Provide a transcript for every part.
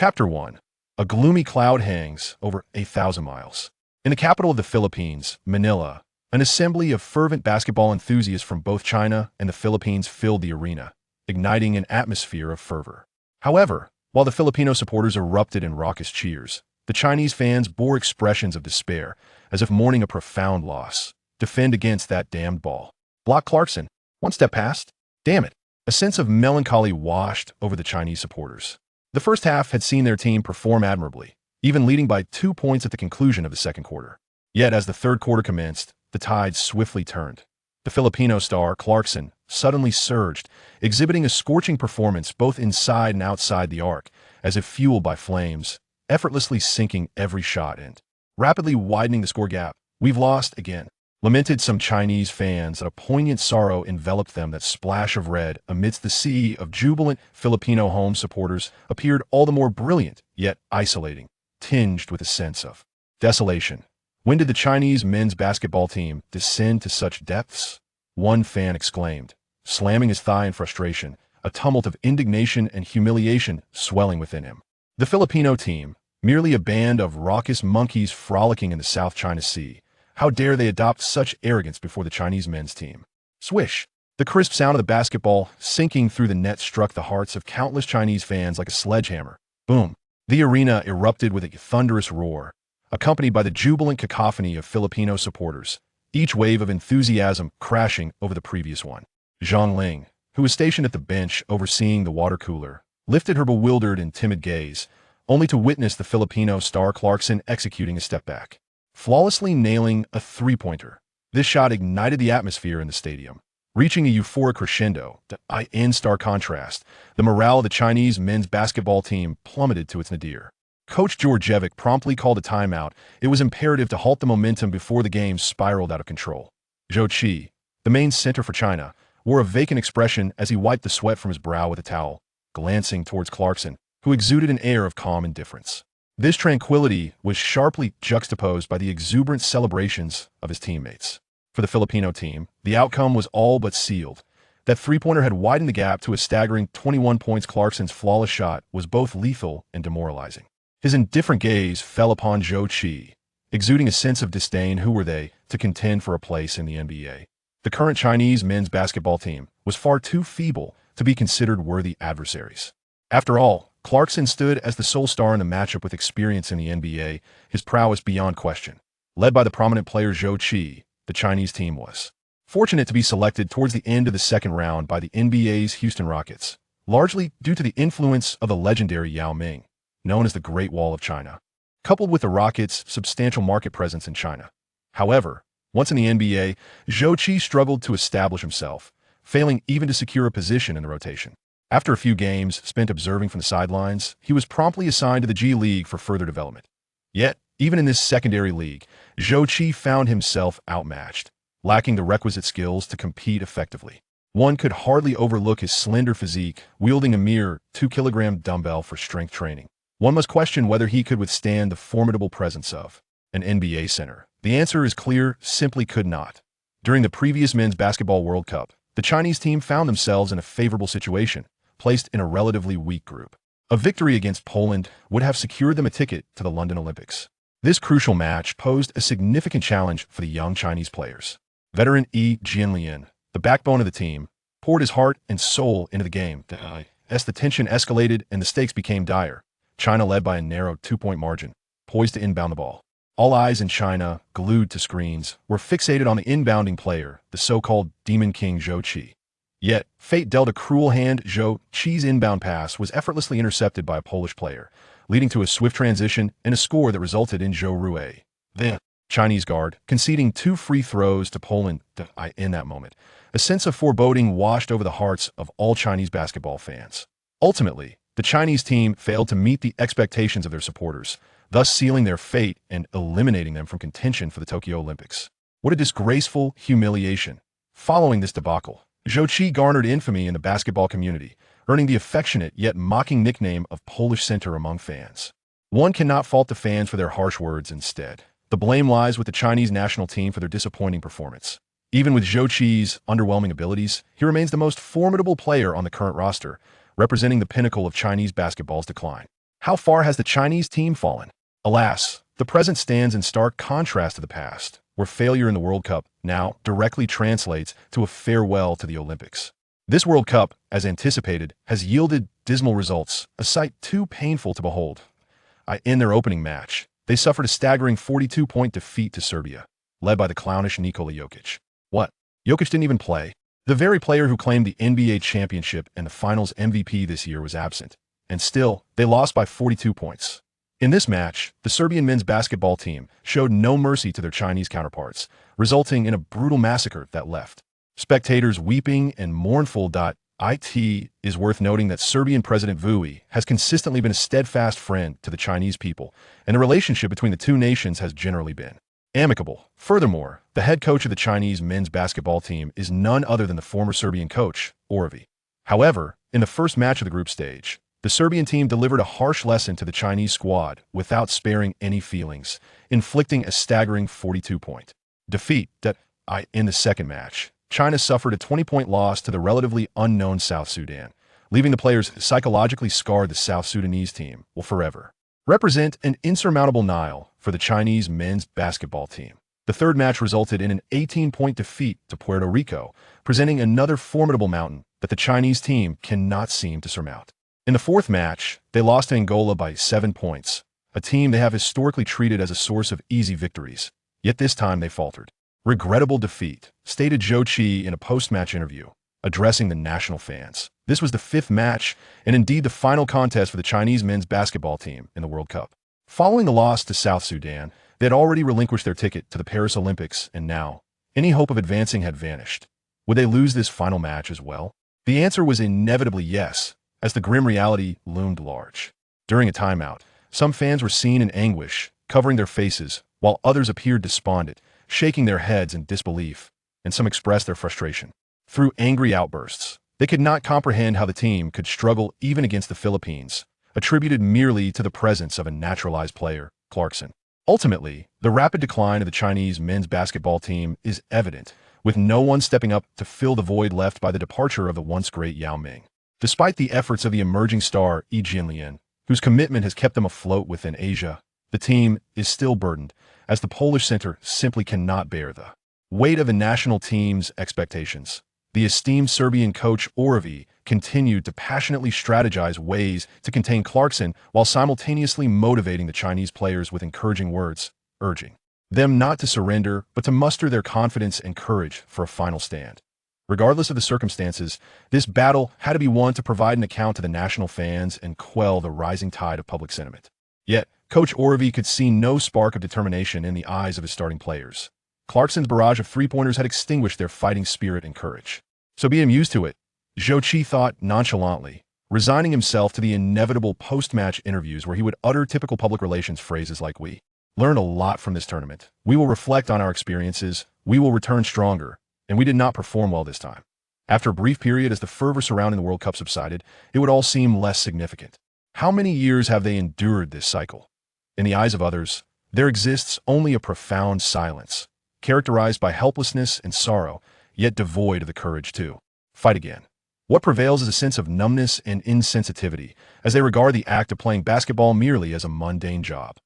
Chapter 1. A gloomy cloud hangs over 1,000 miles. In the capital of the Philippines, Manila, an assembly of fervent basketball enthusiasts from both China and the Philippines filled the arena, igniting an atmosphere of fervor. However, while the Filipino supporters erupted in raucous cheers, the Chinese fans bore expressions of despair, as if mourning a profound loss. Defend against that damned ball. Block Clarkson. One step past. Damn it. A sense of melancholy washed over the Chinese supporters. The first half had seen their team perform admirably, even leading by 2 points at the conclusion of the second quarter. Yet as the third quarter commenced, the tide swiftly turned. The Filipino star, Clarkson, suddenly surged, exhibiting a scorching performance both inside and outside the arc, as if fueled by flames, effortlessly sinking every shot and rapidly widening the score gap. "We've lost again," lamented some Chinese fans, and a poignant sorrow enveloped them. That splash of red amidst the sea of jubilant Filipino home supporters appeared all the more brilliant, yet isolating, tinged with a sense of desolation. When did the Chinese men's basketball team descend to such depths? One fan exclaimed, slamming his thigh in frustration, a tumult of indignation and humiliation swelling within him. The Filipino team, merely a band of raucous monkeys frolicking in the South China Sea. How dare they adopt such arrogance before the Chinese men's team? Swish! The crisp sound of the basketball sinking through the net struck the hearts of countless Chinese fans like a sledgehammer. Boom! The arena erupted with a thunderous roar, accompanied by the jubilant cacophony of Filipino supporters, each wave of enthusiasm crashing over the previous one. Zhang Ling, who was stationed at the bench overseeing the water cooler, lifted her bewildered and timid gaze, only to witness the Filipino star Clarkson executing a step back, flawlessly nailing a three-pointer. This shot ignited the atmosphere in the stadium, reaching a euphoric crescendo. In stark contrast, the morale of the Chinese men's basketball team plummeted to its nadir. Coach Georgievic promptly called a timeout. It was imperative to halt the momentum before the game spiraled out of control. Zhou Qi, the main center for China, wore a vacant expression as he wiped the sweat from his brow with a towel, glancing towards Clarkson, who exuded an air of calm indifference. This tranquility was sharply juxtaposed by the exuberant celebrations of his teammates. For the Filipino team, the outcome was all but sealed. That three-pointer had widened the gap to a staggering 21 points. Clarkson's flawless shot was both lethal and demoralizing. His indifferent gaze fell upon Zhou Qi, exuding a sense of disdain. Who were they to contend for a place in the NBA? The current Chinese men's basketball team was far too feeble to be considered worthy adversaries. After all, Clarkson stood as the sole star in the matchup with experience in the NBA, his prowess beyond question. Led by the prominent player Zhou Qi, the Chinese team was fortunate to be selected towards the end of the second round by the NBA's Houston Rockets, largely due to the influence of the legendary Yao Ming, known as the Great Wall of China, coupled with the Rockets' substantial market presence in China. However, once in the NBA, Zhou Qi struggled to establish himself, failing even to secure a position in the rotation. After a few games spent observing from the sidelines, he was promptly assigned to the G League for further development. Yet, even in this secondary league, Zhou Qi found himself outmatched, lacking the requisite skills to compete effectively. One could hardly overlook his slender physique, wielding a mere 2-kilogram dumbbell for strength training. One must question whether he could withstand the formidable presence of an NBA center. The answer is clear: simply could not. During the previous Men's Basketball World Cup, the Chinese team found themselves in a favorable situation, placed in a relatively weak group. A victory against Poland would have secured them a ticket to the London Olympics. This crucial match posed a significant challenge for the young Chinese players. Veteran Jianlian, the backbone of the team, poured his heart and soul into the game. As the tension escalated and the stakes became dire, China led by a narrow 2-point margin, poised to inbound the ball. All eyes in China, glued to screens, were fixated on the inbounding player, the so-called Demon King Zhou Qi. Yet, fate dealt a cruel hand. Zhou Qi's inbound pass was effortlessly intercepted by a Polish player, leading to a swift transition and a score that resulted in Zhou Rue, the Chinese guard, conceding 2 free throws to Poland. In that moment, a sense of foreboding washed over the hearts of all Chinese basketball fans. Ultimately, the Chinese team failed to meet the expectations of their supporters, thus sealing their fate and eliminating them from contention for the Tokyo Olympics. What a disgraceful humiliation. Following this debacle, Zhou Qi garnered infamy in the basketball community, earning the affectionate yet mocking nickname of Polish Center among fans. One cannot fault the fans for their harsh words. Instead, the blame lies with the Chinese national team for their disappointing performance. Even with Zhou Qi's underwhelming abilities, he remains the most formidable player on the current roster, representing the pinnacle of Chinese basketball's decline. How far has the Chinese team fallen? Alas, the present stands in stark contrast to the past, where failure in the World Cup now directly translates to a farewell to the Olympics. This World Cup, as anticipated, has yielded dismal results, a sight too painful to behold. In their opening match, they suffered a staggering 42-point defeat to Serbia, led by the clownish Nikola Jokic. What? Jokic didn't even play? The very player who claimed the NBA championship and the finals MVP this year was absent. And still, they lost by 42 points. In this match, the Serbian men's basketball team showed no mercy to their Chinese counterparts, resulting in a brutal massacre that left spectators weeping and mournful. It is worth noting that Serbian President Vučić has consistently been a steadfast friend to the Chinese people, and the relationship between the two nations has generally been amicable. Furthermore, the head coach of the Chinese men's basketball team is none other than the former Serbian coach, Oravi. However, in the first match of the group stage, the Serbian team delivered a harsh lesson to the Chinese squad without sparing any feelings, inflicting a staggering 42-point defeat. In the second match, China suffered a 20-point loss to the relatively unknown South Sudan, leaving the players psychologically scarred. The South Sudanese team will forever represent an insurmountable Nile for the Chinese men's basketball team. The third match resulted in an 18-point defeat to Puerto Rico, presenting another formidable mountain that the Chinese team cannot seem to surmount. In the fourth match, they lost to Angola by 7 points, a team they have historically treated as a source of easy victories. Yet this time they faltered. Regrettable defeat, stated Zhou Qi in a post-match interview, addressing the national fans. This was the fifth match, and indeed the final contest for the Chinese men's basketball team in the World Cup. Following the loss to South Sudan, they had already relinquished their ticket to the Paris Olympics, and now, any hope of advancing had vanished. Would they lose this final match as well? The answer was inevitably yes, as the grim reality loomed large. During a timeout, some fans were seen in anguish, covering their faces, while others appeared despondent, shaking their heads in disbelief, and some expressed their frustration through angry outbursts. They could not comprehend how the team could struggle even against the Philippines, attributed merely to the presence of a naturalized player, Clarkson. Ultimately, the rapid decline of the Chinese men's basketball team is evident, with no one stepping up to fill the void left by the departure of the once great Yao Ming. Despite the efforts of the emerging star Yi Jianlian, whose commitment has kept them afloat within Asia, the team is still burdened, as the Polish center simply cannot bear the weight of the national team's expectations. The esteemed Serbian coach Oravi continued to passionately strategize ways to contain Clarkson while simultaneously motivating the Chinese players with encouraging words, urging them not to surrender but to muster their confidence and courage for a final stand. Regardless of the circumstances, this battle had to be won to provide an account to the national fans and quell the rising tide of public sentiment. Yet, Coach Oravi could see no spark of determination in the eyes of his starting players. Clarkson's barrage of three-pointers had extinguished their fighting spirit and courage. So be amused to it, Zhou Qi thought nonchalantly, resigning himself to the inevitable post-match interviews where he would utter typical public relations phrases like, "We learned a lot from this tournament. We will reflect on our experiences. We will return stronger. And we did not perform well this time." After a brief period as the fervor surrounding the World Cup subsided, it would all seem less significant. How many years have they endured this cycle? In the eyes of others, there exists only a profound silence, characterized by helplessness and sorrow, yet devoid of the courage to fight again. What prevails is a sense of numbness and insensitivity, as they regard the act of playing basketball merely as a mundane job.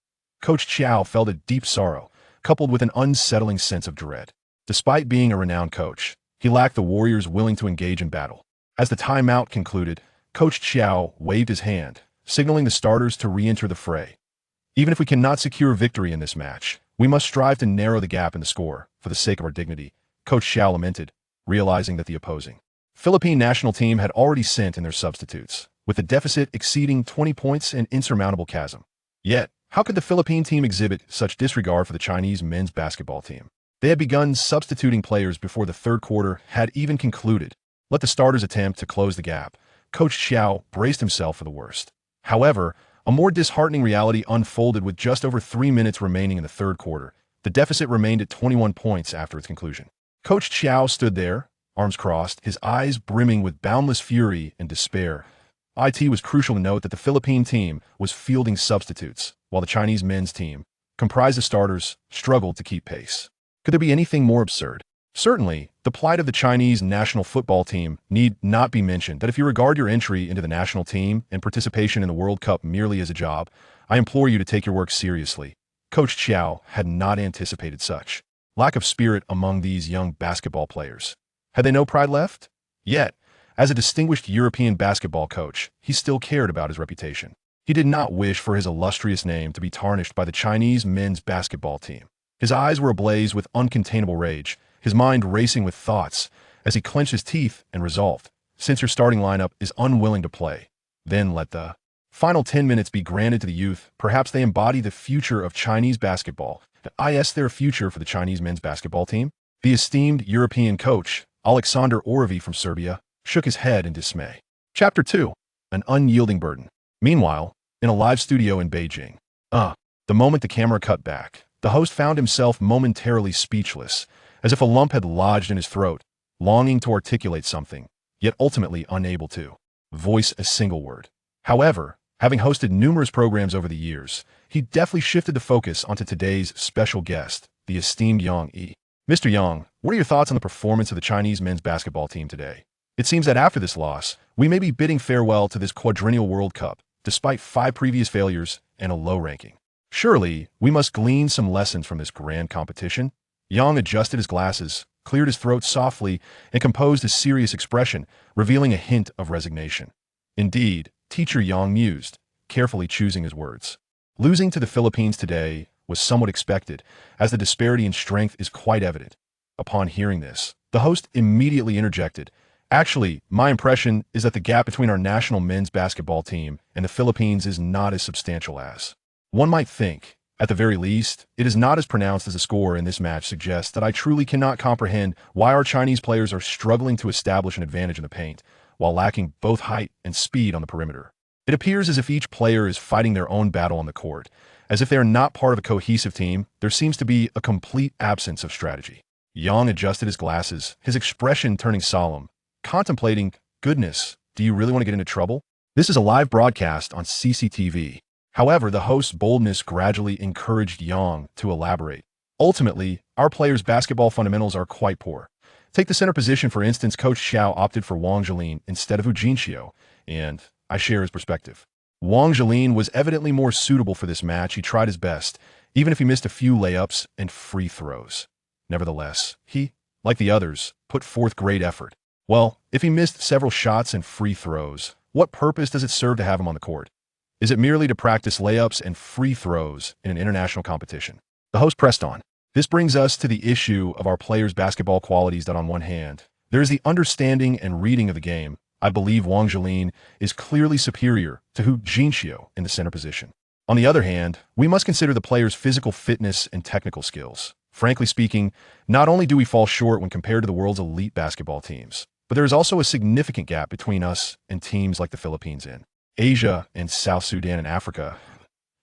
Coach Chiao felt a deep sorrow, coupled with an unsettling sense of dread. Despite being a renowned coach, he lacked the warriors willing to engage in battle. As the timeout concluded, Coach Chiao waved his hand, signaling the starters to re-enter the fray. "Even if we cannot secure victory in this match, we must strive to narrow the gap in the score for the sake of our dignity," Coach Xiao lamented, realizing that the opposing Philippine national team had already sent in their substitutes, with the deficit exceeding 20 points and insurmountable chasm. Yet, how could the Philippine team exhibit such disregard for the Chinese men's basketball team? They had begun substituting players before the third quarter had even concluded. Let the starters attempt to close the gap. Coach Xiao braced himself for the worst. However, a more disheartening reality unfolded with just over 3 minutes remaining in the third quarter. The deficit remained at 21 points after its conclusion. Coach Xiao stood there, arms crossed, his eyes brimming with boundless fury and despair. It was crucial to note that the Philippine team was fielding substitutes, while the Chinese men's team, comprised of starters, struggled to keep pace. Could there be anything more absurd? Certainly, the plight of the Chinese national football team need not be mentioned that if you regard your entry into the national team and participation in the World Cup merely as a job, I implore you to take your work seriously. Coach Xiao had not anticipated such lack of spirit among these young basketball players. Had they no pride left? Yet, as a distinguished European basketball coach, he still cared about his reputation. He did not wish for his illustrious name to be tarnished by the Chinese men's basketball team. His eyes were ablaze with uncontainable rage, his mind racing with thoughts as he clenched his teeth and resolved, since your starting lineup is unwilling to play, then let the final 10 minutes be granted to the youth. Perhaps they embody the future of Chinese basketball. Is there a future for the Chinese men's basketball team? The esteemed European coach, Aleksandar Oravi from Serbia, shook his head in dismay. Chapter 2. An Unyielding Burden. Meanwhile, in a live studio in Beijing, the moment the camera cut back, the host found himself momentarily speechless, as if a lump had lodged in his throat, longing to articulate something, yet ultimately unable to voice a single word. However, having hosted numerous programs over the years, he deftly shifted the focus onto today's special guest, the esteemed Yang Yi. Mr. Yang, what are your thoughts on the performance of the Chinese men's basketball team today? It seems that after this loss, we may be bidding farewell to this quadrennial World Cup, despite 5 previous failures and a low ranking. Surely, we must glean some lessons from this grand competition. Yang adjusted his glasses, cleared his throat softly, and composed a serious expression, revealing a hint of resignation. Indeed, Teacher Yang mused, carefully choosing his words. Losing to the Philippines today was somewhat expected, as the disparity in strength is quite evident. Upon hearing this, the host immediately interjected, "Actually, my impression is that the gap between our national men's basketball team and the Philippines is not as substantial as one might think. At the very least, it is not as pronounced as the score in this match suggests. That I truly cannot comprehend why our Chinese players are struggling to establish an advantage in the paint, while lacking both height and speed on the perimeter. It appears as if each player is fighting their own battle on the court. As if they are not part of a cohesive team, there seems to be a complete absence of strategy." Yang adjusted his glasses, his expression turning solemn, contemplating, "Goodness, do you really want to get into trouble?" This is a live broadcast on CCTV. However, the host's boldness gradually encouraged Yang to elaborate. "Ultimately, our players' basketball fundamentals are quite poor. Take the center position, for instance. Coach Xiao opted for Wang Zhilin instead of Hu Jinxiu, and I share his perspective. Wang Zhilin was evidently more suitable for this match. He tried his best, even if he missed a few layups and free throws. Nevertheless, he, like the others, put forth great effort. Well, if he missed several shots and free throws, what purpose does it serve to have him on the court? Is it merely to practice layups and free throws in an international competition?" The host pressed on. "This brings us to the issue of our players' basketball qualities. That on one hand, there is the understanding and reading of the game. I believe Wang Zhilin is clearly superior to Hu Jinxiu in the center position. On the other hand, we must consider the player's physical fitness and technical skills. Frankly speaking, not only do we fall short when compared to the world's elite basketball teams, but there is also a significant gap between us and teams like the Philippines in Asia and South Sudan and Africa.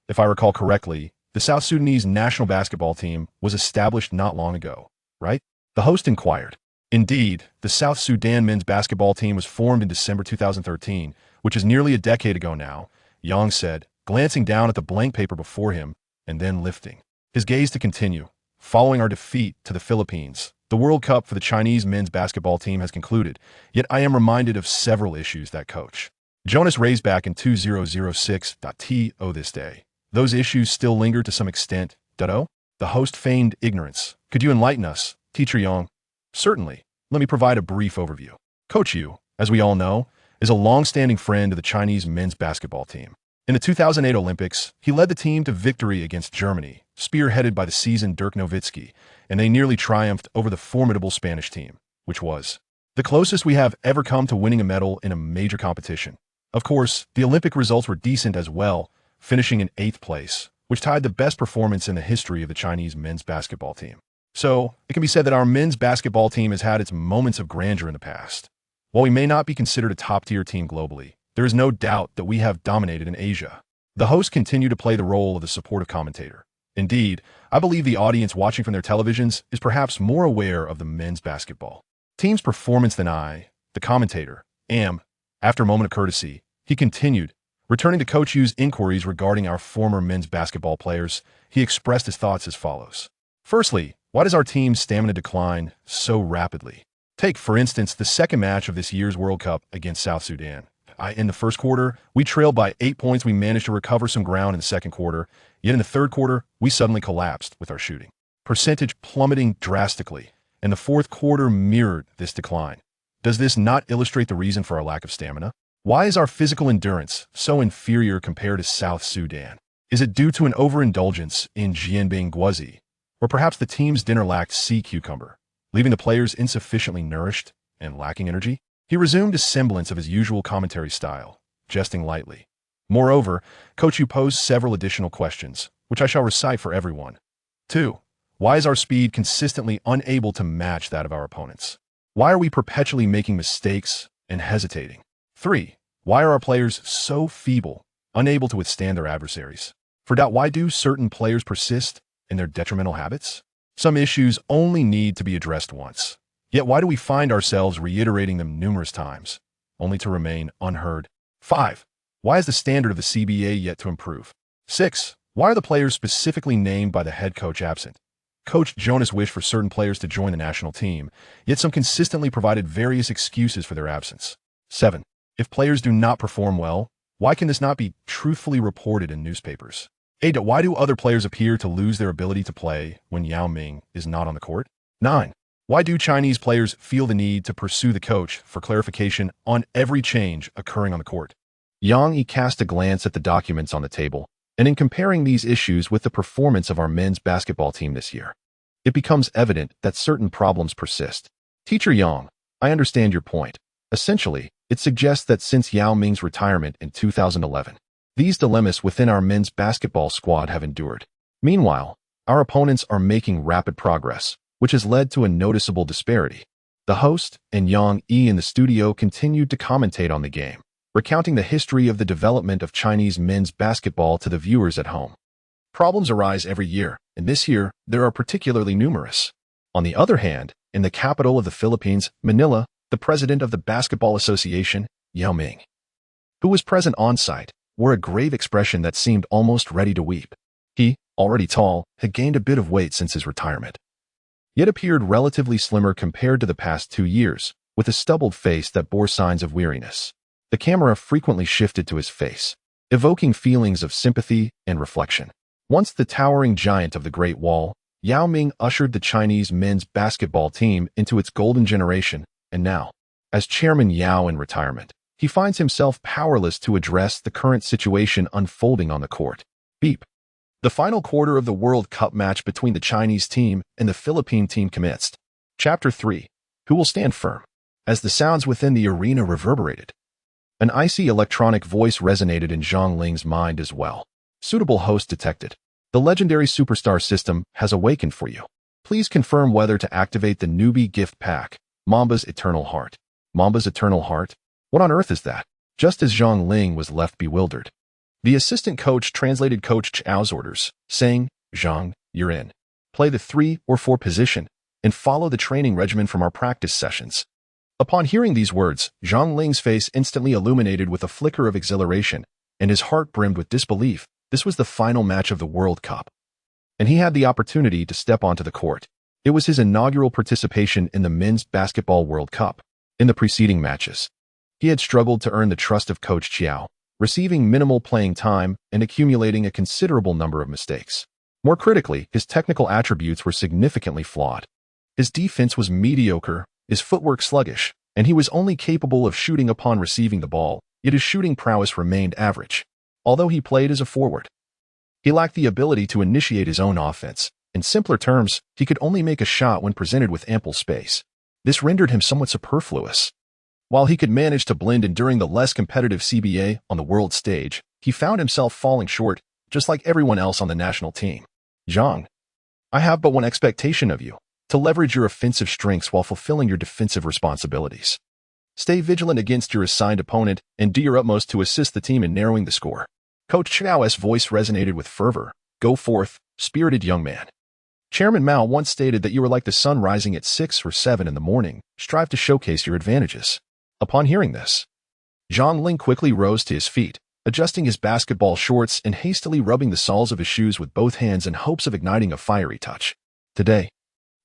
If I recall correctly, the South Sudanese national basketball team was established not long ago, right?" The host inquired. "Indeed, the South Sudan men's basketball team was formed in December 2013, which is nearly a decade ago now," Yang said, glancing down at the blank paper before him and then lifting his gaze to continue. "Following our defeat to the Philippines, the World Cup for the Chinese men's basketball team has concluded, yet I am reminded of several issues that Coach Jonas raised back in 2006.to this day. Those issues still linger to some extent. The host feigned ignorance. "Could you enlighten us, Teacher Yang?" "Certainly. Let me provide a brief overview. Coach Yu, as we all know, is a long-standing friend of the Chinese men's basketball team. In the 2008 Olympics, he led the team to victory against Germany, spearheaded by the seasoned Dirk Nowitzki, and they nearly triumphed over the formidable Spanish team, which was the closest we have ever come to winning a medal in a major competition. Of course, the Olympic results were decent as well, finishing in 8th place, which tied the best performance in the history of the Chinese men's basketball team. So, it can be said that our men's basketball team has had its moments of grandeur in the past. While we may not be considered a top-tier team globally, there is no doubt that we have dominated in Asia." The host continued to play the role of the supportive commentator. "Indeed, I believe the audience watching from their televisions is perhaps more aware of the men's basketball team's performance than I, the commentator, am." After a moment of courtesy, he continued, returning to Coach Yu's inquiries regarding our former men's basketball players. He expressed his thoughts as follows. "Firstly, Why does our team's stamina decline so rapidly? Take, for instance, the second match of this year's World Cup against South Sudan. In the first quarter, we trailed by 8 points. We managed to recover some ground in the second quarter. Yet in the third quarter, we suddenly collapsed with our shooting. Percentage plummeting drastically, and the fourth quarter mirrored this decline. Does this not illustrate the reason for our lack of stamina? Why is our physical endurance so inferior compared to South Sudan? Is it due to an overindulgence in Jianbing Guozi? Or perhaps the team's dinner lacked sea cucumber, leaving the players insufficiently nourished and lacking energy? He resumed a semblance of his usual commentary style, jesting lightly. Moreover, Coach Yu posed several additional questions, which I shall recite for everyone. 2. Why is our speed consistently unable to match that of our opponents? Why are we perpetually making mistakes and hesitating? 3. Why are our players so feeble, unable to withstand their adversaries? For doubt, why do certain players persist in their detrimental habits? Some issues only need to be addressed once. Yet why do we find ourselves reiterating them numerous times, only to remain unheard? 5. Why is the standard of the CBA yet to improve? 6. Why are the players specifically named by the head coach absent? Coach Jonas wished for certain players to join the national team, yet some consistently provided various excuses for their absence. 7. If players do not perform well, why can this not be truthfully reported in newspapers? 8. Why do other players appear to lose their ability to play when Yao Ming is not on the court? 9. Why do Chinese players feel the need to pursue the coach for clarification on every change occurring on the court? Yang Yi cast a glance at the documents on the table, and in comparing these issues with the performance of our men's basketball team this year, it becomes evident that certain problems persist. Teacher Yang, I understand your point. Essentially, it suggests that since Yao Ming's retirement in 2011, these dilemmas within our men's basketball squad have endured. Meanwhile, our opponents are making rapid progress, which has led to a noticeable disparity. The host and Yang Yi in the studio continued to commentate on the game, recounting the history of the development of Chinese men's basketball to the viewers at home. Problems arise every year, and this year, there are particularly numerous. On the other hand, in the capital of the Philippines, Manila, the president of the Basketball Association, Yao Ming, who was present on site, wore a grave expression that seemed almost ready to weep. He, already tall, had gained a bit of weight since his retirement, yet appeared relatively slimmer compared to the past 2 years, with a stubbled face that bore signs of weariness. The camera frequently shifted to his face, evoking feelings of sympathy and reflection. Once the towering giant of the Great Wall, Yao Ming ushered the Chinese men's basketball team into its golden generation, and now, as Chairman Yao in retirement, he finds himself powerless to address the current situation unfolding on the court. Beep. The final quarter of the World Cup match between the Chinese team and the Philippine team commenced. Chapter 3. Who will stand firm? As the sounds within the arena reverberated, an icy electronic voice resonated in Zhang Ling's mind as well. Suitable host detected. The legendary superstar system has awakened for you. Please confirm whether to activate the newbie gift pack, Mamba's Eternal Heart. Mamba's Eternal Heart? What on earth is that? Just as Zhang Ling was left bewildered, the assistant coach translated Coach Chao's orders, saying, Zhang, you're in. Play the 3 or 4 position and follow the training regimen from our practice sessions. Upon hearing these words, Zhang Ling's face instantly illuminated with a flicker of exhilaration, and his heart brimmed with disbelief. This was the final match of the World Cup, and he had the opportunity to step onto the court. It was his inaugural participation in the Men's Basketball World Cup. In the preceding matches, he had struggled to earn the trust of Coach Chiao, receiving minimal playing time and accumulating a considerable number of mistakes. More critically, his technical attributes were significantly flawed. His defense was mediocre, his footwork sluggish, and he was only capable of shooting upon receiving the ball, yet his shooting prowess remained average. Although he played as a forward, he lacked the ability to initiate his own offense. In simpler terms, he could only make a shot when presented with ample space. This rendered him somewhat superfluous. While he could manage to blend in during the less competitive CBA on the world stage, he found himself falling short, just like everyone else on the national team. Zhang, I have but one expectation of you: to leverage your offensive strengths while fulfilling your defensive responsibilities. Stay vigilant against your assigned opponent and do your utmost to assist the team in narrowing the score. Coach Chao's voice resonated with fervor. Go forth, spirited young man. Chairman Mao once stated that you were like the sun rising at 6 or 7 in the morning. Strive to showcase your advantages. Upon hearing this, Zhang Ling quickly rose to his feet, adjusting his basketball shorts and hastily rubbing the soles of his shoes with both hands in hopes of igniting a fiery touch. Today,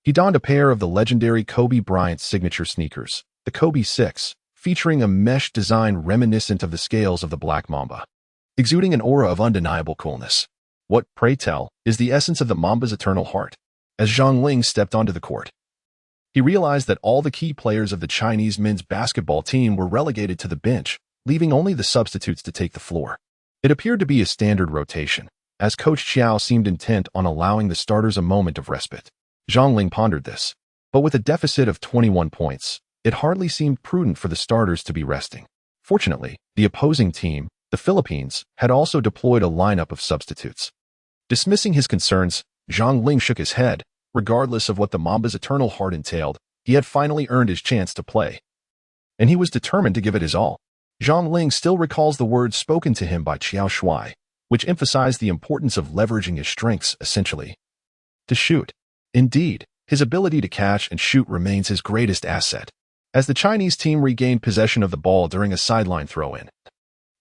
He donned a pair of the legendary Kobe Bryant signature sneakers, the Kobe 6, featuring a mesh design reminiscent of the scales of the Black Mamba, exuding an aura of undeniable coolness. What, pray tell, is the essence of the Mamba's eternal heart? As Zhang Ling stepped onto the court, he realized that all the key players of the Chinese men's basketball team were relegated to the bench, leaving only the substitutes to take the floor. It appeared to be a standard rotation, as Coach Xiao seemed intent on allowing the starters a moment of respite. Zhang Ling pondered this, but with a deficit of 21 points, it hardly seemed prudent for the starters to be resting. Fortunately, the opposing team, the Philippines, had also deployed a lineup of substitutes. Dismissing his concerns, Zhang Ling shook his head. Regardless of what the Mamba's eternal heart entailed, he had finally earned his chance to play, and he was determined to give it his all. Zhang Ling still recalls the words spoken to him by Qiao Shuai, which emphasized the importance of leveraging his strengths, essentially to shoot. Indeed, his ability to catch and shoot remains his greatest asset. As the Chinese team regained possession of the ball during a sideline throw-in,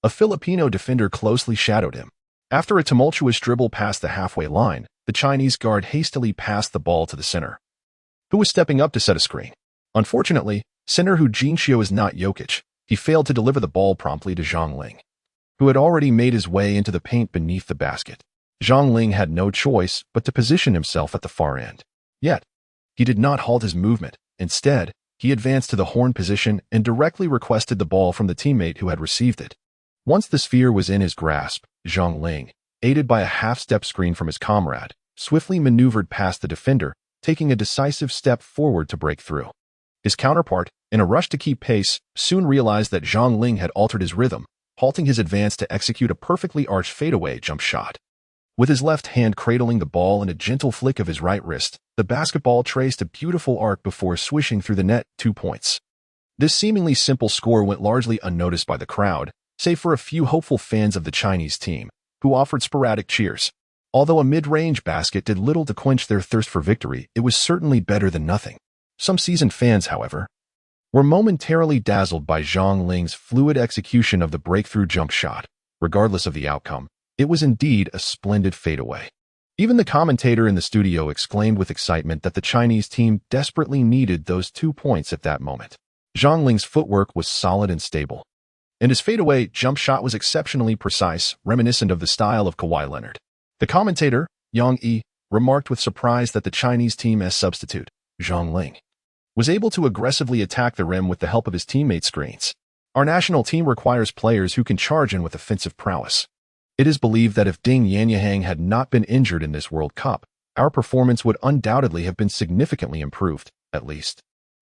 a Filipino defender closely shadowed him. After a tumultuous dribble past the halfway line, the Chinese guard hastily passed the ball to the center, who was stepping up to set a screen. Unfortunately, center Hu Jinxiu is not Jokic. He failed to deliver the ball promptly to Zhang Ling, who had already made his way into the paint beneath the basket. Zhang Ling had no choice but to position himself at the far end. Yet, he did not halt his movement. Instead, he advanced to the horn position and directly requested the ball from the teammate who had received it. Once the sphere was in his grasp, Zhang Ling, aided by a half-step screen from his comrade, swiftly maneuvered past the defender, taking a decisive step forward to break through. His counterpart, in a rush to keep pace, soon realized that Zhang Ling had altered his rhythm, halting his advance to execute a perfectly arched fadeaway jump shot. With his left hand cradling the ball and a gentle flick of his right wrist, the basketball traced a beautiful arc before swishing through the net, 2 points. This seemingly simple score went largely unnoticed by the crowd, save for a few hopeful fans of the Chinese team, who offered sporadic cheers. Although a mid-range basket did little to quench their thirst for victory, it was certainly better than nothing. Some seasoned fans, however, were momentarily dazzled by Zhang Ling's fluid execution of the breakthrough jump shot. Regardless of the outcome, it was indeed a splendid fadeaway. Even the commentator in the studio exclaimed with excitement that the Chinese team desperately needed those 2 points at that moment. Zhang Ling's footwork was solid and stable, and his fadeaway jump shot was exceptionally precise, reminiscent of the style of Kawhi Leonard. The commentator, Yang Yi, remarked with surprise that the Chinese team as substitute, Zhang Ling, was able to aggressively attack the rim with the help of his teammate screens. Our national team requires players who can charge in with offensive prowess. It is believed that if Ding Yanyanhang had not been injured in this World Cup, our performance would undoubtedly have been significantly improved. At least,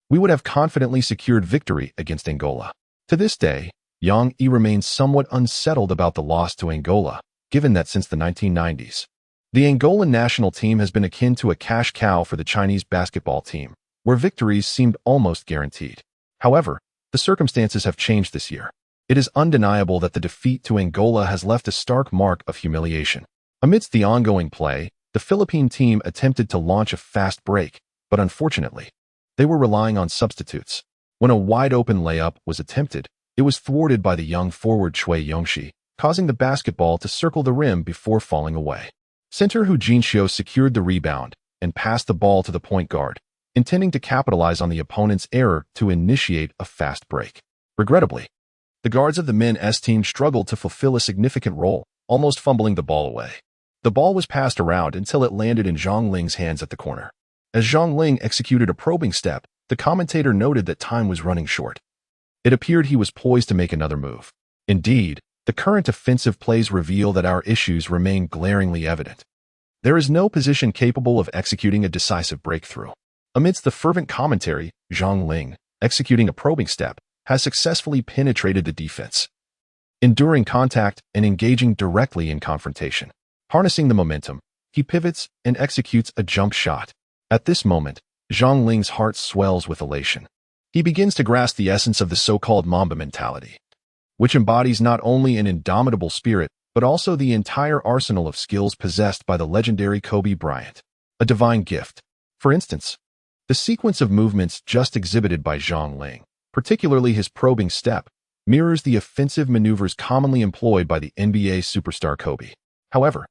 we would have confidently secured victory against Angola. To this day, Yang Yi remains somewhat unsettled about the loss to Angola, given that since the 1990s, the Angolan national team has been akin to a cash cow for the Chinese basketball team, where victories seemed almost guaranteed. However, the circumstances have changed this year. It is undeniable that the defeat to Angola has left a stark mark of humiliation. Amidst the ongoing play, the Philippine team attempted to launch a fast break, but unfortunately, they were relying on substitutes. When a wide-open layup was attempted, it was thwarted by the young forward Cui Yongxi, causing the basketball to circle the rim before falling away. Center Hu Jinxiu secured the rebound and passed the ball to the point guard, intending to capitalize on the opponent's error to initiate a fast break. Regrettably, the guards of the men's team struggled to fulfill a significant role, almost fumbling the ball away. The ball was passed around until it landed in Zhang Ling's hands at the corner. As Zhang Ling executed a probing step, the commentator noted that time was running short. It appeared he was poised to make another move. Indeed, the current offensive plays reveal that our issues remain glaringly evident. There is no position capable of executing a decisive breakthrough. Amidst the fervent commentary, Zhang Ling, executing a probing step, has successfully penetrated the defense, enduring contact and engaging directly in confrontation. Harnessing the momentum, he pivots and executes a jump shot. At this moment, Zhang Ling's heart swells with elation. He begins to grasp the essence of the so-called Mamba mentality, which embodies not only an indomitable spirit, but also the entire arsenal of skills possessed by the legendary Kobe Bryant. A divine gift. For instance, the sequence of movements just exhibited by Zhang Ling, particularly his probing step, mirrors the offensive maneuvers commonly employed by the NBA superstar Kobe. However,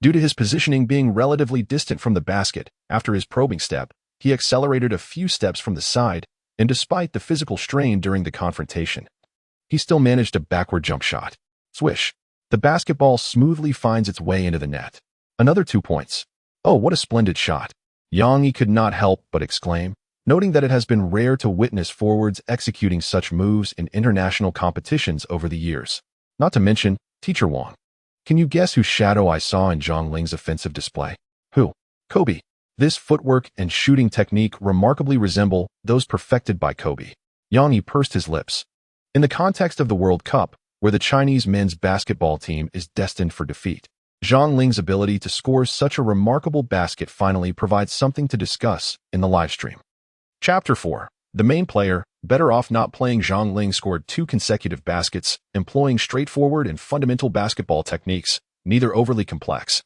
due to his positioning being relatively distant from the basket after his probing step, he accelerated a few steps from the side, and despite the physical strain during the confrontation, he still managed a backward jump shot. Swish. The basketball smoothly finds its way into the net. Another 2 points. Oh, what a splendid shot. Yang Yi could not help but exclaim, noting that it has been rare to witness forwards executing such moves in international competitions over the years. Not to mention, Teacher Wang. Can you guess whose shadow I saw in Zhang Ling's offensive display? Who? Kobe. This footwork and shooting technique remarkably resemble those perfected by Kobe. Yang Yi pursed his lips. In the context of the World Cup, where the Chinese men's basketball team is destined for defeat, Zhang Ling's ability to score such a remarkable basket finally provides something to discuss in the livestream. Chapter 4. The main player, better off not playing. Zhang Ling scored 2 consecutive baskets, employing straightforward and fundamental basketball techniques, neither overly complex,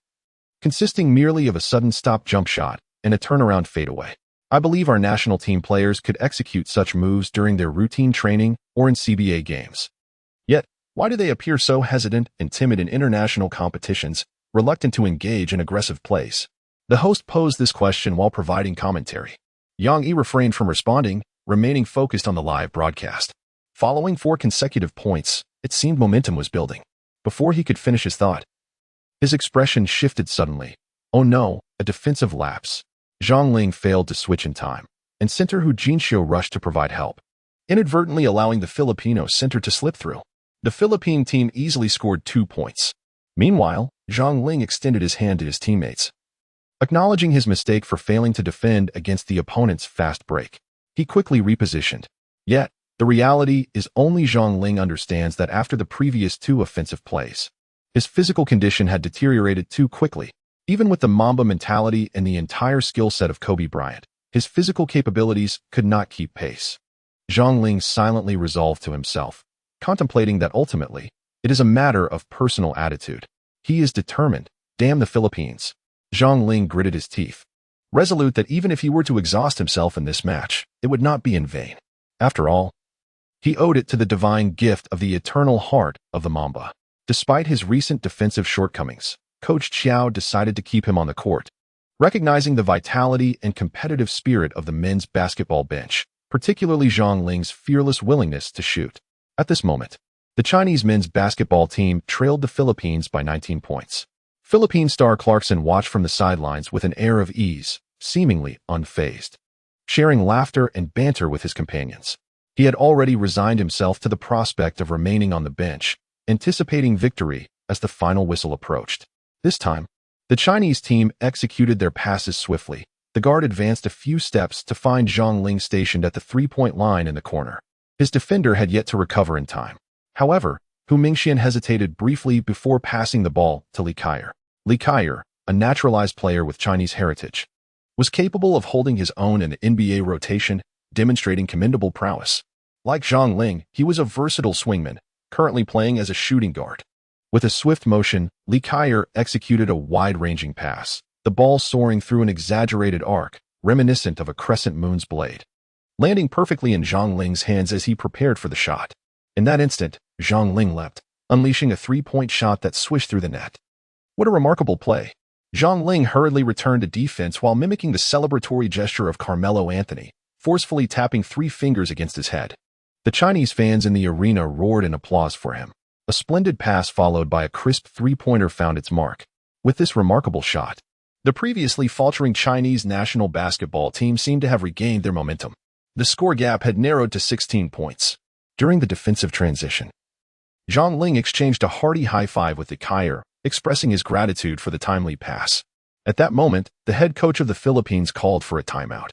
consisting merely of a sudden stop jump shot and a turnaround fadeaway. I believe our national team players could execute such moves during their routine training or in CBA games. Yet, why do they appear so hesitant and timid in international competitions, reluctant to engage in aggressive plays? The host posed this question while providing commentary. Yang Yi refrained from responding, remaining focused on the live broadcast. Following 4 consecutive points, it seemed momentum was building. Before he could finish his thought, his expression shifted suddenly. Oh no, a defensive lapse. Zhang Ling failed to switch in time, and center Hu Jinxiu rushed to provide help, inadvertently allowing the Filipino center to slip through. The Philippine team easily scored 2 points. Meanwhile, Zhang Ling extended his hand to his teammates, acknowledging his mistake for failing to defend against the opponent's fast break. He quickly repositioned. Yet, the reality is only Zhang Ling understands that after the previous 2 offensive plays, his physical condition had deteriorated too quickly. Even with the Mamba mentality and the entire skill set of Kobe Bryant, his physical capabilities could not keep pace. Zhang Ling silently resolved to himself, contemplating that ultimately, it is a matter of personal attitude. He is determined. Damn the Philippines. Zhang Ling gritted his teeth, resolute that even if he were to exhaust himself in this match, it would not be in vain. After all, he owed it to the divine gift of the eternal heart of the Mamba. Despite his recent defensive shortcomings, Coach Chiao decided to keep him on the court, recognizing the vitality and competitive spirit of the men's basketball bench, particularly Zhang Ling's fearless willingness to shoot. At this moment, the Chinese men's basketball team trailed the Philippines by 19 points. Philippine star Clarkson watched from the sidelines with an air of ease, seemingly unfazed, sharing laughter and banter with his companions. He had already resigned himself to the prospect of remaining on the bench, anticipating victory as the final whistle approached. This time, the Chinese team executed their passes swiftly. The guard advanced a few steps to find Zhang Ling stationed at the 3-point line in the corner. His defender had yet to recover in time. However, Hu Mingxian hesitated briefly before passing the ball to Li Kaier. Li Kaier, a naturalized player with Chinese heritage, was capable of holding his own in an NBA rotation, demonstrating commendable prowess. Like Zhang Ling, he was a versatile swingman, currently playing as a shooting guard. With a swift motion, Li Kaier executed a wide-ranging pass, the ball soaring through an exaggerated arc, reminiscent of a crescent moon's blade, landing perfectly in Zhang Ling's hands as he prepared for the shot. In that instant, Zhang Ling leapt, unleashing a 3-point shot that swished through the net. What a remarkable play. Zhang Ling hurriedly returned to defense while mimicking the celebratory gesture of Carmelo Anthony, forcefully tapping 3 fingers against his head. The Chinese fans in the arena roared in applause for him. A splendid pass followed by a crisp 3-pointer found its mark. With this remarkable shot, the previously faltering Chinese national basketball team seemed to have regained their momentum. The score gap had narrowed to 16 points. During the defensive transition, Zhang Ling exchanged a hearty high-five with Li Kaier, expressing his gratitude for the timely pass. At that moment, the head coach of the Philippines called for a timeout,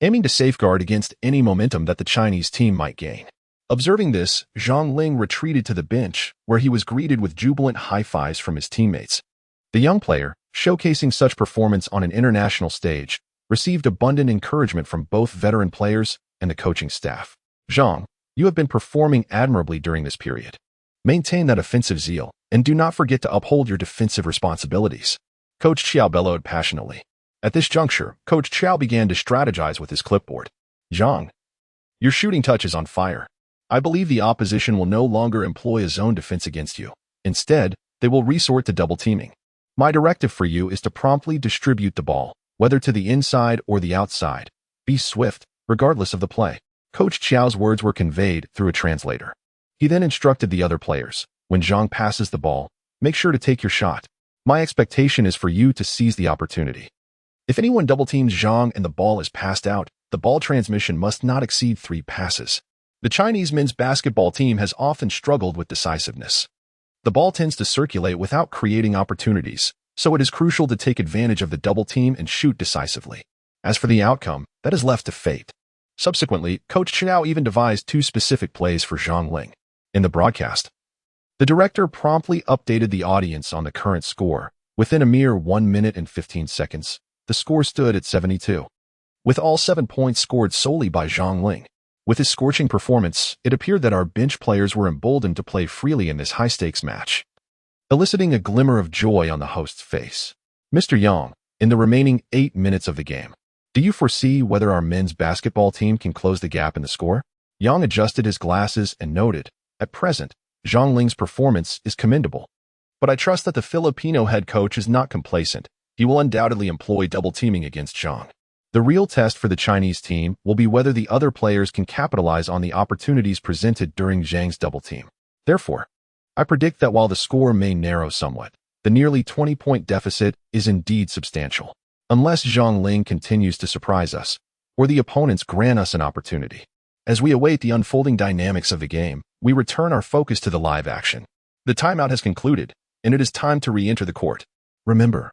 aiming to safeguard against any momentum that the Chinese team might gain. Observing this, Zhang Ling retreated to the bench, where he was greeted with jubilant high-fives from his teammates. The young player, showcasing such performance on an international stage, received abundant encouragement from both veteran players and the coaching staff. Zhang, you have been performing admirably during this period. Maintain that offensive zeal, and do not forget to uphold your defensive responsibilities. Coach Chiao bellowed passionately. At this juncture, Coach Chiao began to strategize with his clipboard. Zhang, your shooting touch is on fire. I believe the opposition will no longer employ a zone defense against you. Instead, they will resort to double teaming. My directive for you is to promptly distribute the ball, whether to the inside or the outside. Be swift, regardless of the play. Coach Qiao's words were conveyed through a translator. He then instructed the other players, when Zhang passes the ball, make sure to take your shot. My expectation is for you to seize the opportunity. If anyone double-teams Zhang and the ball is passed out, the ball transmission must not exceed 3 passes. The Chinese men's basketball team has often struggled with decisiveness. The ball tends to circulate without creating opportunities, so it is crucial to take advantage of the double team and shoot decisively. As for the outcome, that is left to fate. Subsequently, Coach Qiao even devised 2 specific plays for Zhang Ling. In the broadcast, the director promptly updated the audience on the current score. Within a mere 1 minute and 15 seconds, the score stood at 72. With all 7 points scored solely by Zhang Ling. With his scorching performance, it appeared that our bench players were emboldened to play freely in this high-stakes match, eliciting a glimmer of joy on the host's face. Mr. Yang, in the remaining 8 minutes of the game, do you foresee whether our men's basketball team can close the gap in the score? Yang adjusted his glasses and noted, at present, Zhang Ling's performance is commendable. But I trust that the Filipino head coach is not complacent. He will undoubtedly employ double-teaming against Zhang. The real test for the Chinese team will be whether the other players can capitalize on the opportunities presented during Zhang's double team. Therefore, I predict that while the score may narrow somewhat, the nearly 20-point deficit is indeed substantial, unless Zhang Ling continues to surprise us, or the opponents grant us an opportunity. As we await the unfolding dynamics of the game, we return our focus to the live action. The timeout has concluded, and it is time to re-enter the court. Remember,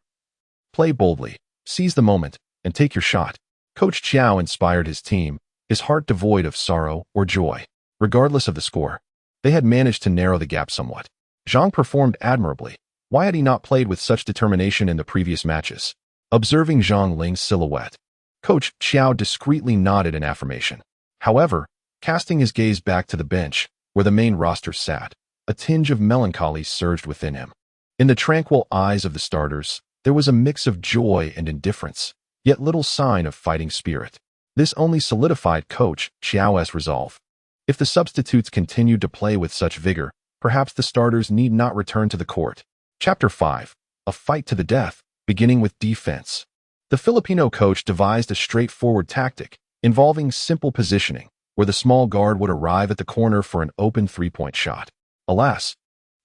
play boldly, seize the moment, and take your shot. Coach Qiao inspired his team, his heart devoid of sorrow or joy. Regardless of the score, they had managed to narrow the gap somewhat. Zhang performed admirably. Why had he not played with such determination in the previous matches? Observing Zhang Ling's silhouette, Coach Qiao discreetly nodded in affirmation. However, casting his gaze back to the bench, where the main roster sat, a tinge of melancholy surged within him. In the tranquil eyes of the starters, there was a mix of joy and indifference, yet little sign of fighting spirit. This only solidified Coach Qiao's resolve. If the substitutes continued to play with such vigor, perhaps the starters need not return to the court. Chapter 5. A fight to the death, beginning with defense. The Filipino coach devised a straightforward tactic, involving simple positioning, where the small guard would arrive at the corner for an open 3-point shot. Alas,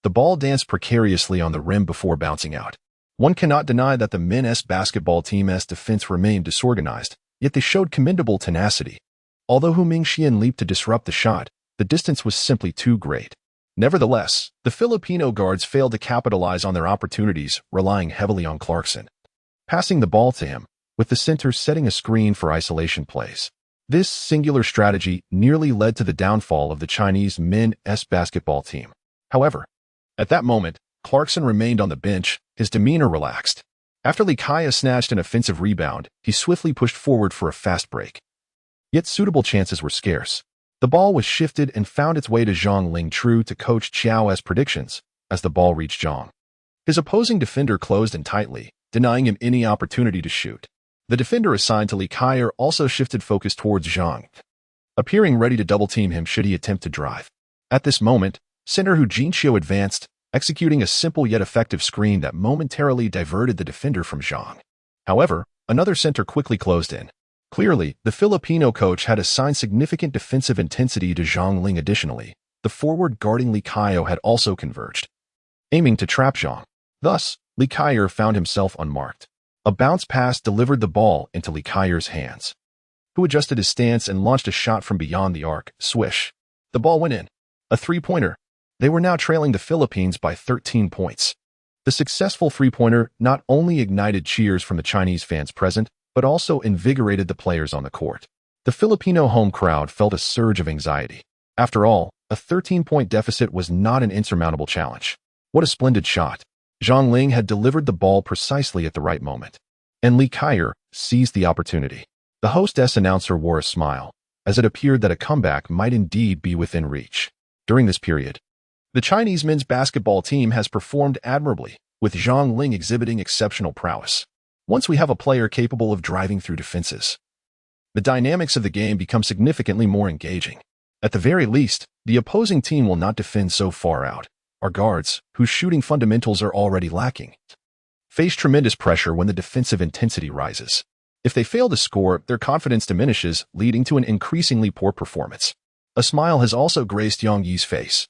the ball danced precariously on the rim before bouncing out. One cannot deny that the men's basketball team's defense remained disorganized, yet they showed commendable tenacity. Although Hu Mingxian leaped to disrupt the shot, the distance was simply too great. Nevertheless, the Filipino guards failed to capitalize on their opportunities, relying heavily on Clarkson, passing the ball to him, with the center setting a screen for isolation plays. This singular strategy nearly led to the downfall of the Chinese men's basketball team. However, at that moment, Clarkson remained on the bench, his demeanor relaxed. After Li Kaya snatched an offensive rebound, he swiftly pushed forward for a fast break. Yet suitable chances were scarce. The ball was shifted and found its way to Zhang Ling, true to Coach Qiao's predictions, as the ball reached Zhang. His opposing defender closed in tightly, denying him any opportunity to shoot. The defender assigned to Li Kaya also shifted focus towards Zhang, appearing ready to double-team him should he attempt to drive. At this moment, center Hu Jinxiu advanced, executing a simple yet effective screen that momentarily diverted the defender from Zhang. However, another center quickly closed in. Clearly, the Filipino coach had assigned significant defensive intensity to Zhang Ling. Additionally, the forward guarding Li Kaya had also converged, aiming to trap Zhang. Thus, Li Kaya found himself unmarked. A bounce pass delivered the ball into Li Kaya's hands, who adjusted his stance and launched a shot from beyond the arc. Swish. The ball went in. A 3-pointer. They were now trailing the Philippines by 13 points. The successful 3-pointer not only ignited cheers from the Chinese fans present, but also invigorated the players on the court. The Filipino home crowd felt a surge of anxiety. After all, a 13-point deficit was not an insurmountable challenge. What a splendid shot. Zhang Ling had delivered the ball precisely at the right moment, and Li Kaya seized the opportunity. The hostess announcer wore a smile, as it appeared that a comeback might indeed be within reach. During this period, the Chinese men's basketball team has performed admirably, with Zhang Ling exhibiting exceptional prowess. Once we have a player capable of driving through defenses, the dynamics of the game become significantly more engaging. At the very least, the opposing team will not defend so far out. Our guards, whose shooting fundamentals are already lacking, face tremendous pressure when the defensive intensity rises. If they fail to score, their confidence diminishes, leading to an increasingly poor performance. A smile has also graced Yang Yi's face.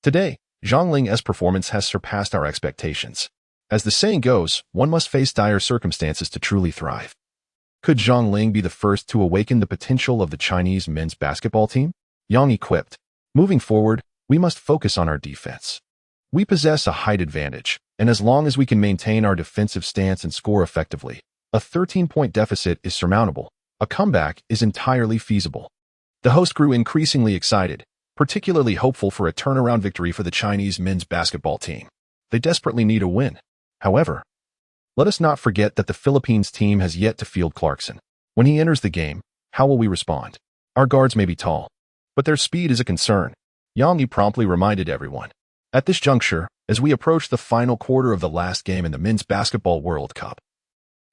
Today, Zhang Ling's performance has surpassed our expectations. As the saying goes, one must face dire circumstances to truly thrive. Could Zhang Ling be the first to awaken the potential of the Chinese men's basketball team? Yang equipped. Moving forward, we must focus on our defense. We possess a height advantage, and as long as we can maintain our defensive stance and score effectively, a 13-point deficit is surmountable. A comeback is entirely feasible. The host grew increasingly excited, particularly hopeful for a turnaround victory for the Chinese men's basketball team. They desperately need a win. However, let us not forget that the Philippines team has yet to field Clarkson. When he enters the game, how will we respond? Our guards may be tall, but their speed is a concern. Yang Yi promptly reminded everyone. At this juncture, as we approach the final quarter of the last game in the Men's Basketball World Cup.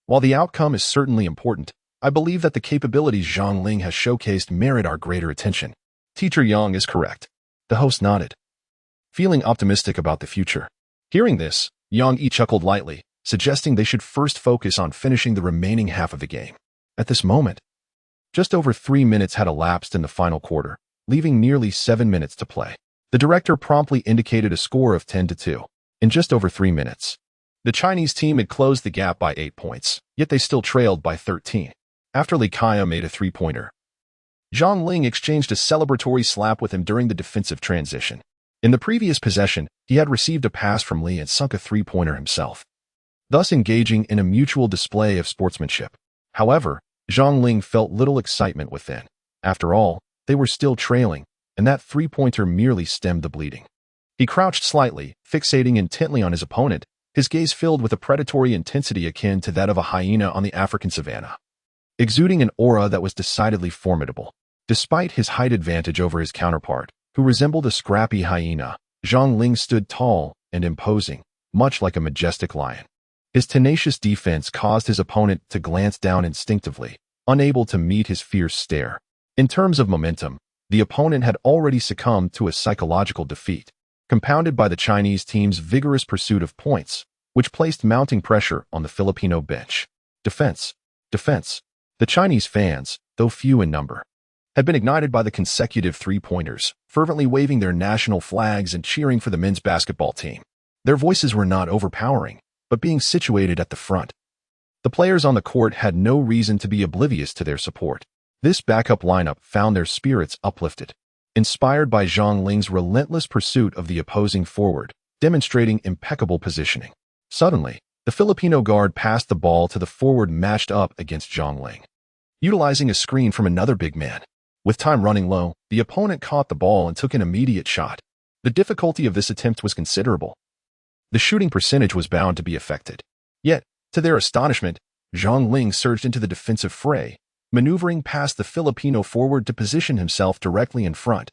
While the outcome is certainly important, I believe that the capabilities Zhang Ling has showcased merit our greater attention. Teacher Yang is correct. The host nodded, feeling optimistic about the future. Hearing this, Yang Yi chuckled lightly, suggesting they should first focus on finishing the remaining half of the game. At this moment, just over 3 minutes had elapsed in the final quarter, leaving nearly 7 minutes to play. The director promptly indicated a score of 10-2. In just over 3 minutes, the Chinese team had closed the gap by 8 points, yet they still trailed by 13. After Li Kaya made a three-pointer, Zhang Ling exchanged a celebratory slap with him during the defensive transition. In the previous possession, he had received a pass from Li and sunk a three-pointer himself, thus engaging in a mutual display of sportsmanship. However, Zhang Ling felt little excitement within. After all, they were still trailing, and that three-pointer merely stemmed the bleeding. He crouched slightly, fixating intently on his opponent, his gaze filled with a predatory intensity akin to that of a hyena on the African savanna, exuding an aura that was decidedly formidable. Despite his height advantage over his counterpart, who resembled a scrappy hyena, Zhang Ling stood tall and imposing, much like a majestic lion. His tenacious defense caused his opponent to glance down instinctively, unable to meet his fierce stare. In terms of momentum, the opponent had already succumbed to a psychological defeat, compounded by the Chinese team's vigorous pursuit of points, which placed mounting pressure on the Filipino bench. Defense. The Chinese fans, though few in number, had been ignited by the consecutive three-pointers, fervently waving their national flags and cheering for the men's basketball team. Their voices were not overpowering, but being situated at the front. The players on the court had no reason to be oblivious to their support. This backup lineup found their spirits uplifted, inspired by Zhang Ling's relentless pursuit of the opposing forward, demonstrating impeccable positioning. Suddenly, the Filipino guard passed the ball to the forward matched up against Zhang Ling, utilizing a screen from another big man. With time running low, the opponent caught the ball and took an immediate shot. The difficulty of this attempt was considerable. The shooting percentage was bound to be affected. Yet, to their astonishment, Zhang Ling surged into the defensive fray, maneuvering past the Filipino forward to position himself directly in front,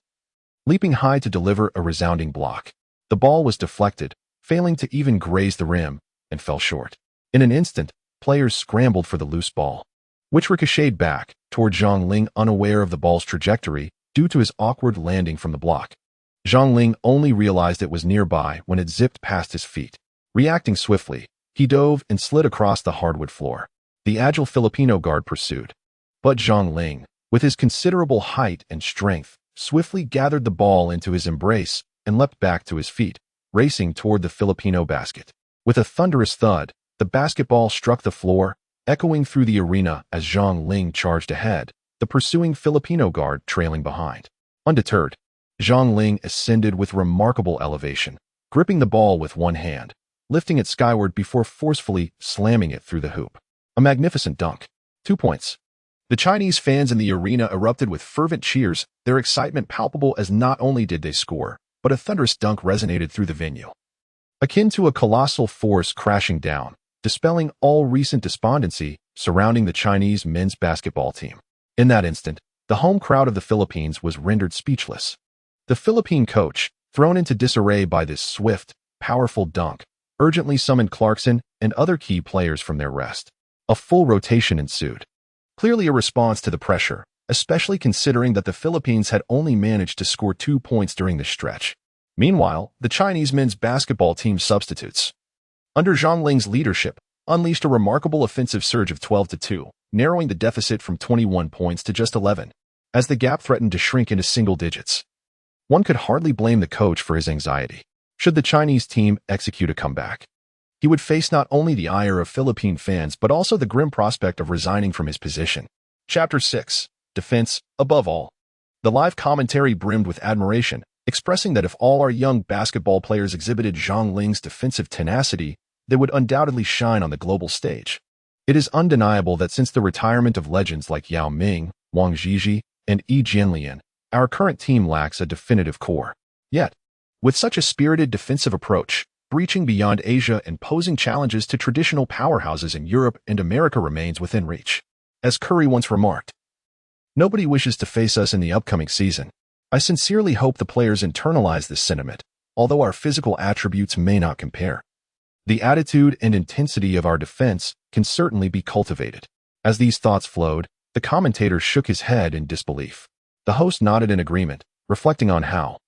leaping high to deliver a resounding block. The ball was deflected, failing to even graze the rim, and fell short. In an instant, players scrambled for the loose ball, which ricocheted back toward Zhang Ling, unaware of the ball's trajectory due to his awkward landing from the block. Zhang Ling only realized it was nearby when it zipped past his feet. Reacting swiftly, he dove and slid across the hardwood floor. The agile Filipino guard pursued, but Zhang Ling, with his considerable height and strength, swiftly gathered the ball into his embrace and leapt back to his feet, racing toward the Filipino basket. With a thunderous thud, the basketball struck the floor, echoing through the arena as Zhang Ling charged ahead, the pursuing Filipino guard trailing behind. Undeterred, Zhang Ling ascended with remarkable elevation, gripping the ball with one hand, lifting it skyward before forcefully slamming it through the hoop. A magnificent dunk. 2 points. The Chinese fans in the arena erupted with fervent cheers, their excitement palpable as not only did they score, but a thunderous dunk resonated through the venue, akin to a colossal force crashing down, dispelling all recent despondency surrounding the Chinese men's basketball team. In that instant, the home crowd of the Philippines was rendered speechless. The Philippine coach, thrown into disarray by this swift, powerful dunk, urgently summoned Clarkson and other key players from their rest. A full rotation ensued, clearly a response to the pressure, especially considering that the Philippines had only managed to score 2 points during the stretch. Meanwhile, the Chinese men's basketball team substitutes, under Zhang Ling's leadership, unleashed a remarkable offensive surge of 12-2, narrowing the deficit from 21 points to just 11, as the gap threatened to shrink into single digits. One could hardly blame the coach for his anxiety. Should the Chinese team execute a comeback, he would face not only the ire of Philippine fans but also the grim prospect of resigning from his position. Chapter 6. Defense, above all. The live commentary brimmed with admiration, expressing that if all our young basketball players exhibited Zhang Ling's defensive tenacity, they would undoubtedly shine on the global stage. It is undeniable that since the retirement of legends like Yao Ming, Wang Zhizhi, and Yi Jianlian, our current team lacks a definitive core. Yet, with such a spirited defensive approach, breaching beyond Asia and posing challenges to traditional powerhouses in Europe and America remains within reach. As Curry once remarked, "Nobody wishes to face us in the upcoming season." I sincerely hope the players internalize this sentiment, although our physical attributes may not compare. The attitude and intensity of our defense can certainly be cultivated. As these thoughts flowed, the commentator shook his head in disbelief. The host nodded in agreement, reflecting on how,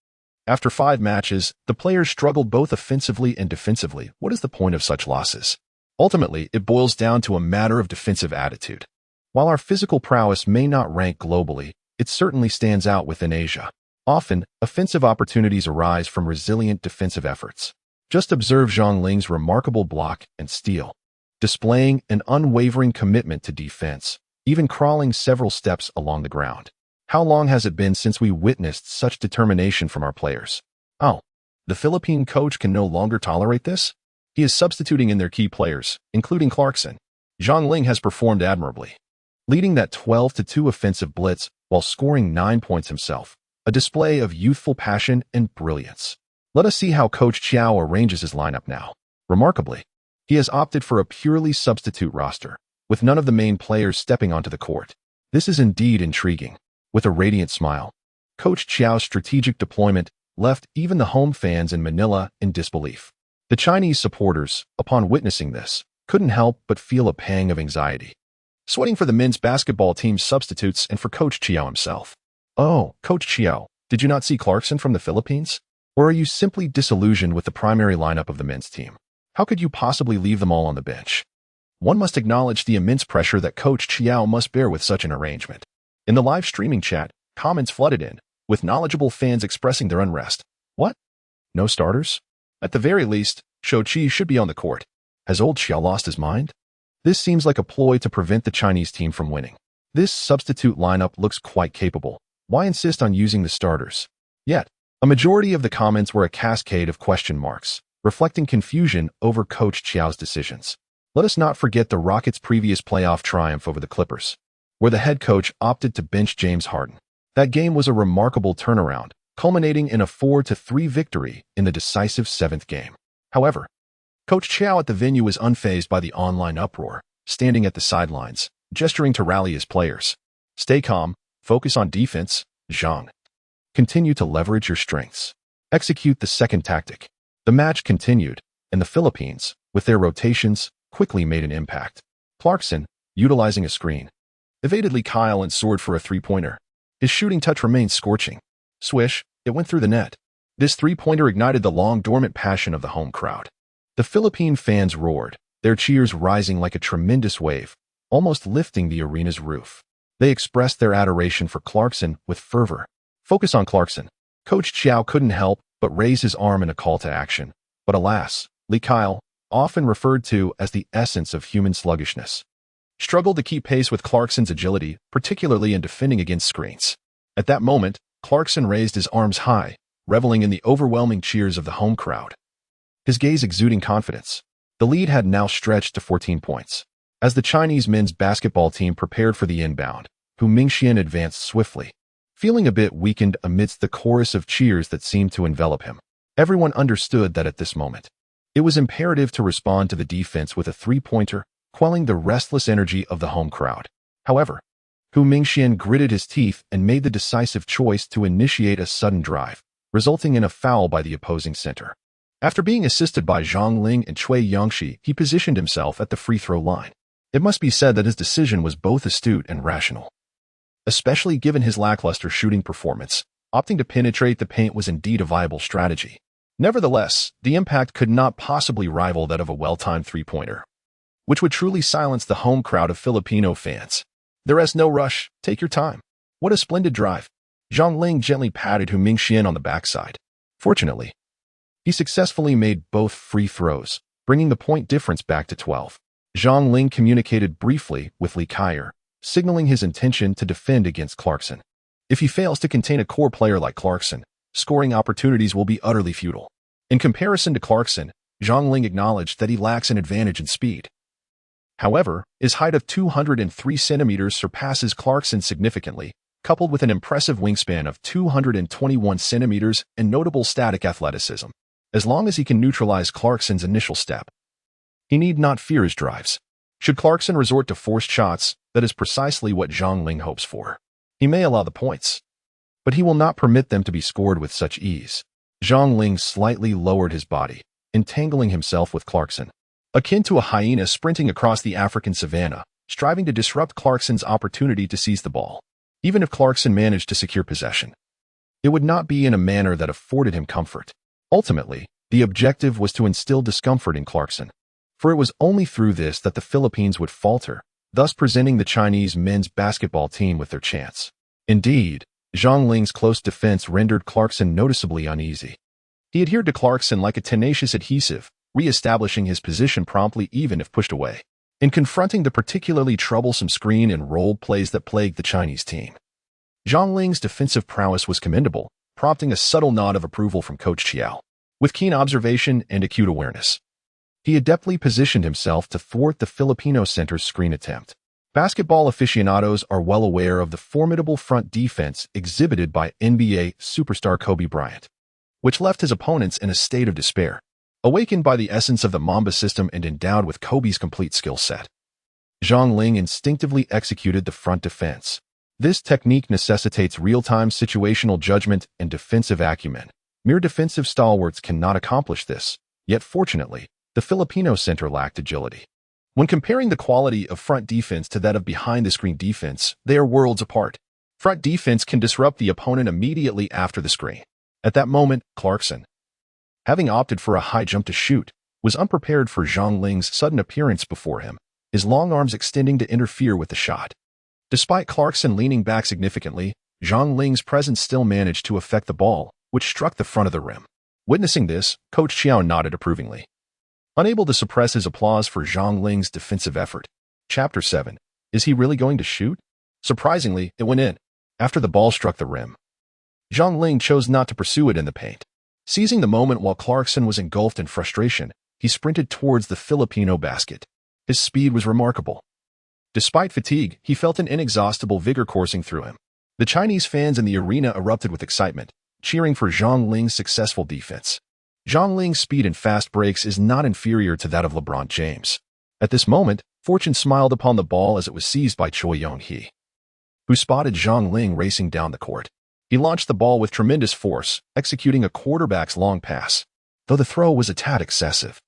after 5 matches, the players struggled both offensively and defensively. What is the point of such losses? Ultimately, it boils down to a matter of defensive attitude. While our physical prowess may not rank globally, it certainly stands out within Asia. Often, offensive opportunities arise from resilient defensive efforts. Just observe Zhang Ling's remarkable block and steal, displaying an unwavering commitment to defense, even crawling several steps along the ground. How long has it been since we witnessed such determination from our players? Oh, the Philippine coach can no longer tolerate this? He is substituting in their key players, including Clarkson. Zhang Ling has performed admirably, leading that 12-2 offensive blitz while scoring 9 points himself, a display of youthful passion and brilliance. Let us see how Coach Chiao arranges his lineup now. Remarkably, he has opted for a purely substitute roster, with none of the main players stepping onto the court. This is indeed intriguing. With a radiant smile, Coach Chiao's strategic deployment left even the home fans in Manila in disbelief. The Chinese supporters, upon witnessing this, couldn't help but feel a pang of anxiety, sweating for the men's basketball team's substitutes and for Coach Chiao himself. Oh, Coach Chiao, did you not see Clarkson from the Philippines? Or are you simply disillusioned with the primary lineup of the men's team? How could you possibly leave them all on the bench? One must acknowledge the immense pressure that Coach Chiao must bear with such an arrangement. In the live streaming chat, comments flooded in, with knowledgeable fans expressing their unrest. What? No starters? At the very least, Shou Qi should be on the court. Has old Xiao lost his mind? This seems like a ploy to prevent the Chinese team from winning. This substitute lineup looks quite capable. Why insist on using the starters? Yet, a majority of the comments were a cascade of question marks, reflecting confusion over Coach Chiao's decisions. Let us not forget the Rockets' previous playoff triumph over the Clippers, where the head coach opted to bench James Harden. That game was a remarkable turnaround, culminating in a 4-3 victory in the decisive 7th game. However, Coach Chiao at the venue was unfazed by the online uproar, standing at the sidelines, gesturing to rally his players. Stay calm, focus on defense, Zhang. Continue to leverage your strengths. Execute the second tactic. The match continued, and the Philippines, with their rotations, quickly made an impact. Clarkson, utilizing a screen, evaded Lee Kyle and soared for a three-pointer. His shooting touch remained scorching. Swish, it went through the net. This three-pointer ignited the long-dormant passion of the home crowd. The Philippine fans roared, their cheers rising like a tremendous wave, almost lifting the arena's roof. They expressed their adoration for Clarkson with fervor. Focus on Clarkson. Coach Chiao couldn't help but raise his arm in a call to action. But alas, Lee Kyle, often referred to as the essence of human sluggishness, struggled to keep pace with Clarkson's agility, particularly in defending against screens. At that moment, Clarkson raised his arms high, reveling in the overwhelming cheers of the home crowd, his gaze exuding confidence. The lead had now stretched to 14 points. As the Chinese men's basketball team prepared for the inbound, Hu Mingxian advanced swiftly, feeling a bit weakened amidst the chorus of cheers that seemed to envelop him. Everyone understood that at this moment, it was imperative to respond to the defense with a three-pointer, quelling the restless energy of the home crowd. However, Hu Mingxian gritted his teeth and made the decisive choice to initiate a sudden drive, resulting in a foul by the opposing center. After being assisted by Zhang Ling and Cui Yangshi, he positioned himself at the free throw line. It must be said that his decision was both astute and rational, especially given his lackluster shooting performance. Opting to penetrate the paint was indeed a viable strategy. Nevertheless, the impact could not possibly rival that of a well-timed three-pointer. which would truly silence the home crowd of Filipino fans. There is no rush. Take your time. What a splendid drive. Zhang Ling gently patted Hu Mingxian on the backside. Fortunately, he successfully made both free throws, bringing the point difference back to 12. Zhang Ling communicated briefly with Li Kaier, signaling his intention to defend against Clarkson. If he fails to contain a core player like Clarkson, scoring opportunities will be utterly futile. In comparison to Clarkson, Zhang Ling acknowledged that he lacks an advantage in speed. However, his height of 203 centimeters surpasses Clarkson significantly, coupled with an impressive wingspan of 221 centimeters and notable static athleticism. As long as he can neutralize Clarkson's initial step, he need not fear his drives. Should Clarkson resort to forced shots, that is precisely what Zhang Ling hopes for. He may allow the points, but he will not permit them to be scored with such ease. Zhang Ling slightly lowered his body, entangling himself with Clarkson. Akin to a hyena sprinting across the African savanna, striving to disrupt Clarkson's opportunity to seize the ball. Even if Clarkson managed to secure possession, it would not be in a manner that afforded him comfort. Ultimately, the objective was to instill discomfort in Clarkson, for it was only through this that the Philippines would falter, thus presenting the Chinese men's basketball team with their chance. Indeed, Zhang Ling's close defense rendered Clarkson noticeably uneasy. He adhered to Clarkson like a tenacious adhesive, re-establishing his position promptly even if pushed away. In confronting the particularly troublesome screen and roll plays that plagued the Chinese team, Zhang Ling's defensive prowess was commendable, prompting a subtle nod of approval from Coach Chiao. With keen observation and acute awareness, he adeptly positioned himself to thwart the Filipino center's screen attempt. Basketball aficionados are well aware of the formidable front defense exhibited by NBA superstar Kobe Bryant, which left his opponents in a state of despair. Awakened by the essence of the Mamba system and endowed with Kobe's complete skill set, Zhang Ling instinctively executed the front defense. This technique necessitates real-time situational judgment and defensive acumen. Mere defensive stalwarts cannot accomplish this, yet fortunately, the Filipino center lacked agility. When comparing the quality of front defense to that of behind-the-screen defense, they are worlds apart. Front defense can disrupt the opponent immediately after the screen. At that moment, Clarkson, having opted for a high jump to shoot, was unprepared for Zhang Ling's sudden appearance before him, his long arms extending to interfere with the shot. Despite Clarkson leaning back significantly, Zhang Ling's presence still managed to affect the ball, which struck the front of the rim. Witnessing this, Coach Chiao nodded approvingly, unable to suppress his applause for Zhang Ling's defensive effort. Chapter 7. Is he really going to shoot? Surprisingly, it went in. After the ball struck the rim, Zhang Ling chose not to pursue it in the paint. Seizing the moment while Clarkson was engulfed in frustration, he sprinted towards the Filipino basket. His speed was remarkable. Despite fatigue, he felt an inexhaustible vigor coursing through him. The Chinese fans in the arena erupted with excitement, cheering for Zhang Ling's successful defense. Zhang Ling's speed and fast breaks is not inferior to that of LeBron James. At this moment, fortune smiled upon the ball as it was seized by Choi Yong-hee, who spotted Zhang Ling racing down the court. He launched the ball with tremendous force, executing a quarterback's long pass. Though the throw was a tad excessive,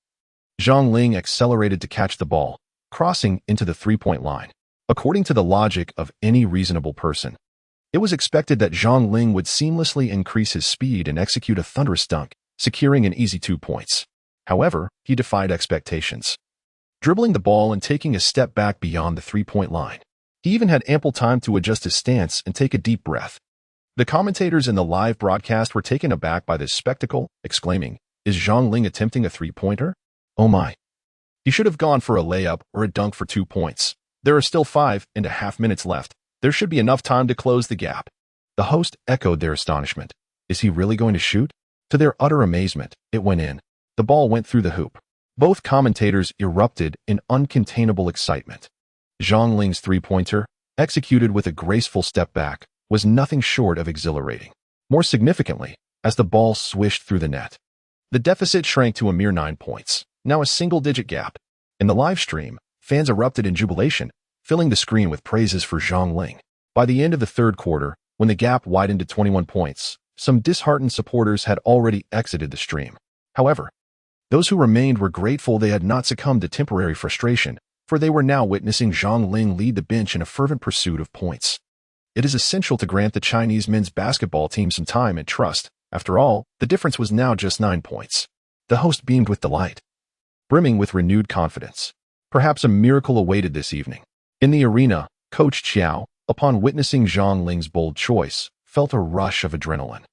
Zhang Ling accelerated to catch the ball, crossing into the three-point line. According to the logic of any reasonable person, it was expected that Zhang Ling would seamlessly increase his speed and execute a thunderous dunk, securing an easy 2 points. However, he defied expectations, dribbling the ball and taking a step back beyond the three-point line. He even had ample time to adjust his stance and take a deep breath. The commentators in the live broadcast were taken aback by this spectacle, exclaiming, "Is Zhang Ling attempting a three-pointer? Oh my. He should have gone for a layup or a dunk for 2 points. There are still 5.5 minutes left. There should be enough time to close the gap." The host echoed their astonishment. Is he really going to shoot? To their utter amazement, it went in. The ball went through the hoop. Both commentators erupted in uncontainable excitement. Zhang Ling's three-pointer, executed with a graceful step back, was nothing short of exhilarating. More significantly, as the ball swished through the net, the deficit shrank to a mere 9 points, now a single-digit gap. In the live stream, fans erupted in jubilation, filling the screen with praises for Zhang Ling. By the end of the third quarter, when the gap widened to 21 points, some disheartened supporters had already exited the stream. However, those who remained were grateful they had not succumbed to temporary frustration, for they were now witnessing Zhang Ling lead the bench in a fervent pursuit of points. It is essential to grant the Chinese men's basketball team some time and trust. After all, the difference was now just 9 points. The host beamed with delight, brimming with renewed confidence. Perhaps a miracle awaited this evening. In the arena, Coach Qiao, upon witnessing Zhang Ling's bold choice, felt a rush of adrenaline.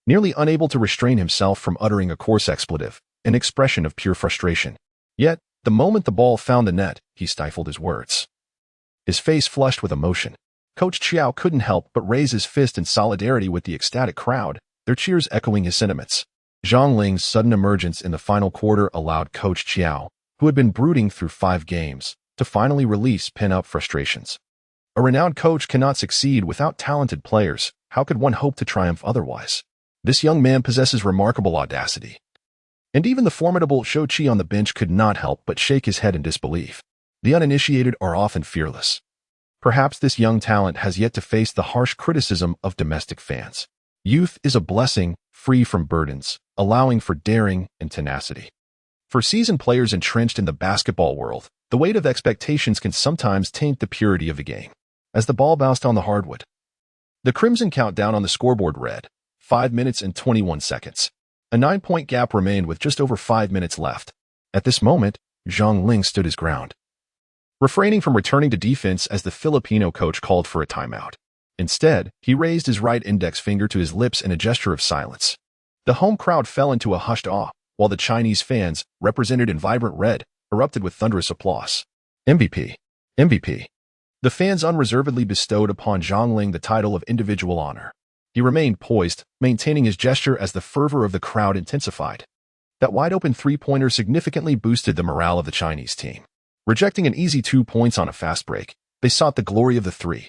Nearly unable to restrain himself from uttering a coarse expletive, an expression of pure frustration. Yet, the moment the ball found the net, he stifled his words. His face flushed with emotion. Coach Qiao couldn't help but raise his fist in solidarity with the ecstatic crowd, their cheers echoing his sentiments. Zhang Ling's sudden emergence in the final quarter allowed Coach Qiao, who had been brooding through 5 games, to finally release pent-up frustrations. A renowned coach cannot succeed without talented players. How could one hope to triumph otherwise? This young man possesses remarkable audacity. And even the formidable Shou Qi on the bench could not help but shake his head in disbelief. The uninitiated are often fearless. Perhaps this young talent has yet to face the harsh criticism of domestic fans. Youth is a blessing, free from burdens, allowing for daring and tenacity. For seasoned players entrenched in the basketball world, the weight of expectations can sometimes taint the purity of the game. As the ball bounced on the hardwood, the Crimson countdown on the scoreboard read, 5 minutes and 21 seconds. A 9-point gap remained with just over 5 minutes left. At this moment, Zhang Ling stood his ground, refraining from returning to defense as the Filipino coach called for a timeout. Instead, he raised his right index finger to his lips in a gesture of silence. The home crowd fell into a hushed awe, while the Chinese fans, represented in vibrant red, erupted with thunderous applause. MVP. MVP. The fans unreservedly bestowed upon Zhang Ling the title of individual honor. He remained poised, maintaining his gesture as the fervor of the crowd intensified. That wide-open three-pointer significantly boosted the morale of the Chinese team. Rejecting an easy 2 points on a fast break, they sought the glory of the three.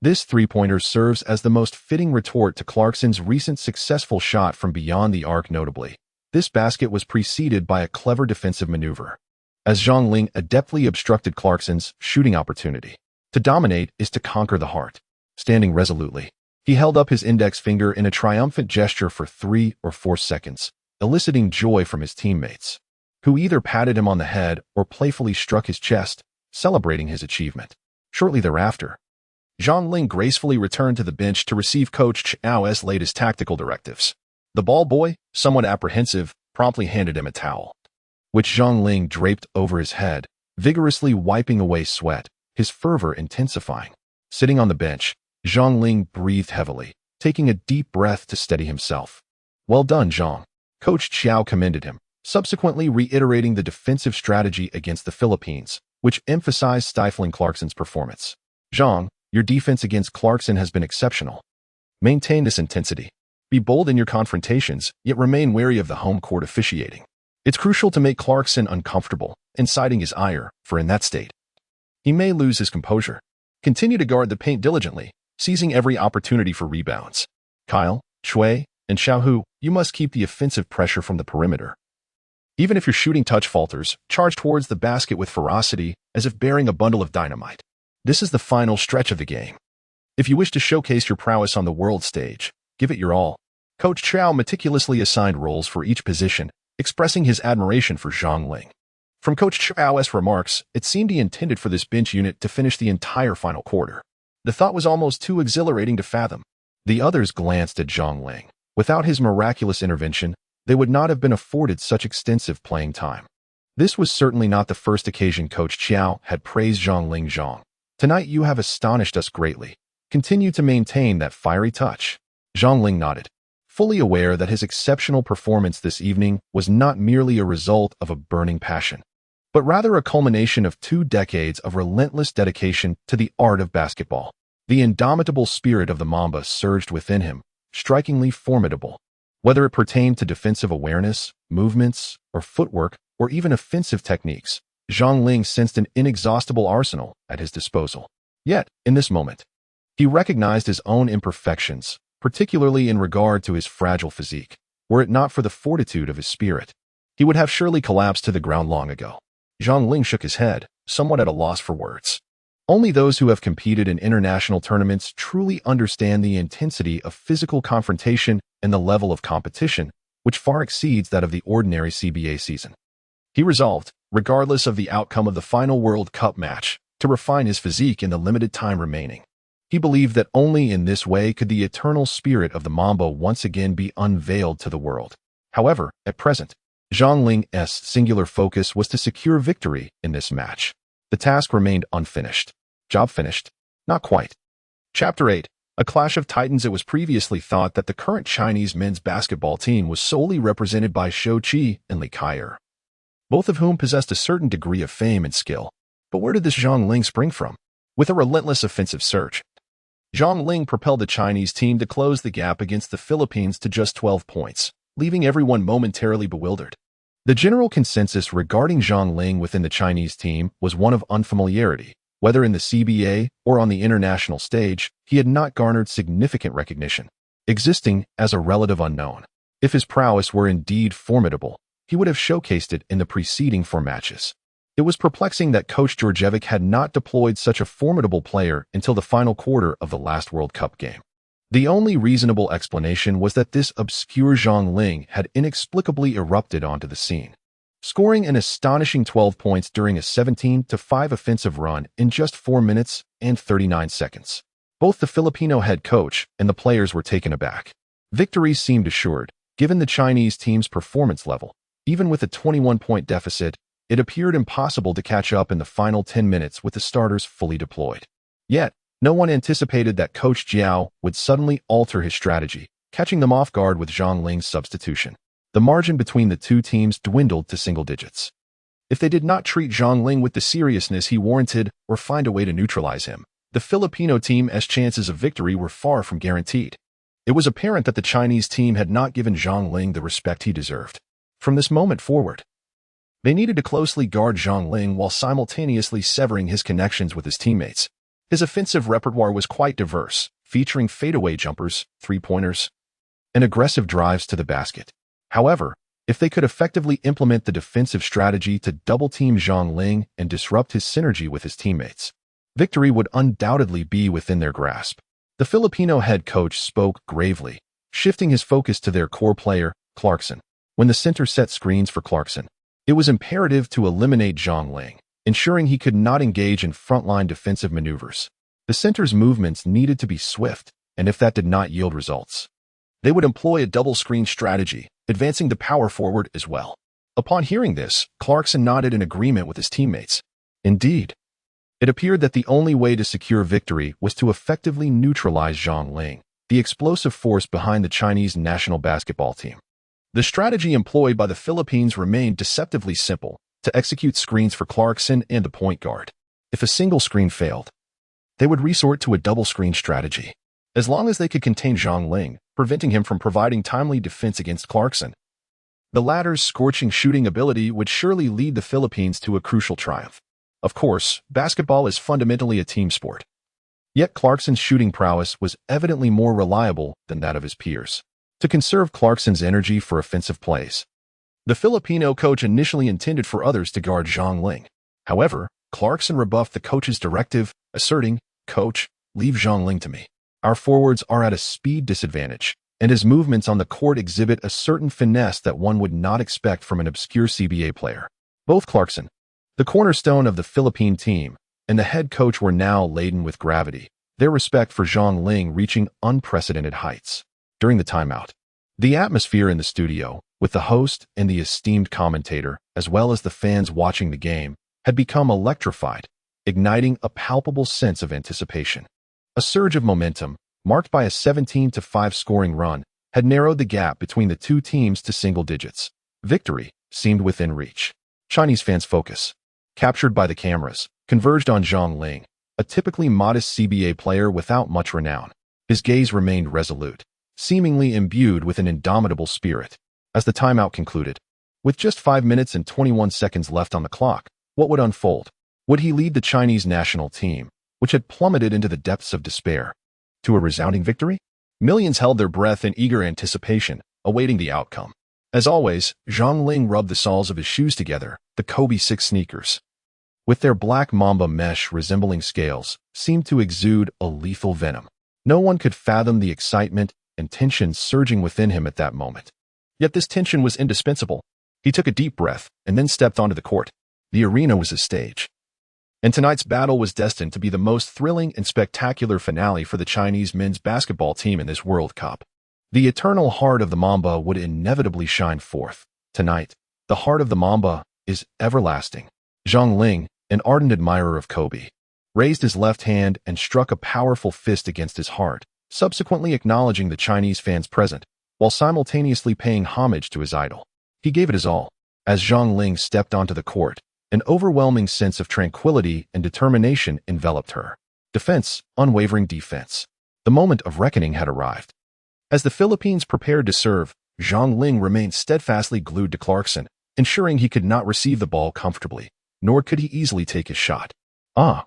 This three-pointer serves as the most fitting retort to Clarkson's recent successful shot from beyond the arc. Notably, this basket was preceded by a clever defensive maneuver, as Zhang Ling adeptly obstructed Clarkson's shooting opportunity. To dominate is to conquer the heart. Standing resolutely, he held up his index finger in a triumphant gesture for 3 or 4 seconds, eliciting joy from his teammates, who either patted him on the head or playfully struck his chest, celebrating his achievement. Shortly thereafter, Zhang Ling gracefully returned to the bench to receive Coach Qiao's latest tactical directives. The ball boy, somewhat apprehensive, promptly handed him a towel, which Zhang Ling draped over his head, vigorously wiping away sweat, his fervor intensifying. Sitting on the bench, Zhang Ling breathed heavily, taking a deep breath to steady himself. "Well done, Zhang." Coach Qiao commended him, subsequently reiterating the defensive strategy against the Philippines, which emphasized stifling Clarkson's performance. "Zhang, your defense against Clarkson has been exceptional. Maintain this intensity. Be bold in your confrontations, yet remain wary of the home court officiating. It's crucial to make Clarkson uncomfortable, inciting his ire, for in that state, he may lose his composure. Continue to guard the paint diligently, seizing every opportunity for rebounds. Kyle, Shui, and Xiaohu, you must keep the offensive pressure from the perimeter. Even if your shooting touch falters, charge towards the basket with ferocity, as if bearing a bundle of dynamite. This is the final stretch of the game. If you wish to showcase your prowess on the world stage, give it your all." Coach Qiao meticulously assigned roles for each position, expressing his admiration for Zhang Ling. From Coach Qiao's remarks, it seemed he intended for this bench unit to finish the entire final quarter. The thought was almost too exhilarating to fathom. The others glanced at Zhang Ling. Without his miraculous intervention, they would not have been afforded such extensive playing time. This was certainly not the first occasion Coach Qiao had praised Zhang Ling. "Zhang, tonight you have astonished us greatly. Continue to maintain that fiery touch." Zhang Ling nodded, fully aware that his exceptional performance this evening was not merely a result of a burning passion, but rather a culmination of 2 decades of relentless dedication to the art of basketball. The indomitable spirit of the Mamba surged within him, strikingly formidable. Whether it pertained to defensive awareness, movements, or footwork, or even offensive techniques, Zhang Ling sensed an inexhaustible arsenal at his disposal. Yet, in this moment, he recognized his own imperfections, particularly in regard to his fragile physique. Were it not for the fortitude of his spirit, he would have surely collapsed to the ground long ago. Zhang Ling shook his head, somewhat at a loss for words. Only those who have competed in international tournaments truly understand the intensity of physical confrontation and the level of competition, which far exceeds that of the ordinary CBA season. He resolved, regardless of the outcome of the final World Cup match, to refine his physique in the limited time remaining. He believed that only in this way could the eternal spirit of the Mamba once again be unveiled to the world. However, at present, Zhang Ling's singular focus was to secure victory in this match. The task remained unfinished. Job finished? Not quite. Chapter 8. A Clash of Titans. It was previously thought that the current Chinese men's basketball team was solely represented by Shou Qi and Li Kaier, both of whom possessed a certain degree of fame and skill. But where did this Zhang Ling spring from? With a relentless offensive surge, Zhang Ling propelled the Chinese team to close the gap against the Philippines to just 12 points, leaving everyone momentarily bewildered. The general consensus regarding Zhang Ling within the Chinese team was one of unfamiliarity. Whether in the CBA or on the international stage, he had not garnered significant recognition, existing as a relative unknown. If his prowess were indeed formidable, he would have showcased it in the preceding 4 matches. It was perplexing that Coach Djordjevic had not deployed such a formidable player until the final quarter of the last World Cup game. The only reasonable explanation was that this obscure Zhang Ling had inexplicably erupted onto the scene, scoring an astonishing 12 points during a 17-5 offensive run in just 4 minutes and 39 seconds. Both the Filipino head coach and the players were taken aback. Victory seemed assured, given the Chinese team's performance level. Even with a 21-point deficit, it appeared impossible to catch up in the final 10 minutes with the starters fully deployed. Yet, no one anticipated that Coach Jiao would suddenly alter his strategy, catching them off guard with Zhang Ling's substitution. The margin between the two teams dwindled to single digits. If they did not treat Zhang Ling with the seriousness he warranted or find a way to neutralize him, the Filipino team's chances of victory were far from guaranteed. It was apparent that the Chinese team had not given Zhang Ling the respect he deserved. From this moment forward, they needed to closely guard Zhang Ling while simultaneously severing his connections with his teammates. His offensive repertoire was quite diverse, featuring fadeaway jumpers, three-pointers, and aggressive drives to the basket. However, if they could effectively implement the defensive strategy to double-team Zhang Ling and disrupt his synergy with his teammates, victory would undoubtedly be within their grasp. The Filipino head coach spoke gravely, shifting his focus to their core player, Clarkson. When the center set screens for Clarkson, it was imperative to eliminate Zhang Ling, ensuring he could not engage in frontline defensive maneuvers. The center's movements needed to be swift, and if that did not yield results, they would employ a double-screen strategy, advancing the power forward as well. Upon hearing this, Clarkson nodded in agreement with his teammates. Indeed, it appeared that the only way to secure victory was to effectively neutralize Zhang Ling, the explosive force behind the Chinese national basketball team. The strategy employed by the Philippines remained deceptively simple: to execute screens for Clarkson and the point guard. If a single screen failed, they would resort to a double-screen strategy. As long as they could contain Zhang Ling, preventing him from providing timely defense against Clarkson, the latter's scorching shooting ability would surely lead the Philippines to a crucial triumph. Of course, basketball is fundamentally a team sport. Yet Clarkson's shooting prowess was evidently more reliable than that of his peers. To conserve Clarkson's energy for offensive plays, the Filipino coach initially intended for others to guard Zhang Ling. However, Clarkson rebuffed the coach's directive, asserting, "Coach, leave Zhang Ling to me. Our forwards are at a speed disadvantage, and his movements on the court exhibit a certain finesse that one would not expect from an obscure CBA player." Both Clarkson, the cornerstone of the Philippine team, and the head coach were now laden with gravity, their respect for Zhang Ling reaching unprecedented heights. During the timeout, the atmosphere in the studio, with the host and the esteemed commentator, as well as the fans watching the game, had become electrified, igniting a palpable sense of anticipation. A surge of momentum, marked by a 17-5 scoring run, had narrowed the gap between the two teams to single digits. Victory seemed within reach. Chinese fans' focus, captured by the cameras, converged on Zhang Ling, a typically modest CBA player without much renown. His gaze remained resolute, seemingly imbued with an indomitable spirit. As the timeout concluded, with just 5 minutes and 21 seconds left on the clock, what would unfold? Would he lead the Chinese national team, which had plummeted into the depths of despair, to a resounding victory? Millions held their breath in eager anticipation, awaiting the outcome. As always, Zhang Ling rubbed the soles of his shoes together, the Kobe 6 sneakers, with their black mamba mesh resembling scales, seemed to exude a lethal venom. No one could fathom the excitement and tension surging within him at that moment. Yet this tension was indispensable. He took a deep breath and then stepped onto the court. The arena was his stage, and tonight's battle was destined to be the most thrilling and spectacular finale for the Chinese men's basketball team in this World Cup. The eternal heart of the Mamba would inevitably shine forth. Tonight, the heart of the Mamba is everlasting. Zhang Ling, an ardent admirer of Kobe, raised his left hand and struck a powerful fist against his heart, subsequently acknowledging the Chinese fans present, while simultaneously paying homage to his idol. He gave it his all. As Zhang Ling stepped onto the court, an overwhelming sense of tranquility and determination enveloped her. Defense, unwavering defense. The moment of reckoning had arrived. As the Philippines prepared to serve, Zhang Ling remained steadfastly glued to Clarkson, ensuring he could not receive the ball comfortably, nor could he easily take his shot. Ah,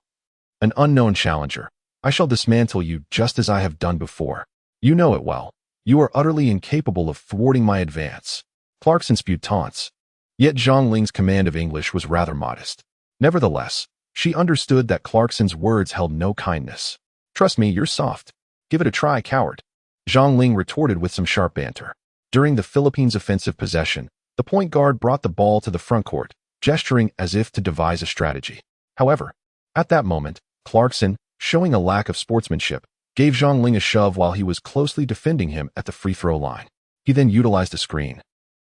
an unknown challenger. I shall dismantle you just as I have done before. You know it well. You are utterly incapable of thwarting my advance. Clarkson spewed taunts. Yet Zhang Ling's command of English was rather modest. Nevertheless, she understood that Clarkson's words held no kindness. Trust me, you're soft. Give it a try, coward. Zhang Ling retorted with some sharp banter. During the Philippines' offensive possession, the point guard brought the ball to the front court, gesturing as if to devise a strategy. However, at that moment, Clarkson, showing a lack of sportsmanship, gave Zhang Ling a shove while he was closely defending him at the free throw line. He then utilized a screen,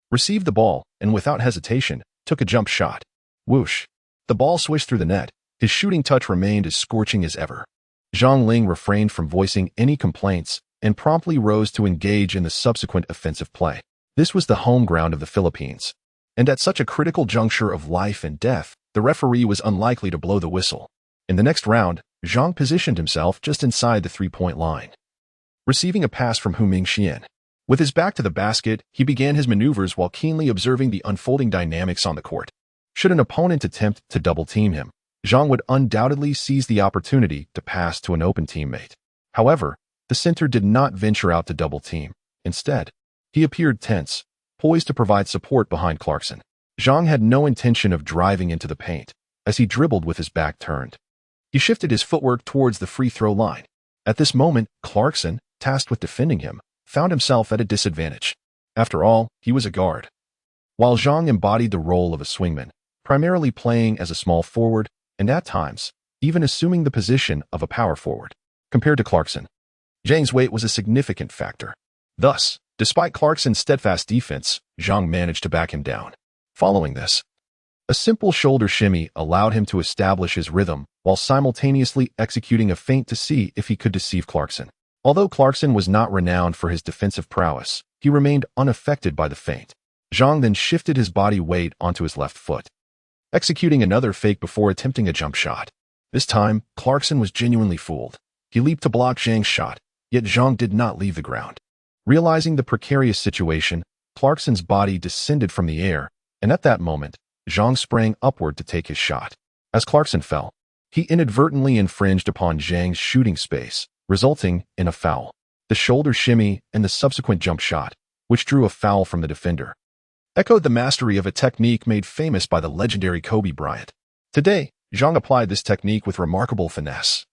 received the ball, and without hesitation, took a jump shot. Whoosh! The ball swished through the net. His shooting touch remained as scorching as ever. Zhang Ling refrained from voicing any complaints and promptly rose to engage in the subsequent offensive play. This was the home ground of the Philippines, and at such a critical juncture of life and death, the referee was unlikely to blow the whistle. In the next round, Zhang positioned himself just inside the three-point line, receiving a pass from Xiang. With his back to the basket, he began his maneuvers while keenly observing the unfolding dynamics on the court. Should an opponent attempt to double-team him, Zhang would undoubtedly seize the opportunity to pass to an open teammate. However, the center did not venture out to double-team. Instead, he appeared tense, poised to provide support behind Clarkson. Zhang had no intention of driving into the paint, as he dribbled with his back turned. He shifted his footwork towards the free throw line. At this moment, Clarkson, tasked with defending him, found himself at a disadvantage. After all, he was a guard, while Zhang embodied the role of a swingman, primarily playing as a small forward and at times, even assuming the position of a power forward. Compared to Clarkson, Zhang's weight was a significant factor. Thus, despite Clarkson's steadfast defense, Zhang managed to back him down. Following this, a simple shoulder shimmy allowed him to establish his rhythm while simultaneously executing a feint to see if he could deceive Clarkson. Although Clarkson was not renowned for his defensive prowess, he remained unaffected by the feint. Zhang then shifted his body weight onto his left foot, executing another fake before attempting a jump shot. This time, Clarkson was genuinely fooled. He leaped to block Zhang's shot, yet Zhang did not leave the ground. Realizing the precarious situation, Clarkson's body descended from the air, and at that moment, Zhang sprang upward to take his shot. As Clarkson fell, he inadvertently infringed upon Zhang's shooting space, resulting in a foul. The shoulder shimmy and the subsequent jump shot, which drew a foul from the defender, echoed the mastery of a technique made famous by the legendary Kobe Bryant. Today, Zhang applied this technique with remarkable finesse,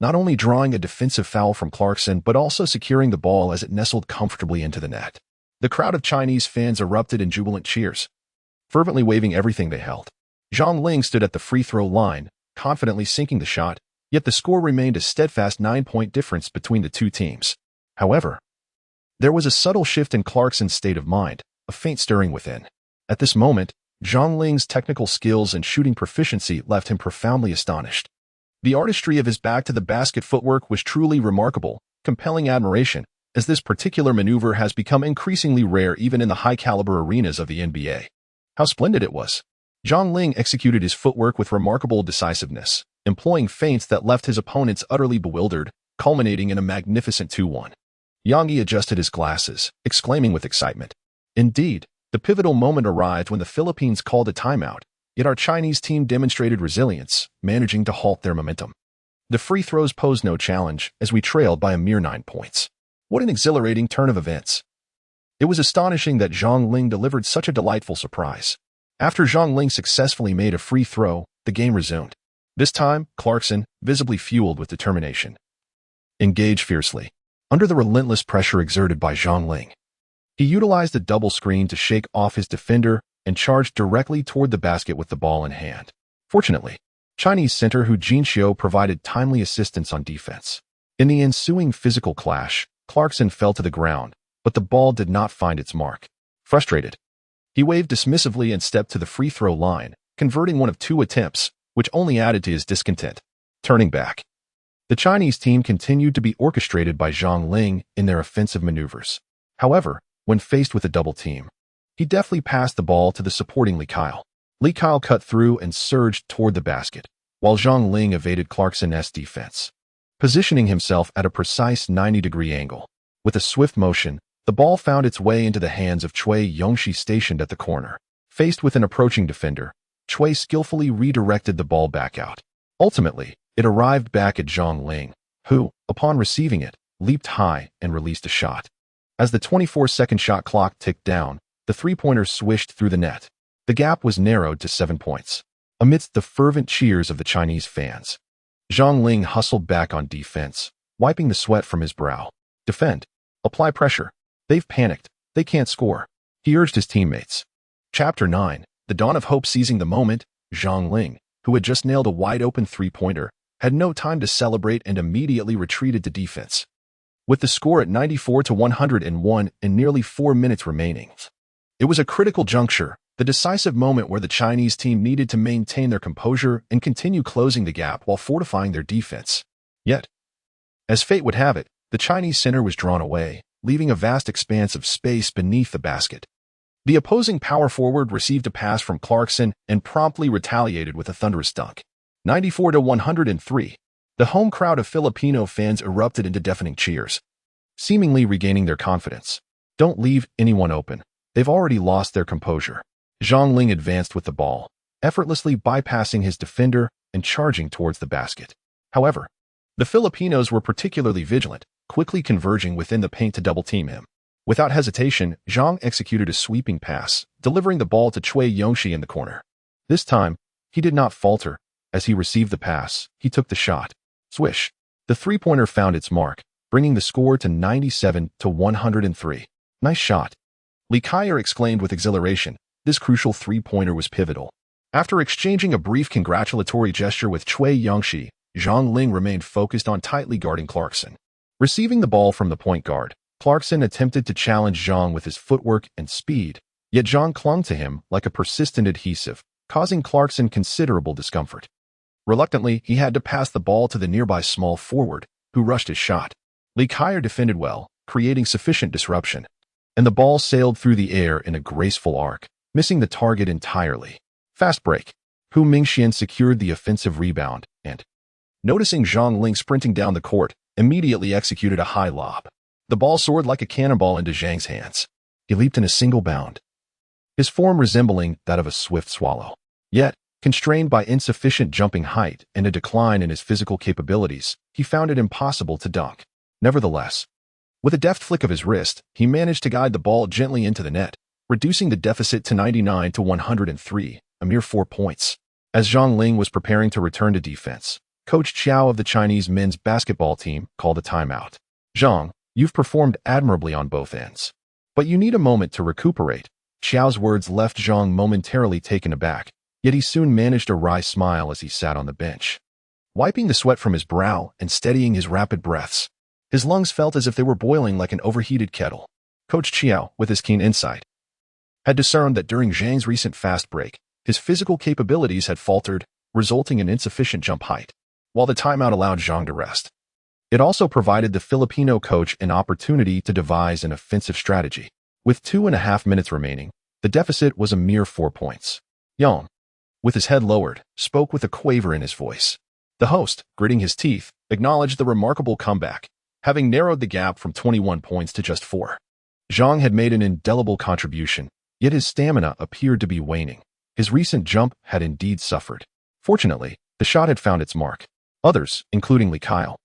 not only drawing a defensive foul from Clarkson but also securing the ball as it nestled comfortably into the net. The crowd of Chinese fans erupted in jubilant cheers, fervently waving everything they held. Zhang Ling stood at the free throw line, confidently sinking the shot, yet the score remained a steadfast 9-point difference between the two teams. However, there was a subtle shift in Clarkson's state of mind, a faint stirring within. At this moment, Zhang Ling's technical skills and shooting proficiency left him profoundly astonished. The artistry of his back-to-the-basket footwork was truly remarkable, compelling admiration, as this particular maneuver has become increasingly rare even in the high-caliber arenas of the NBA. How splendid it was! Zhang Ling executed his footwork with remarkable decisiveness, employing feints that left his opponents utterly bewildered, culminating in a magnificent 2-1. Yang Yi adjusted his glasses, exclaiming with excitement. Indeed, the pivotal moment arrived when the Philippines called a timeout, yet our Chinese team demonstrated resilience, managing to halt their momentum. The free throws posed no challenge, as we trailed by a mere 9 points. What an exhilarating turn of events! It was astonishing that Zhang Ling delivered such a delightful surprise. After Zhang Ling successfully made a free throw, the game resumed. This time, Clarkson, visibly fueled with determination, engaged fiercely. Under the relentless pressure exerted by Zhang Ling, he utilized a double screen to shake off his defender and charged directly toward the basket with the ball in hand. Fortunately, Chinese center Hu Jinxiu provided timely assistance on defense. In the ensuing physical clash, Clarkson fell to the ground, but the ball did not find its mark. Frustrated, he waved dismissively and stepped to the free throw line, converting one of 2 attempts, which only added to his discontent. Turning back, the Chinese team continued to be orchestrated by Zhang Ling in their offensive maneuvers. However, when faced with a double team, he deftly passed the ball to the supporting Li Kyle. Li Kyle cut through and surged toward the basket, while Zhang Ling evaded Clarkson's defense, positioning himself at a precise 90-degree angle. With a swift motion, the ball found its way into the hands of Cui Yongxi stationed at the corner. Faced with an approaching defender, Cui skillfully redirected the ball back out. Ultimately, it arrived back at Zhang Ling, who, upon receiving it, leaped high and released a shot. As the 24-second shot clock ticked down, the three-pointer swished through the net. The gap was narrowed to 7 points. Amidst the fervent cheers of the Chinese fans, Zhang Ling hustled back on defense, wiping the sweat from his brow. Defend. Apply pressure. They've panicked. They can't score, he urged his teammates. Chapter 9. The Dawn of Hope. Seizing the moment, Zhang Ling, who had just nailed a wide-open three-pointer, had no time to celebrate and immediately retreated to defense. With the score at 94-101 and nearly 4 minutes remaining, it was a critical juncture, the decisive moment where the Chinese team needed to maintain their composure and continue closing the gap while fortifying their defense. Yet, as fate would have it, the Chinese center was drawn away, leaving a vast expanse of space beneath the basket. The opposing power forward received a pass from Clarkson and promptly retaliated with a thunderous dunk. 94-103. The home crowd of Filipino fans erupted into deafening cheers, seemingly regaining their confidence. Don't leave anyone open. They've already lost their composure. Zhang Ling advanced with the ball, effortlessly bypassing his defender and charging towards the basket. However, the Filipinos were particularly vigilant, quickly converging within the paint to double-team him. Without hesitation, Zhang executed a sweeping pass, delivering the ball to Cui Yongxi in the corner. This time, he did not falter. As he received the pass, he took the shot. Swish. The three-pointer found its mark, bringing the score to 97-103. Nice shot. Li Kyle exclaimed with exhilaration. This crucial three-pointer was pivotal. After exchanging a brief congratulatory gesture with Cui Yongxi, Zhang Ling remained focused on tightly guarding Clarkson. Receiving the ball from the point guard, Clarkson attempted to challenge Zhang with his footwork and speed, yet Zhang clung to him like a persistent adhesive, causing Clarkson considerable discomfort. Reluctantly, he had to pass the ball to the nearby small forward, who rushed his shot. Li Kyle defended well, creating sufficient disruption, and the ball sailed through the air in a graceful arc, missing the target entirely. Fast break. Hu Mingxian secured the offensive rebound and, noticing Zhang Ling sprinting down the court, immediately executed a high lob. The ball soared like a cannonball into Zhang's hands. He leaped in a single bound, his form resembling that of a swift swallow. Yet, constrained by insufficient jumping height and a decline in his physical capabilities, he found it impossible to dunk. Nevertheless, with a deft flick of his wrist, he managed to guide the ball gently into the net, reducing the deficit to 99-103, a mere 4 points. As Zhang Ling was preparing to return to defense, Coach Qiao of the Chinese men's basketball team called a timeout. Zhang, you've performed admirably on both ends, but you need a moment to recuperate. Qiao's words left Zhang momentarily taken aback, yet he soon managed a wry smile as he sat on the bench. Wiping the sweat from his brow and steadying his rapid breaths, his lungs felt as if they were boiling like an overheated kettle. Coach Qiao, with his keen insight, had discerned that during Zhang's recent fast break, his physical capabilities had faltered, resulting in insufficient jump height. While the timeout allowed Zhang to rest, it also provided the Filipino coach an opportunity to devise an offensive strategy. With 2.5 minutes remaining, the deficit was a mere 4 points. Yang, with his head lowered, spoke with a quaver in his voice. The host, gritting his teeth, acknowledged the remarkable comeback, having narrowed the gap from 21 points to just 4. Zhang had made an indelible contribution, yet his stamina appeared to be waning. His recent jump had indeed suffered. Fortunately, the shot had found its mark. Others, including Li Kyle,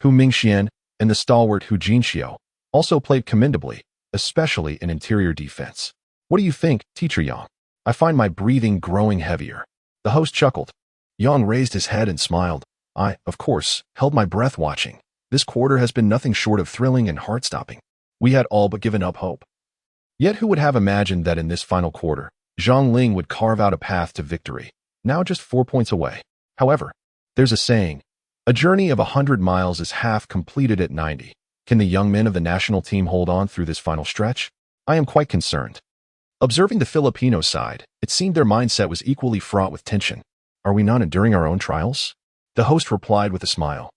Hu Mingxian, and the stalwart Hu Jinxiu, also played commendably, especially in interior defense. What do you think, Teacher Yang? I find my breathing growing heavier. The host chuckled. Yang raised his head and smiled. I, of course, held my breath watching. This quarter has been nothing short of thrilling and heart-stopping. We had all but given up hope. Yet who would have imagined that in this final quarter, Zhang Ling would carve out a path to victory, now just 4 points away. However, there's a saying, a journey of 100 miles is half completed at 90. Can the young men of the national team hold on through this final stretch? I am quite concerned. Observing the Filipino side, it seemed their mindset was equally fraught with tension. Are we not enduring our own trials? The host replied with a smile.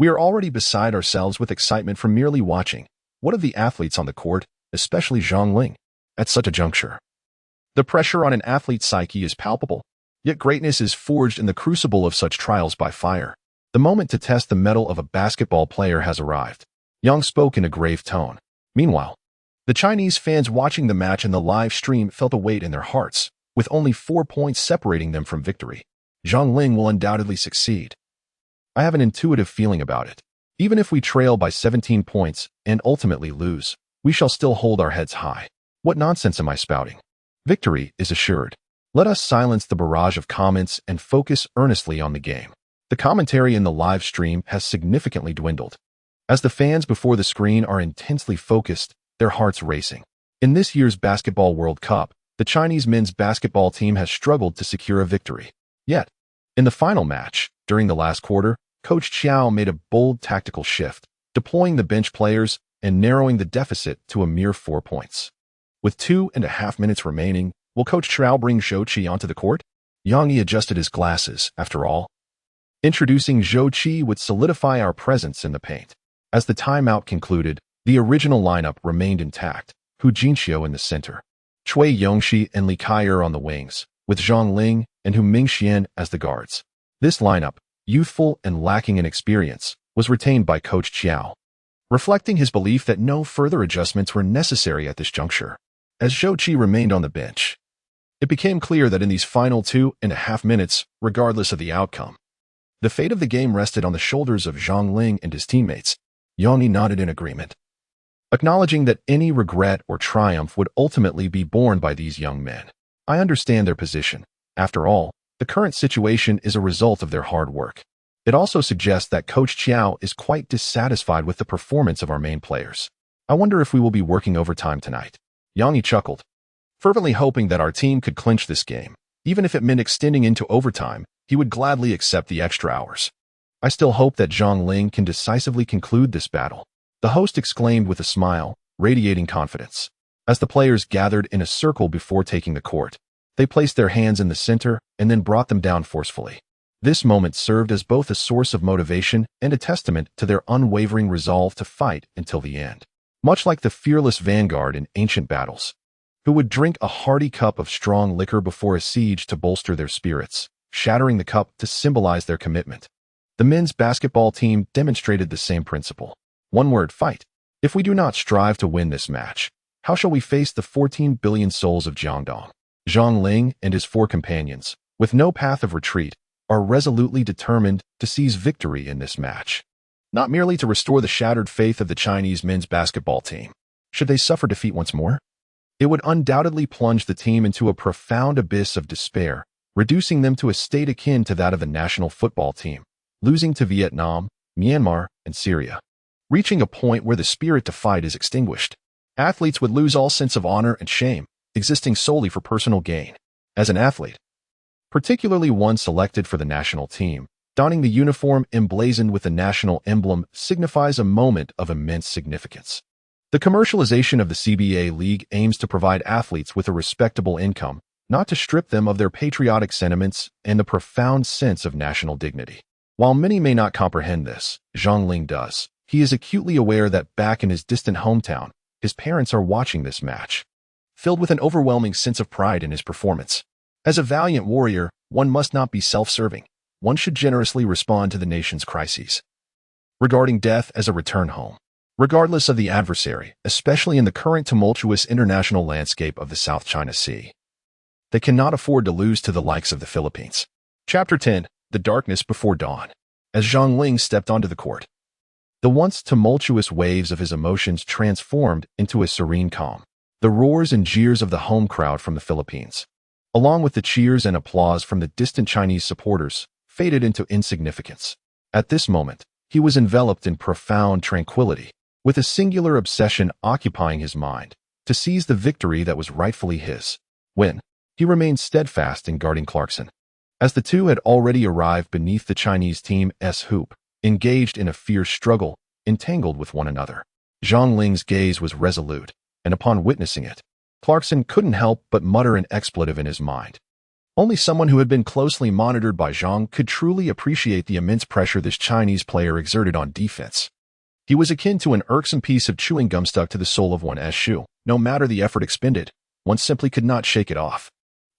We are already beside ourselves with excitement from merely watching. What of the athletes on the court, especially Zhang Ling, at such a juncture? The pressure on an athlete's psyche is palpable, yet greatness is forged in the crucible of such trials by fire. The moment to test the mettle of a basketball player has arrived. Yang spoke in a grave tone. Meanwhile, the Chinese fans watching the match in the live stream felt a weight in their hearts, with only 4 points separating them from victory. Zhang Ling will undoubtedly succeed. I have an intuitive feeling about it. Even if we trail by 17 points and ultimately lose, we shall still hold our heads high. What nonsense am I spouting? Victory is assured. Let us silence the barrage of comments and focus earnestly on the game. The commentary in the live stream has significantly dwindled. As the fans before the screen are intensely focused, their hearts racing. In this year's Basketball World Cup, the Chinese men's basketball team has struggled to secure a victory. Yet, in the final match, during the last quarter, Coach Xiao made a bold tactical shift, deploying the bench players and narrowing the deficit to a mere 4 points. With 2.5 minutes remaining, will Coach Xiao bring Zhou Qi onto the court? Yang Yi adjusted his glasses, after all. Introducing Zhou Qi would solidify our presence in the paint. As the timeout concluded, the original lineup remained intact, Hu Jinxiu in the center, Cui Yongxi and Li Kaier on the wings, with Zhang Ling and Hu Mingxian as the guards. This lineup, youthful and lacking in experience, was retained by Coach Xiao, reflecting his belief that no further adjustments were necessary at this juncture. As Zhou Qi remained on the bench, it became clear that in these final 2.5 minutes, regardless of the outcome, the fate of the game rested on the shoulders of Zhang Ling and his teammates. Yang Yi nodded in agreement, acknowledging that any regret or triumph would ultimately be borne by these young men. I understand their position. After all, the current situation is a result of their hard work. It also suggests that Coach Qiao is quite dissatisfied with the performance of our main players. I wonder if we will be working overtime tonight. Yang Yi chuckled, fervently hoping that our team could clinch this game. Even if it meant extending into overtime, he would gladly accept the extra hours. I still hope that Zhang Ling can decisively conclude this battle, the host exclaimed with a smile, radiating confidence. As the players gathered in a circle before taking the court, they placed their hands in the center and then brought them down forcefully. This moment served as both a source of motivation and a testament to their unwavering resolve to fight until the end. Much like the fearless vanguard in ancient battles, who would drink a hearty cup of strong liquor before a siege to bolster their spirits, shattering the cup to symbolize their commitment. The men's basketball team demonstrated the same principle. One word: fight. If we do not strive to win this match, how shall we face the 14 billion souls of Jiangdong? Zhang Ling and his 4 companions, with no path of retreat, are resolutely determined to seize victory in this match. Not merely to restore the shattered faith of the Chinese men's basketball team. Should they suffer defeat once more, it would undoubtedly plunge the team into a profound abyss of despair, reducing them to a state akin to that of the national football team, losing to Vietnam, Myanmar, and Syria, reaching a point where the spirit to fight is extinguished. Athletes would lose all sense of honor and shame, existing solely for personal gain. As an athlete, particularly one selected for the national team, donning the uniform emblazoned with the national emblem signifies a moment of immense significance. The commercialization of the CBA League aims to provide athletes with a respectable income, not to strip them of their patriotic sentiments and the profound sense of national dignity. While many may not comprehend this, Zhang Ling does. He is acutely aware that back in his distant hometown, his parents are watching this match, filled with an overwhelming sense of pride in his performance. As a valiant warrior, one must not be self-serving. One should generously respond to the nation's crises, regarding death as a return home, regardless of the adversary, especially in the current tumultuous international landscape of the South China Sea. They cannot afford to lose to the likes of the Philippines. Chapter 10. The Darkness Before Dawn. As Zhang Ling stepped onto the court, the once tumultuous waves of his emotions transformed into a serene calm. The roars and jeers of the home crowd from the Philippines, along with the cheers and applause from the distant Chinese supporters, faded into insignificance. At this moment, he was enveloped in profound tranquility, with a singular obsession occupying his mind, to seize the victory that was rightfully his. When he remained steadfast in guarding Clarkson, as the two had already arrived beneath the Chinese team's hoop, engaged in a fierce struggle, entangled with one another. Zhang Ling's gaze was resolute, and upon witnessing it, Clarkson couldn't help but mutter an expletive in his mind. Only someone who had been closely monitored by Xiang could truly appreciate the immense pressure this Chinese player exerted on defense. He was akin to an irksome piece of chewing gum stuck to the sole of one's shoe. No matter the effort expended, one simply could not shake it off.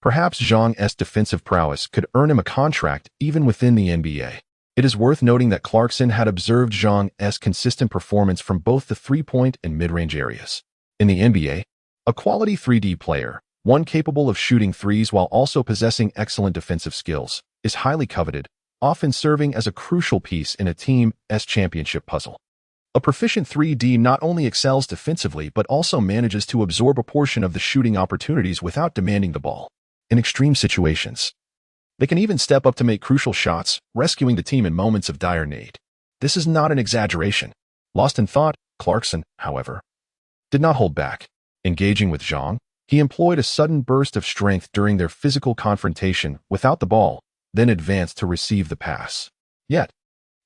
Perhaps Zhang's defensive prowess could earn him a contract even within the NBA. It is worth noting that Clarkson had observed Zhang's consistent performance from both the three-point and mid-range areas. In the NBA, a quality 3D player, one capable of shooting threes while also possessing excellent defensive skills, is highly coveted, often serving as a crucial piece in a team's championship puzzle. A proficient 3D not only excels defensively but also manages to absorb a portion of the shooting opportunities without demanding the ball. In extreme situations, they can even step up to make crucial shots, rescuing the team in moments of dire need. This is not an exaggeration. Lost in thought, Clarkson, however, did not hold back. Engaging with Xiang, he employed a sudden burst of strength during their physical confrontation without the ball, then advanced to receive the pass. Yet,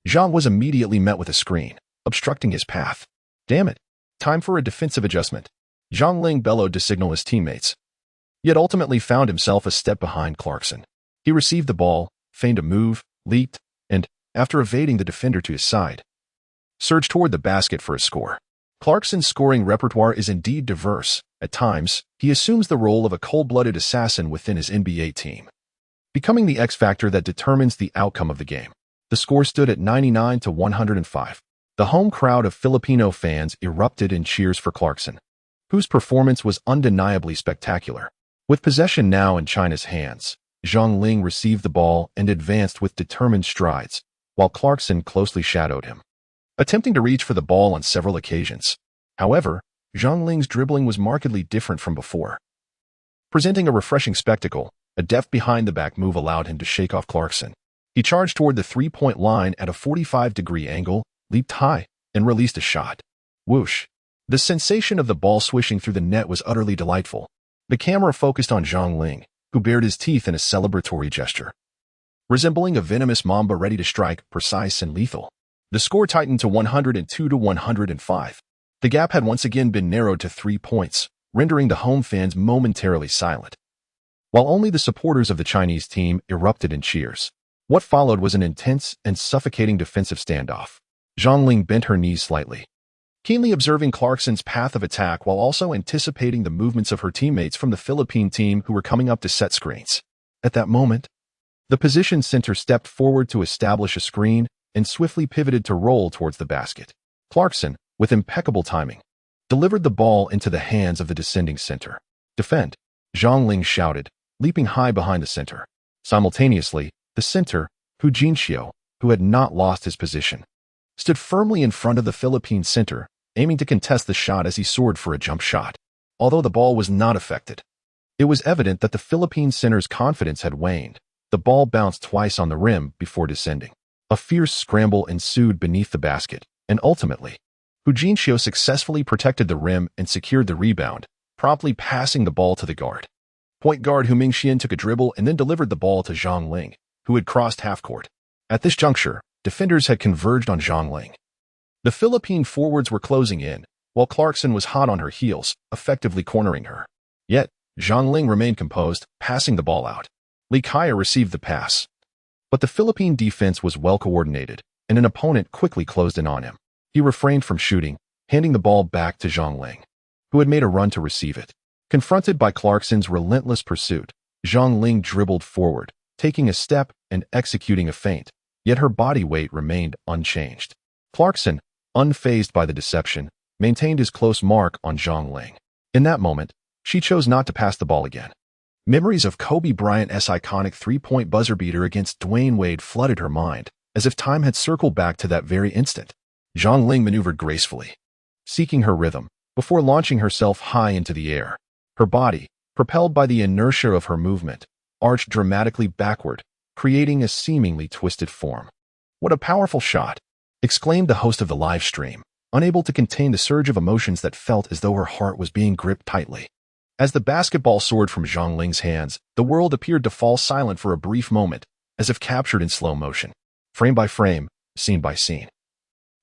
Xiang was immediately met with a screen, obstructing his path. Damn it. Time for a defensive adjustment. Zhang Ling bellowed to signal his teammates, yet ultimately found himself a step behind Clarkson. He received the ball, feigned a move, leaped, and, after evading the defender to his side, surged toward the basket for a score. Clarkson's scoring repertoire is indeed diverse. At times, he assumes the role of a cold-blooded assassin within his NBA team, becoming the X factor that determines the outcome of the game. The score stood at 99-105. The home crowd of Filipino fans erupted in cheers for Clarkson, whose performance was undeniably spectacular. With possession now in China's hands, Zhang Ling received the ball and advanced with determined strides, while Clarkson closely shadowed him, attempting to reach for the ball on several occasions. However, Zhang Ling's dribbling was markedly different from before. Presenting a refreshing spectacle, a deft behind-the-back move allowed him to shake off Clarkson. He charged toward the three-point line at a 45-degree angle, leaped high, and released a shot. Whoosh! The sensation of the ball swishing through the net was utterly delightful. The camera focused on Zhang Ling, who bared his teeth in a celebratory gesture, resembling a venomous mamba ready to strike, precise and lethal. The score tightened to 102-105. The gap had once again been narrowed to 3 points, rendering the home fans momentarily silent, while only the supporters of the Chinese team erupted in cheers. What followed was an intense and suffocating defensive standoff. Zhang Ling bent her knees slightly, keenly observing Clarkson's path of attack while also anticipating the movements of her teammates from the Philippine team who were coming up to set screens. At that moment, the position center stepped forward to establish a screen and swiftly pivoted to roll towards the basket. Clarkson, with impeccable timing, delivered the ball into the hands of the descending center. Defend! Zhang Ling shouted, leaping high behind the center. Simultaneously, the center, Hu Jinxiu, who had not lost his position, stood firmly in front of the Philippine center, aiming to contest the shot as he soared for a jump shot. Although the ball was not affected, it was evident that the Philippine center's confidence had waned. The ball bounced twice on the rim before descending. A fierce scramble ensued beneath the basket, and ultimately, Hu Jinxiu successfully protected the rim and secured the rebound, promptly passing the ball to the guard. Point guard Hu Mingxian took a dribble and then delivered the ball to Zhang Ling, who had crossed half-court. At this juncture, defenders had converged on Zhang Ling. The Philippine forwards were closing in, while Clarkson was hot on her heels, effectively cornering her. Yet, Zhang Ling remained composed, passing the ball out. Li Kaya received the pass, but the Philippine defense was well coordinated, and an opponent quickly closed in on him. He refrained from shooting, handing the ball back to Zhang Ling, who had made a run to receive it. Confronted by Clarkson's relentless pursuit, Zhang Ling dribbled forward, taking a step and executing a feint, yet her body weight remained unchanged. Clarkson, unfazed by the deception, maintained his close mark on Zhang Ling. In that moment, she chose not to pass the ball again. Memories of Kobe Bryant's iconic three-point buzzer beater against Dwayne Wade flooded her mind, as if time had circled back to that very instant. Zhang Ling maneuvered gracefully, seeking her rhythm, before launching herself high into the air. Her body, propelled by the inertia of her movement, arched dramatically backward, creating a seemingly twisted form. "What a powerful shot!" exclaimed the host of the live stream, unable to contain the surge of emotions that felt as though her heart was being gripped tightly. As the basketball soared from Zhang Ling's hands, the world appeared to fall silent for a brief moment, as if captured in slow motion. Frame by frame, scene by scene,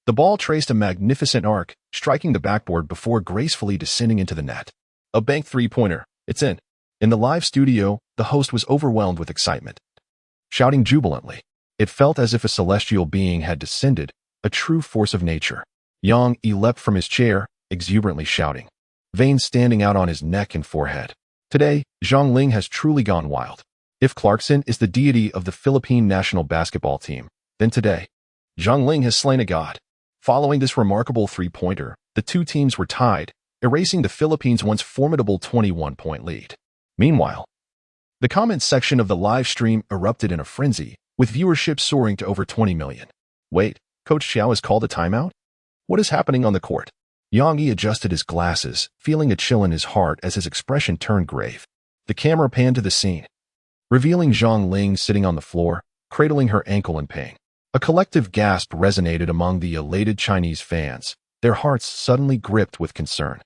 the ball traced a magnificent arc, striking the backboard before gracefully descending into the net. A banked three-pointer. It's in. In the live studio, the host was overwhelmed with excitement. Shouting jubilantly, it felt as if a celestial being had descended, a true force of nature. Yang Yi leapt from his chair, exuberantly shouting, veins standing out on his neck and forehead. Today, Zhang Ling has truly gone wild. If Clarkson is the deity of the Philippine national basketball team, then today, Zhang Ling has slain a god. Following this remarkable three-pointer, the two teams were tied, erasing the Philippines' once formidable 21-point lead. Meanwhile, the comments section of the live stream erupted in a frenzy, with viewership soaring to over 20 million. Wait, Coach Xiao has called a timeout? What is happening on the court? Yang Yi adjusted his glasses, feeling a chill in his heart as his expression turned grave. The camera panned to the scene, revealing Zhang Ling sitting on the floor, cradling her ankle in pain. A collective gasp resonated among the elated Chinese fans, their hearts suddenly gripped with concern.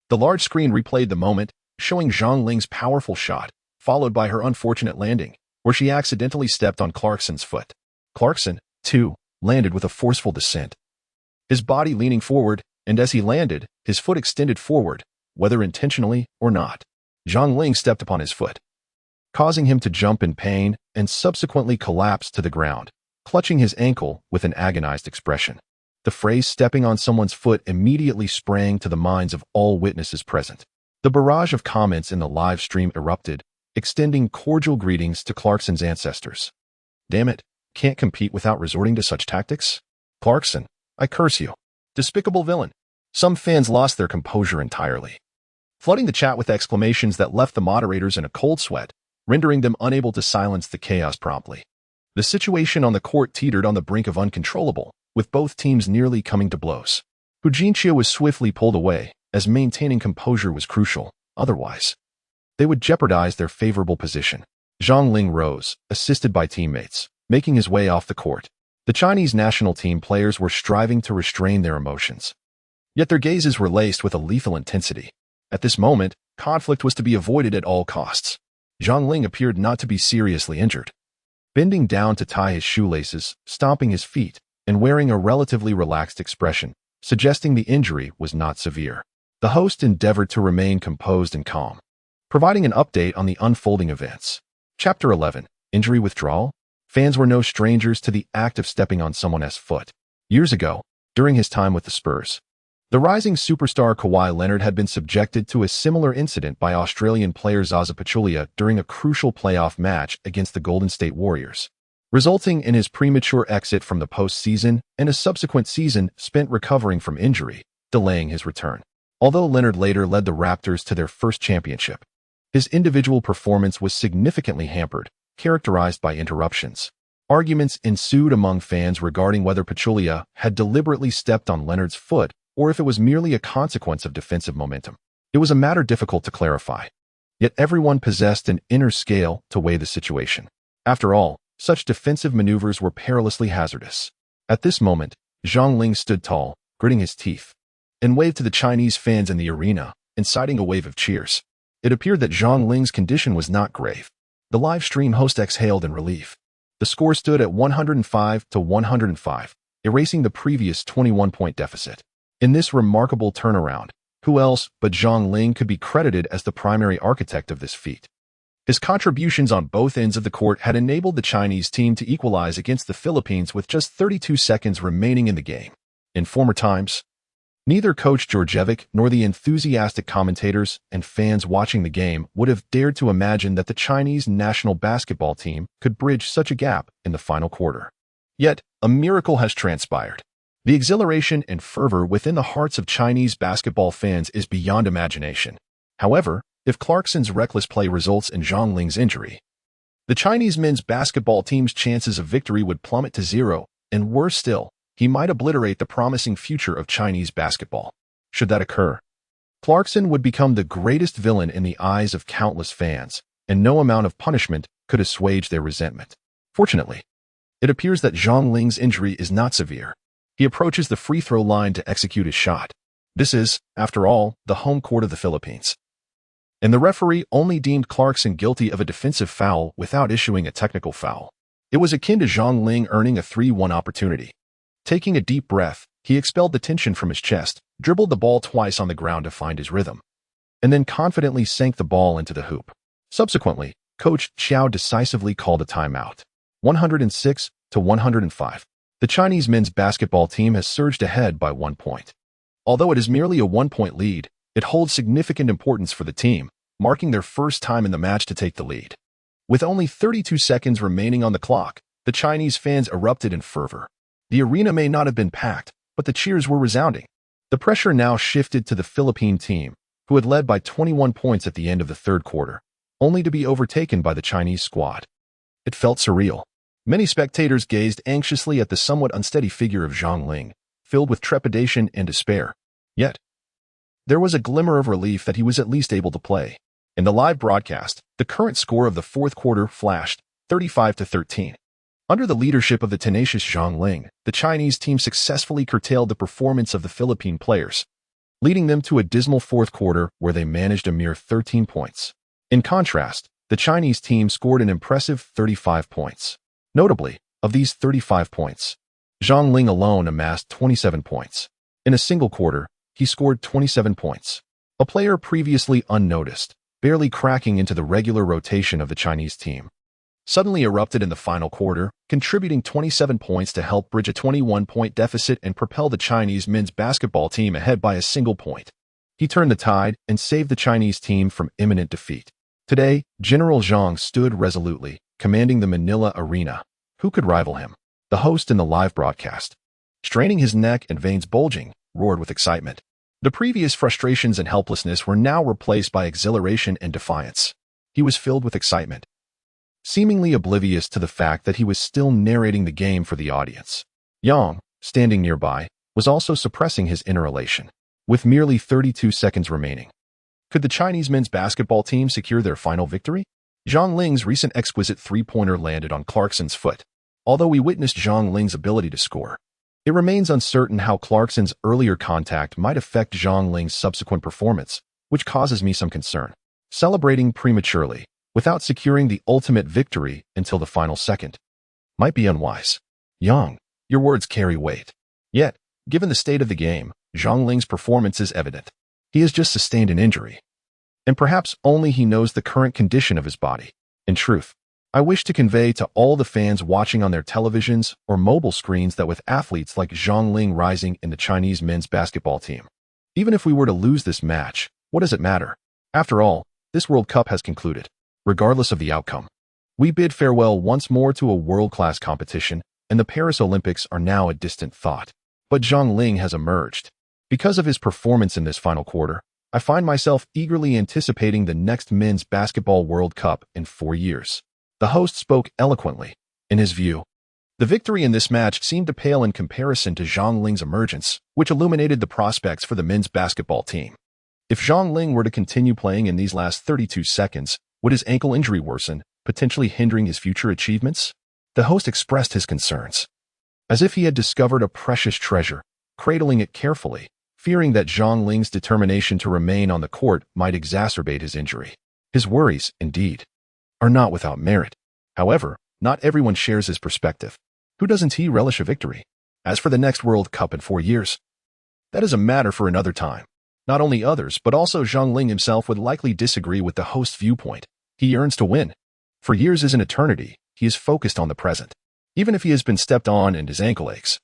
The large screen replayed the moment, showing Zhang Ling's powerful shot, followed by her unfortunate landing, where she accidentally stepped on Clarkson's foot. Clarkson, too, landed with a forceful descent, his body leaning forward, and as he landed, his foot extended forward, whether intentionally or not. Zhang Ling stepped upon his foot, causing him to jump in pain and subsequently collapse to the ground, clutching his ankle with an agonized expression. The phrase stepping on someone's foot immediately sprang to the minds of all witnesses present. The barrage of comments in the live stream erupted, extending cordial greetings to Clarkson's ancestors. Damn it, can't compete without resorting to such tactics? Clarkson, I curse you. Despicable villain. Some fans lost their composure entirely, flooding the chat with exclamations that left the moderators in a cold sweat, rendering them unable to silence the chaos promptly. The situation on the court teetered on the brink of uncontrollable, with both teams nearly coming to blows. Hu Jinxia was swiftly pulled away, as maintaining composure was crucial. Otherwise, they would jeopardize their favorable position. Zhang Ling rose, assisted by teammates, making his way off the court. The Chinese national team players were striving to restrain their emotions, yet their gazes were laced with a lethal intensity. At this moment, conflict was to be avoided at all costs. Zhang Ling appeared not to be seriously injured, bending down to tie his shoelaces, stomping his feet, and wearing a relatively relaxed expression, suggesting the injury was not severe. The host endeavored to remain composed and calm, providing an update on the unfolding events. Chapter 11, Injury Withdrawal. Fans were no strangers to the act of stepping on someone's foot. Years ago, during his time with the Spurs, the rising superstar Kawhi Leonard had been subjected to a similar incident by Australian player Zaza Pachulia during a crucial playoff match against the Golden State Warriors, resulting in his premature exit from the postseason and a subsequent season spent recovering from injury, delaying his return. Although Leonard later led the Raptors to their first championship, his individual performance was significantly hampered, characterized by interruptions. Arguments ensued among fans regarding whether Pachulia had deliberately stepped on Leonard's foot or if it was merely a consequence of defensive momentum. It was a matter difficult to clarify, yet everyone possessed an inner scale to weigh the situation. After all, such defensive maneuvers were perilously hazardous. At this moment, Zhang Ling stood tall, gritting his teeth, and waved to the Chinese fans in the arena, inciting a wave of cheers. It appeared that Zhang Ling's condition was not grave. The live stream host exhaled in relief. The score stood at 105-105, erasing the previous 21-point deficit. In this remarkable turnaround, who else but Zhang Ling could be credited as the primary architect of this feat? His contributions on both ends of the court had enabled the Chinese team to equalize against the Philippines with just 32 seconds remaining in the game. In former times, neither Coach Georgievic nor the enthusiastic commentators and fans watching the game would have dared to imagine that the Chinese national basketball team could bridge such a gap in the final quarter. Yet, a miracle has transpired. The exhilaration and fervor within the hearts of Chinese basketball fans is beyond imagination. However, if Clarkson's reckless play results in Zhang Ling's injury, the Chinese men's basketball team's chances of victory would plummet to zero, and worse still, he might obliterate the promising future of Chinese basketball. Should that occur, Clarkson would become the greatest villain in the eyes of countless fans, and no amount of punishment could assuage their resentment. Fortunately, it appears that Zhang Ling's injury is not severe. He approaches the free throw line to execute his shot. This is, after all, the home court of the Philippines, and the referee only deemed Clarkson guilty of a defensive foul without issuing a technical foul. It was akin to Zhang Ling earning a 3-1 opportunity. Taking a deep breath, he expelled the tension from his chest, dribbled the ball twice on the ground to find his rhythm, and then confidently sank the ball into the hoop. Subsequently, Coach Xiao decisively called a timeout. 106 to 105. The Chinese men's basketball team has surged ahead by 1 point. Although it is merely a 1-point lead, it holds significant importance for the team, marking their first time in the match to take the lead. With only 32 seconds remaining on the clock, the Chinese fans erupted in fervor. The arena may not have been packed, but the cheers were resounding. The pressure now shifted to the Philippine team, who had led by 21 points at the end of the third quarter, only to be overtaken by the Chinese squad. It felt surreal. Many spectators gazed anxiously at the somewhat unsteady figure of Xiang Ling, filled with trepidation and despair. Yet, there was a glimmer of relief that he was at least able to play. In the live broadcast, the current score of the fourth quarter flashed, 35-13. Under the leadership of the tenacious Xiang Ling, the Chinese team successfully curtailed the performance of the Philippine players, leading them to a dismal fourth quarter where they managed a mere 13 points. In contrast, the Chinese team scored an impressive 35 points. Notably, of these 35 points, Xiang Ling alone amassed 27 points. In a single quarter, he scored 27 points. A player previously unnoticed, barely cracking into the regular rotation of the Chinese team, suddenly erupted in the final quarter, contributing 27 points to help bridge a 21-point deficit and propel the Chinese men's basketball team ahead by a single point. He turned the tide and saved the Chinese team from imminent defeat. Today, General Zhang stood resolutely, commanding the Manila arena. Who could rival him? The host in the live broadcast, straining his neck and veins bulging, roared with excitement. The previous frustrations and helplessness were now replaced by exhilaration and defiance. He was filled with excitement, seemingly oblivious to the fact that he was still narrating the game for the audience. Yang, standing nearby, was also suppressing his inner elation. With merely 32 seconds remaining, could the Chinese men's basketball team secure their final victory? Xiang Ling's recent exquisite three-pointer landed on Clarkson's foot. Although we witnessed Xiang Ling's ability to score, it remains uncertain how Clarkson's earlier contact might affect Xiang Ling's subsequent performance, which causes me some concern. Celebrating prematurely, without securing the ultimate victory until the final second, might be unwise. Yang, your words carry weight. Yet, given the state of the game, Xiang Ling's performance is evident. He has just sustained an injury, and perhaps only he knows the current condition of his body. In truth, I wish to convey to all the fans watching on their televisions or mobile screens that with athletes like Xiang Ling rising in the Chinese men's basketball team, even if we were to lose this match, what does it matter? After all, this World Cup has concluded. Regardless of the outcome, we bid farewell once more to a world-class competition, and the Paris Olympics are now a distant thought. But Xiang Ling has emerged. Because of his performance in this final quarter, I find myself eagerly anticipating the next men's basketball World Cup in 4 years. The host spoke eloquently. In his view, the victory in this match seemed to pale in comparison to Xiang Ling's emergence, which illuminated the prospects for the men's basketball team. If Xiang Ling were to continue playing in these last 32 seconds, would his ankle injury worsen, potentially hindering his future achievements? The host expressed his concerns, as if he had discovered a precious treasure, cradling it carefully, fearing that Xiang Ling's determination to remain on the court might exacerbate his injury. His worries, indeed, are not without merit. However, not everyone shares his perspective. Who doesn't he relish a victory? As for the next World Cup in 4 years, that is a matter for another time. Not only others, but also Xiang Ling himself would likely disagree with the host's viewpoint. He yearns to win. For years is an eternity, he is focused on the present, even if he has been stepped on and his ankle aches.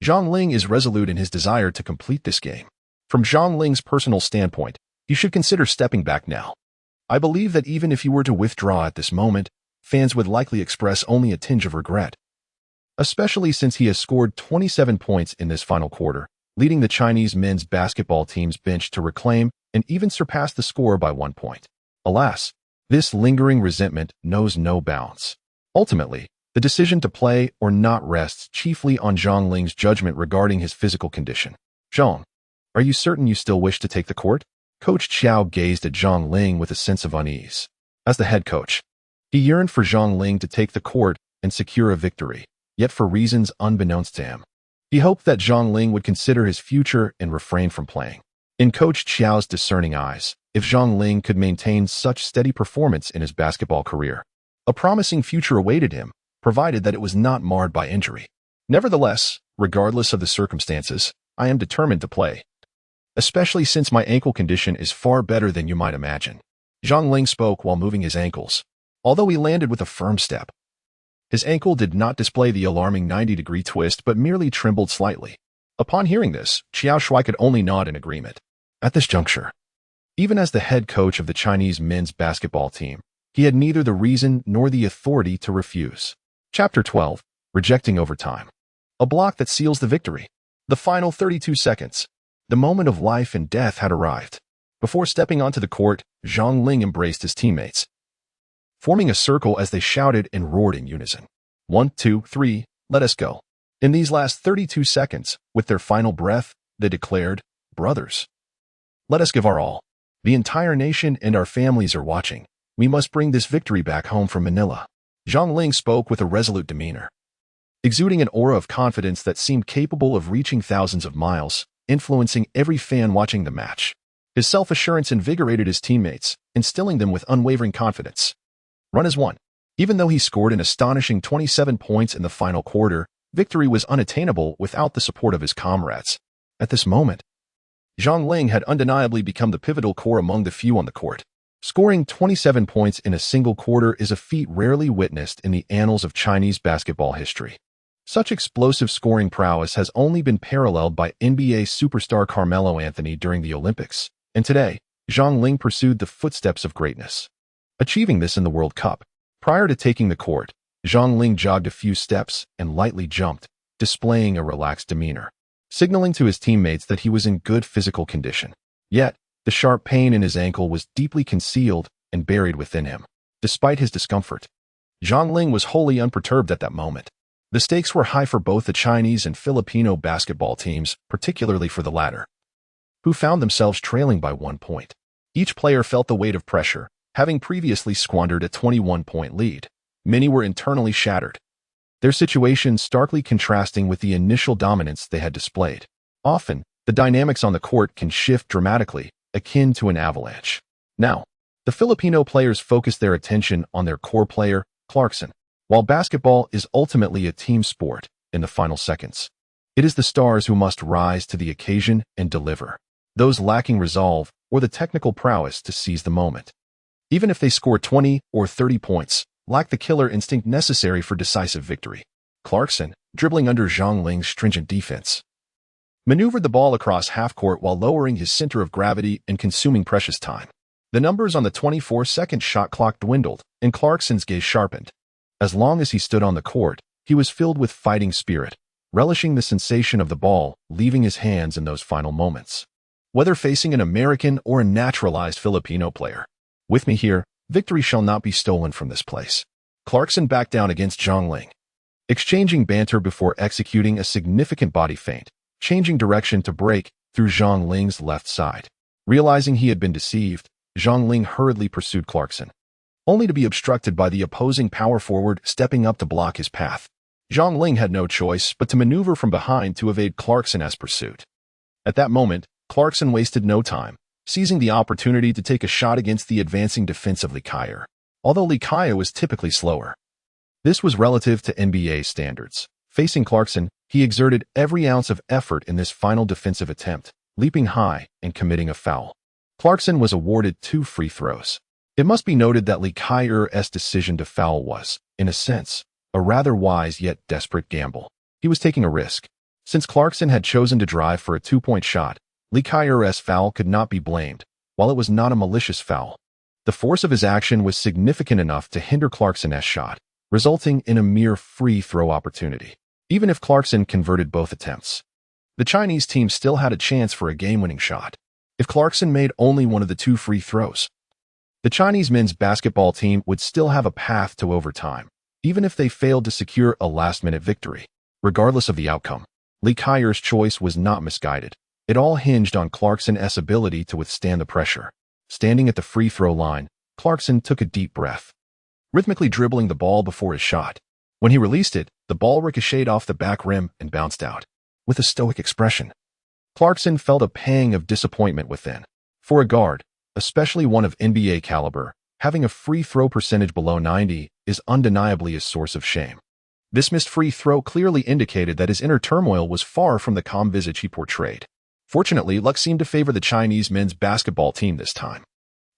Xiang Ling is resolute in his desire to complete this game. From Xiang Ling's personal standpoint, he should consider stepping back now. I believe that even if he were to withdraw at this moment, fans would likely express only a tinge of regret, especially since he has scored 27 points in this final quarter, leading the Chinese men's basketball team's bench to reclaim and even surpass the score by 1 point. Alas, this lingering resentment knows no bounds. Ultimately, the decision to play or not rests chiefly on Xiang Ling's judgment regarding his physical condition. Zhang, are you certain you still wish to take the court? Coach Xiao gazed at Xiang Ling with a sense of unease. As the head coach, he yearned for Xiang Ling to take the court and secure a victory, yet for reasons unbeknownst to him, he hoped that Xiang Ling would consider his future and refrain from playing. In Coach Xiao's discerning eyes, if Xiang Ling could maintain such steady performance in his basketball career, a promising future awaited him, provided that it was not marred by injury. Nevertheless, regardless of the circumstances, I am determined to play, especially since my ankle condition is far better than you might imagine. Xiang Ling spoke while moving his ankles, although he landed with a firm step. His ankle did not display the alarming 90-degree twist but merely trembled slightly. Upon hearing this, Xiao Shui could only nod in agreement. At this juncture, even as the head coach of the Chinese men's basketball team, he had neither the reason nor the authority to refuse. Chapter 12. Rejecting Overtime. A block that seals the victory. The final 32 seconds. The moment of life and death had arrived. Before stepping onto the court, Zhang Ling embraced his teammates, forming a circle as they shouted and roared in unison. 1, 2, 3, let us go. In these last 32 seconds, with their final breath, they declared, brothers, let us give our all. The entire nation and our families are watching. We must bring this victory back home from Manila. Zhang Ling spoke with a resolute demeanor, exuding an aura of confidence that seemed capable of reaching thousands of miles, influencing every fan watching the match. His self-assurance invigorated his teammates, instilling them with unwavering confidence. Run as one. Even though he scored an astonishing 27 points in the final quarter, victory was unattainable without the support of his comrades. At this moment, Zhang Ling had undeniably become the pivotal core among the few on the court. Scoring 27 points in a single quarter is a feat rarely witnessed in the annals of Chinese basketball history. Such explosive scoring prowess has only been paralleled by NBA superstar Carmelo Anthony during the Olympics, and today, Zhang Ling pursued the footsteps of greatness, achieving this in the World Cup. Prior to taking the court, Zhang Ling jogged a few steps and lightly jumped, displaying a relaxed demeanor, signaling to his teammates that he was in good physical condition. Yet, the sharp pain in his ankle was deeply concealed and buried within him. Despite his discomfort, Zhang Ling was wholly unperturbed at that moment. The stakes were high for both the Chinese and Filipino basketball teams, particularly for the latter, who found themselves trailing by 1 point. Each player felt the weight of pressure, having previously squandered a 21-point lead. Many were internally shattered, their situation starkly contrasting with the initial dominance they had displayed. Often, the dynamics on the court can shift dramatically, akin to an avalanche. Now, the Filipino players focused their attention on their core player, Clarkson. While basketball is ultimately a team sport, in the final seconds, it is the stars who must rise to the occasion and deliver. Those lacking resolve or the technical prowess to seize the moment, even if they score 20 or 30 points, lack the killer instinct necessary for decisive victory. Clarkson, dribbling under Zhang Ling's stringent defense, maneuvered the ball across half-court while lowering his center of gravity and consuming precious time. The numbers on the 24-second shot clock dwindled, and Clarkson's gaze sharpened. As long as he stood on the court, he was filled with fighting spirit, relishing the sensation of the ball leaving his hands in those final moments. Whether facing an American or a naturalized Filipino player, with me here, victory shall not be stolen from this place. Clarkson backed down against Zhang Ling, exchanging banter before executing a significant body feint, changing direction to break through Zhang Ling's left side. Realizing he had been deceived, Zhang Ling hurriedly pursued Clarkson, only to be obstructed by the opposing power forward stepping up to block his path. Zhang Ling had no choice but to maneuver from behind to evade Clarkson as pursued. At that moment, Clarkson wasted no time, seizing the opportunity to take a shot against the advancing defense of Li Kaier. Although Li Kaier was typically slower, this was relative to NBA standards. Facing Clarkson, he exerted every ounce of effort in this final defensive attempt, leaping high and committing a foul. Clarkson was awarded 2 free throws. It must be noted that Li Kaier's decision to foul was, in a sense, a rather wise yet desperate gamble. He was taking a risk. Since Clarkson had chosen to drive for a 2-point shot, Li Kaier's foul could not be blamed, while it was not a malicious foul. The force of his action was significant enough to hinder Clarkson's shot, resulting in a mere free throw opportunity. Even if Clarkson converted both attempts, the Chinese team still had a chance for a game-winning shot. If Clarkson made only one of the 2 free throws, the Chinese men's basketball team would still have a path to overtime, even if they failed to secure a last-minute victory. Regardless of the outcome, Li Kaier's choice was not misguided. It all hinged on Clarkson's ability to withstand the pressure. Standing at the free throw line, Clarkson took a deep breath, rhythmically dribbling the ball before his shot. When he released it, the ball ricocheted off the back rim and bounced out. With a stoic expression, Clarkson felt a pang of disappointment within. For a guard, especially one of NBA caliber, having a free throw percentage below 90 is undeniably a source of shame. This missed free throw clearly indicated that his inner turmoil was far from the calm visage he portrayed. Fortunately, luck seemed to favor the Chinese men's basketball team this time.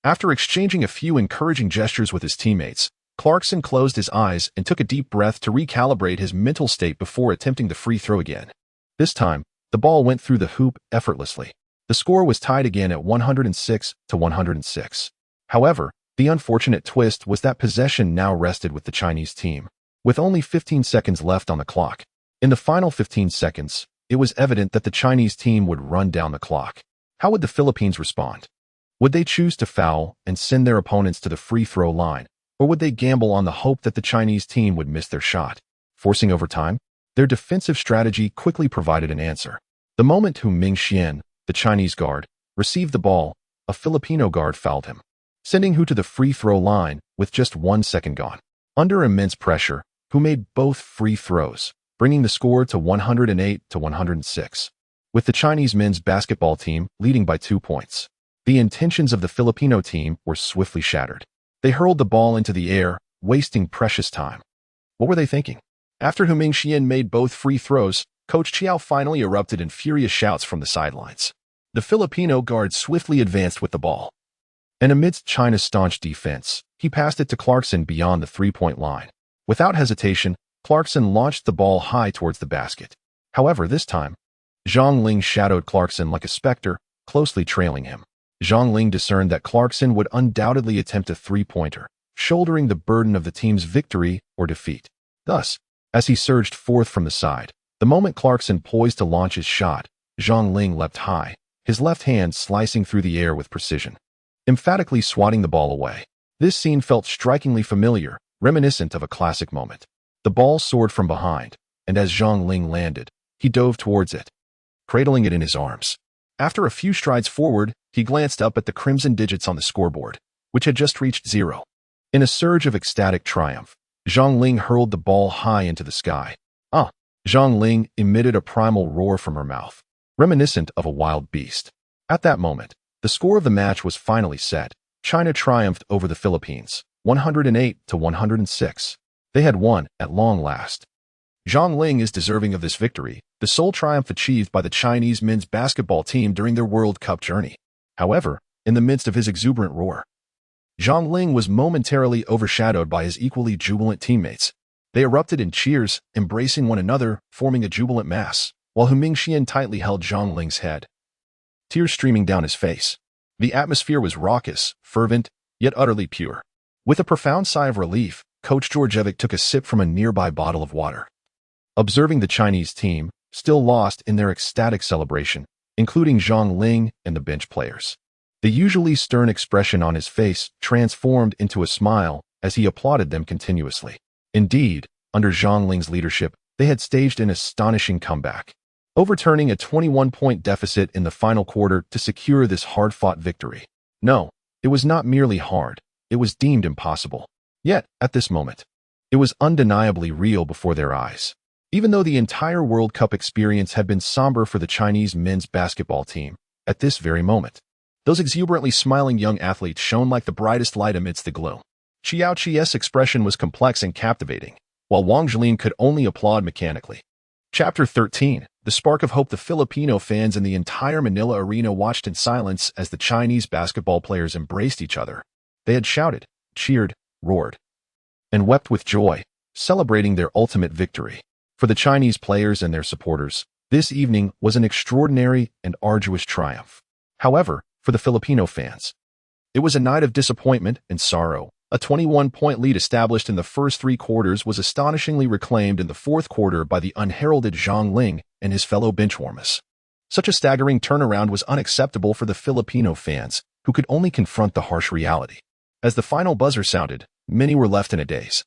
After exchanging a few encouraging gestures with his teammates, Clarkson closed his eyes and took a deep breath to recalibrate his mental state before attempting the free throw again. This time, the ball went through the hoop effortlessly. The score was tied again at 106-106. However, the unfortunate twist was that possession now rested with the Chinese team. With only 15 seconds left on the clock, in the final 15 seconds, it was evident that the Chinese team would run down the clock. How would the Philippines respond? Would they choose to foul and send their opponents to the free throw line, or would they gamble on the hope that the Chinese team would miss their shot? Forcing overtime, their defensive strategy quickly provided an answer. The moment Ming Xian, the Chinese guard, received the ball, a Filipino guard fouled him, sending Hu to the free throw line with just 1 second gone. Under immense pressure, Hu made both free throws, bringing the score to 108-106. With the Chinese men's basketball team leading by 2 points, the intentions of the Filipino team were swiftly shattered. They hurled the ball into the air, wasting precious time. What were they thinking? After Ming Xian made both free throws, Coach Chiao finally erupted in furious shouts from the sidelines. The Filipino guard swiftly advanced with the ball, and amidst China's staunch defense, he passed it to Clarkson beyond the three-point line. Without hesitation, Clarkson launched the ball high towards the basket. However, this time, Zhang Ling shadowed Clarkson like a specter, closely trailing him. Zhang Ling discerned that Clarkson would undoubtedly attempt a three-pointer, shouldering the burden of the team's victory or defeat. Thus, as he surged forth from the side, the moment Clarkson poised to launch his shot, Zhang Ling leapt high, his left hand slicing through the air with precision, emphatically swatting the ball away. This scene felt strikingly familiar, reminiscent of a classic moment. The ball soared from behind, and as Zhang Ling landed, he dove towards it, cradling it in his arms. After a few strides forward, he glanced up at the crimson digits on the scoreboard, which had just reached 0. In a surge of ecstatic triumph, Zhang Ling hurled the ball high into the sky. Zhang Ling emitted a primal roar from her mouth, reminiscent of a wild beast. At that moment, the score of the match was finally set. China triumphed over the Philippines, 108-106. They had won at long last. Zhang Ling is deserving of this victory, the sole triumph achieved by the Chinese men's basketball team during their World Cup journey. However, in the midst of his exuberant roar, Zhang Ling was momentarily overshadowed by his equally jubilant teammates. They erupted in cheers, embracing one another, forming a jubilant mass, while Ming Xian tightly held Zhang Ling's head, tears streaming down his face. The atmosphere was raucous, fervent, yet utterly pure. With a profound sigh of relief, Coach Georgievic took a sip from a nearby bottle of water. Observing the Chinese team, still lost in their ecstatic celebration, including Zhang Ling and the bench players, the usually stern expression on his face transformed into a smile as he applauded them continuously. Indeed, under Zhang Ling's leadership, they had staged an astonishing comeback, overturning a 21-point deficit in the final quarter to secure this hard-fought victory. No, it was not merely hard, it was deemed impossible. Yet, at this moment, it was undeniably real before their eyes. Even though the entire World Cup experience had been somber for the Chinese men's basketball team, at this very moment, those exuberantly smiling young athletes shone like the brightest light amidst the gloom. Xiao Qi's expression was complex and captivating, while Wang Zhilin could only applaud mechanically. Chapter 13. The spark of hope. The Filipino fans in the entire Manila arena watched in silence as the Chinese basketball players embraced each other. They had shouted, cheered, roared, and wept with joy, celebrating their ultimate victory. For the Chinese players and their supporters, this evening was an extraordinary and arduous triumph. However, for the Filipino fans, it was a night of disappointment and sorrow. A 21-point lead established in the first 3 quarters was astonishingly reclaimed in the 4th quarter by the unheralded Zhang Ling and his fellow benchwarmers. Such a staggering turnaround was unacceptable for the Filipino fans, who could only confront the harsh reality. As the final buzzer sounded, many were left in a daze,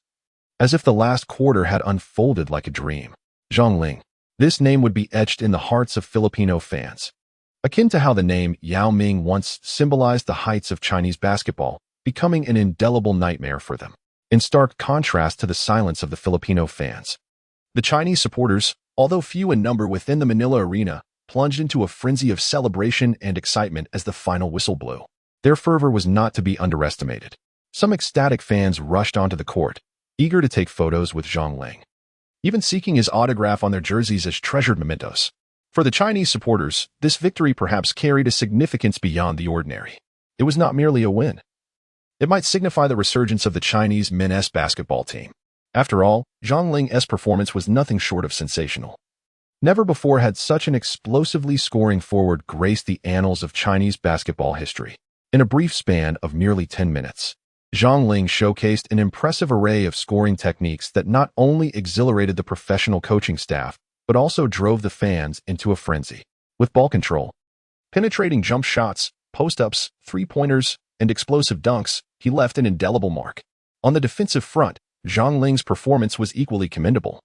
as if the last quarter had unfolded like a dream. Zhang Ling. This name would be etched in the hearts of Filipino fans, akin to how the name Yao Ming once symbolized the heights of Chinese basketball, becoming an indelible nightmare for them. In stark contrast to the silence of the Filipino fans, the Chinese supporters, although few in number within the Manila arena, plunged into a frenzy of celebration and excitement as the final whistle blew. Their fervor was not to be underestimated. Some ecstatic fans rushed onto the court, eager to take photos with Zhang Ling, even seeking his autograph on their jerseys as treasured mementos. For the Chinese supporters, this victory perhaps carried a significance beyond the ordinary. It was not merely a win. It might signify the resurgence of the Chinese men's basketball team. After all, Zhang Ling's performance was nothing short of sensational. Never before had such an explosively scoring forward graced the annals of Chinese basketball history. In a brief span of merely 10 minutes, Zhang Ling showcased an impressive array of scoring techniques that not only exhilarated the professional coaching staff, but also drove the fans into a frenzy. With ball control, penetrating jump shots, post-ups, three-pointers, and explosive dunks, he left an indelible mark. On the defensive front, Zhang Ling's performance was equally commendable,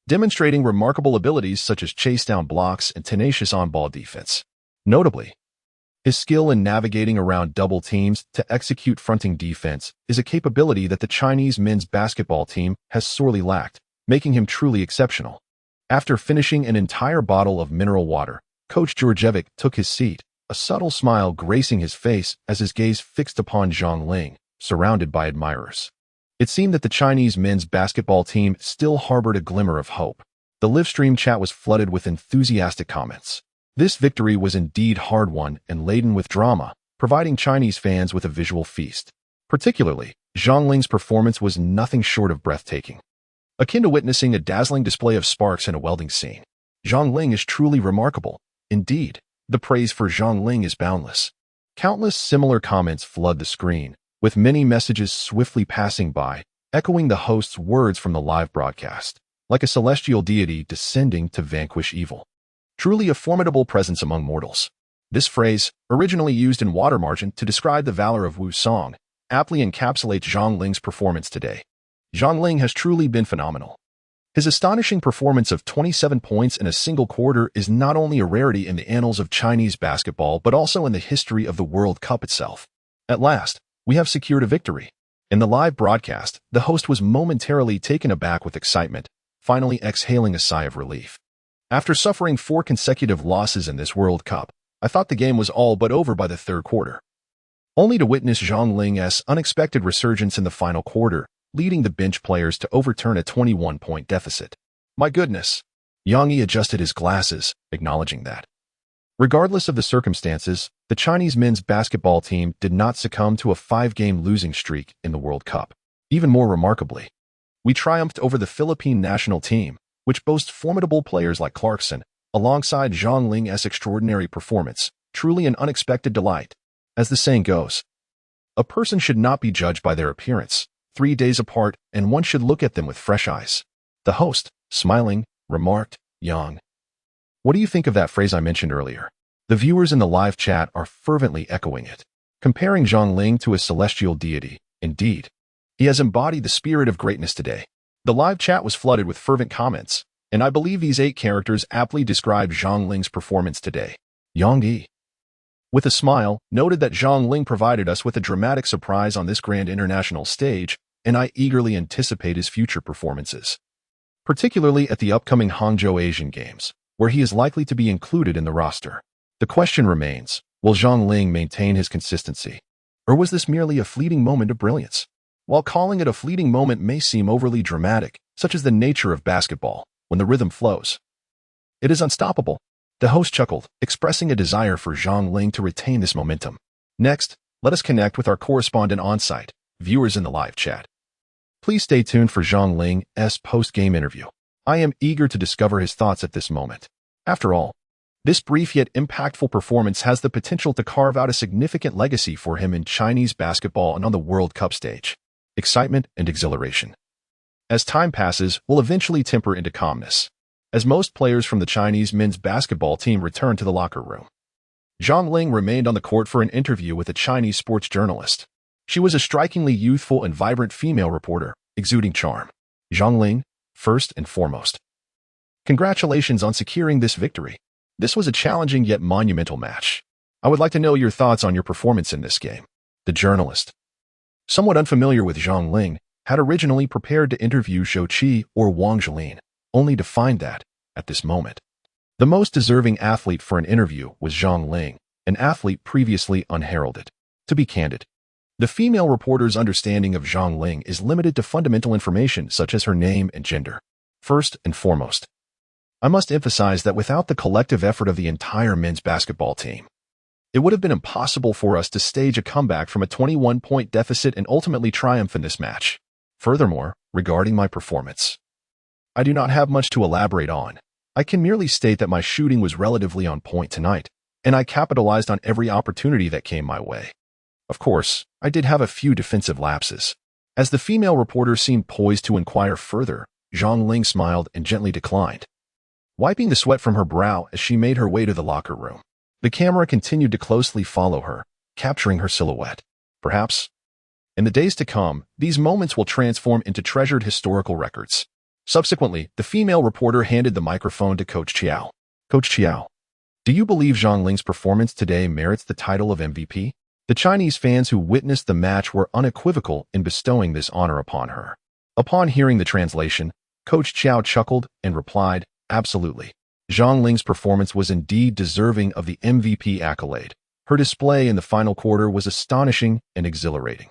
demonstrating remarkable abilities such as chase-down blocks and tenacious on-ball defense. Notably, his skill in navigating around double teams to execute fronting defense is a capability that the Chinese men's basketball team has sorely lacked, making him truly exceptional. After finishing an entire bottle of mineral water, Coach Georgievic took his seat, a subtle smile gracing his face as his gaze fixed upon Zhang Ling, surrounded by admirers. It seemed that the Chinese men's basketball team still harbored a glimmer of hope. The live stream chat was flooded with enthusiastic comments. This victory was indeed hard-won and laden with drama, providing Chinese fans with a visual feast. Particularly, Zhang Ling's performance was nothing short of breathtaking, akin to witnessing a dazzling display of sparks in a welding scene. Zhang Ling is truly remarkable. Indeed, the praise for Zhang Ling is boundless. Countless similar comments flood the screen, with many messages swiftly passing by, echoing the host's words from the live broadcast, like a celestial deity descending to vanquish evil. Truly a formidable presence among mortals. This phrase, originally used in water margin to describe the valor of Wu Song, aptly encapsulates Zhang Ling's performance today. Zhang Ling has truly been phenomenal. His astonishing performance of 27 points in a single quarter is not only a rarity in the annals of Chinese basketball but also in the history of the World Cup itself. At last, we have secured a victory. In the live broadcast, the host was momentarily taken aback with excitement, finally exhaling a sigh of relief. After suffering 4 consecutive losses in this World Cup, I thought the game was all but over by the third quarter, only to witness Zhang Ling's unexpected resurgence in the final quarter, leading the bench players to overturn a 21-point deficit. My goodness! Yang Yi adjusted his glasses, acknowledging that. Regardless of the circumstances, the Chinese men's basketball team did not succumb to a 5-game losing streak in the World Cup. Even more remarkably, we triumphed over the Philippine national team, which boasts formidable players like Clarkson, alongside Zhang Ling's extraordinary performance, truly an unexpected delight. As the saying goes, a person should not be judged by their appearance, 3 days apart, and one should look at them with fresh eyes. The host, smiling, remarked, "Yang, what do you think of that phrase I mentioned earlier?" The viewers in the live chat are fervently echoing it, comparing Zhang Ling to a celestial deity. Indeed, he has embodied the spirit of greatness today. The live chat was flooded with fervent comments, and I believe these 8 characters aptly describe Zhang Ling's performance today. Yang Yi, with a smile, noted that Zhang Ling provided us with a dramatic surprise on this grand international stage, and I eagerly anticipate his future performances, particularly at the upcoming Hangzhou Asian Games, where he is likely to be included in the roster. The question remains, will Zhang Ling maintain his consistency? Or was this merely a fleeting moment of brilliance? While calling it a fleeting moment may seem overly dramatic, such as the nature of basketball, when the rhythm flows, it is unstoppable. The host chuckled, expressing a desire for Zhang Ling to retain this momentum. Next, let us connect with our correspondent on-site, viewers in the live chat. Please stay tuned for Zhang Ling's post-game interview. I am eager to discover his thoughts at this moment. After all, this brief yet impactful performance has the potential to carve out a significant legacy for him in Chinese basketball and on the World Cup stage. Excitement and exhilaration, as time passes, will eventually temper into calmness, as most players from the Chinese men's basketball team return to the locker room. Zhang Ling remained on the court for an interview with a Chinese sports journalist. She was a strikingly youthful and vibrant female reporter, exuding charm. Zhang Ling, first and foremost, congratulations on securing this victory. This was a challenging yet monumental match. I would like to know your thoughts on your performance in this game. The journalist, somewhat unfamiliar with Zhang Ling, had originally prepared to interview Zhou Qi or Wang Zhilin, only to find that, at this moment, the most deserving athlete for an interview was Zhang Ling, an athlete previously unheralded. To be candid, the female reporter's understanding of Zhang Ling is limited to fundamental information such as her name and gender. First and foremost, I must emphasize that without the collective effort of the entire men's basketball team, It would have been impossible for us to stage a comeback from a 21-point deficit and ultimately triumph in this match. Furthermore, regarding my performance, I do not have much to elaborate on. I can merely state that my shooting was relatively on point tonight, and I capitalized on every opportunity that came my way. Of course, I did have a few defensive lapses. As the female reporter seemed poised to inquire further, Zhang Ling smiled and gently declined, wiping the sweat from her brow as she made her way to the locker room. The camera continued to closely follow her, capturing her silhouette. Perhaps, in the days to come, these moments will transform into treasured historical records. Subsequently, the female reporter handed the microphone to Coach Qiao. Coach Qiao, do you believe Zhang Ling's performance today merits the title of MVP? The Chinese fans who witnessed the match were unequivocal in bestowing this honor upon her. Upon hearing the translation, Coach Qiao chuckled and replied, absolutely. Zhang Ling's performance was indeed deserving of the MVP accolade. Her display in the final quarter was astonishing and exhilarating.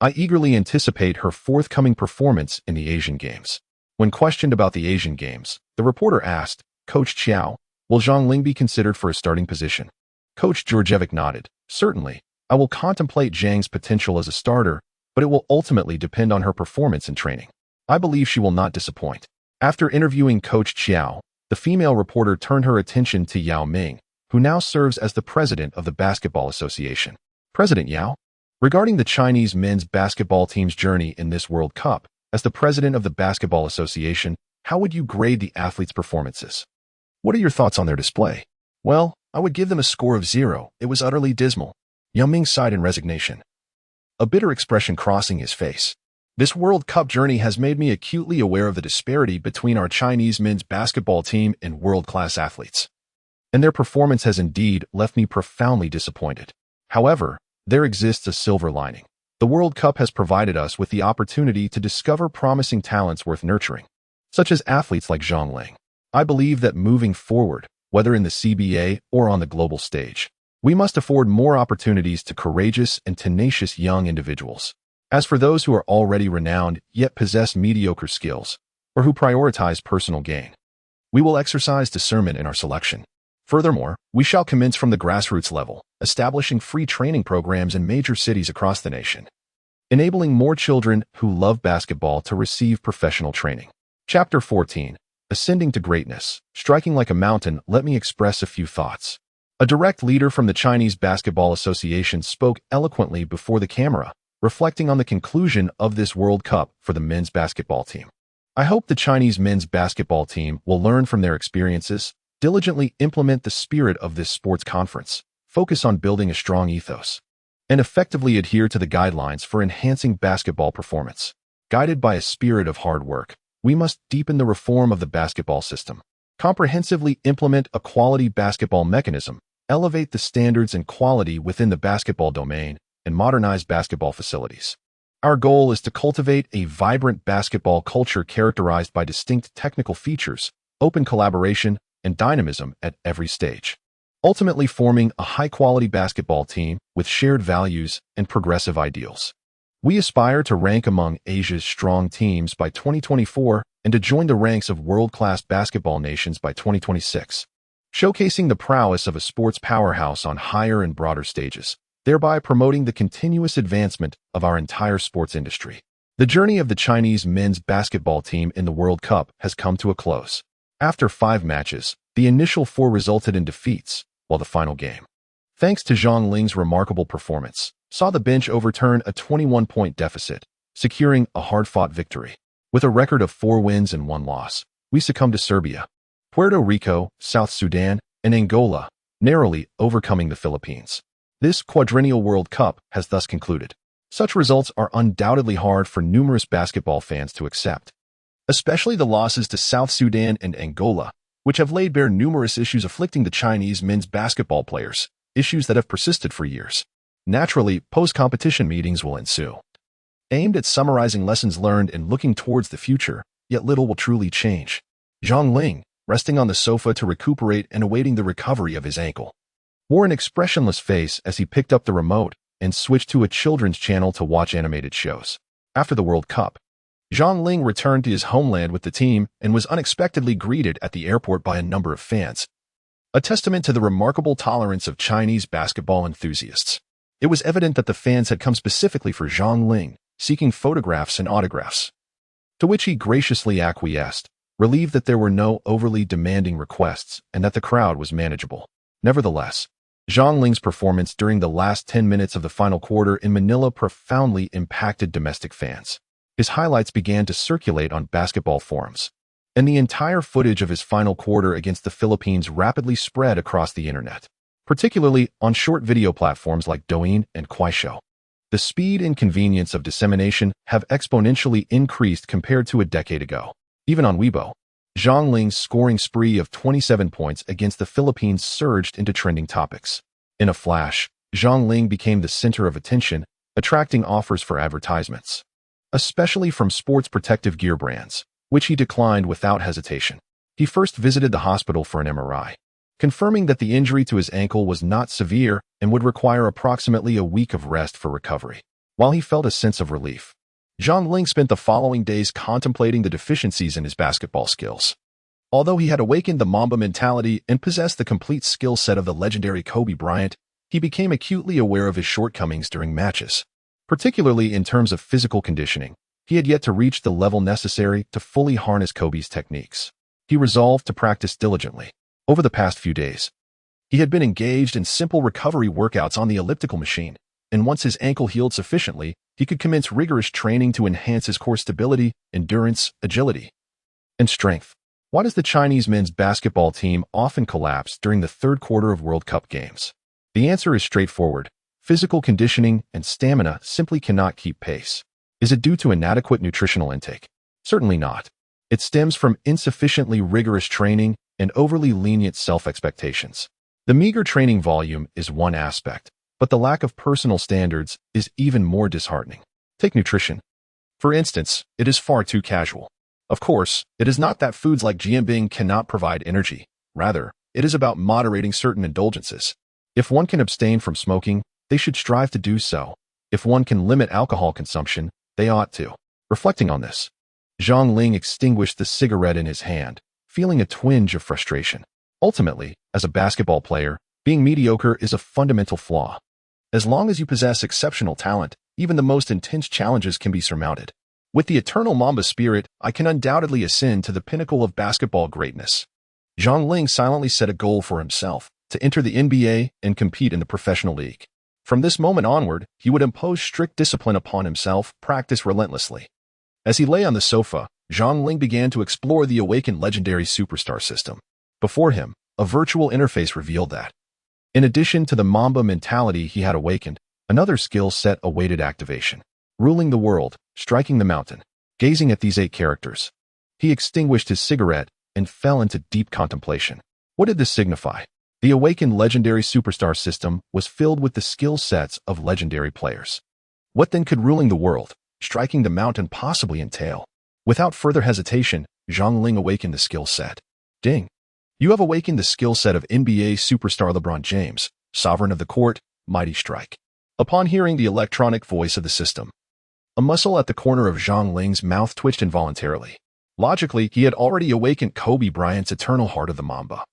I eagerly anticipate her forthcoming performance in the Asian Games. When questioned about the Asian Games, the reporter asked, Coach Qiao, will Zhang Ling be considered for a starting position? Coach Georgievic nodded, certainly. I will contemplate Zhang's potential as a starter, but it will ultimately depend on her performance in training. I believe she will not disappoint. After interviewing Coach Qiao, the female reporter turned her attention to Yao Ming, who now serves as the president of the Basketball Association. President Yao, regarding the Chinese men's basketball team's journey in this World Cup, as the president of the Basketball Association, how would you grade the athletes' performances? What are your thoughts on their display? Well, I would give them a score of 0. It was utterly dismal. Yao Ming sighed in resignation, a bitter expression crossing his face. This World Cup journey has made me acutely aware of the disparity between our Chinese men's basketball team and world-class athletes. And their performance has indeed left me profoundly disappointed. However, there exists a silver lining. The World Cup has provided us with the opportunity to discover promising talents worth nurturing, such as athletes like Zhang Ling. I believe that moving forward, whether in the CBA or on the global stage, we must afford more opportunities to courageous and tenacious young individuals. As for those who are already renowned yet possess mediocre skills, or who prioritize personal gain, we will exercise discernment in our selection. Furthermore, we shall commence from the grassroots level, establishing free training programs in major cities across the nation, enabling more children who love basketball to receive professional training. Chapter 14. Ascending to Greatness. Striking like a mountain, let me express a few thoughts. A direct leader from the Chinese Basketball Association spoke eloquently before the camera, reflecting on the conclusion of this World Cup for the men's basketball team. I hope the Chinese men's basketball team will learn from their experiences, diligently implement the spirit of this sports conference, focus on building a strong ethos, and effectively adhere to the guidelines for enhancing basketball performance. Guided by a spirit of hard work, we must deepen the reform of the basketball system, comprehensively implement a quality basketball mechanism, elevate the standards and quality within the basketball domain, and modernize basketball facilities. Our goal is to cultivate a vibrant basketball culture characterized by distinct technical features, open collaboration, and dynamism at every stage, ultimately forming a high-quality basketball team with shared values and progressive ideals. We aspire to rank among Asia's strong teams by 2024 and to join the ranks of world-class basketball nations by 2026, showcasing the prowess of a sports powerhouse on higher and broader stages, thereby promoting the continuous advancement of our entire sports industry. The journey of the Chinese men's basketball team in the World Cup has come to a close. After 5 matches, the initial 4 resulted in defeats, while the final game, thanks to Zhang Ling's remarkable performance, saw the bench overturn a 21-point deficit, securing a hard-fought victory. With a record of 4 wins and 1 loss, we succumbed to Serbia, Puerto Rico, South Sudan, and Angola, narrowly overcoming the Philippines. This quadrennial World Cup has thus concluded. Such results are undoubtedly hard for numerous basketball fans to accept, especially the losses to South Sudan and Angola, which have laid bare numerous issues afflicting the Chinese men's basketball players, issues that have persisted for years. Naturally, post-competition meetings will ensue, aimed at summarizing lessons learned and looking towards the future, yet little will truly change. Zhang Ling, resting on the sofa to recuperate and awaiting the recovery of his ankle, wore an expressionless face as he picked up the remote and switched to a children's channel to watch animated shows. After the World Cup, Zhang Ling returned to his homeland with the team and was unexpectedly greeted at the airport by a number of fans, a testament to the remarkable tolerance of Chinese basketball enthusiasts. It was evident that the fans had come specifically for Zhang Ling, seeking photographs and autographs, to which he graciously acquiesced, relieved that there were no overly demanding requests and that the crowd was manageable. Nevertheless, Zhang Ling's performance during the last 10 minutes of the final quarter in Manila profoundly impacted domestic fans. His highlights began to circulate on basketball forums, and the entire footage of his final quarter against the Philippines rapidly spread across the internet, particularly on short video platforms like Douyin and Kuaishou. The speed and convenience of dissemination have exponentially increased compared to a decade ago. Even on Weibo, Zhang Ling's scoring spree of 27 points against the Philippines surged into trending topics. In a flash, Zhang Ling became the center of attention, attracting offers for advertisements, especially from sports protective gear brands, which he declined without hesitation. He first visited the hospital for an MRI, confirming that the injury to his ankle was not severe and would require approximately a week of rest for recovery. While he felt a sense of relief, Zhang Ling spent the following days contemplating the deficiencies in his basketball skills. Although he had awakened the Mamba mentality and possessed the complete skill set of the legendary Kobe Bryant, he became acutely aware of his shortcomings during matches. Particularly in terms of physical conditioning, he had yet to reach the level necessary to fully harness Kobe's techniques. He resolved to practice diligently. Over the past few days, he had been engaged in simple recovery workouts on the elliptical machine, and once his ankle healed sufficiently, he could commence rigorous training to enhance his core stability, endurance, agility, and strength. Why does the Chinese men's basketball team often collapse during the third quarter of World Cup games? The answer is straightforward. Physical conditioning and stamina simply cannot keep pace. Is it due to inadequate nutritional intake? Certainly not. It stems from insufficiently rigorous training and overly lenient self-expectations. The meager training volume is one aspect, but the lack of personal standards is even more disheartening. Take nutrition. For instance, it is far too casual. Of course, it is not that foods like jianbing cannot provide energy. Rather, it is about moderating certain indulgences. If one can abstain from smoking, they should strive to do so. If one can limit alcohol consumption, they ought to. Reflecting on this, Zhang Ling extinguished the cigarette in his hand, feeling a twinge of frustration. Ultimately, as a basketball player, being mediocre is a fundamental flaw. As long as you possess exceptional talent, even the most intense challenges can be surmounted. With the eternal Mamba spirit, I can undoubtedly ascend to the pinnacle of basketball greatness. Zhang Ling silently set a goal for himself, to enter the NBA and compete in the professional league. From this moment onward, he would impose strict discipline upon himself, practice relentlessly. As he lay on the sofa, Zhang Ling began to explore the awakened legendary superstar system. Before him, a virtual interface revealed that, in addition to the Mamba mentality he had awakened, another skill set awaited activation. Ruling the world, striking the mountain. Gazing at these 8 characters, he extinguished his cigarette and fell into deep contemplation. What did this signify? The awakened legendary superstar system was filled with the skill sets of legendary players. What then could ruling the world, striking the mountain possibly entail? Without further hesitation, Zhang Ling awakened the skill set. Ding! You have awakened the skill set of NBA superstar LeBron James, sovereign of the court, mighty strike. Upon hearing the electronic voice of the system, a muscle at the corner of Zhang Ling's mouth twitched involuntarily. Logically, he had already awakened Kobe Bryant's eternal heart of the Mamba,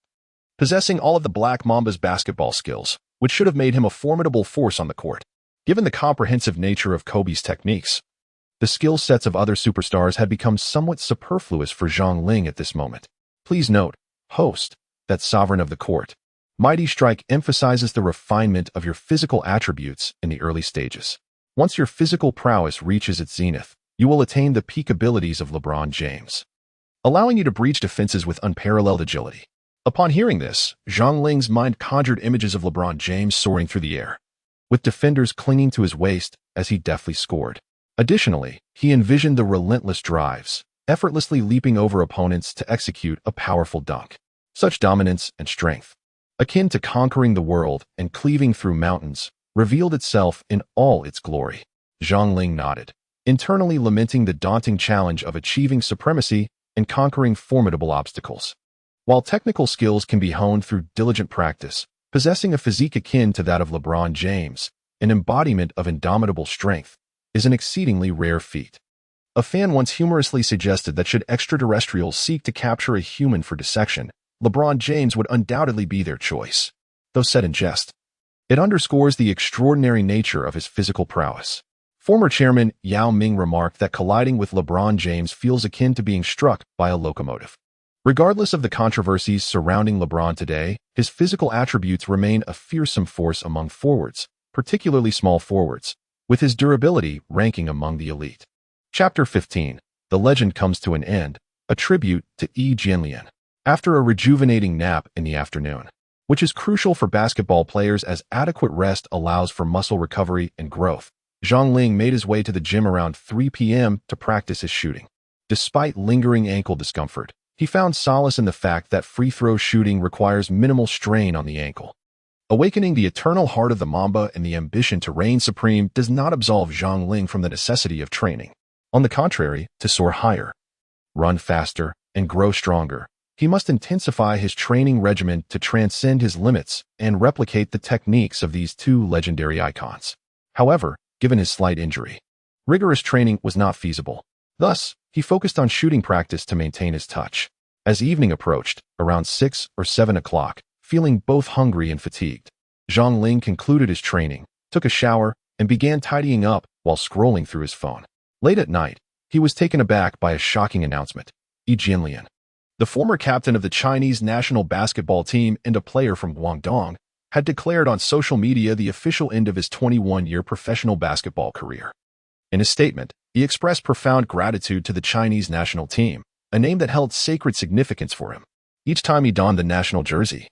possessing all of the Black Mamba's basketball skills, which should have made him a formidable force on the court. Given the comprehensive nature of Kobe's techniques, the skill sets of other superstars had become somewhat superfluous for Zhang Ling at this moment. Please note, host, that sovereign of the court. Mighty Strike emphasizes the refinement of your physical attributes in the early stages. Once your physical prowess reaches its zenith, you will attain the peak abilities of LeBron James, allowing you to breach defenses with unparalleled agility. Upon hearing this, Zhang Ling's mind conjured images of LeBron James soaring through the air, with defenders clinging to his waist as he deftly scored. Additionally, he envisioned the relentless drives, effortlessly leaping over opponents to execute a powerful dunk. Such dominance and strength, akin to conquering the world and cleaving through mountains, revealed itself in all its glory. Zhang Ling nodded, internally lamenting the daunting challenge of achieving supremacy and conquering formidable obstacles. While technical skills can be honed through diligent practice, possessing a physique akin to that of LeBron James, an embodiment of indomitable strength, is an exceedingly rare feat. A fan once humorously suggested that should extraterrestrials seek to capture a human for dissection, LeBron James would undoubtedly be their choice, though said in jest. It underscores the extraordinary nature of his physical prowess. Former chairman Yao Ming remarked that colliding with LeBron James feels akin to being struck by a locomotive. Regardless of the controversies surrounding LeBron today, his physical attributes remain a fearsome force among forwards, particularly small forwards, with his durability ranking among the elite. Chapter 15. The Legend Comes to an End, a tribute to Yi Jianlian. After a rejuvenating nap in the afternoon, which is crucial for basketball players as adequate rest allows for muscle recovery and growth, Zhang Ling made his way to the gym around 3 p.m. to practice his shooting. Despite lingering ankle discomfort, he found solace in the fact that free-throw shooting requires minimal strain on the ankle. Awakening the eternal heart of the Mamba and the ambition to reign supreme does not absolve Zhang Ling from the necessity of training. On the contrary, to soar higher, run faster, and grow stronger, he must intensify his training regimen to transcend his limits and replicate the techniques of these two legendary icons. However, given his slight injury, rigorous training was not feasible. Thus, he focused on shooting practice to maintain his touch. As evening approached, around 6 or 7 o'clock, feeling both hungry and fatigued, Zhang Ling concluded his training, took a shower, and began tidying up while scrolling through his phone. Late at night, he was taken aback by a shocking announcement. Yi Jianlian, the former captain of the Chinese national basketball team and a player from Guangdong, had declared on social media the official end of his 21-year professional basketball career. In his statement, he expressed profound gratitude to the Chinese national team, a name that held sacred significance for him. Each time he donned the national jersey,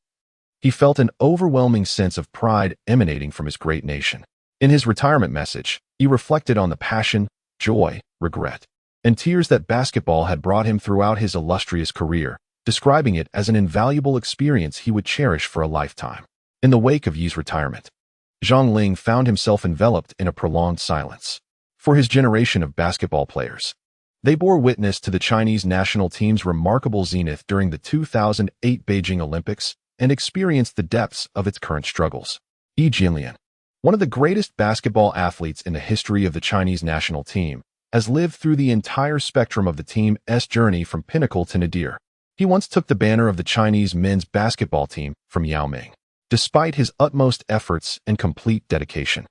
he felt an overwhelming sense of pride emanating from his great nation. In his retirement message, he reflected on the passion, joy, regret, and tears that basketball had brought him throughout his illustrious career, describing it as an invaluable experience he would cherish for a lifetime. In the wake of Yi's retirement, Zhang Ling found himself enveloped in a prolonged silence. For his generation of basketball players, they bore witness to the Chinese national team's remarkable zenith during the 2008 Beijing Olympics and experienced the depths of its current struggles. Yi Jianlian, one of the greatest basketball athletes in the history of the Chinese national team, has lived through the entire spectrum of the team's journey from pinnacle to nadir. He once took the banner of the Chinese men's basketball team from Yao Ming. Despite his utmost efforts and complete dedication,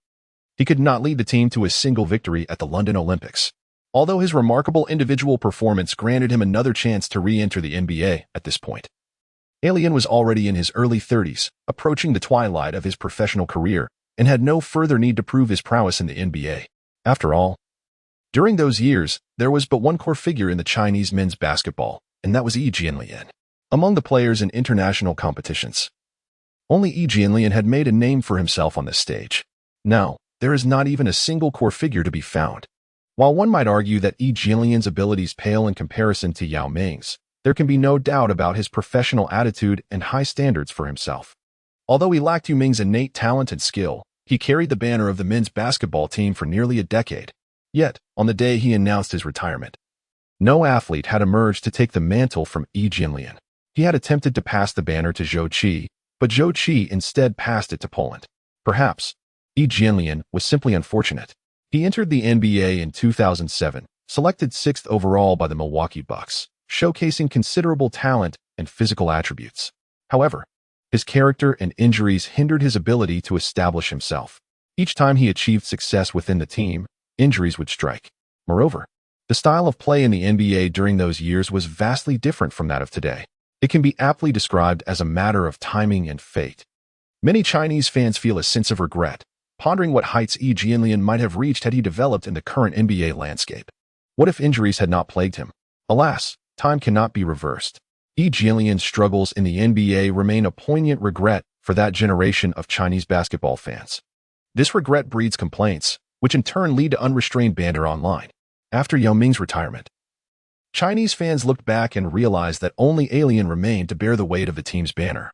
he could not lead the team to a single victory at the London Olympics. Although his remarkable individual performance granted him another chance to re-enter the NBA at this point, Alien was already in his early 30s, approaching the twilight of his professional career, and had no further need to prove his prowess in the NBA. After all, during those years, there was but one core figure in the Chinese men's basketball, and that was Yi Jianlian. Among the players in international competitions, only Yi Jianlian had made a name for himself on this stage. Now, there is not even a single core figure to be found. While one might argue that Yi Jianlian's abilities pale in comparison to Yao Ming's, there can be no doubt about his professional attitude and high standards for himself. Although he lacked Yao Ming's innate talent and skill, he carried the banner of the men's basketball team for nearly a decade. Yet, on the day he announced his retirement, no athlete had emerged to take the mantle from Yi Jianlian. He had attempted to pass the banner to Zhou Qi, but Zhou Qi instead passed it to Poland. Perhaps, Yi Jianlian was simply unfortunate. He entered the NBA in 2007, selected 6th overall by the Milwaukee Bucks, showcasing considerable talent and physical attributes. However, his character and injuries hindered his ability to establish himself. Each time he achieved success within the team, injuries would strike. Moreover, the style of play in the NBA during those years was vastly different from that of today. It can be aptly described as a matter of timing and fate. Many Chinese fans feel a sense of regret, pondering what heights Yi Jianlian might have reached had he developed in the current NBA landscape. What if injuries had not plagued him? Alas, time cannot be reversed. Yi Jianlian's struggles in the NBA remain a poignant regret for that generation of Chinese basketball fans. This regret breeds complaints, which in turn lead to unrestrained banter online. After Yao Ming's retirement, Chinese fans looked back and realized that only Alien remained to bear the weight of the team's banner,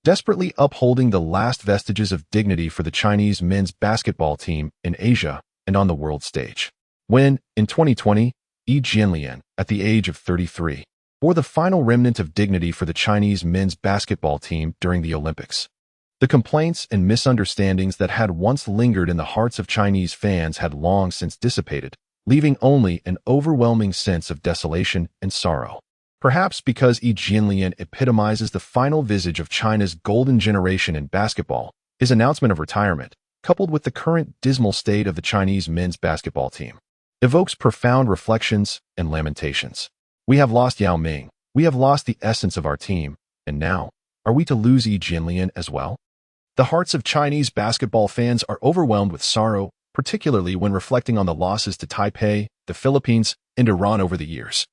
desperately upholding the last vestiges of dignity for the Chinese men's basketball team in Asia and on the world stage. When, in 2020, Yi Jianlian, at the age of 33, bore the final remnant of dignity for the Chinese men's basketball team during the Olympics. The complaints and misunderstandings that had once lingered in the hearts of Chinese fans had long since dissipated, leaving only an overwhelming sense of desolation and sorrow. Perhaps because Yi Jianlian epitomizes the final visage of China's golden generation in basketball, his announcement of retirement, coupled with the current dismal state of the Chinese men's basketball team, evokes profound reflections and lamentations. We have lost Yao Ming, we have lost the essence of our team, and now, are we to lose Yi Jianlian as well? The hearts of Chinese basketball fans are overwhelmed with sorrow, particularly when reflecting on the losses to Taipei, the Philippines, and Iran over the years.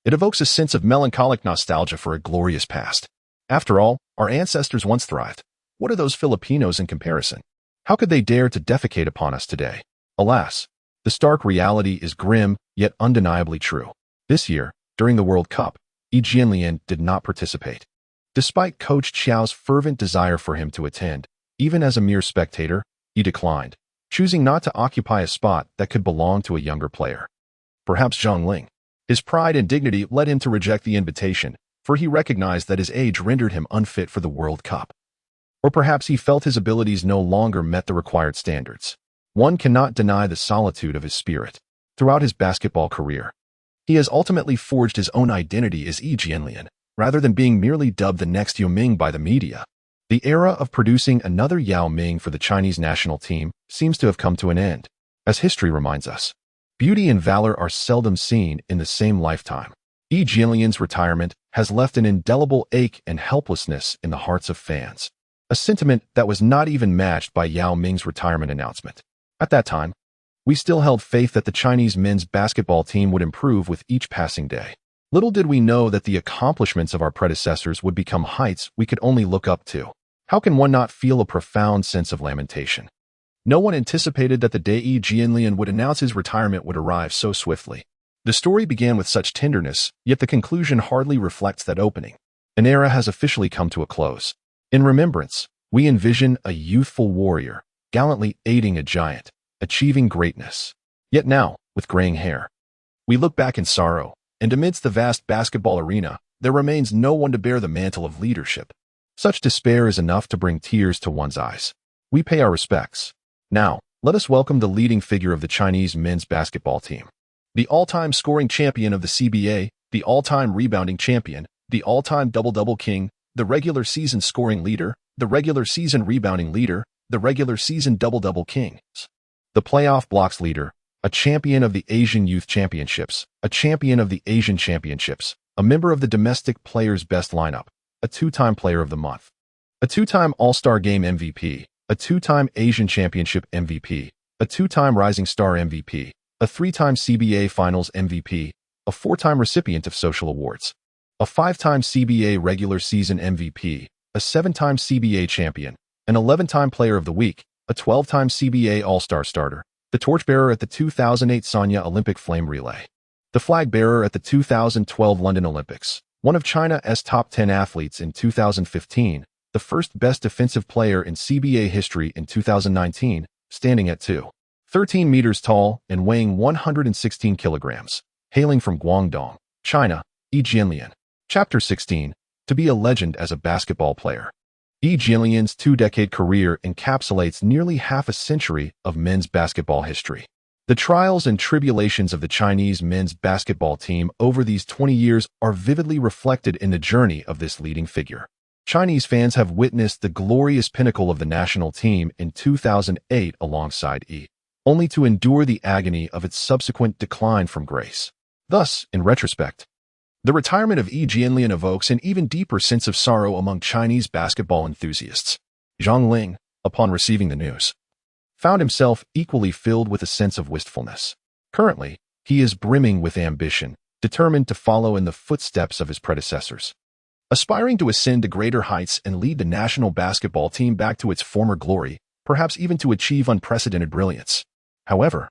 It evokes a sense of melancholic nostalgia for a glorious past. After all, our ancestors once thrived. What are those Filipinos in comparison? How could they dare to defecate upon us today? Alas, the stark reality is grim, yet undeniably true. This year, during the World Cup, Yi Jianlian did not participate. Despite Coach Qiao's fervent desire for him to attend, even as a mere spectator, he declined, choosing not to occupy a spot that could belong to a younger player. Perhaps Zhang Ling. His pride and dignity led him to reject the invitation, for he recognized that his age rendered him unfit for the World Cup. Or perhaps he felt his abilities no longer met the required standards. One cannot deny the solitude of his spirit. Throughout his basketball career, he has ultimately forged his own identity as Yi Jianlian, rather than being merely dubbed the next Yao Ming by the media. The era of producing another Yao Ming for the Chinese national team seems to have come to an end. As history reminds us, beauty and valor are seldom seen in the same lifetime. Yi Jianlian's retirement has left an indelible ache and helplessness in the hearts of fans, a sentiment that was not even matched by Yao Ming's retirement announcement. At that time, we still held faith that the Chinese men's basketball team would improve with each passing day. Little did we know that the accomplishments of our predecessors would become heights we could only look up to. How can one not feel a profound sense of lamentation? No one anticipated that the day Yi Jianlian would announce his retirement would arrive so swiftly. The story began with such tenderness, yet the conclusion hardly reflects that opening. An era has officially come to a close. In remembrance, we envision a youthful warrior, gallantly aiding a giant, achieving greatness. Yet now, with graying hair, we look back in sorrow, and amidst the vast basketball arena, there remains no one to bear the mantle of leadership. Such despair is enough to bring tears to one's eyes. We pay our respects. Now, let us welcome the leading figure of the Chinese men's basketball team. The all-time scoring champion of the CBA, the all-time rebounding champion, the all-time double-double king, the regular season scoring leader, the regular season rebounding leader, the regular season double-double king, the playoff blocks leader, a champion of the Asian Youth Championships, a champion of the Asian Championships, a member of the domestic players' best lineup, a two-time player of the month, a two-time All-Star Game MVP, a two-time Asian Championship MVP, a two-time Rising Star MVP, a three-time CBA Finals MVP, a four-time recipient of social awards, a five-time CBA regular season MVP, a seven-time CBA champion, an 11-time player of the week, a 12-time CBA All-Star starter, the torchbearer at the 2008 Sanya Olympic Flame Relay, the flag bearer at the 2012 London Olympics, one of China's top 10 athletes in 2015, the first best defensive player in CBA history in 2019, standing at 2.13 meters tall and weighing 116 kilograms, hailing from Guangdong, China, Yi Jianlian. Chapter 16. To be a legend as a basketball player. Yi Jianlian's two-decade career encapsulates nearly half a century of men's basketball history. The trials and tribulations of the Chinese men's basketball team over these 20 years are vividly reflected in the journey of this leading figure. Chinese fans have witnessed the glorious pinnacle of the national team in 2008 alongside Yi, only to endure the agony of its subsequent decline from grace. Thus, in retrospect, the retirement of Yi Jianlian evokes an even deeper sense of sorrow among Chinese basketball enthusiasts. Zhang Ling, upon receiving the news, found himself equally filled with a sense of wistfulness. Currently, he is brimming with ambition, determined to follow in the footsteps of his predecessors, aspiring to ascend to greater heights and lead the national basketball team back to its former glory, perhaps even to achieve unprecedented brilliance. However,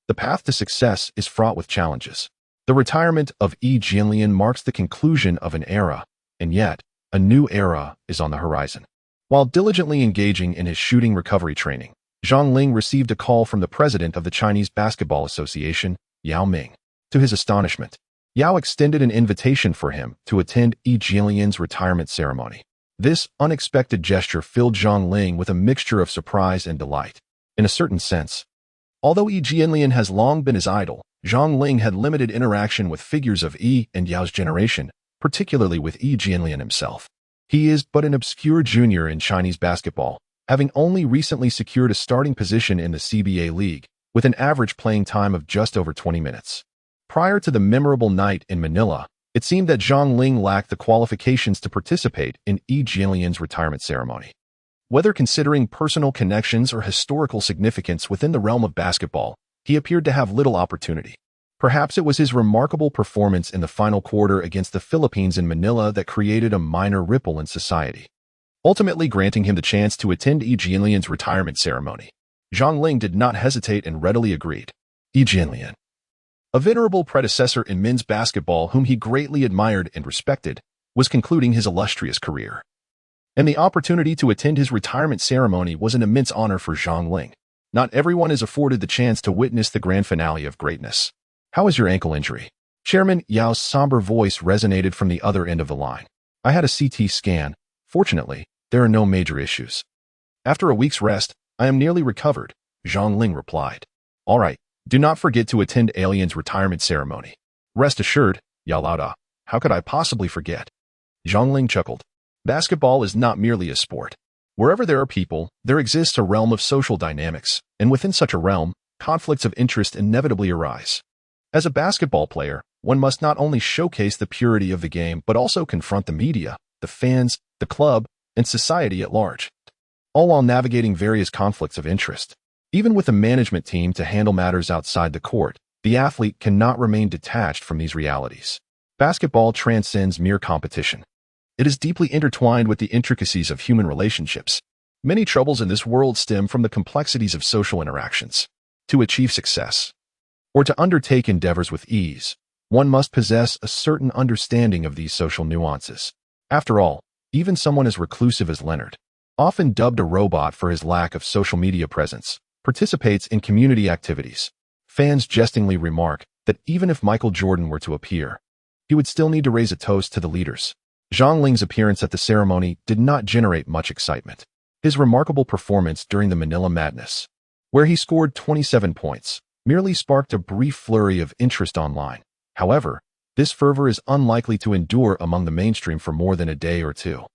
the path to success is fraught with challenges. The retirement of Yi Jianlian marks the conclusion of an era, and yet, a new era is on the horizon. While diligently engaging in his shooting recovery training, Zhang Ling received a call from the president of the Chinese Basketball Association, Yao Ming. To his astonishment, Yao extended an invitation for him to attend Yi Jianlian's retirement ceremony. This unexpected gesture filled Zhang Ling with a mixture of surprise and delight. In a certain sense, although Yi Jianlian has long been his idol, Zhang Ling had limited interaction with figures of Yi and Yao's generation, particularly with Yi Jianlian himself. He is but an obscure junior in Chinese basketball, having only recently secured a starting position in the CBA League, with an average playing time of just over 20 minutes. Prior to the memorable night in Manila, it seemed that Zhang Ling lacked the qualifications to participate in Yi Jianlian's retirement ceremony. Whether considering personal connections or historical significance within the realm of basketball, he appeared to have little opportunity. Perhaps it was his remarkable performance in the final quarter against the Philippines in Manila that created a minor ripple in society, ultimately granting him the chance to attend Yi Jianlian's retirement ceremony. Zhang Ling did not hesitate and readily agreed. Yi Jianlian, a venerable predecessor in men's basketball whom he greatly admired and respected, was concluding his illustrious career. And the opportunity to attend his retirement ceremony was an immense honor for Zhang Ling. Not everyone is afforded the chance to witness the grand finale of greatness. How is your ankle injury? Chairman Yao's somber voice resonated from the other end of the line. I had a CT scan. Fortunately, there are no major issues. After a week's rest, I am nearly recovered, Zhang Ling replied. All right, do not forget to attend Alien's retirement ceremony. Rest assured, Yao Laoda, how could I possibly forget? Zhang Ling chuckled. Basketball is not merely a sport. Wherever there are people, there exists a realm of social dynamics, and within such a realm, conflicts of interest inevitably arise. As a basketball player, one must not only showcase the purity of the game but also confront the media, the fans, the club, and society at large, all while navigating various conflicts of interest. Even with a management team to handle matters outside the court, the athlete cannot remain detached from these realities. Basketball transcends mere competition. It is deeply intertwined with the intricacies of human relationships. Many troubles in this world stem from the complexities of social interactions. To achieve success, or to undertake endeavors with ease, one must possess a certain understanding of these social nuances. After all, even someone as reclusive as Leonard, often dubbed a robot for his lack of social media presence, participates in community activities. Fans jestingly remark that even if Michael Jordan were to appear, he would still need to raise a toast to the leaders. Zhang Ling's appearance at the ceremony did not generate much excitement. His remarkable performance during the Manila Madness, where he scored 27 points, merely sparked a brief flurry of interest online. However, this fervor is unlikely to endure among the mainstream for more than a day or two.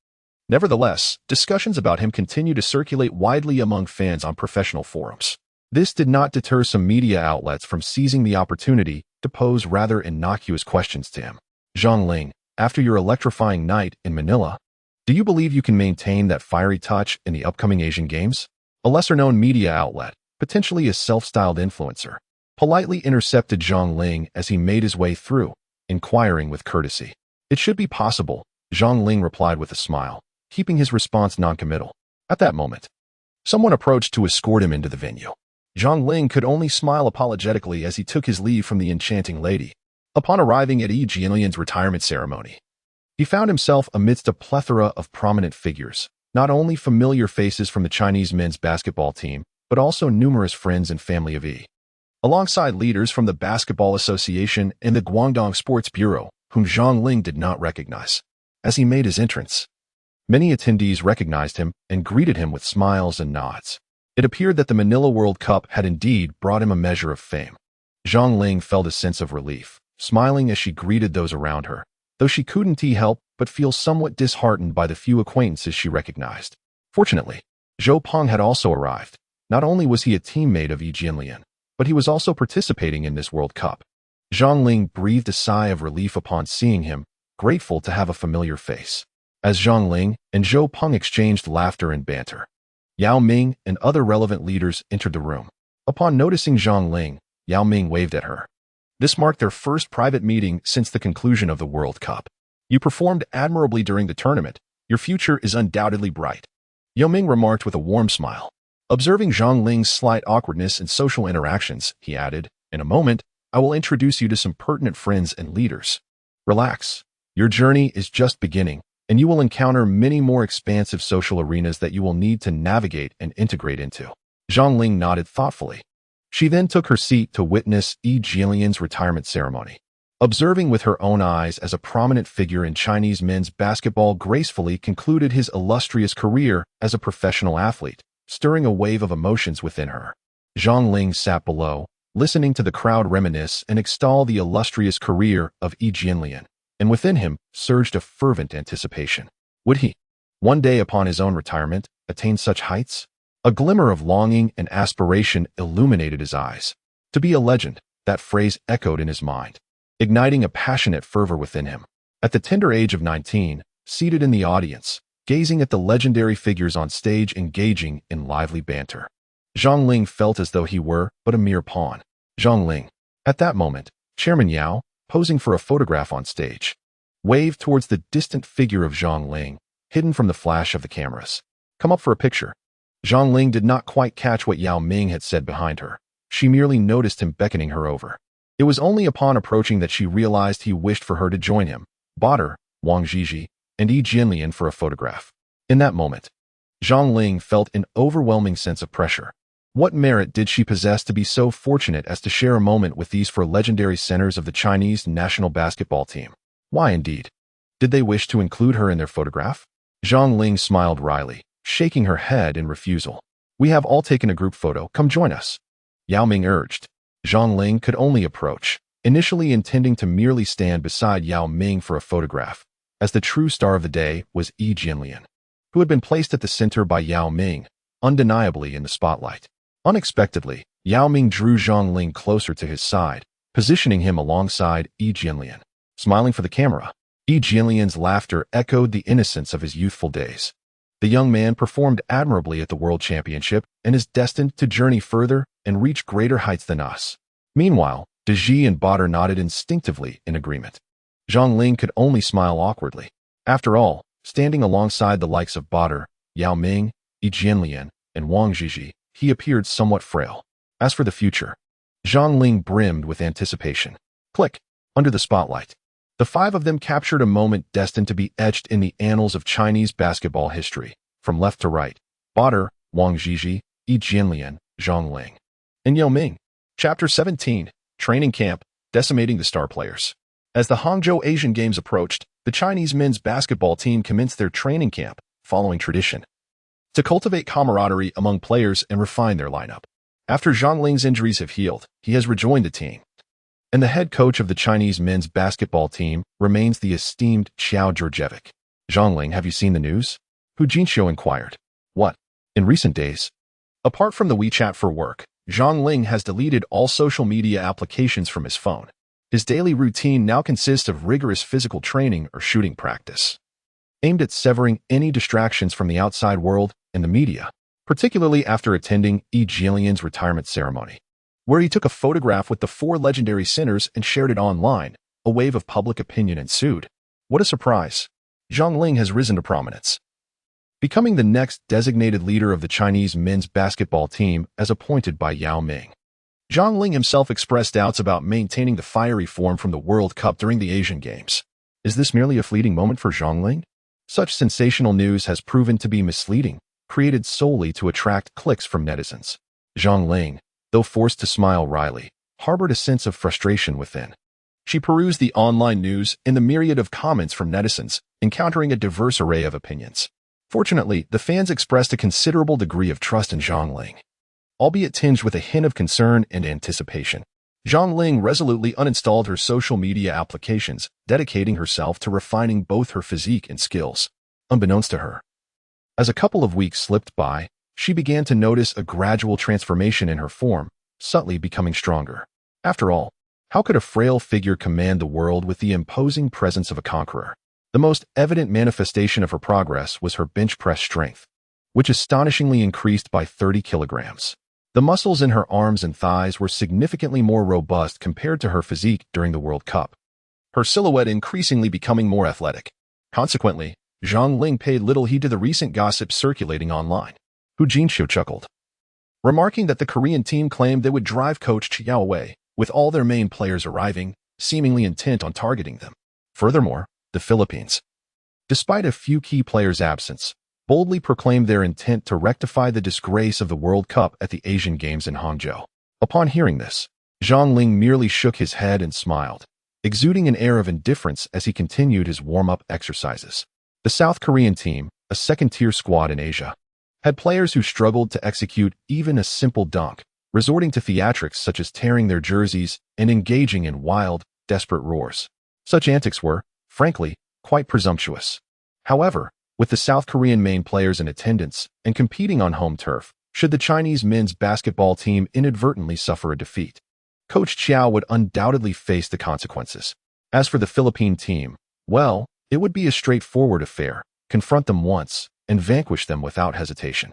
Nevertheless, discussions about him continue to circulate widely among fans on professional forums. This did not deter some media outlets from seizing the opportunity to pose rather innocuous questions to him. Zhang Ling, after your electrifying night in Manila, do you believe you can maintain that fiery touch in the upcoming Asian Games? A lesser-known media outlet, potentially a self-styled influencer, politely intercepted Zhang Ling as he made his way through, inquiring with courtesy. It should be possible, Zhang Ling replied with a smile, keeping his response non-committal. At that moment, someone approached to escort him into the venue. Zhang Ling could only smile apologetically as he took his leave from the enchanting lady. Upon arriving at Yi Jianlian's retirement ceremony, he found himself amidst a plethora of prominent figures, not only familiar faces from the Chinese men's basketball team, but also numerous friends and family of Yi, alongside leaders from the Basketball Association and the Guangdong Sports Bureau, whom Zhang Ling did not recognize. As he made his entrance, many attendees recognized him and greeted him with smiles and nods. It appeared that the Manila World Cup had indeed brought him a measure of fame. Zhang Ling felt a sense of relief, smiling as she greeted those around her, though she couldn't help but feel somewhat disheartened by the few acquaintances she recognized. Fortunately, Zhou Peng had also arrived. Not only was he a teammate of Yi Jianlian, but he was also participating in this World Cup. Zhang Ling breathed a sigh of relief upon seeing him, grateful to have a familiar face. As Zhang Ling and Zhou Peng exchanged laughter and banter, Yao Ming and other relevant leaders entered the room. Upon noticing Zhang Ling, Yao Ming waved at her. This marked their first private meeting since the conclusion of the World Cup. You performed admirably during the tournament. Your future is undoubtedly bright, Yao Ming remarked with a warm smile. Observing Zhang Ling's slight awkwardness in social interactions, he added, in a moment, I will introduce you to some pertinent friends and leaders. Relax. Your journey is just beginning, and you will encounter many more expansive social arenas that you will need to navigate and integrate into. Zhang Ling nodded thoughtfully. She then took her seat to witness Yi Jianlian's retirement ceremony. Observing with her own eyes as a prominent figure in Chinese men's basketball gracefully concluded his illustrious career as a professional athlete, stirring a wave of emotions within her. Zhang Ling sat below, listening to the crowd reminisce and extol the illustrious career of Yi Jianlian. and within him surged a fervent anticipation. Would he, one day upon his own retirement, attain such heights? A glimmer of longing and aspiration illuminated his eyes. To be a legend, that phrase echoed in his mind, igniting a passionate fervor within him. At the tender age of 19, seated in the audience, gazing at the legendary figures on stage engaging in lively banter, Zhang Ling felt as though he were but a mere pawn. Zhang Ling. At that moment, Chairman Yao, posing for a photograph on stage, waved towards the distant figure of Zhang Ling, hidden from the flash of the cameras. Come up for a picture. Zhang Ling did not quite catch what Yao Ming had said behind her. She merely noticed him beckoning her over. It was only upon approaching that she realized he wished for her to join him, Bader, Wang Zhizhi, and Yi Jianlian for a photograph. In that moment, Zhang Ling felt an overwhelming sense of pressure. What merit did she possess to be so fortunate as to share a moment with these four legendary centers of the Chinese national basketball team? Why indeed? Did they wish to include her in their photograph? Zhang Ling smiled wryly, shaking her head in refusal. We have all taken a group photo, come join us. Yao Ming urged. Zhang Ling could only approach, initially intending to merely stand beside Yao Ming for a photograph, as the true star of the day was Yi Jianlian, who had been placed at the center by Yao Ming, undeniably in the spotlight. Unexpectedly, Yao Ming drew Zhang Ling closer to his side, positioning him alongside Yi Jianlian. Smiling for the camera, Yi Jianlian's laughter echoed the innocence of his youthful days. The young man performed admirably at the World Championship and is destined to journey further and reach greater heights than us. Meanwhile, De Ji and Bader nodded instinctively in agreement. Zhang Ling could only smile awkwardly. After all, standing alongside the likes of Bader, Yao Ming, Yi Jianlian, and Wang Zhizhi, he appeared somewhat frail. As for the future, Zhang Ling brimmed with anticipation. Click. Under the spotlight, the five of them captured a moment destined to be etched in the annals of Chinese basketball history. From left to right, Bader, Wang Zhizhi, Yi Jianlian, Zhang Ling, and Yao Ming. Chapter 17, Training Camp, Decimating the Star Players. As the Hangzhou Asian Games approached, the Chinese men's basketball team commenced their training camp, following tradition, to cultivate camaraderie among players and refine their lineup. After Zhang Ling's injuries have healed, he has rejoined the team, and the head coach of the Chinese men's basketball team remains the esteemed Xiao Georgievic. Zhang Ling, have you seen the news? Hu Jinxiu inquired. What? In recent days, apart from the WeChat for work, Zhang Ling has deleted all social media applications from his phone. His daily routine now consists of rigorous physical training or shooting practice, aimed at severing any distractions from the outside world and the media, particularly after attending Yi Jianlian's retirement ceremony, where he took a photograph with the four legendary centers and shared it online. A wave of public opinion ensued. What a surprise! Zhang Ling has risen to prominence, becoming the next designated leader of the Chinese men's basketball team as appointed by Yao Ming. Zhang Ling himself expressed doubts about maintaining the fiery form from the World Cup during the Asian Games. Is this merely a fleeting moment for Zhang Ling? Such sensational news has proven to be misleading, created solely to attract clicks from netizens. Zhang Ling, though forced to smile wryly, harbored a sense of frustration within. She perused the online news and the myriad of comments from netizens, encountering a diverse array of opinions. Fortunately, the fans expressed a considerable degree of trust in Zhang Ling, albeit tinged with a hint of concern and anticipation. Zhang Ling resolutely uninstalled her social media applications, dedicating herself to refining both her physique and skills. Unbeknownst to her, as a couple of weeks slipped by, she began to notice a gradual transformation in her form, subtly becoming stronger. After all, how could a frail figure command the world with the imposing presence of a conqueror? The most evident manifestation of her progress was her bench press strength, which astonishingly increased by 30 kilograms. The muscles in her arms and thighs were significantly more robust compared to her physique during the World Cup, her silhouette increasingly becoming more athletic. Consequently, Zhang Ling paid little heed to the recent gossip circulating online. Hu Jinxiu chuckled, remarking that the Korean team claimed they would drive coach Chiao away, with all their main players arriving, seemingly intent on targeting them. Furthermore, the Philippines, despite a few key players' absence, boldly proclaimed their intent to rectify the disgrace of the World Cup at the Asian Games in Hangzhou. Upon hearing this, Zhang Ling merely shook his head and smiled, exuding an air of indifference as he continued his warm-up exercises. The South Korean team, a second-tier squad in Asia, had players who struggled to execute even a simple dunk, resorting to theatrics such as tearing their jerseys and engaging in wild, desperate roars. Such antics were, Frankly, quite presumptuous. However, with the South Korean main players in attendance and competing on home turf, should the Chinese men's basketball team inadvertently suffer a defeat, Coach Chiao would undoubtedly face the consequences. As for the Philippine team, well, it would be a straightforward affair, confront them once, and vanquish them without hesitation.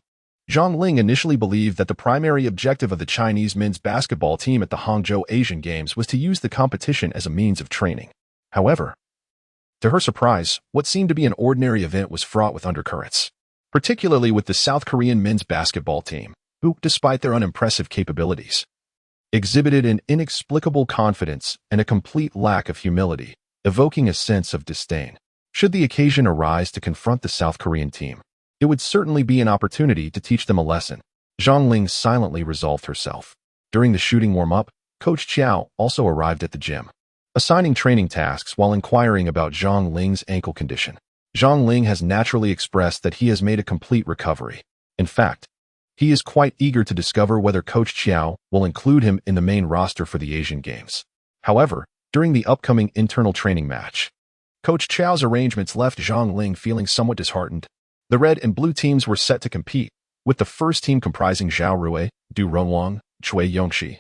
Zhang Ling initially believed that the primary objective of the Chinese men's basketball team at the Hangzhou Asian Games was to use the competition as a means of training. However, to her surprise, what seemed to be an ordinary event was fraught with undercurrents, particularly with the South Korean men's basketball team, who, despite their unimpressive capabilities, exhibited an inexplicable confidence and a complete lack of humility, evoking a sense of disdain. Should the occasion arise to confront the South Korean team, it would certainly be an opportunity to teach them a lesson. Zhang Ling silently resolved herself. During the shooting warm-up, Coach Chiao also arrived at the gym, assigning training tasks while inquiring about Zhang Ling's ankle condition. Zhang Ling has naturally expressed that he has made a complete recovery. In fact, he is quite eager to discover whether Coach Chiao will include him in the main roster for the Asian Games. However, during the upcoming internal training match, Coach Chiao's arrangements left Zhang Ling feeling somewhat disheartened. The red and blue teams were set to compete, with the first team comprising Zhao Rui, Du Ronwang, Cui Yongxi,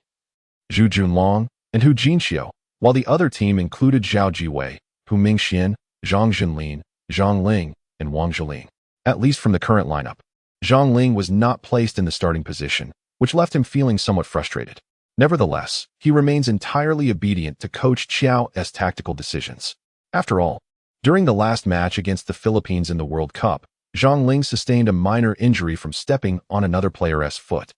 Zhu Junlong, and Hu Jinxiu, while the other team included Zhao Jiwei, Hu Mingxian, Zhang Junlin, Zhang Ling, and Wang Zhiling. At least from the current lineup, Zhang Ling was not placed in the starting position, which left him feeling somewhat frustrated. Nevertheless, he remains entirely obedient to Coach Chiao's tactical decisions. After all, during the last match against the Philippines in the World Cup, Zhang Ling sustained a minor injury from stepping on another player's foot.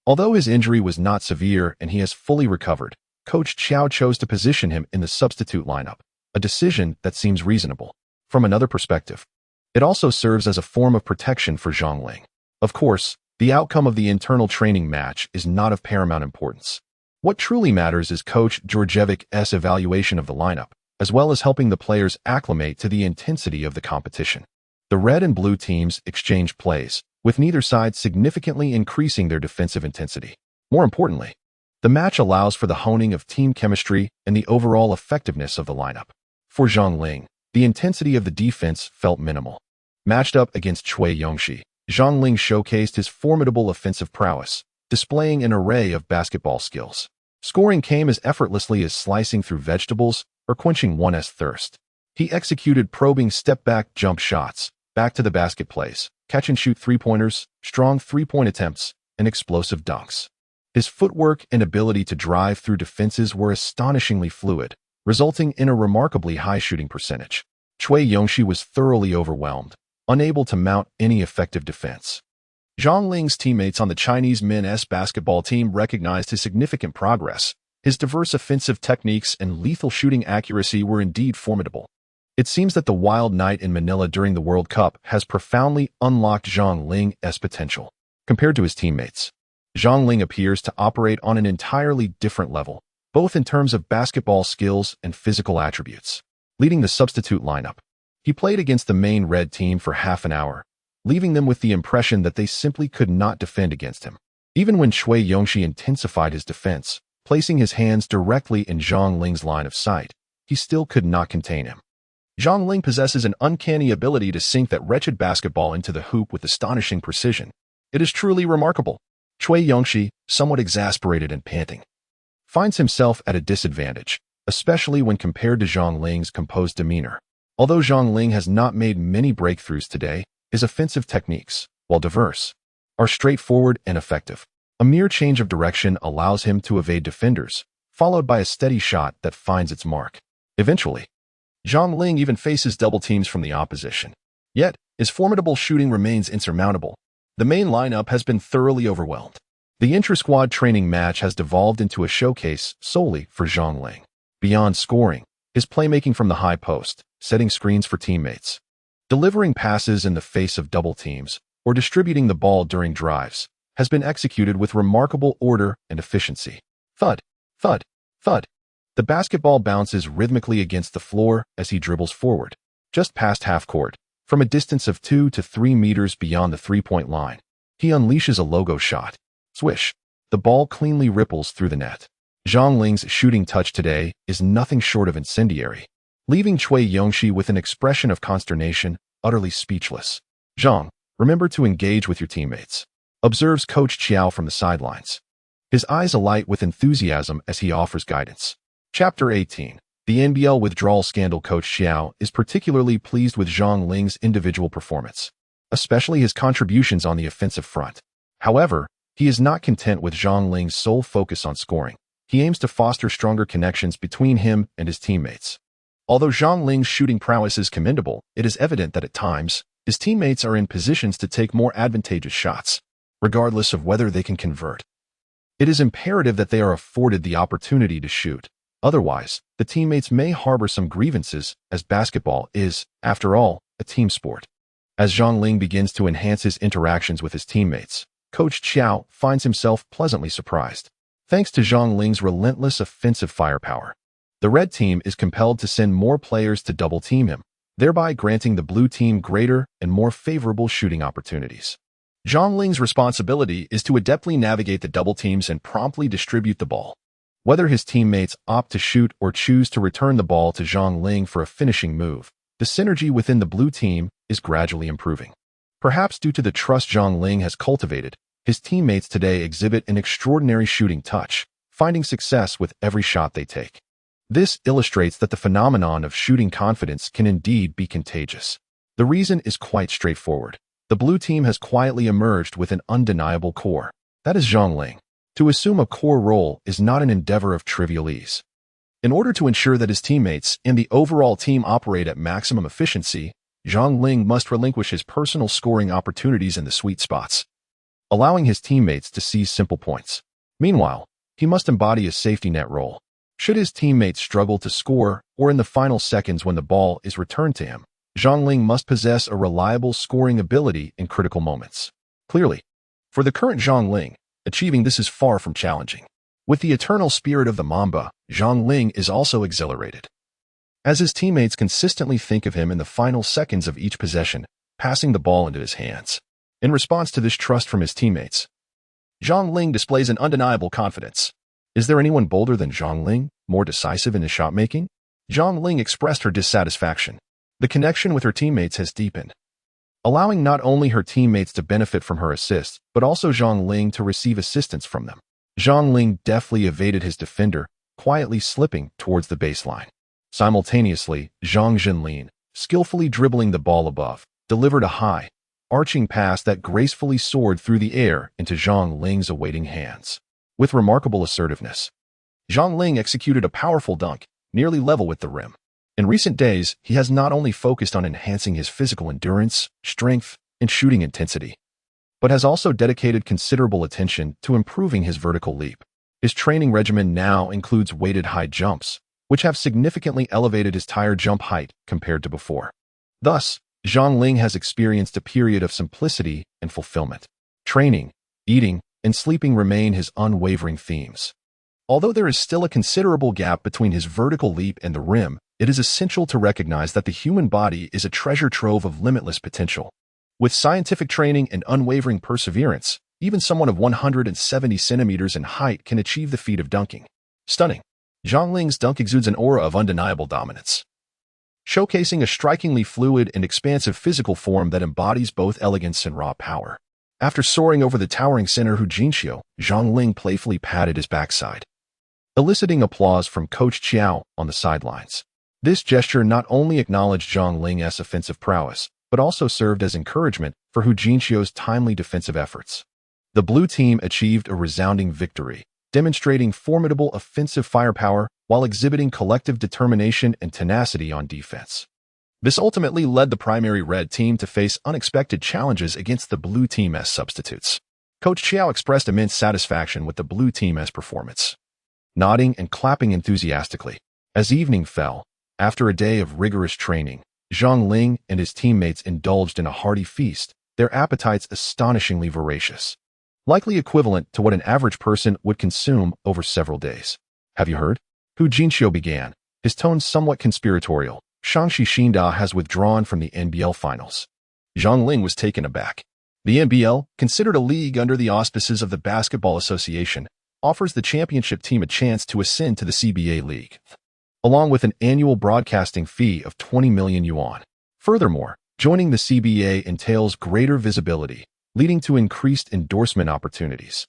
Although his injury was not severe and he has fully recovered, Coach Chiao chose to position him in the substitute lineup, a decision that seems reasonable. From another perspective, it also serves as a form of protection for Zhang Ling. Of course, the outcome of the internal training match is not of paramount importance. What truly matters is Coach Georgievic's evaluation of the lineup, as well as helping the players acclimate to the intensity of the competition. The red and blue teams exchange plays, with neither side significantly increasing their defensive intensity. More importantly, the match allows for the honing of team chemistry and the overall effectiveness of the lineup. For Zhang Ling, the intensity of the defense felt minimal. Matched up against Cui Yongxi, Zhang Ling showcased his formidable offensive prowess, displaying an array of basketball skills. Scoring came as effortlessly as slicing through vegetables or quenching one's thirst. He executed probing step-back jump shots, back-to-the-basket plays, catch-and-shoot three-pointers, strong three-point attempts, and explosive dunks. His footwork and ability to drive through defenses were astonishingly fluid, resulting in a remarkably high shooting percentage. Cui Yongxi was thoroughly overwhelmed, unable to mount any effective defense. Zhang Ling's teammates on the Chinese men's basketball team recognized his significant progress. His diverse offensive techniques and lethal shooting accuracy were indeed formidable. It seems that the wild night in Manila during the World Cup has profoundly unlocked Zhang Ling's potential. Compared to his teammates, Zhang Ling appears to operate on an entirely different level, both in terms of basketball skills and physical attributes. Leading the substitute lineup, he played against the main red team for half an hour, leaving them with the impression that they simply could not defend against him. Even when Cui Yongxi intensified his defense, placing his hands directly in Zhang Ling's line of sight, he still could not contain him. Zhang Ling possesses an uncanny ability to sink that wretched basketball into the hoop with astonishing precision. It is truly remarkable. Cui Yongxi, somewhat exasperated and panting, finds himself at a disadvantage, especially when compared to Zhang Ling's composed demeanor. Although Zhang Ling has not made many breakthroughs today, his offensive techniques, while diverse, are straightforward and effective. A mere change of direction allows him to evade defenders, followed by a steady shot that finds its mark. Eventually, Zhang Ling even faces double teams from the opposition. Yet, his formidable shooting remains insurmountable. The main lineup has been thoroughly overwhelmed. The intra-squad training match has devolved into a showcase solely for Zhang Ling. Beyond scoring, his playmaking from the high post, setting screens for teammates, delivering passes in the face of double teams, or distributing the ball during drives, has been executed with remarkable order and efficiency. Thud, thud, thud. The basketball bounces rhythmically against the floor as he dribbles forward, just past half-court, from a distance of 2 to 3 meters beyond the three-point line. He unleashes a logo shot. Swish. The ball cleanly ripples through the net. Zhang Ling's shooting touch today is nothing short of incendiary. leaving Cui Yongxi with an expression of consternation, utterly speechless. "Zhang, remember to engage with your teammates," observes Coach Qiao from the sidelines, his eyes alight with enthusiasm as he offers guidance. Chapter 18. The NBL withdrawal scandal. Coach Xiao is particularly pleased with Zhang Ling's individual performance, especially his contributions on the offensive front. However, he is not content with Zhang Ling's sole focus on scoring. He aims to foster stronger connections between him and his teammates. Although Zhang Ling's shooting prowess is commendable, it is evident that at times, his teammates are in positions to take more advantageous shots, regardless of whether they can convert. It is imperative that they are afforded the opportunity to shoot. Otherwise, the teammates may harbor some grievances, as basketball is, after all, a team sport. As Zhang Ling begins to enhance his interactions with his teammates, Coach Qiao finds himself pleasantly surprised. Thanks to Zhang Ling's relentless offensive firepower, the red team is compelled to send more players to double-team him, thereby granting the blue team greater and more favorable shooting opportunities. Zhang Ling's responsibility is to adeptly navigate the double teams and promptly distribute the ball. Whether his teammates opt to shoot or choose to return the ball to Zhang Ling for a finishing move, the synergy within the blue team is gradually improving. Perhaps due to the trust Zhang Ling has cultivated, his teammates today exhibit an extraordinary shooting touch, finding success with every shot they take. This illustrates that the phenomenon of shooting confidence can indeed be contagious. The reason is quite straightforward. The blue team has quietly emerged with an undeniable core. That is Zhang Ling. To assume a core role is not an endeavor of trivial ease. In order to ensure that his teammates and the overall team operate at maximum efficiency, Zhang Ling must relinquish his personal scoring opportunities in the sweet spots, allowing his teammates to seize simple points. Meanwhile, he must embody a safety net role. Should his teammates struggle to score, or in the final seconds when the ball is returned to him, Zhang Ling must possess a reliable scoring ability in critical moments. Clearly, for the current Zhang Ling, achieving this is far from challenging. With the eternal spirit of the Mamba, Zhang Ling is also exhilarated, as his teammates consistently think of him in the final seconds of each possession, passing the ball into his hands. In response to this trust from his teammates, Zhang Ling displays an undeniable confidence. Is there anyone bolder than Zhang Ling, more decisive in his shot-making? Zhang Ling expressed her dissatisfaction. The connection with her teammates has deepened, allowing not only her teammates to benefit from her assists, but also Zhang Ling to receive assistance from them. Zhang Ling deftly evaded his defender, quietly slipping towards the baseline. Simultaneously, Zhang Jinlin, skillfully dribbling the ball above, delivered a high, arching pass that gracefully soared through the air into Zhang Ling's awaiting hands. With remarkable assertiveness, Zhang Ling executed a powerful dunk, nearly level with the rim. In recent days, he has not only focused on enhancing his physical endurance, strength, and shooting intensity, but has also dedicated considerable attention to improving his vertical leap. His training regimen now includes weighted high jumps, which have significantly elevated his tire jump height compared to before. Thus, Zhang Ling has experienced a period of simplicity and fulfillment. Training, eating, and sleeping remain his unwavering themes. Although there is still a considerable gap between his vertical leap and the rim, it is essential to recognize that the human body is a treasure trove of limitless potential. With scientific training and unwavering perseverance, even someone of 170 centimeters in height can achieve the feat of dunking. Stunning. Zhang Ling's dunk exudes an aura of undeniable dominance, showcasing a strikingly fluid and expansive physical form that embodies both elegance and raw power. After soaring over the towering center Hu Jinxiu, Zhang Ling playfully patted his backside, eliciting applause from Coach Qiao on the sidelines. This gesture not only acknowledged Zhang Ling's offensive prowess, but also served as encouragement for Hu Jinxiu's timely defensive efforts. The blue team achieved a resounding victory, demonstrating formidable offensive firepower while exhibiting collective determination and tenacity on defense. This ultimately led the primary red team to face unexpected challenges against the blue team as substitutes. Coach Qiao expressed immense satisfaction with the blue team's performance, nodding and clapping enthusiastically. As evening fell, after a day of rigorous training, Zhang Ling and his teammates indulged in a hearty feast, their appetites astonishingly voracious, likely equivalent to what an average person would consume over several days. Have you heard? Hu Jinxiu began, his tone somewhat conspiratorial. Shangxi Xinda has withdrawn from the NBL finals. Zhang Ling was taken aback. The NBL, considered a league under the auspices of the Basketball Association, offers the championship team a chance to ascend to the CBA league. along with an annual broadcasting fee of 20 million yuan. Furthermore, joining the CBA entails greater visibility, leading to increased endorsement opportunities.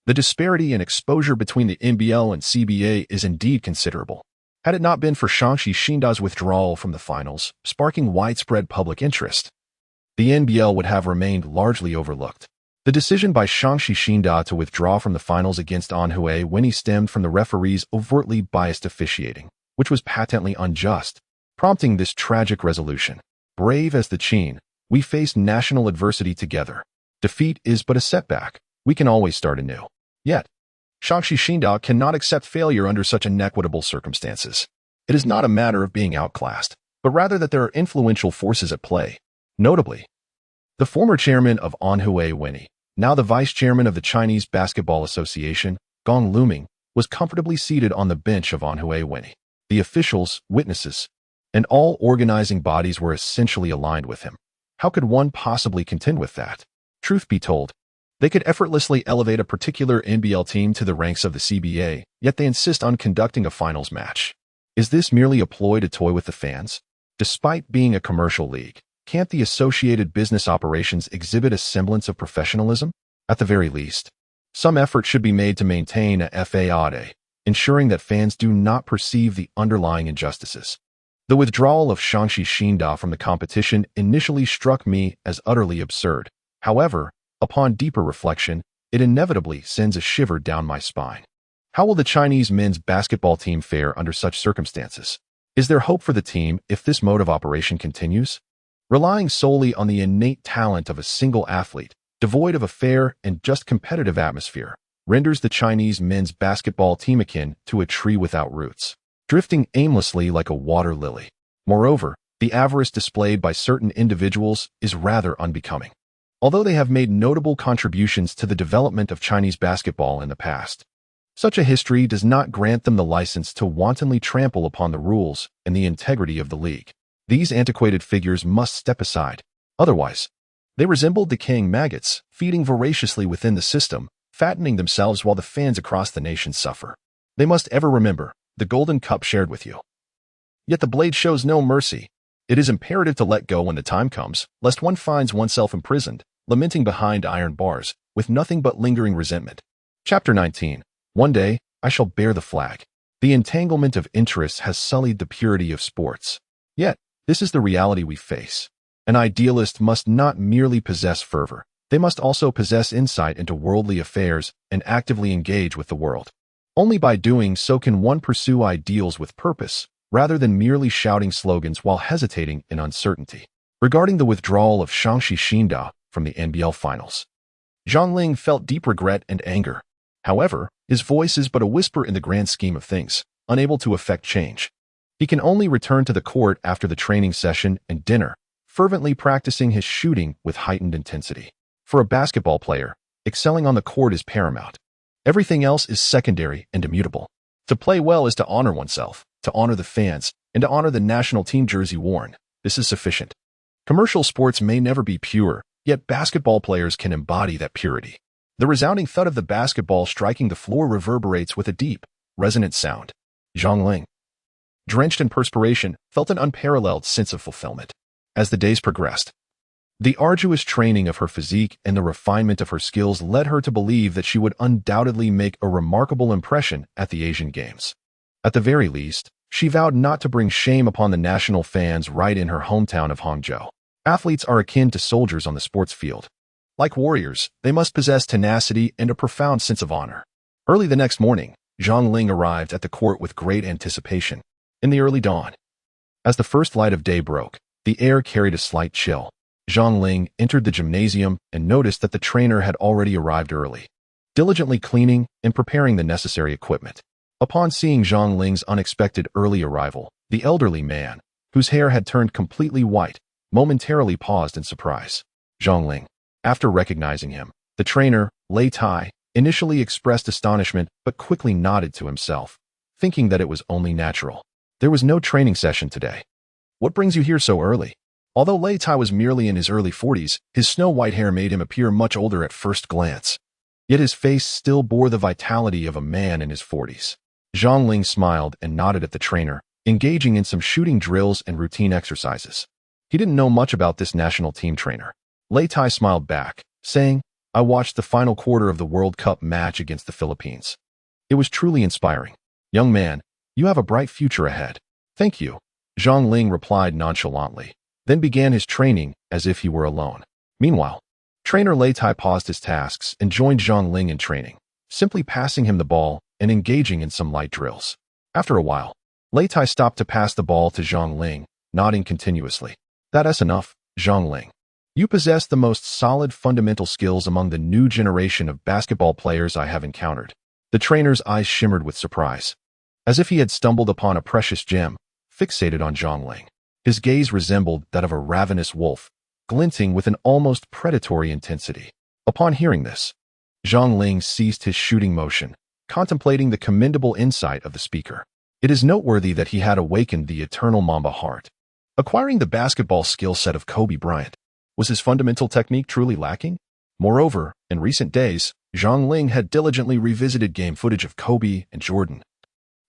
The disparity in exposure between the NBL and CBA is indeed considerable. Had it not been for Xiang Yuan's withdrawal from the finals, sparking widespread public interest, the NBL would have remained largely overlooked. The decision by Xiang Yuan to withdraw from the finals against Anhui Wenny stemmed from the referee's overtly biased officiating, which was patently unjust, prompting this tragic resolution. Brave as the Qin, we face national adversity together. Defeat is but a setback. We can always start anew. Yet, Xiang Yuan cannot accept failure under such inequitable circumstances. It is not a matter of being outclassed, but rather that there are influential forces at play. Notably, the former chairman of Anhui Wenny, now the vice chairman of the Chinese Basketball Association, Gong Luming, was comfortably seated on the bench of Anhui Wenny. The officials, witnesses, and all organizing bodies were essentially aligned with him. How could one possibly contend with that? Truth be told, they could effortlessly elevate a particular NBL team to the ranks of the CBA, yet they insist on conducting a finals match. Is this merely a ploy to toy with the fans? Despite being a commercial league, can't the associated business operations exhibit a semblance of professionalism? At the very least, some effort should be made to maintain a FA audit, ensuring that fans do not perceive the underlying injustices. The withdrawal of Xiang Yuan from the competition initially struck me as utterly absurd. However, upon deeper reflection, it inevitably sends a shiver down my spine. How will the Chinese men's basketball team fare under such circumstances? Is there hope for the team if this mode of operation continues? Relying solely on the innate talent of a single athlete, devoid of a fair and just competitive atmosphere, renders the Chinese men's basketball team akin to a tree without roots, drifting aimlessly like a water lily. Moreover, the avarice displayed by certain individuals is rather unbecoming. Although they have made notable contributions to the development of Chinese basketball in the past, such a history does not grant them the license to wantonly trample upon the rules and the integrity of the league. These antiquated figures must step aside. Otherwise, they resemble decaying maggots, feeding voraciously within the system, fattening themselves while the fans across the nation suffer. They must ever remember the golden cup shared with you. Yet the blade shows no mercy. It is imperative to let go when the time comes, lest one finds oneself imprisoned, lamenting behind iron bars, with nothing but lingering resentment. Chapter 19. One day, I shall bear the flag. The entanglement of interests has sullied the purity of sports. Yet, this is the reality we face. An idealist must not merely possess fervor. They must also possess insight into worldly affairs and actively engage with the world. Only by doing so can one pursue ideals with purpose, rather than merely shouting slogans while hesitating in uncertainty. Regarding the withdrawal of Xiang Yuan from the NBL finals, Zhang Ling felt deep regret and anger. However, his voice is but a whisper in the grand scheme of things, unable to effect change. He can only return to the court after the training session and dinner, fervently practicing his shooting with heightened intensity. For a basketball player, excelling on the court is paramount. Everything else is secondary and immutable. To play well is to honor oneself, to honor the fans, and to honor the national team jersey worn. This is sufficient. Commercial sports may never be pure, yet basketball players can embody that purity. The resounding thud of the basketball striking the floor reverberates with a deep, resonant sound. Zhang Ling, drenched in perspiration, felt an unparalleled sense of fulfillment. As the days progressed, the arduous training of her physique and the refinement of her skills led her to believe that she would undoubtedly make a remarkable impression at the Asian Games. At the very least, she vowed not to bring shame upon the national fans right in her hometown of Hangzhou. Athletes are akin to soldiers on the sports field. Like warriors, they must possess tenacity and a profound sense of honor. Early the next morning, Zhang Ling arrived at the court with great anticipation. In the early dawn, as the first light of day broke, the air carried a slight chill. Zhang Ling entered the gymnasium and noticed that the trainer had already arrived early, diligently cleaning and preparing the necessary equipment. Upon seeing Zhang Ling's unexpected early arrival, the elderly man, whose hair had turned completely white, momentarily paused in surprise. Zhang Ling. After recognizing him, the trainer, Lei Tai, initially expressed astonishment but quickly nodded to himself, thinking that it was only natural. There was no training session today. What brings you here so early? Although Lei Tai was merely in his early 40s, his snow-white hair made him appear much older at first glance. Yet his face still bore the vitality of a man in his 40s. Zhang Ling smiled and nodded at the trainer, engaging in some shooting drills and routine exercises. He didn't know much about this national team trainer. Lei Tai smiled back, saying, "I watched the final quarter of the World Cup match against the Philippines. It was truly inspiring. Young man, you have a bright future ahead." "Thank you," Zhang Ling replied nonchalantly, then began his training as if he were alone. Meanwhile, trainer Lei Tai paused his tasks and joined Zhang Ling in training, simply passing him the ball and engaging in some light drills. After a while, Lei Tai stopped to pass the ball to Zhang Ling, nodding continuously. "That's enough, Zhang Ling. You possess the most solid fundamental skills among the new generation of basketball players I have encountered." The trainer's eyes shimmered with surprise, as if he had stumbled upon a precious gem, fixated on Zhang Ling. His gaze resembled that of a ravenous wolf, glinting with an almost predatory intensity. Upon hearing this, Zhang Ling ceased his shooting motion, contemplating the commendable insight of the speaker. It is noteworthy that he had awakened the eternal Mamba heart. Acquiring the basketball skill set of Kobe Bryant, was his fundamental technique truly lacking? Moreover, in recent days, Zhang Ling had diligently revisited game footage of Kobe and Jordan,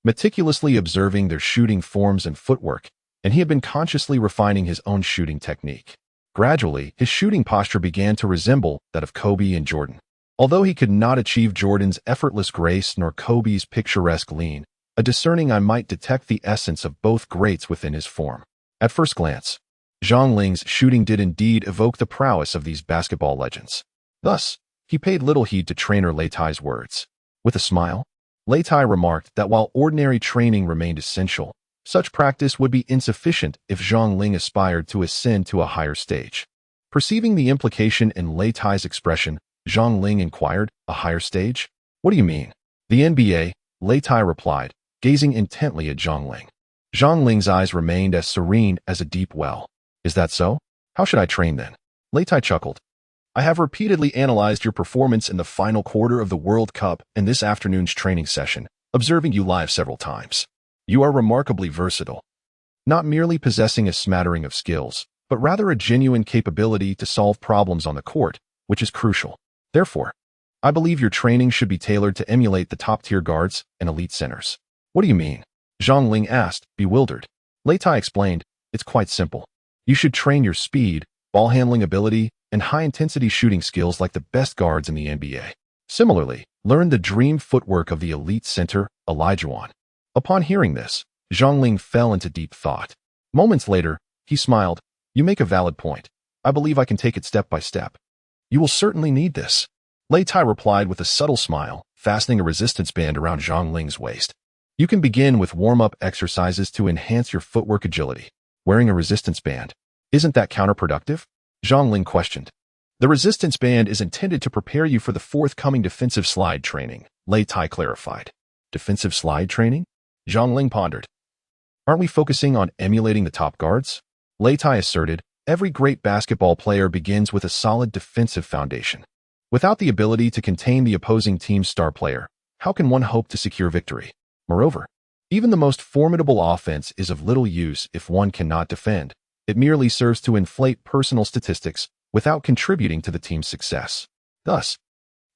meticulously observing their shooting forms and footwork, and he had been consciously refining his own shooting technique. Gradually, his shooting posture began to resemble that of Kobe and Jordan. Although he could not achieve Jordan's effortless grace nor Kobe's picturesque lean, a discerning eye might detect the essence of both greats within his form. At first glance, Zhang Ling's shooting did indeed evoke the prowess of these basketball legends. Thus, he paid little heed to trainer Lei Tai's words. With a smile, Lei Tai remarked that while ordinary training remained essential, such practice would be insufficient if Zhang Ling aspired to ascend to a higher stage. Perceiving the implication in Lei Tai's expression, Zhang Ling inquired, "A higher stage? What do you mean?" "The NBA," Lei Tai replied, gazing intently at Zhang Ling. Zhang Ling's eyes remained as serene as a deep well. "Is that so? How should I train then?" Lei Tai chuckled. "I have repeatedly analyzed your performance in the final quarter of the World Cup and this afternoon's training session, observing you live several times. You are remarkably versatile, not merely possessing a smattering of skills, but rather a genuine capability to solve problems on the court, which is crucial. Therefore, I believe your training should be tailored to emulate the top-tier guards and elite centers." "What do you mean?" Zhang Ling asked, bewildered. Lei Tai explained, "It's quite simple. You should train your speed, ball handling ability, and high-intensity shooting skills like the best guards in the NBA. Similarly, learn the dream footwork of the elite center, Xiang Yuan." Upon hearing this, Zhang Ling fell into deep thought. Moments later, he smiled. "You make a valid point. I believe I can take it step by step." "You will certainly need this," Lei Tai replied with a subtle smile, fastening a resistance band around Zhang Ling's waist. "You can begin with warm-up exercises to enhance your footwork agility." "Wearing a resistance band, isn't that counterproductive?" Zhang Ling questioned. "The resistance band is intended to prepare you for the forthcoming defensive slide training," Lei Tai clarified. "Defensive slide training?" Zhang Ling pondered. "Aren't we focusing on emulating the top guards?" Lei Tai asserted, "Every great basketball player begins with a solid defensive foundation. Without the ability to contain the opposing team's star player, how can one hope to secure victory? Moreover, even the most formidable offense is of little use if one cannot defend. It merely serves to inflate personal statistics without contributing to the team's success. Thus,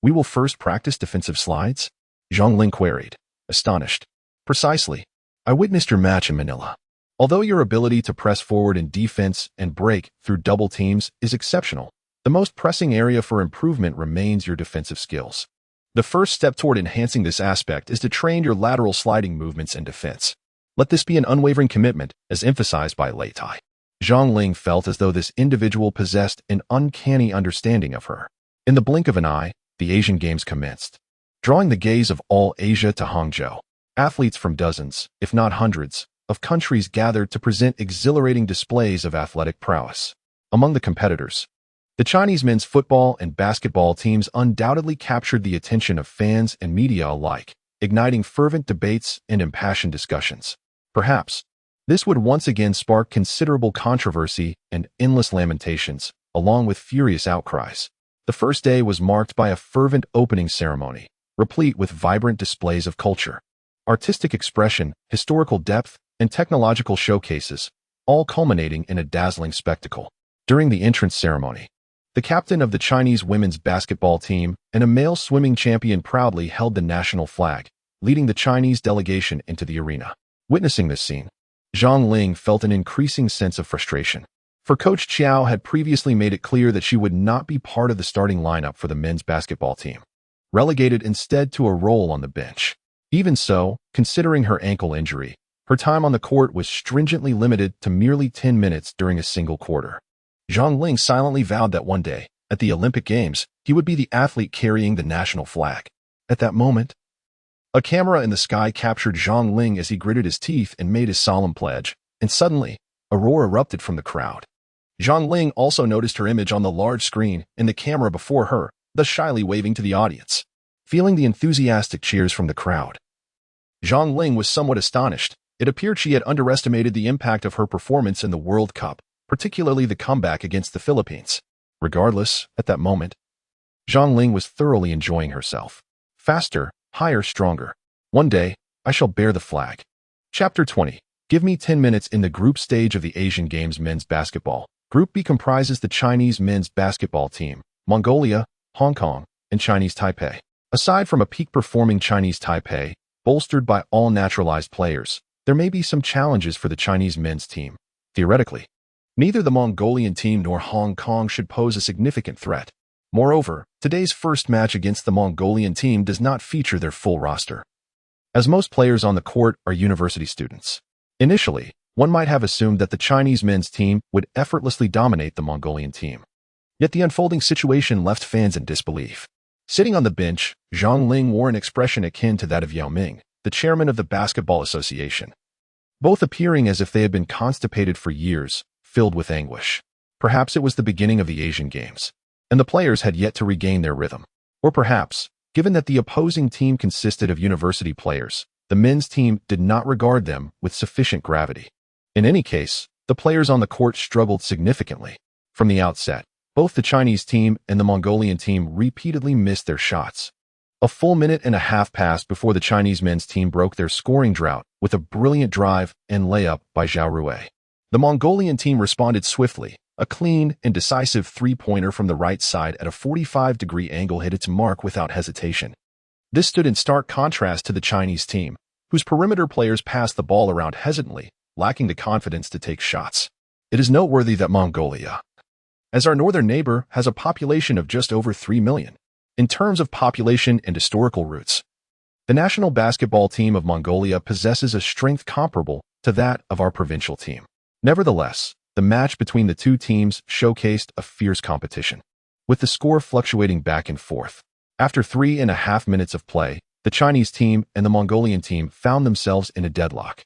we will first practice defensive slides?" Zhang Ling queried, astonished. "Precisely. I witnessed your match in Manila. Although your ability to press forward in defense and break through double teams is exceptional, the most pressing area for improvement remains your defensive skills. The first step toward enhancing this aspect is to train your lateral sliding movements in defense. Let this be an unwavering commitment, as emphasized by Lei Tai." Zhang Ling felt as though this individual possessed an uncanny understanding of her. In the blink of an eye, the Asian Games commenced, drawing the gaze of all Asia to Hangzhou. Athletes from dozens, if not hundreds, of countries gathered to present exhilarating displays of athletic prowess. Among the competitors, the Chinese men's football and basketball teams undoubtedly captured the attention of fans and media alike, igniting fervent debates and impassioned discussions. Perhaps, this would once again spark considerable controversy and endless lamentations, along with furious outcries. The first day was marked by a fervent opening ceremony, replete with vibrant displays of culture, artistic expression, historical depth, and technological showcases, all culminating in a dazzling spectacle. During the entrance ceremony, the captain of the Chinese women's basketball team and a male swimming champion proudly held the national flag, leading the Chinese delegation into the arena. Witnessing this scene, Zhang Ling felt an increasing sense of frustration. For Coach Qiao had previously made it clear that she would not be part of the starting lineup for the men's basketball team, relegated instead to a role on the bench. Even so, considering her ankle injury, her time on the court was stringently limited to merely 10 minutes during a single quarter. Zhang Ling silently vowed that one day, at the Olympic Games, he would be the athlete carrying the national flag. At that moment, a camera in the sky captured Zhang Ling as he gritted his teeth and made his solemn pledge, and suddenly, a roar erupted from the crowd. Zhang Ling also noticed her image on the large screen and the camera before her, thus shyly waving to the audience. Feeling the enthusiastic cheers from the crowd, Zhang Ling was somewhat astonished. It appeared she had underestimated the impact of her performance in the World Cup, particularly the comeback against the Philippines. Regardless, at that moment, Zhang Ling was thoroughly enjoying herself. Faster, higher, stronger. One day, I shall bear the flag. Chapter 20. Give me 10 minutes in the group stage of the Asian Games men's basketball. Group B comprises the Chinese men's basketball team, Mongolia, Hong Kong, and Chinese Taipei. Aside from a peak-performing Chinese Taipei, bolstered by all naturalized players, there may be some challenges for the Chinese men's team. Theoretically, neither the Mongolian team nor Hong Kong should pose a significant threat. Moreover, today's first match against the Mongolian team does not feature their full roster, as most players on the court are university students. Initially, one might have assumed that the Chinese men's team would effortlessly dominate the Mongolian team. Yet the unfolding situation left fans in disbelief. Sitting on the bench, Zhang Ling wore an expression akin to that of Yao Ming, the chairman of the Basketball Association, both appearing as if they had been constipated for years, filled with anguish. Perhaps it was the beginning of the Asian Games, and the players had yet to regain their rhythm. Or perhaps, given that the opposing team consisted of university players, the men's team did not regard them with sufficient gravity. In any case, the players on the court struggled significantly. From the outset, both the Chinese team and the Mongolian team repeatedly missed their shots. A full minute and a half passed before the Chinese men's team broke their scoring drought with a brilliant drive and layup by Zhao Rui. The Mongolian team responded swiftly. A clean and decisive three-pointer from the right side at a 45-degree angle hit its mark without hesitation. This stood in stark contrast to the Chinese team, whose perimeter players passed the ball around hesitantly, lacking the confidence to take shots. It is noteworthy that Mongolia, as our northern neighbor, has a population of just over 3 million. In terms of population and historical roots, the national basketball team of Mongolia possesses a strength comparable to that of our provincial team. Nevertheless, the match between the two teams showcased a fierce competition, with the score fluctuating back and forth. After 3.5 minutes of play, the Chinese team and the Mongolian team found themselves in a deadlock.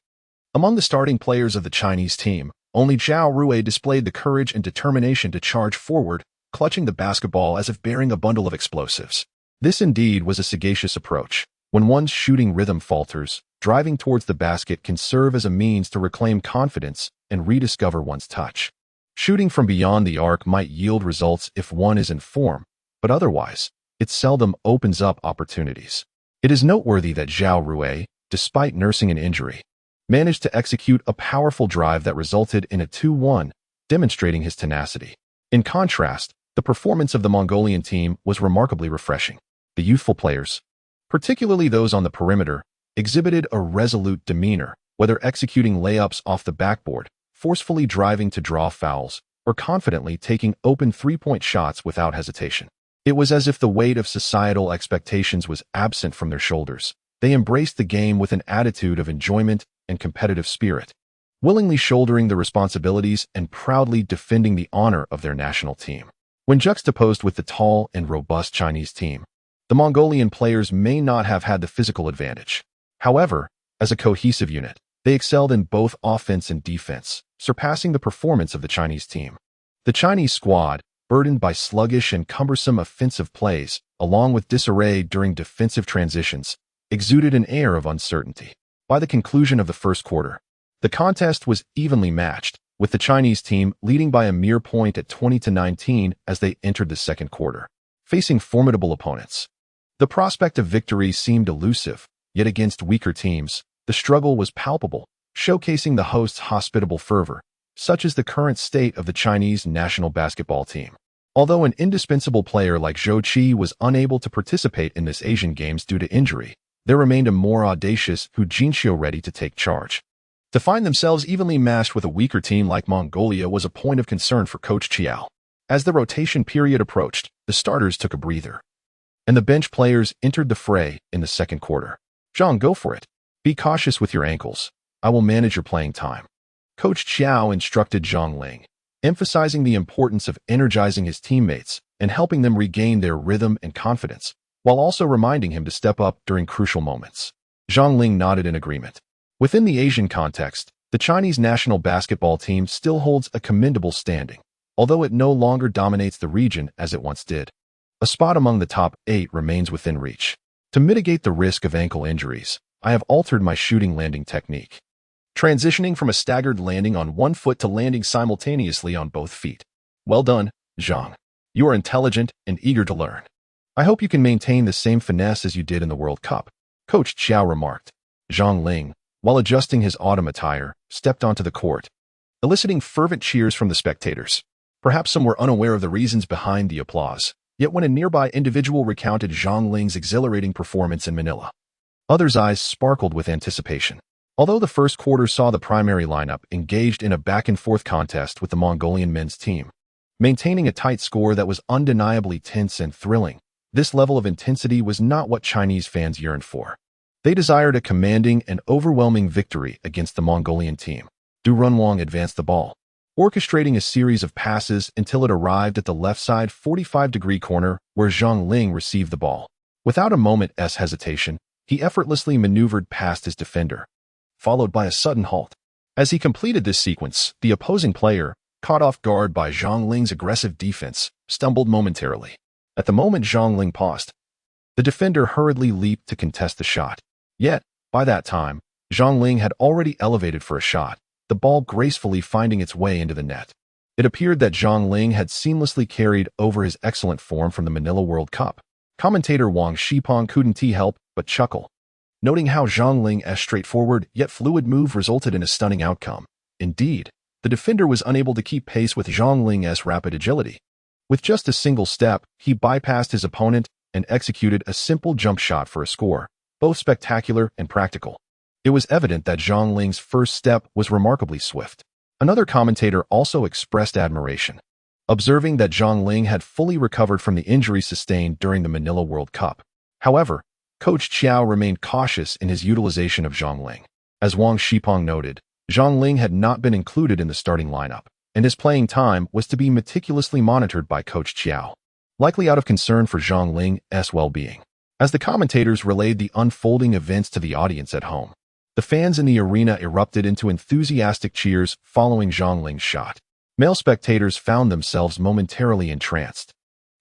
Among the starting players of the Chinese team, only Zhao Rui displayed the courage and determination to charge forward, clutching the basketball as if bearing a bundle of explosives. This indeed was a sagacious approach. When one's shooting rhythm falters, driving towards the basket can serve as a means to reclaim confidence and rediscover one's touch. Shooting from beyond the arc might yield results if one is in form, but otherwise, it seldom opens up opportunities. It is noteworthy that Zhao Rui, despite nursing an injury, managed to execute a powerful drive that resulted in a 2-1, demonstrating his tenacity. In contrast, the performance of the Mongolian team was remarkably refreshing. The youthful players, particularly those on the perimeter, exhibited a resolute demeanor, whether executing layups off the backboard, forcefully driving to draw fouls, or confidently taking open three-point shots without hesitation. It was as if the weight of societal expectations was absent from their shoulders. They embraced the game with an attitude of enjoyment and competitive spirit, willingly shouldering the responsibilities and proudly defending the honor of their national team. When juxtaposed with the tall and robust Chinese team, the Mongolian players may not have had the physical advantage. However, as a cohesive unit, they excelled in both offense and defense, surpassing the performance of the Chinese team. The Chinese squad, burdened by sluggish and cumbersome offensive plays, along with disarray during defensive transitions, exuded an air of uncertainty. By the conclusion of the first quarter, the contest was evenly matched, with the Chinese team leading by a mere point at 20-19 as they entered the second quarter, facing formidable opponents. The prospect of victory seemed elusive, yet against weaker teams, the struggle was palpable, showcasing the host's hospitable fervor. Such is the current state of the Chinese national basketball team. Although an indispensable player like Zhou Qi was unable to participate in this Asian Games due to injury, there remained a more audacious Hu Jinxiu ready to take charge. To find themselves evenly matched with a weaker team like Mongolia was a point of concern for Coach Chiao. As the rotation period approached, the starters took a breather, and the bench players entered the fray in the second quarter. Zhang, go for it. Be cautious with your ankles. I will manage your playing time. Coach Chiao instructed Zhang Ling, emphasizing the importance of energizing his teammates and helping them regain their rhythm and confidence, while also reminding him to step up during crucial moments. Zhang Ling nodded in agreement. Within the Asian context, the Chinese national basketball team still holds a commendable standing, although it no longer dominates the region as it once did. A spot among the top 8 remains within reach. To mitigate the risk of ankle injuries, I have altered my shooting landing technique, transitioning from a staggered landing on one foot to landing simultaneously on both feet. Well done, Zhang. You are intelligent and eager to learn. I hope you can maintain the same finesse as you did in the World Cup, Coach Chiao remarked. Zhang Ling, while adjusting his autumn attire, stepped onto the court, eliciting fervent cheers from the spectators. Perhaps some were unaware of the reasons behind the applause, yet when a nearby individual recounted Zhang Ling's exhilarating performance in Manila, others' eyes sparkled with anticipation. Although the first quarter saw the primary lineup engaged in a back-and-forth contest with the Mongolian men's team, maintaining a tight score that was undeniably tense and thrilling, this level of intensity was not what Chinese fans yearned for. They desired a commanding and overwhelming victory against the Mongolian team. Du Runwang advanced the ball, orchestrating a series of passes until it arrived at the left side 45-degree corner where Zhang Ling received the ball. Without a moment's hesitation, he effortlessly maneuvered past his defender, followed by a sudden halt. As he completed this sequence, the opposing player, caught off guard by Zhang Ling's aggressive defense, stumbled momentarily. At the moment Zhang Ling paused, the defender hurriedly leaped to contest the shot. Yet, by that time, Zhang Ling had already elevated for a shot, the ball gracefully finding its way into the net. It appeared that Zhang Ling had seamlessly carried over his excellent form from the Manila World Cup. Commentator Wang Shipong couldn't help but chuckle, noting how Zhang Ling's straightforward yet fluid move resulted in a stunning outcome. Indeed, the defender was unable to keep pace with Zhang Ling's rapid agility. With just a single step, he bypassed his opponent and executed a simple jump shot for a score, both spectacular and practical. It was evident that Zhang Ling's first step was remarkably swift. Another commentator also expressed admiration, observing that Zhang Ling had fully recovered from the injury sustained during the Manila World Cup. However, Coach Chiao remained cautious in his utilization of Zhang Ling. As Wang Shipong noted, Zhang Ling had not been included in the starting lineup, and his playing time was to be meticulously monitored by Coach Chiao, likely out of concern for Zhang Ling's well-being. As the commentators relayed the unfolding events to the audience at home, the fans in the arena erupted into enthusiastic cheers following Zhang Ling's shot. Male spectators found themselves momentarily entranced,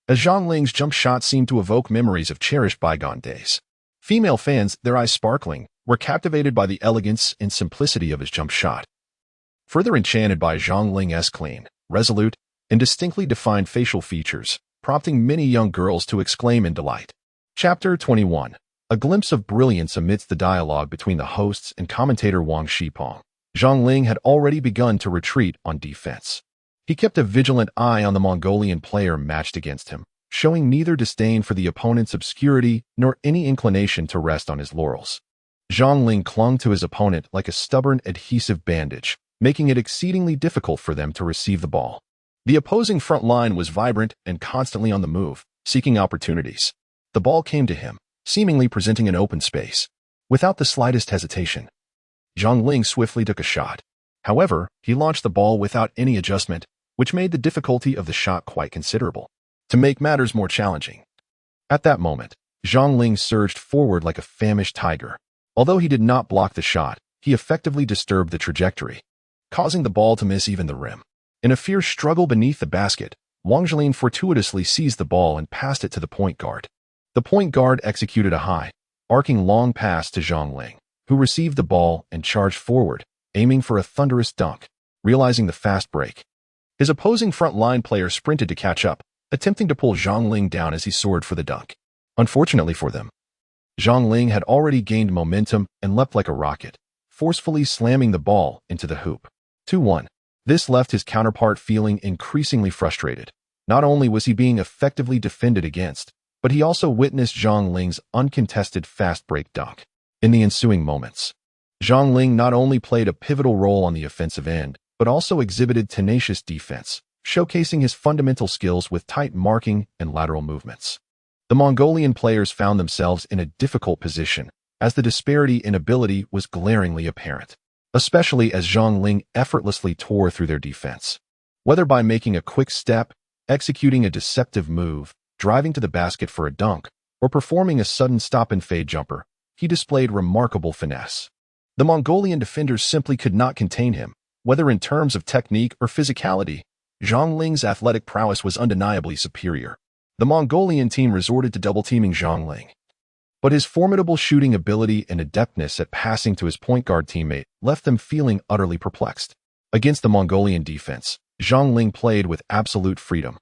as Zhang Ling's jump shot seemed to evoke memories of cherished bygone days. Female fans, their eyes sparkling, were captivated by the elegance and simplicity of his jump shot, further enchanted by Zhang Ling's clean, resolute, and distinctly defined facial features, prompting many young girls to exclaim in delight. Chapter 21. A glimpse of brilliance amidst the dialogue between the hosts and commentator Wang Shipong. Zhang Ling had already begun to retreat on defense. He kept a vigilant eye on the Mongolian player matched against him, showing neither disdain for the opponent's obscurity nor any inclination to rest on his laurels. Zhang Ling clung to his opponent like a stubborn adhesive bandage, making it exceedingly difficult for them to receive the ball. The opposing front line was vibrant and constantly on the move, seeking opportunities. The ball came to him, seemingly presenting an open space. Without the slightest hesitation, Zhang Ling swiftly took a shot. However, he launched the ball without any adjustment, which made the difficulty of the shot quite considerable. To make matters more challenging, at that moment, Zhang Ling surged forward like a famished tiger. Although he did not block the shot, he effectively disturbed the trajectory, causing the ball to miss even the rim. In a fierce struggle beneath the basket, Wang Zhilin fortuitously seized the ball and passed it to the point guard. The point guard executed a high, arcing long pass to Zhang Ling, who received the ball and charged forward, aiming for a thunderous dunk. Realizing the fast break, his opposing front line player sprinted to catch up, attempting to pull Zhang Ling down as he soared for the dunk. Unfortunately for them, Zhang Ling had already gained momentum and leapt like a rocket, forcefully slamming the ball into the hoop. 2-1. This left his counterpart feeling increasingly frustrated. Not only was he being effectively defended against, but he also witnessed Zhang Ling's uncontested fast break dunk. In the ensuing moments, Zhang Ling not only played a pivotal role on the offensive end, but also exhibited tenacious defense, showcasing his fundamental skills with tight marking and lateral movements. The Mongolian players found themselves in a difficult position, as the disparity in ability was glaringly apparent, especially as Zhang Ling effortlessly tore through their defense. Whether by making a quick step, executing a deceptive move, driving to the basket for a dunk, or performing a sudden stop-and-fade jumper, he displayed remarkable finesse. The Mongolian defenders simply could not contain him, whether in terms of technique or physicality. Zhang Ling's athletic prowess was undeniably superior. The Mongolian team resorted to double-teaming Zhang Ling, but his formidable shooting ability and adeptness at passing to his point guard teammate left them feeling utterly perplexed. Against the Mongolian defense, Zhang Ling played with absolute freedom.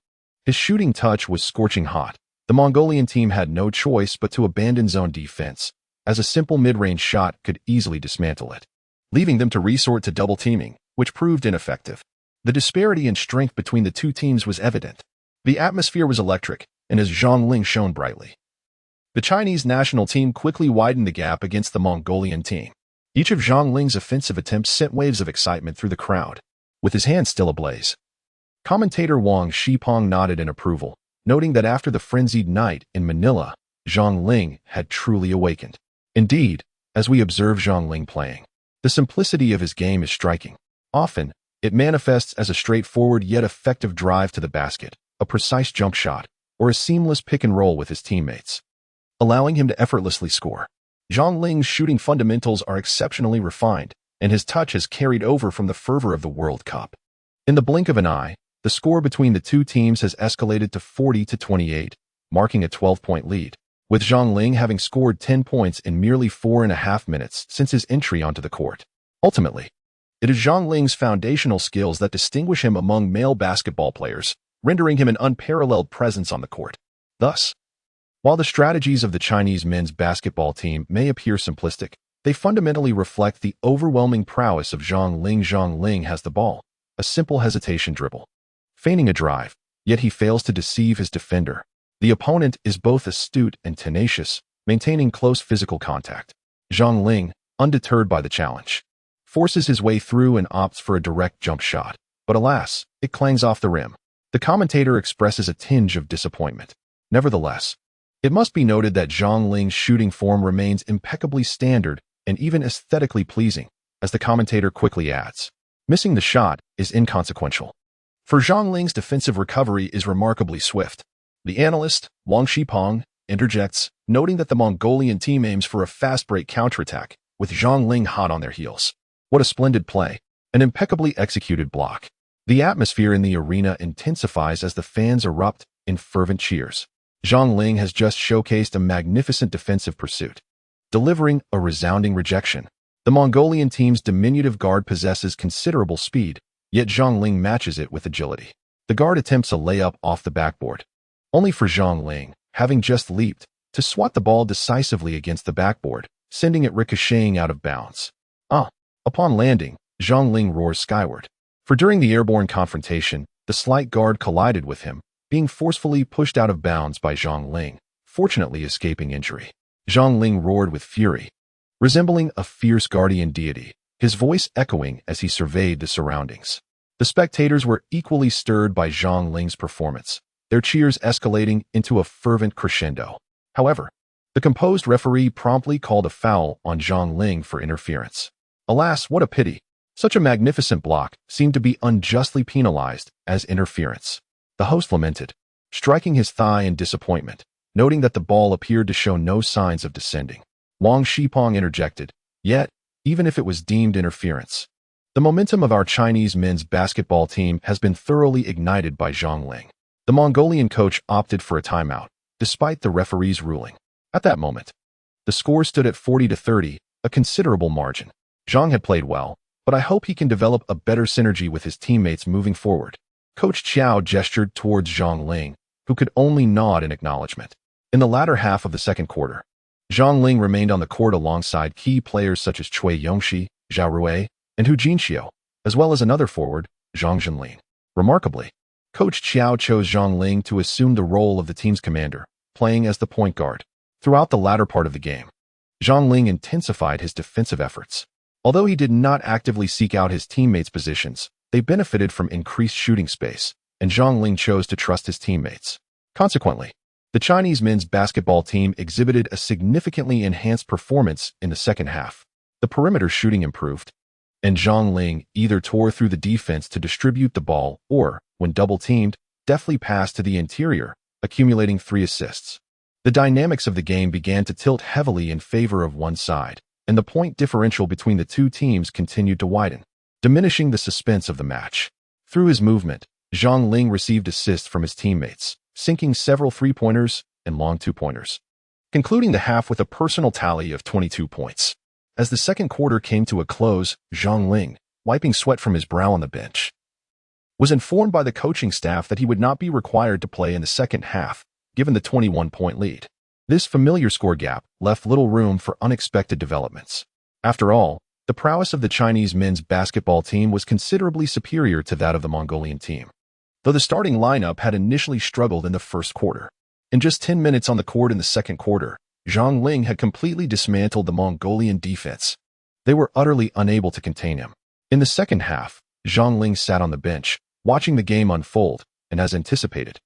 His shooting touch was scorching hot. The Mongolian team had no choice but to abandon zone defense, as a simple mid-range shot could easily dismantle it, leaving them to resort to double-teaming, which proved ineffective. The disparity in strength between the two teams was evident. The atmosphere was electric, and as Zhang Ling shone brightly, the Chinese national team quickly widened the gap against the Mongolian team. Each of Zhang Ling's offensive attempts sent waves of excitement through the crowd, with his hands still ablaze. Commentator Wang Shipong nodded in approval, noting that after the frenzied night in Manila, Zhang Ling had truly awakened. Indeed, as we observe Zhang Ling playing, the simplicity of his game is striking. Often, it manifests as a straightforward yet effective drive to the basket, a precise jump shot, or a seamless pick and roll with his teammates, allowing him to effortlessly score. Zhang Ling's shooting fundamentals are exceptionally refined, and his touch has carried over from the fervor of the World Cup. In the blink of an eye, the score between the two teams has escalated to 40-28, marking a 12-point lead, with Zhang Ling having scored 10 points in merely 4.5 minutes since his entry onto the court. Ultimately, it is Zhang Ling's foundational skills that distinguish him among male basketball players, rendering him an unparalleled presence on the court. Thus, while the strategies of the Chinese men's basketball team may appear simplistic, they fundamentally reflect the overwhelming prowess of Zhang Ling. Zhang Ling has the ball, a simple hesitation dribble, feigning a drive, yet he fails to deceive his defender. The opponent is both astute and tenacious, maintaining close physical contact. Zhang Ling, undeterred by the challenge, forces his way through and opts for a direct jump shot, but alas, it clangs off the rim. The commentator expresses a tinge of disappointment. Nevertheless, it must be noted that Zhang Ling's shooting form remains impeccably standard and even aesthetically pleasing, as the commentator quickly adds. Missing the shot is inconsequential, for Zhang Ling's defensive recovery is remarkably swift. The analyst, Wang Shipong, interjects, noting that the Mongolian team aims for a fast-break counterattack, with Zhang Ling hot on their heels. What a splendid play, an impeccably executed block. The atmosphere in the arena intensifies as the fans erupt in fervent cheers. Zhang Ling has just showcased a magnificent defensive pursuit, delivering a resounding rejection. The Mongolian team's diminutive guard possesses considerable speed, yet Zhang Ling matches it with agility. The guard attempts a layup off the backboard, only for Zhang Ling, having just leaped, to swat the ball decisively against the backboard, sending it ricocheting out of bounds. Upon landing, Zhang Ling roars skyward. For during the airborne confrontation, the slight guard collided with him, being forcefully pushed out of bounds by Zhang Ling, fortunately escaping injury. Zhang Ling roared with fury, resembling a fierce guardian deity, his voice echoing as he surveyed the surroundings. The spectators were equally stirred by Zhang Ling's performance, their cheers escalating into a fervent crescendo. However, the composed referee promptly called a foul on Zhang Ling for interference. Alas, what a pity! Such a magnificent block seemed to be unjustly penalized as interference. The host lamented, striking his thigh in disappointment, noting that the ball appeared to show no signs of descending. Wang Shipong interjected, yet, even if it was deemed interference, the momentum of our Chinese men's basketball team has been thoroughly ignited by Zhang Ling. The Mongolian coach opted for a timeout, despite the referee's ruling. At that moment, the score stood at 40-30, a considerable margin. Zhang had played well, but I hope he can develop a better synergy with his teammates moving forward. Coach Qiao gestured towards Zhang Ling, who could only nod in acknowledgement. In the latter half of the second quarter, Zhang Ling remained on the court alongside key players such as Cui Yongxi, Zhao Rui, and Hu Jinxiu, as well as another forward, Zhang Zhenlin. Remarkably, Coach Qiao chose Zhang Ling to assume the role of the team's commander, playing as the point guard. Throughout the latter part of the game, Zhang Ling intensified his defensive efforts, Although he did not actively seek out his teammates' positions, they benefited from increased shooting space, and Zhang Ling chose to trust his teammates. Consequently, the Chinese men's basketball team exhibited a significantly enhanced performance in the second half. The perimeter shooting improved, and Zhang Ling either tore through the defense to distribute the ball or, when double-teamed, deftly passed to the interior, accumulating 3 assists. The dynamics of the game began to tilt heavily in favor of one side, and the point differential between the two teams continued to widen, diminishing the suspense of the match. Through his movement, Zhang Ling received assists from his teammates, sinking several three-pointers and long two-pointers, concluding the half with a personal tally of 22 points. As the second quarter came to a close, Zhang Ling, wiping sweat from his brow on the bench, was informed by the coaching staff that he would not be required to play in the second half, given the 21-point lead. This familiar score gap left little room for unexpected developments. After all, the prowess of the Chinese men's basketball team was considerably superior to that of the Mongolian team. Though the starting lineup had initially struggled in the first quarter, in just 10 minutes on the court in the second quarter, Zhang Ling had completely dismantled the Mongolian defense. They were utterly unable to contain him. In the second half, Zhang Ling sat on the bench, watching the game unfold, and as anticipated,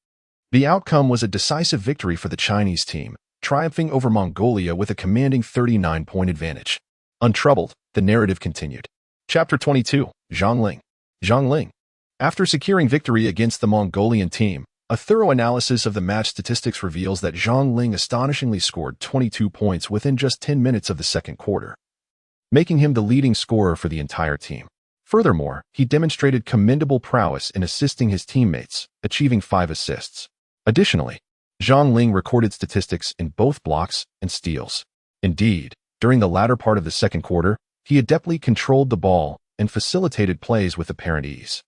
the outcome was a decisive victory for the Chinese team, triumphing over Mongolia with a commanding 39-point advantage. Untroubled, the narrative continued. Chapter 22, Zhang Ling. Zhang Ling. After securing victory against the Mongolian team, a thorough analysis of the match statistics reveals that Zhang Ling astonishingly scored 22 points within just 10 minutes of the second quarter, making him the leading scorer for the entire team. Furthermore, he demonstrated commendable prowess in assisting his teammates, achieving 5 assists. Additionally, Zhang Ling recorded statistics in both blocks and steals. Indeed, during the latter part of the second quarter, he adeptly controlled the ball and facilitated plays with apparent ease.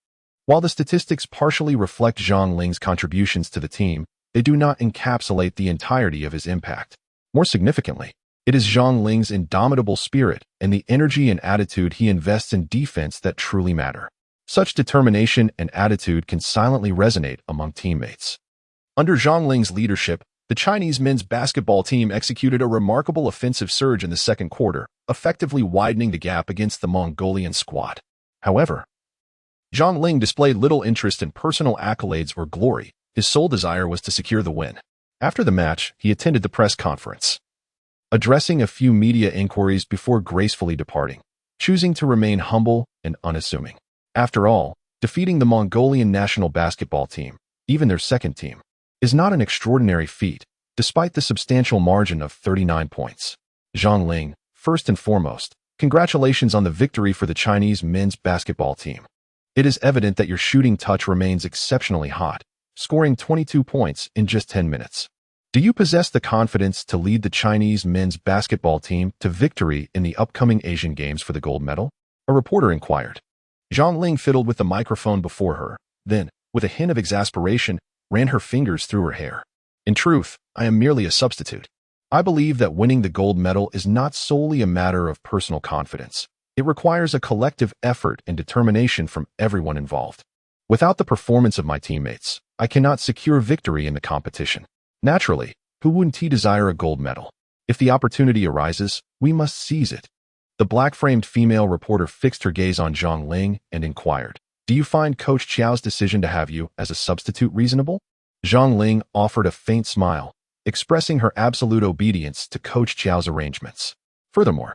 While the statistics partially reflect Zhang Ling's contributions to the team, they do not encapsulate the entirety of his impact. More significantly, it is Zhang Ling's indomitable spirit and the energy and attitude he invests in defense that truly matter. Such determination and attitude can silently resonate among teammates. Under Zhang Ling's leadership, the Chinese men's basketball team executed a remarkable offensive surge in the second quarter, effectively widening the gap against the Mongolian squad. However, Zhang Ling displayed little interest in personal accolades or glory. His sole desire was to secure the win. After the match, he attended the press conference, addressing a few media inquiries before gracefully departing, choosing to remain humble and unassuming. After all, defeating the Mongolian national basketball team, even their second team, is not an extraordinary feat, despite the substantial margin of 39 points. Zhang Ling, first and foremost, congratulations on the victory for the Chinese men's basketball team. It is evident that your shooting touch remains exceptionally hot, scoring 22 points in just 10 minutes. Do you possess the confidence to lead the Chinese men's basketball team to victory in the upcoming Asian Games for the gold medal? A reporter inquired. Zhang Ling fiddled with the microphone before her, then, with a hint of exasperation, ran her fingers through her hair. In truth, I am merely a substitute. I believe that winning the gold medal is not solely a matter of personal confidence. It requires a collective effort and determination from everyone involved. Without the performance of my teammates, I cannot secure victory in the competition. Naturally, who wouldn't desire a gold medal? If the opportunity arises, we must seize it. The black-framed female reporter fixed her gaze on Zhang Ling and inquired, "Do you find Coach Qiao's decision to have you as a substitute reasonable?" Zhang Ling offered a faint smile, expressing her absolute obedience to Coach Qiao's arrangements. Furthermore,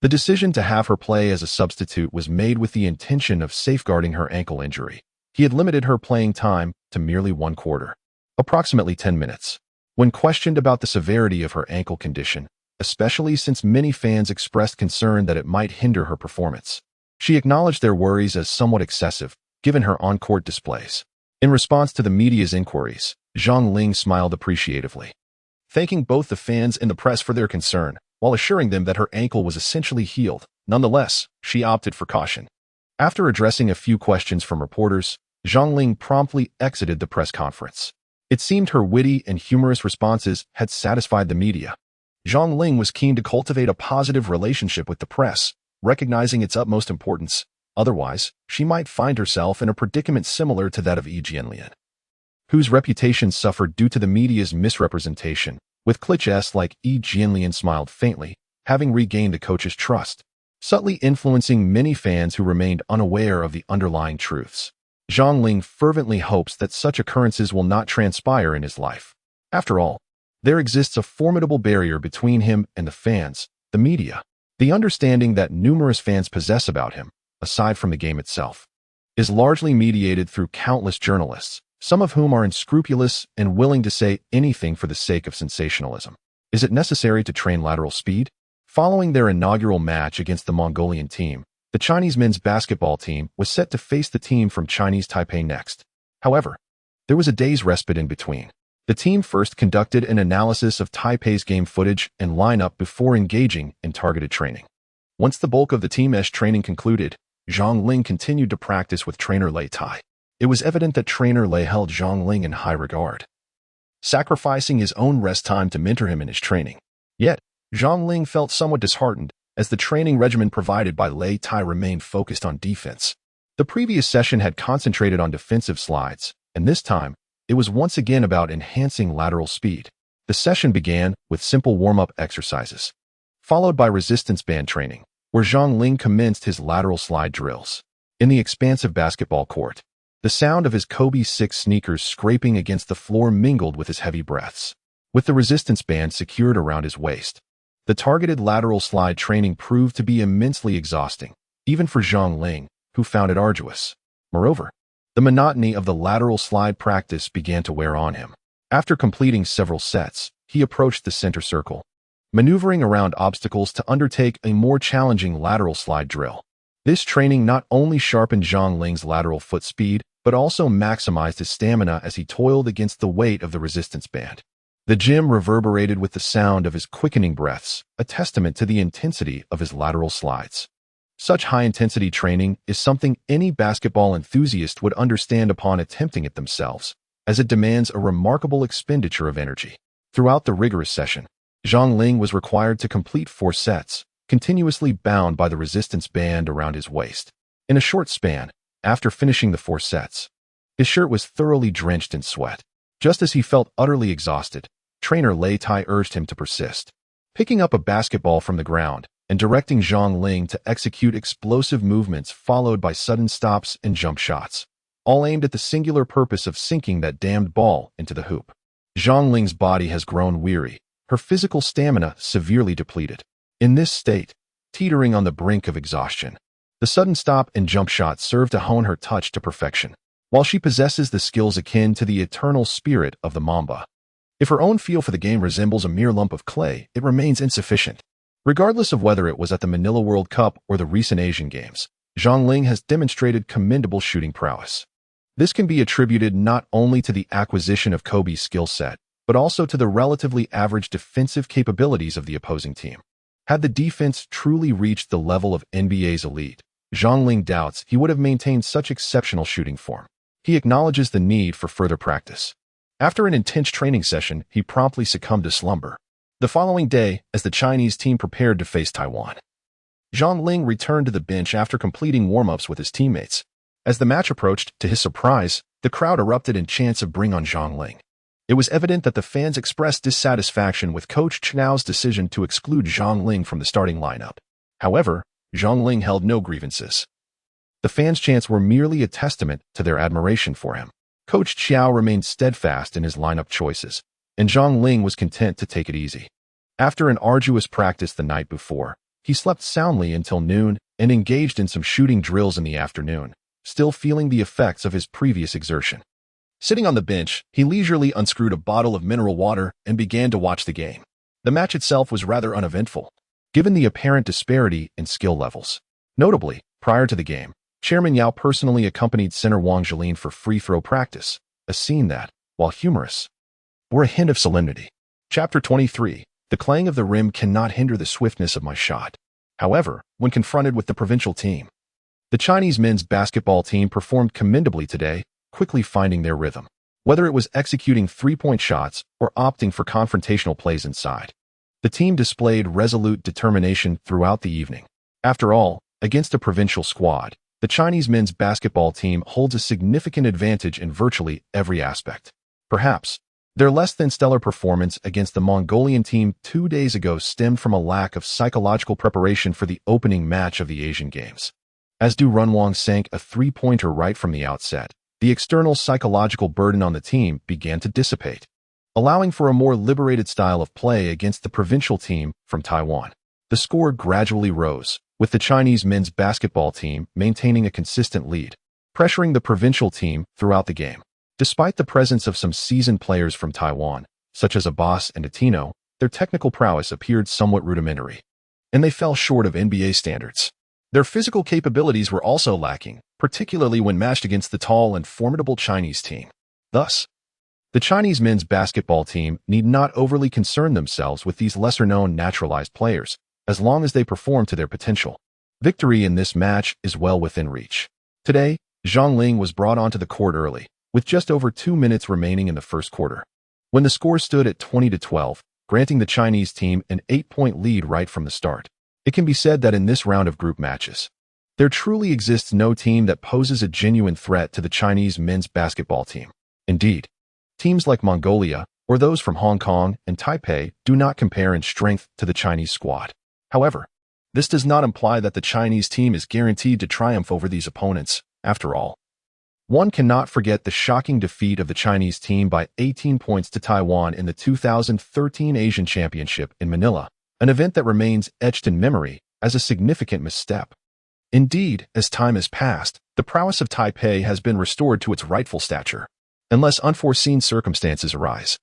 the decision to have her play as a substitute was made with the intention of safeguarding her ankle injury. He had limited her playing time to merely 1 quarter, approximately 10 minutes. When questioned about the severity of her ankle condition, especially since many fans expressed concern that it might hinder her performance, she acknowledged their worries as somewhat excessive, given her on-court displays. In response to the media's inquiries, Zhang Ling smiled appreciatively, thanking both the fans and the press for their concern, while assuring them that her ankle was essentially healed. Nonetheless, she opted for caution. After addressing a few questions from reporters, Zhang Ling promptly exited the press conference. It seemed her witty and humorous responses had satisfied the media. Zhang Ling was keen to cultivate a positive relationship with the press, recognizing its utmost importance. Otherwise, she might find herself in a predicament similar to that of Yi Jianlian, whose reputation suffered due to the media's misrepresentation. With cliches like Yi Jianlian smiled faintly, having regained the coach's trust. subtly influencing many fans who remained unaware of the underlying truths. Zhang Ling fervently hopes that such occurrences will not transpire in his life. After all, there exists a formidable barrier between him and the fans, the media. The understanding that numerous fans possess about him, aside from the game itself, is largely mediated through countless journalists, some of whom are unscrupulous and willing to say anything for the sake of sensationalism. Is it necessary to train lateral speed? Following their inaugural match against the Mongolian team, the Chinese men's basketball team was set to face the team from Chinese Taipei next. However, there was a day's respite in between. The team first conducted an analysis of Taipei's game footage and lineup before engaging in targeted training. Once the bulk of the team-esque training concluded, Zhang Ling continued to practice with trainer Lei Tai. It was evident that trainer Lei held Zhang Ling in high regard, sacrificing his own rest time to mentor him in his training. Yet, Zhang Ling felt somewhat disheartened as the training regimen provided by Lei Tai remained focused on defense. The previous session had concentrated on defensive slides, and this time, it was once again about enhancing lateral speed. The session began with simple warm-up exercises, followed by resistance band training, where Zhang Ling commenced his lateral slide drills. In the expansive basketball court, the sound of his Kobe 6 sneakers scraping against the floor mingled with his heavy breaths. With the resistance band secured around his waist, the targeted lateral slide training proved to be immensely exhausting, even for Zhang Ling, who found it arduous. Moreover, the monotony of the lateral slide practice began to wear on him. After completing several sets, he approached the center circle, maneuvering around obstacles to undertake a more challenging lateral slide drill. This training not only sharpened Zhang Ling's lateral foot speed, but also maximized his stamina as he toiled against the weight of the resistance band. The gym reverberated with the sound of his quickening breaths, a testament to the intensity of his lateral slides. Such high-intensity training is something any basketball enthusiast would understand upon attempting it themselves, as it demands a remarkable expenditure of energy. Throughout the rigorous session, Zhang Ling was required to complete 4 sets, continuously bound by the resistance band around his waist. In a short span, after finishing the 4 sets, his shirt was thoroughly drenched in sweat. Just as he felt utterly exhausted, trainer Lei Tai urged him to persist. Picking up a basketball from the ground and directing Zhang Ling to execute explosive movements followed by sudden stops and jump shots, all aimed at the singular purpose of sinking that damned ball into the hoop. Zhang Ling's body has grown weary, her physical stamina severely depleted. In this state, teetering on the brink of exhaustion, the sudden stop and jump shot serve to hone her touch to perfection. While she possesses the skills akin to the eternal spirit of the Mamba, if her own feel for the game resembles a mere lump of clay, it remains insufficient. Regardless of whether it was at the Manila World Cup or the recent Asian Games, Zhang Ling has demonstrated commendable shooting prowess. This can be attributed not only to the acquisition of Kobe's skill set, but also to the relatively average defensive capabilities of the opposing team. Had the defense truly reached the level of NBA's elite, Zhang Ling doubts he would have maintained such exceptional shooting form. He acknowledges the need for further practice. After an intense training session, he promptly succumbed to slumber. The following day, as the Chinese team prepared to face Taiwan, Zhang Ling returned to the bench after completing warm-ups with his teammates. As the match approached, to his surprise, the crowd erupted in chants of "Bring on Zhang Ling." It was evident that the fans expressed dissatisfaction with Coach Chiao's decision to exclude Zhang Ling from the starting lineup. However, Zhang Ling held no grievances. The fans' chants were merely a testament to their admiration for him. Coach Chiao remained steadfast in his lineup choices, and Zhang Ling was content to take it easy. After an arduous practice the night before, he slept soundly until noon and engaged in some shooting drills in the afternoon, still feeling the effects of his previous exertion. Sitting on the bench, he leisurely unscrewed a bottle of mineral water and began to watch the game. The match itself was rather uneventful, given the apparent disparity in skill levels. Notably, prior to the game, Chairman Yao personally accompanied center Wang Zhilin for free-throw practice, a scene that, while humorous, bore a hint of solemnity. Chapter 23. The clang of the rim cannot hinder the swiftness of my shot. However, when confronted with the provincial team, the Chinese men's basketball team performed commendably today, quickly finding their rhythm. Whether it was executing three-point shots or opting for confrontational plays inside, the team displayed resolute determination throughout the evening. After all, against a provincial squad, the Chinese men's basketball team holds a significant advantage in virtually every aspect. Perhaps, Their less-than-stellar performance against the Mongolian team 2 days ago stemmed from a lack of psychological preparation for the opening match of the Asian Games. As Du Runwang sank a three-pointer right from the outset, the external psychological burden on the team began to dissipate, allowing for a more liberated style of play against the provincial team from Taiwan. The score gradually rose, with the Chinese men's basketball team maintaining a consistent lead, pressuring the provincial team throughout the game. Despite the presence of some seasoned players from Taiwan, such as Abbas and Atino, their technical prowess appeared somewhat rudimentary, and they fell short of NBA standards. Their physical capabilities were also lacking, particularly when matched against the tall and formidable Chinese team. Thus, the Chinese men's basketball team need not overly concern themselves with these lesser-known naturalized players, as long as they perform to their potential. Victory in this match is well within reach. Today, Zhang Ling was brought onto the court early, with just over 2 minutes remaining in the first quarter, when the score stood at 20-12, granting the Chinese team an 8-point lead right from the start. It can be said that in this round of group matches, there truly exists no team that poses a genuine threat to the Chinese men's basketball team. Indeed, teams like Mongolia, or those from Hong Kong and Taipei, do not compare in strength to the Chinese squad. However, this does not imply that the Chinese team is guaranteed to triumph over these opponents. After all, one cannot forget the shocking defeat of the Chinese team by 18 points to Taiwan in the 2013 Asian Championship in Manila, an event that remains etched in memory as a significant misstep. Indeed, as time has passed, the prowess of Taipei has been restored to its rightful stature. Unless unforeseen circumstances arise,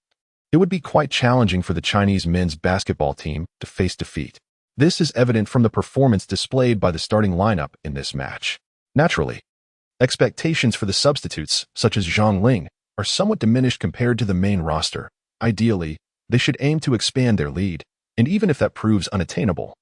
it would be quite challenging for the Chinese men's basketball team to face defeat. This is evident from the performance displayed by the starting lineup in this match. Naturally, expectations for the substitutes, such as Zhang Ling, are somewhat diminished compared to the main roster. Ideally, they should aim to expand their lead, and even if that proves unattainable,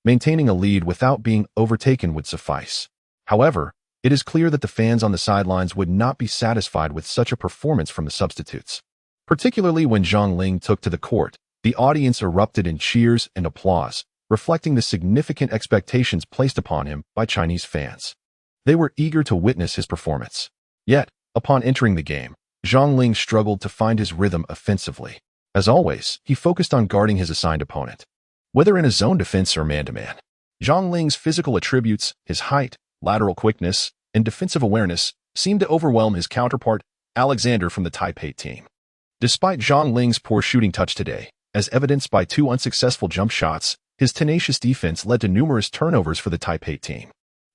maintaining a lead without being overtaken would suffice. However, it is clear that the fans on the sidelines would not be satisfied with such a performance from the substitutes. Particularly when Zhang Ling took to the court, the audience erupted in cheers and applause, reflecting the significant expectations placed upon him by Chinese fans. They were eager to witness his performance. Yet, upon entering the game, Zhang Ling struggled to find his rhythm offensively. As always, he focused on guarding his assigned opponent, whether in a zone defense or man-to-man. Zhang Ling's physical attributes, his height, lateral quickness, and defensive awareness, seemed to overwhelm his counterpart, Alexander from the Taipei team. Despite Zhang Ling's poor shooting touch today, as evidenced by 2 unsuccessful jump shots, his tenacious defense led to numerous turnovers for the Taipei team.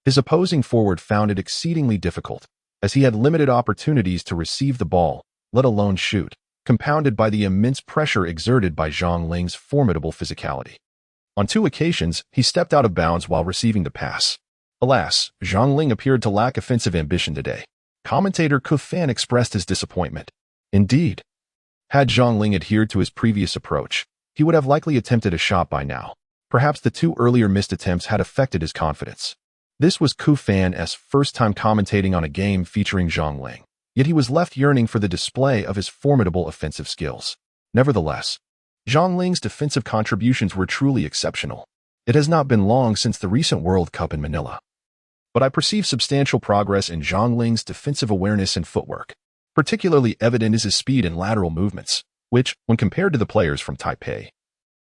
His opposing forward found it exceedingly difficult, as he had limited opportunities to receive the ball, let alone shoot, compounded by the immense pressure exerted by Zhang Ling's formidable physicality. On 2 occasions, he stepped out of bounds while receiving the pass. Alas, Zhang Ling appeared to lack offensive ambition today. Commentator Ku Fan expressed his disappointment. Indeed, had Zhang Ling adhered to his previous approach, he would have likely attempted a shot by now. Perhaps the 2 earlier missed attempts had affected his confidence. This was Ku Fan's first time commentating on a game featuring Zhang Ling, yet he was left yearning for the display of his formidable offensive skills. Nevertheless, Zhang Ling's defensive contributions were truly exceptional. It has not been long since the recent World Cup in Manila, but I perceive substantial progress in Zhang Ling's defensive awareness and footwork. Particularly evident is his speed and lateral movements, which, when compared to the players from Taipei,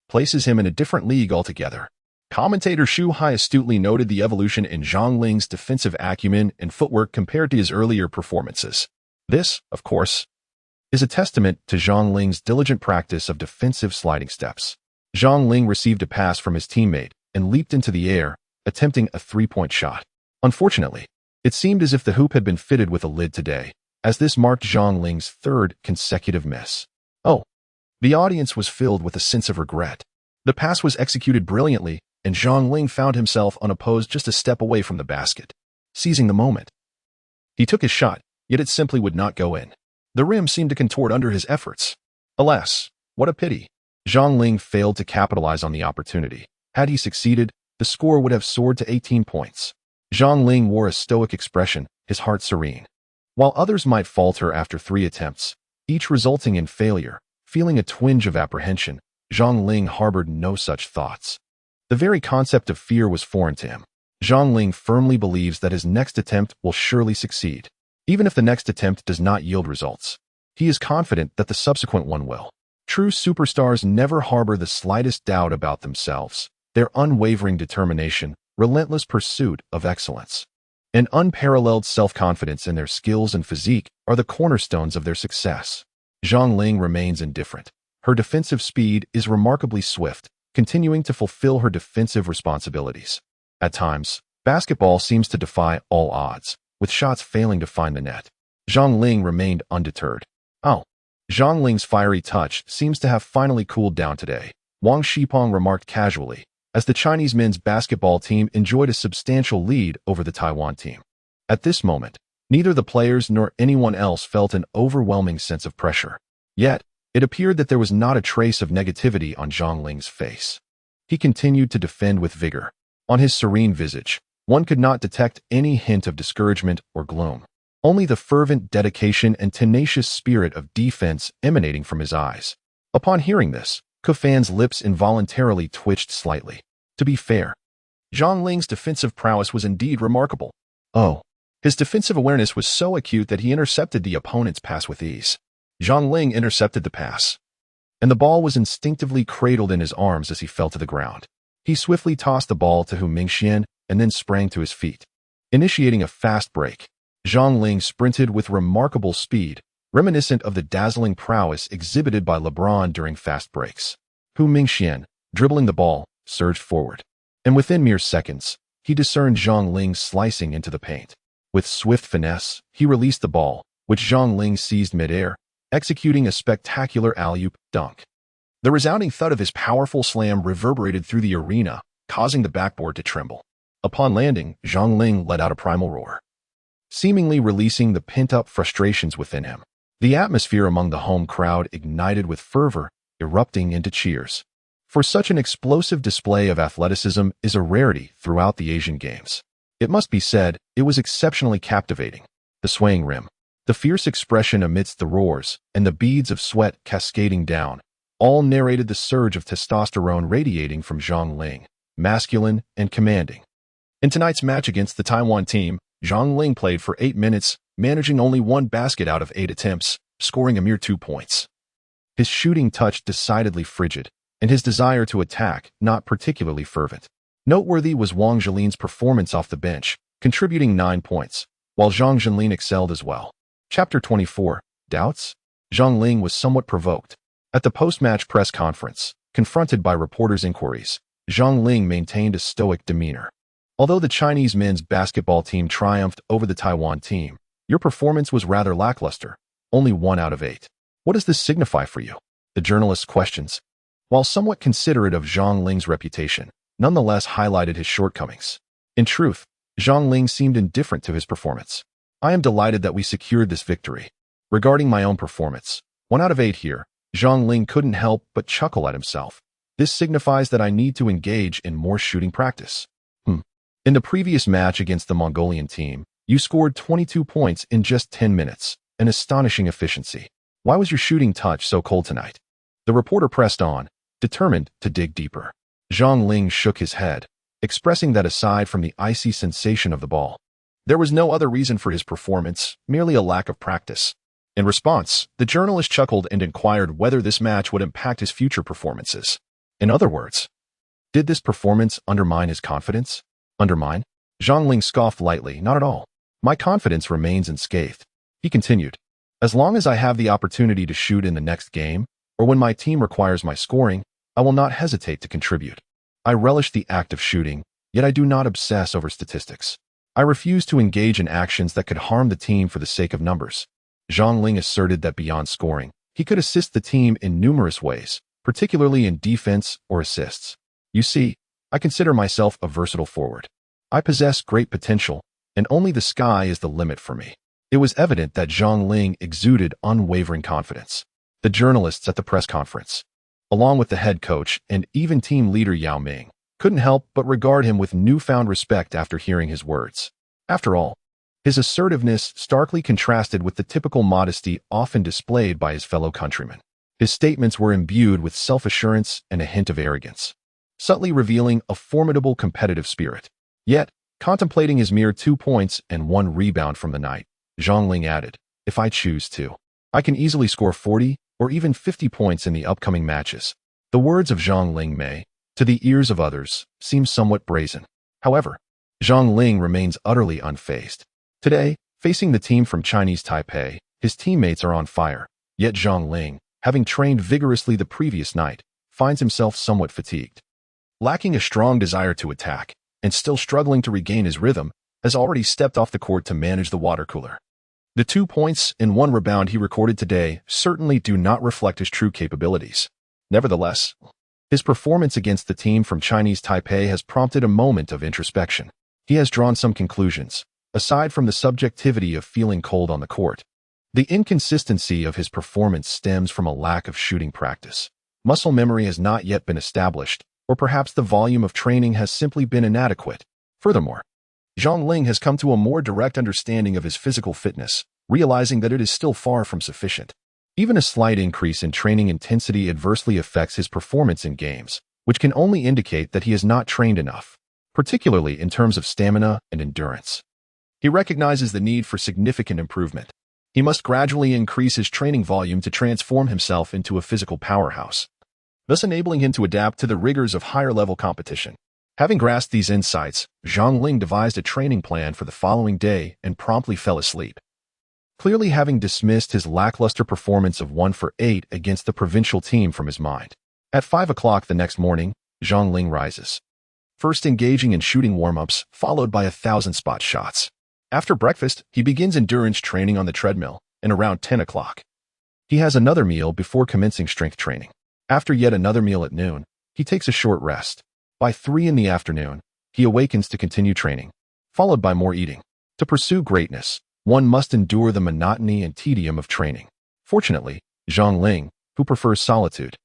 places him in a different league altogether. Commentator Shu Hai astutely noted the evolution in Zhang Ling's defensive acumen and footwork compared to his earlier performances. This, of course, is a testament to Zhang Ling's diligent practice of defensive sliding steps. Zhang Ling received a pass from his teammate and leaped into the air, attempting a 3-point shot. Unfortunately, it seemed as if the hoop had been fitted with a lid today, as this marked Zhang Ling's 3rd consecutive miss. Oh, the audience was filled with a sense of regret. The pass was executed brilliantly, and Zhang Ling found himself unopposed just a step away from the basket. Seizing the moment, he took his shot, yet it simply would not go in. The rim seemed to contort under his efforts. Alas, what a pity. Zhang Ling failed to capitalize on the opportunity. Had he succeeded, the score would have soared to 18 points. Zhang Ling wore a stoic expression, his heart serene. While others might falter after 3 attempts, each resulting in failure, feeling a twinge of apprehension, Zhang Ling harbored no such thoughts. The very concept of fear was foreign to him. Zhang Ling firmly believes that his next attempt will surely succeed, even if the next attempt does not yield results. He is confident that the subsequent one will. True superstars never harbor the slightest doubt about themselves. Their unwavering determination, relentless pursuit of excellence, and unparalleled self-confidence in their skills and physique are the cornerstones of their success. Zhang Ling remains indifferent. Her defensive speed is remarkably swift, continuing to fulfill her defensive responsibilities. At times, basketball seems to defy all odds, with shots failing to find the net. Zhang Ling remained undeterred. Oh, Zhang Ling's fiery touch seems to have finally cooled down today, Wang Shipong remarked casually, as the Chinese men's basketball team enjoyed a substantial lead over the Taiwan team. At this moment, neither the players nor anyone else felt an overwhelming sense of pressure. Yet, it appeared that there was not a trace of negativity on Zhang Ling's face. He continued to defend with vigor. On his serene visage, one could not detect any hint of discouragement or gloom. Only the fervent dedication and tenacious spirit of defense emanating from his eyes. Upon hearing this, Kufan's lips involuntarily twitched slightly. To be fair, Zhang Ling's defensive prowess was indeed remarkable. His defensive awareness was so acute that he intercepted the opponent's pass with ease. Zhang Ling intercepted the pass, and the ball was instinctively cradled in his arms as he fell to the ground. He swiftly tossed the ball to Hu Mingxian and then sprang to his feet. Initiating a fast break, Zhang Ling sprinted with remarkable speed, reminiscent of the dazzling prowess exhibited by LeBron during fast breaks. Hu Mingxian, dribbling the ball, surged forward, and within mere seconds, he discerned Zhang Ling slicing into the paint. With swift finesse, he released the ball, which Zhang Ling seized midair, executing a spectacular alley-oop dunk. The resounding thud of his powerful slam reverberated through the arena, causing the backboard to tremble. Upon landing, Zhang Ling let out a primal roar, seemingly releasing the pent-up frustrations within him. The atmosphere among the home crowd ignited with fervor, erupting into cheers. For such an explosive display of athleticism is a rarity throughout the Asian Games. It must be said, it was exceptionally captivating. The swaying rim, the fierce expression amidst the roars, and the beads of sweat cascading down, all narrated the surge of testosterone radiating from Zhang Ling, masculine and commanding. In tonight's match against the Taiwan team, Zhang Ling played for 8 minutes, managing only 1 basket out of 8 attempts, scoring a mere 2 points. His shooting touch decidedly frigid, and his desire to attack not particularly fervent. Noteworthy was Wang Zhilin's performance off the bench, contributing 9 points, while Zhang Zhilin excelled as well. Chapter 24, Doubts? Zhang Ling was somewhat provoked. At the post-match press conference, confronted by reporters' inquiries, Zhang Ling maintained a stoic demeanor. Although the Chinese men's basketball team triumphed over the Taiwan team, your performance was rather lackluster, only 1 out of 8. What does this signify for you? The journalist's questions, while somewhat considerate of Zhang Ling's reputation, nonetheless highlighted his shortcomings. In truth, Zhang Ling seemed indifferent to his performance. I am delighted that we secured this victory. Regarding my own performance, 1 out of 8 here, Zhang Ling couldn't help but chuckle at himself. This signifies that I need to engage in more shooting practice. In the previous match against the Mongolian team, you scored 22 points in just 10 minutes, an astonishing efficiency. Why was your shooting touch so cold tonight? The reporter pressed on, determined to dig deeper. Zhang Ling shook his head, expressing that aside from the icy sensation of the ball, there was no other reason for his performance, merely a lack of practice. In response, the journalist chuckled and inquired whether this match would impact his future performances. In other words, did this performance undermine his confidence? Undermine? Zhang Ling scoffed lightly. Not at all. My confidence remains unscathed. He continued, as long as I have the opportunity to shoot in the next game, or when my team requires my scoring, I will not hesitate to contribute. I relish the act of shooting, yet I do not obsess over statistics. I refuse to engage in actions that could harm the team for the sake of numbers. Zhang Ling asserted that beyond scoring, he could assist the team in numerous ways, particularly in defense or assists. You see, I consider myself a versatile forward. I possess great potential, and only the sky is the limit for me. It was evident that Zhang Ling exuded unwavering confidence. The journalists at the press conference, along with the head coach and even team leader Yao Ming, couldn't help but regard him with newfound respect after hearing his words. After all, his assertiveness starkly contrasted with the typical modesty often displayed by his fellow countrymen. His statements were imbued with self-assurance and a hint of arrogance, subtly revealing a formidable competitive spirit. Yet, contemplating his mere 2 points and 1 rebound from the night, Zhang Ling added, if I choose to, I can easily score 40 or even 50 points in the upcoming matches. The words of Zhang Ling may, to the ears of others, seem somewhat brazen. However, Zhang Ling remains utterly unfazed. Today, facing the team from Chinese Taipei, his teammates are on fire, yet Zhang Ling, having trained vigorously the previous night, finds himself somewhat fatigued. Lacking a strong desire to attack, and still struggling to regain his rhythm, has already stepped off the court to manage the water cooler. The 2 points and 1 rebound he recorded today certainly do not reflect his true capabilities. Nevertheless, his performance against the team from Chinese Taipei has prompted a moment of introspection. He has drawn some conclusions, aside from the subjectivity of feeling cold on the court. The inconsistency of his performance stems from a lack of shooting practice. Muscle memory has not yet been established, or perhaps the volume of training has simply been inadequate. Furthermore, Zhang Ling has come to a more direct understanding of his physical fitness, realizing that it is still far from sufficient. Even a slight increase in training intensity adversely affects his performance in games, which can only indicate that he has not trained enough, particularly in terms of stamina and endurance. He recognizes the need for significant improvement. He must gradually increase his training volume to transform himself into a physical powerhouse, thus enabling him to adapt to the rigors of higher-level competition. Having grasped these insights, Zhang Ling devised a training plan for the following day and promptly fell asleep. Clearly having dismissed his lackluster performance of 1 for 8 against the provincial team from his mind. At 5 o'clock the next morning, Zhang Ling rises, first engaging in shooting warm-ups, followed by 1,000-spot shots. After breakfast, he begins endurance training on the treadmill, and around 10 o'clock, he has another meal before commencing strength training. After yet another meal at noon, he takes a short rest. By 3 in the afternoon, he awakens to continue training, followed by more eating. To pursue greatness, one must endure the monotony and tedium of training. Fortunately, Zhang Ling, who prefers solitude,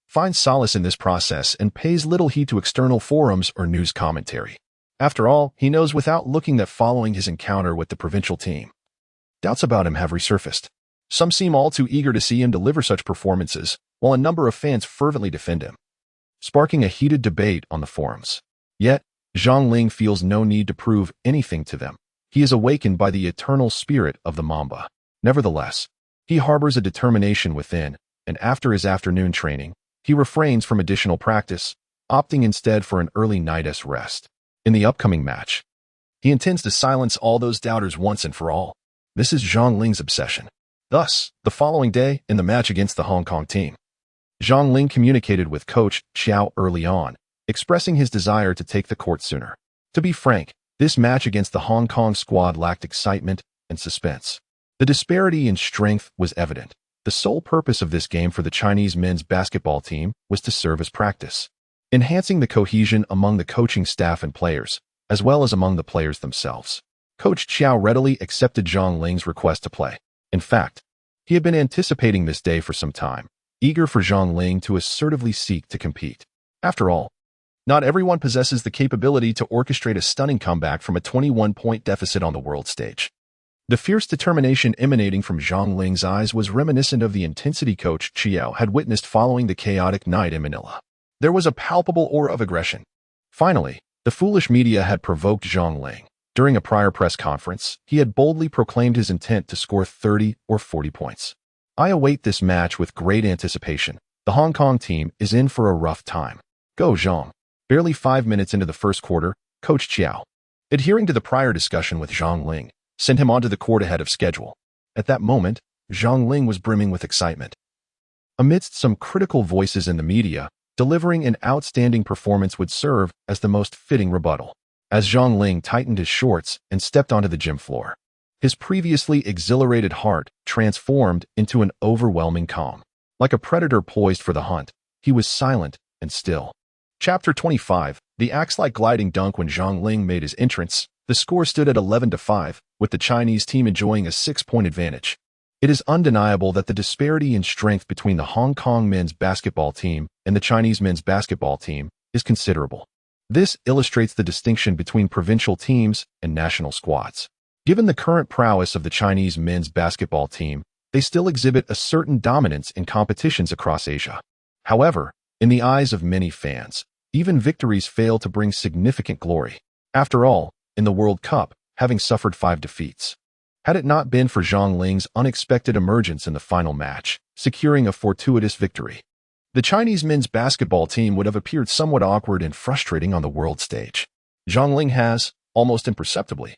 finds solace in this process and pays little heed to external forums or news commentary. After all, he knows without looking that following his encounter with the provincial team, doubts about him have resurfaced. Some seem all too eager to see him deliver such performances, while a number of fans fervently defend him, sparking a heated debate on the forums. Yet, Zhang Ling feels no need to prove anything to them. He is awakened by the eternal spirit of the Mamba. Nevertheless, he harbors a determination within, and after his afternoon training, he refrains from additional practice, opting instead for an early night's rest. In the upcoming match, he intends to silence all those doubters once and for all. This is Zhang Ling's obsession. Thus, the following day, in the match against the Hong Kong team, Zhang Ling communicated with coach Xiao early on, expressing his desire to take the court sooner. To be frank, this match against the Hong Kong squad lacked excitement and suspense. The disparity in strength was evident. The sole purpose of this game for the Chinese men's basketball team was to serve as practice, enhancing the cohesion among the coaching staff and players, as well as among the players themselves. Coach Xiao readily accepted Zhang Ling's request to play. In fact, he had been anticipating this day for some time, eager for Zhang Ling to assertively seek to compete. After all, not everyone possesses the capability to orchestrate a stunning comeback from a 21-point deficit on the world stage. The fierce determination emanating from Zhang Ling's eyes was reminiscent of the intensity coach Xiao had witnessed following the chaotic night in Manila. There was a palpable aura of aggression. Finally, the foolish media had provoked Zhang Ling. During a prior press conference, he had boldly proclaimed his intent to score 30 or 40 points. I await this match with great anticipation. The Hong Kong team is in for a rough time. Go Zhang. Barely 5 minutes into the first quarter, Coach Xiao, adhering to the prior discussion with Zhang Ling, sent him onto the court ahead of schedule. At that moment, Zhang Ling was brimming with excitement. Amidst some critical voices in the media, delivering an outstanding performance would serve as the most fitting rebuttal. As Zhang Ling tightened his shorts and stepped onto the gym floor, his previously exhilarated heart transformed into an overwhelming calm. Like a predator poised for the hunt, he was silent and still. Chapter 25, the axe-like gliding dunk. When Zhang Ling made his entrance, the score stood at 11-5, with the Chinese team enjoying a 6-point advantage. It is undeniable that the disparity in strength between the Hong Kong men's basketball team and the Chinese men's basketball team is considerable. This illustrates the distinction between provincial teams and national squads. Given the current prowess of the Chinese men's basketball team, they still exhibit a certain dominance in competitions across Asia. However, in the eyes of many fans, even victories fail to bring significant glory. After all, in the World Cup, having suffered 5 defeats, had it not been for Zhang Ling's unexpected emergence in the final match, securing a fortuitous victory. The Chinese men's basketball team would have appeared somewhat awkward and frustrating on the world stage. Zhang Ling has, almost imperceptibly,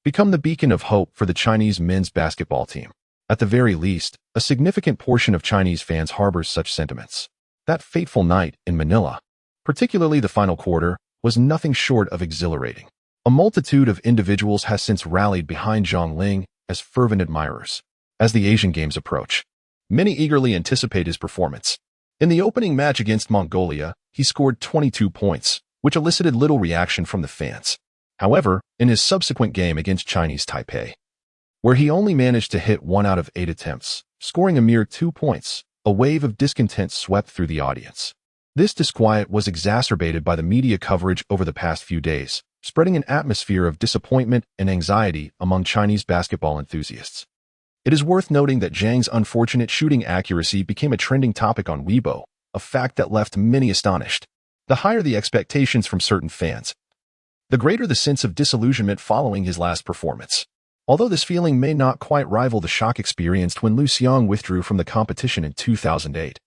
become the beacon of hope for the Chinese men's basketball team. At the very least, a significant portion of Chinese fans harbors such sentiments. That fateful night in Manila, particularly the final quarter, was nothing short of exhilarating. A multitude of individuals has since rallied behind Zhang Ling as fervent admirers. As the Asian Games approach, many eagerly anticipate his performance. In the opening match against Mongolia, he scored 22 points, which elicited little reaction from the fans. However, in his subsequent game against Chinese Taipei, where he only managed to hit 1 out of 8 attempts, scoring a mere 2 points, a wave of discontent swept through the audience. This disquiet was exacerbated by the media coverage over the past few days, spreading an atmosphere of disappointment and anxiety among Chinese basketball enthusiasts. It is worth noting that Zhang's unfortunate shooting accuracy became a trending topic on Weibo, a fact that left many astonished. The higher the expectations from certain fans, the greater the sense of disillusionment following his last performance. Although this feeling may not quite rival the shock experienced when Lu Xiang withdrew from the competition in 2008,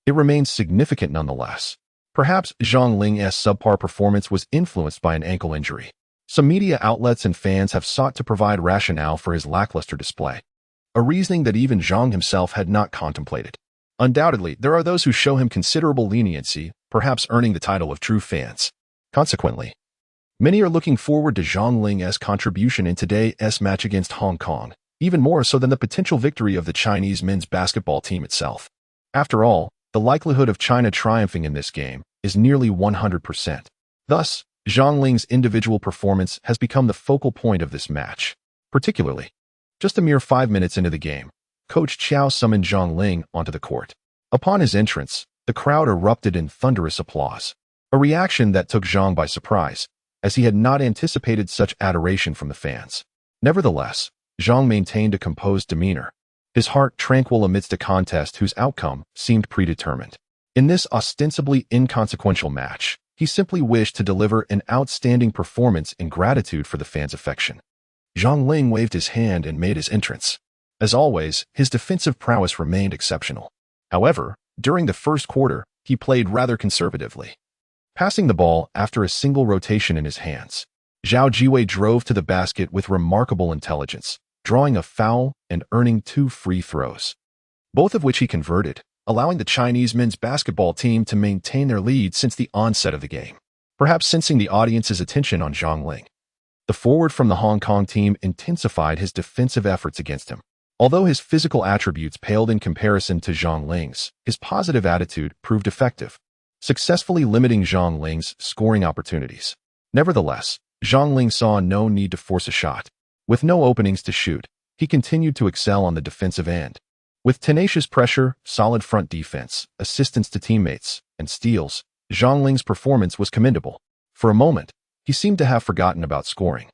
it remains significant nonetheless. Perhaps Zhang Ling's subpar performance was influenced by an ankle injury. Some media outlets and fans have sought to provide rationale for his lackluster display, a reasoning that even Zhang himself had not contemplated. Undoubtedly, there are those who show him considerable leniency, perhaps earning the title of true fans. Consequently, many are looking forward to Zhang Ling's contribution in today's match against Hong Kong, even more so than the potential victory of the Chinese men's basketball team itself. After all, the likelihood of China triumphing in this game is nearly 100%. Thus, Zhang Ling's individual performance has become the focal point of this match. Particularly, just a mere 5 minutes into the game, Coach Qiao summoned Zhang Ling onto the court. Upon his entrance, the crowd erupted in thunderous applause, a reaction that took Zhang by surprise, as he had not anticipated such adoration from the fans. Nevertheless, Zhang maintained a composed demeanor, his heart tranquil amidst a contest whose outcome seemed predetermined. In this ostensibly inconsequential match, he simply wished to deliver an outstanding performance in gratitude for the fans' affection. Zhang Ling waved his hand and made his entrance. As always, his defensive prowess remained exceptional. However, during the first quarter, he played rather conservatively, passing the ball after a single rotation in his hands. Zhao Jiwei drove to the basket with remarkable intelligence, drawing a foul and earning 2 free throws, both of which he converted, allowing the Chinese men's basketball team to maintain their lead since the onset of the game. Perhaps sensing the audience's attention on Zhang Ling, the forward from the Hong Kong team intensified his defensive efforts against him. Although his physical attributes paled in comparison to Zhang Ling's, his positive attitude proved effective, successfully limiting Zhang Ling's scoring opportunities. Nevertheless, Zhang Ling saw no need to force a shot. With no openings to shoot, he continued to excel on the defensive end. With tenacious pressure, solid front defense, assistance to teammates, and steals, Zhang Ling's performance was commendable. For a moment, he seemed to have forgotten about scoring,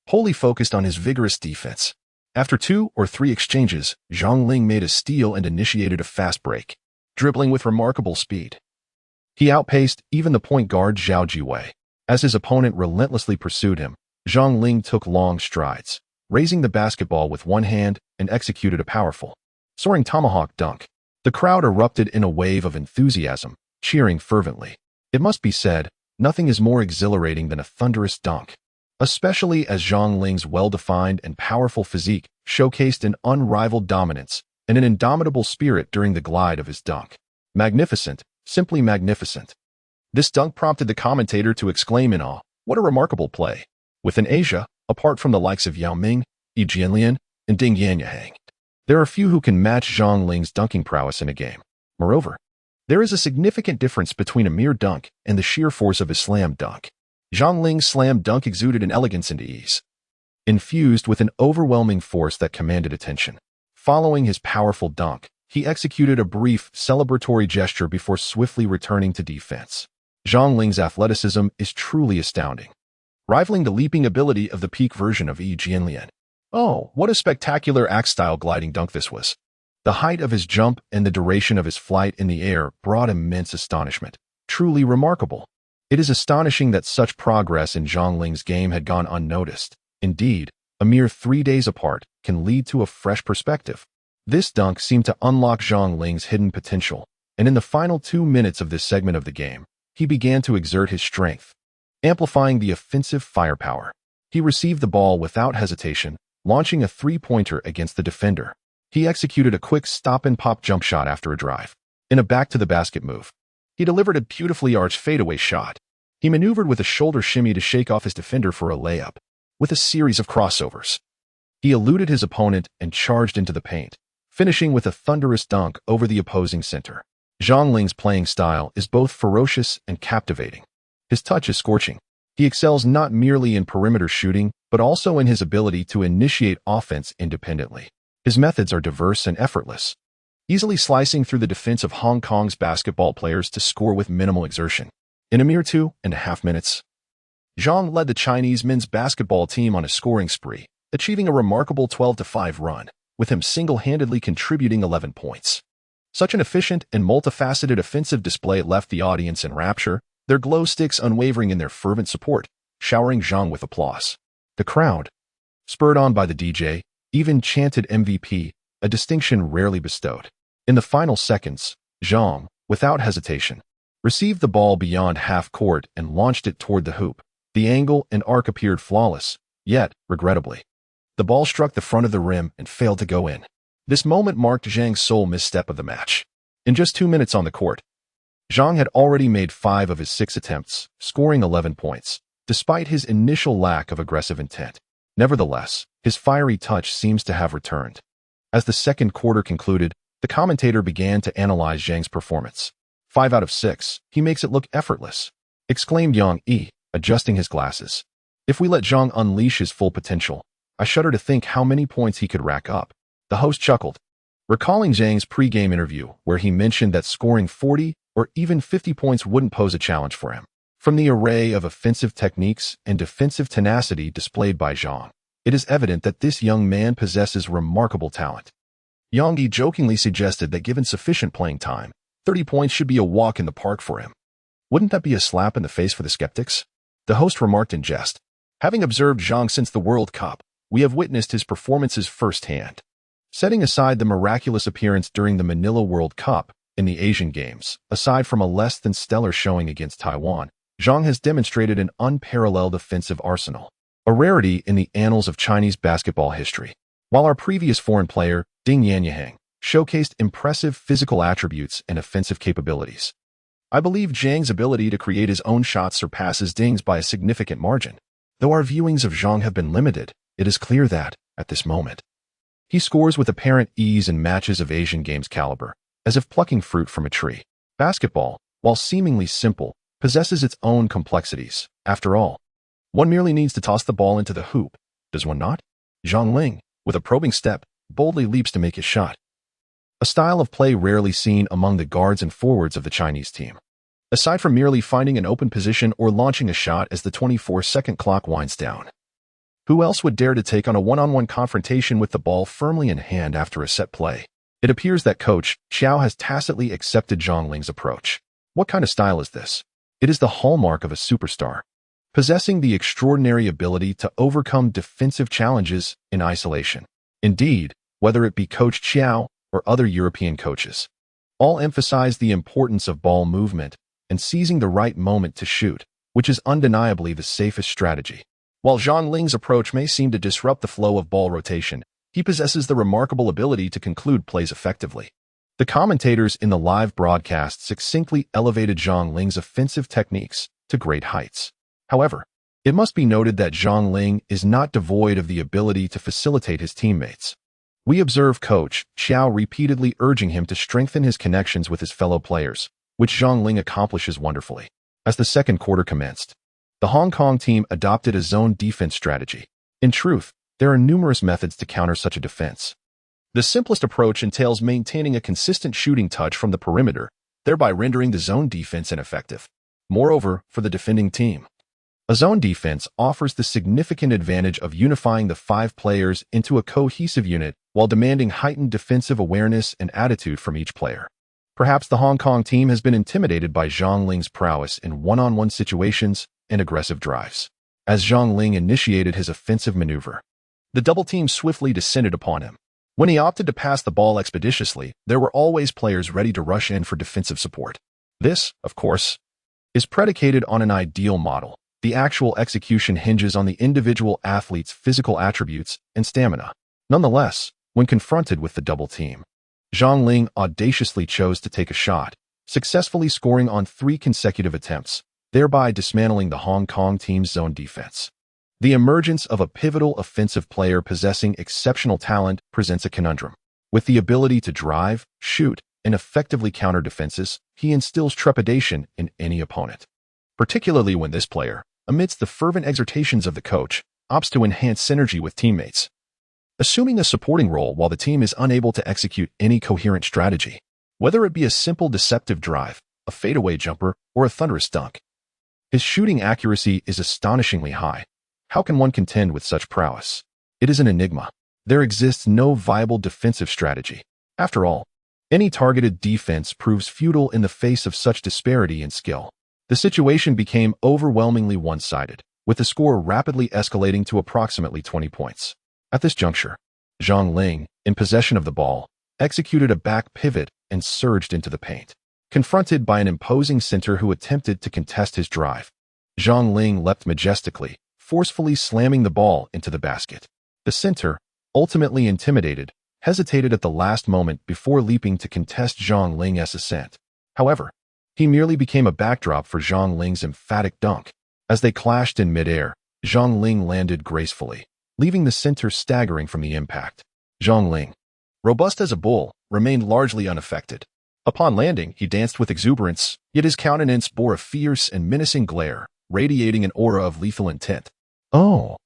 wholly focused on his vigorous defense. After 2 or 3 exchanges, Zhang Ling made a steal and initiated a fast break, dribbling with remarkable speed. He outpaced even the point guard Zhao Jiwei. As his opponent relentlessly pursued him, Zhang Ling took long strides, raising the basketball with one hand and executed a powerful, soaring tomahawk dunk. The crowd erupted in a wave of enthusiasm, cheering fervently. It must be said, nothing is more exhilarating than a thunderous dunk, especially as Zhang Ling's well-defined and powerful physique showcased an unrivaled dominance and an indomitable spirit during the glide of his dunk. Magnificent, simply magnificent. This dunk prompted the commentator to exclaim in awe, "What a remarkable play!" Within Asia, apart from the likes of Yao Ming, Yi Jianlian, and Ding Yanhang, there are few who can match Zhang Ling's dunking prowess in a game. Moreover, there is a significant difference between a mere dunk and the sheer force of his slam dunk. Zhang Ling's slam dunk exuded an elegance and ease, infused with an overwhelming force that commanded attention. Following his powerful dunk, he executed a brief, celebratory gesture before swiftly returning to defense. Zhang Ling's athleticism is truly astounding, rivaling the leaping ability of the peak version of Yi Jianlian. Oh, what a spectacular axe-style gliding dunk this was. The height of his jump and the duration of his flight in the air brought immense astonishment. Truly remarkable. It is astonishing that such progress in Zhang Ling's game had gone unnoticed. Indeed, a mere 3 days apart, can lead to a fresh perspective. This dunk seemed to unlock Zhang Ling's hidden potential, and in the final 2 minutes of this segment of the game, he began to exert his strength, amplifying the offensive firepower. He received the ball without hesitation, launching a three-pointer against the defender. He executed a quick stop-and-pop jump shot after a drive. In a back-to-the-basket move, he delivered a beautifully arched fadeaway shot. He maneuvered with a shoulder shimmy to shake off his defender for a layup. With a series of crossovers, he eluded his opponent and charged into the paint, finishing with a thunderous dunk over the opposing center. Zhang Ling's playing style is both ferocious and captivating. His touch is scorching. He excels not merely in perimeter shooting, but also in his ability to initiate offense independently. His methods are diverse and effortless, easily slicing through the defense of Hong Kong's basketball players to score with minimal exertion. In a mere 2.5 minutes, Zhang led the Chinese men's basketball team on a scoring spree, achieving a remarkable 12-5 run, with him single-handedly contributing 11 points. Such an efficient and multifaceted offensive display left the audience in rapture, their glow sticks unwavering in their fervent support, showering Zhang with applause. The crowd, spurred on by the DJ, even chanted MVP, a distinction rarely bestowed. In the final seconds, Zhang, without hesitation, received the ball beyond half court and launched it toward the hoop. The angle and arc appeared flawless, yet, regrettably, the ball struck the front of the rim and failed to go in. This moment marked Zhang's sole misstep of the match. In just 2 minutes on the court, Zhang had already made 5 of his 6 attempts, scoring 11 points, despite his initial lack of aggressive intent. Nevertheless, his fiery touch seems to have returned. As the second quarter concluded, the commentator began to analyze Zhang's performance. 5 out of 6, he makes it look effortless, exclaimed Yang Yi, adjusting his glasses. If we let Zhang unleash his full potential, I shudder to think how many points he could rack up. The host chuckled, recalling Zhang's pre-game interview where he mentioned that scoring 40 or even 50 points wouldn't pose a challenge for him. From the array of offensive techniques and defensive tenacity displayed by Zhang, it is evident that this young man possesses remarkable talent. Yang Yi jokingly suggested that given sufficient playing time, 30 points should be a walk in the park for him. Wouldn't that be a slap in the face for the skeptics? The host remarked in jest. Having observed Zhang since the World Cup, we have witnessed his performances firsthand. Setting aside the miraculous appearance during the Manila World Cup in the Asian Games, aside from a less than stellar showing against Taiwan, Zhang has demonstrated an unparalleled offensive arsenal, a rarity in the annals of Chinese basketball history. While our previous foreign player, Ding Yanhang, showcased impressive physical attributes and offensive capabilities, I believe Zhang's ability to create his own shots surpasses Ding's by a significant margin. Though our viewings of Zhang have been limited, it is clear that, at this moment, he scores with apparent ease in matches of Asian Games caliber, as if plucking fruit from a tree. Basketball, while seemingly simple, possesses its own complexities. After all, one merely needs to toss the ball into the hoop, does one not? Zhang Ling, with a probing step, boldly leaps to make his shot, a style of play rarely seen among the guards and forwards of the Chinese team. Aside from merely finding an open position or launching a shot as the 24-second clock winds down, who else would dare to take on a one-on-one confrontation with the ball firmly in hand after a set play? It appears that coach Xiao has tacitly accepted Zhang Ling's approach. What kind of style is this? It is the hallmark of a superstar, possessing the extraordinary ability to overcome defensive challenges in isolation. Indeed, whether it be Coach Xiao or other European coaches, all emphasize the importance of ball movement and seizing the right moment to shoot, which is undeniably the safest strategy. While Zhang Ling's approach may seem to disrupt the flow of ball rotation, he possesses the remarkable ability to conclude plays effectively. The commentators in the live broadcast succinctly elevated Zhang Ling's offensive techniques to great heights. However, it must be noted that Zhang Ling is not devoid of the ability to facilitate his teammates. We observe Coach Xiao repeatedly urging him to strengthen his connections with his fellow players, which Zhang Ling accomplishes wonderfully. As the second quarter commenced, the Hong Kong team adopted a zone defense strategy. In truth, there are numerous methods to counter such a defense. The simplest approach entails maintaining a consistent shooting touch from the perimeter, thereby rendering the zone defense ineffective. Moreover, for the defending team, a zone defense offers the significant advantage of unifying the 5 players into a cohesive unit while demanding heightened defensive awareness and attitude from each player. Perhaps the Hong Kong team has been intimidated by Zhang Ling's prowess in one-on-one situations and aggressive drives. As Zhang Ling initiated his offensive maneuver, The double team swiftly descended upon him. When he opted to pass the ball expeditiously, there were always players ready to rush in for defensive support. This, of course, is predicated on an ideal model. The actual execution hinges on the individual athlete's physical attributes and stamina. Nonetheless, when confronted with the double team, Zhang Ling audaciously chose to take a shot, successfully scoring on 3 consecutive attempts, thereby dismantling the Hong Kong team's zone defense. The emergence of a pivotal offensive player possessing exceptional talent presents a conundrum. With the ability to drive, shoot, and effectively counter defenses, he instills trepidation in any opponent, particularly when this player, amidst the fervent exhortations of the coach, opts to enhance synergy with teammates, assuming a supporting role while the team is unable to execute any coherent strategy, whether it be a simple deceptive drive, a fadeaway jumper, or a thunderous dunk. His shooting accuracy is astonishingly high. How can one contend with such prowess? It is an enigma. There exists no viable defensive strategy. After all, any targeted defense proves futile in the face of such disparity in skill. The situation became overwhelmingly one-sided, with the score rapidly escalating to approximately 20 points. At this juncture, Zhang Ling, in possession of the ball, executed a back pivot and surged into the paint. Confronted by an imposing center who attempted to contest his drive, Zhang Ling leapt majestically, forcefully slamming the ball into the basket. The center, ultimately intimidated, hesitated at the last moment before leaping to contest Zhang Ling's ascent. However, he merely became a backdrop for Zhang Ling's emphatic dunk. As they clashed in midair, Zhang Ling landed gracefully, leaving the center staggering from the impact. Zhang Ling, robust as a bull, remained largely unaffected. Upon landing, he danced with exuberance, yet his countenance bore a fierce and menacing glare, radiating an aura of lethal intent. Oh,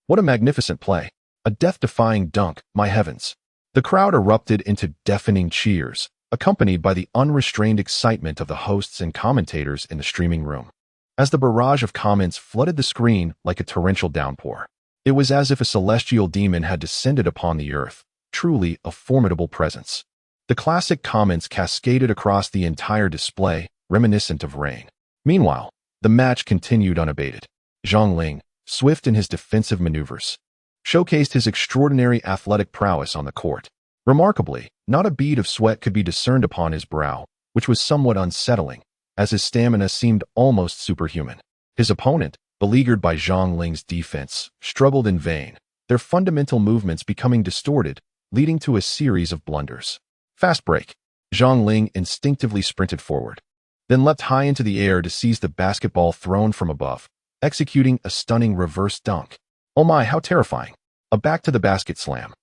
what a magnificent play. A death-defying dunk, my heavens. The crowd erupted into deafening cheers, accompanied by the unrestrained excitement of the hosts and commentators in the streaming room. As the barrage of comments flooded the screen like a torrential downpour, it was as if a celestial demon had descended upon the earth, truly a formidable presence. The classic comments cascaded across the entire display, reminiscent of rain. Meanwhile, the match continued unabated. Zhang Ling, swift in his defensive maneuvers, showcased his extraordinary athletic prowess on the court. Remarkably, not a bead of sweat could be discerned upon his brow, which was somewhat unsettling, as his stamina seemed almost superhuman. His opponent, beleaguered by Zhang Ling's defense, struggled in vain, their fundamental movements becoming distorted, leading to a series of blunders. Fast break. Zhang Ling instinctively sprinted forward, then leapt high into the air to seize the basketball thrown from above, executing a stunning reverse dunk. Oh my, how terrifying. A back-to-the-basket slam.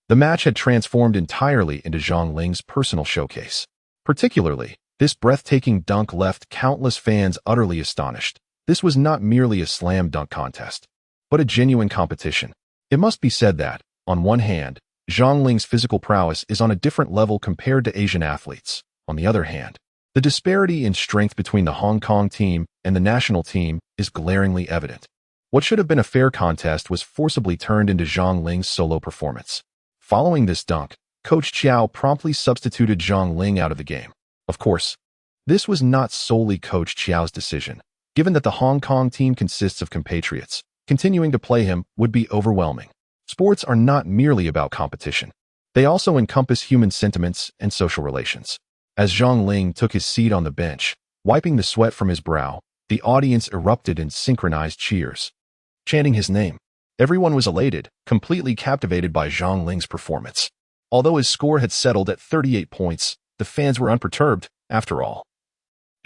The match had transformed entirely into Zhang Ling's personal showcase. Particularly, this breathtaking dunk left countless fans utterly astonished. This was not merely a slam dunk contest, but a genuine competition. It must be said that, on one hand, Zhang Ling's physical prowess is on a different level compared to Asian athletes. On the other hand, the disparity in strength between the Hong Kong team and the national team is glaringly evident. What should have been a fair contest was forcibly turned into Zhang Ling's solo performance. Following this dunk, Coach Chiao promptly substituted Zhang Ling out of the game. Of course, this was not solely Coach Chiao's decision. Given that the Hong Kong team consists of compatriots, continuing to play him would be overwhelming. Sports are not merely about competition. They also encompass human sentiments and social relations. As Zhang Ling took his seat on the bench, wiping the sweat from his brow, the audience erupted in synchronized cheers, chanting his name. Everyone was elated, completely captivated by Zhang Ling's performance. Although his score had settled at 38 points, the fans were unperturbed. After all,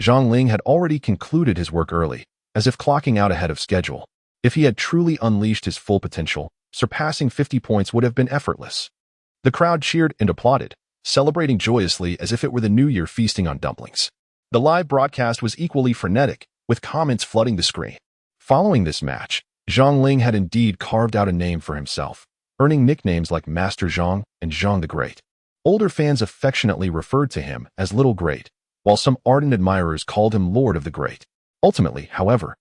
Zhang Ling had already concluded his work early, as if clocking out ahead of schedule. If he had truly unleashed his full potential, surpassing 50 points would have been effortless. The crowd cheered and applauded, celebrating joyously as if it were the New Year feasting on dumplings. The live broadcast was equally frenetic, with comments flooding the screen. Following this match, Zhang Ling had indeed carved out a name for himself, earning nicknames like Master Zhang and Zhang the Great. Older fans affectionately referred to him as Little Great, while some ardent admirers called him Lord of the Great. Ultimately, however,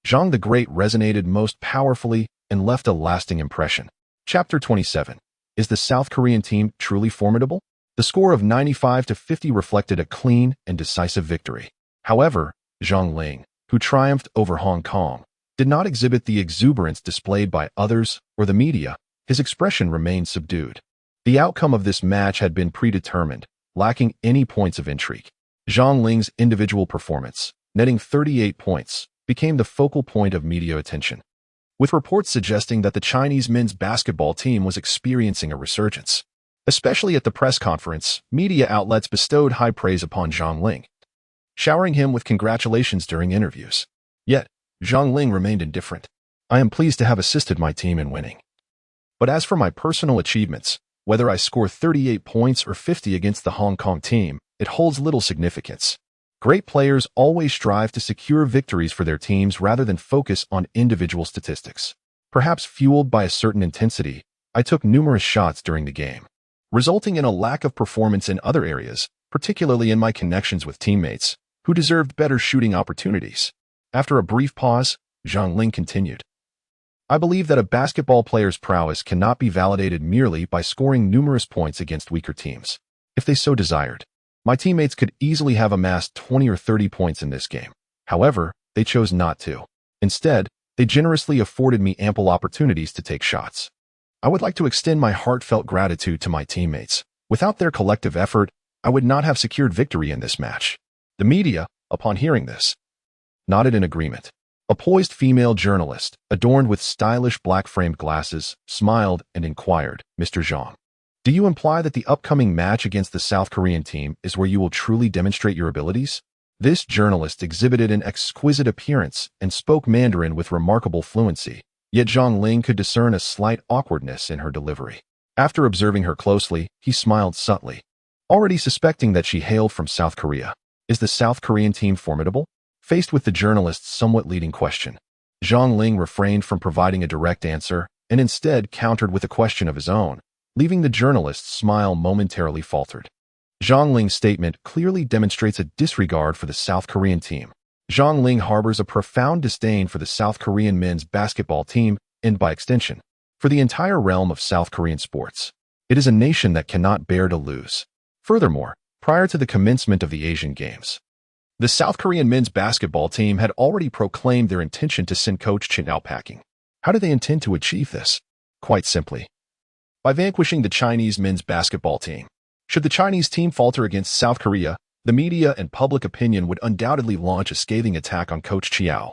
Zhang the Great resonated most powerfully and left a lasting impression. Chapter 27. Is the South Korean team truly formidable? The score of 95-50 reflected a clean and decisive victory. However, Zhang Ling, who triumphed over Hong Kong, did not exhibit the exuberance displayed by others or the media, His expression remained subdued. The outcome of this match had been predetermined, lacking any points of intrigue. Zhang Ling's individual performance, netting 38 points, became the focal point of media attention, with reports suggesting that the Chinese men's basketball team was experiencing a resurgence. Especially at the press conference, media outlets bestowed high praise upon Zhang Ling, showering him with congratulations during interviews. Yet, Zhang Ling remained indifferent. "I am pleased to have assisted my team in winning. But as for my personal achievements, whether I score 38 points or 50 against the Hong Kong team, it holds little significance. Great players always strive to secure victories for their teams rather than focus on individual statistics. Perhaps fueled by a certain intensity, I took numerous shots during the game, resulting in a lack of performance in other areas, particularly in my connections with teammates, who deserved better shooting opportunities." After a brief pause, Zhang Ling continued, "I believe that a basketball player's prowess cannot be validated merely by scoring numerous points against weaker teams. If they so desired, my teammates could easily have amassed 20 or 30 points in this game. However, they chose not to. Instead, they generously afforded me ample opportunities to take shots. I would like to extend my heartfelt gratitude to my teammates. Without their collective effort, I would not have secured victory in this match." The media, upon hearing this, nodded in agreement. A poised female journalist, adorned with stylish black-framed glasses, smiled and inquired, "Mr. Zhang, do you imply that the upcoming match against the South Korean team is where you will truly demonstrate your abilities?" This journalist exhibited an exquisite appearance and spoke Mandarin with remarkable fluency, yet Zhang Ling could discern a slight awkwardness in her delivery. After observing her closely, he smiled subtly, already suspecting that she hailed from South Korea. "Is the South Korean team formidable?" Faced with the journalist's somewhat leading question, Zhang Ling refrained from providing a direct answer and instead countered with a question of his own, leaving the journalist's smile momentarily faltered. Zhang Ling's statement clearly demonstrates a disregard for the South Korean team. Zhang Ling harbors a profound disdain for the South Korean men's basketball team and, by extension, for the entire realm of South Korean sports. It is a nation that cannot bear to lose. Furthermore, prior to the commencement of the Asian Games, the South Korean men's basketball team had already proclaimed their intention to send coach Chen packing. How do they intend to achieve this? Quite simply, by vanquishing the Chinese men's basketball team. Should the Chinese team falter against South Korea, the media and public opinion would undoubtedly launch a scathing attack on Coach Chiao,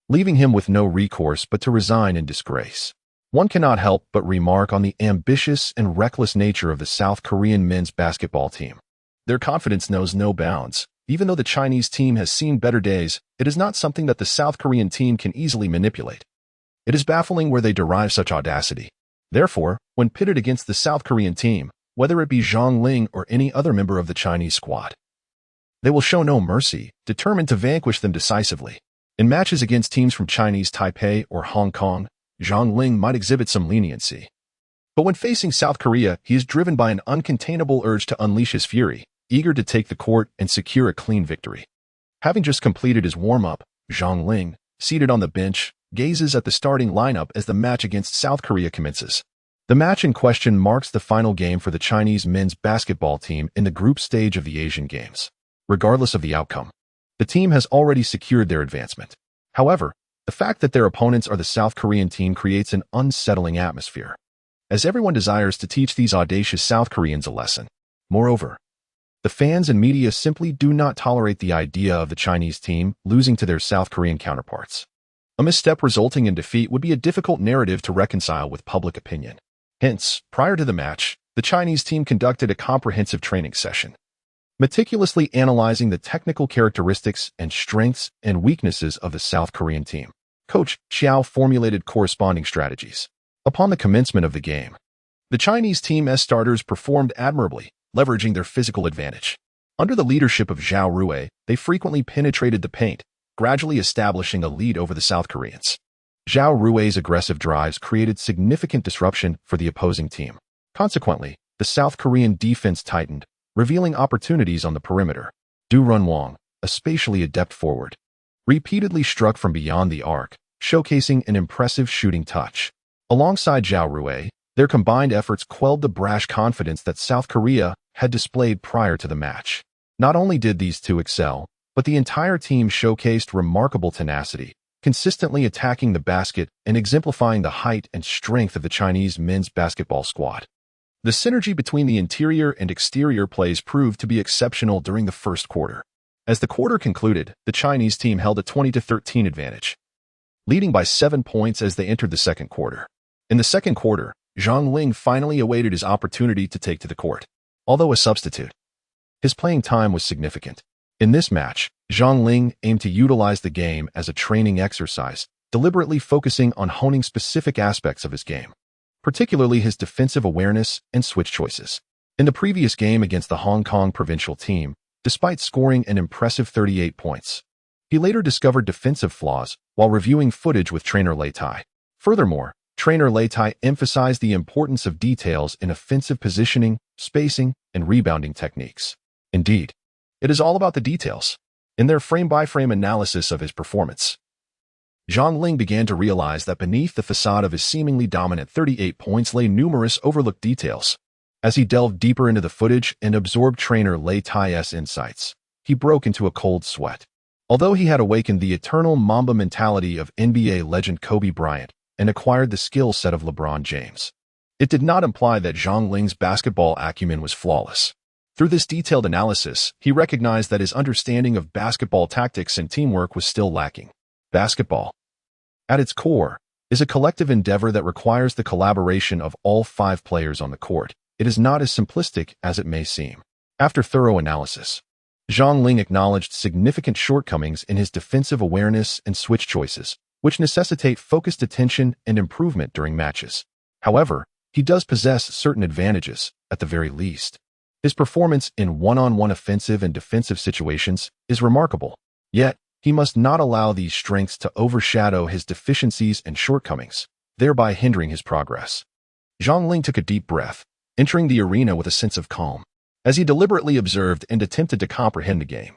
leaving him with no recourse but to resign in disgrace. One cannot help but remark on the ambitious and reckless nature of the South Korean men's basketball team. Their confidence knows no bounds. Even though the Chinese team has seen better days, it is not something that the South Korean team can easily manipulate. It is baffling where they derive such audacity. Therefore, when pitted against the South Korean team, whether it be Zhang Ling or any other member of the Chinese squad, they will show no mercy, determined to vanquish them decisively. In matches against teams from Chinese Taipei or Hong Kong, Zhang Ling might exhibit some leniency. But when facing South Korea, he is driven by an uncontainable urge to unleash his fury, eager to take the court and secure a clean victory. Having just completed his warm-up, Zhang Ling, seated on the bench, gazes at the starting lineup as the match against South Korea commences. The match in question marks the final game for the Chinese men's basketball team in the group stage of the Asian Games. Regardless of the outcome, the team has already secured their advancement. However, the fact that their opponents are the South Korean team creates an unsettling atmosphere, as everyone desires to teach these audacious South Koreans a lesson. Moreover, the fans and media simply do not tolerate the idea of the Chinese team losing to their South Korean counterparts. A misstep resulting in defeat would be a difficult narrative to reconcile with public opinion. Hence, prior to the match, the Chinese team conducted a comprehensive training session, meticulously analyzing the technical characteristics and strengths and weaknesses of the South Korean team. Coach Xiao formulated corresponding strategies. Upon the commencement of the game, the Chinese team as starters performed admirably, leveraging their physical advantage. Under the leadership of Zhao Rui, they frequently penetrated the paint, gradually establishing a lead over the South Koreans. Zhao Rui's aggressive drives created significant disruption for the opposing team. Consequently, the South Korean defense tightened, revealing opportunities on the perimeter. Du Runwang, a spatially adept forward, repeatedly struck from beyond the arc, showcasing an impressive shooting touch. Alongside Zhao Rui, their combined efforts quelled the brash confidence that South Korea had displayed prior to the match. Not only did these two excel, but the entire team showcased remarkable tenacity, consistently attacking the basket and exemplifying the height and strength of the Chinese men's basketball squad. The synergy between the interior and exterior plays proved to be exceptional during the first quarter. As the quarter concluded, the Chinese team held a 20-13 advantage, leading by 7 points as they entered the second quarter. In the second quarter, Zhang Ling finally awaited his opportunity to take to the court. Although a substitute, his playing time was significant. In this match, Zhang Ling aimed to utilize the game as a training exercise, deliberately focusing on honing specific aspects of his game, particularly his defensive awareness and switch choices. In the previous game against the Hong Kong provincial team, despite scoring an impressive 38 points, he later discovered defensive flaws while reviewing footage with trainer Lei Tai. Furthermore, trainer Lei Tai emphasized the importance of details in offensive positioning, spacing, and rebounding techniques. Indeed, it is all about the details. In their frame-by-frame analysis of his performance, Zhang Ling began to realize that beneath the facade of his seemingly dominant 38 points lay numerous overlooked details. As he delved deeper into the footage and absorbed trainer Lei Tai's insights, he broke into a cold sweat. Although he had awakened the eternal Mamba mentality of NBA legend Kobe Bryant and acquired the skill set of LeBron James, it did not imply that Zhang Ling's basketball acumen was flawless. Through this detailed analysis, he recognized that his understanding of basketball tactics and teamwork was still lacking. Basketball, at its core, is a collective endeavor that requires the collaboration of all 5 players on the court. It is not as simplistic as it may seem. After thorough analysis, Zhang Ling acknowledged significant shortcomings in his defensive awareness and switch choices, which necessitate focused attention and improvement during matches. However, he does possess certain advantages, at the very least. His performance in one-on-one offensive and defensive situations is remarkable, yet he must not allow these strengths to overshadow his deficiencies and shortcomings, thereby hindering his progress. Zhang Ling took a deep breath, entering the arena with a sense of calm. As he deliberately observed and attempted to comprehend the game,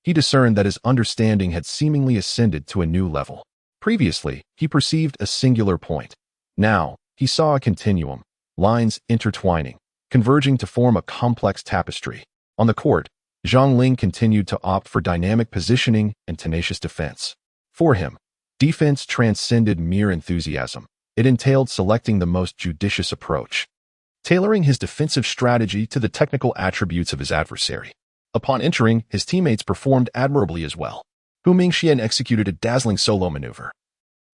he discerned that his understanding had seemingly ascended to a new level. Previously, he perceived a singular point. Now, he saw a continuum, lines intertwining, converging to form a complex tapestry. On the court, Zhang Ling continued to opt for dynamic positioning and tenacious defense. For him, defense transcended mere enthusiasm. It entailed selecting the most judicious approach, tailoring his defensive strategy to the technical attributes of his adversary. Upon entering, his teammates performed admirably as well. Hu Mingxian executed a dazzling solo maneuver,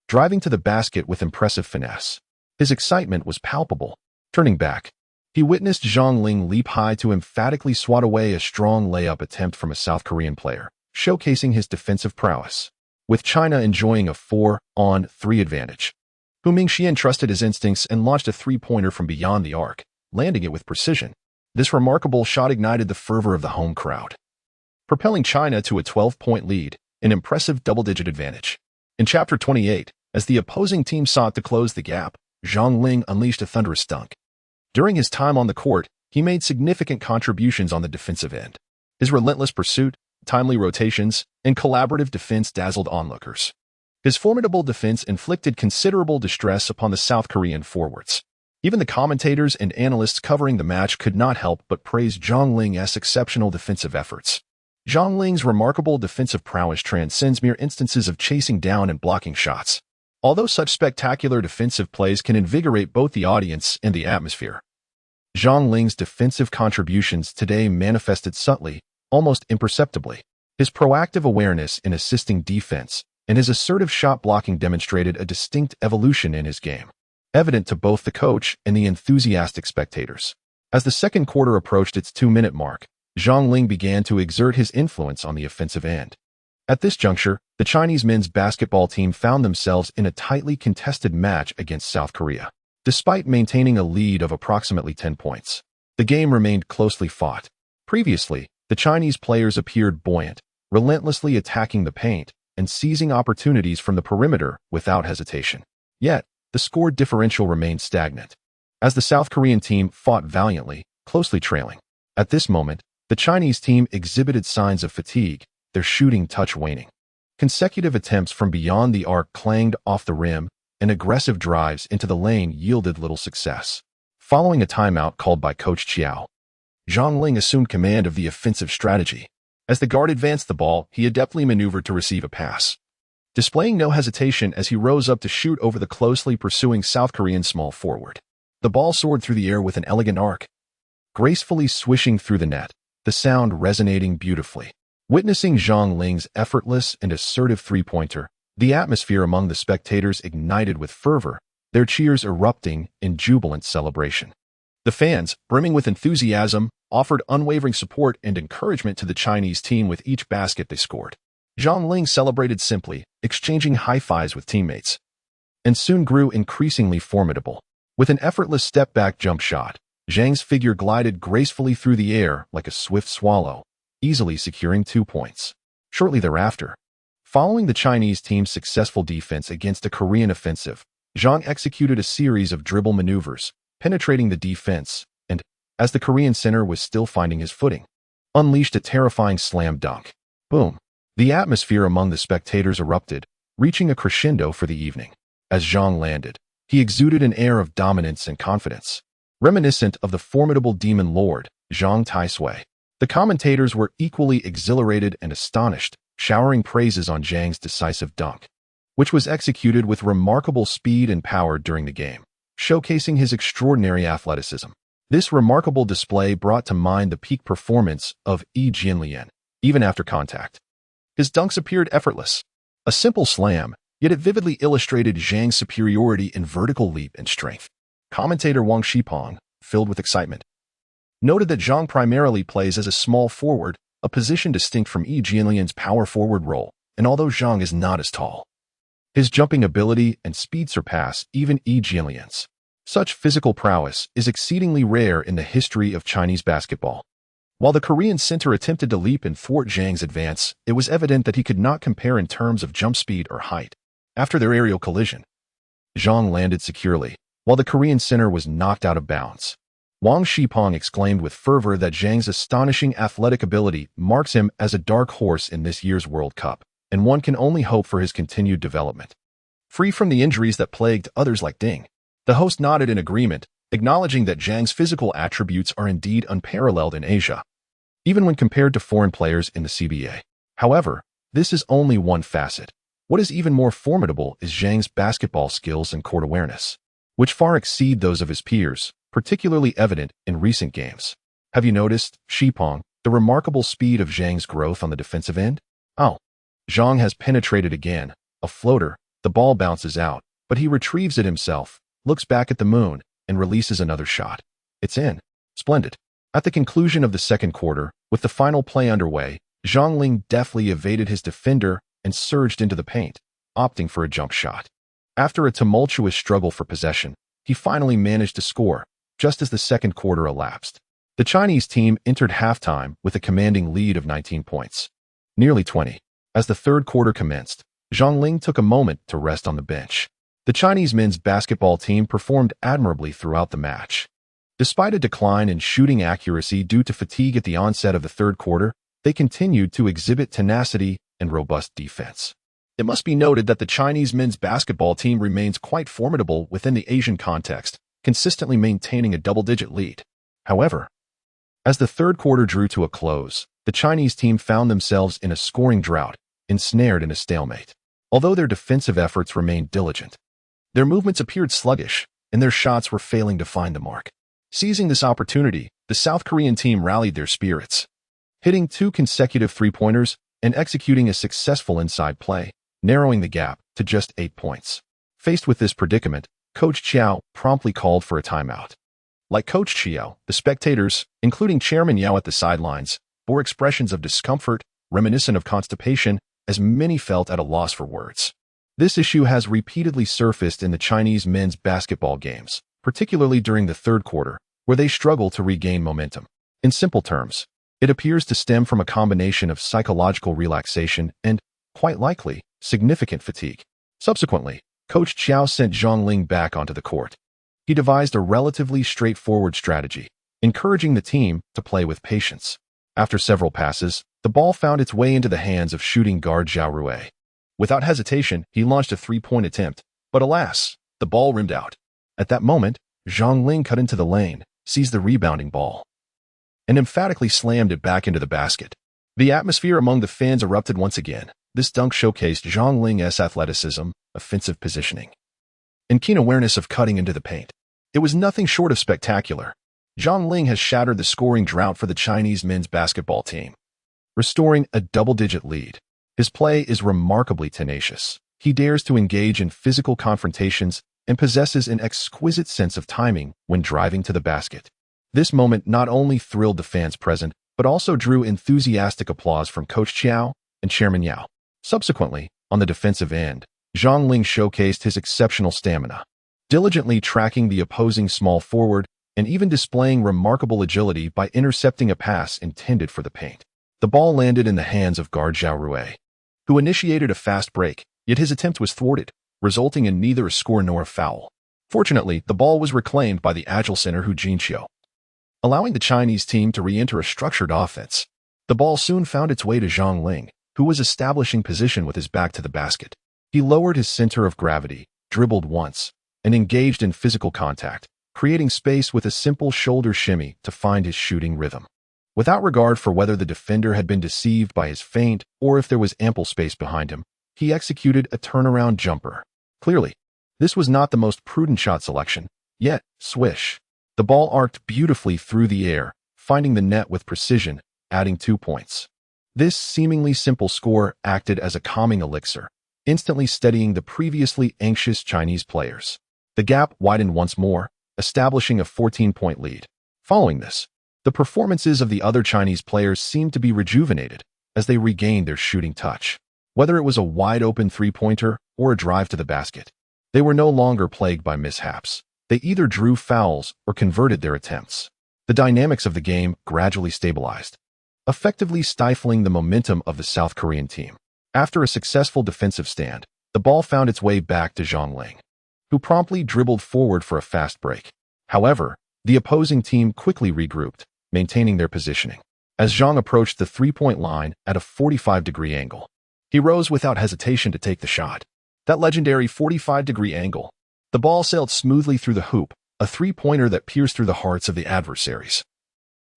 driving to the basket with impressive finesse. His excitement was palpable. Turning back, he witnessed Zhang Ling leap high to emphatically swat away a strong layup attempt from a South Korean player, showcasing his defensive prowess. With China enjoying a 4-on-3 advantage, Hu Mingxian trusted his instincts and launched a three-pointer from beyond the arc, landing it with precision. This remarkable shot ignited the fervor of the home crowd, propelling China to a 12-point lead, an impressive double-digit advantage. In Chapter 28, as the opposing team sought to close the gap, Zhang Ling unleashed a thunderous dunk. During his time on the court, he made significant contributions on the defensive end. His relentless pursuit, timely rotations, and collaborative defense dazzled onlookers. His formidable defense inflicted considerable distress upon the South Korean forwards. Even the commentators and analysts covering the match could not help but praise Zhang Ling's exceptional defensive efforts. Zhang Ling's remarkable defensive prowess transcends mere instances of chasing down and blocking shots. Although such spectacular defensive plays can invigorate both the audience and the atmosphere, Zhang Ling's defensive contributions today manifested subtly, almost imperceptibly. His proactive awareness in assisting defense and his assertive shot blocking demonstrated a distinct evolution in his game, evident to both the coach and the enthusiastic spectators. As the second quarter approached its 2-minute mark, Zhang Ling began to exert his influence on the offensive end. At this juncture, the Chinese men's basketball team found themselves in a tightly contested match against South Korea. Despite maintaining a lead of approximately 10 points, the game remained closely fought. Previously, the Chinese players appeared buoyant, relentlessly attacking the paint and seizing opportunities from the perimeter without hesitation. Yet, the score differential remained stagnant, as the South Korean team fought valiantly, closely trailing. At this moment, the Chinese team exhibited signs of fatigue, their shooting touch waning. Consecutive attempts from beyond the arc clanged off the rim, and aggressive drives into the lane yielded little success. Following a timeout called by Coach Chiao, Zhang Ling assumed command of the offensive strategy. As the guard advanced the ball, he adeptly maneuvered to receive a pass, displaying no hesitation as he rose up to shoot over the closely pursuing South Korean small forward. The ball soared through the air with an elegant arc, gracefully swishing through the net, the sound resonating beautifully. Witnessing Zhang Ling's effortless and assertive three-pointer, the atmosphere among the spectators ignited with fervor, their cheers erupting in jubilant celebration. The fans, brimming with enthusiasm, offered unwavering support and encouragement to the Chinese team with each basket they scored. Zhang Ling celebrated simply, exchanging high-fives with teammates, and soon grew increasingly formidable. With an effortless step-back jump shot, Zhang's figure glided gracefully through the air like a swift swallow, easily securing 2 points. Shortly thereafter, following the Chinese team's successful defense against a Korean offensive, Zhang executed a series of dribble maneuvers, penetrating the defense, and, as the Korean center was still finding his footing, unleashed a terrifying slam dunk. Boom! The atmosphere among the spectators erupted, reaching a crescendo for the evening. As Zhang landed, he exuded an air of dominance and confidence, reminiscent of the formidable demon lord, Zhang Taisui. The commentators were equally exhilarated and astonished, showering praises on Zhang's decisive dunk, which was executed with remarkable speed and power during the game, showcasing his extraordinary athleticism. This remarkable display brought to mind the peak performance of Jianlian, even after contact. His dunks appeared effortless, a simple slam, yet it vividly illustrated Zhang's superiority in vertical leap and strength. Commentator Wang Shipong, filled with excitement, noted that Zhang primarily plays as a small forward, a position distinct from Jianlian's power forward role, and although Zhang is not as tall, his jumping ability and speed surpass even Jianlian's. Such physical prowess is exceedingly rare in the history of Chinese basketball. While the Korean center attempted to leap and thwart Zhang's advance, it was evident that he could not compare in terms of jump speed or height. After their aerial collision, Zhang landed securely, while the Korean center was knocked out of bounds. Wang Shipong exclaimed with fervor that Zhang's astonishing athletic ability marks him as a dark horse in this year's World Cup, and one can only hope for his continued development. Free from the injuries that plagued others like Ding, the host nodded in agreement, acknowledging that Zhang's physical attributes are indeed unparalleled in Asia, even when compared to foreign players in the CBA. However, this is only one facet. What is even more formidable is Zhang's basketball skills and court awareness, which far exceed those of his peers, particularly evident in recent games. Have you noticed, Shipong, the remarkable speed of Zhang's growth on the defensive end? Oh, Zhang has penetrated again, a floater, the ball bounces out, but he retrieves it himself, looks back at the moon, and releases another shot. It's in. Splendid. At the conclusion of the second quarter, with the final play underway, Zhang Ling deftly evaded his defender and surged into the paint, opting for a jump shot. After a tumultuous struggle for possession, he finally managed to score, just as the second quarter elapsed. The Chinese team entered halftime with a commanding lead of 19 points, nearly 20. As the third quarter commenced, Zhang Ling took a moment to rest on the bench. The Chinese men's basketball team performed admirably throughout the match. Despite a decline in shooting accuracy due to fatigue at the onset of the third quarter, they continued to exhibit tenacity and robust defense. It must be noted that the Chinese men's basketball team remains quite formidable within the Asian context, consistently maintaining a double-digit lead. However, as the third quarter drew to a close, the Chinese team found themselves in a scoring drought, ensnared in a stalemate. Although their defensive efforts remained diligent, their movements appeared sluggish, and their shots were failing to find the mark. Seizing this opportunity, the South Korean team rallied their spirits, hitting 2 consecutive three-pointers and executing a successful inside play, narrowing the gap to just 8 points. Faced with this predicament, Coach Chiao promptly called for a timeout. Like Coach Chiao, the spectators, including Chairman Yao at the sidelines, bore expressions of discomfort, reminiscent of constipation, as many felt at a loss for words. This issue has repeatedly surfaced in the Chinese men's basketball games, particularly during the third quarter, where they struggle to regain momentum. In simple terms, it appears to stem from a combination of psychological relaxation and, quite likely, significant fatigue. Subsequently, Coach Chiao sent Zhang Ling back onto the court. He devised a relatively straightforward strategy, encouraging the team to play with patience. After several passes, the ball found its way into the hands of shooting guard Zhao Rui. Without hesitation, he launched a three-point attempt, but alas, the ball rimmed out. At that moment, Zhang Ling cut into the lane, seized the rebounding ball, and emphatically slammed it back into the basket. The atmosphere among the fans erupted once again, This dunk showcased Zhang Ling's athleticism, offensive positioning, and keen awareness of cutting into the paint. It was nothing short of spectacular. Zhang Ling has shattered the scoring drought for the Chinese men's basketball team, restoring a double-digit lead. His play is remarkably tenacious. He dares to engage in physical confrontations and possesses an exquisite sense of timing when driving to the basket. This moment not only thrilled the fans present, but also drew enthusiastic applause from Coach Qiao and Chairman Yao. Subsequently, on the defensive end, Zhang Ling showcased his exceptional stamina, diligently tracking the opposing small forward and even displaying remarkable agility by intercepting a pass intended for the paint. The ball landed in the hands of guard Zhao Rui, who initiated a fast break, yet his attempt was thwarted, resulting in neither a score nor a foul. Fortunately, the ball was reclaimed by the agile center Hu Jinqiu, allowing the Chinese team to re-enter a structured offense. The ball soon found its way to Zhang Ling, who was establishing position with his back to the basket. He lowered his center of gravity, dribbled once, and engaged in physical contact, creating space with a simple shoulder shimmy to find his shooting rhythm. Without regard for whether the defender had been deceived by his feint or if there was ample space behind him, he executed a turnaround jumper. Clearly, this was not the most prudent shot selection, yet, swish. The ball arced beautifully through the air, finding the net with precision, adding 2 points. This seemingly simple score acted as a calming elixir, instantly steadying the previously anxious Chinese players. The gap widened once more, establishing a 14-point lead. Following this, the performances of the other Chinese players seemed to be rejuvenated as they regained their shooting touch. Whether it was a wide-open three-pointer or a drive to the basket, they were no longer plagued by mishaps. They either drew fouls or converted their attempts. The dynamics of the game gradually stabilized, effectively stifling the momentum of the South Korean team. After a successful defensive stand, the ball found its way back to Zhang Ling, who promptly dribbled forward for a fast break. However, the opposing team quickly regrouped, maintaining their positioning. As Zhang approached the three-point line at a 45-degree angle, he rose without hesitation to take the shot. That legendary 45-degree angle. The ball sailed smoothly through the hoop, a three-pointer that pierced through the hearts of the adversaries,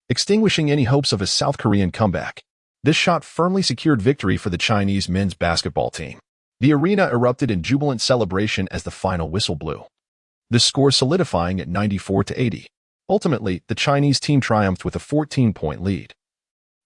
extinguishing any hopes of a South Korean comeback. This shot firmly secured victory for the Chinese men's basketball team. The arena erupted in jubilant celebration as the final whistle blew, the score solidifying at 94-80. Ultimately, the Chinese team triumphed with a 14-point lead.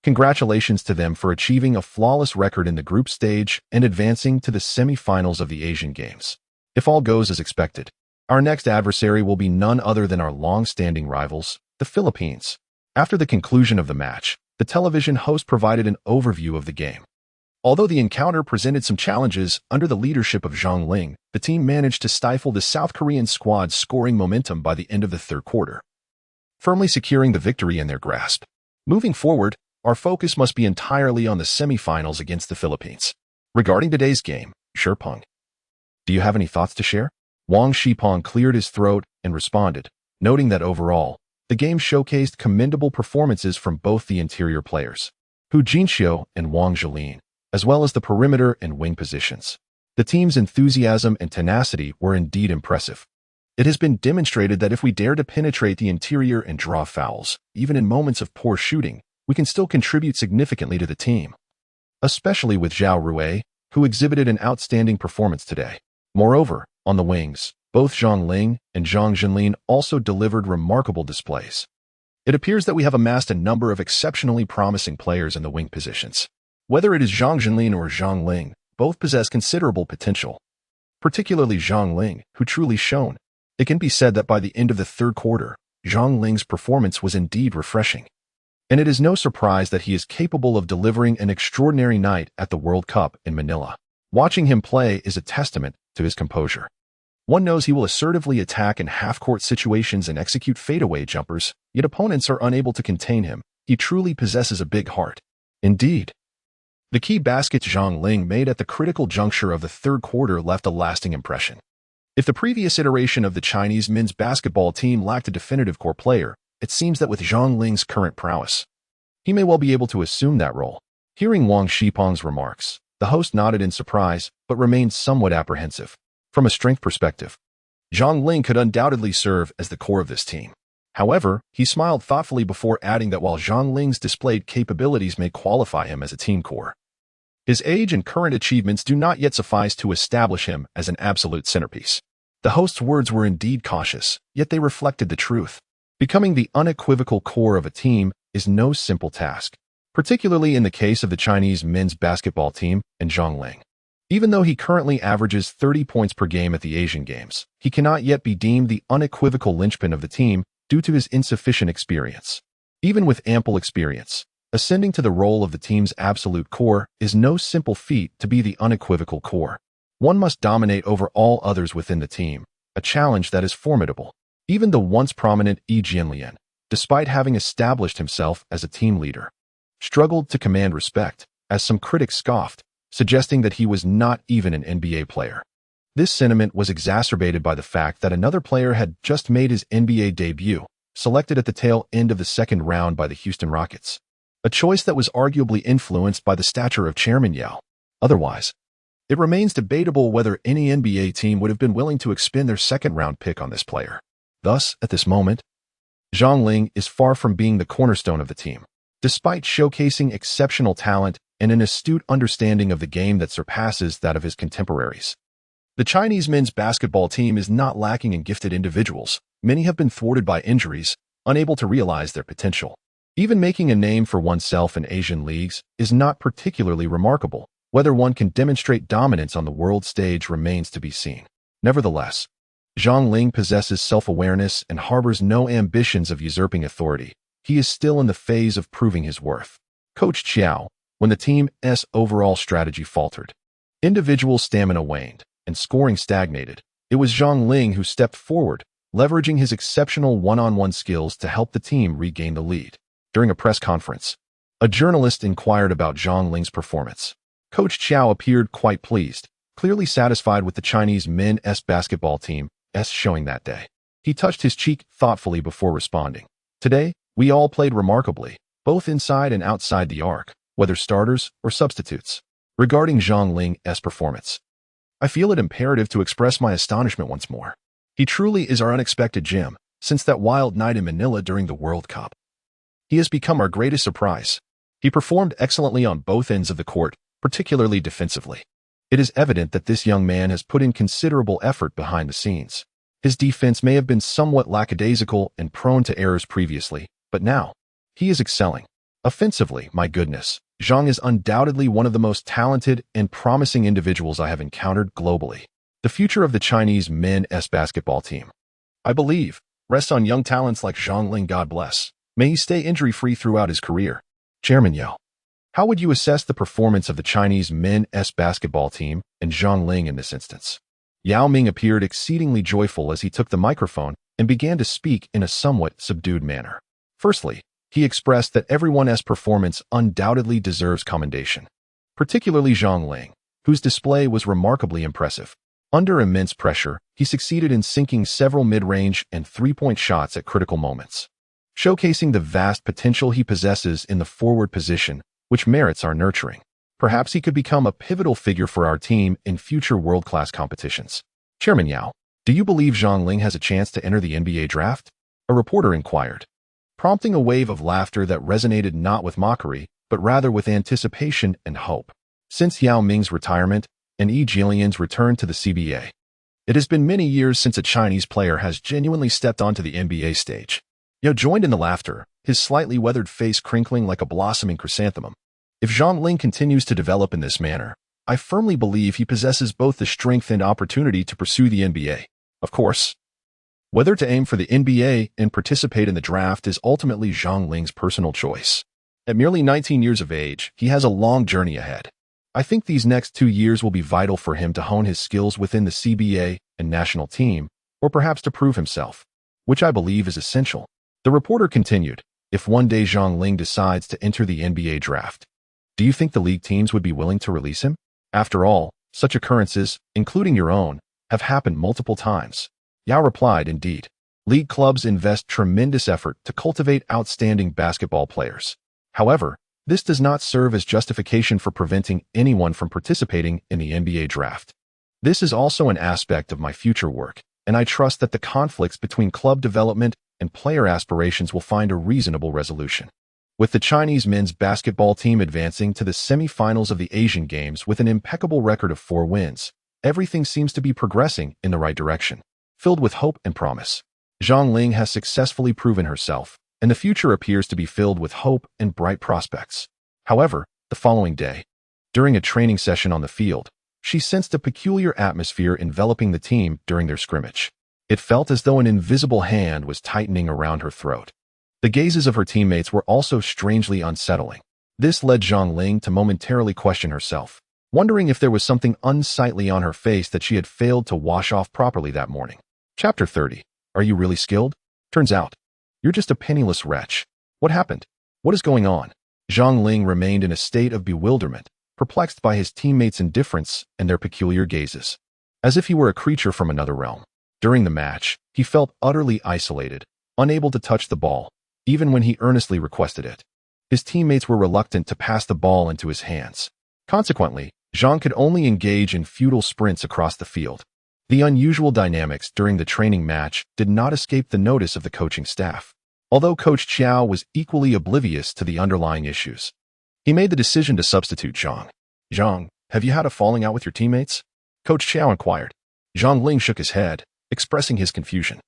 Congratulations to them for achieving a flawless record in the group stage and advancing to the semi-finals of the Asian Games. If all goes as expected, our next adversary will be none other than our long-standing rivals, the Philippines. After the conclusion of the match, the television host provided an overview of the game. Although the encounter presented some challenges, under the leadership of Zhang Ling, the team managed to stifle the South Korean squad's scoring momentum by the end of the third quarter, firmly securing the victory in their grasp. Moving forward, our focus must be entirely on the semifinals against the Philippines. Regarding today's game, Shipeng, do you have any thoughts to share? Wang Shipeng cleared his throat and responded, noting that overall, the game showcased commendable performances from both the interior players, Hu Jinqiu and Wang Zhilin, as well as the perimeter and wing positions. The team's enthusiasm and tenacity were indeed impressive. It has been demonstrated that if we dare to penetrate the interior and draw fouls, even in moments of poor shooting, we can still contribute significantly to the team, especially with Zhao Rui, who exhibited an outstanding performance today. Moreover, on the wings, both Zhang Ling and Zhang Zhenlin also delivered remarkable displays. It appears that we have amassed a number of exceptionally promising players in the wing positions. Whether it is Zhang Zhenlin or Zhang Ling, both possess considerable potential, particularly Zhang Ling, who truly shone. It can be said that by the end of the third quarter, Zhang Ling's performance was indeed refreshing. And it is no surprise that he is capable of delivering an extraordinary night at the World Cup in Manila. Watching him play is a testament to his composure. One knows he will assertively attack in half-court situations and execute fadeaway jumpers, yet opponents are unable to contain him. He truly possesses a big heart. Indeed. The key baskets Zhang Ling made at the critical juncture of the third quarter left a lasting impression. If the previous iteration of the Chinese men's basketball team lacked a definitive core player, it seems that with Zhang Ling's current prowess, he may well be able to assume that role. Hearing Wang Shipeng's remarks, the host nodded in surprise, but remained somewhat apprehensive. From a strength perspective, Zhang Ling could undoubtedly serve as the core of this team. However, he smiled thoughtfully before adding that while Zhang Ling's displayed capabilities may qualify him as a team core, His age and current achievements do not yet suffice to establish him as an absolute centerpiece. The host's words were indeed cautious, yet they reflected the truth. Becoming the unequivocal core of a team is no simple task, particularly in the case of the Chinese men's basketball team and Zhang Ling. Even though he currently averages 30 points per game at the Asian Games, he cannot yet be deemed the unequivocal linchpin of the team due to his insufficient experience. Even with ample experience, ascending to the role of the team's absolute core is no simple feat to be the unequivocal core. One must dominate over all others within the team, a challenge that is formidable. Even the once prominent Xiang Yuan, despite having established himself as a team leader, struggled to command respect, as some critics scoffed, suggesting that he was not even an NBA player. This sentiment was exacerbated by the fact that another player had just made his NBA debut, selected at the tail end of the second round by the Houston Rockets, a choice that was arguably influenced by the stature of Chairman Yao. Otherwise, it remains debatable whether any NBA team would have been willing to expend their second-round pick on this player. Thus, at this moment, Zhang Ling is far from being the cornerstone of the team. Despite showcasing exceptional talent and an astute understanding of the game that surpasses that of his contemporaries, the Chinese men's basketball team is not lacking in gifted individuals. Many have been thwarted by injuries, unable to realize their potential. Even making a name for oneself in Asian leagues is not particularly remarkable. Whether one can demonstrate dominance on the world stage remains to be seen. Nevertheless, Zhang Ling possesses self-awareness and harbors no ambitions of usurping authority. He is still in the phase of proving his worth. Coach Xiao, when the team's overall strategy faltered, individual stamina waned, and scoring stagnated, it was Zhang Ling who stepped forward, leveraging his exceptional one-on-one skills to help the team regain the lead. During a press conference, a journalist inquired about Zhang Ling's performance. Coach Xiao appeared quite pleased, clearly satisfied with the Chinese men's basketball team's showing that day. He touched his cheek thoughtfully before responding. Today, we all played remarkably, both inside and outside the arc, whether starters or substitutes. Regarding Zhang Ling's performance, I feel it imperative to express my astonishment once more. He truly is our unexpected gem, since that wild night in Manila during the World Cup. He has become our greatest surprise. He performed excellently on both ends of the court, particularly defensively. It is evident that this young man has put in considerable effort behind the scenes. His defense may have been somewhat lackadaisical and prone to errors previously, but now, he is excelling. Offensively, my goodness, Zhang is undoubtedly one of the most talented and promising individuals I have encountered globally. The future of the Chinese men's basketball team, I believe, rests on young talents like Zhang Ling. God bless. May he stay injury-free throughout his career. Chairman Yao, how would you assess the performance of the Chinese men's basketball team and Zhang Ling in this instance? Yao Ming appeared exceedingly joyful as he took the microphone and began to speak in a somewhat subdued manner. Firstly, he expressed that everyone's performance undoubtedly deserves commendation, particularly Zhang Ling, whose display was remarkably impressive. Under immense pressure, he succeeded in sinking several mid-range and three-point shots at critical moments, showcasing the vast potential he possesses in the forward position, which merits our nurturing. Perhaps he could become a pivotal figure for our team in future world-class competitions. Chairman Yao, do you believe Zhang Ling has a chance to enter the NBA draft? A reporter inquired, prompting a wave of laughter that resonated not with mockery, but rather with anticipation and hope. Since Yao Ming's retirement and Yi Jianlian's return to the CBA, it has been many years since a Chinese player has genuinely stepped onto the NBA stage. Yao joined in the laughter, his slightly weathered face crinkling like a blossoming chrysanthemum. If Zhang Ling continues to develop in this manner, I firmly believe he possesses both the strength and opportunity to pursue the NBA. Of course, whether to aim for the NBA and participate in the draft is ultimately Zhang Ling's personal choice. At merely 19 years of age, he has a long journey ahead. I think these next 2 years will be vital for him to hone his skills within the CBA and national team, or perhaps to prove himself, which I believe is essential. The reporter continued, if one day Zhang Ling decides to enter the NBA draft, do you think the league teams would be willing to release him? After all, such occurrences, including your own, have happened multiple times. Yao replied, indeed. League clubs invest tremendous effort to cultivate outstanding basketball players. However, this does not serve as justification for preventing anyone from participating in the NBA draft. This is also an aspect of my future work, and I trust that the conflicts between club development and player aspirations will find a reasonable resolution. With the Chinese men's basketball team advancing to the semi-finals of the Asian Games with an impeccable record of 4 wins, everything seems to be progressing in the right direction. Filled with hope and promise, Zhang Ling has successfully proven herself, and the future appears to be filled with hope and bright prospects. However, the following day, during a training session on the field, she sensed a peculiar atmosphere enveloping the team during their scrimmage. It felt as though an invisible hand was tightening around her throat. The gazes of her teammates were also strangely unsettling. This led Zhang Ling to momentarily question herself, wondering if there was something unsightly on her face that she had failed to wash off properly that morning. Chapter 30. Are you really skilled? Turns out, you're just a penniless wretch. What happened? What is going on? Zhang Ling remained in a state of bewilderment, perplexed by his teammates' indifference and their peculiar gazes, as if he were a creature from another realm. During the match, he felt utterly isolated, unable to touch the ball, even when he earnestly requested it. His teammates were reluctant to pass the ball into his hands. Consequently, Zhang could only engage in futile sprints across the field. The unusual dynamics during the training match did not escape the notice of the coaching staff, although Coach Qiao was equally oblivious to the underlying issues. He made the decision to substitute Zhang. Zhang, have you had a falling out with your teammates? Coach Qiao inquired. Zhang Ling shook his head, expressing his confusion.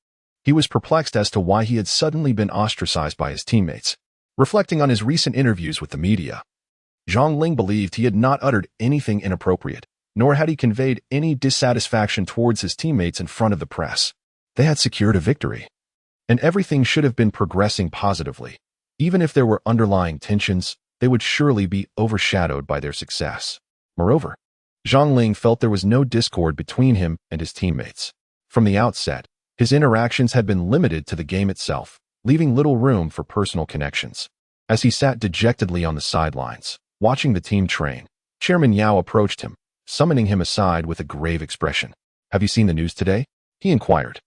He was perplexed as to why he had suddenly been ostracized by his teammates. Reflecting on his recent interviews with the media, Zhang Ling believed he had not uttered anything inappropriate, nor had he conveyed any dissatisfaction towards his teammates in front of the press. They had secured a victory, and everything should have been progressing positively. Even if there were underlying tensions, they would surely be overshadowed by their success. Moreover, Zhang Ling felt there was no discord between him and his teammates. From the outset, his interactions had been limited to the game itself, leaving little room for personal connections. As he sat dejectedly on the sidelines, watching the team train, Chairman Yao approached him, summoning him aside with a grave expression. Have you seen the news today? He inquired.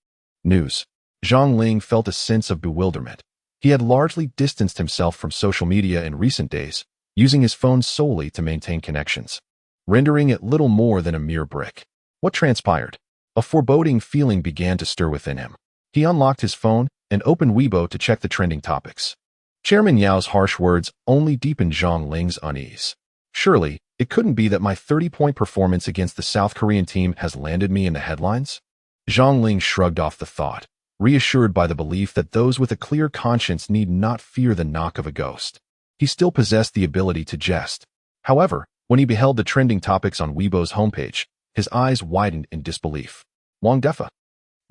News. Zhang Ling felt a sense of bewilderment. He had largely distanced himself from social media in recent days, using his phone solely to maintain connections, rendering it little more than a mere brick. What transpired? A foreboding feeling began to stir within him. He unlocked his phone and opened Weibo to check the trending topics. Chairman Yao's harsh words only deepened Zhang Ling's unease. Surely, it couldn't be that my 30-point performance against the South Korean team has landed me in the headlines? Zhang Ling shrugged off the thought, reassured by the belief that those with a clear conscience need not fear the knock of a ghost. He still possessed the ability to jest. However, when he beheld the trending topics on Weibo's homepage, his eyes widened in disbelief. Wang Defa.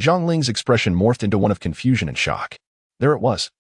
Zhang Ling's expression morphed into one of confusion and shock. There it was,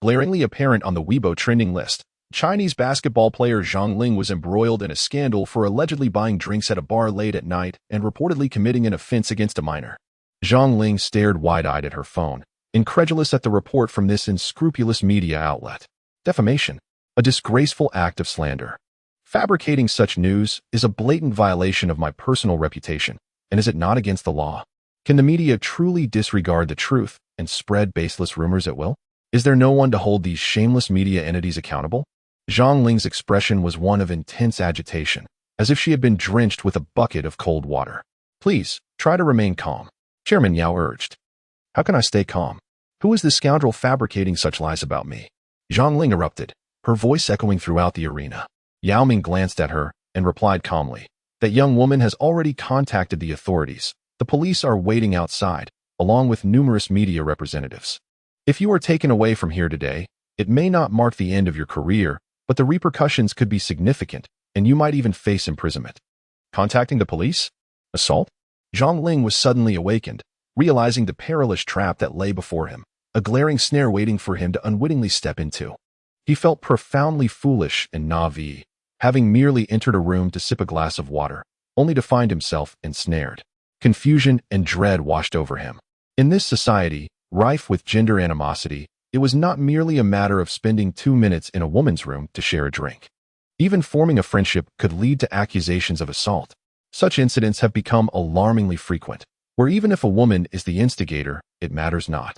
glaringly apparent on the Weibo trending list. Chinese basketball player Zhang Ling was embroiled in a scandal for allegedly buying drinks at a bar late at night and reportedly committing an offense against a minor. Zhang Ling stared wide-eyed at her phone, incredulous at the report from this unscrupulous media outlet. Defamation, a disgraceful act of slander. Fabricating such news is a blatant violation of my personal reputation, and is it not against the law? Can the media truly disregard the truth and spread baseless rumors at will? Is there no one to hold these shameless media entities accountable? Zhang Ling's expression was one of intense agitation, as if she had been drenched with a bucket of cold water. Please, try to remain calm, Chairman Yao urged. How can I stay calm? Who is this scoundrel fabricating such lies about me? Zhang Ling erupted, her voice echoing throughout the arena. Yao Ming glanced at her and replied calmly. That young woman has already contacted the authorities. The police are waiting outside, along with numerous media representatives. If you are taken away from here today, it may not mark the end of your career, but the repercussions could be significant, and you might even face imprisonment. Contacting the police? Assault? Zhang Ling was suddenly awakened, realizing the perilous trap that lay before him, a glaring snare waiting for him to unwittingly step into. He felt profoundly foolish and naive, having merely entered a room to sip a glass of water, only to find himself ensnared. Confusion and dread washed over him. In this society, rife with gender animosity, it was not merely a matter of spending 2 minutes in a woman's room to share a drink. Even forming a friendship could lead to accusations of assault. Such incidents have become alarmingly frequent, where even if a woman is the instigator, it matters not.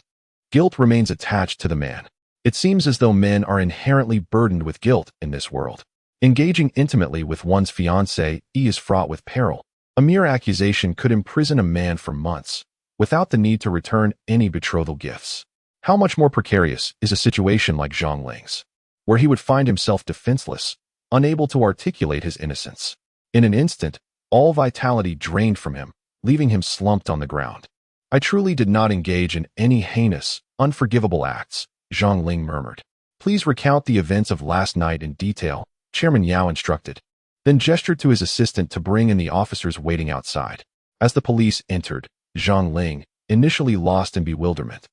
Guilt remains attached to the man. It seems as though men are inherently burdened with guilt in this world. Engaging intimately with one's fiancé is fraught with peril. A mere accusation could imprison a man for months, without the need to return any betrothal gifts. How much more precarious is a situation like Zhang Ling's? where he would find himself defenseless, unable to articulate his innocence. In an instant, all vitality drained from him, leaving him slumped on the ground. I truly did not engage in any heinous, unforgivable acts, Zhang Ling murmured. Please recount the events of last night in detail, Chairman Yao instructed, then gestured to his assistant to bring in the officers waiting outside. As the police entered, Zhang Ling, initially lost in bewilderment,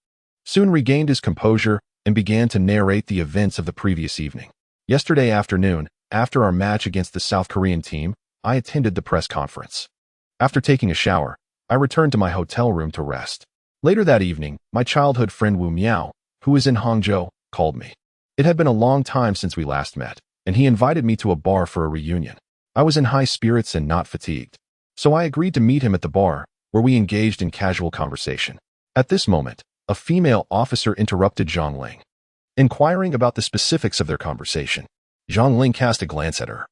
soon regained his composure and began to narrate the events of the previous evening. Yesterday afternoon, after our match against the South Korean team, I attended the press conference. After taking a shower, I returned to my hotel room to rest. Later that evening, my childhood friend Wu Miao, who is in Hangzhou, called me. It had been a long time since we last met, and he invited me to a bar for a reunion. I was in high spirits and not fatigued, so I agreed to meet him at the bar, where we engaged in casual conversation. At this moment, a female officer interrupted Zhang Ling, inquiring about the specifics of their conversation. Zhang Ling cast a glance at her,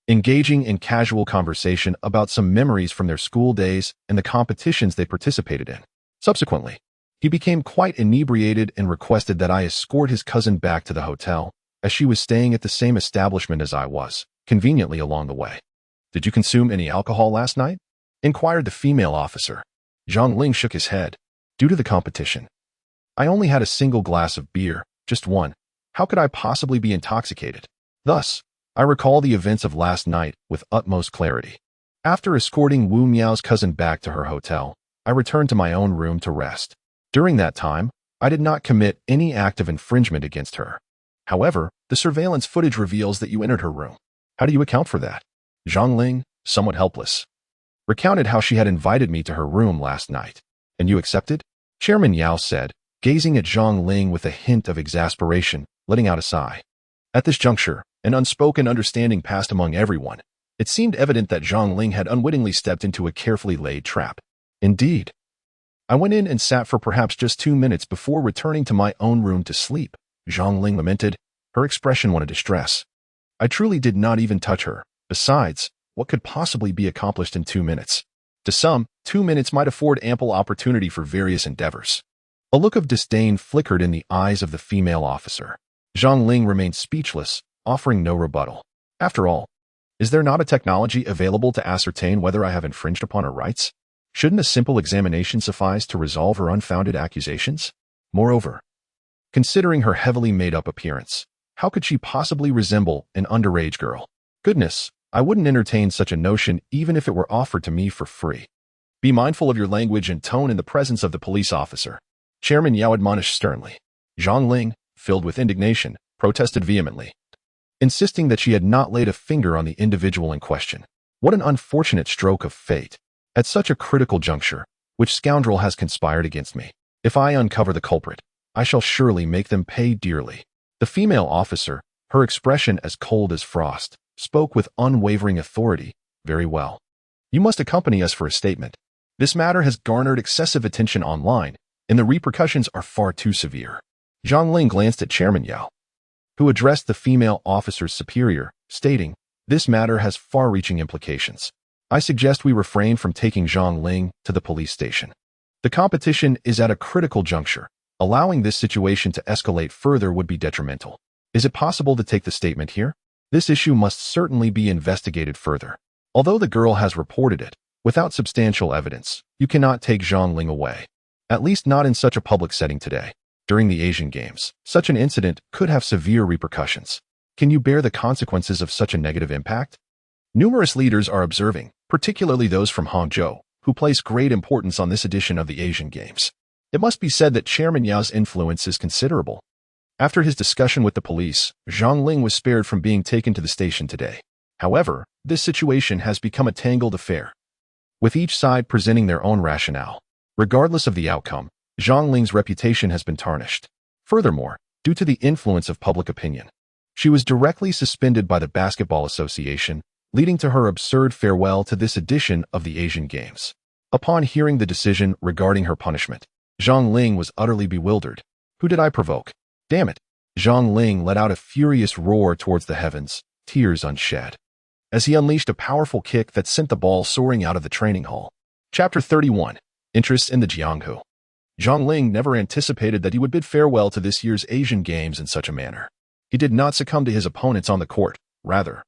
engaging in casual conversation about some memories from their school days and the competitions they participated in. Subsequently, he became quite inebriated and requested that I escort his cousin back to the hotel, as she was staying at the same establishment as I was, conveniently along the way. Did you consume any alcohol last night? Inquired the female officer. Zhang Ling shook his head. Due to the competition, I only had a single glass of beer, just one. How could I possibly be intoxicated? Thus, I recall the events of last night with utmost clarity. After escorting Wu Miao's cousin back to her hotel, I returned to my own room to rest. During that time, I did not commit any act of infringement against her. However, the surveillance footage reveals that you entered her room. How do you account for that? Zhang Ling, somewhat helpless, recounted how she had invited me to her room last night. And you accepted? Chairman Yao said, gazing at Zhang Ling with a hint of exasperation, letting out a sigh. At this juncture, an unspoken understanding passed among everyone. It seemed evident that Zhang Ling had unwittingly stepped into a carefully laid trap. Indeed. I went in and sat for perhaps just 2 minutes before returning to my own room to sleep, Zhang Ling lamented, her expression one of distress. I truly did not even touch her. Besides, what could possibly be accomplished in 2 minutes? To some, 2 minutes might afford ample opportunity for various endeavors. A look of disdain flickered in the eyes of the female officer. Zhang Ling remained speechless, offering no rebuttal. After all, is there not a technology available to ascertain whether I have infringed upon her rights? Shouldn't a simple examination suffice to resolve her unfounded accusations? Moreover, considering her heavily made-up appearance, how could she possibly resemble an underage girl? Goodness, I wouldn't entertain such a notion even if it were offered to me for free. Be mindful of your language and tone in the presence of the police officer, Chairman Yao admonished sternly. Zhang Ling, filled with indignation, protested vehemently, insisting that she had not laid a finger on the individual in question. What an unfortunate stroke of fate. At such a critical juncture, which scoundrel has conspired against me? If I uncover the culprit, I shall surely make them pay dearly. The female officer, her expression as cold as frost, spoke with unwavering authority. Very well. You must accompany us for a statement. This matter has garnered excessive attention online, and the repercussions are far too severe. Zhang Ling glanced at Chairman Yao, who addressed the female officer's superior, stating, this matter has far-reaching implications. I suggest we refrain from taking Zhang Ling to the police station. The competition is at a critical juncture. Allowing this situation to escalate further would be detrimental. Is it possible to take the statement here? This issue must certainly be investigated further. Although the girl has reported it, without substantial evidence, you cannot take Zhang Ling away. At least not in such a public setting today. During the Asian Games, such an incident could have severe repercussions. Can you bear the consequences of such a negative impact? Numerous leaders are observing, particularly those from Hangzhou, who place great importance on this edition of the Asian Games. It must be said that Chairman Yao's influence is considerable. After his discussion with the police, Zhang Ling was spared from being taken to the station today. However, this situation has become a tangled affair, with each side presenting their own rationale. Regardless of the outcome, Zhang Ling's reputation has been tarnished. Furthermore, due to the influence of public opinion, she was directly suspended by the Basketball Association, leading to her absurd farewell to this edition of the Asian Games. Upon hearing the decision regarding her punishment, Zhang Ling was utterly bewildered. Who did I provoke? Damn it! Zhang Ling let out a furious roar towards the heavens, tears unshed, as he unleashed a powerful kick that sent the ball soaring out of the training hall. Chapter 31. Interest in the Jianghu. Zhang Ling never anticipated that he would bid farewell to this year's Asian Games in such a manner. He did not succumb to his opponents on the court. Rather,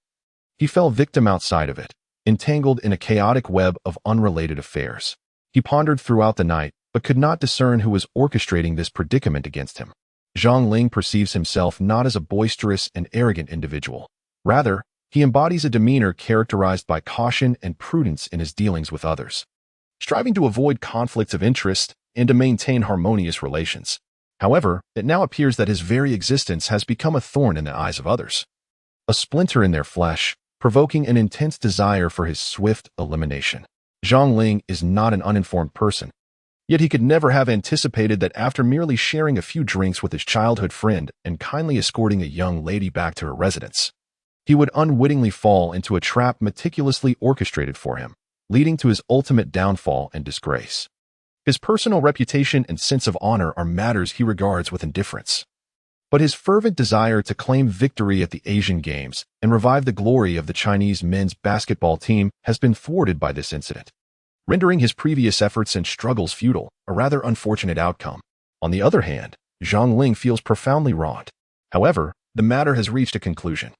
he fell victim outside of it, entangled in a chaotic web of unrelated affairs. He pondered throughout the night, but could not discern who was orchestrating this predicament against him. Xiang Ling perceives himself not as a boisterous and arrogant individual. Rather, he embodies a demeanor characterized by caution and prudence in his dealings with others, striving to avoid conflicts of interest and to maintain harmonious relations. However, it now appears that his very existence has become a thorn in the eyes of others, a splinter in their flesh, provoking an intense desire for his swift elimination. Xiang Ling is not an uninformed person, yet he could never have anticipated that after merely sharing a few drinks with his childhood friend and kindly escorting a young lady back to her residence, he would unwittingly fall into a trap meticulously orchestrated for him, leading to his ultimate downfall and disgrace. His personal reputation and sense of honor are matters he regards with indifference. But his fervent desire to claim victory at the Asian Games and revive the glory of the Chinese men's basketball team has been thwarted by this incident, rendering his previous efforts and struggles futile, a rather unfortunate outcome. On the other hand, Xiang Ling feels profoundly wronged. However, the matter has reached a conclusion.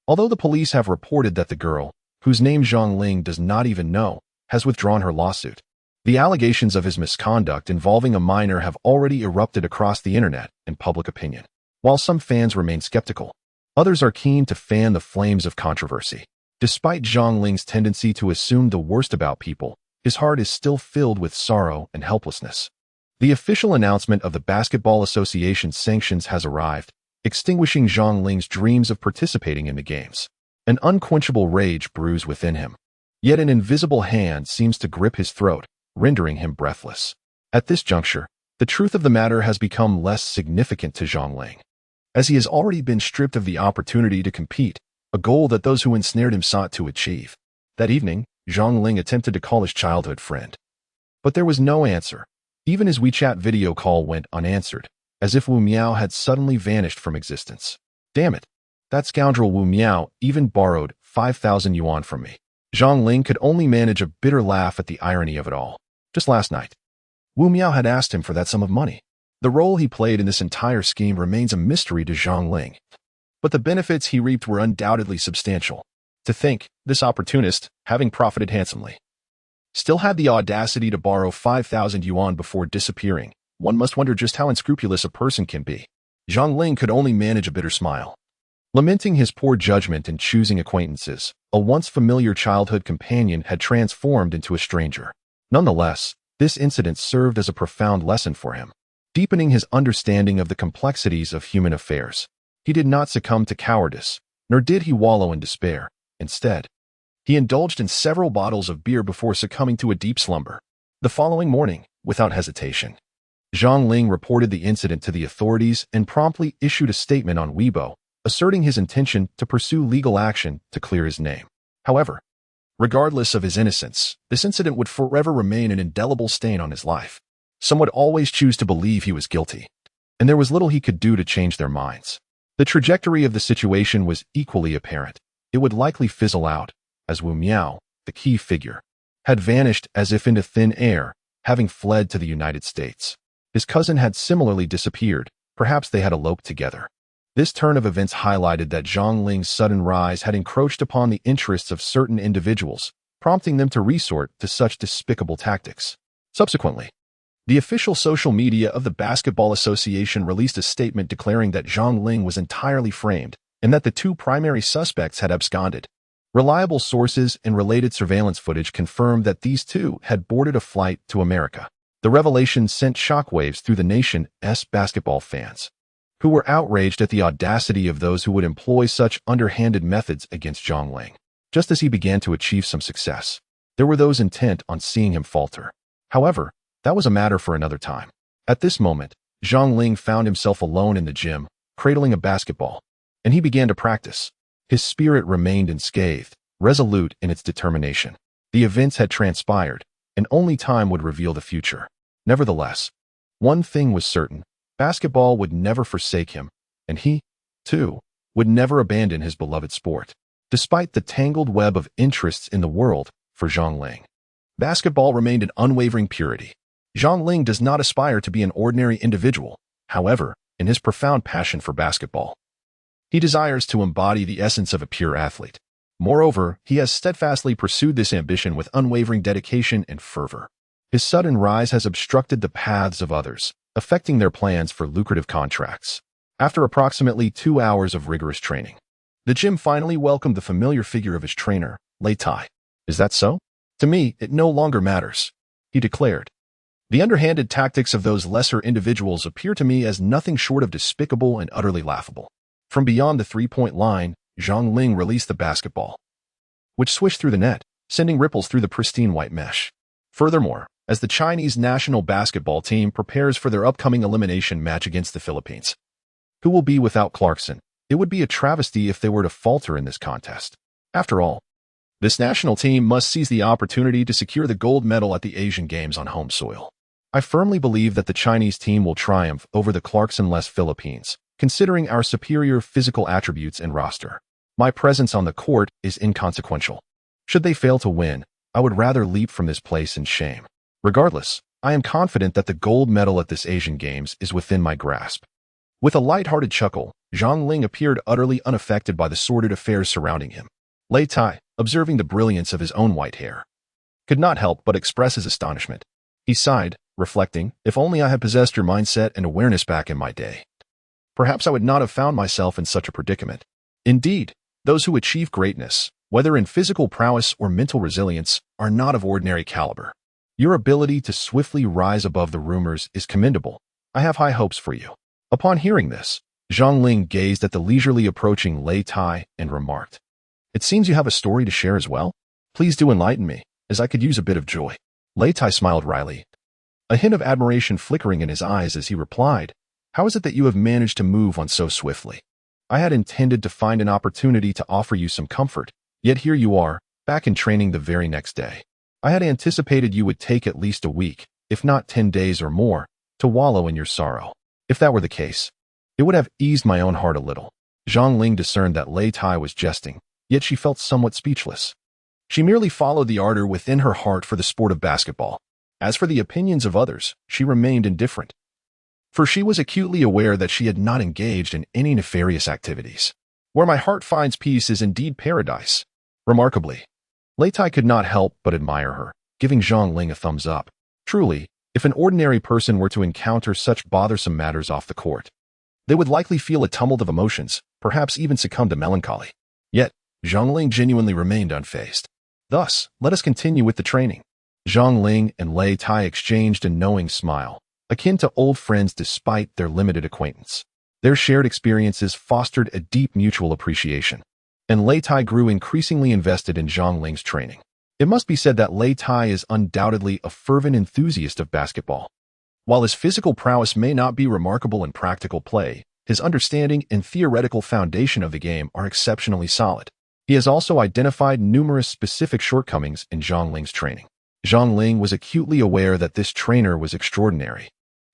Although the police have reported that the girl, whose name Xiang Ling does not even know, has withdrawn her lawsuit, the allegations of his misconduct involving a minor have already erupted across the internet and public opinion. While some fans remain skeptical, others are keen to fan the flames of controversy. Despite Xiang Ling's tendency to assume the worst about people, his heart is still filled with sorrow and helplessness. The official announcement of the Basketball Association's sanctions has arrived, extinguishing Xiang Ling's dreams of participating in the games. An unquenchable rage brews within him, yet an invisible hand seems to grip his throat, rendering him breathless. At this juncture, the truth of the matter has become less significant to Xiang Ling, as he has already been stripped of the opportunity to compete, a goal that those who ensnared him sought to achieve. That evening, Xiang Ling attempted to call his childhood friend, but there was no answer. Even his WeChat video call went unanswered, as if Wu Miao had suddenly vanished from existence. Damn it! That scoundrel Wu Miao even borrowed 5,000 yuan from me. Xiang Ling could only manage a bitter laugh at the irony of it all. Just last night, Wu Miao had asked him for that sum of money. The role he played in this entire scheme remains a mystery to Xiang Ling, but the benefits he reaped were undoubtedly substantial. To think, this opportunist, having profited handsomely, still had the audacity to borrow 5,000 yuan before disappearing. One must wonder just how unscrupulous a person can be. Xiang Ling could only manage a bitter smile. Lamenting his poor judgment in choosing acquaintances, a once familiar childhood companion had transformed into a stranger. Nonetheless, this incident served as a profound lesson for him, deepening his understanding of the complexities of human affairs. He did not succumb to cowardice, nor did he wallow in despair. Instead, he indulged in several bottles of beer before succumbing to a deep slumber. The following morning, without hesitation, Xiang Ling reported the incident to the authorities and promptly issued a statement on Weibo, asserting his intention to pursue legal action to clear his name. However, regardless of his innocence, this incident would forever remain an indelible stain on his life. Some would always choose to believe he was guilty, and there was little he could do to change their minds. The trajectory of the situation was equally apparent. It would likely fizzle out, as Wu Miao, the key figure, had vanished as if into thin air, having fled to the United States. His cousin had similarly disappeared. Perhaps they had eloped together. This turn of events highlighted that Xiang Ling's sudden rise had encroached upon the interests of certain individuals, prompting them to resort to such despicable tactics. Subsequently, the official social media of the Basketball Association released a statement declaring that Xiang Ling was entirely framed and that the two primary suspects had absconded. Reliable sources and related surveillance footage confirmed that these two had boarded a flight to America. The revelation sent shockwaves through the nation's basketball fans, who were outraged at the audacity of those who would employ such underhanded methods against Xiang Ling. Just as he began to achieve some success, there were those intent on seeing him falter. However, that was a matter for another time. At this moment, Xiang Ling found himself alone in the gym, cradling a basketball, and he began to practice. His spirit remained unscathed, resolute in its determination. The events had transpired, and only time would reveal the future. Nevertheless, one thing was certain: basketball would never forsake him, and he, too, would never abandon his beloved sport. Despite the tangled web of interests in the world, for Xiang Ling, basketball remained an unwavering purity. Xiang Ling does not aspire to be an ordinary individual. However, in his profound passion for basketball, He desires to embody the essence of a pure athlete. Moreover, he has steadfastly pursued this ambition with unwavering dedication and fervor. His sudden rise has obstructed the paths of others, affecting their plans for lucrative contracts. After approximately 2 hours of rigorous training, the gym finally welcomed the familiar figure of his trainer, Lei Tai. Is that so? To me, it no longer matters, he declared. The underhanded tactics of those lesser individuals appear to me as nothing short of despicable and utterly laughable. From beyond the three-point line, Zhang Ling released the basketball, which swished through the net, sending ripples through the pristine white mesh. Furthermore, as the Chinese national basketball team prepares for their upcoming elimination match against the Philippines, who will be without Clarkson, it would be a travesty if they were to falter in this contest. After all, this national team must seize the opportunity to secure the gold medal at the Asian Games on home soil. I firmly believe that the Chinese team will triumph over the Clarkson-less Philippines, considering our superior physical attributes and roster. My presence on the court is inconsequential. Should they fail to win, I would rather leap from this place in shame. Regardless, I am confident that the gold medal at this Asian Games is within my grasp. With a light-hearted chuckle, Zhang Ling appeared utterly unaffected by the sordid affairs surrounding him. Lei Tai, observing the brilliance of his own white hair, could not help but express his astonishment. He sighed, reflecting, if only I had possessed your mindset and awareness back in my day, perhaps I would not have found myself in such a predicament. Indeed, those who achieve greatness, whether in physical prowess or mental resilience, are not of ordinary caliber. Your ability to swiftly rise above the rumors is commendable. I have high hopes for you. Upon hearing this, Zhang Ling gazed at the leisurely approaching Lei Tai and remarked, it seems you have a story to share as well. Please do enlighten me, as I could use a bit of joy. Lei Tai smiled wryly, a hint of admiration flickering in his eyes as he replied, how is it that you have managed to move on so swiftly? I had intended to find an opportunity to offer you some comfort, yet here you are, back in training the very next day. I had anticipated you would take at least a week, if not 10 days or more, to wallow in your sorrow. If that were the case, it would have eased my own heart a little. Zhang Ling discerned that Lei Tai was jesting, yet she felt somewhat speechless. She merely followed the ardor within her heart for the sport of basketball. As for the opinions of others, she remained indifferent, for she was acutely aware that she had not engaged in any nefarious activities. Where my heart finds peace is indeed paradise. Remarkably, Lei Tai could not help but admire her, giving Zhang Ling a thumbs up. Truly, if an ordinary person were to encounter such bothersome matters off the court, they would likely feel a tumult of emotions, perhaps even succumb to melancholy. Yet, Zhang Ling genuinely remained unfazed. Thus, let us continue with the training. Zhang Ling and Lei Tai exchanged a knowing smile, akin to old friends despite their limited acquaintance. Their shared experiences fostered a deep mutual appreciation, and Lei Tai grew increasingly invested in Zhang Ling's training. It must be said that Lei Tai is undoubtedly a fervent enthusiast of basketball. While his physical prowess may not be remarkable in practical play, his understanding and theoretical foundation of the game are exceptionally solid. He has also identified numerous specific shortcomings in Zhang Ling's training. Zhang Ling was acutely aware that this trainer was extraordinary,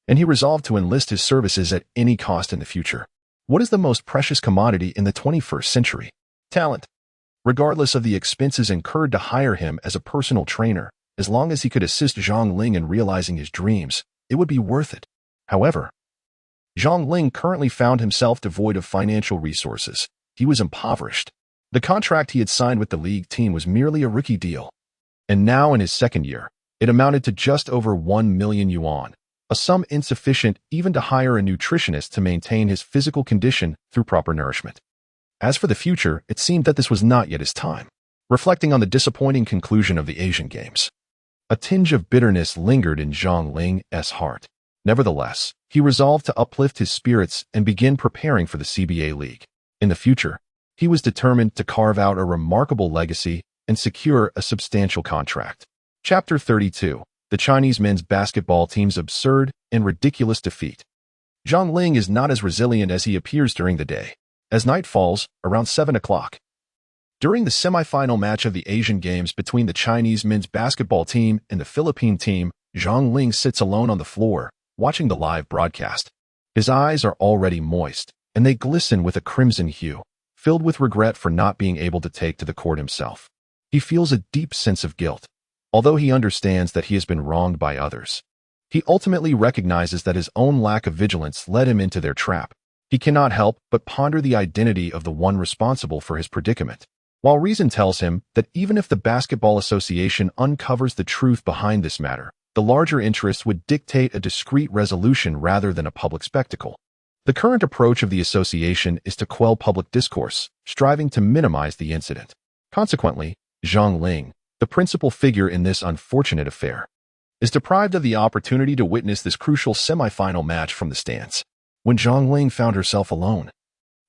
and he resolved to enlist his services at any cost in the future. What is the most precious commodity in the 21st century? Talent. Regardless of the expenses incurred to hire him as a personal trainer, as long as he could assist Zhang Ling in realizing his dreams, it would be worth it. However, Zhang Ling currently found himself devoid of financial resources. He was impoverished. The contract he had signed with the league team was merely a rookie deal, and now in his second year, it amounted to just over 1 million yuan, a sum insufficient even to hire a nutritionist to maintain his physical condition through proper nourishment. As for the future, it seemed that this was not yet his time. Reflecting on the disappointing conclusion of the Asian Games, a tinge of bitterness lingered in Zhang Ling's heart. Nevertheless, he resolved to uplift his spirits and begin preparing for the CBA League. In the future, he was determined to carve out a remarkable legacy and secure a substantial contract. Chapter 32. The Chinese men's basketball team's absurd and ridiculous defeat. Zhang Ling is not as resilient as he appears during the day. As night falls, around 7 o'clock, during the semifinal match of the Asian Games between the Chinese men's basketball team and the Philippine team, Zhang Ling sits alone on the floor, watching the live broadcast. His eyes are already moist, and they glisten with a crimson hue, filled with regret for not being able to take to the court himself. He feels a deep sense of guilt. Although he understands that he has been wronged by others, he ultimately recognizes that his own lack of vigilance led him into their trap. He cannot help but ponder the identity of the one responsible for his predicament, while reason tells him that even if the Basketball Association uncovers the truth behind this matter, the larger interest would dictate a discreet resolution rather than a public spectacle. The current approach of the association is to quell public discourse, striving to minimize the incident. Consequently, Zhang Ling, the principal figure in this unfortunate affair, is deprived of the opportunity to witness this crucial semifinal match from the stands. When Zhang Ling found herself alone,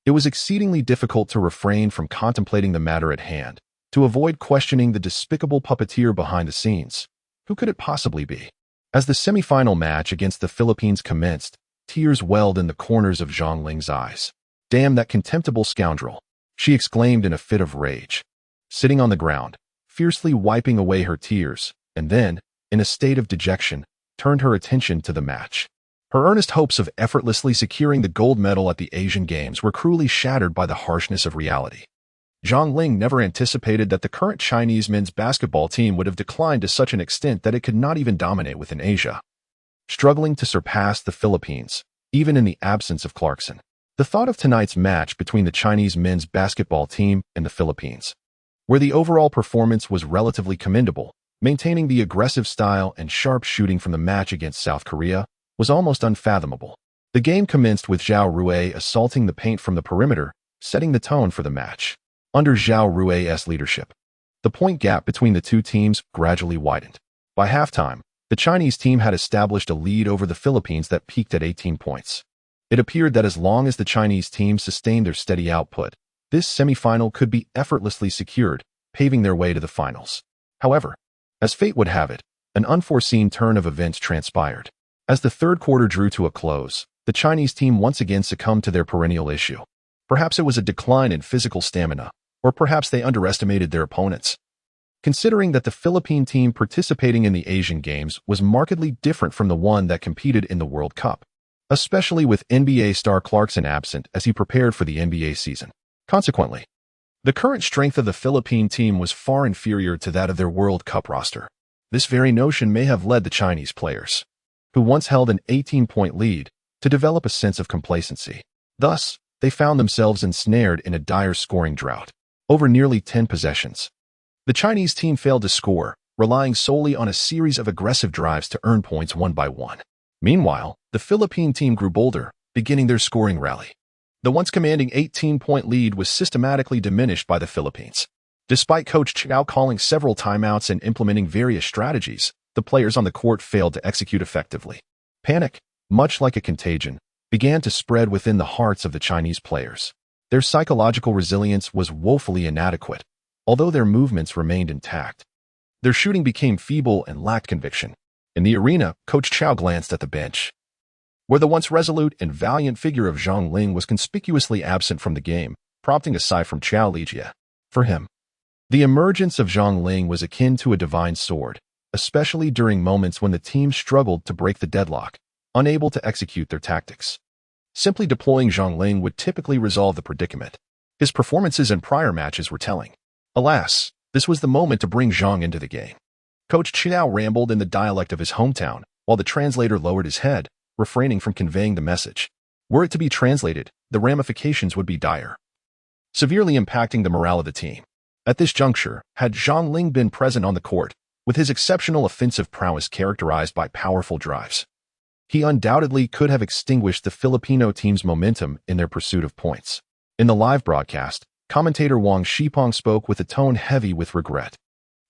it was exceedingly difficult to refrain from contemplating the matter at hand, to avoid questioning the despicable puppeteer behind the scenes. Who could it possibly be? As the semifinal match against the Philippines commenced, tears welled in the corners of Zhang Ling's eyes. "Damn that contemptible scoundrel," she exclaimed in a fit of rage, sitting on the ground, fiercely wiping away her tears, and then, in a state of dejection, turned her attention to the match. Her earnest hopes of effortlessly securing the gold medal at the Asian Games were cruelly shattered by the harshness of reality. Zhang Ling never anticipated that the current Chinese men's basketball team would have declined to such an extent that it could not even dominate within Asia, struggling to surpass the Philippines, even in the absence of Clarkson. The thought of tonight's match between the Chinese men's basketball team and the Philippines, where the overall performance was relatively commendable, maintaining the aggressive style and sharp shooting from the match against South Korea, was almost unfathomable. The game commenced with Zhao Rui assaulting the paint from the perimeter, setting the tone for the match. Under Zhao Rui's leadership, the point gap between the two teams gradually widened. By halftime, the Chinese team had established a lead over the Philippines that peaked at 18 points. It appeared that as long as the Chinese team sustained their steady output, this semifinal could be effortlessly secured, paving their way to the finals. However, as fate would have it, an unforeseen turn of events transpired. As the third quarter drew to a close, the Chinese team once again succumbed to their perennial issue. Perhaps it was a decline in physical stamina, or perhaps they underestimated their opponents. Considering that the Philippine team participating in the Asian Games was markedly different from the one that competed in the World Cup, especially with NBA star Clarkson absent as he prepared for the NBA season. Consequently, the current strength of the Philippine team was far inferior to that of their World Cup roster. This very notion may have led the Chinese players, who once held an 18-point lead, to develop a sense of complacency. Thus, they found themselves ensnared in a dire scoring drought. Over nearly 10 possessions, the Chinese team failed to score, relying solely on a series of aggressive drives to earn points one by one. Meanwhile, the Philippine team grew bolder, beginning their scoring rally. The once commanding 18-point lead was systematically diminished by the Philippines. Despite Coach Chow calling several timeouts and implementing various strategies, the players on the court failed to execute effectively. Panic, much like a contagion, began to spread within the hearts of the Chinese players. Their psychological resilience was woefully inadequate, although their movements remained intact. Their shooting became feeble and lacked conviction. In the arena, Coach Chow glanced at the bench, where the once resolute and valiant figure of Zhang Ling was conspicuously absent from the game, prompting a sigh from Chow Lijia. For him, the emergence of Zhang Ling was akin to a divine sword, especially during moments when the team struggled to break the deadlock, unable to execute their tactics. Simply deploying Zhang Ling would typically resolve the predicament. His performances in prior matches were telling. Alas, this was the moment to bring Zhang into the game. Coach Chiao rambled in the dialect of his hometown, while the translator lowered his head, refraining from conveying the message. Were it to be translated, the ramifications would be dire, severely impacting the morale of the team. At this juncture, had Zhang Ling been present on the court, with his exceptional offensive prowess characterized by powerful drives, he undoubtedly could have extinguished the Filipino team's momentum in their pursuit of points. In the live broadcast, commentator Wang Shipong spoke with a tone heavy with regret.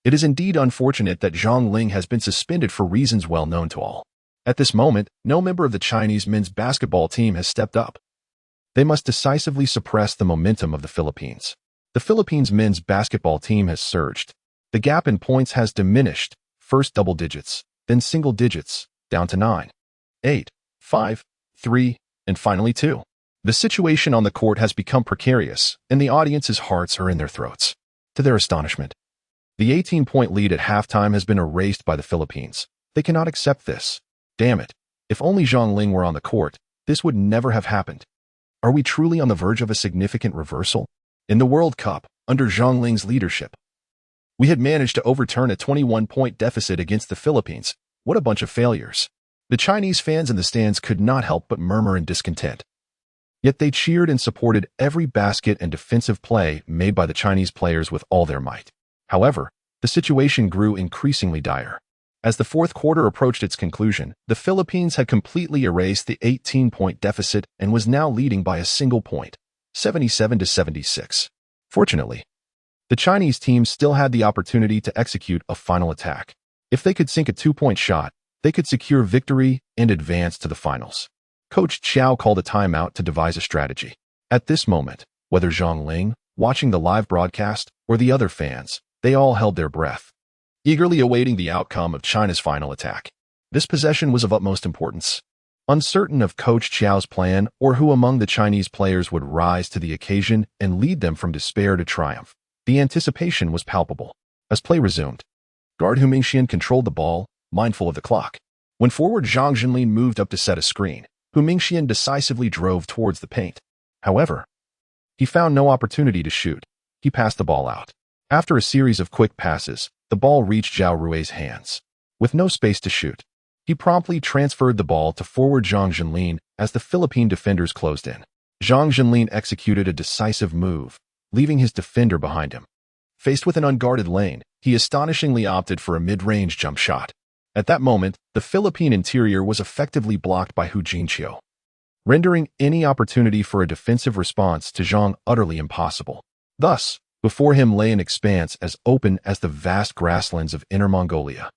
It is indeed unfortunate that Zhang Ling has been suspended for reasons well known to all. At this moment, no member of the Chinese men's basketball team has stepped up. They must decisively suppress the momentum of the Philippines. The Philippines men's basketball team has surged. The gap in points has diminished, first double digits, then single digits, down to 9, 8, 5, 3, and finally 2. The situation on the court has become precarious, and the audience's hearts are in their throats. To their astonishment, the 18-point lead at halftime has been erased by the Philippines. They cannot accept this. Damn it. If only Zhang Ling were on the court, this would never have happened. Are we truly on the verge of a significant reversal? In the World Cup, under Zhang Ling's leadership, we had managed to overturn a 21-point deficit against the Philippines. What a bunch of failures. The Chinese fans in the stands could not help but murmur in discontent. Yet they cheered and supported every basket and defensive play made by the Chinese players with all their might. However, the situation grew increasingly dire. As the fourth quarter approached its conclusion, the Philippines had completely erased the 18-point deficit and was now leading by a single point, 77-76. Fortunately, the Chinese team still had the opportunity to execute a final attack. If they could sink a 2-point shot, they could secure victory and advance to the finals. Coach Xiao called a timeout to devise a strategy. At this moment, whether Zhang Ling, watching the live broadcast, or the other fans, they all held their breath, eagerly awaiting the outcome of China's final attack. This possession was of utmost importance. Uncertain of Coach Xiao's plan or who among the Chinese players would rise to the occasion and lead them from despair to triumph, the anticipation was palpable. As play resumed, guard Hu Mingxian controlled the ball, mindful of the clock. When forward Zhang Jinlin moved up to set a screen, Hu Mingxian decisively drove towards the paint. However, he found no opportunity to shoot. He passed the ball out. After a series of quick passes, the ball reached Zhao Rui's hands. With no space to shoot, he promptly transferred the ball to forward Zhang Jinlin as the Philippine defenders closed in. Zhang Jinlin executed a decisive move, leaving his defender behind him. Faced with an unguarded lane, he astonishingly opted for a mid-range jump shot. At that moment, the Philippine interior was effectively blocked by Hu Jinqiu, rendering any opportunity for a defensive response to Zhang utterly impossible. Thus, before him lay an expanse as open as the vast grasslands of Inner Mongolia.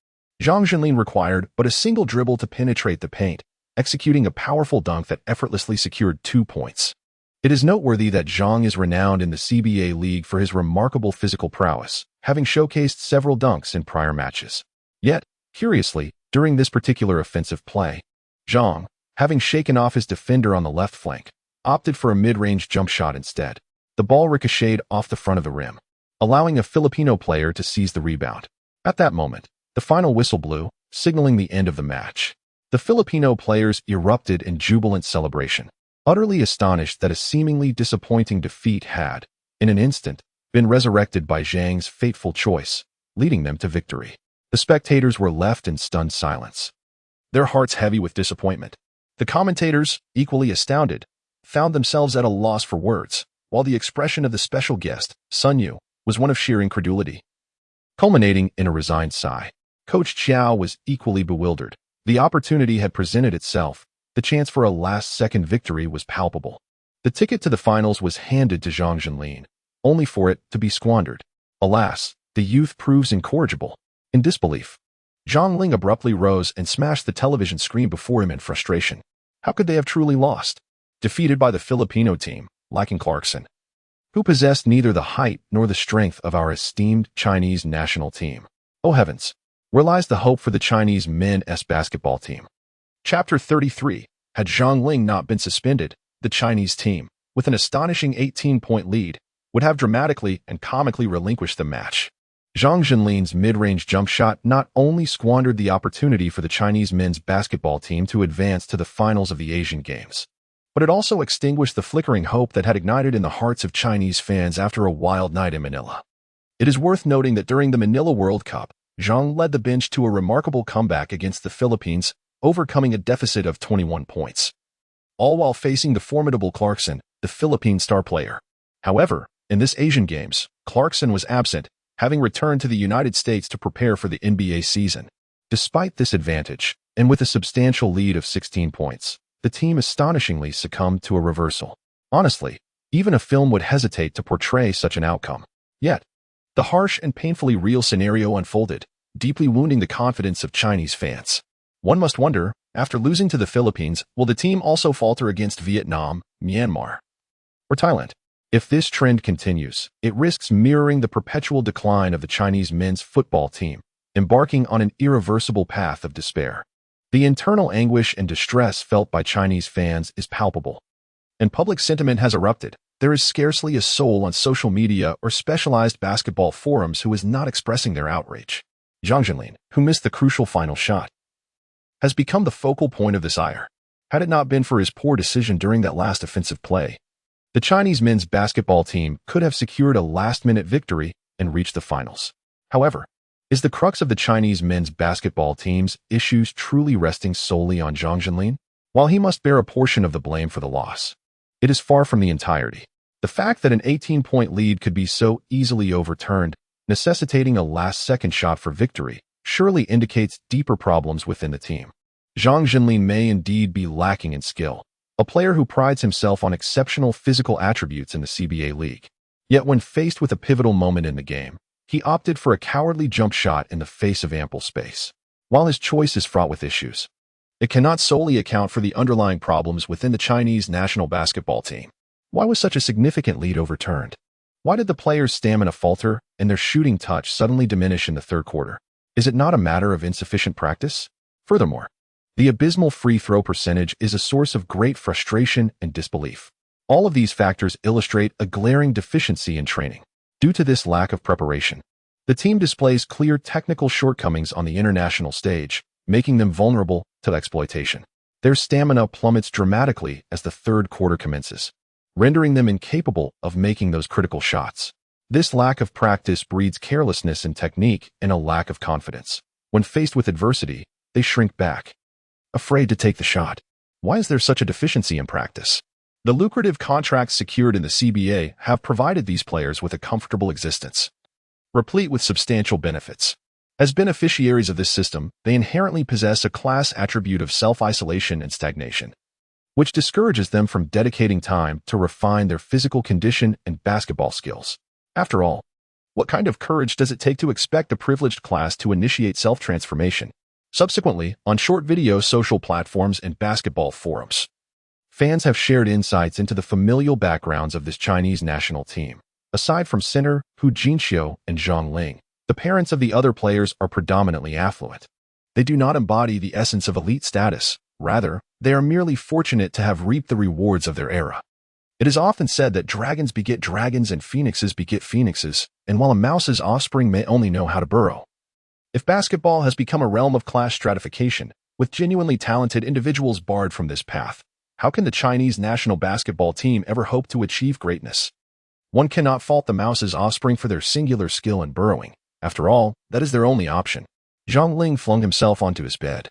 Zhang Jinlin required but a single dribble to penetrate the paint, executing a powerful dunk that effortlessly secured 2 points. It is noteworthy that Zhang is renowned in the CBA League for his remarkable physical prowess, having showcased several dunks in prior matches. Yet, curiously, during this particular offensive play, Zhang, having shaken off his defender on the left flank, opted for a mid-range jump shot instead. The ball ricocheted off the front of the rim, allowing a Filipino player to seize the rebound. At that moment, the final whistle blew, signaling the end of the match. The Filipino players erupted in jubilant celebration, utterly astonished that a seemingly disappointing defeat had, in an instant, been resurrected by Zhang's fateful choice, leading them to victory. The spectators were left in stunned silence, their hearts heavy with disappointment. The commentators, equally astounded, found themselves at a loss for words, while the expression of the special guest, Sun Yu, was one of sheer incredulity. Culminating in a resigned sigh, Coach Xiao was equally bewildered. The opportunity had presented itself. The chance for a last-second victory was palpable. The ticket to the finals was handed to Zhang Jinlin, only for it to be squandered. Alas, the youth proves incorrigible. In disbelief, Zhang Ling abruptly rose and smashed the television screen before him in frustration. How could they have truly lost? Defeated by the Filipino team, lacking Clarkson, who possessed neither the height nor the strength of our esteemed Chinese national team. Oh heavens, where lies the hope for the Chinese men's basketball team? Chapter 33. Had Zhang Ling not been suspended, the Chinese team, with an astonishing 18-point lead, would have dramatically and comically relinquished the match. Zhang Jinlin's mid-range jump shot not only squandered the opportunity for the Chinese men's basketball team to advance to the finals of the Asian Games, but it also extinguished the flickering hope that had ignited in the hearts of Chinese fans after a wild night in Manila. It is worth noting that during the Manila World Cup, Zhang led the bench to a remarkable comeback against the Philippines, overcoming a deficit of 21 points, all while facing the formidable Clarkson, the Philippine star player. However, in this Asian Games, Clarkson was absent, having returned to the United States to prepare for the NBA season. Despite this advantage, and with a substantial lead of 16 points, the team astonishingly succumbed to a reversal. Honestly, even a film would hesitate to portray such an outcome. Yet, the harsh and painfully real scenario unfolded, deeply wounding the confidence of Chinese fans. One must wonder, after losing to the Philippines, will the team also falter against Vietnam, Myanmar, or Thailand? If this trend continues, it risks mirroring the perpetual decline of the Chinese men's football team, embarking on an irreversible path of despair. The internal anguish and distress felt by Chinese fans is palpable, and public sentiment has erupted. There is scarcely a soul on social media or specialized basketball forums who is not expressing their outrage. Zhang Jinlin, who missed the crucial final shot, has become the focal point of this ire. Had it not been for his poor decision during that last offensive play, the Chinese men's basketball team could have secured a last-minute victory and reached the finals. However, is the crux of the Chinese men's basketball team's issues truly resting solely on Zhang Jinlin? While he must bear a portion of the blame for the loss, it is far from the entirety. The fact that an 18-point lead could be so easily overturned, necessitating a last-second shot for victory, surely indicates deeper problems within the team. Zhang Jinlin may indeed be lacking in skill, a player who prides himself on exceptional physical attributes in the CBA League. Yet when faced with a pivotal moment in the game, he opted for a cowardly jump shot in the face of ample space. While his choice is fraught with issues, it cannot solely account for the underlying problems within the Chinese national basketball team. Why was such a significant lead overturned? Why did the players' stamina falter and their shooting touch suddenly diminish in the third quarter? Is it not a matter of insufficient practice? Furthermore, the abysmal free throw percentage is a source of great frustration and disbelief. All of these factors illustrate a glaring deficiency in training. Due to this lack of preparation, the team displays clear technical shortcomings on the international stage, making them vulnerable to exploitation. Their stamina plummets dramatically as the third quarter commences, rendering them incapable of making those critical shots. This lack of practice breeds carelessness in technique and a lack of confidence. When faced with adversity, they shrink back, afraid to take the shot. Why is there such a deficiency in practice? The lucrative contracts secured in the CBA have provided these players with a comfortable existence, replete with substantial benefits. As beneficiaries of this system, they inherently possess a class attribute of self-isolation and stagnation, which discourages them from dedicating time to refine their physical condition and basketball skills. After all, what kind of courage does it take to expect a privileged class to initiate self-transformation? Subsequently, on short video social platforms and basketball forums, fans have shared insights into the familial backgrounds of this Chinese national team. Aside from center Hu Jinxiu and Zhang Ling, the parents of the other players are predominantly affluent. They do not embody the essence of elite status. Rather, they are merely fortunate to have reaped the rewards of their era. It is often said that dragons beget dragons and phoenixes beget phoenixes, and while a mouse's offspring may only know how to burrow. If basketball has become a realm of class stratification, with genuinely talented individuals barred from this path, how can the Chinese national basketball team ever hope to achieve greatness? One cannot fault the mouse's offspring for their singular skill in burrowing. After all, that is their only option. Zhang Ling flung himself onto his bed,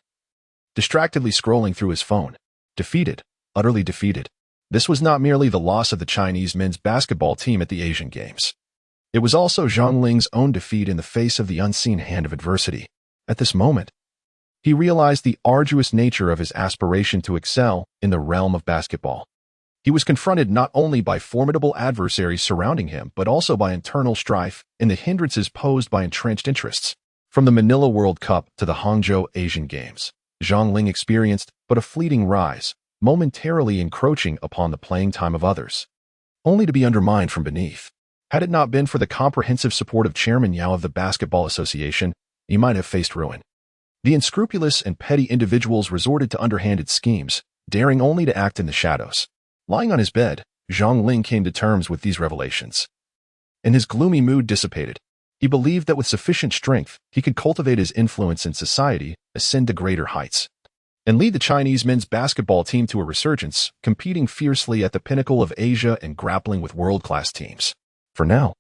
distractedly scrolling through his phone. Defeated, utterly defeated. This was not merely the loss of the Chinese men's basketball team at the Asian Games. It was also Zhang Ling's own defeat in the face of the unseen hand of adversity. At this moment, he realized the arduous nature of his aspiration to excel in the realm of basketball. He was confronted not only by formidable adversaries surrounding him, but also by internal strife and the hindrances posed by entrenched interests. From the Manila World Cup to the Hangzhou Asian Games, Zhang Ling experienced but a fleeting rise, momentarily encroaching upon the playing time of others, only to be undermined from beneath. Had it not been for the comprehensive support of Chairman Yao of the Basketball Association, he might have faced ruin. The unscrupulous and petty individuals resorted to underhanded schemes, daring only to act in the shadows. Lying on his bed, Zhang Ling came to terms with these revelations, and his gloomy mood dissipated. He believed that with sufficient strength, he could cultivate his influence in society, ascend to greater heights, and lead the Chinese men's basketball team to a resurgence, competing fiercely at the pinnacle of Asia and grappling with world-class teams. For now,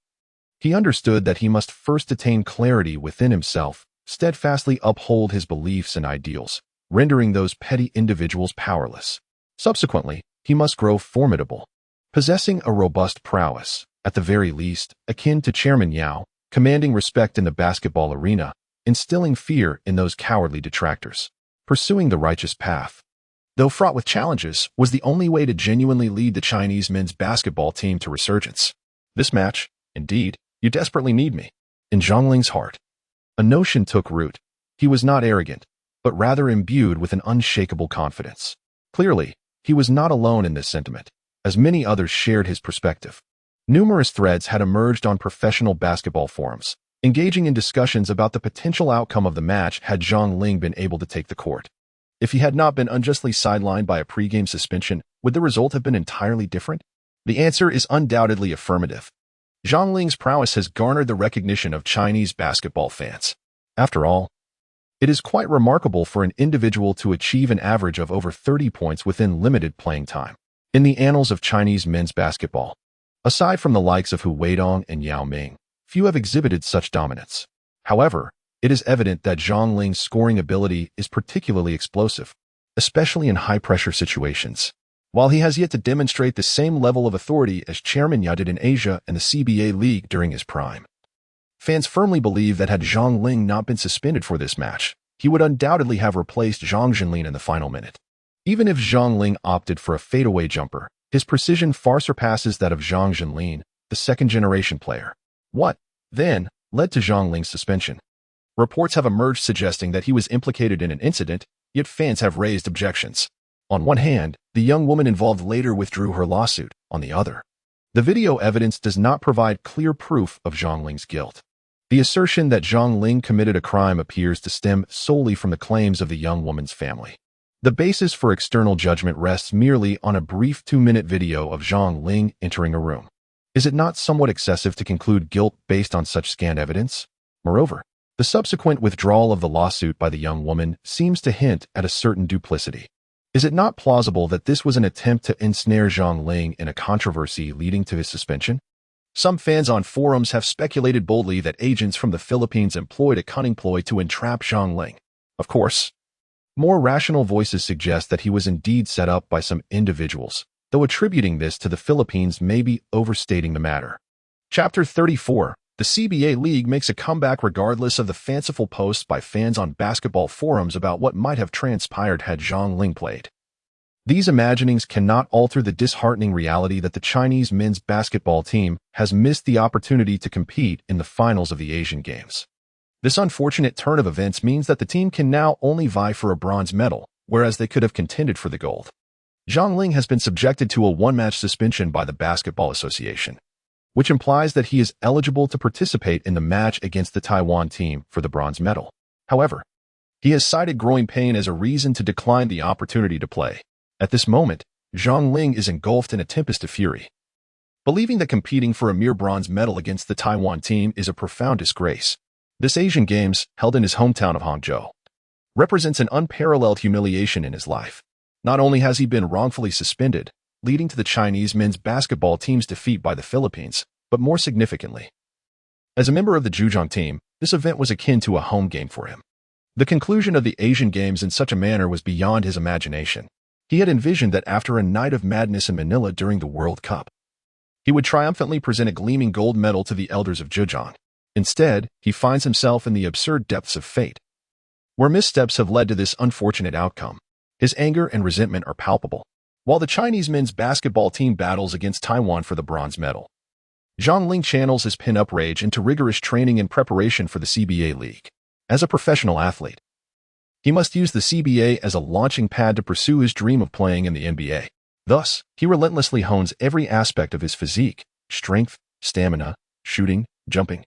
he understood that he must first attain clarity within himself, steadfastly uphold his beliefs and ideals, rendering those petty individuals powerless. Subsequently, he must grow formidable, possessing a robust prowess, at the very least, akin to Chairman Yao, commanding respect in the basketball arena, instilling fear in those cowardly detractors. Pursuing the righteous path, though fraught with challenges, was the only way to genuinely lead the Chinese men's basketball team to resurgence. This match, indeed, you desperately need me. In Zhang Ling's heart, a notion took root. He was not arrogant, but rather imbued with an unshakable confidence. Clearly, he was not alone in this sentiment, as many others shared his perspective. Numerous threads had emerged on professional basketball forums, engaging in discussions about the potential outcome of the match had Zhang Ling been able to take the court. If he had not been unjustly sidelined by a pregame suspension, would the result have been entirely different? The answer is undoubtedly affirmative. Zhang Ling's prowess has garnered the recognition of Chinese basketball fans. After all, it is quite remarkable for an individual to achieve an average of over 30 points within limited playing time. In the annals of Chinese men's basketball, aside from the likes of Hu Weidong and Yao Ming, few have exhibited such dominance. However, it is evident that Zhang Ling's scoring ability is particularly explosive, especially in high-pressure situations. while he has yet to demonstrate the same level of authority as Chairman Yu did in Asia and the CBA League during his prime. Fans firmly believe that had Zhang Ling not been suspended for this match, he would undoubtedly have replaced Zhang Jinlin in the final minute. Even if Zhang Ling opted for a fadeaway jumper, his precision far surpasses that of Zhang Jinlin, the second-generation player. What, then, led to Zhang Ling's suspension? Reports have emerged suggesting that he was implicated in an incident, yet fans have raised objections. On one hand, the young woman involved later withdrew her lawsuit. On the other, the video evidence does not provide clear proof of Zhang Ling's guilt. The assertion that Zhang Ling committed a crime appears to stem solely from the claims of the young woman's family. The basis for external judgment rests merely on a brief 2-minute video of Zhang Ling entering a room. Is it not somewhat excessive to conclude guilt based on such scant evidence? Moreover, the subsequent withdrawal of the lawsuit by the young woman seems to hint at a certain duplicity. Is it not plausible that this was an attempt to ensnare Zhang Ling in a controversy leading to his suspension? Some fans on forums have speculated boldly that agents from the Philippines employed a cunning ploy to entrap Zhang Ling. Of course, more rational voices suggest that he was indeed set up by some individuals, though attributing this to the Philippines may be overstating the matter. Chapter 34. The CBA League makes a comeback regardless of the fanciful posts by fans on basketball forums about what might have transpired had Zhang Ling played. These imaginings cannot alter the disheartening reality that the Chinese men's basketball team has missed the opportunity to compete in the finals of the Asian Games. This unfortunate turn of events means that the team can now only vie for a bronze medal, whereas they could have contended for the gold. Zhang Ling has been subjected to a one-match suspension by the Basketball Association, which implies that he is eligible to participate in the match against the Taiwan team for the bronze medal. However, he has cited growing pain as a reason to decline the opportunity to play. At this moment, Zhang Ling is engulfed in a tempest of fury. Believing that competing for a mere bronze medal against the Taiwan team is a profound disgrace, this Asian Games, held in his hometown of Hangzhou, represents an unparalleled humiliation in his life. Not only has he been wrongfully suspended, leading to the Chinese men's basketball team's defeat by the Philippines, but more significantly, as a member of the Zhejiang team, this event was akin to a home game for him. The conclusion of the Asian Games in such a manner was beyond his imagination. He had envisioned that after a night of madness in Manila during the World Cup, he would triumphantly present a gleaming gold medal to the elders of Zhejiang. Instead, he finds himself in the absurd depths of fate, where missteps have led to this unfortunate outcome. His anger and resentment are palpable. While the Chinese men's basketball team battles against Taiwan for the bronze medal, Zhang Ling channels his pent-up rage into rigorous training in preparation for the CBA League. As a professional athlete, he must use the CBA as a launching pad to pursue his dream of playing in the NBA. Thus, he relentlessly hones every aspect of his physique: strength, stamina, shooting, jumping,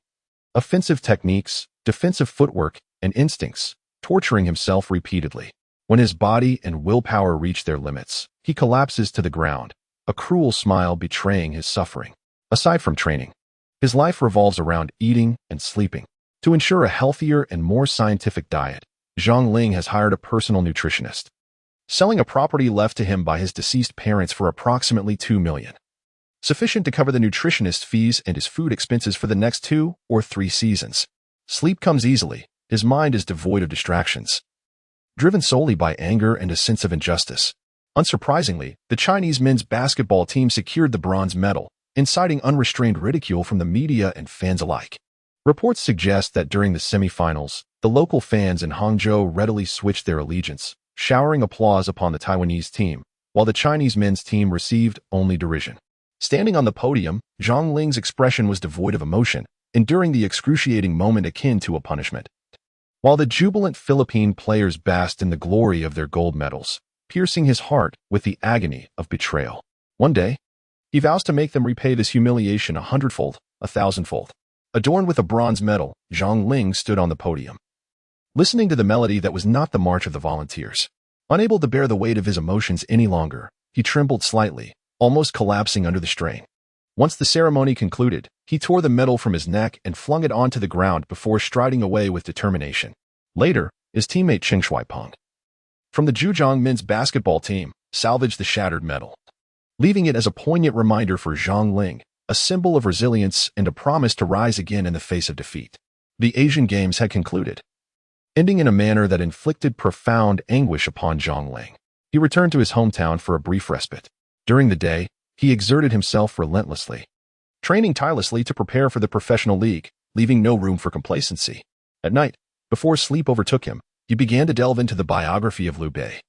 offensive techniques, defensive footwork, and instincts, torturing himself repeatedly. When his body and willpower reach their limits, he collapses to the ground, a cruel smile betraying his suffering. Aside from training, his life revolves around eating and sleeping. To ensure a healthier and more scientific diet, Zhang Ling has hired a personal nutritionist, selling a property left to him by his deceased parents for approximately $2 million, sufficient to cover the nutritionist's fees and his food expenses for the next 2 or 3 seasons. Sleep comes easily. His mind is devoid of distractions, driven solely by anger and a sense of injustice. Unsurprisingly, the Chinese men's basketball team secured the bronze medal, inciting unrestrained ridicule from the media and fans alike. Reports suggest that during the semifinals, the local fans in Hangzhou readily switched their allegiance, showering applause upon the Taiwanese team, while the Chinese men's team received only derision. Standing on the podium, Zhang Ling's expression was devoid of emotion, enduring the excruciating moment akin to a punishment. While the jubilant Philippine players basked in the glory of their gold medals, piercing his heart with the agony of betrayal. One day, he vows to make them repay this humiliation 100-fold, 1,000-fold. Adorned with a bronze medal, Zhang Ling stood on the podium, listening to the melody that was not the march of the volunteers. Unable to bear the weight of his emotions any longer, he trembled slightly, almost collapsing under the strain. Once the ceremony concluded, he tore the medal from his neck and flung it onto the ground before striding away with determination. Later, his teammate Chen Shuaipeng, from the Zhejiang men's basketball team, salvaged the shattered medal, leaving it as a poignant reminder for Zhang Ling, a symbol of resilience and a promise to rise again in the face of defeat. The Asian Games had concluded, ending in a manner that inflicted profound anguish upon Zhang Ling. He returned to his hometown for a brief respite. During the day, he exerted himself relentlessly, training tirelessly to prepare for the professional league, leaving no room for complacency. At night, before sleep overtook him, he began to delve into the biography of Liu Bei,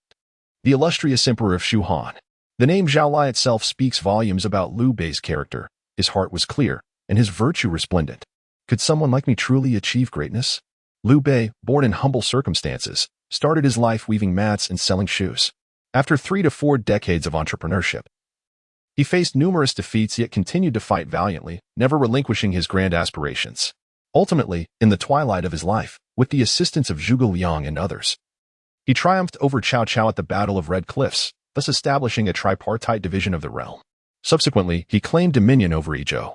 the illustrious emperor of Shu Han. The name Zhao Lai itself speaks volumes about Liu Bei's character. His heart was clear, and his virtue resplendent. Could someone like me truly achieve greatness? Liu Bei, born in humble circumstances, started his life weaving mats and selling shoes. After 3 to 4 decades of entrepreneurship, he faced numerous defeats yet continued to fight valiantly, never relinquishing his grand aspirations. Ultimately, in the twilight of his life, with the assistance of Zhuge Liang and others, he triumphed over Cao Cao at the Battle of Red Cliffs, thus establishing a tripartite division of the realm. Subsequently, he claimed dominion over Yizhou,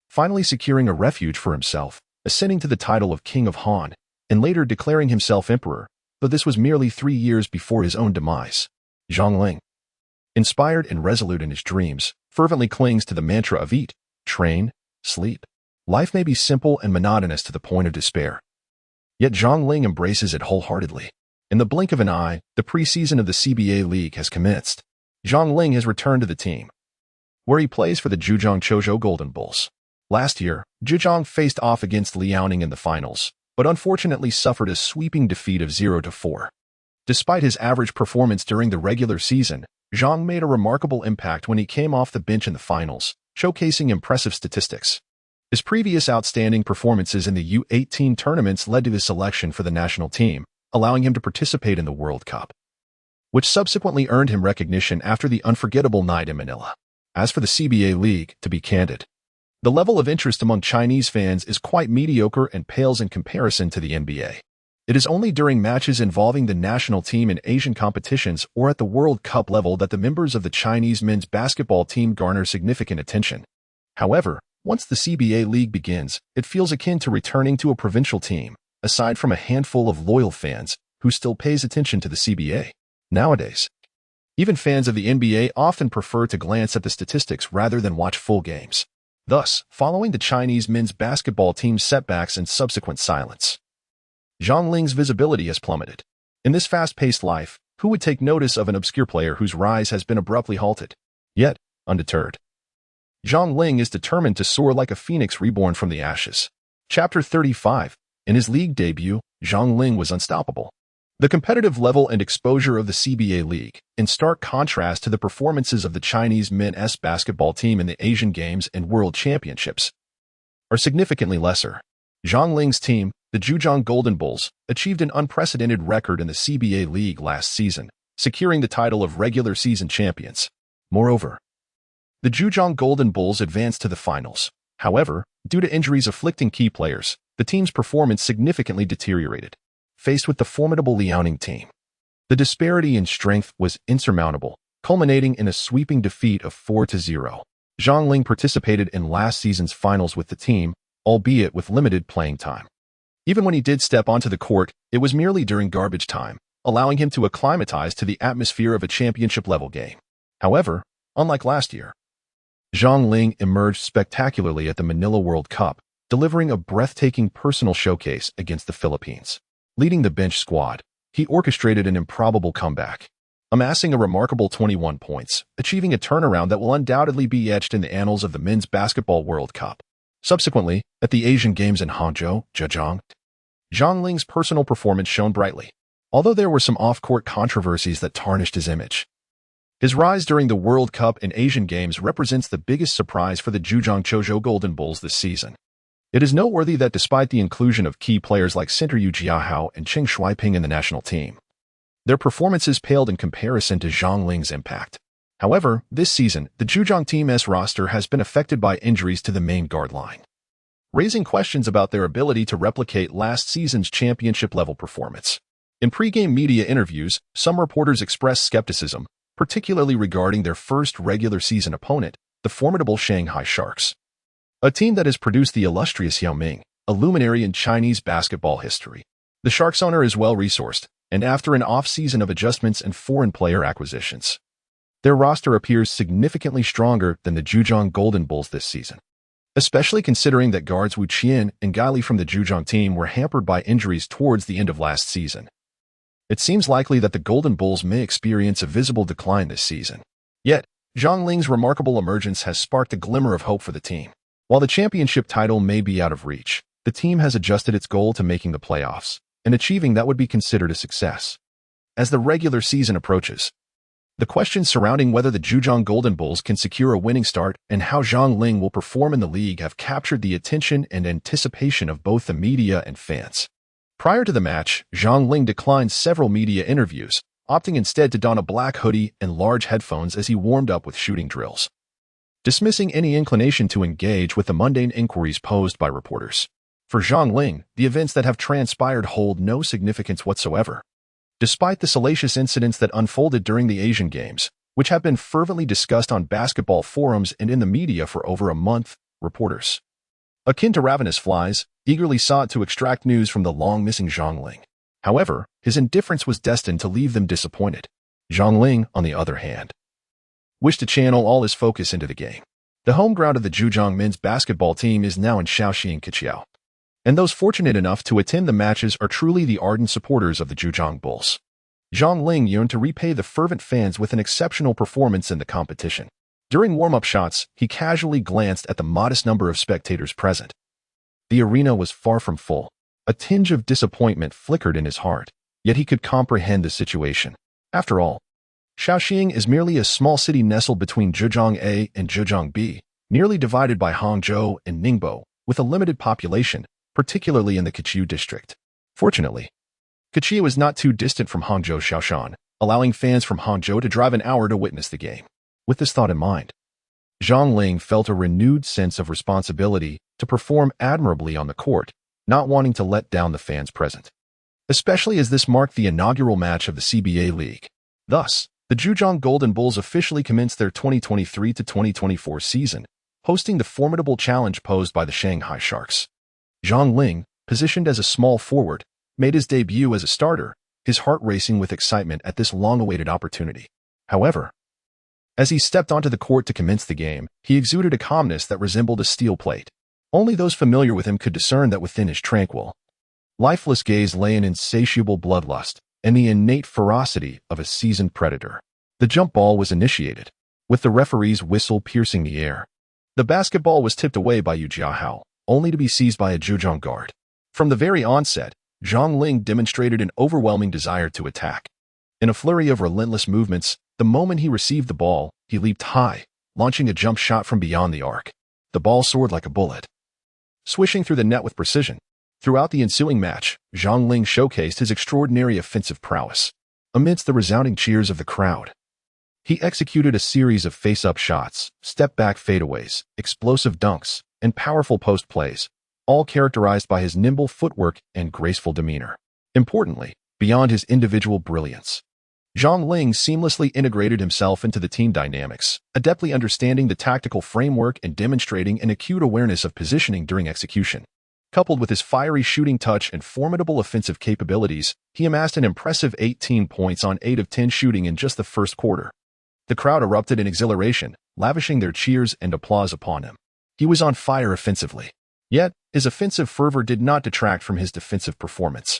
finally securing a refuge for himself, ascending to the title of King of Han, and later declaring himself emperor, though this was merely 3 years before his own demise. Zhang Ling, inspired and resolute in his dreams, fervently clings to the mantra of eat, train, sleep. Life may be simple and monotonous to the point of despair. Yet Zhang Ling embraces it wholeheartedly. In the blink of an eye, the preseason of the CBA League has commenced. Zhang Ling has returned to the team, where he plays for the Zhejiang Chozhou Golden Bulls. Last year, Zhejiang faced off against Liaoning in the finals, but unfortunately suffered a sweeping defeat of 0-4. Despite his average performance during the regular season, Zhang made a remarkable impact when he came off the bench in the finals, showcasing impressive statistics. His previous outstanding performances in the U18 tournaments led to his selection for the national team, allowing him to participate in the World Cup, which subsequently earned him recognition after the unforgettable night in Manila. As for the CBA League, to be candid, the level of interest among Chinese fans is quite mediocre and pales in comparison to the NBA. It is only during matches involving the national team in Asian competitions or at the World Cup level that the members of the Chinese men's basketball team garner significant attention. However, once the CBA League begins, it feels akin to returning to a provincial team, aside from a handful of loyal fans who still pays attention to the CBA. Nowadays, even fans of the NBA often prefer to glance at the statistics rather than watch full games. Thus, following the Chinese men's basketball team's setbacks and subsequent silence, Zhang Ling's visibility has plummeted. In this fast-paced life, who would take notice of an obscure player whose rise has been abruptly halted? Yet, undeterred, Zhang Ling is determined to soar like a phoenix reborn from the ashes. Chapter 35. In his league debut, Zhang Ling was unstoppable. The competitive level and exposure of the CBA League, in stark contrast to the performances of the Chinese men's basketball team in the Asian Games and World Championships, are significantly lesser. Zhang Ling's team, the Zhejiang Golden Bulls, achieved an unprecedented record in the CBA League last season, securing the title of regular season champions. Moreover, the Zhejiang Golden Bulls advanced to the finals. However, due to injuries afflicting key players, the team's performance significantly deteriorated. Faced with the formidable Liaoning team, the disparity in strength was insurmountable, culminating in a sweeping defeat of 4-0. Zhang Ling participated in last season's finals with the team, albeit with limited playing time. Even when he did step onto the court, it was merely during garbage time, allowing him to acclimatize to the atmosphere of a championship-level game. However, unlike last year, Zhang Ling emerged spectacularly at the Manila World Cup, delivering a breathtaking personal showcase against the Philippines. Leading the bench squad, he orchestrated an improbable comeback, amassing a remarkable 21 points, achieving a turnaround that will undoubtedly be etched in the annals of the Men's Basketball World Cup. Subsequently, at the Asian Games in Hangzhou, Zhejiang, Zhang Ling's personal performance shone brightly, although there were some off-court controversies that tarnished his image. His rise during the World Cup and Asian Games represents the biggest surprise for the Zhejiang Chozhou Golden Bulls this season. It is noteworthy that despite the inclusion of key players like center Yu Jiahao and Cheng Shuaiping in the national team, their performances paled in comparison to Zhang Ling's impact. However, this season, the Zhejiang team's roster has been affected by injuries to the main guard line, raising questions about their ability to replicate last season's championship-level performance. In pre-game media interviews, some reporters expressed skepticism, particularly regarding their first regular season opponent, the formidable Shanghai Sharks, a team that has produced the illustrious Yao Ming, a luminary in Chinese basketball history. The Sharks owner is well-resourced, and after an off-season of adjustments and foreign player acquisitions, their roster appears significantly stronger than the Zhejiang Golden Bulls this season, especially considering that guards Wu Qian and Gai Li from the Zhejiang team were hampered by injuries towards the end of last season. It seems likely that the Golden Bulls may experience a visible decline this season. Yet, Zhang Ling's remarkable emergence has sparked a glimmer of hope for the team. While the championship title may be out of reach, the team has adjusted its goal to making the playoffs, and achieving that would be considered a success. As the regular season approaches, the questions surrounding whether the Zhejiang Golden Bulls can secure a winning start and how Zhang Ling will perform in the league have captured the attention and anticipation of both the media and fans. Prior to the match, Zhang Ling declined several media interviews, opting instead to don a black hoodie and large headphones as he warmed up with shooting drills, dismissing any inclination to engage with the mundane inquiries posed by reporters. For Zhang Ling, the events that have transpired hold no significance whatsoever. Despite the salacious incidents that unfolded during the Asian Games, which have been fervently discussed on basketball forums and in the media for over a month, reporters, akin to ravenous flies, eagerly sought to extract news from the long-missing Zhang Ling. However, his indifference was destined to leave them disappointed. Zhang Ling, on the other hand, wished to channel all his focus into the game. The home ground of the Zhejiang men's basketball team is now in Shaoxing, Qiqiao, and those fortunate enough to attend the matches are truly the ardent supporters of the Zhejiang Bulls. Zhang Ling yearned to repay the fervent fans with an exceptional performance in the competition. During warm-up shots, he casually glanced at the modest number of spectators present. The arena was far from full. A tinge of disappointment flickered in his heart, yet he could comprehend the situation. After all, Shaoxing is merely a small city nestled between Zhejiang A and Zhejiang B, nearly divided by Hangzhou and Ningbo, with a limited population, particularly in the Qiqiu district. Fortunately, Qiqiu is not too distant from Hangzhou Shaoshan, allowing fans from Hangzhou to drive an hour to witness the game. With this thought in mind, Zhang Ling felt a renewed sense of responsibility to perform admirably on the court, not wanting to let down the fans present, especially as this marked the inaugural match of the CBA League. Thus, the Zhejiang Golden Bulls officially commenced their 2023-2024 season, hosting the formidable challenge posed by the Shanghai Sharks. Zhang Ling, positioned as a small forward, made his debut as a starter, his heart racing with excitement at this long-awaited opportunity. However, as he stepped onto the court to commence the game, he exuded a calmness that resembled a steel plate. Only those familiar with him could discern that within his tranquil, lifeless gaze lay an insatiable bloodlust and the innate ferocity of a seasoned predator. The jump ball was initiated, with the referee's whistle piercing the air. The basketball was tipped away by Yu Jiahao, only to be seized by a Zhejiang guard. From the very onset, Zhang Ling demonstrated an overwhelming desire to attack. In a flurry of relentless movements, the moment he received the ball, he leaped high, launching a jump shot from beyond the arc. The ball soared like a bullet, swishing through the net with precision. Throughout the ensuing match, Zhang Ling showcased his extraordinary offensive prowess. Amidst the resounding cheers of the crowd, he executed a series of face-up shots, step-back fadeaways, explosive dunks, and powerful post plays, all characterized by his nimble footwork and graceful demeanor. Importantly, beyond his individual brilliance, Zhang Ling seamlessly integrated himself into the team dynamics, adeptly understanding the tactical framework and demonstrating an acute awareness of positioning during execution. Coupled with his fiery shooting touch and formidable offensive capabilities, he amassed an impressive 18 points on 8 of 10 shooting in just the first quarter. The crowd erupted in exhilaration, lavishing their cheers and applause upon him. He was on fire offensively. Yet, his offensive fervor did not detract from his defensive performance.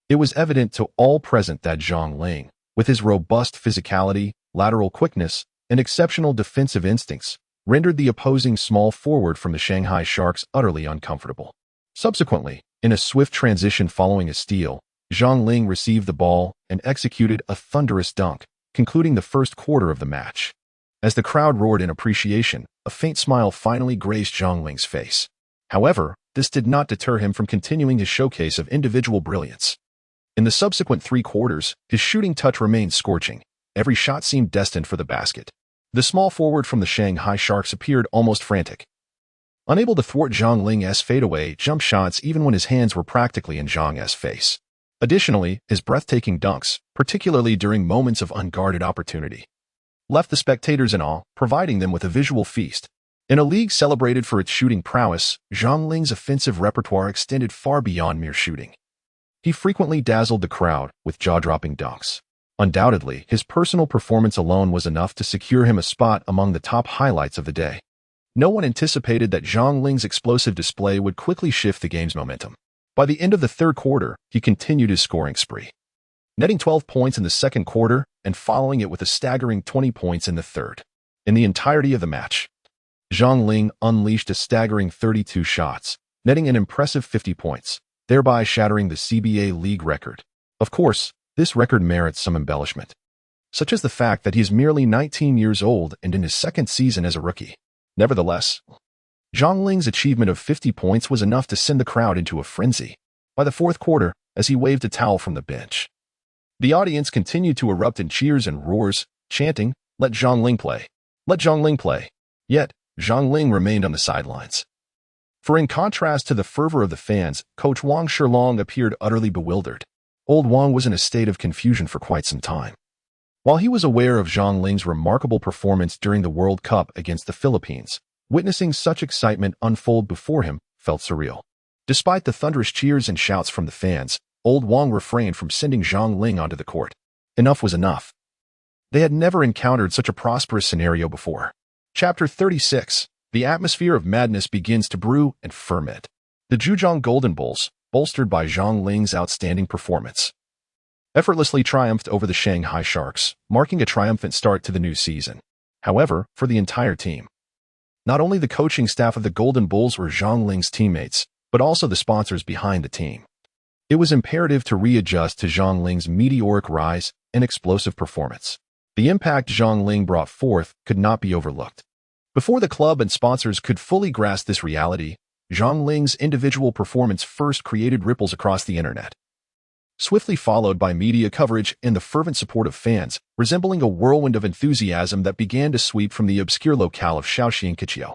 It was evident to all present that Zhang Ling, with his robust physicality, lateral quickness, and exceptional defensive instincts, rendered the opposing small forward from the Shanghai Sharks utterly uncomfortable. Subsequently, in a swift transition following a steal, Zhang Ling received the ball and executed a thunderous dunk, concluding the first quarter of the match. As the crowd roared in appreciation, a faint smile finally graced Zhang Ling's face. However, this did not deter him from continuing his showcase of individual brilliance. In the subsequent 3 quarters, his shooting touch remained scorching. Every shot seemed destined for the basket. The small forward from the Shanghai Sharks appeared almost frantic, unable to thwart Zhang Ling's fadeaway jump shots even when his hands were practically in Zhang's face. Additionally, his breathtaking dunks, particularly during moments of unguarded opportunity, left the spectators in awe, providing them with a visual feast. In a league celebrated for its shooting prowess, Zhang Ling's offensive repertoire extended far beyond mere shooting. He frequently dazzled the crowd with jaw-dropping dunks. Undoubtedly, his personal performance alone was enough to secure him a spot among the top highlights of the day. No one anticipated that Zhang Ling's explosive display would quickly shift the game's momentum. By the end of the third quarter, he continued his scoring spree, netting 12 points in the second quarter and following it with a staggering 20 points in the third. In the entirety of the match, Zhang Ling unleashed a staggering 32 shots, netting an impressive 50 points, thereby shattering the CBA League record. Of course, this record merits some embellishment, such as the fact that he is merely 19 years old and in his second season as a rookie. Nevertheless, Zhang Ling's achievement of 50 points was enough to send the crowd into a frenzy. By the fourth quarter, as he waved a towel from the bench, the audience continued to erupt in cheers and roars, chanting, "Let Zhang Ling play! Let Zhang Ling play!" Yet, Zhang Ling remained on the sidelines. For in contrast to the fervor of the fans, coach Wang Shilong appeared utterly bewildered. Old Wang was in a state of confusion for quite some time. While he was aware of Zhang Ling's remarkable performance during the World Cup against the Philippines, witnessing such excitement unfold before him felt surreal. Despite the thunderous cheers and shouts from the fans, Old Wang refrained from sending Zhang Ling onto the court. Enough was enough. They had never encountered such a prosperous scenario before. Chapter 36. The atmosphere of madness begins to brew and ferment. The Zhejiang Golden Bulls, bolstered by Zhang Ling's outstanding performance, effortlessly triumphed over the Shanghai Sharks, marking a triumphant start to the new season. However, for the entire team, not only the coaching staff of the Golden Bulls were Zhang Ling's teammates, but also the sponsors behind the team. It was imperative to readjust to Zhang Ling's meteoric rise and explosive performance. The impact Zhang Ling brought forth could not be overlooked. Before the club and sponsors could fully grasp this reality, Zhang Ling's individual performance first created ripples across the internet, swiftly followed by media coverage and the fervent support of fans, resembling a whirlwind of enthusiasm that began to sweep from the obscure locale of Shaoxing.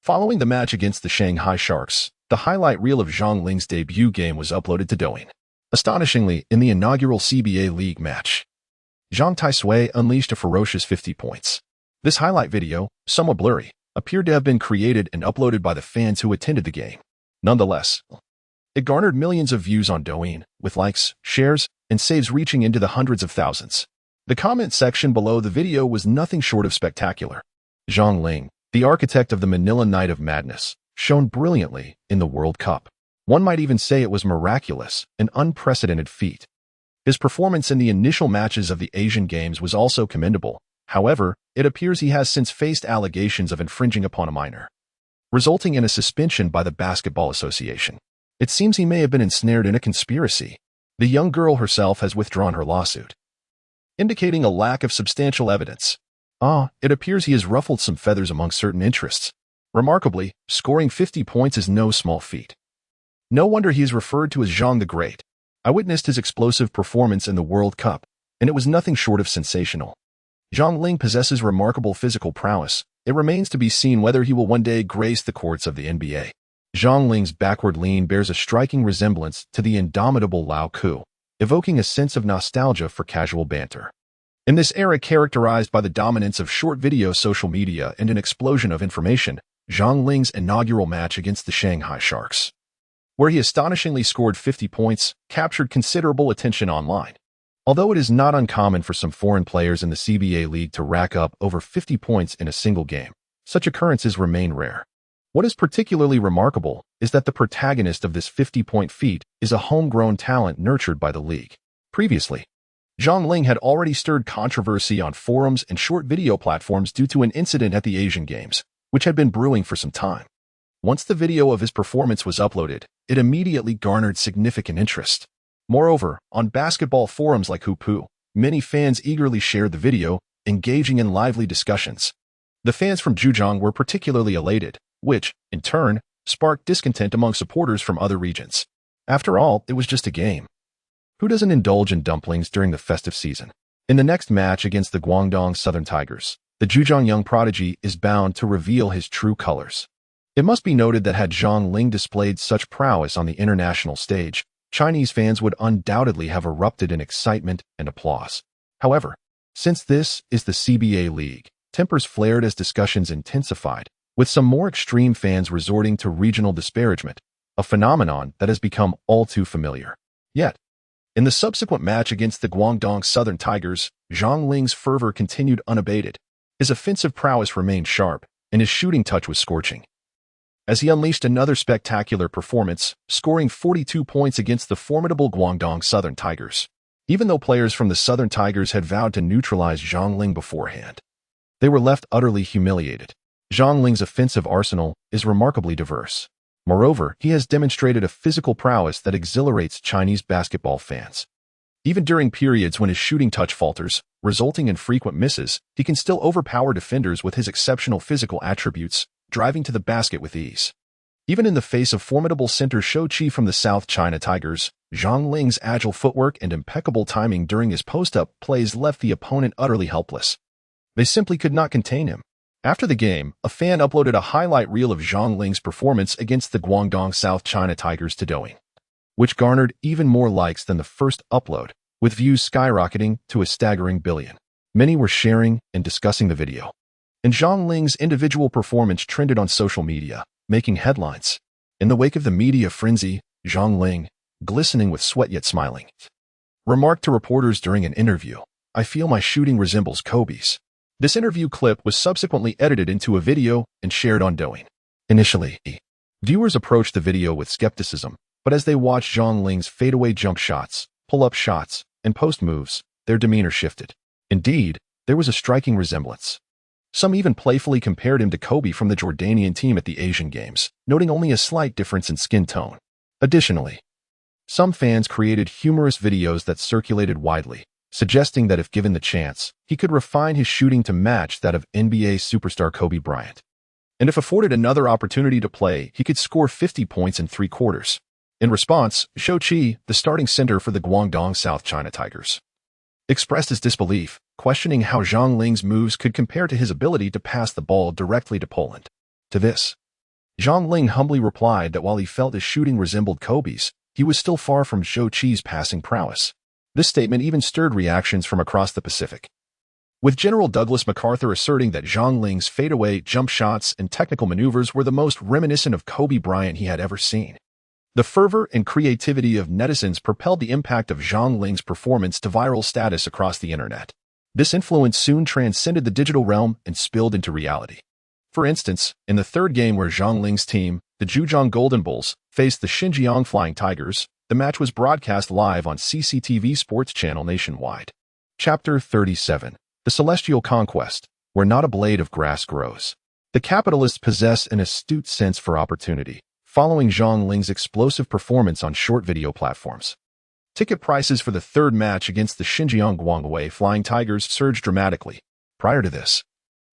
Following the match against the Shanghai Sharks, the highlight reel of Zhang Ling's debut game was uploaded to Douyin. Astonishingly, in the inaugural CBA League match, Zhang Taisui unleashed a ferocious 50 points. This highlight video, somewhat blurry, appeared to have been created and uploaded by the fans who attended the game. Nonetheless, it garnered millions of views on Douyin, with likes, shares, and saves reaching into the hundreds of thousands. The comment section below the video was nothing short of spectacular. Zhang Ling, the architect of the Manila Night of Madness, shone brilliantly in the World Cup. One might even say it was miraculous, an unprecedented feat. His performance in the initial matches of the Asian Games was also commendable. However, it appears he has since faced allegations of infringing upon a minor, resulting in a suspension by the Basketball Association. It seems he may have been ensnared in a conspiracy. The young girl herself has withdrawn her lawsuit, indicating a lack of substantial evidence. It appears he has ruffled some feathers among certain interests. Remarkably, scoring 50 points is no small feat. No wonder he is referred to as Zhang the Great. I witnessed his explosive performance in the World Cup, and it was nothing short of sensational. Zhang Ling possesses remarkable physical prowess. It remains to be seen whether he will one day grace the courts of the NBA. Zhang Ling's backward lean bears a striking resemblance to the indomitable Lao Ku, evoking a sense of nostalgia for casual banter. In this era characterized by the dominance of short video social media and an explosion of information, Zhang Ling's inaugural match against the Shanghai Sharks, where he astonishingly scored 50 points, captured considerable attention online. Although it is not uncommon for some foreign players in the CBA League to rack up over 50 points in a single game, such occurrences remain rare. What is particularly remarkable is that the protagonist of this 50-point feat is a homegrown talent nurtured by the league. Previously, Zhang Ling had already stirred controversy on forums and short video platforms due to an incident at the Asian Games, which had been brewing for some time. Once the video of his performance was uploaded, it immediately garnered significant interest. Moreover, on basketball forums like Hoopu, many fans eagerly shared the video, engaging in lively discussions. The fans from Zhejiang were particularly elated, which, in turn, sparked discontent among supporters from other regions. After all, it was just a game. Who doesn't indulge in dumplings during the festive season? In the next match against the Guangdong Southern Tigers, the Zhejiang young prodigy is bound to reveal his true colors. It must be noted that had Zhang Ling displayed such prowess on the international stage, Chinese fans would undoubtedly have erupted in excitement and applause. However, since this is the CBA League, tempers flared as discussions intensified, with some more extreme fans resorting to regional disparagement, a phenomenon that has become all too familiar. Yet, in the subsequent match against the Guangdong Southern Tigers, Zhang Ling's fervor continued unabated. His offensive prowess remained sharp, and his shooting touch was scorching, as he unleashed another spectacular performance, scoring 42 points against the formidable Guangdong Southern Tigers. even though players from the Southern Tigers had vowed to neutralize Zhang Ling beforehand. They were left utterly humiliated. Zhang Ling's offensive arsenal is remarkably diverse. Moreover, he has demonstrated a physical prowess that exhilarates Chinese basketball fans. Even during periods when his shooting touch falters, resulting in frequent misses, he can still overpower defenders with his exceptional physical attributes, driving to the basket with ease. Even in the face of formidable center Shou Qi from the South China Tigers, Zhang Ling's agile footwork and impeccable timing during his post-up plays left the opponent utterly helpless. They simply could not contain him. After the game, a fan uploaded a highlight reel of Zhang Ling's performance against the Guangdong South China Tigers to Douyin, which garnered even more likes than the first upload, with views skyrocketing to a staggering billion. Many were sharing and discussing the video. And Zhang Ling's individual performance trended on social media, making headlines. In the wake of the media frenzy, Zhang Ling, glistening with sweat yet smiling, remarked to reporters during an interview, "I feel my shooting resembles Kobe's." This interview clip was subsequently edited into a video and shared on Douyin. Initially, viewers approached the video with skepticism, but as they watched Zhang Ling's fadeaway jump shots, pull-up shots, and post moves, their demeanor shifted. Indeed, there was a striking resemblance. Some even playfully compared him to Kobe from the Jordanian team at the Asian Games, noting only a slight difference in skin tone. Additionally, some fans created humorous videos that circulated widely, suggesting that if given the chance, he could refine his shooting to match that of NBA superstar Kobe Bryant. And if afforded another opportunity to play, he could score 50 points in 3 quarters. In response, Shou Qi, the starting center for the Guangdong South China Tigers, expressed his disbelief, questioning how Zhang Ling's moves could compare to his ability to pass the ball directly to Poland. To this, Zhang Ling humbly replied that while he felt his shooting resembled Kobe's, he was still far from Shou Qi's passing prowess. This statement even stirred reactions from across the Pacific, with General Douglas MacArthur asserting that Zhang Ling's fadeaway jump shots and technical maneuvers were the most reminiscent of Kobe Bryant he had ever seen. The fervor and creativity of netizens propelled the impact of Zhang Ling's performance to viral status across the internet. This influence soon transcended the digital realm and spilled into reality. For instance, in the third game where Zhang Ling's team, the Zhejiang Golden Bulls, faced the Xinjiang Flying Tigers, the match was broadcast live on CCTV Sports Channel nationwide. Chapter 37. The Celestial Conquest, where not a blade of grass grows. The capitalists possess an astute sense for opportunity, following Zhang Ling's explosive performance on short video platforms. Ticket prices for the third match against the Xinjiang Guangwei Flying Tigers surged dramatically. Prior to this,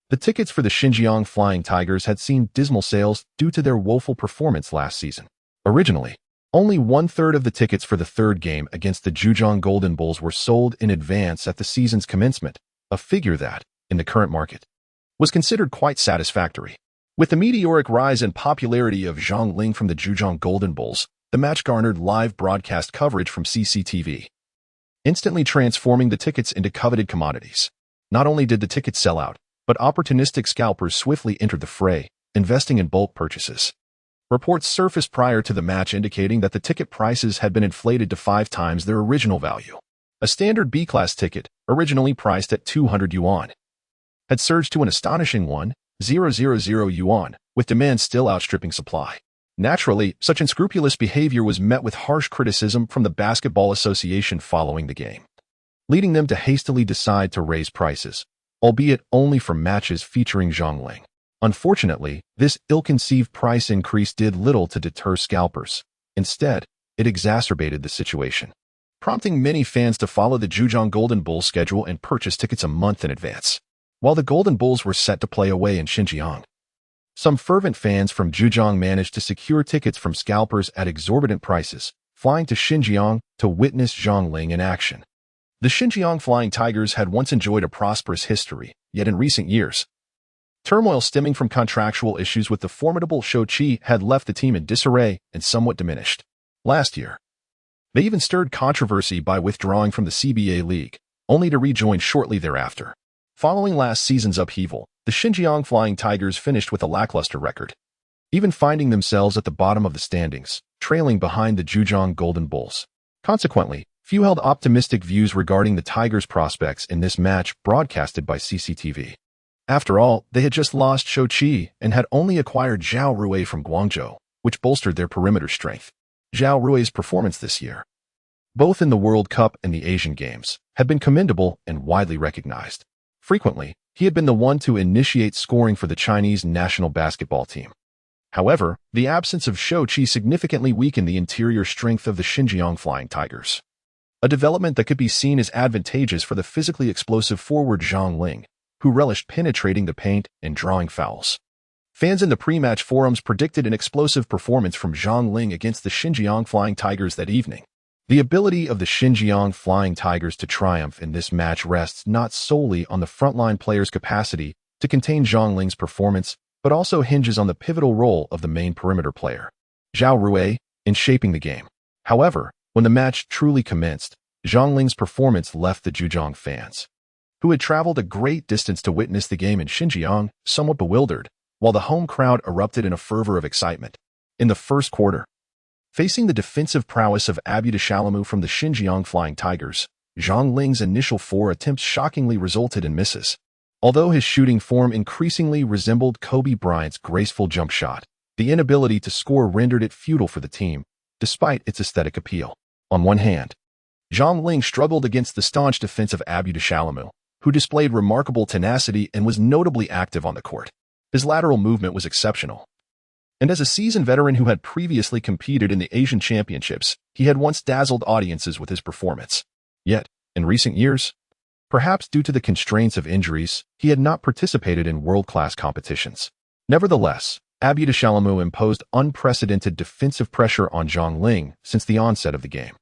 the tickets for the Xinjiang Flying Tigers had seen dismal sales due to their woeful performance last season. Originally, only 1/3 of the tickets for the third game against the Zhejiang Golden Bulls were sold in advance at the season's commencement, a figure that, in the current market, was considered quite satisfactory. With the meteoric rise in popularity of Zhang Ling from the Zhejiang Golden Bulls, the match garnered live broadcast coverage from CCTV, instantly transforming the tickets into coveted commodities. Not only did the tickets sell out, but opportunistic scalpers swiftly entered the fray, investing in bulk purchases. Reports surfaced prior to the match indicating that the ticket prices had been inflated to 5 times their original value. A standard B-class ticket, originally priced at 200 yuan, had surged to an astonishing 1,000 yuan, with demand still outstripping supply. Naturally, such unscrupulous behavior was met with harsh criticism from the Basketball Association following the game, leading them to hastily decide to raise prices, albeit only for matches featuring Zhang Ling. Unfortunately, this ill-conceived price increase did little to deter scalpers. Instead, it exacerbated the situation, prompting many fans to follow the Zhejiang Golden Bulls schedule and purchase tickets a month in advance. While the Golden Bulls were set to play away in Xinjiang, some fervent fans from Zhejiang managed to secure tickets from scalpers at exorbitant prices, flying to Xinjiang to witness Zhang Ling in action. The Xinjiang Flying Tigers had once enjoyed a prosperous history, yet in recent years, turmoil stemming from contractual issues with the formidable Shou Qi had left the team in disarray and somewhat diminished. Last year, they even stirred controversy by withdrawing from the CBA League, only to rejoin shortly thereafter. Following last season's upheaval, the Xinjiang Flying Tigers finished with a lackluster record, even finding themselves at the bottom of the standings, trailing behind the Zhejiang Golden Bulls. Consequently, few held optimistic views regarding the Tigers' prospects in this match broadcasted by CCTV. After all, they had just lost Shou Qi and had only acquired Zhao Rui from Guangzhou, which bolstered their perimeter strength. Zhao Rui's performance this year both in the World Cup and the Asian Games, had been commendable and widely recognized. Frequently, he had been the one to initiate scoring for the Chinese national basketball team. However, the absence of Shou Qi significantly weakened the interior strength of the Xinjiang Flying Tigers, a development that could be seen as advantageous for the physically explosive forward Zhang Ling, who relished penetrating the paint and drawing fouls. Fans in the pre-match forums predicted an explosive performance from Zhang Ling against the Xinjiang Flying Tigers that evening. The ability of the Xinjiang Flying Tigers to triumph in this match rests not solely on the frontline player's capacity to contain Zhang Ling's performance, but also hinges on the pivotal role of the main perimeter player, Zhao Rui, in shaping the game. However, when the match truly commenced, Zhang Ling's performance left the Zhejiang fans, who had traveled a great distance to witness the game in Xinjiang, somewhat bewildered, while the home crowd erupted in a fervor of excitement. In the first quarter, facing the defensive prowess of Abu Shalamu from the Xinjiang Flying Tigers, Zhang Ling's initial 4 attempts shockingly resulted in misses. Although his shooting form increasingly resembled Kobe Bryant's graceful jump shot, the inability to score rendered it futile for the team, despite its aesthetic appeal. On one hand, Zhang Ling struggled against the staunch defense of Abu Shalamu, who displayed remarkable tenacity and was notably active on the court. His lateral movement was exceptional, and as a seasoned veteran who had previously competed in the Asian Championships, he had once dazzled audiences with his performance. Yet, in recent years, perhaps due to the constraints of injuries, he had not participated in world-class competitions. Nevertheless, Abu Shalamu imposed unprecedented defensive pressure on Zhang Ling since the onset of the game.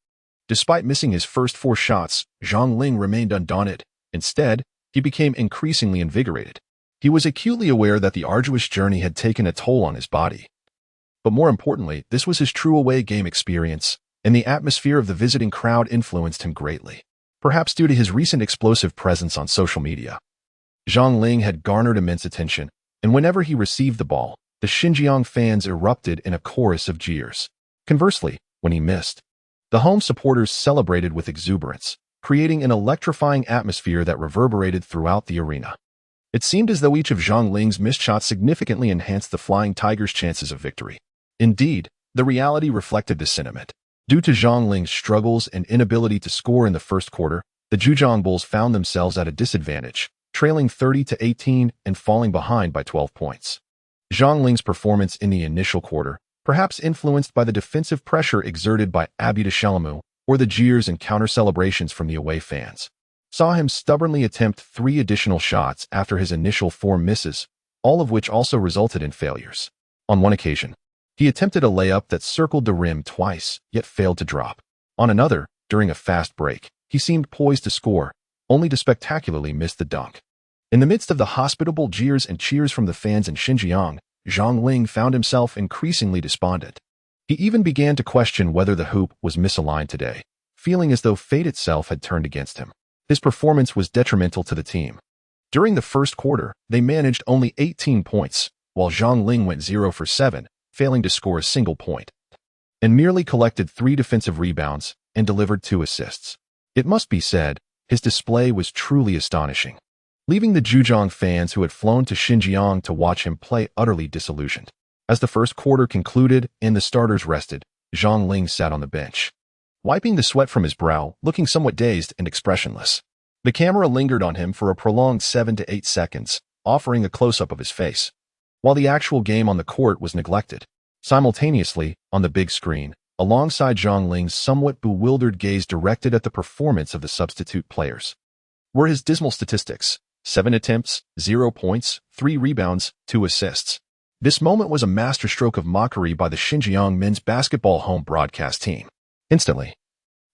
Despite missing his first 4 shots, Zhang Ling remained undaunted. Instead, he became increasingly invigorated. He was acutely aware that the arduous journey had taken a toll on his body. But more importantly, this was his true away game experience, and the atmosphere of the visiting crowd influenced him greatly. Perhaps due to his recent explosive presence on social media, Zhang Ling had garnered immense attention, and whenever he received the ball, the Xinjiang fans erupted in a chorus of jeers. Conversely, when he missed, the home supporters celebrated with exuberance, creating an electrifying atmosphere that reverberated throughout the arena. It seemed as though each of Zhang Ling's missed shots significantly enhanced the Flying Tigers' chances of victory. Indeed, the reality reflected this sentiment. Due to Zhang Ling's struggles and inability to score in the first quarter, the Zhejiang Bulls found themselves at a disadvantage, trailing 30-18 and falling behind by 12 points. Zhang Ling's performance in the initial quarter, perhaps influenced by the defensive pressure exerted by Abu Shalamu or the jeers and counter-celebrations from the away fans, saw him stubbornly attempt 3 additional shots after his initial 4 misses, all of which also resulted in failures. On one occasion, he attempted a layup that circled the rim twice, yet failed to drop. On another, during a fast break, he seemed poised to score, only to spectacularly miss the dunk. In the midst of the hospitable jeers and cheers from the fans in Xinjiang, Zhang Ling found himself increasingly despondent. He even began to question whether the hoop was misaligned today, feeling as though fate itself had turned against him. His performance was detrimental to the team. During the first quarter, they managed only 18 points, while Zhang Ling went 0 for 7, failing to score a single point, and merely collected 3 defensive rebounds and delivered 2 assists. It must be said, his display was truly astonishing, leaving the Zhejiang fans who had flown to Xinjiang to watch him play utterly disillusioned. As the first quarter concluded and the starters rested, Zhang Ling sat on the bench, wiping the sweat from his brow, looking somewhat dazed and expressionless. The camera lingered on him for a prolonged 7 to 8 seconds, offering a close-up of his face, while the actual game on the court was neglected. Simultaneously, on the big screen, alongside Zhang Ling's somewhat bewildered gaze directed at the performance of the substitute players, were his dismal statistics: 7 attempts, 0 points, 3 rebounds, 2 assists. This moment was a masterstroke of mockery by the Xinjiang men's basketball home broadcast team. Instantly,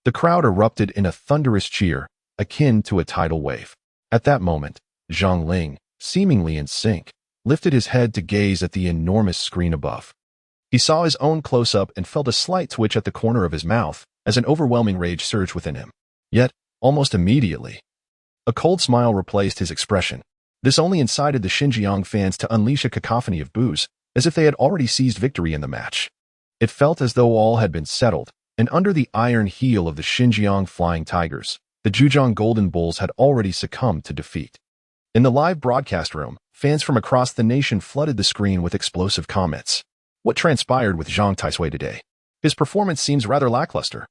the crowd erupted in a thunderous cheer, akin to a tidal wave. At that moment, Zhang Ling, seemingly in sync, lifted his head to gaze at the enormous screen above. He saw his own close-up and felt a slight twitch at the corner of his mouth as an overwhelming rage surged within him. Yet, almost immediately, a cold smile replaced his expression. This only incited the Xinjiang fans to unleash a cacophony of boos, as if they had already seized victory in the match. It felt as though all had been settled, and under the iron heel of the Xinjiang Flying Tigers, the Zhejiang Golden Bulls had already succumbed to defeat. In the live broadcast room, fans from across the nation flooded the screen with explosive comments. What transpired with Zhang Taisui today? His performance seems rather lackluster.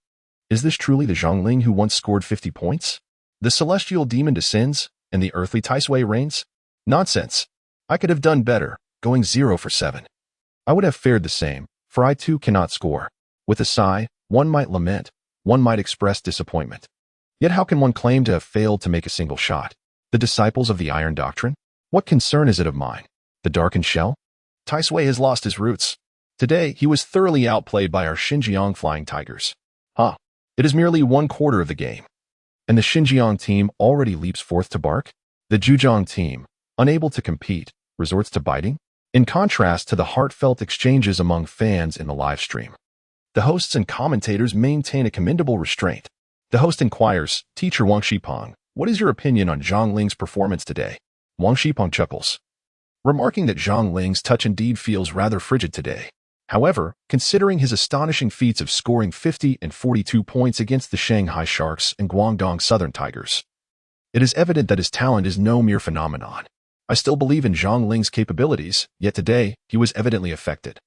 Is this truly the Zhongling who once scored 50 points? The celestial demon descends, and the earthly Taisui reigns? Nonsense. I could have done better, going 0 for 7. I would have fared the same, for I too cannot score. With a sigh, one might lament, one might express disappointment. Yet how can one claim to have failed to make a single shot? The disciples of the Iron Doctrine? What concern is it of mine? The darkened shell? Taisui has lost his roots. Today, he was thoroughly outplayed by our Xinjiang Flying Tigers. It is merely 1/4 of the game. And the Xinjiang team already leaps forth to bark? The Zhujiang team, unable to compete, resorts to biting? In contrast to the heartfelt exchanges among fans in the live stream, the hosts and commentators maintain a commendable restraint. The host inquires, "Teacher Wang Shipeng, what is your opinion on Zhang Ling's performance today?" Wang Shipeng chuckles, remarking that Zhang Ling's touch indeed feels rather frigid today. However, considering his astonishing feats of scoring 50 and 42 points against the Shanghai Sharks and Guangdong Southern Tigers, it is evident that his talent is no mere phenomenon. I still believe in Zhang Ling's capabilities, yet today, he was evidently affected.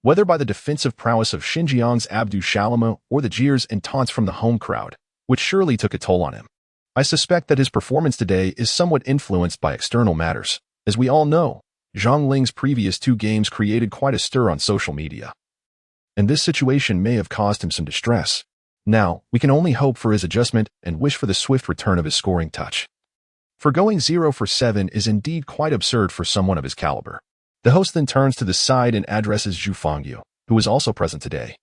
Whether by the defensive prowess of Xinjiang's Abdu Shalama or the jeers and taunts from the home crowd, which surely took a toll on him, I suspect that his performance today is somewhat influenced by external matters. As we all know, Zhang Ling's previous 2 games created quite a stir on social media, and this situation may have caused him some distress. Now, we can only hope for his adjustment and wish for the swift return of his scoring touch. For going 0 for 7 is indeed quite absurd for someone of his caliber. The host then turns to the side and addresses Zhu Fangyu, who is also present today.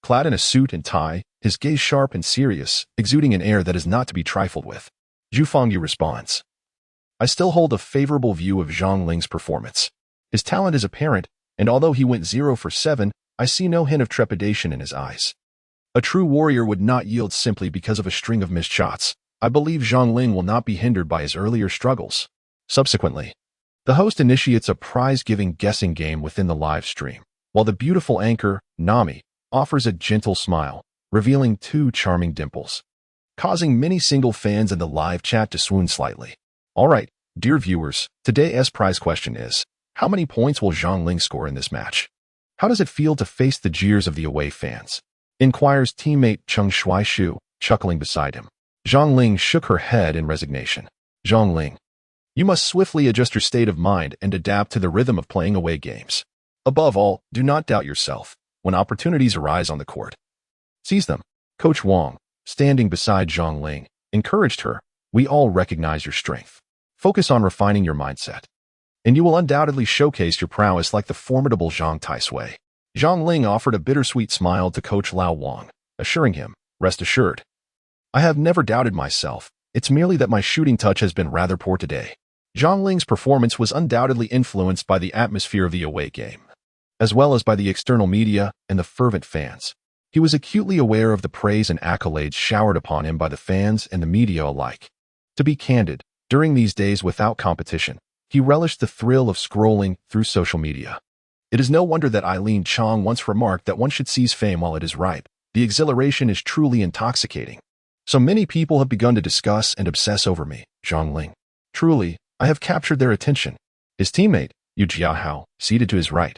Clad in a suit and tie, his gaze sharp and serious, exuding an air that is not to be trifled with, Zhu Fangyu responds, "I still hold a favorable view of Zhang Ling's performance. His talent is apparent, and although he went 0 for 7, I see no hint of trepidation in his eyes. A true warrior would not yield simply because of a string of missed shots. I believe Zhang Ling will not be hindered by his earlier struggles." Subsequently, the host initiates a prize-giving guessing game within the live stream, while the beautiful anchor, Nami, offers a gentle smile, revealing 2 charming dimples, causing many single fans in the live chat to swoon slightly. Alright, dear viewers, today's prize question is, how many points will Zhang Ling score in this match? How does it feel to face the jeers of the away fans? Inquires teammate Cheng Shuaishu, chuckling beside him. Zhang Ling shook her head in resignation. Zhang Ling, you must swiftly adjust your state of mind and adapt to the rhythm of playing away games. Above all, do not doubt yourself. When opportunities arise on the court, seize them. Coach Wang, standing beside Zhang Ling, encouraged her. We all recognize your strength. Focus on refining your mindset, and you will undoubtedly showcase your prowess like the formidable Zhang Taisui. Zhang Ling offered a bittersweet smile to Coach Lao Wang, assuring him, rest assured. I have never doubted myself. It's merely that my shooting touch has been rather poor today. Zhang Ling's performance was undoubtedly influenced by the atmosphere of the away game, as well as by the external media and the fervent fans. He was acutely aware of the praise and accolades showered upon him by the fans and the media alike. To be candid, during these days without competition, he relished the thrill of scrolling through social media. It is no wonder that Eileen Chong once remarked that one should seize fame while it is ripe. The exhilaration is truly intoxicating. So many people have begun to discuss and obsess over me, Zhang Ling. Truly, I have captured their attention. His teammate, Yu Jiahao, seated to his right,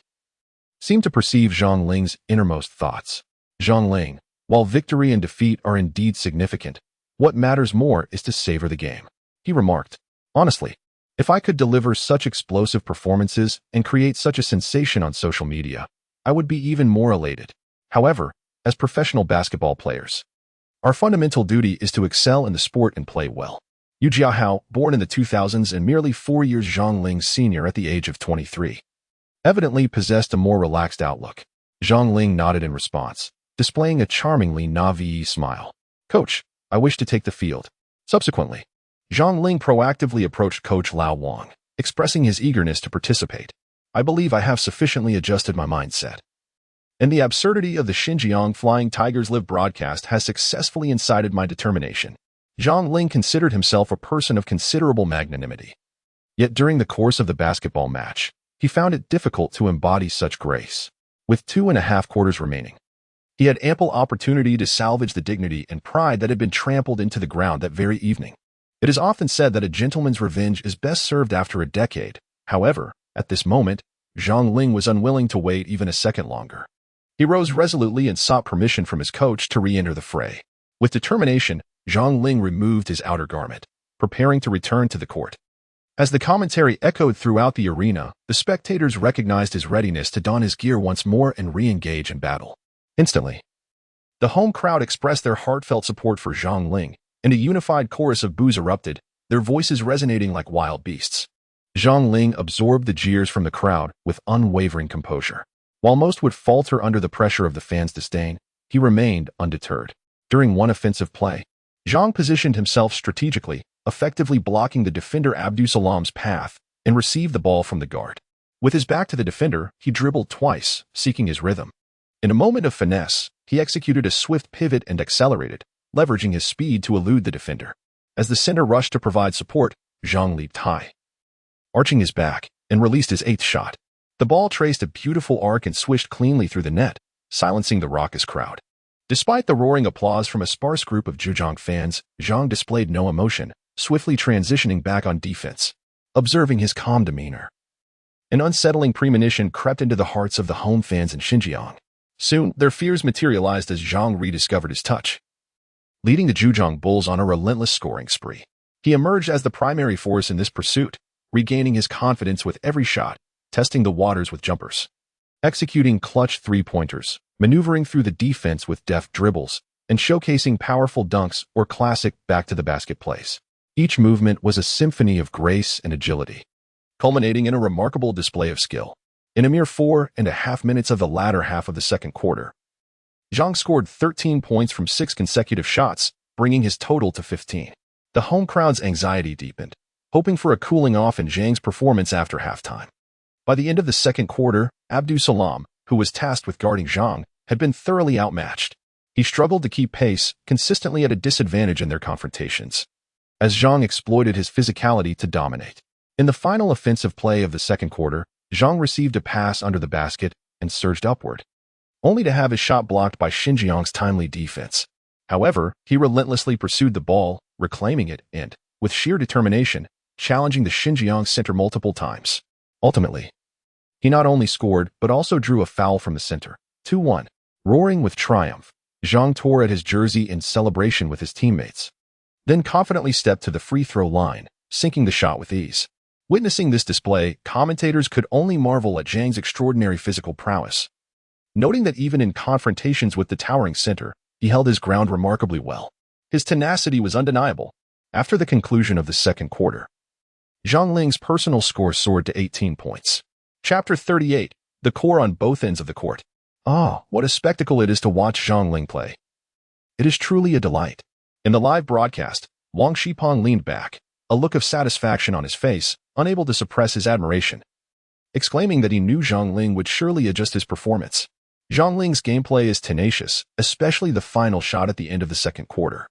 seemed to perceive Zhang Ling's innermost thoughts. Zhang Ling, while victory and defeat are indeed significant, what matters more is to savor the game, he remarked. Honestly, if I could deliver such explosive performances and create such a sensation on social media, I would be even more elated. However, as professional basketball players, our fundamental duty is to excel in the sport and play well. Yu Jiahao, born in the 2000s and merely 4 years Zhang Ling's senior at the age of 23, evidently possessed a more relaxed outlook. Zhang Ling nodded in response, displaying a charmingly naive smile. Coach, I wish to take the field. Subsequently, Zhang Ling proactively approached Coach Lao Wang, expressing his eagerness to participate. I believe I have sufficiently adjusted my mindset, and the absurdity of the Xinjiang Flying Tigers live broadcast has successfully incited my determination. Zhang Ling considered himself a person of considerable magnanimity. Yet during the course of the basketball match, he found it difficult to embody such grace. With 2.5 quarters remaining, he had ample opportunity to salvage the dignity and pride that had been trampled into the ground that very evening. It is often said that a gentleman's revenge is best served after a decade. However, at this moment, Zhang Ling was unwilling to wait even a second longer. He rose resolutely and sought permission from his coach to re-enter the fray. With determination, Zhang Ling removed his outer garment, preparing to return to the court. As the commentary echoed throughout the arena, the spectators recognized his readiness to don his gear once more and re-engage in battle. Instantly, the home crowd expressed their heartfelt support for Zhang Ling, and a unified chorus of boos erupted, their voices resonating like wild beasts. Zhang Ling absorbed the jeers from the crowd with unwavering composure. While most would falter under the pressure of the fans' disdain, he remained undeterred. During one offensive play, Zhang positioned himself strategically, effectively blocking the defender Abdusalam's path, and received the ball from the guard. With his back to the defender, he dribbled twice, seeking his rhythm. In a moment of finesse, he executed a swift pivot and accelerated, leveraging his speed to elude the defender. As the center rushed to provide support, Zhang leaped high, arching his back, and released his eighth shot. The ball traced a beautiful arc and swished cleanly through the net, silencing the raucous crowd. Despite the roaring applause from a sparse group of Zhejiang fans, Zhang displayed no emotion, swiftly transitioning back on defense. Observing his calm demeanor, an unsettling premonition crept into the hearts of the home fans in Xinjiang. Soon, their fears materialized as Zhang rediscovered his touch, leading the Zhejiang Bulls on a relentless scoring spree. He emerged as the primary force in this pursuit, regaining his confidence with every shot, testing the waters with jumpers, executing clutch three-pointers, maneuvering through the defense with deft dribbles, and showcasing powerful dunks or classic back-to-the-basket plays. Each movement was a symphony of grace and agility, culminating in a remarkable display of skill. In a mere 4.5 minutes of the latter half of the second quarter, Zhang scored 13 points from 6 consecutive shots, bringing his total to 15. The home crowd's anxiety deepened, hoping for a cooling off in Zhang's performance after halftime. By the end of the second quarter, Abdusalam, who was tasked with guarding Zhang, had been thoroughly outmatched. He struggled to keep pace, consistently at a disadvantage in their confrontations, as Zhang exploited his physicality to dominate. In the final offensive play of the second quarter, Zhang received a pass under the basket and surged upward, only to have his shot blocked by Xinjiang's timely defense. However, he relentlessly pursued the ball, reclaiming it and, with sheer determination, challenging the Xinjiang center multiple times. Ultimately, he not only scored but also drew a foul from the center. 2-1. Roaring with triumph, Zhang tore at his jersey in celebration with his teammates, then confidently stepped to the free throw line, sinking the shot with ease. Witnessing this display, commentators could only marvel at Zhang's extraordinary physical prowess, noting that even in confrontations with the towering center, he held his ground remarkably well. His tenacity was undeniable. After the conclusion of the second quarter, Zhang Ling's personal score soared to 18 points. Chapter 38. The core on both ends of the court. Ah, what a spectacle it is to watch Zhang Ling play. It is truly a delight. In the live broadcast, Wang Shipeng leaned back, a look of satisfaction on his face, unable to suppress his admiration, exclaiming that he knew Zhang Ling would surely adjust his performance. Zhang Ling's gameplay is tenacious, especially the final shot at the end of the second quarter.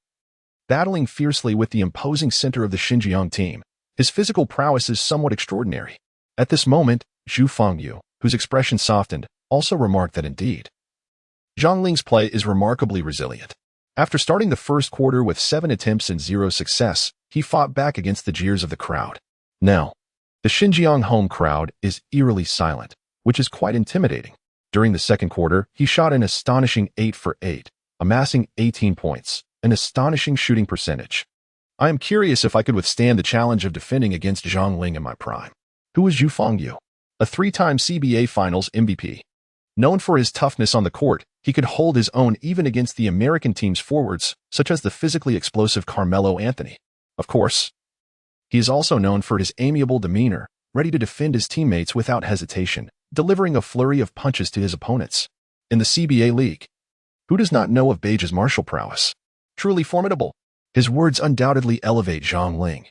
Battling fiercely with the imposing center of the Xinjiang team, his physical prowess is somewhat extraordinary. At this moment, Zhu Fengyu, whose expression softened, also remarked that indeed, Zhang Ling's play is remarkably resilient. After starting the first quarter with 7 attempts and 0 success, he fought back against the jeers of the crowd. Now, the Xinjiang home crowd is eerily silent, which is quite intimidating. During the second quarter, he shot an astonishing 8 for 8, amassing 18 points, an astonishing shooting percentage. I am curious if I could withstand the challenge of defending against Zhang Ling in my prime. Who is Zhu Fengyu? A 3-time CBA Finals MVP. Known for his toughness on the court, he could hold his own even against the American team's forwards, such as the physically explosive Carmelo Anthony. Of course, he is also known for his amiable demeanor, ready to defend his teammates without hesitation, delivering a flurry of punches to his opponents. In the CBA League, who does not know of Beige's martial prowess? Truly formidable. His words undoubtedly elevate Zhang Ling,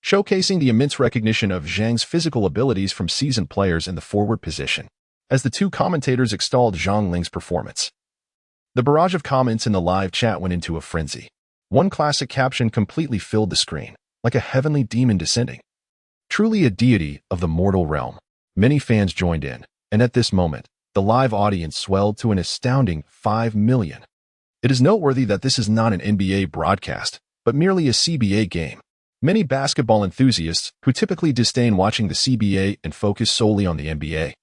showcasing the immense recognition of Zhang's physical abilities from seasoned players in the forward position. As the two commentators extolled Zhang Ling's performance, the barrage of comments in the live chat went into a frenzy. One classic caption completely filled the screen, like a heavenly demon descending. Truly a deity of the mortal realm. Many fans joined in, and at this moment, the live audience swelled to an astounding 5 million. It is noteworthy that this is not an NBA broadcast, but merely a CBA game. Many basketball enthusiasts, who typically disdain watching the CBA and focus solely on the NBA,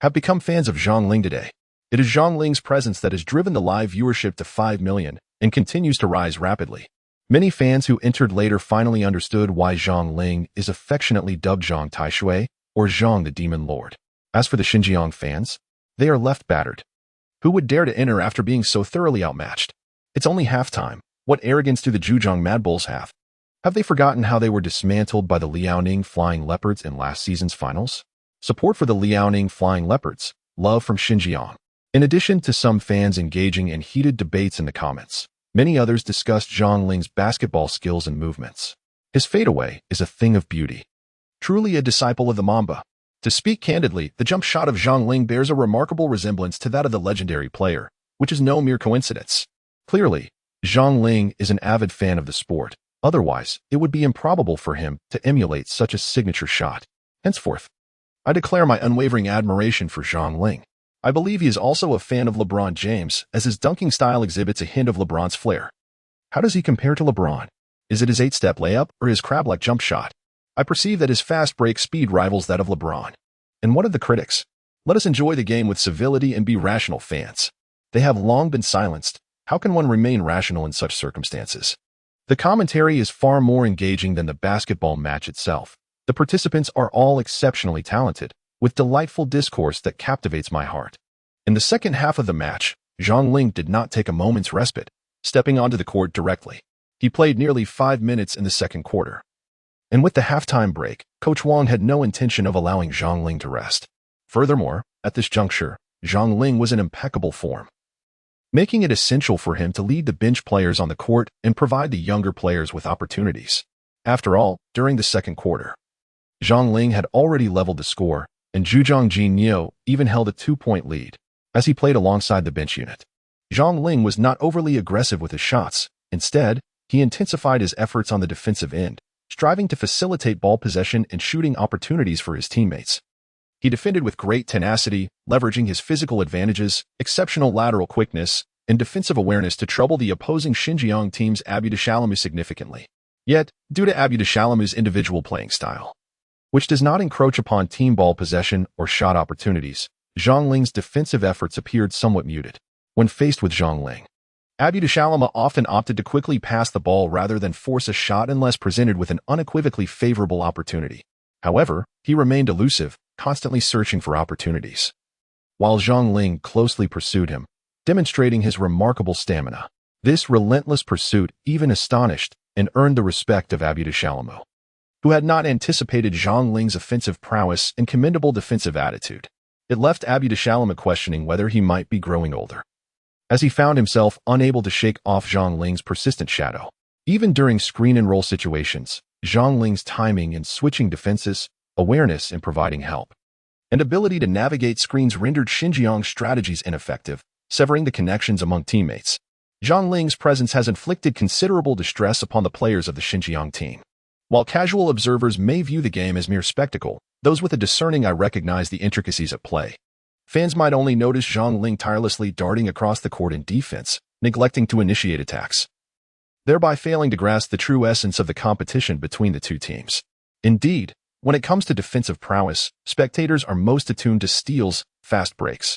have become fans of Zhang Ling today. It is Zhang Ling's presence that has driven the live viewership to 5 million and continues to rise rapidly. Many fans who entered later finally understood why Zhang Ling is affectionately dubbed Zhang Taishui or Zhang the Demon Lord. As for the Xinjiang fans, they are left battered. Who would dare to enter after being so thoroughly outmatched? It's only halftime. What arrogance do the Zhejiang Mad Bulls have? Have they forgotten how they were dismantled by the Liaoning Flying Leopards in last season's finals? Support for the Liaoning Flying Leopards, love from Xinjiang. In addition to some fans engaging in heated debates in the comments, many others discussed Zhang Ling's basketball skills and movements. His fadeaway is a thing of beauty. Truly a disciple of the Mamba. To speak candidly, the jump shot of Zhang Ling bears a remarkable resemblance to that of the legendary player, which is no mere coincidence. Clearly, Zhang Ling is an avid fan of the sport. Otherwise, it would be improbable for him to emulate such a signature shot. Henceforth, I declare my unwavering admiration for Zhang Ling. I believe he is also a fan of LeBron James, as his dunking style exhibits a hint of LeBron's flair. How does he compare to LeBron? Is it his 8-step layup or his crab-like jump shot? I perceive that his fast break speed rivals that of LeBron. And what of the critics? Let us enjoy the game with civility and be rational fans. They have long been silenced. How can one remain rational in such circumstances? The commentary is far more engaging than the basketball match itself. The participants are all exceptionally talented, with delightful discourse that captivates my heart. In the second half of the match, Zhang Ling did not take a moment's respite, stepping onto the court directly. He played nearly 5 minutes in the second quarter. And with the halftime break, Coach Wang had no intention of allowing Zhang Ling to rest. Furthermore, at this juncture, Zhang Ling was in impeccable form, making it essential for him to lead the bench players on the court and provide the younger players with opportunities. After all, during the second quarter, Zhang Ling had already leveled the score, and Zhujiang Jinyo even held a 2-point lead. As he played alongside the bench unit, Zhang Ling was not overly aggressive with his shots. Instead, he intensified his efforts on the defensive end, striving to facilitate ball possession and shooting opportunities for his teammates. He defended with great tenacity, leveraging his physical advantages, exceptional lateral quickness, and defensive awareness to trouble the opposing Xinjiang team's Abdusalamu significantly. Yet, due to Abdusalamu's individual playing style, which does not encroach upon team ball possession or shot opportunities, Zhang Ling's defensive efforts appeared somewhat muted. When faced with Zhang Ling, Abdusalamu often opted to quickly pass the ball rather than force a shot unless presented with an unequivocally favorable opportunity. However, he remained elusive, constantly searching for opportunities, while Zhang Ling closely pursued him, demonstrating his remarkable stamina. This relentless pursuit even astonished and earned the respect of Abdusalamu, who had not anticipated Zhang Ling's offensive prowess and commendable defensive attitude. It left Abdusalamu questioning whether he might be growing older, as he found himself unable to shake off Zhang Ling's persistent shadow. Even during screen-and-roll situations, Zhang Ling's timing in switching defenses, awareness in providing help, and ability to navigate screens rendered Xinjiang's strategies ineffective, severing the connections among teammates. Zhang Ling's presence has inflicted considerable distress upon the players of the Xinjiang team. While casual observers may view the game as mere spectacle, those with a discerning eye recognize the intricacies at play. Fans might only notice Zhang Ling tirelessly darting across the court in defense, neglecting to initiate attacks, thereby failing to grasp the true essence of the competition between the two teams. Indeed, when it comes to defensive prowess, spectators are most attuned to steals, fast breaks,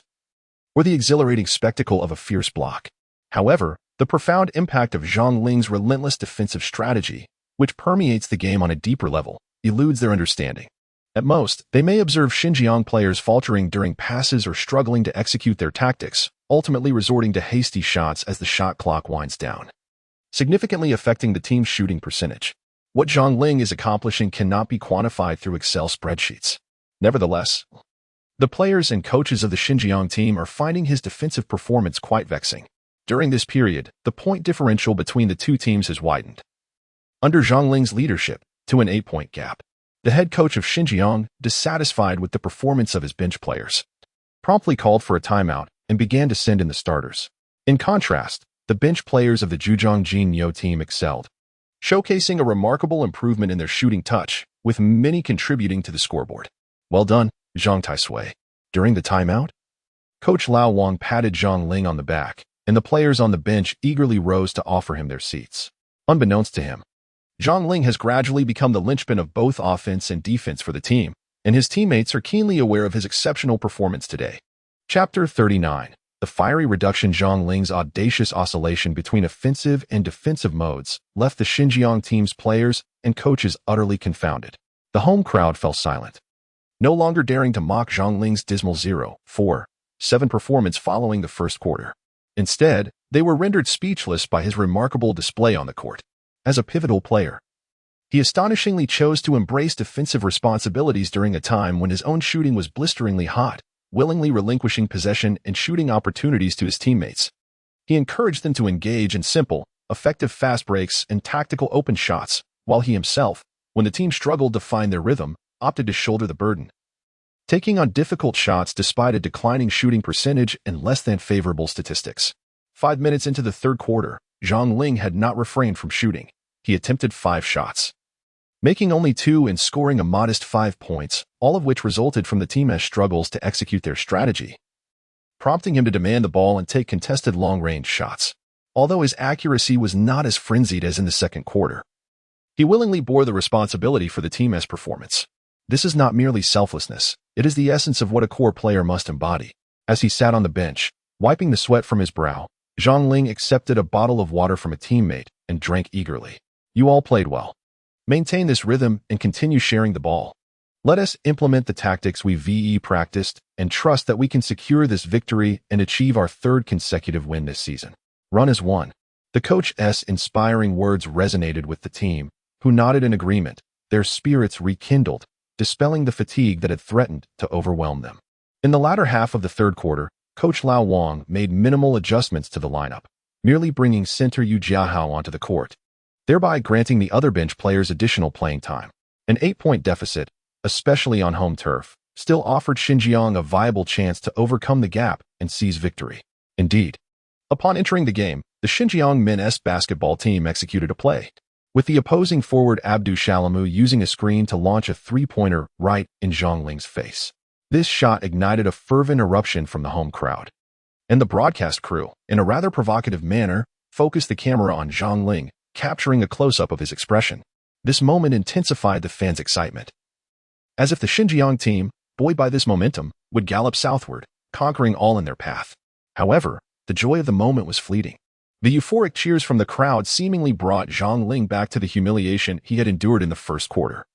or the exhilarating spectacle of a fierce block. However, the profound impact of Zhang Ling's relentless defensive strategy, which permeates the game on a deeper level, eludes their understanding. At most, they may observe Xinjiang players faltering during passes or struggling to execute their tactics, ultimately resorting to hasty shots as the shot clock winds down, significantly affecting the team's shooting percentage. What Zhang Ling is accomplishing cannot be quantified through Excel spreadsheets. Nevertheless, the players and coaches of the Xinjiang team are finding his defensive performance quite vexing. During this period, the point differential between the two teams has widened, under Zhang Ling's leadership, to an 8-point gap. The head coach of Xinjiang, dissatisfied with the performance of his bench players, promptly called for a timeout and began to send in the starters. In contrast, the bench players of the Zhujiang Jinyo team excelled, showcasing a remarkable improvement in their shooting touch, with many contributing to the scoreboard. Well done, Zhang Taishui. During the timeout, Coach Lao Wang patted Zhang Ling on the back, and the players on the bench eagerly rose to offer him their seats. Unbeknownst to him, Zhang Ling has gradually become the linchpin of both offense and defense for the team, and his teammates are keenly aware of his exceptional performance today. Chapter 39. The fiery reduction Zhang Ling's audacious oscillation between offensive and defensive modes left the Xinjiang team's players and coaches utterly confounded. The home crowd fell silent, no longer daring to mock Zhang Ling's dismal 0-4-7 performance following the first quarter. Instead, they were rendered speechless by his remarkable display on the court. As a pivotal player, he astonishingly chose to embrace defensive responsibilities during a time when his own shooting was blisteringly hot, willingly relinquishing possession and shooting opportunities to his teammates. He encouraged them to engage in simple, effective fast breaks and tactical open shots, while he himself, when the team struggled to find their rhythm, opted to shoulder the burden, taking on difficult shots despite a declining shooting percentage and less than favorable statistics. 5 minutes into the third quarter, Zhang Ling had not refrained from shooting. He attempted 5 shots, making only 2 and scoring a modest 5 points, all of which resulted from the team's struggles to execute their strategy, prompting him to demand the ball and take contested long-range shots. Although his accuracy was not as frenzied as in the second quarter, he willingly bore the responsibility for the team's performance. This is not merely selflessness, it is the essence of what a core player must embody. As he sat on the bench, wiping the sweat from his brow, Zhang Ling accepted a bottle of water from a teammate and drank eagerly. "You all played well. Maintain this rhythm and continue sharing the ball. Let us implement the tactics we practiced and trust that we can secure this victory and achieve our 3rd consecutive win this season. Run as one." The coach's inspiring words resonated with the team, who nodded in agreement, their spirits rekindled, dispelling the fatigue that had threatened to overwhelm them. In the latter half of the third quarter, Coach Lao Wang made minimal adjustments to the lineup, merely bringing center Yu Jiahao onto the court, thereby granting the other bench players additional playing time. An 8-point deficit, especially on home turf, still offered Xinjiang a viable chance to overcome the gap and seize victory. Indeed, upon entering the game, the Xinjiang men's basketball team executed a play, with the opposing forward Abdu Shalamu using a screen to launch a 3-pointer right in Zhang Ling's face. This shot ignited a fervent eruption from the home crowd, and the broadcast crew, in a rather provocative manner, focused the camera on Zhang Ling, capturing a close-up of his expression. This moment intensified the fans' excitement, as if the Xinjiang team, buoyed by this momentum, would gallop southward, conquering all in their path. However, the joy of the moment was fleeting. The euphoric cheers from the crowd seemingly brought Zhang Ling back to the humiliation he had endured in the first quarter.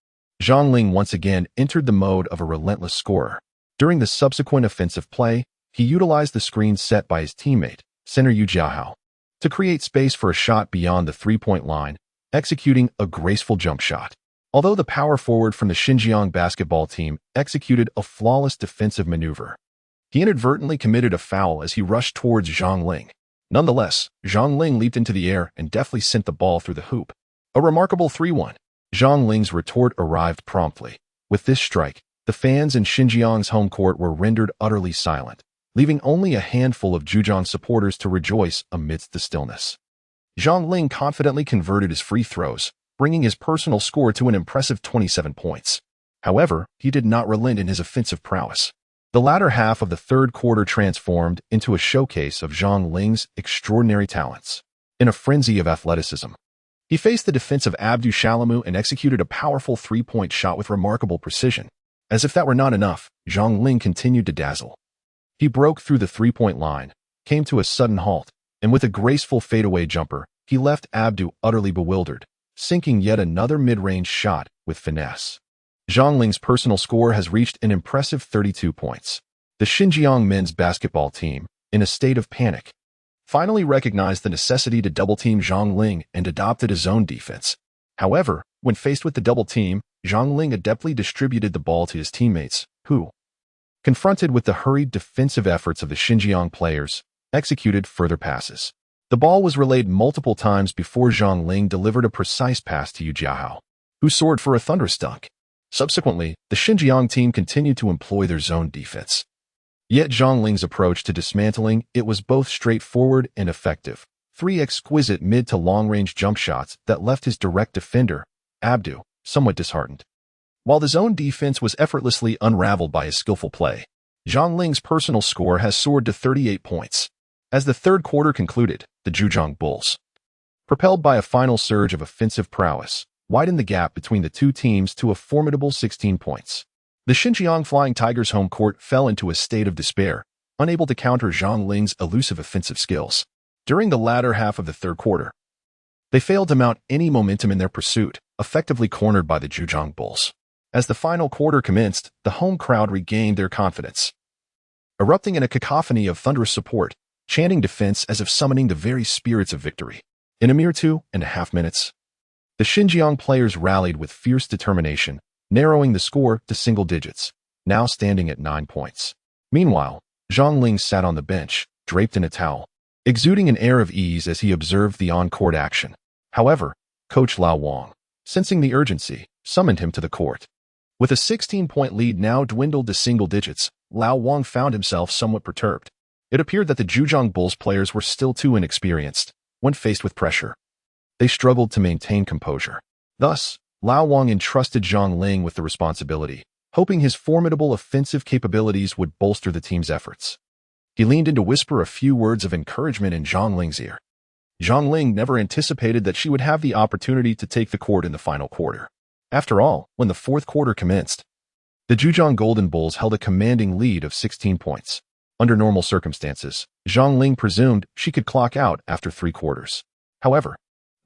Zhang Ling once again entered the mode of a relentless scorer. During the subsequent offensive play, he utilized the screen set by his teammate, center Yu Jiahao, to create space for a shot beyond the 3-point line, executing a graceful jump shot. Although the power forward from the Xinjiang basketball team executed a flawless defensive maneuver, he inadvertently committed a foul as he rushed towards Zhang Ling. Nonetheless, Zhang Ling leaped into the air and deftly sent the ball through the hoop. A remarkable 3-1. Zhang Ling's retort arrived promptly. With this strike, the fans in Xinjiang's home court were rendered utterly silent, leaving only a handful of Zhejiang supporters to rejoice amidst the stillness. Zhang Ling confidently converted his free throws, bringing his personal score to an impressive 27 points. However, he did not relent in his offensive prowess. The latter half of the third quarter transformed into a showcase of Zhang Ling's extraordinary talents. In a frenzy of athleticism, he faced the defensive Abdu Shalamu and executed a powerful 3-point shot with remarkable precision. As if that were not enough, Zhang Ling continued to dazzle. He broke through the 3-point line, came to a sudden halt, and with a graceful fadeaway jumper, he left Abdu utterly bewildered, sinking yet another mid-range shot with finesse. Zhang Ling's personal score has reached an impressive 32 points. The Xinjiang men's basketball team, in a state of panic, finally recognized the necessity to double-team Zhang Ling and adopted a zone defense. However, when faced with the double team, Zhang Ling adeptly distributed the ball to his teammates, who, confronted with the hurried defensive efforts of the Xinjiang players, executed further passes. The ball was relayed multiple times before Zhang Ling delivered a precise pass to Yu Jiahao, who soared for a thunderous dunk. Subsequently, the Xinjiang team continued to employ their zone defense. Yet Zhang Ling's approach to dismantling it was both straightforward and effective. 3 exquisite mid- to long-range jump shots that left his direct defender, Abdu, somewhat disheartened. While the zone defense was effortlessly unraveled by his skillful play, Zhang Ling's personal score has soared to 38 points. As the third quarter concluded, the Zhejiang Bulls, propelled by a final surge of offensive prowess, widened the gap between the two teams to a formidable 16 points. The Xinjiang Flying Tigers home court fell into a state of despair, unable to counter Zhang Ling's elusive offensive skills. During the latter half of the third quarter, they failed to mount any momentum in their pursuit, effectively cornered by the Zhejiang Bulls. As the final quarter commenced, the home crowd regained their confidence, erupting in a cacophony of thunderous support, chanting defense as if summoning the very spirits of victory. In a mere 2.5 minutes, the Xinjiang players rallied with fierce determination, narrowing the score to single digits, now standing at 9 points. Meanwhile, Zhang Ling sat on the bench, draped in a towel, exuding an air of ease as he observed the on-court action. However, Coach Lao Wang, sensing the urgency, summoned him to the court. With a 16-point lead now dwindled to single digits, Lao Wang found himself somewhat perturbed. It appeared that the Zhejiang Bulls players were still too inexperienced when faced with pressure. They struggled to maintain composure. Thus, Lao Wang entrusted Zhang Ling with the responsibility, hoping his formidable offensive capabilities would bolster the team's efforts. He leaned in to whisper a few words of encouragement in Zhang Ling's ear. Zhang Ling never anticipated that she would have the opportunity to take the court in the final quarter. After all, when the fourth quarter commenced, the Zhejiang Golden Bulls held a commanding lead of 16 points. Under normal circumstances, Zhang Ling presumed she could clock out after 3 quarters. However,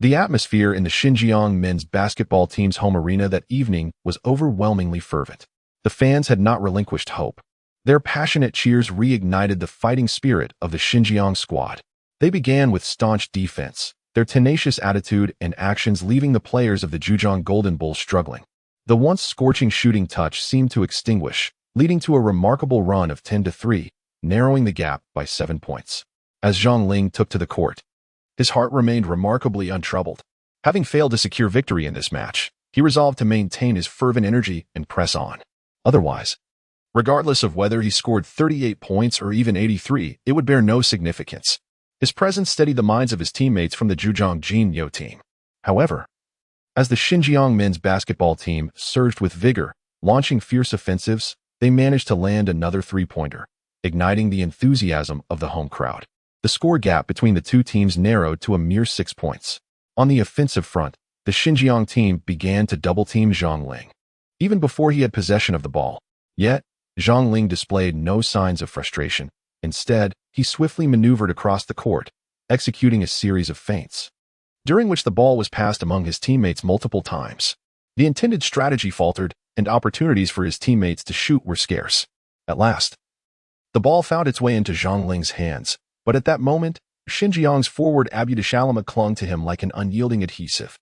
the atmosphere in the Xinjiang men's basketball team's home arena that evening was overwhelmingly fervent. The fans had not relinquished hope. Their passionate cheers reignited the fighting spirit of the Xinjiang squad. They began with staunch defense, their tenacious attitude and actions leaving the players of the Zhejiang Golden Bulls struggling. The once scorching shooting touch seemed to extinguish, leading to a remarkable run of 10-3, narrowing the gap by 7 points. As Zhang Ling took to the court, his heart remained remarkably untroubled. Having failed to secure victory in this match, he resolved to maintain his fervent energy and press on. Otherwise, regardless of whether he scored 38 points or even 83, it would bear no significance. His presence steadied the minds of his teammates from the Zhejiang Jinyo team. However, as the Xinjiang men's basketball team surged with vigor, launching fierce offensives, they managed to land another 3-pointer, igniting the enthusiasm of the home crowd. The score gap between the two teams narrowed to a mere 6 points. On the offensive front, the Xinjiang team began to double-team Zhang Ling, even before he had possession of the ball. Yet, Zhang Ling displayed no signs of frustration. Instead, he swiftly maneuvered across the court, executing a series of feints, during which the ball was passed among his teammates multiple times. The intended strategy faltered, and opportunities for his teammates to shoot were scarce. At last, the ball found its way into Zhang Ling's hands, but at that moment, Xinjiang's forward Abdushalama clung to him like an unyielding adhesive,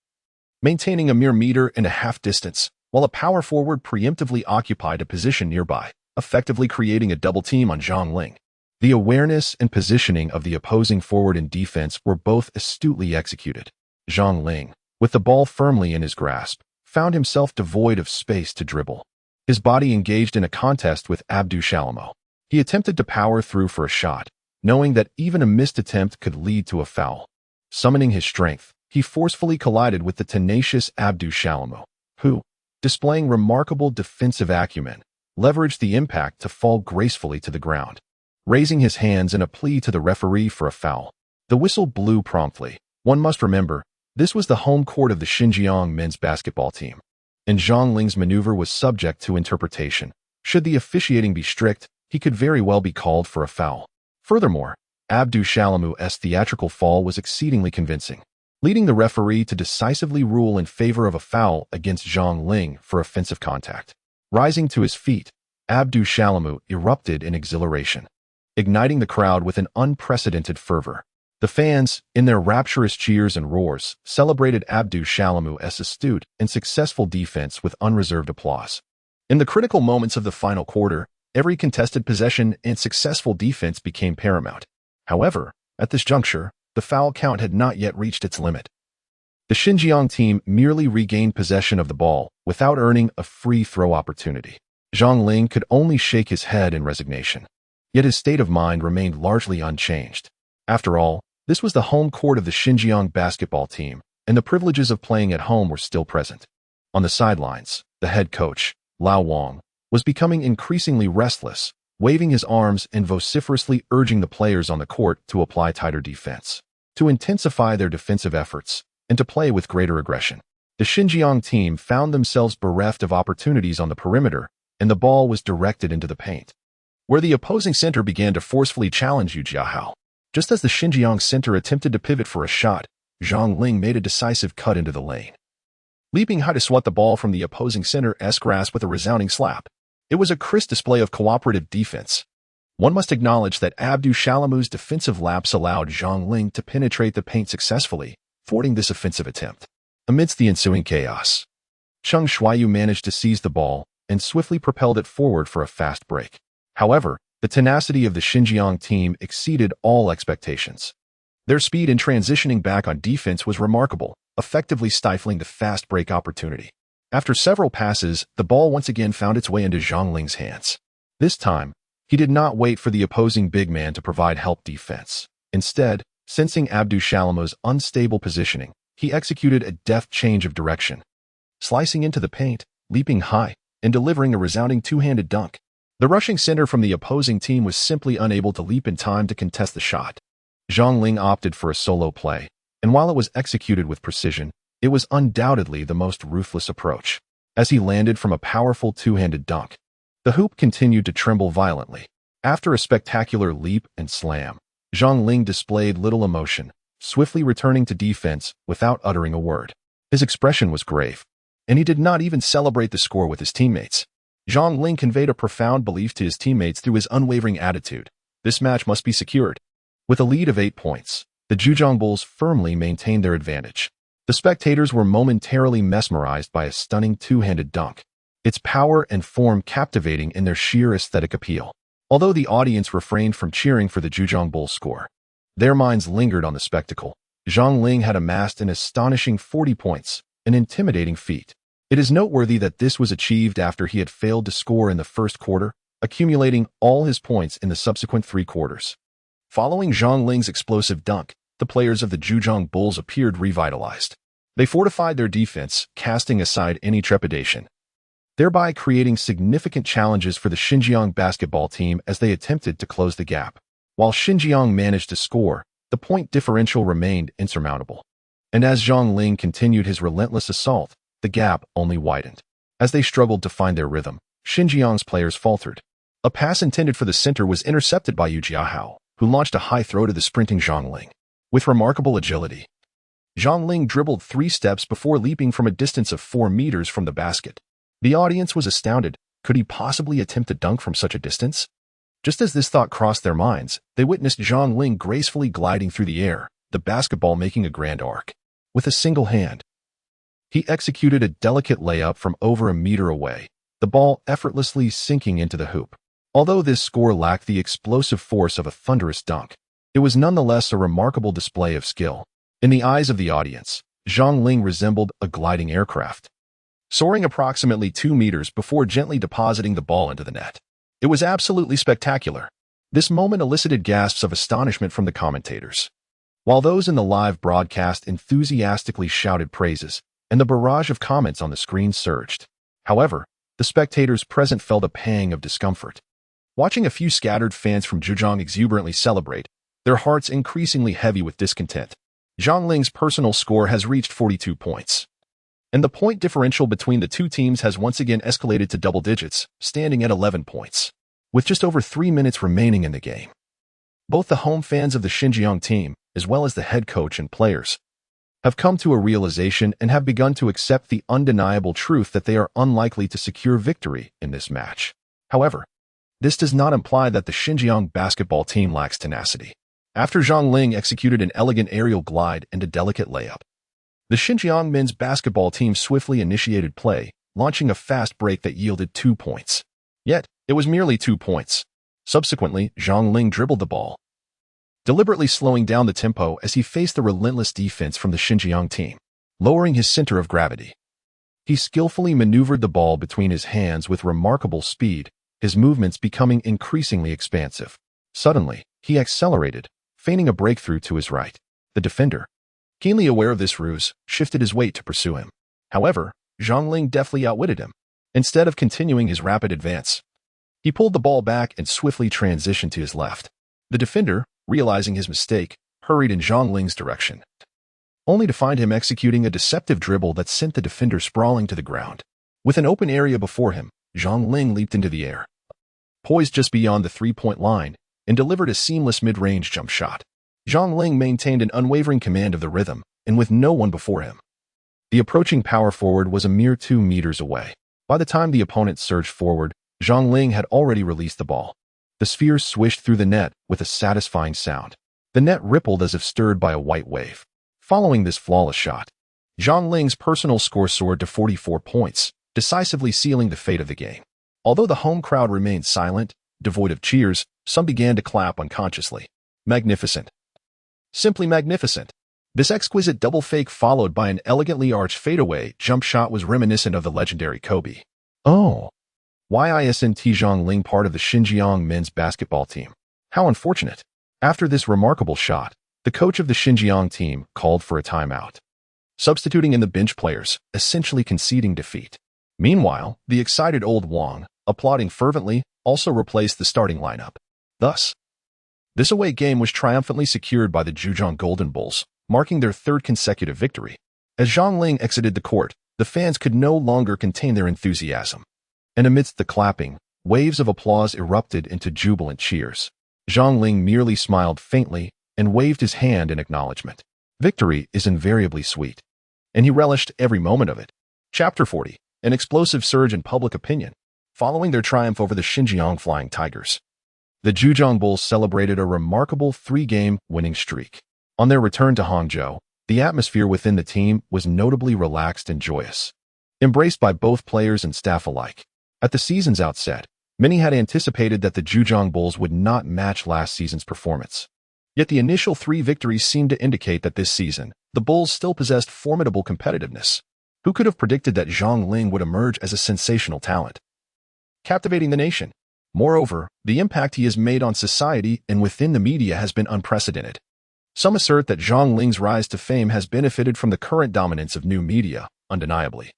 maintaining a mere 1.5 meter distance, while a power forward preemptively occupied a position nearby, effectively creating a double team on Zhang Ling. The awareness and positioning of the opposing forward and defense were both astutely executed. Zhang Ling, with the ball firmly in his grasp, found himself devoid of space to dribble. His body engaged in a contest with Abdushalama. He attempted to power through for a shot, knowing that even a missed attempt could lead to a foul. Summoning his strength, he forcefully collided with the tenacious Abdushalama, who, displaying remarkable defensive acumen, leveraged the impact to fall gracefully to the ground. Raising his hands in a plea to the referee for a foul, the whistle blew promptly. One must remember, this was the home court of the Xinjiang men's basketball team, and Zhang Ling's maneuver was subject to interpretation. Should the officiating be strict, he could very well be called for a foul. Furthermore, Abdushalama's theatrical fall was exceedingly convincing, leading the referee to decisively rule in favor of a foul against Zhang Ling for offensive contact. Rising to his feet, Abdushalama erupted in exhilaration, igniting the crowd with an unprecedented fervor. The fans, in their rapturous cheers and roars, celebrated Abdushalama's astute and successful defense with unreserved applause. In the critical moments of the final quarter, every contested possession and successful defense became paramount. However, at this juncture, the foul count had not yet reached its limit. The Xinjiang team merely regained possession of the ball without earning a free throw opportunity. Zhang Ling could only shake his head in resignation. Yet his state of mind remained largely unchanged. After all, this was the home court of the Xinjiang basketball team, and the privileges of playing at home were still present. On the sidelines, the head coach, Lao Wang, was becoming increasingly restless, waving his arms and vociferously urging the players on the court to apply tighter defense, to intensify their defensive efforts, and to play with greater aggression. The Xinjiang team found themselves bereft of opportunities on the perimeter, and the ball was directed into the paint. where the opposing center began to forcefully challenge Yu Jiahao. Just as the Xinjiang center attempted to pivot for a shot, Zhang Ling made a decisive cut into the lane. Leaping high to swat the ball from the opposing center's grasp with a resounding slap. It was a crisp display of cooperative defense. One must acknowledge that Abdu Shalamu's defensive lapse allowed Zhang Ling to penetrate the paint successfully, thwarting this offensive attempt. Amidst the ensuing chaos, Xiang Yuan managed to seize the ball and swiftly propelled it forward for a fast break. However, the tenacity of the Xinjiang team exceeded all expectations. Their speed in transitioning back on defense was remarkable, effectively stifling the fast break opportunity. After several passes, the ball once again found its way into Zhang Ling's hands. This time, he did not wait for the opposing big man to provide help defense. Instead, sensing Abdu Shalamu's unstable positioning, he executed a deft change of direction, slicing into the paint, leaping high, and delivering a resounding two-handed dunk. The rushing center from the opposing team was simply unable to leap in time to contest the shot. Zhang Ling opted for a solo play, and while it was executed with precision, it was undoubtedly the most ruthless approach. As he landed from a powerful two-handed dunk, the hoop continued to tremble violently. After a spectacular leap and slam, Zhang Ling displayed little emotion, swiftly returning to defense without uttering a word. His expression was grave, and he did not even celebrate the score with his teammates. Zhang Ling conveyed a profound belief to his teammates through his unwavering attitude. This match must be secured. With a lead of 8 points, the Zhejiang Bulls firmly maintained their advantage. The spectators were momentarily mesmerized by a stunning two-handed dunk, its power and form captivating in their sheer aesthetic appeal. Although the audience refrained from cheering for the Zhejiang Bulls' score, their minds lingered on the spectacle. Zhang Ling had amassed an astonishing 40 points, an intimidating feat. It is noteworthy that this was achieved after he had failed to score in the first quarter, accumulating all his points in the subsequent 3 quarters. Following Zhang Ling's explosive dunk, the players of the Zhejiang Bulls appeared revitalized. They fortified their defense, casting aside any trepidation, thereby creating significant challenges for the Xinjiang basketball team as they attempted to close the gap. While Xinjiang managed to score, the point differential remained insurmountable. And as Zhang Ling continued his relentless assault, the gap only widened. As they struggled to find their rhythm, Xinjiang's players faltered. A pass intended for the center was intercepted by Yu Jiahao, who launched a high throw to the sprinting Zhang Ling. With remarkable agility, Zhang Ling dribbled 3 steps before leaping from a distance of 4 meters from the basket. The audience was astounded. Could he possibly attempt to dunk from such a distance? Just as this thought crossed their minds, they witnessed Zhang Ling gracefully gliding through the air, the basketball making a grand arc. With a single hand, he executed a delicate layup from over a meter away, the ball effortlessly sinking into the hoop. Although this score lacked the explosive force of a thunderous dunk, it was nonetheless a remarkable display of skill. In the eyes of the audience, Zhang Ling resembled a gliding aircraft, soaring approximately 2 meters before gently depositing the ball into the net. It was absolutely spectacular. This moment elicited gasps of astonishment from the commentators, while those in the live broadcast enthusiastically shouted praises, and the barrage of comments on the screen surged. However, the spectators present felt a pang of discomfort. Watching a few scattered fans from Zhejiang exuberantly celebrate, their hearts increasingly heavy with discontent. Zhang Ling's personal score has reached 42 points, and the point differential between the two teams has once again escalated to double digits, standing at 11 points. With just over 3 minutes remaining in the game, both the home fans of the Xinjiang team, as well as the head coach and players, have come to a realization and have begun to accept the undeniable truth that they are unlikely to secure victory in this match. However, this does not imply that the Xinjiang basketball team lacks tenacity. After Zhang Ling executed an elegant aerial glide and a delicate layup, the Xinjiang men's basketball team swiftly initiated play, launching a fast break that yielded 2 points. Yet, it was merely 2 points. Subsequently, Zhang Ling dribbled the ball, deliberately slowing down the tempo as he faced the relentless defense from the Xinjiang team, lowering his center of gravity. He skillfully maneuvered the ball between his hands with remarkable speed, his movements becoming increasingly expansive. Suddenly, he accelerated, feigning a breakthrough to his right. The defender, keenly aware of this ruse, shifted his weight to pursue him. However, Zhang Ling deftly outwitted him. Instead of continuing his rapid advance, he pulled the ball back and swiftly transitioned to his left. The defender, realizing his mistake, hurried in Zhang Ling's direction, only to find him executing a deceptive dribble that sent the defender sprawling to the ground. With an open area before him, Zhang Ling leaped into the air, poised just beyond the three-point line, and delivered a seamless mid-range jump shot. Zhang Ling maintained an unwavering command of the rhythm, and with no one before him. The approaching power forward was a mere 2 meters away. By the time the opponent surged forward, Zhang Ling had already released the ball. The sphere swished through the net with a satisfying sound. The net rippled as if stirred by a white wave. Following this flawless shot, Zhang Ling's personal score soared to 44 points, decisively sealing the fate of the game. Although the home crowd remained silent, devoid of cheers, some began to clap unconsciously. Magnificent. Simply magnificent. This exquisite double fake followed by an elegantly arched fadeaway jump shot was reminiscent of the legendary Kobe. Oh. Why isn't Zhang Ling part of the Xinjiang men's basketball team? How unfortunate. After this remarkable shot, the coach of the Xinjiang team called for a timeout, substituting in the bench players, essentially conceding defeat. Meanwhile, the excited old Wang, applauding fervently, also replaced the starting lineup. Thus, this away game was triumphantly secured by the Zhejiang Golden Bulls, marking their third consecutive victory. As Zhang Ling exited the court, the fans could no longer contain their enthusiasm. And amidst the clapping, waves of applause erupted into jubilant cheers. Zhang Ling merely smiled faintly and waved his hand in acknowledgement. Victory is invariably sweet, and he relished every moment of it. Chapter 40. An explosive surge in public opinion. Following their triumph over the Xinjiang Flying Tigers, the Zhejiang Bulls celebrated a remarkable 3-game winning streak. On their return to Hangzhou, the atmosphere within the team was notably relaxed and joyous, embraced by both players and staff alike. At the season's outset, many had anticipated that the Zhejiang Bulls would not match last season's performance. Yet the initial 3 victories seemed to indicate that this season, the Bulls still possessed formidable competitiveness. Who could have predicted that Zhang Ling would emerge as a sensational talent, captivating the nation? Moreover, the impact he has made on society and within the media has been unprecedented. Some assert that Zhang Ling's rise to fame has benefited from the current dominance of new media, undeniably.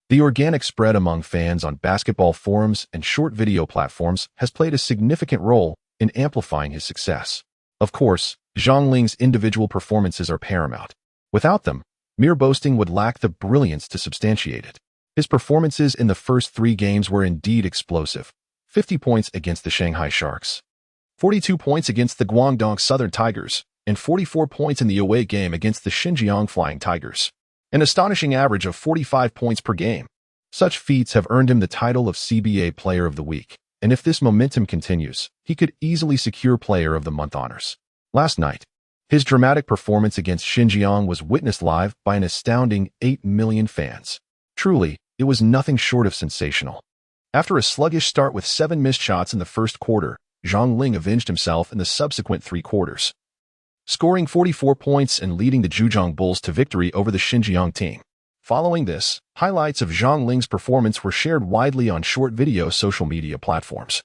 The organic spread among fans on basketball forums and short video platforms has played a significant role in amplifying his success. Of course, Zhang Ling's individual performances are paramount. Without them, mere boasting would lack the brilliance to substantiate it. His performances in the first 3 games were indeed explosive. 50 points against the Shanghai Sharks, 42 points against the Guangdong Southern Tigers, and 44 points in the away game against the Xinjiang Flying Tigers. An astonishing average of 45 points per game. Such feats have earned him the title of CBA Player of the Week, and if this momentum continues, he could easily secure Player of the Month honors. Last night, his dramatic performance against Xinjiang was witnessed live by an astounding 8 million fans. Truly, it was nothing short of sensational. After a sluggish start with 7 missed shots in the first quarter, Zhang Ling avenged himself in the subsequent 3 quarters, scoring 44 points and leading the Zhejiang Bulls to victory over the Xinjiang team. Following this, highlights of Zhang Ling's performance were shared widely on short video social media platforms,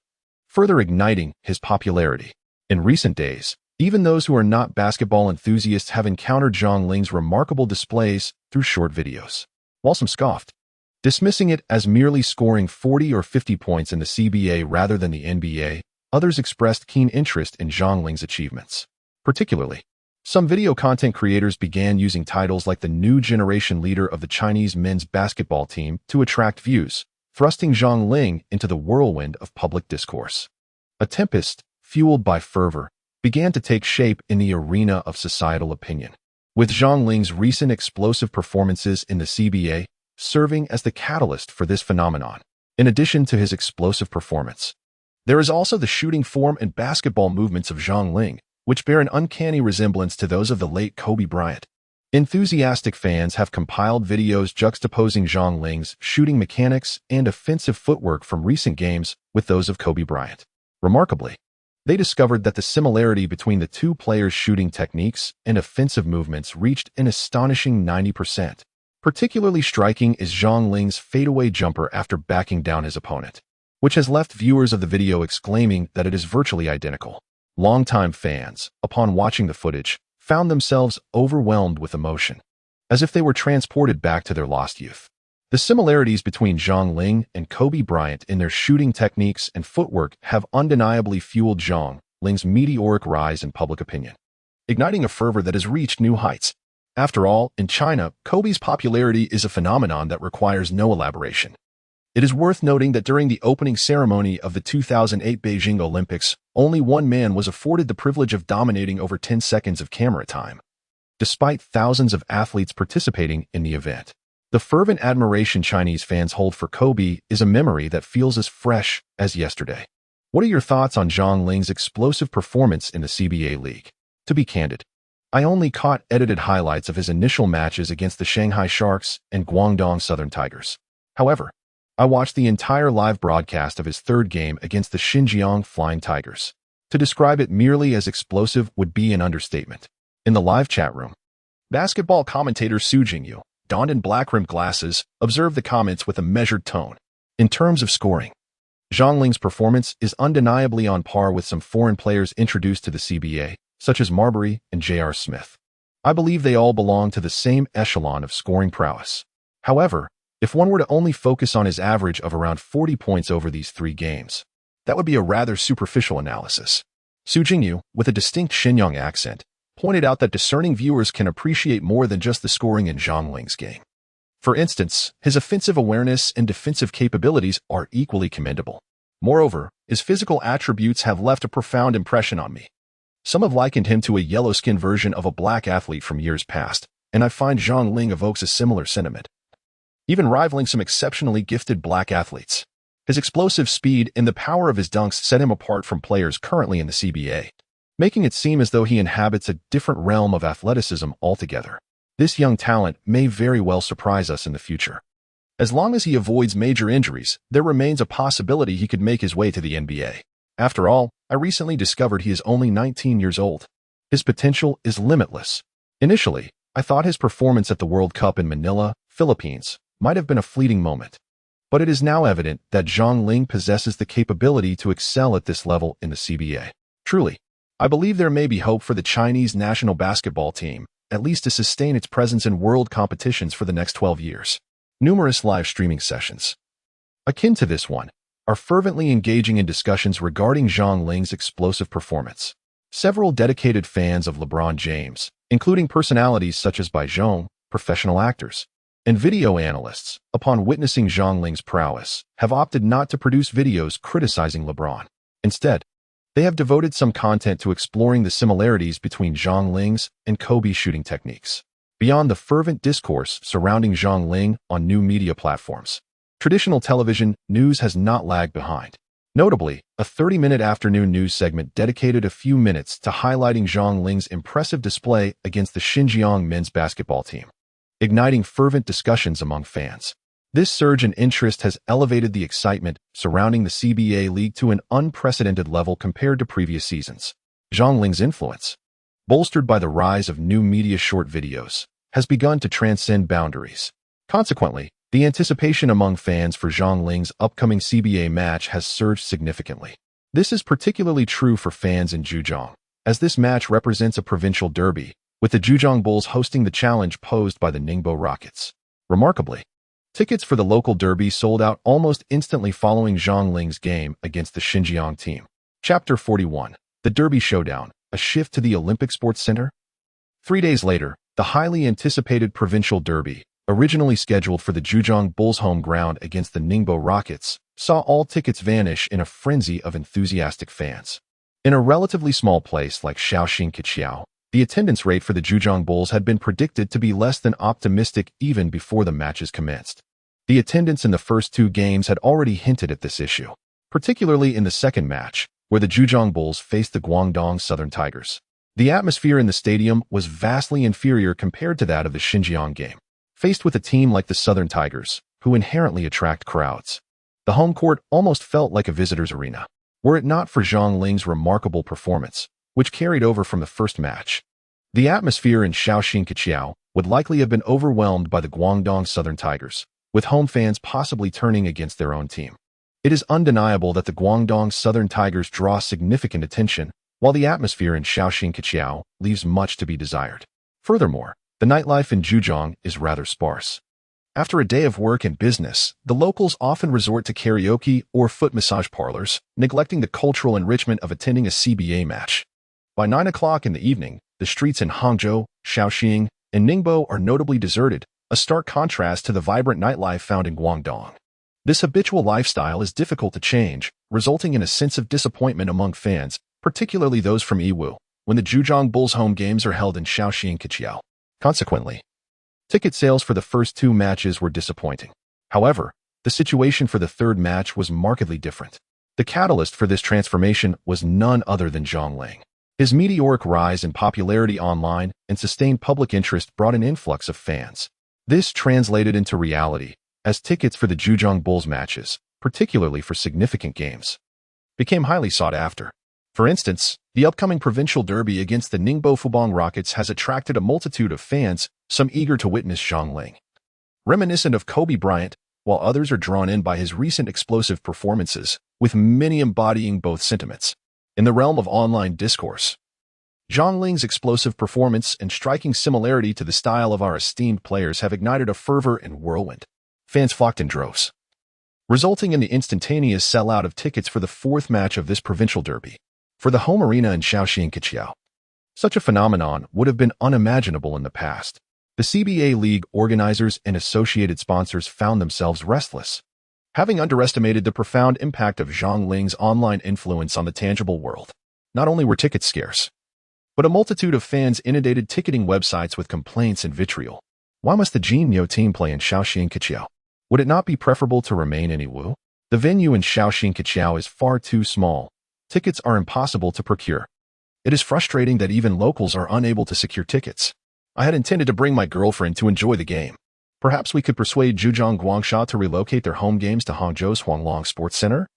further igniting his popularity. In recent days, even those who are not basketball enthusiasts have encountered Zhang Ling's remarkable displays through short videos. While some scoffed, dismissing it as merely scoring 40 or 50 points in the CBA rather than the NBA, others expressed keen interest in Zhang Ling's achievements. Particularly, some video content creators began using titles like the new generation leader of the Chinese men's basketball team to attract views, thrusting Zhang Ling into the whirlwind of public discourse. A tempest, fueled by fervor, began to take shape in the arena of societal opinion, with Zhang Ling's recent explosive performances in the CBA serving as the catalyst for this phenomenon. In addition to his explosive performance, there is also the shooting form and basketball movements of Zhang Ling, which bear an uncanny resemblance to those of the late Kobe Bryant. Enthusiastic fans have compiled videos juxtaposing Zhang Ling's shooting mechanics and offensive footwork from recent games with those of Kobe Bryant. Remarkably, they discovered that the similarity between the two players' shooting techniques and offensive movements reached an astonishing 90%. Particularly striking is Zhang Ling's fadeaway jumper after backing down his opponent, which has left viewers of the video exclaiming that it is virtually identical. Longtime fans, upon watching the footage, found themselves overwhelmed with emotion, as if they were transported back to their lost youth. The similarities between Zhang Ling and Kobe Bryant in their shooting techniques and footwork have undeniably fueled Zhang Ling's meteoric rise in public opinion, igniting a fervor that has reached new heights. After all, in China, Kobe's popularity is a phenomenon that requires no elaboration. It is worth noting that during the opening ceremony of the 2008 Beijing Olympics, only one man was afforded the privilege of dominating over 10 seconds of camera time. Despite thousands of athletes participating in the event, the fervent admiration Chinese fans hold for Kobe is a memory that feels as fresh as yesterday. What are your thoughts on Zhang Ling's explosive performance in the CBA League? To be candid, I only caught edited highlights of his initial matches against the Shanghai Sharks and Guangdong Southern Tigers. However, I watched the entire live broadcast of his third game against the Xinjiang Flying Tigers. To describe it merely as explosive would be an understatement. In the live chat room, basketball commentator Su Jingyu, donned in black-rimmed glasses, observed the comments with a measured tone. In terms of scoring, Zhang Ling's performance is undeniably on par with some foreign players introduced to the CBA, such as Marbury and J.R. Smith. I believe they all belong to the same echelon of scoring prowess. However, if one were to only focus on his average of around 40 points over these 3 games, that would be a rather superficial analysis. Su Jingyu, with a distinct Shenyang accent, pointed out that discerning viewers can appreciate more than just the scoring in Zhang Ling's game. For instance, his offensive awareness and defensive capabilities are equally commendable. Moreover, his physical attributes have left a profound impression on me. Some have likened him to a yellow-skinned version of a black athlete from years past, and I find Zhang Ling evokes a similar sentiment, even rivaling some exceptionally gifted black athletes. His explosive speed and the power of his dunks set him apart from players currently in the CBA, making it seem as though he inhabits a different realm of athleticism altogether. This young talent may very well surprise us in the future. As long as he avoids major injuries, there remains a possibility he could make his way to the NBA. After all, I recently discovered he is only 19 years old. His potential is limitless. Initially, I thought his performance at the World Cup in Manila, Philippines, might have been a fleeting moment. But it is now evident that Zhang Ling possesses the capability to excel at this level in the CBA. Truly, I believe there may be hope for the Chinese national basketball team, at least to sustain its presence in world competitions for the next 12 years. Numerous live streaming sessions, akin to this one, are fervently engaging in discussions regarding Zhang Ling's explosive performance. Several dedicated fans of LeBron James, including personalities such as Bai Zhong, professional actors, and video analysts, upon witnessing Zhang Ling's prowess, have opted not to produce videos criticizing LeBron. Instead, they have devoted some content to exploring the similarities between Zhang Ling's and Kobe's shooting techniques. Beyond the fervent discourse surrounding Zhang Ling on new media platforms, traditional television news has not lagged behind. Notably, a 30-minute afternoon news segment dedicated a few minutes to highlighting Zhang Ling's impressive display against the Xinjiang men's basketball team, igniting fervent discussions among fans. This surge in interest has elevated the excitement surrounding the CBA League to an unprecedented level compared to previous seasons. Zhang Ling's influence, bolstered by the rise of new media short videos, has begun to transcend boundaries. Consequently, the anticipation among fans for Zhang Ling's upcoming CBA match has surged significantly. This is particularly true for fans in Zhejiang, as this match represents a provincial derby, with the Zhejiang Bulls hosting the challenge posed by the Ningbo Rockets. Remarkably, tickets for the local derby sold out almost instantly following Zhang Ling's game against the Xinjiang team. Chapter 41. The Derby Showdown, a shift to the Olympic Sports Center? 3 days later, the highly anticipated provincial derby, originally scheduled for the Zhejiang Bulls' home ground against the Ningbo Rockets, saw all tickets vanish in a frenzy of enthusiastic fans. In a relatively small place like Shaoxing, the attendance rate for the Zhejiang Bulls had been predicted to be less than optimistic even before the matches commenced. The attendance in the first 2 games had already hinted at this issue, particularly in the second match, where the Zhejiang Bulls faced the Guangdong Southern Tigers. The atmosphere in the stadium was vastly inferior compared to that of the Xinjiang game. Faced with a team like the Southern Tigers, who inherently attract crowds, the home court almost felt like a visitor's arena. Were it not for Zhang Ling's remarkable performance, which carried over from the first match, the atmosphere in Shaoxing would likely have been overwhelmed by the Guangdong Southern Tigers, with home fans possibly turning against their own team. It is undeniable that the Guangdong Southern Tigers draw significant attention, while the atmosphere in Shaoxing leaves much to be desired. Furthermore, the nightlife in Zhejiang is rather sparse. After a day of work and business, the locals often resort to karaoke or foot massage parlors, neglecting the cultural enrichment of attending a CBA match. By 9 o'clock in the evening, the streets in Hangzhou, Shaoxing, and Ningbo are notably deserted, a stark contrast to the vibrant nightlife found in Guangdong. This habitual lifestyle is difficult to change, resulting in a sense of disappointment among fans, particularly those from Yiwu, when the Zhejiang Bulls home games are held in Shaoxing. Consequently, ticket sales for the first two matches were disappointing. However, the situation for the third match was markedly different. The catalyst for this transformation was none other than Zhang Ling. His meteoric rise in popularity online and sustained public interest brought an influx of fans. This translated into reality, as tickets for the Zhejiang Bulls matches, particularly for significant games, became highly sought after. For instance, the upcoming provincial derby against the Ningbo Fubon Rockets has attracted a multitude of fans, some eager to witness Zhang Ling. Reminiscent of Kobe Bryant, while others are drawn in by his recent explosive performances, with many embodying both sentiments. In the realm of online discourse, Zhang Ling's explosive performance and striking similarity to the style of our esteemed players have ignited a fervor and whirlwind. Fans flocked in droves, resulting in the instantaneous sellout of tickets for the fourth match of this provincial derby, for the home arena in Shaoxing. Such a phenomenon would have been unimaginable in the past. The CBA League organizers and associated sponsors found themselves restless, having underestimated the profound impact of Zhang Ling's online influence on the tangible world. Not only were tickets scarce, but a multitude of fans inundated ticketing websites with complaints and vitriol. Why must the Jinyo team play in Shaoxing? Would it not be preferable to remain in Yiwu? The venue in Shaoxing is far too small. Tickets are impossible to procure. It is frustrating that even locals are unable to secure tickets. I had intended to bring my girlfriend to enjoy the game. Perhaps we could persuade Zhejiang Guangsha to relocate their home games to Hangzhou's Huanglong Sports Center?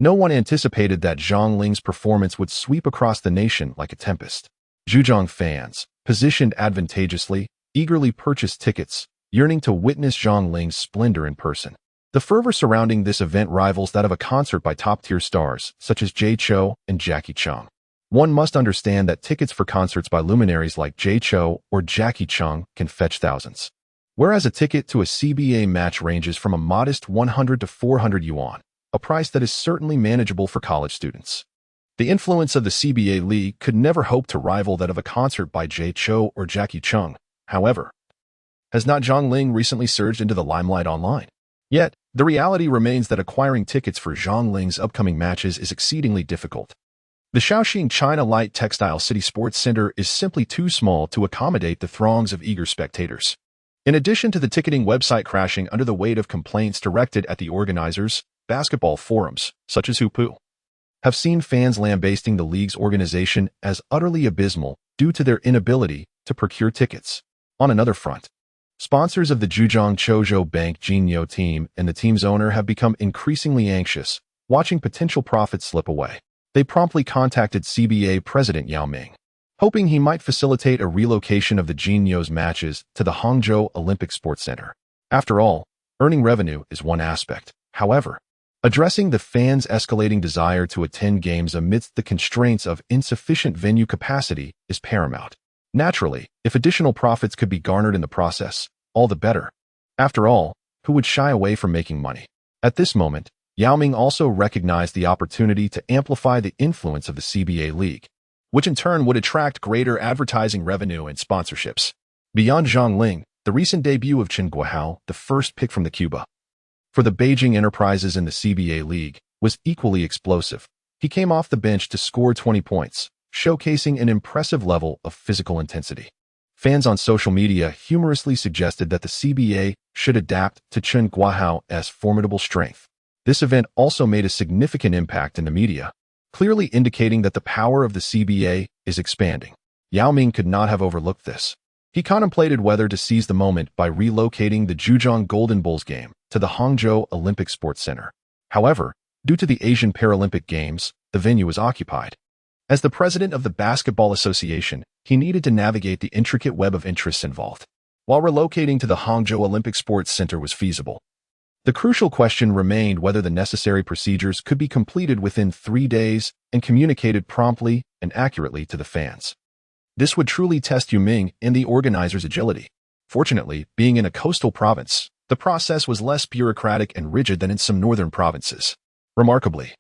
No one anticipated that Zhang Ling's performance would sweep across the nation like a tempest. Zhejiang fans, positioned advantageously, eagerly purchased tickets, yearning to witness Zhang Ling's splendor in person. The fervor surrounding this event rivals that of a concert by top-tier stars, such as Jay Chou and Jackie Chung. One must understand that tickets for concerts by luminaries like Jay Chou or Jackie Chung can fetch thousands, whereas a ticket to a CBA match ranges from a modest 100 to 400 yuan, a price that is certainly manageable for college students. The influence of the CBA League could never hope to rival that of a concert by Jay Chou or Jackie Chung. However, has not Zhang Ling recently surged into the limelight online? Yet, the reality remains that acquiring tickets for Zhang Ling's upcoming matches is exceedingly difficult. The Shaoxing China Light Textile City Sports Center is simply too small to accommodate the throngs of eager spectators. In addition to the ticketing website crashing under the weight of complaints directed at the organizers, basketball forums, such as Hupu, have seen fans lambasting the league's organization as utterly abysmal due to their inability to procure tickets. On another front, sponsors of the Zhejiang Chozhou Bank Jinyo team and the team's owner have become increasingly anxious, watching potential profits slip away. They promptly contacted CBA President Yao Ming, hoping he might facilitate a relocation of the Jinyo's matches to the Hangzhou Olympic Sports Center. After all, earning revenue is one aspect. However, addressing the fans' escalating desire to attend games amidst the constraints of insufficient venue capacity is paramount. Naturally, if additional profits could be garnered in the process, all the better. After all, who would shy away from making money? At this moment, Yao Ming also recognized the opportunity to amplify the influence of the CBA League, which in turn would attract greater advertising revenue and sponsorships. Beyond Zhang Ling, the recent debut of Chen Guohao, the first pick from the Cuba for the Beijing Enterprises in the CBA League, was equally explosive. He came off the bench to score 20 points, showcasing an impressive level of physical intensity. Fans on social media humorously suggested that the CBA should adapt to Chen Guohao's formidable strength. This event also made a significant impact in the media, clearly indicating that the power of the CBA is expanding. Yao Ming could not have overlooked this. He contemplated whether to seize the moment by relocating the Zhejiang Golden Bulls game to the Hangzhou Olympic Sports Center. However, due to the Asian Paralympic Games, the venue was occupied. As the president of the Basketball Association, he needed to navigate the intricate web of interests involved, while relocating to the Hangzhou Olympic Sports Center was feasible. The crucial question remained whether the necessary procedures could be completed within 3 days and communicated promptly and accurately to the fans. This would truly test Yao Ming and the organizers' agility. Fortunately, being in a coastal province, the process was less bureaucratic and rigid than in some northern provinces. Remarkably,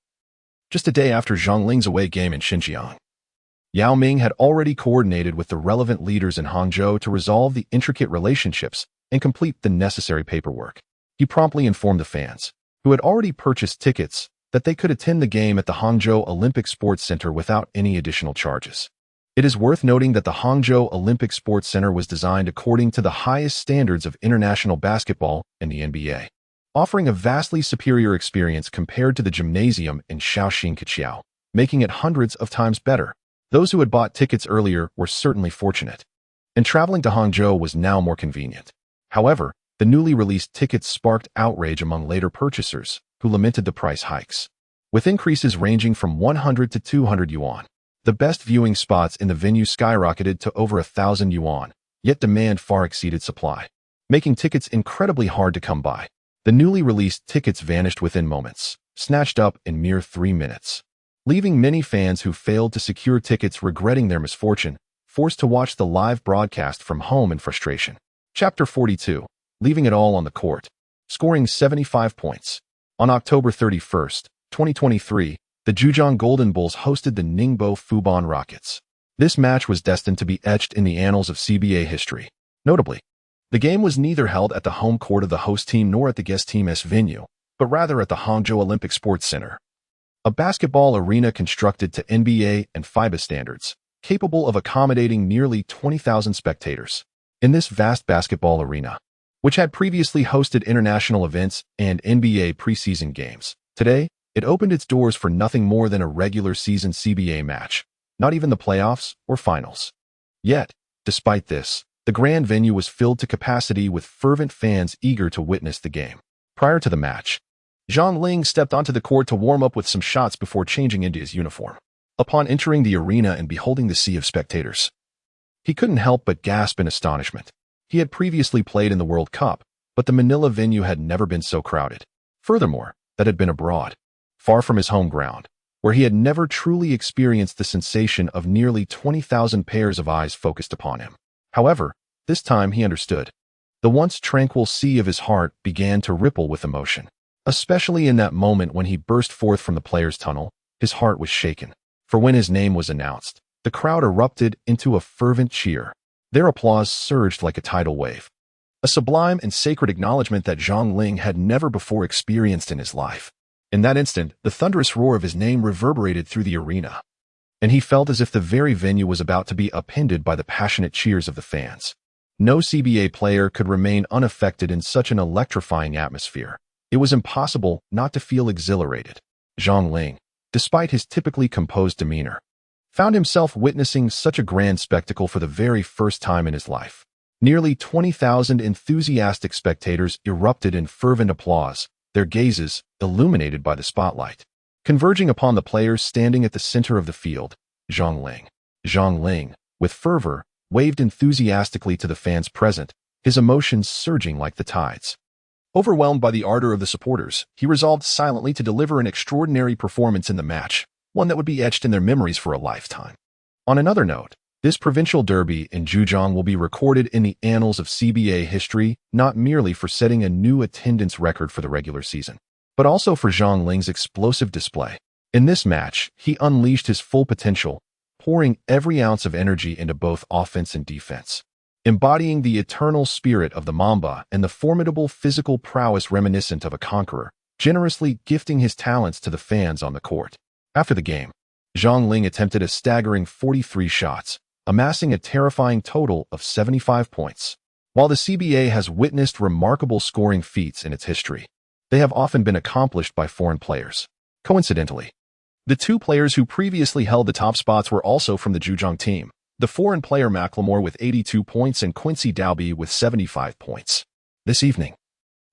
just a day after Zhang Ling's away game in Xinjiang, Yao Ming had already coordinated with the relevant leaders in Hangzhou to resolve the intricate relationships and complete the necessary paperwork. He promptly informed the fans, who had already purchased tickets that they could attend the game at the Hangzhou Olympic Sports Center without any additional charges. It is worth noting that the Hangzhou Olympic Sports Center was designed according to the highest standards of international basketball and the NBA, offering a vastly superior experience compared to the gymnasium in Shaoxing, making it hundreds of times better. Those who had bought tickets earlier were certainly fortunate, and traveling to Hangzhou was now more convenient. However, the newly released tickets sparked outrage among later purchasers, who lamented the price hikes, with increases ranging from 100 to 200 yuan. The best viewing spots in the venue skyrocketed to over 1,000 yuan, yet demand far exceeded supply, making tickets incredibly hard to come by. The newly released tickets vanished within moments, snatched up in mere 3 minutes, leaving many fans who failed to secure tickets regretting their misfortune, forced to watch the live broadcast from home in frustration. Chapter 42. Leaving it all on the court. Scoring 75 points. On October 31st, 2023, the Zhejiang Golden Bulls hosted the Ningbo Fubon Rockets. This match was destined to be etched in the annals of CBA history. Notably, the game was neither held at the home court of the host team nor at the guest team's venue, but rather at the Hangzhou Olympic Sports Center, a basketball arena constructed to NBA and FIBA standards, capable of accommodating nearly 20,000 spectators. In this vast basketball arena, which had previously hosted international events and NBA preseason games, today, it opened its doors for nothing more than a regular season CBA match, not even the playoffs or finals. Yet, despite this, the grand venue was filled to capacity with fervent fans eager to witness the game. Prior to the match, Zhang Ling stepped onto the court to warm up with some shots before changing into his uniform. Upon entering the arena and beholding the sea of spectators, he couldn't help but gasp in astonishment. He had previously played in the World Cup, but the Manila venue had never been so crowded. Furthermore, that had been abroad, far from his home ground, where he had never truly experienced the sensation of nearly 20,000 pairs of eyes focused upon him. However, this time he understood. The once tranquil sea of his heart began to ripple with emotion. Especially in that moment when he burst forth from the players' tunnel, his heart was shaken. For when his name was announced, the crowd erupted into a fervent cheer. Their applause surged like a tidal wave, a sublime and sacred acknowledgement that Zhang Ling had never before experienced in his life. In that instant, the thunderous roar of his name reverberated through the arena, and he felt as if the very venue was about to be upended by the passionate cheers of the fans. No CBA player could remain unaffected in such an electrifying atmosphere. It was impossible not to feel exhilarated. Zhang Ling, despite his typically composed demeanor, found himself witnessing such a grand spectacle for the very first time in his life. Nearly 20,000 enthusiastic spectators erupted in fervent applause, their gazes illuminated by the spotlight. Converging upon the players standing at the center of the field, Zhang Ling, with fervor, waved enthusiastically to the fans present, his emotions surging like the tides. Overwhelmed by the ardor of the supporters, he resolved silently to deliver an extraordinary performance in the match, one that would be etched in their memories for a lifetime. On another note, this provincial derby in Zhejiang will be recorded in the annals of CBA history, not merely for setting a new attendance record for the regular season, but also for Zhang Ling's explosive display. In this match, he unleashed his full potential, pouring every ounce of energy into both offense and defense, embodying the eternal spirit of the Mamba and the formidable physical prowess reminiscent of a conqueror, generously gifting his talents to the fans on the court. After the game, Zhang Ling attempted a staggering 43 shots, amassing a terrifying total of 75 points. While the CBA has witnessed remarkable scoring feats in its history, they have often been accomplished by foreign players. Coincidentally, the two players who previously held the top spots were also from the Zhejiang team, the foreign player Macklemore with 82 points and Quincy Dalby with 75 points. This evening,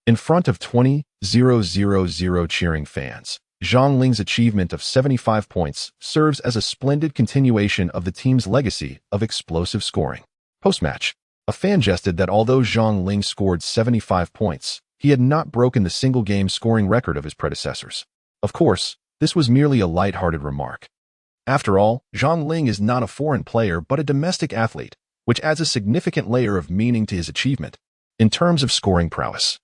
in front of 20,000 cheering fans, Zhang Ling's achievement of 75 points serves as a splendid continuation of the team's legacy of explosive scoring. Post-match, a fan jested that although Zhang Ling scored 75 points, he had not broken the single-game scoring record of his predecessors. Of course, this was merely a light-hearted remark. After all, Zhang Ling is not a foreign player but a domestic athlete, which adds a significant layer of meaning to his achievement. In terms of scoring prowess,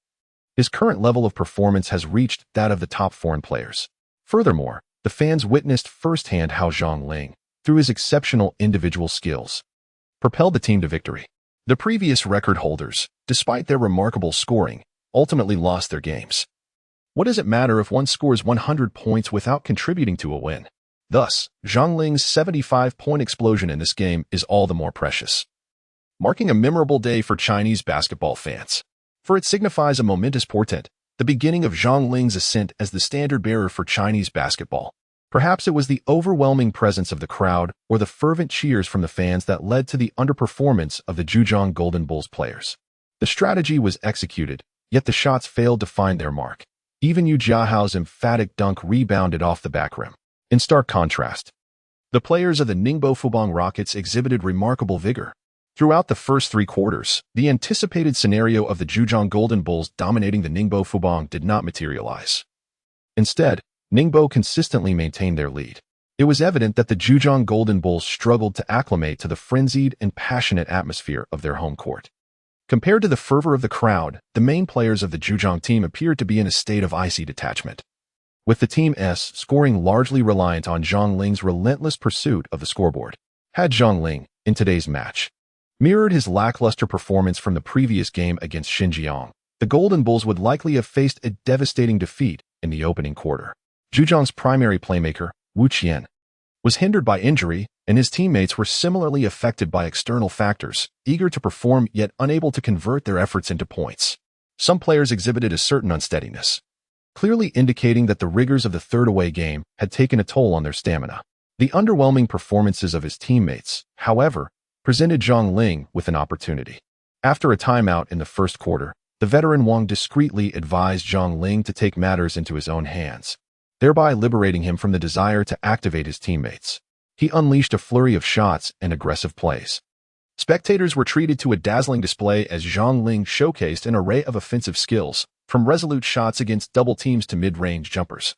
his current level of performance has reached that of the top foreign players. Furthermore, the fans witnessed firsthand how Zhang Ling, through his exceptional individual skills, propelled the team to victory. The previous record holders, despite their remarkable scoring, ultimately lost their games. What does it matter if one scores 100 points without contributing to a win? Thus, Zhang Ling's 75-point explosion in this game is all the more precious, marking a memorable day for Chinese basketball fans. For it signifies a momentous portent, the beginning of Zhang Ling's ascent as the standard-bearer for Chinese basketball. Perhaps it was the overwhelming presence of the crowd or the fervent cheers from the fans that led to the underperformance of the Zhejiang Golden Bulls players. The strategy was executed, yet the shots failed to find their mark. Even Yu Jiahao's emphatic dunk rebounded off the back rim. In stark contrast, the players of the Ningbo Fubang Rockets exhibited remarkable vigor. Throughout the first 3 quarters, the anticipated scenario of the Zhejiang Golden Bulls dominating the Ningbo Fubang did not materialize. Instead, Ningbo consistently maintained their lead. It was evident that the Zhejiang Golden Bulls struggled to acclimate to the frenzied and passionate atmosphere of their home court. Compared to the fervor of the crowd, the main players of the Zhejiang team appeared to be in a state of icy detachment, with the Team S scoring largely reliant on Zhang Ling's relentless pursuit of the scoreboard. Had Zhang Ling, in today's match, mirrored his lackluster performance from the previous game against Xinjiang, the Golden Bulls would likely have faced a devastating defeat in the opening quarter. Zhejiang's primary playmaker, Wu Qian, was hindered by injury, and his teammates were similarly affected by external factors, eager to perform yet unable to convert their efforts into points. Some players exhibited a certain unsteadiness, clearly indicating that the rigors of the third away game had taken a toll on their stamina. The underwhelming performances of his teammates, however, presented Zhang Ling with an opportunity. After a timeout in the first quarter, the veteran Wang discreetly advised Zhang Ling to take matters into his own hands, thereby liberating him from the desire to activate his teammates. He unleashed a flurry of shots and aggressive plays. Spectators were treated to a dazzling display as Zhang Ling showcased an array of offensive skills, from resolute shots against double teams to mid-range jumpers,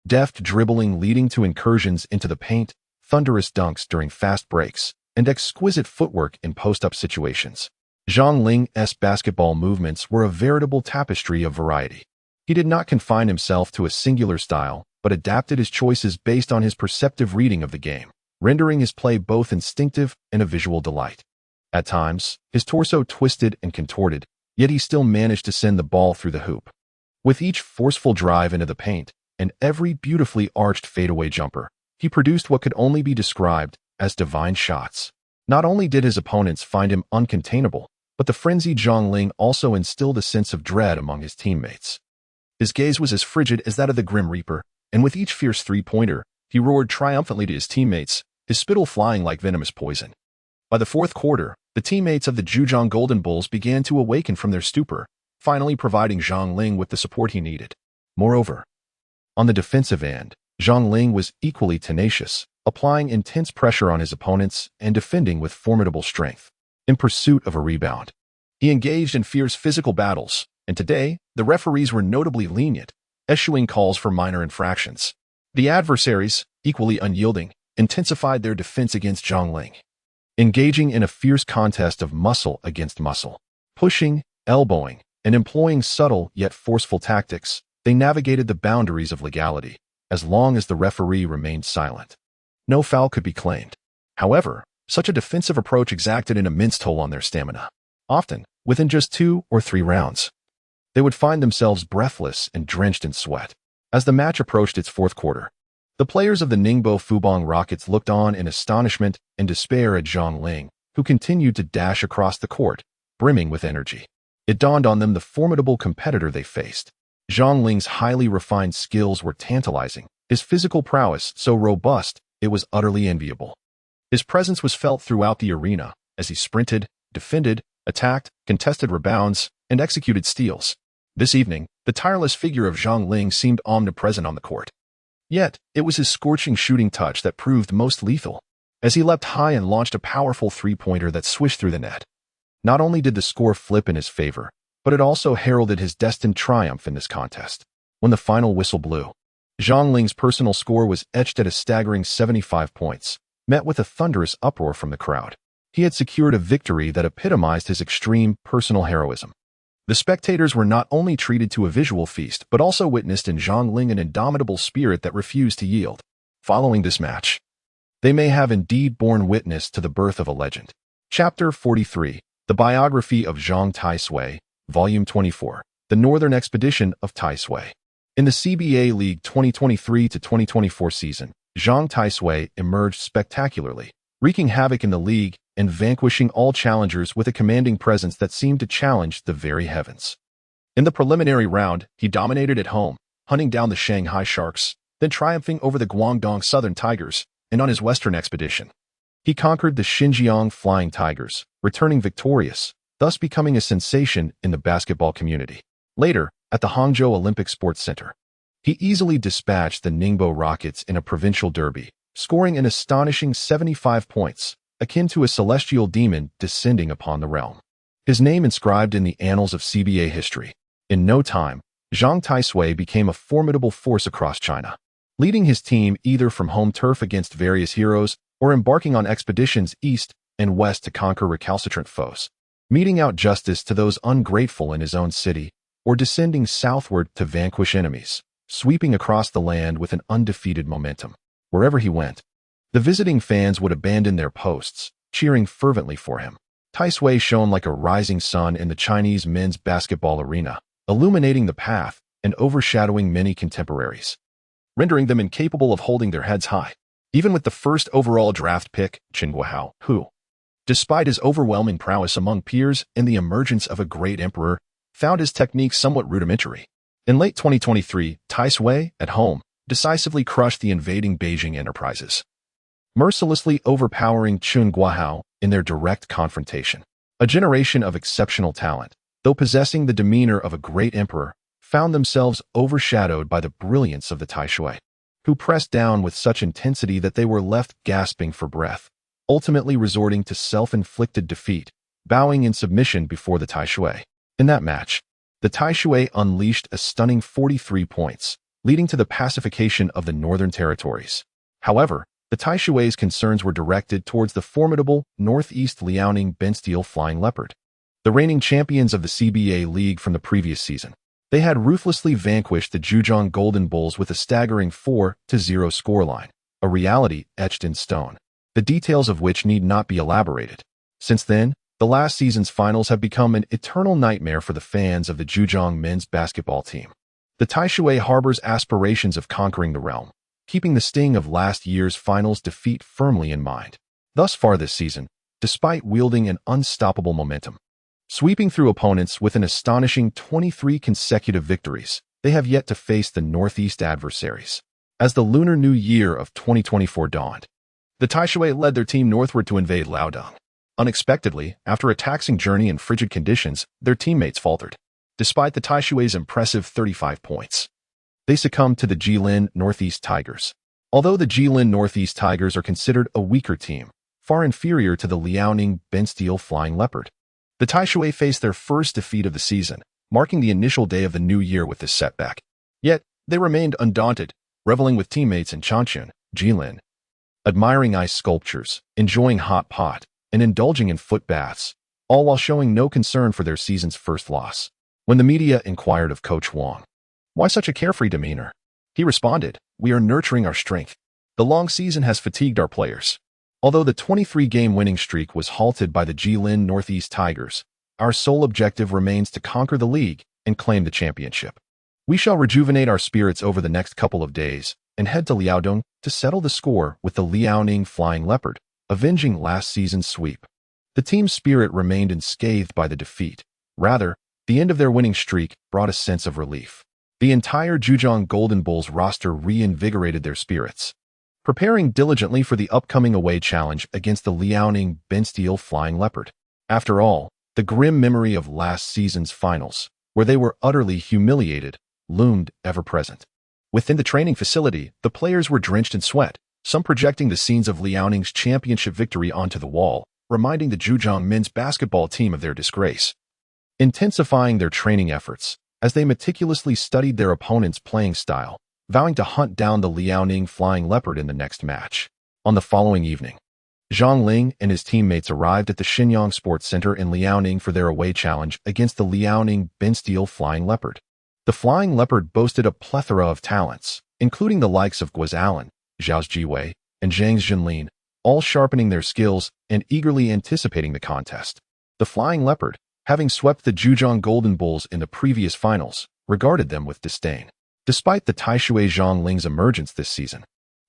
deft dribbling leading to incursions into the paint, thunderous dunks during fast breaks, and exquisite footwork in post-up situations. Zhang Ling's basketball movements were a veritable tapestry of variety. He did not confine himself to a singular style, but adapted his choices based on his perceptive reading of the game, rendering his play both instinctive and a visual delight. At times, his torso twisted and contorted, yet he still managed to send the ball through the hoop. With each forceful drive into the paint and every beautifully arched fadeaway jumper, he produced what could only be described as divine shots. Not only did his opponents find him uncontainable, but the frenzied Zhang Ling also instilled a sense of dread among his teammates. His gaze was as frigid as that of the Grim Reaper, and with each fierce three-pointer, he roared triumphantly to his teammates, his spittle flying like venomous poison. By the fourth quarter, the teammates of the Zhejiang Golden Bulls began to awaken from their stupor, finally providing Zhang Ling with the support he needed. Moreover, on the defensive end, Zhang Ling was equally tenacious, applying intense pressure on his opponents and defending with formidable strength. In pursuit of a rebound, he engaged in fierce physical battles, and today, the referees were notably lenient, eschewing calls for minor infractions. The adversaries, equally unyielding, intensified their defense against Zhang Ling, engaging in a fierce contest of muscle against muscle. Pushing, elbowing, and employing subtle yet forceful tactics, they navigated the boundaries of legality, as long as the referee remained silent. No foul could be claimed. However, such a defensive approach exacted an immense toll on their stamina. Often, within just 2 or 3 rounds, they would find themselves breathless and drenched in sweat. As the match approached its fourth quarter, the players of the Ningbo Fubang Rockets looked on in astonishment and despair at Zhang Ling, who continued to dash across the court, brimming with energy. It dawned on them the formidable competitor they faced. Zhang Ling's highly refined skills were tantalizing, his physical prowess so robust it was utterly enviable. His presence was felt throughout the arena as he sprinted, defended, attacked, contested rebounds, and executed steals. This evening, the tireless figure of Zhang Ling seemed omnipresent on the court. Yet, it was his scorching shooting touch that proved most lethal, as he leapt high and launched a powerful three-pointer that swished through the net. Not only did the score flip in his favor, but it also heralded his destined triumph in this contest. When the final whistle blew, Zhang Ling's personal score was etched at a staggering 75 points, met with a thunderous uproar from the crowd. He had secured a victory that epitomized his extreme personal heroism. The spectators were not only treated to a visual feast, but also witnessed in Zhang Ling an indomitable spirit that refused to yield. Following this match, they may have indeed borne witness to the birth of a legend. Chapter 43, The Biography of Zhang Taisui, Volume 24, The Northern Expedition of Taisui. In the CBA League 2023 to 2024 season, Zhang Taisui emerged spectacularly, wreaking havoc in the league and vanquishing all challengers with a commanding presence that seemed to challenge the very heavens. In the preliminary round, he dominated at home, hunting down the Shanghai Sharks, then triumphing over the Guangdong Southern Tigers, and on his western expedition, he conquered the Xinjiang Flying Tigers, returning victorious, thus becoming a sensation in the basketball community. Later, at the Hangzhou Olympic Sports Center, he easily dispatched the Ningbo Rockets in a provincial derby, scoring an astonishing 75 points, akin to a celestial demon descending upon the realm. His name inscribed in the annals of CBA history. In no time, Zhang Taisui became a formidable force across China, leading his team either from home turf against various heroes or embarking on expeditions east and west to conquer recalcitrant foes, meting out justice to those ungrateful in his own city, or descending southward to vanquish enemies, sweeping across the land with an undefeated momentum. Wherever he went, the visiting fans would abandon their posts, cheering fervently for him. Taisui shone like a rising sun in the Chinese men's basketball arena, illuminating the path and overshadowing many contemporaries, rendering them incapable of holding their heads high. Even with the first overall draft pick, Chen Guohao, who, despite his overwhelming prowess among peers and the emergence of a great emperor, found his technique somewhat rudimentary. In late 2023, Taisui, at home, decisively crushed the invading Beijing Enterprises, mercilessly overpowering Chen Guohao in their direct confrontation. A generation of exceptional talent, though possessing the demeanor of a great emperor, found themselves overshadowed by the brilliance of the Taisui, who pressed down with such intensity that they were left gasping for breath, ultimately resorting to self-inflicted defeat, bowing in submission before the Taisui. In that match, the Taisui unleashed a stunning 43 points, leading to the pacification of the Northern Territories. However, the Taishui's concerns were directed towards the formidable Northeast Liaoning Bensteel Flying Leopard, the reigning champions of the CBA League from the previous season. They had ruthlessly vanquished the Zhejiang Golden Bulls with a staggering 4-0 scoreline, a reality etched in stone, the details of which need not be elaborated. Since then, the last season's finals have become an eternal nightmare for the fans of the Zhejiang men's basketball team. The Taishui harbors aspirations of conquering the realm, keeping the sting of last year's finals defeat firmly in mind. Thus far this season, despite wielding an unstoppable momentum, sweeping through opponents with an astonishing 23 consecutive victories, they have yet to face the Northeast adversaries. As the Lunar New Year of 2024 dawned, the Taishui led their team northward to invade Liaodong. Unexpectedly, after a taxing journey in frigid conditions, their teammates faltered. Despite the Taishui's impressive 35 points, they succumbed to the Jilin Northeast Tigers. Although the Jilin Northeast Tigers are considered a weaker team, far inferior to the Liaoning Bensteel Flying Leopard, the Taishui faced their first defeat of the season, marking the initial day of the new year with this setback. Yet, they remained undaunted, reveling with teammates in Changchun, Jilin, admiring ice sculptures, enjoying hot pot, and indulging in foot baths, all while showing no concern for their season's first loss. When the media inquired of Coach Wang, "Why such a carefree demeanor?" he responded, "We are nurturing our strength. The long season has fatigued our players. Although the 23-game winning streak was halted by the Jilin Northeast Tigers, our sole objective remains to conquer the league and claim the championship. We shall rejuvenate our spirits over the next couple of days and head to Liaodong to settle the score with the Liaoning Flying Leopard, avenging last season's sweep." The team's spirit remained unscathed by the defeat. Rather, the end of their winning streak brought a sense of relief. The entire Zhejiang Golden Bulls roster reinvigorated their spirits, preparing diligently for the upcoming away challenge against the Liaoning Bensteel Flying Leopard. After all, the grim memory of last season's finals, where they were utterly humiliated, loomed ever present. Within the training facility, the players were drenched in sweat, some projecting the scenes of Liaoning's championship victory onto the wall, reminding the Zhejiang men's basketball team of their disgrace. Intensifying their training efforts, as they meticulously studied their opponent's playing style, vowing to hunt down the Liaoning Flying Leopard in the next match. On the following evening, Zhang Ling and his teammates arrived at the Shenyang Sports Center in Liaoning for their away challenge against the Liaoning Bensteel Flying Leopard. The Flying Leopard boasted a plethora of talents, including the likes of Guo Alan, Zhao Jiwei, and Zhang Jinlin, all sharpening their skills and eagerly anticipating the contest. The Flying Leopard, having swept the Zhejiang Golden Bulls in the previous finals, regarded them with disdain. Despite the Taishui Zhongling's emergence this season,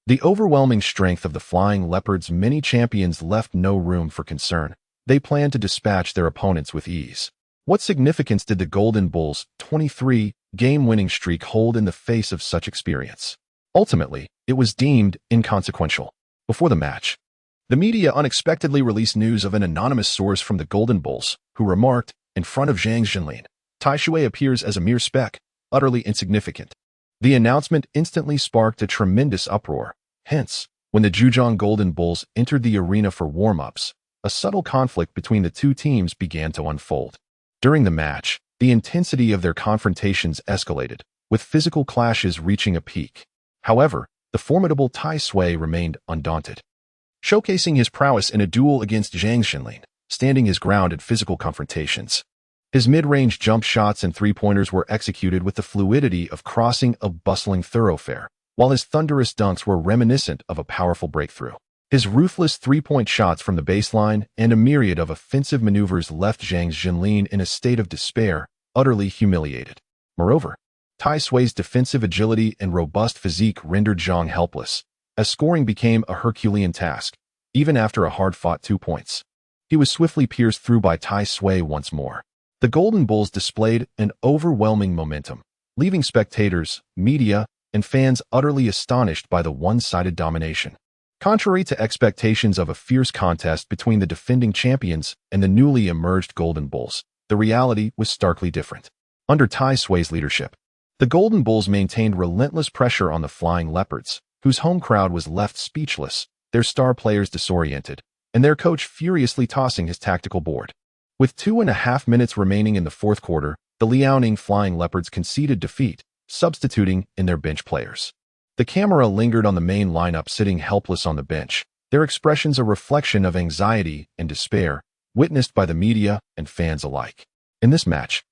the overwhelming strength of the Flying Leopards' mini champions left no room for concern. They planned to dispatch their opponents with ease. What significance did the Golden Bulls' 23-game winning streak hold in the face of such experience? Ultimately, it was deemed inconsequential. Before the match, the media unexpectedly released news of an anonymous source from the Golden Bulls, who remarked, in front of Xiang Yuan, "Taishui appears as a mere speck, utterly insignificant." The announcement instantly sparked a tremendous uproar. Hence, when the Zhejiang Golden Bulls entered the arena for warm-ups, a subtle conflict between the two teams began to unfold. During the match, the intensity of their confrontations escalated, with physical clashes reaching a peak. However, the formidable Tai Sui remained undaunted, showcasing his prowess in a duel against Zhang Xinlin, standing his ground at physical confrontations. His mid-range jump shots and three-pointers were executed with the fluidity of crossing a bustling thoroughfare, while his thunderous dunks were reminiscent of a powerful breakthrough. His ruthless three-point shots from the baseline and a myriad of offensive maneuvers left Zhang Xinlin in a state of despair, utterly humiliated. Moreover, Tai Sui's defensive agility and robust physique rendered Zhang helpless, as scoring became a Herculean task, even after a hard-fought 2 points. He was swiftly pierced through by Tai Sui once more. The Golden Bulls displayed an overwhelming momentum, leaving spectators, media, and fans utterly astonished by the one-sided domination. Contrary to expectations of a fierce contest between the defending champions and the newly emerged Golden Bulls, the reality was starkly different. Under Tai Sui's leadership, the Golden Bulls maintained relentless pressure on the Flying Leopards, whose home crowd was left speechless, their star players disoriented, and their coach furiously tossing his tactical board. With 2.5 minutes remaining in the fourth quarter, the Liaoning Flying Leopards conceded defeat, substituting in their bench players. The camera lingered on the main lineup sitting helpless on the bench, their expressions a reflection of anxiety and despair, witnessed by the media and fans alike. In this match,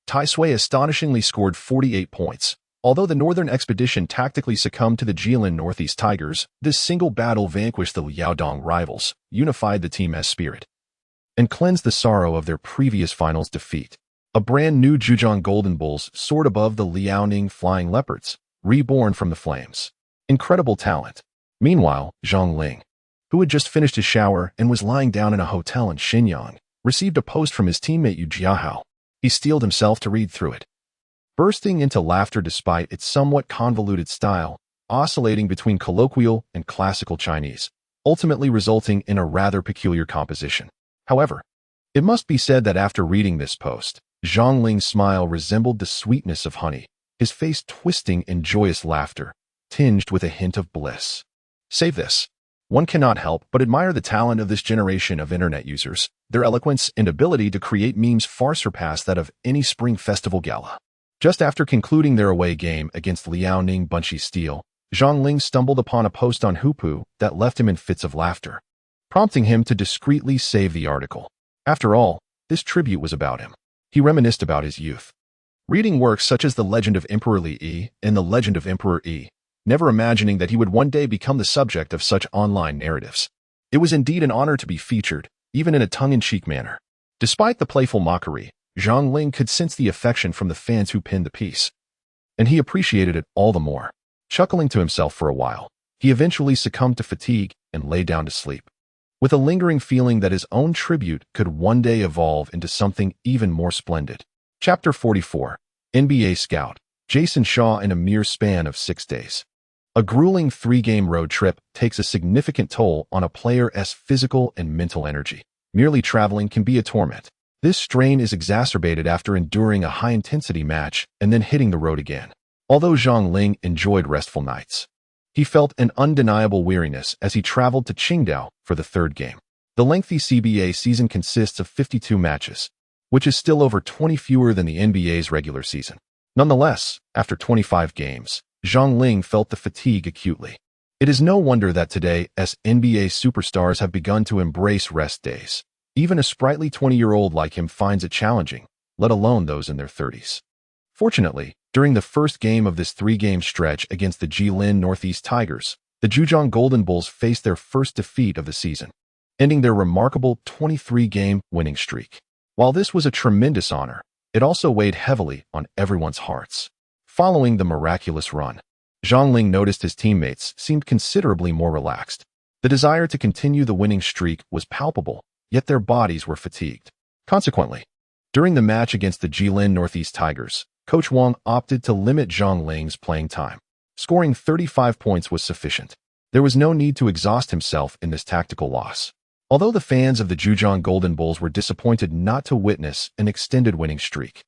Tai Sui astonishingly scored 48 points. Although the Northern Expedition tactically succumbed to the Jilin Northeast Tigers, this single battle vanquished the Liaodong rivals, unified the team as spirit, and cleansed the sorrow of their previous finals defeat. A brand new Zhejiang Golden Bulls soared above the Liaoning Flying Leopards, reborn from the flames. Incredible talent. Meanwhile, Zhang Ling, who had just finished his shower and was lying down in a hotel in Xinyang, received a post from his teammate Yu Jiahao. He steeled himself to read through it, bursting into laughter despite its somewhat convoluted style, oscillating between colloquial and classical Chinese, ultimately resulting in a rather peculiar composition. However, it must be said that after reading this post, Zhang Ling's smile resembled the sweetness of honey, his face twisting in joyous laughter, tinged with a hint of bliss. Save this. One cannot help but admire the talent of this generation of internet users. Their eloquence and ability to create memes far surpass that of any Spring Festival gala. Just after concluding their away game against Liaoning Bunchy Steel, Zhang Ling stumbled upon a post on Hupu that left him in fits of laughter, prompting him to discreetly save the article. After all, this tribute was about him. He reminisced about his youth, reading works such as The Legend of Emperor Li Yi and The Legend of Emperor Yi, never imagining that he would one day become the subject of such online narratives. It was indeed an honor to be featured, even in a tongue-in-cheek manner. Despite the playful mockery, Zhang Ling could sense the affection from the fans who penned the piece, and he appreciated it all the more. Chuckling to himself for a while, he eventually succumbed to fatigue and lay down to sleep, with a lingering feeling that his own tribute could one day evolve into something even more splendid. Chapter 44. NBA Scout. Jason Shaw in a mere span of 6 days. A grueling 3-game road trip takes a significant toll on a player's physical and mental energy. Merely traveling can be a torment. This strain is exacerbated after enduring a high-intensity match and then hitting the road again. Although Zhang Ling enjoyed restful nights, he felt an undeniable weariness as he traveled to Qingdao for the 3rd game. The lengthy CBA season consists of 52 matches, which is still over 20 fewer than the NBA's regular season. Nonetheless, after 25 games, Zhang Ling felt the fatigue acutely. It is no wonder that today, as NBA superstars have begun to embrace rest days, even a sprightly 20-year-old like him finds it challenging, let alone those in their 30s. Fortunately, during the first game of this 3-game stretch against the Jilin Northeast Tigers, the Zhejiang Golden Bulls faced their first defeat of the season, ending their remarkable 23-game winning streak. While this was a tremendous honor, it also weighed heavily on everyone's hearts. Following the miraculous run, Zhang Ling noticed his teammates seemed considerably more relaxed. The desire to continue the winning streak was palpable, yet their bodies were fatigued. Consequently, during the match against the Jilin Northeast Tigers, Coach Wang opted to limit Zhang Ling's playing time. Scoring 35 points was sufficient. There was no need to exhaust himself in this tactical loss. Although the fans of the Zhejiang Golden Bulls were disappointed not to witness an extended winning streak,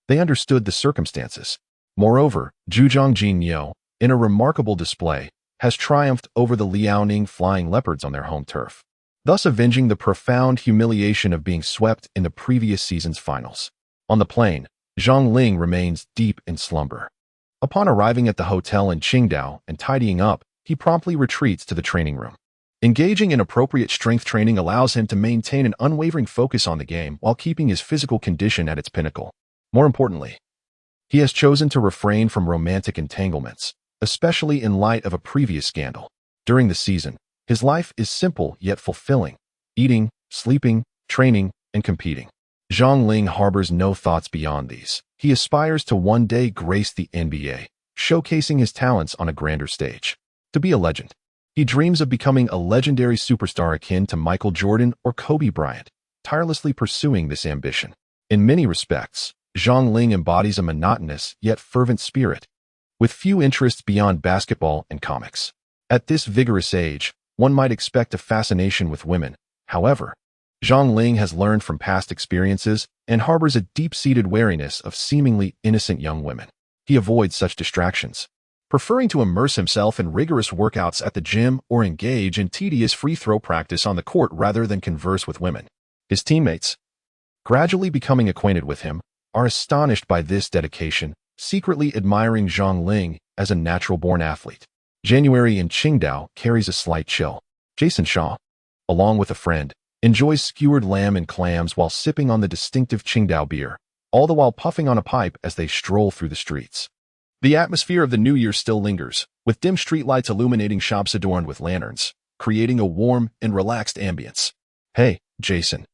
they understood the circumstances. Moreover, Zhejiang Jinyo, in a remarkable display, has triumphed over the Liaoning Flying Leopards on their home turf, thus avenging the profound humiliation of being swept in the previous season's finals. On the plain, Zhang Ling remains deep in slumber. Upon arriving at the hotel in Qingdao and tidying up, he promptly retreats to the training room. Engaging in appropriate strength training allows him to maintain an unwavering focus on the game while keeping his physical condition at its pinnacle. More importantly, he has chosen to refrain from romantic entanglements, especially in light of a previous scandal. During the season, his life is simple yet fulfilling: eating, sleeping, training, and competing. Zhang Ling harbors no thoughts beyond these. He aspires to one day grace the NBA, showcasing his talents on a grander stage. To be a legend. He dreams of becoming a legendary superstar akin to Michael Jordan or Kobe Bryant, tirelessly pursuing this ambition. In many respects, Zhang Ling embodies a monotonous yet fervent spirit, with few interests beyond basketball and comics. At this vigorous age, one might expect a fascination with women. However, Zhang Ling has learned from past experiences and harbors a deep-seated wariness of seemingly innocent young women. He avoids such distractions, preferring to immerse himself in rigorous workouts at the gym or engage in tedious free-throw practice on the court rather than converse with women. His teammates, gradually becoming acquainted with him, are astonished by this dedication, secretly admiring Zhang Ling as a natural-born athlete. January in Qingdao carries a slight chill. Jason Shaw, along with a friend, enjoys skewered lamb and clams while sipping on the distinctive Qingdao beer, all the while puffing on a pipe as they stroll through the streets. The atmosphere of the New Year still lingers, with dim streetlights illuminating shops adorned with lanterns, creating a warm and relaxed ambience. Hey, Jason.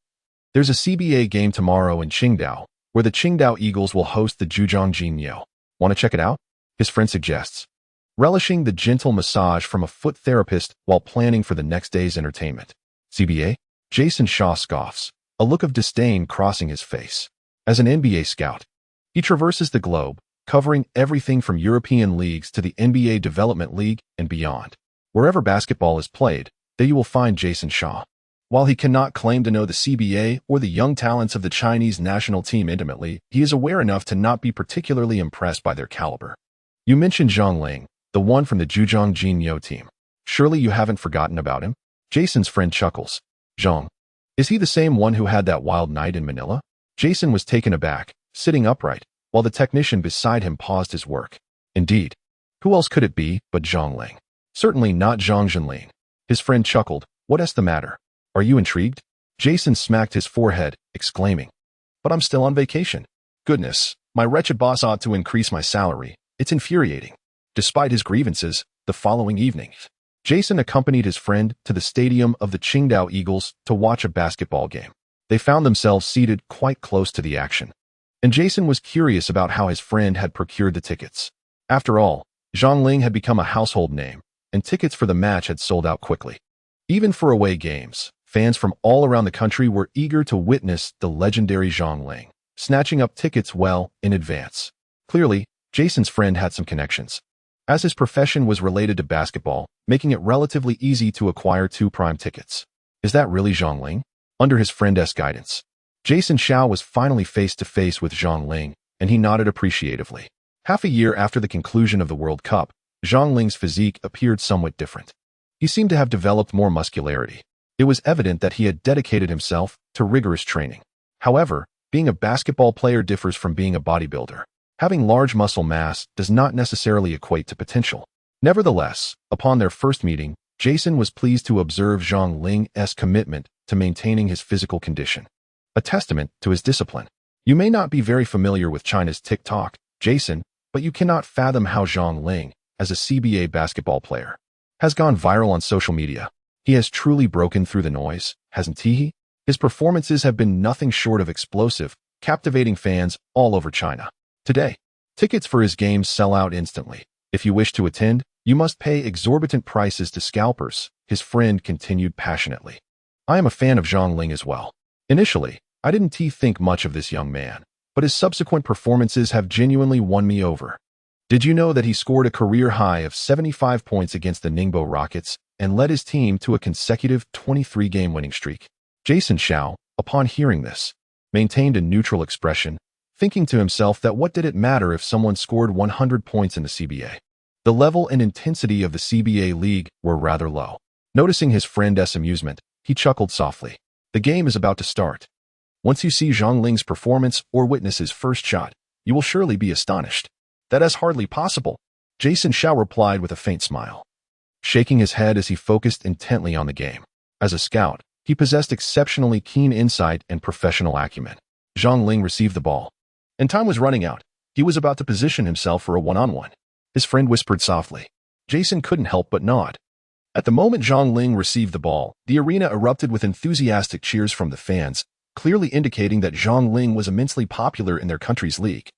There's a CBA game tomorrow in Qingdao, where the Qingdao Eagles will host the Zhejiang Jinyo. Want to check it out? His friend suggests, relishing the gentle massage from a foot therapist while planning for the next day's entertainment. CBA? Jason Shaw scoffs, a look of disdain crossing his face. As an NBA scout, he traverses the globe, covering everything from European leagues to the NBA Development League and beyond. Wherever basketball is played, there you will find Jason Shaw. While he cannot claim to know the CBA or the young talents of the Chinese national team intimately, he is aware enough to not be particularly impressed by their caliber. You mentioned Zhang Ling, the one from the Zhejiang Jinyo team. Surely you haven't forgotten about him? Jason's friend chuckles. Zhang. Is he the same one who had that wild night in Manila? Jason was taken aback, sitting upright, while the technician beside him paused his work. Indeed. Who else could it be but Zhang Ling? Certainly not Zhang Zhenlin. His friend chuckled. What's the matter? Are you intrigued? Jason smacked his forehead, exclaiming, but I'm still on vacation. Goodness, my wretched boss ought to increase my salary. It's infuriating. Despite his grievances, the following evening, Jason accompanied his friend to the stadium of the Qingdao Eagles to watch a basketball game. They found themselves seated quite close to the action, and Jason was curious about how his friend had procured the tickets. After all, Zhang Ling had become a household name, and tickets for the match had sold out quickly. Even for away games, fans from all around the country were eager to witness the legendary Zhang Ling, snatching up tickets well in advance. Clearly, Jason's friend had some connections, as his profession was related to basketball, making it relatively easy to acquire 2 prime tickets. Is that really Zhang Ling? Under his friend's guidance, Jason Xiao was finally face-to-face with Zhang Ling, and he nodded appreciatively. Half a year after the conclusion of the World Cup, Zhang Ling's physique appeared somewhat different. He seemed to have developed more muscularity. It was evident that he had dedicated himself to rigorous training. However, being a basketball player differs from being a bodybuilder. Having large muscle mass does not necessarily equate to potential. Nevertheless, upon their first meeting, Jason was pleased to observe Zhang Ling's commitment to maintaining his physical condition, a testament to his discipline. You may not be very familiar with China's TikTok, Jason, but you cannot fathom how Zhang Ling, as a CBA basketball player, has gone viral on social media. He has truly broken through the noise, hasn't he? His performances have been nothing short of explosive, captivating fans all over China. Today, Tickets for his games sell out instantly. If you wish to attend, you must pay exorbitant prices to scalpers, his friend continued passionately. I am a fan of Zhang Ling as well. Initially, I didn't think much of this young man, but his subsequent performances have genuinely won me over. Did you know that he scored a career high of 75 points against the Ningbo Rockets and led his team to a consecutive 23-game winning streak? Jason Xiao, upon hearing this, maintained a neutral expression, thinking to himself that what did it matter if someone scored 100 points in the CBA? The level and intensity of the CBA league were rather low. Noticing his friend's amusement, he chuckled softly. The game is about to start. Once you see Zhang Ling's performance or witness his first shot, you will surely be astonished. That is hardly possible, Jason Xiao replied with a faint smile, shaking his head as he focused intently on the game. As a scout, he possessed exceptionally keen insight and professional acumen. Zhang Ling received the ball, and time was running out. He was about to position himself for a one-on-one. His friend whispered softly. Jason couldn't help but nod. At the moment Zhang Ling received the ball, the arena erupted with enthusiastic cheers from the fans, clearly indicating that Zhang Ling was immensely popular in their country's league.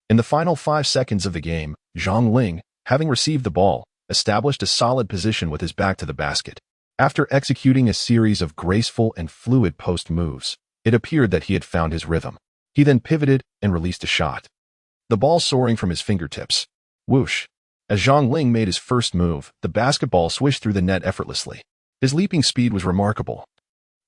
In the final 5 seconds of the game, Zhang Ling, having received the ball, established a solid position with his back to the basket. After executing a series of graceful and fluid post moves, it appeared that he had found his rhythm. He then pivoted and released a shot. The ball soaring from his fingertips. Whoosh! As Zhang Ling made his first move, the basketball swished through the net effortlessly. His leaping speed was remarkable,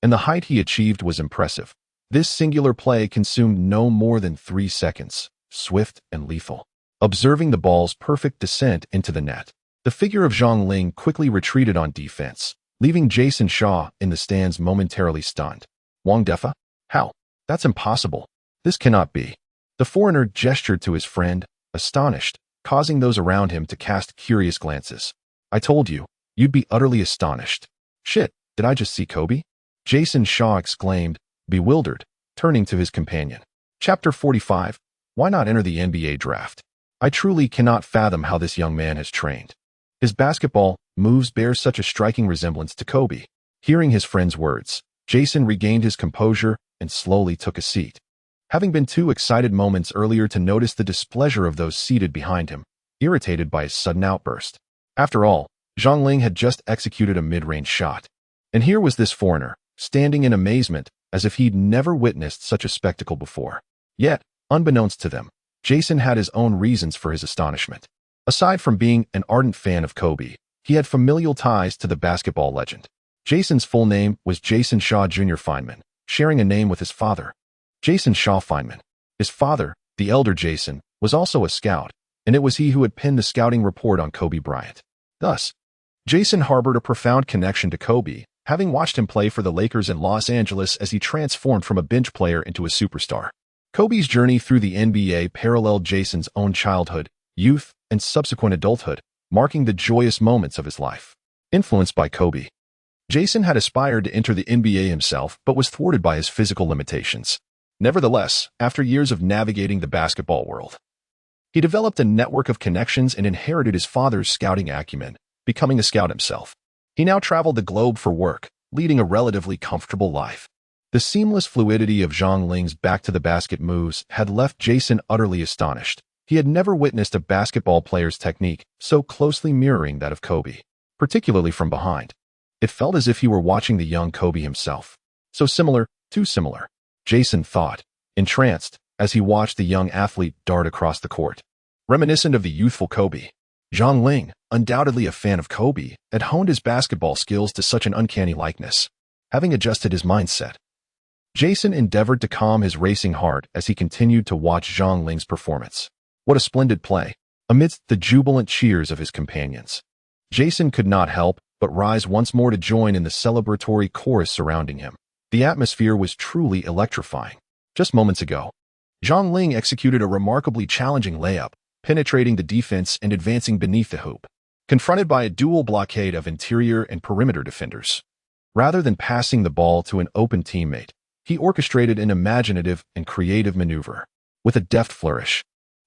and the height he achieved was impressive. This singular play consumed no more than 3 seconds, swift and lethal. Observing the ball's perfect descent into the net, the figure of Zhang Ling quickly retreated on defense, leaving Jason Shaw in the stands momentarily stunned. Wang Defa? How? That's impossible. This cannot be. The foreigner gestured to his friend, astonished, causing those around him to cast curious glances. I told you, you'd be utterly astonished. Shit, did I just see Kobe? Jason Shaw exclaimed, bewildered, turning to his companion. Chapter 45. Why not enter the NBA draft? I truly cannot fathom how this young man has trained. His basketball moves bear such a striking resemblance to Kobe. Hearing his friend's words, Jason regained his composure and slowly took a seat. Having been too excited moments earlier to notice the displeasure of those seated behind him, irritated by his sudden outburst. After all, Zhang Ling had just executed a mid-range shot. And here was this foreigner, standing in amazement, as if he'd never witnessed such a spectacle before. Yet, unbeknownst to them, Jason had his own reasons for his astonishment. Aside from being an ardent fan of Kobe, he had familial ties to the basketball legend. Jason's full name was Jason Shaw Jr. Feynman, sharing a name with his father, Jason Shaw Feynman. His father, the elder Jason, was also a scout, and it was he who had penned the scouting report on Kobe Bryant. Thus, Jason harbored a profound connection to Kobe, having watched him play for the Lakers in Los Angeles as he transformed from a bench player into a superstar. Kobe's journey through the NBA paralleled Jason's own childhood, youth, and subsequent adulthood, marking the joyous moments of his life. Influenced by Kobe, Jason had aspired to enter the NBA himself but was thwarted by his physical limitations. Nevertheless, after years of navigating the basketball world, he developed a network of connections and inherited his father's scouting acumen, becoming a scout himself. He now traveled the globe for work, leading a relatively comfortable life. The seamless fluidity of Zhang Ling's back-to-the-basket moves had left Jason utterly astonished. He had never witnessed a basketball player's technique so closely mirroring that of Kobe, particularly from behind. It felt as if he were watching the young Kobe himself. So similar, too similar, Jason thought, entranced, as he watched the young athlete dart across the court. Reminiscent of the youthful Kobe, Zhang Ling, undoubtedly a fan of Kobe, had honed his basketball skills to such an uncanny likeness. Having adjusted his mindset, Jason endeavored to calm his racing heart as he continued to watch Zhang Ling's performance. What a splendid play! Amidst the jubilant cheers of his companions, Jason could not help but rise once more to join in the celebratory chorus surrounding him. The atmosphere was truly electrifying. Just moments ago, Zhang Ling executed a remarkably challenging layup, penetrating the defense and advancing beneath the hoop. Confronted by a dual blockade of interior and perimeter defenders, rather than passing the ball to an open teammate, he orchestrated an imaginative and creative maneuver. With a deft flourish,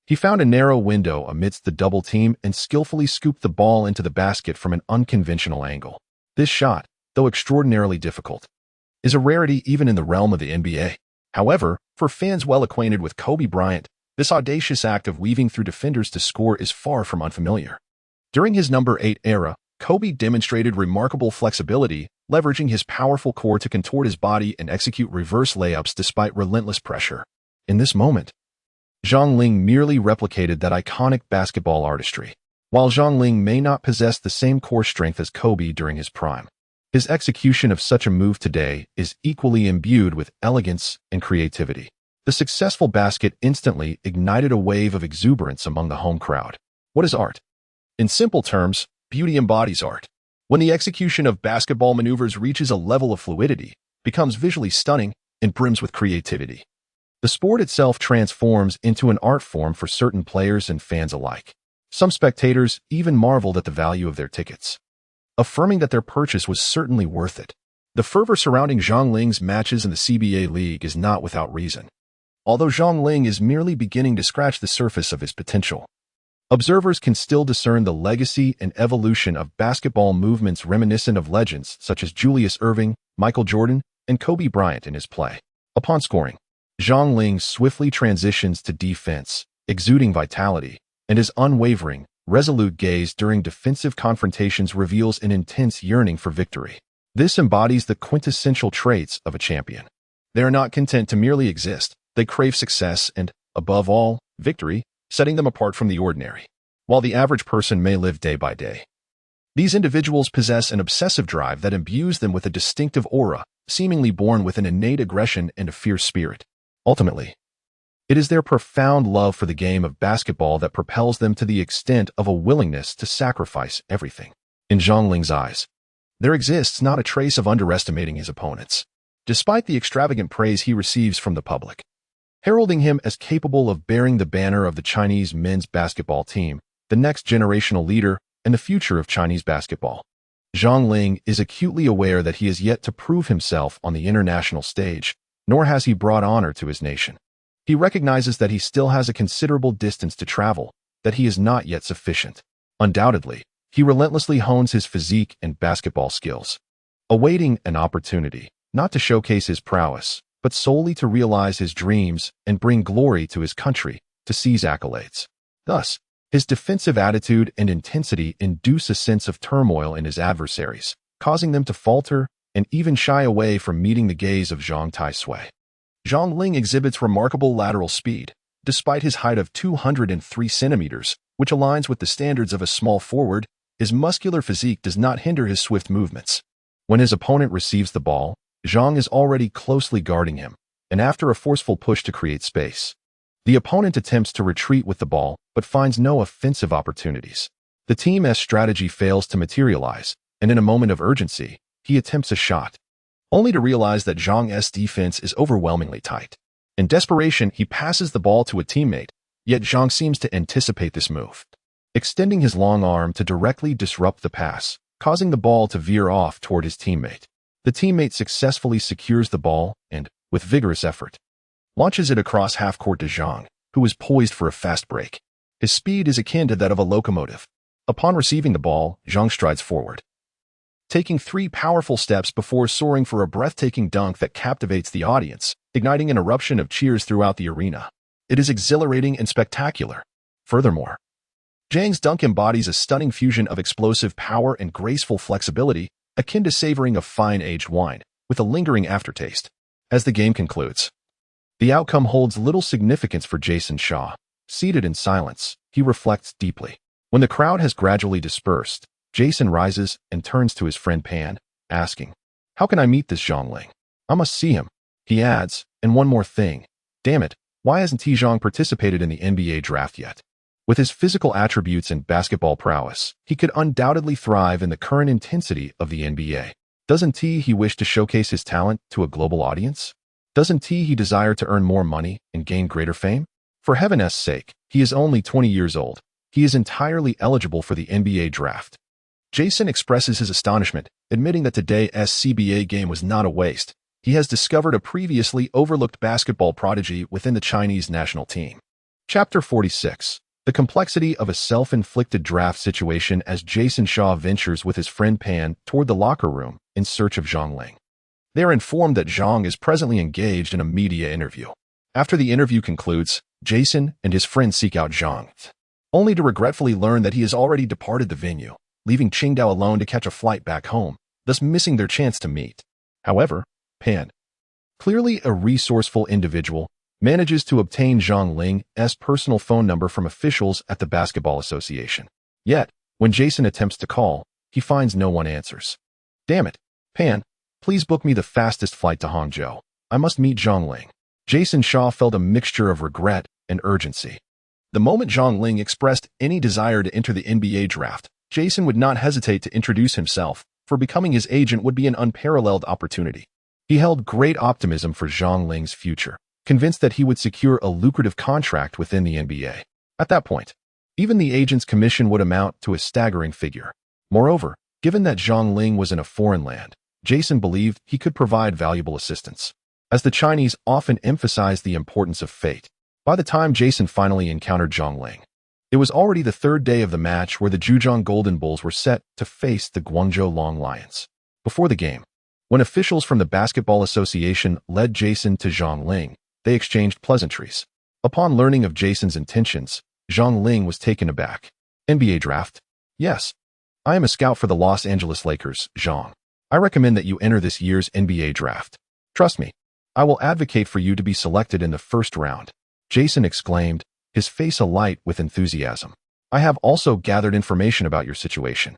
he found a narrow window amidst the double team and skillfully scooped the ball into the basket from an unconventional angle. This shot, though extraordinarily difficult, is a rarity even in the realm of the NBA. However, for fans well acquainted with Kobe Bryant, This audacious act of weaving through defenders to score is far from unfamiliar. During his number 8 era, Kobe demonstrated remarkable flexibility, leveraging his powerful core to contort his body and execute reverse layups despite relentless pressure. In this moment, Xiang Ling merely replicated that iconic basketball artistry. While Xiang Ling may not possess the same core strength as Kobe during his prime, his execution of such a move today is equally imbued with elegance and creativity. The successful basket instantly ignited a wave of exuberance among the home crowd. What is art? In simple terms, beauty embodies art. When the execution of basketball maneuvers reaches a level of fluidity, becomes visually stunning, and brims with creativity, the sport itself transforms into an art form for certain players and fans alike. Some spectators even marveled at the value of their tickets, affirming that their purchase was certainly worth it. The fervor surrounding Xiang Ling's matches in the CBA League is not without reason. Although Xiang Ling is merely beginning to scratch the surface of his potential, observers can still discern the legacy and evolution of basketball movements reminiscent of legends such as Julius Erving, Michael Jordan, and Kobe Bryant in his play. Upon scoring, Xiang Ling swiftly transitions to defense, exuding vitality, and his unwavering, resolute gaze during defensive confrontations reveals an intense yearning for victory. This embodies the quintessential traits of a champion. They are not content to merely exist. They crave success and, above all, victory, setting them apart from the ordinary. While the average person may live day by day, these individuals possess an obsessive drive that imbues them with a distinctive aura, seemingly born with an innate aggression and a fierce spirit. Ultimately, it is their profound love for the game of basketball that propels them to the extent of a willingness to sacrifice everything. In Xiang Ling's eyes, there exists not a trace of underestimating his opponents, despite the extravagant praise he receives from the public, heralding him as capable of bearing the banner of the Chinese men's basketball team, the next generational leader, and the future of Chinese basketball. Xiang Ling is acutely aware that he has yet to prove himself on the international stage, nor has he brought honor to his nation. He recognizes that he still has a considerable distance to travel, that he is not yet sufficient. Undoubtedly, he relentlessly hones his physique and basketball skills, awaiting an opportunity, not to showcase his prowess, but solely to realize his dreams and bring glory to his country, to seize accolades. Thus, his defensive attitude and intensity induce a sense of turmoil in his adversaries, causing them to falter and even shy away from meeting the gaze of Zhang Taisui. Xiang Ling exhibits remarkable lateral speed, despite his height of 203 centimeters, which aligns with the standards of a small forward. His muscular physique does not hinder his swift movements. When his opponent receives the ball, Zhang is already closely guarding him, and after a forceful push to create space, the opponent attempts to retreat with the ball but finds no offensive opportunities. The team's strategy fails to materialize, and in a moment of urgency, he attempts a shot, only to realize that Zhang's defense is overwhelmingly tight. In desperation, he passes the ball to a teammate, yet Zhang seems to anticipate this move, extending his long arm to directly disrupt the pass, causing the ball to veer off toward his teammate. The teammate successfully secures the ball and, with vigorous effort, launches it across half-court to Zhang, who is poised for a fast break. His speed is akin to that of a locomotive. Upon receiving the ball, Zhang strides forward, taking 3 powerful steps before soaring for a breathtaking dunk that captivates the audience, igniting an eruption of cheers throughout the arena. It is exhilarating and spectacular. Furthermore, Zhang's dunk embodies a stunning fusion of explosive power and graceful flexibility, akin to savoring a fine-aged wine, with a lingering aftertaste. As the game concludes, the outcome holds little significance for Jason Shaw. Seated in silence, he reflects deeply. When the crowd has gradually dispersed, Jason rises and turns to his friend Pan, asking, "How can I meet this Xiang Ling? I must see him." He adds, "And one more thing. Damn it, why hasn't T. Zhang participated in the NBA draft yet?" With his physical attributes and basketball prowess, he could undoubtedly thrive in the current intensity of the NBA. Doesn't he wish to showcase his talent to a global audience? Doesn't he desire to earn more money and gain greater fame? For heaven's sake, he is only 20 years old. He is entirely eligible for the NBA draft. Jason expresses his astonishment, admitting that today's CBA game was not a waste. He has discovered a previously overlooked basketball prodigy within the Chinese national team. Chapter 46. The complexity of a self-inflicted draft situation as Jason Shaw ventures with his friend Pan toward the locker room in search of Xiang Ling. They are informed that Zhang is presently engaged in a media interview. After the interview concludes, Jason and his friend seek out Zhang, only to regretfully learn that he has already departed the venue, leaving Qingdao alone to catch a flight back home, thus missing their chance to meet. However, Pan, clearly a resourceful individual, manages to obtain Zhang Ling's personal phone number from officials at the Basketball Association. Yet, when Jason attempts to call, he finds no one answers. Damn it, Pan, please book me the fastest flight to Hangzhou. I must meet Zhang Ling. Jason Shaw felt a mixture of regret and urgency. The moment Zhang Ling expressed any desire to enter the NBA draft, Jason would not hesitate to introduce himself, for becoming his agent would be an unparalleled opportunity. He held great optimism for Zhang Ling's future, convinced that he would secure a lucrative contract within the NBA. At that point, even the agent's commission would amount to a staggering figure. Moreover, given that Zhang Ling was in a foreign land, Jason believed he could provide valuable assistance. As the Chinese often emphasize the importance of fate, by the time Jason finally encountered Zhang Ling, it was already the third day of the match where the Zhejiang Golden Bulls were set to face the Guangzhou Long Lions. Before the game, when officials from the Basketball Association led Jason to Zhang Ling, they exchanged pleasantries. Upon learning of Jason's intentions, Zhang Ling was taken aback. NBA draft? Yes. I am a scout for the Los Angeles Lakers, Zhang. I recommend that you enter this year's NBA draft. Trust me, I will advocate for you to be selected in the first round. Jason exclaimed, his face alight with enthusiasm. I have also gathered information about your situation.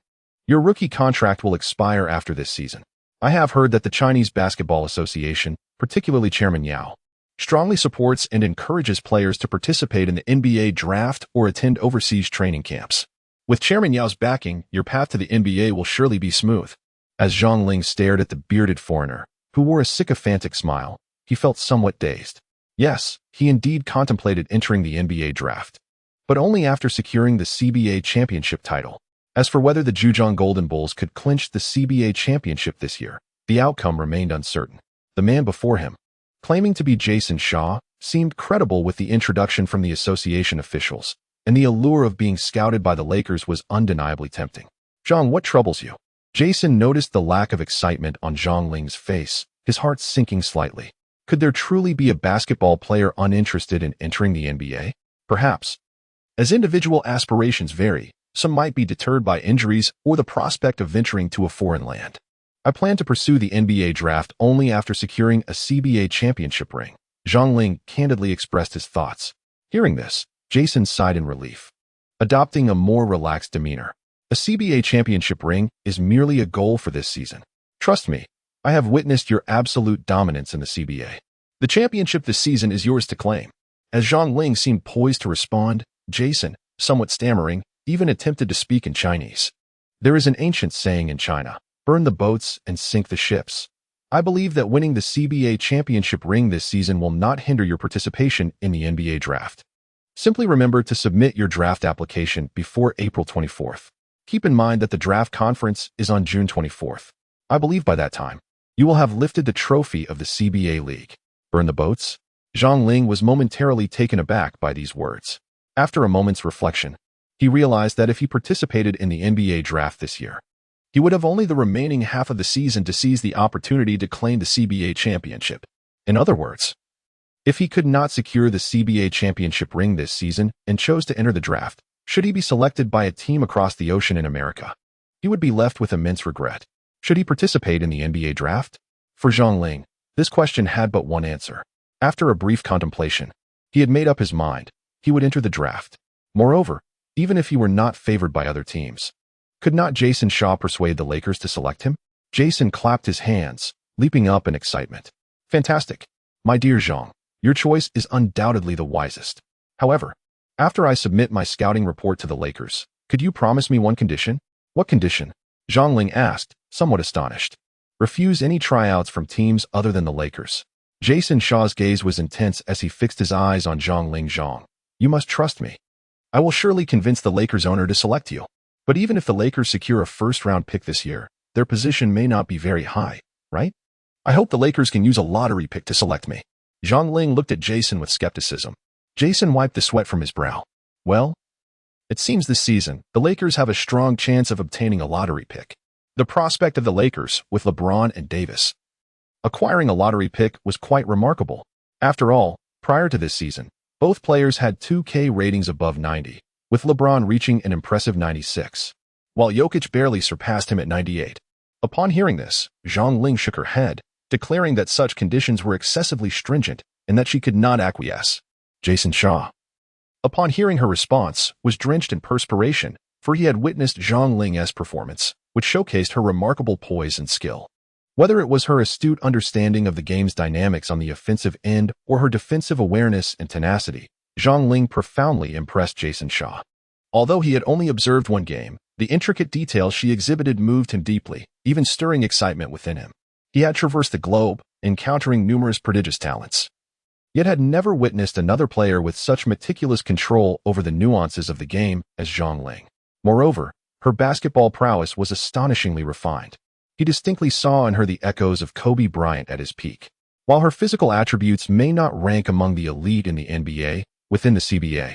Your rookie contract will expire after this season. I have heard that the Chinese Basketball Association, particularly Chairman Yao, strongly supports and encourages players to participate in the NBA draft or attend overseas training camps. With Chairman Yao's backing, your path to the NBA will surely be smooth. As Zhang Ling stared at the bearded foreigner, who wore a sycophantic smile, he felt somewhat dazed. Yes, he indeed contemplated entering the NBA draft, but only after securing the CBA championship title. As for whether the Zhejiang Golden Bulls could clinch the CBA championship this year, the outcome remained uncertain. The man before him, claiming to be Jason Shaw, seemed credible with the introduction from the association officials, and the allure of being scouted by the Lakers was undeniably tempting. Zhang, what troubles you? Jason noticed the lack of excitement on Zhang Ling's face, his heart sinking slightly. Could there truly be a basketball player uninterested in entering the NBA? Perhaps. As individual aspirations vary, some might be deterred by injuries or the prospect of venturing to a foreign land. I plan to pursue the NBA draft only after securing a CBA championship ring. Zhang Ling candidly expressed his thoughts. Hearing this, Jason sighed in relief, adopting a more relaxed demeanor. A CBA championship ring is merely a goal for this season. Trust me, I have witnessed your absolute dominance in the CBA. The championship this season is yours to claim. As Zhang Ling seemed poised to respond, Jason, somewhat stammering, even attempted to speak in Chinese. There is an ancient saying in China, burn the boats and sink the ships. I believe that winning the CBA championship ring this season will not hinder your participation in the NBA draft. Simply remember to submit your draft application before April 24th. Keep in mind that the draft conference is on June 24th. I believe by that time, you will have lifted the trophy of the CBA League. Burn the boats? Zhang Ling was momentarily taken aback by these words. After a moment's reflection, he realized that if he participated in the NBA draft this year, he would have only the remaining half of the season to seize the opportunity to claim the CBA championship. In other words, if he could not secure the CBA championship ring this season and chose to enter the draft, should he be selected by a team across the ocean in America, he would be left with immense regret. Should he participate in the NBA draft? For Zhang Ling, this question had but one answer. After a brief contemplation, he had made up his mind. He would enter the draft. Moreover, even if he were not favored by other teams, could not Jason Shaw persuade the Lakers to select him? Jason clapped his hands, leaping up in excitement. Fantastic. My dear Zhang, your choice is undoubtedly the wisest. However, after I submit my scouting report to the Lakers, could you promise me one condition? What condition? Zhang Ling asked, somewhat astonished. Refuse any tryouts from teams other than the Lakers. Jason Shaw's gaze was intense as he fixed his eyes on Zhang Ling. Zhang, you must trust me. I will surely convince the Lakers owner to select you. But even if the Lakers secure a first-round pick this year, their position may not be very high, right? I hope the Lakers can use a lottery pick to select me. Zhang Ling looked at Jason with skepticism. Jason wiped the sweat from his brow. Well, it seems this season, the Lakers have a strong chance of obtaining a lottery pick. The prospect of the Lakers, with LeBron and Davis, acquiring a lottery pick was quite remarkable. After all, Prior to this season, both players had 2K ratings above 90, with LeBron reaching an impressive 96, while Jokic barely surpassed him at 98. Upon hearing this, Zhang Ling shook her head, declaring that such conditions were excessively stringent and that she could not acquiesce. Jason Shaw, upon hearing her response, was drenched in perspiration, for he had witnessed Zhang Ling's performance, which showcased her remarkable poise and skill. Whether it was her astute understanding of the game's dynamics on the offensive end or her defensive awareness and tenacity, Zhang Ling profoundly impressed Jason Shaw. Although he had only observed one game, the intricate details she exhibited moved him deeply, even stirring excitement within him. He had traversed the globe, encountering numerous prodigious talents, yet had never witnessed another player with such meticulous control over the nuances of the game as Zhang Ling. Moreover, her basketball prowess was astonishingly refined. He distinctly saw in her the echoes of Kobe Bryant at his peak. While her physical attributes may not rank among the elite in the NBA, within the CBA,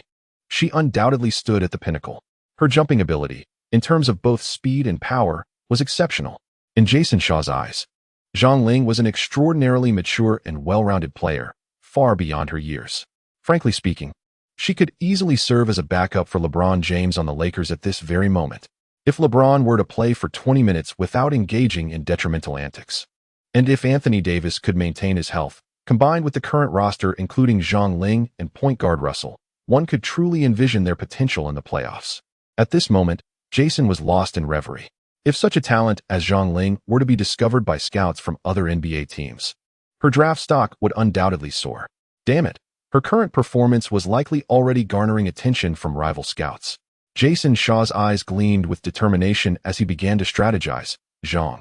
she undoubtedly stood at the pinnacle. Her jumping ability, in terms of both speed and power, was exceptional. In Jason Shaw's eyes, Zhang Ling was an extraordinarily mature and well-rounded player, far beyond her years. Frankly speaking, she could easily serve as a backup for LeBron James on the Lakers at this very moment, if LeBron were to play for 20 minutes without engaging in detrimental antics. And if Anthony Davis could maintain his health, combined with the current roster including Zhang Ling and point guard Russell, one could truly envision their potential in the playoffs. At this moment, Jason was lost in reverie. If such a talent as Zhang Ling were to be discovered by scouts from other NBA teams, her draft stock would undoubtedly soar. Damn it, her current performance was likely already garnering attention from rival scouts. Jason Shaw's eyes gleamed with determination as he began to strategize. Zhang,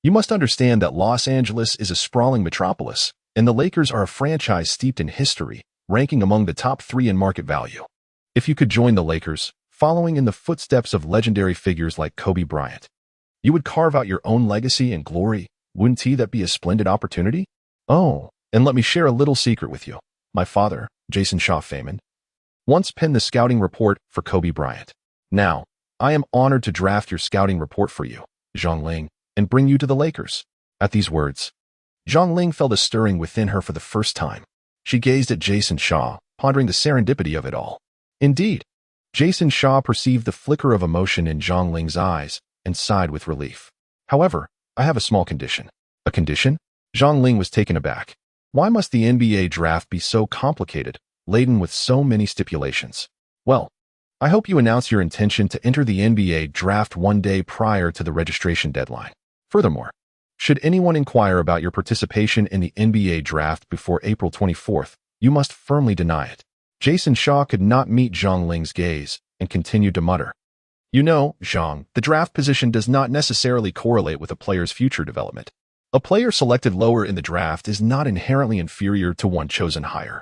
you must understand that Los Angeles is a sprawling metropolis, and the Lakers are a franchise steeped in history, ranking among the top 3 in market value. If you could join the Lakers, following in the footsteps of legendary figures like Kobe Bryant, you would carve out your own legacy and glory. Wouldn't that be a splendid opportunity? Oh, and let me share a little secret with you. My father, Jason Shaw Feynman, once penned the scouting report for Kobe Bryant. Now, I am honored to draft your scouting report for you, Zhang Ling, and bring you to the Lakers. At these words, Zhang Ling felt a stirring within her for the first time. She gazed at Jason Shaw, pondering the serendipity of it all. Indeed, Jason Shaw perceived the flicker of emotion in Zhang Ling's eyes and sighed with relief. However, I have a small condition. A condition? Zhang Ling was taken aback. Why must the NBA draft be so complicated, laden with so many stipulations? Well, I hope you announce your intention to enter the NBA draft one day prior to the registration deadline. Furthermore, should anyone inquire about your participation in the NBA draft before April 24th, you must firmly deny it. Jason Shaw could not meet Zhang Ling's gaze and continued to mutter. You know, Zhang, the draft position does not necessarily correlate with a player's future development. A player selected lower in the draft is not inherently inferior to one chosen higher.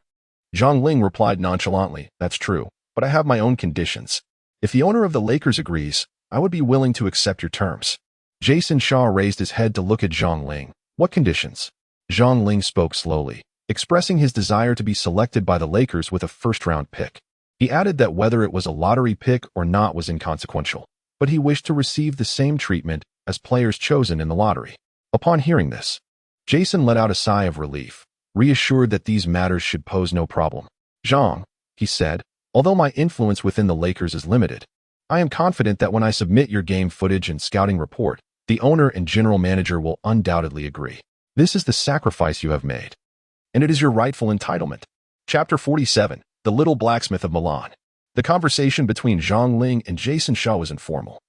Zhang Ling replied nonchalantly, that's true, but I have my own conditions. If the owner of the Lakers agrees, I would be willing to accept your terms. Jason Shaw raised his head to look at Zhang Ling. What conditions? Zhang Ling spoke slowly, expressing his desire to be selected by the Lakers with a first-round pick. He added that whether it was a lottery pick or not was inconsequential, but he wished to receive the same treatment as players chosen in the lottery. Upon hearing this, Jason let out a sigh of relief, reassured that these matters should pose no problem. Zhang, he said, although my influence within the Lakers is limited, I am confident that when I submit your game footage and scouting report, the owner and general manager will undoubtedly agree. This is the sacrifice you have made, and it is your rightful entitlement. Chapter 47, The Little Blacksmith of Milan. The conversation between Zhang Ling and Jason Shaw was informal,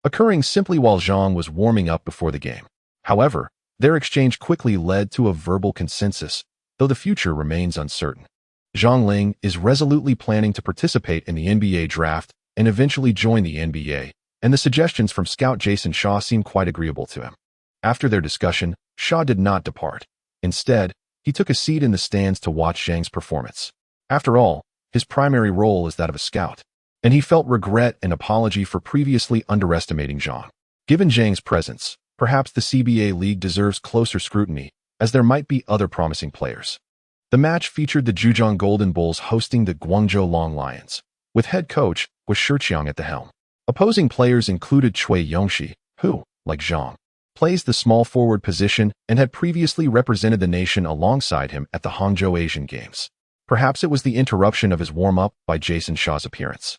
occurring simply while Zhang was warming up before the game. However, their exchange quickly led to a verbal consensus, though the future remains uncertain. Zhang Ling is resolutely planning to participate in the NBA draft and eventually join the NBA, and the suggestions from scout Jason Shaw seemed quite agreeable to him. After their discussion, Shaw did not depart. Instead, he took a seat in the stands to watch Zhang's performance. After all, his primary role is that of a scout, and he felt regret and apology for previously underestimating Zhang. Given Zhang's presence, perhaps the CBA League deserves closer scrutiny, as there might be other promising players. The match featured the Zhejiang Golden Bulls hosting the Guangzhou Long Lions, with head coach Xiang at the helm. Opposing players included Cui Yongxi, who, like Zhang, plays the small forward position and had previously represented the nation alongside him at the Hangzhou Asian Games. Perhaps it was the interruption of his warm-up by Jason Shaw's appearance,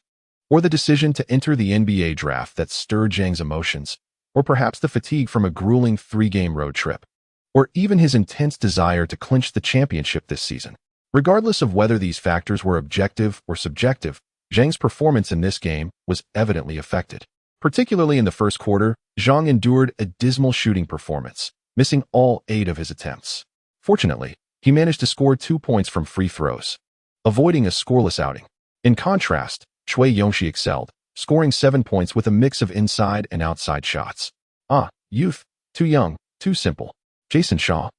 or the decision to enter the NBA draft that stirred Zhang's emotions, or perhaps the fatigue from a grueling 3-game road trip, or even his intense desire to clinch the championship this season. Regardless of whether these factors were objective or subjective, Zhang's performance in this game was evidently affected. Particularly in the first quarter, Xiang endured a dismal shooting performance, missing all 8 of his attempts. Fortunately, he managed to score 2 points from free throws, avoiding a scoreless outing. In contrast, Shui Yongxi excelled, scoring 7 points with a mix of inside and outside shots. Youth, too young, too simple. Jason Shaw,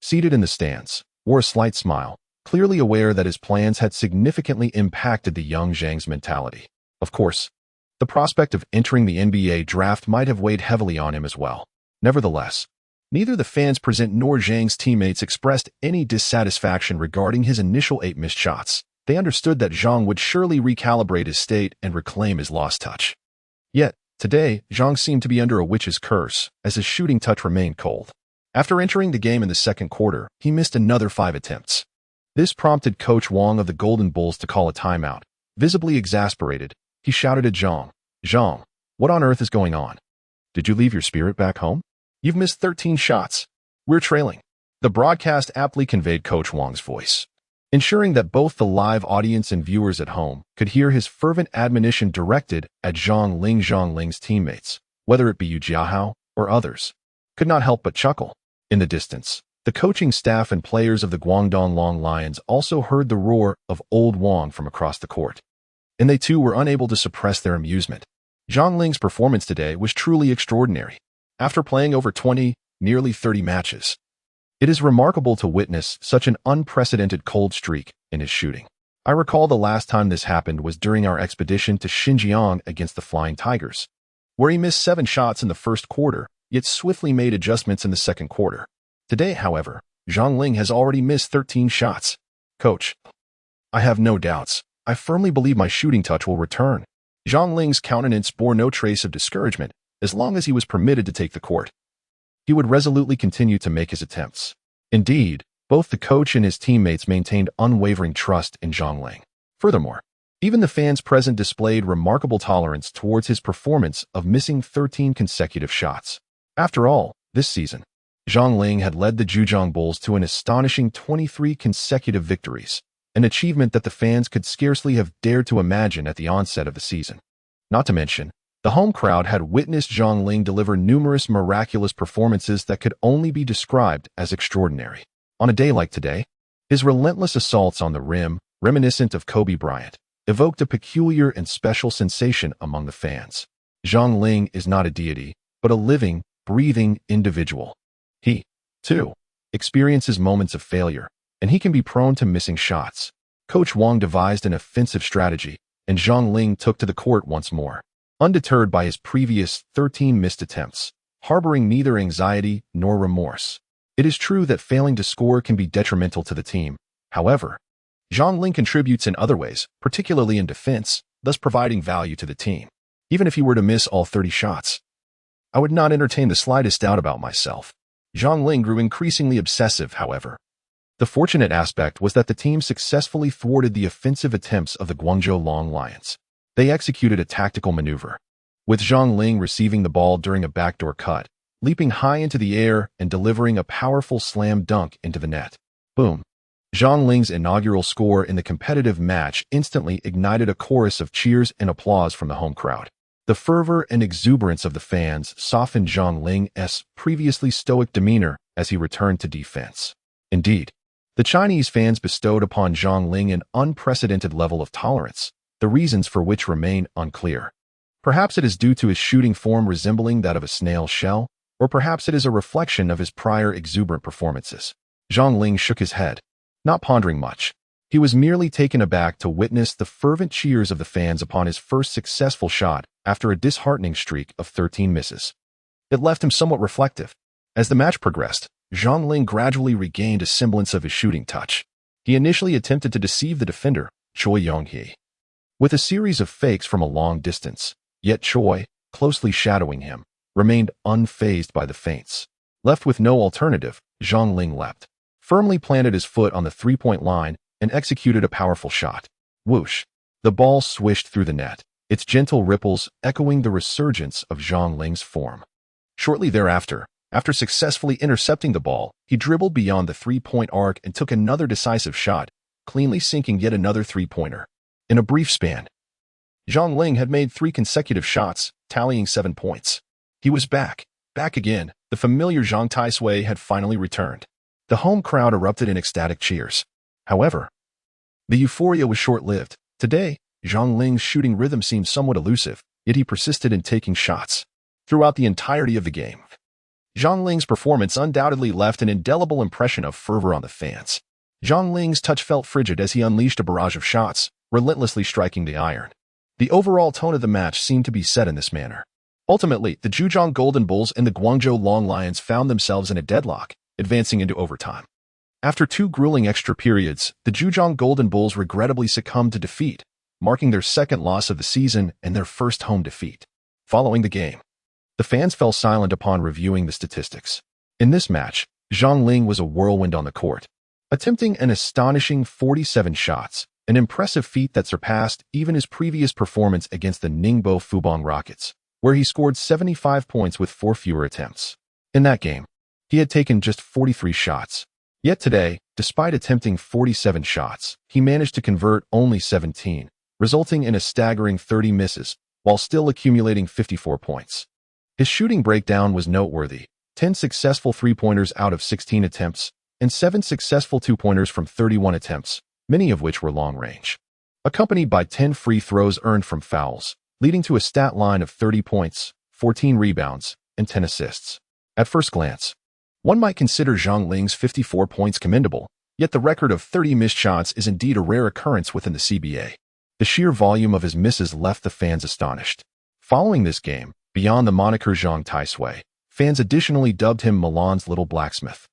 seated in the stands, wore a slight smile, clearly aware that his plans had significantly impacted the young Zhang's mentality. Of course, the prospect of entering the NBA draft might have weighed heavily on him as well. Nevertheless, neither the fans present nor Zhang's teammates expressed any dissatisfaction regarding his initial 8 missed shots. They understood that Xiang would surely recalibrate his state and reclaim his lost touch. Yet, today, Xiang seemed to be under a witch's curse, as his shooting touch remained cold. After entering the game in the second quarter, he missed another 5 attempts. This prompted Coach Wang of the Golden Bulls to call a timeout. Visibly exasperated, he shouted at Xiang, "Xiang, what on earth is going on? Did you leave your spirit back home? You've missed 13 shots. We're trailing." The broadcast aptly conveyed Coach Wang's voice, ensuring that both the live audience and viewers at home could hear his fervent admonition directed at Zhang Ling's teammates, whether it be Yu Jiahao or others, could not help but chuckle. In the distance, the coaching staff and players of the Guangdong Long Lions also heard the roar of Old Wang from across the court, and they too were unable to suppress their amusement. Zhang Ling's performance today was truly extraordinary. After playing over 20, nearly 30 matches, it is remarkable to witness such an unprecedented cold streak in his shooting. I recall the last time this happened was during our expedition to Xinjiang against the Flying Tigers, where he missed 7 shots in the first quarter, yet swiftly made adjustments in the second quarter. Today, however, Zhang Ling has already missed 13 shots. "Coach, I have no doubts. I firmly believe my shooting touch will return." Zhang Ling's countenance bore no trace of discouragement as long as he was permitted to take the court. He would resolutely continue to make his attempts. Indeed, both the coach and his teammates maintained unwavering trust in Zhang Ling. Furthermore, even the fans present displayed remarkable tolerance towards his performance of missing 13 consecutive shots. After all, this season, Zhang Ling had led the Zhejiang Bulls to an astonishing 23 consecutive victories, an achievement that the fans could scarcely have dared to imagine at the onset of the season. Not to mention, the home crowd had witnessed Zhang Ling deliver numerous miraculous performances that could only be described as extraordinary. On a day like today, his relentless assaults on the rim, reminiscent of Kobe Bryant, evoked a peculiar and special sensation among the fans. Zhang Ling is not a deity, but a living, breathing individual. He, too, experiences moments of failure, and he can be prone to missing shots. Coach Wang devised an offensive strategy, and Zhang Ling took to the court once more. Undeterred by his previous 13 missed attempts, harboring neither anxiety nor remorse. It is true that failing to score can be detrimental to the team. However, Zhang Ling contributes in other ways, particularly in defense, thus providing value to the team. Even if he were to miss all 30 shots, I would not entertain the slightest doubt about myself. Zhang Ling grew increasingly obsessive, however. The fortunate aspect was that the team successfully thwarted the offensive attempts of the Guangzhou Long Lions. They executed a tactical maneuver, with Zhang Ling receiving the ball during a backdoor cut, leaping high into the air and delivering a powerful slam dunk into the net. Boom! Zhang Ling's inaugural score in the competitive match instantly ignited a chorus of cheers and applause from the home crowd. The fervor and exuberance of the fans softened Zhang Ling's previously stoic demeanor as he returned to defense. Indeed, the Chinese fans bestowed upon Zhang Ling an unprecedented level of tolerance, the reasons for which remain unclear. Perhaps it is due to his shooting form resembling that of a snail shell, or perhaps it is a reflection of his prior exuberant performances. Zhang Ling shook his head, not pondering much. He was merely taken aback to witness the fervent cheers of the fans upon his first successful shot after a disheartening streak of 13 misses. It left him somewhat reflective. As the match progressed, Zhang Ling gradually regained a semblance of his shooting touch. He initially attempted to deceive the defender, Choi Yong-hee, with a series of fakes from a long distance, yet Choi, closely shadowing him, remained unfazed by the feints. Left with no alternative, Zhang Ling leapt, firmly planted his foot on the three-point line, and executed a powerful shot. Whoosh! The ball swished through the net, its gentle ripples echoing the resurgence of Xiang Ling's form. Shortly thereafter, after successfully intercepting the ball, he dribbled beyond the three-point arc and took another decisive shot, cleanly sinking yet another three-pointer. In a brief span, Xiang Ling had made 3 consecutive shots, tallying 7 points. He was back again. The familiar Zhang Taisui had finally returned. The home crowd erupted in ecstatic cheers. However, the euphoria was short-lived. Today, Xiang Ling's shooting rhythm seemed somewhat elusive, yet he persisted in taking shots. Throughout the entirety of the game, Xiang Ling's performance undoubtedly left an indelible impression of fervor on the fans. Xiang Ling's touch felt frigid as he unleashed a barrage of shots, relentlessly striking the iron. The overall tone of the match seemed to be set in this manner. Ultimately, the Zhejiang Golden Bulls and the Guangzhou Long Lions found themselves in a deadlock, advancing into overtime. After 2 grueling extra periods, the Zhejiang Golden Bulls regrettably succumbed to defeat, marking their second loss of the season and their first home defeat. Following the game, the fans fell silent upon reviewing the statistics. In this match, Xiang Ling was a whirlwind on the court, attempting an astonishing 47 shots, an impressive feat that surpassed even his previous performance against the Ningbo Fubon Rockets, where he scored 75 points with 4 fewer attempts. In that game, he had taken just 43 shots. Yet today, despite attempting 47 shots, he managed to convert only 17, resulting in a staggering 30 misses, while still accumulating 54 points. His shooting breakdown was noteworthy: 10 successful three-pointers out of 16 attempts, and 7 successful two-pointers from 31 attempts, many of which were long-range, accompanied by 10 free throws earned from fouls, leading to a stat line of 30 points, 14 rebounds, and 10 assists. At first glance, one might consider Xiang Ling's 54 points commendable, yet the record of 30 missed shots is indeed a rare occurrence within the CBA. The sheer volume of his misses left the fans astonished. Following this game, beyond the moniker Zhang Taisui, fans additionally dubbed him Milan's Little Blacksmith.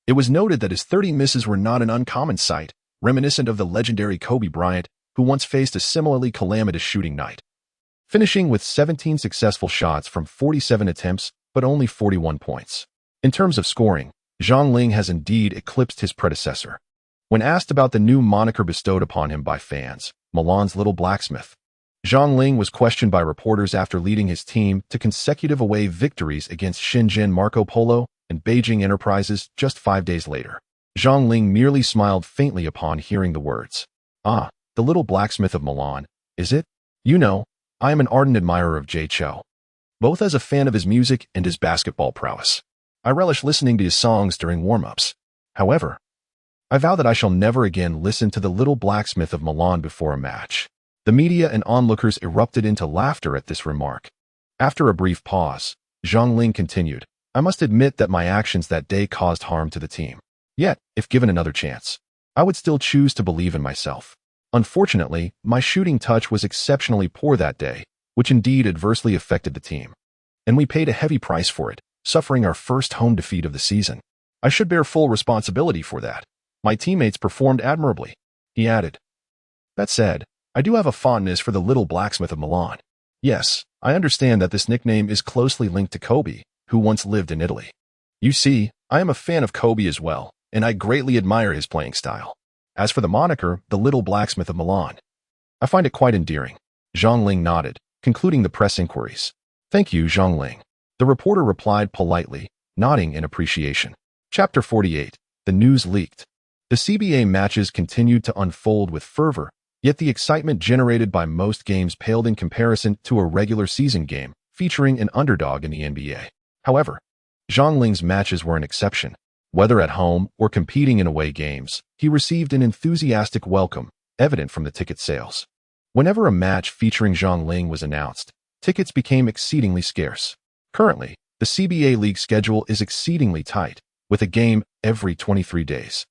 It was noted that his 30 misses were not an uncommon sight, reminiscent of the legendary Kobe Bryant, who once faced a similarly calamitous shooting night, finishing with 17 successful shots from 47 attempts, but only 41 points. In terms of scoring, Xiang Ling has indeed eclipsed his predecessor. When asked about the new moniker bestowed upon him by fans, Milan's Little Blacksmith, Xiang Ling was questioned by reporters after leading his team to consecutive away victories against Shenzhen Marco Polo and Beijing Enterprises just 5 days later. Xiang Ling merely smiled faintly upon hearing the words. "Ah, the Little Blacksmith of Milan, is it? You know, I am an ardent admirer of Jay Chou, both as a fan of his music and his basketball prowess. I relish listening to his songs during warm-ups. However, I vow that I shall never again listen to the Little Blacksmith of Milan before a match." The media and onlookers erupted into laughter at this remark. After a brief pause, Xiang Ling continued, "I must admit that my actions that day caused harm to the team. Yet, if given another chance, I would still choose to believe in myself. Unfortunately, my shooting touch was exceptionally poor that day, which indeed adversely affected the team. And we paid a heavy price for it, suffering our first home defeat of the season. I should bear full responsibility for that. My teammates performed admirably," he added. "That said, I do have a fondness for the Little Blacksmith of Milan. Yes, I understand that this nickname is closely linked to Kobe, who once lived in Italy. You see, I am a fan of Kobe as well, and I greatly admire his playing style. As for the moniker, the Little Blacksmith of Milan, I find it quite endearing." Xiang Ling nodded, concluding the press inquiries. "Thank you, Xiang Ling." The reporter replied politely, nodding in appreciation. Chapter 48. The news leaked. The CBA matches continued to unfold with fervor, yet the excitement generated by most games paled in comparison to a regular season game featuring an underdog in the NBA. However, Xiang Ling's matches were an exception. Whether at home or competing in away games, he received an enthusiastic welcome, evident from the ticket sales. Whenever a match featuring Xiang Ling was announced, tickets became exceedingly scarce. Currently, the CBA league schedule is exceedingly tight, with a game every 23 days,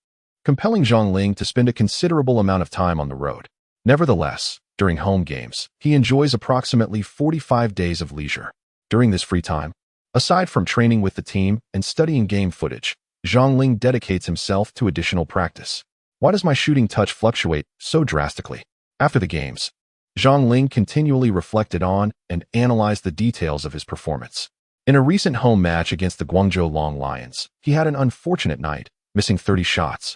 compelling Xiang Ling to spend a considerable amount of time on the road. Nevertheless, during home games, he enjoys approximately 45 days of leisure. During this free time, aside from training with the team and studying game footage, Xiang Ling dedicates himself to additional practice. Why does my shooting touch fluctuate so drastically? After the games, Xiang Ling continually reflected on and analyzed the details of his performance. In a recent home match against the Guangzhou Long Lions, he had an unfortunate night, missing 30 shots.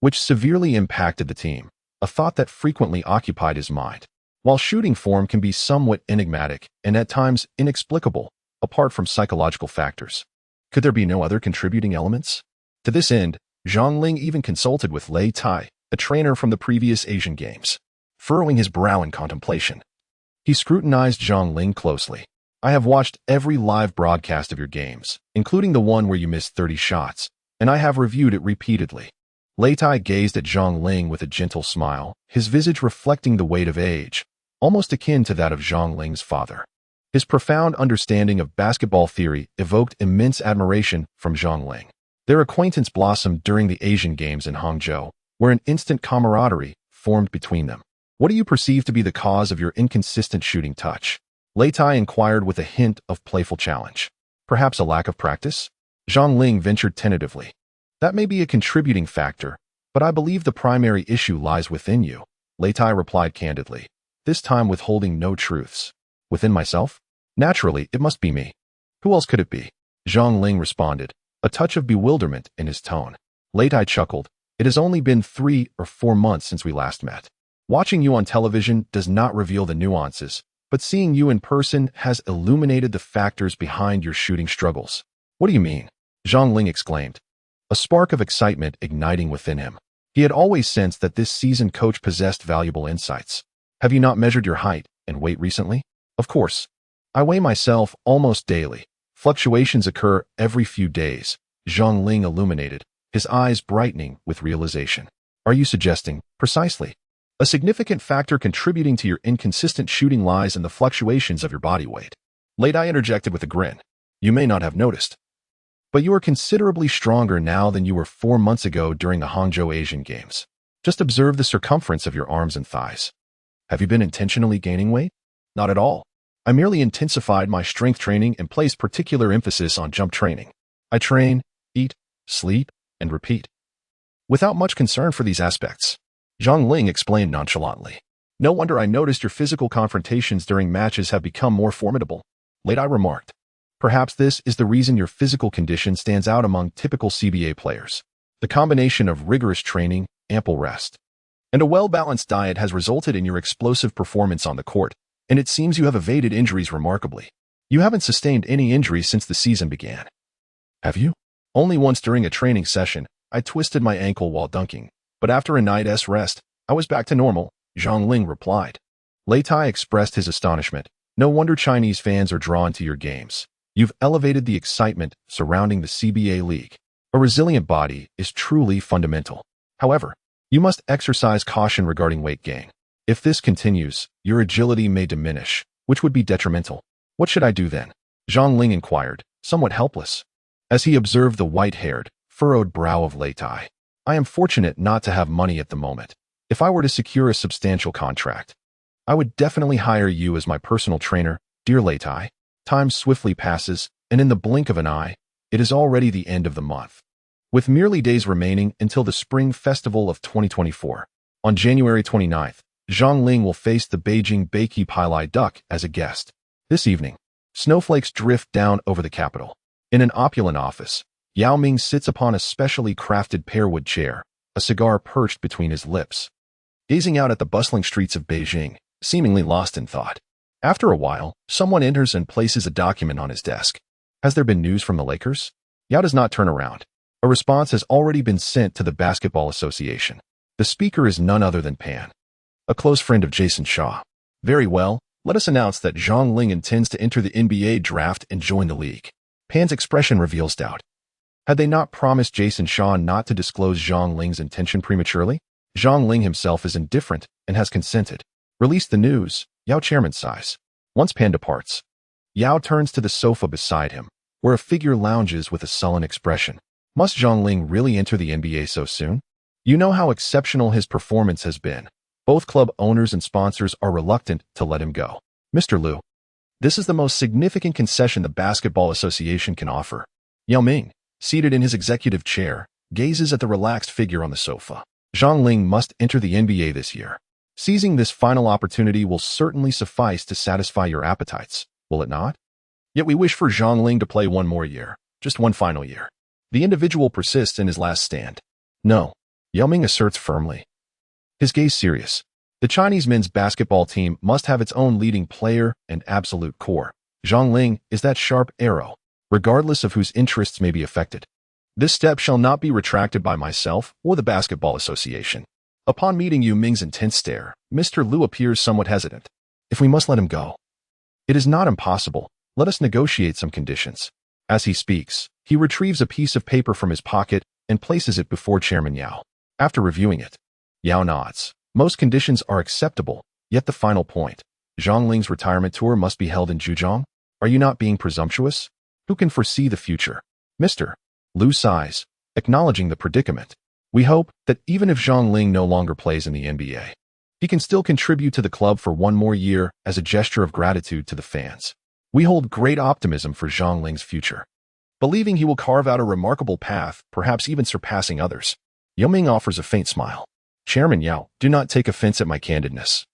which severely impacted the team, a thought that frequently occupied his mind. While shooting form can be somewhat enigmatic and at times inexplicable, apart from psychological factors, could there be no other contributing elements? To this end, Zhang Ling even consulted with Lei Tai, a trainer from the previous Asian Games. Furrowing his brow in contemplation, he scrutinized Zhang Ling closely. I have watched every live broadcast of your games, including the one where you missed 30 shots, and I have reviewed it repeatedly. Lei Tai gazed at Zhang Ling with a gentle smile, his visage reflecting the weight of age, almost akin to that of Zhang Ling's father. His profound understanding of basketball theory evoked immense admiration from Zhang Ling. Their acquaintance blossomed during the Asian Games in Hangzhou, where an instant camaraderie formed between them. What do you perceive to be the cause of your inconsistent shooting touch? Lei Tai inquired with a hint of playful challenge. Perhaps a lack of practice? Zhang Ling ventured tentatively. That may be a contributing factor, but I believe the primary issue lies within you. Lei Tai replied candidly, this time withholding no truths. Within myself? Naturally, it must be me. Who else could it be? Zhang Ling responded, a touch of bewilderment in his tone. Lei Tai chuckled. It has only been 3 or 4 months since we last met. Watching you on television does not reveal the nuances, but seeing you in person has illuminated the factors behind your shooting struggles. What do you mean? Zhang Ling exclaimed, a spark of excitement igniting within him. He had always sensed that this seasoned coach possessed valuable insights. Have you not measured your height and weight recently? Of course. I weigh myself almost daily. Fluctuations occur every few days. Zhang Ling illuminated, his eyes brightening with realization. Are you suggesting, precisely, a significant factor contributing to your inconsistent shooting lies in the fluctuations of your body weight? Lei Tai interjected with a grin. You may not have noticed, but you are considerably stronger now than you were 4 months ago during the Hangzhou Asian Games. Just observe the circumference of your arms and thighs. Have you been intentionally gaining weight? Not at all. I merely intensified my strength training and placed particular emphasis on jump training. I train, eat, sleep, and repeat, without much concern for these aspects. Zhang Ling explained nonchalantly. No wonder I noticed your physical confrontations during matches have become more formidable. Lei Tai remarked. Perhaps this is the reason your physical condition stands out among typical CBA players. The combination of rigorous training, ample rest, and a well-balanced diet has resulted in your explosive performance on the court, and it seems you have evaded injuries remarkably. You haven't sustained any injuries since the season began. Have you? Only once during a training session, I twisted my ankle while dunking, but after a night's rest, I was back to normal, Zhang Ling replied. Lei Tai expressed his astonishment. No wonder Chinese fans are drawn to your games. You've elevated the excitement surrounding the CBA league. A resilient body is truly fundamental. However, you must exercise caution regarding weight gain. If this continues, your agility may diminish, which would be detrimental. What should I do then? Zhang Ling inquired, somewhat helpless, as he observed the white-haired, furrowed brow of Lei Tai. I am fortunate not to have money at the moment. If I were to secure a substantial contract, I would definitely hire you as my personal trainer, dear Lei Tai. Time swiftly passes, and in the blink of an eye, it is already the end of the month. With merely days remaining until the Spring Festival of 2024, on January 29th, Zhang Ling will face the Beijing Beiki Pilai Duck as a guest. This evening, snowflakes drift down over the capital. In an opulent office, Yao Ming sits upon a specially crafted pearwood chair, a cigar perched between his lips, gazing out at the bustling streets of Beijing, seemingly lost in thought. After a while, someone enters and places a document on his desk. Has there been news from the Lakers? Yao does not turn around. A response has already been sent to the Basketball Association. The speaker is none other than Pan, a close friend of Jason Shaw. Very well, let us announce that Zhang Ling intends to enter the NBA draft and join the league. Pan's expression reveals doubt. Had they not promised Jason Shaw not to disclose Zhang Ling's intention prematurely? Zhang Ling himself is indifferent and has consented. Release the news, Yao chairman sighs. Once Pan departs, Yao turns to the sofa beside him, where a figure lounges with a sullen expression. Must Zhang Ling really enter the NBA so soon? You know how exceptional his performance has been. Both club owners and sponsors are reluctant to let him go. Mr. Liu, this is the most significant concession the Basketball Association can offer. Yao Ming, seated in his executive chair, gazes at the relaxed figure on the sofa. Zhang Ling must enter the NBA this year. Seizing this final opportunity will certainly suffice to satisfy your appetites, will it not? Yet we wish for Zhang Ling to play one more year, just one final year. The individual persists in his last stand. No, Yao Ming asserts firmly, his gaze serious. The Chinese men's basketball team must have its own leading player and absolute core. Zhang Ling is that sharp arrow, regardless of whose interests may be affected. This step shall not be retracted by myself or the Basketball Association. Upon meeting Yao Ming's intense stare, Mr. Liu appears somewhat hesitant. If we must let him go, it is not impossible. Let us negotiate some conditions. As he speaks, he retrieves a piece of paper from his pocket and places it before Chairman Yao. After reviewing it, Yao nods. Most conditions are acceptable, yet the final point. Zhang Ling's retirement tour must be held in Zhejiang? Are you not being presumptuous? Who can foresee the future? Mr. Liu sighs, acknowledging the predicament. We hope that even if Zhang Ling no longer plays in the NBA, he can still contribute to the club for one more year as a gesture of gratitude to the fans. We hold great optimism for Zhang Ling's future, believing he will carve out a remarkable path, perhaps even surpassing others. Yao Ming offers a faint smile. Chairman Yao, do not take offense at my candidness.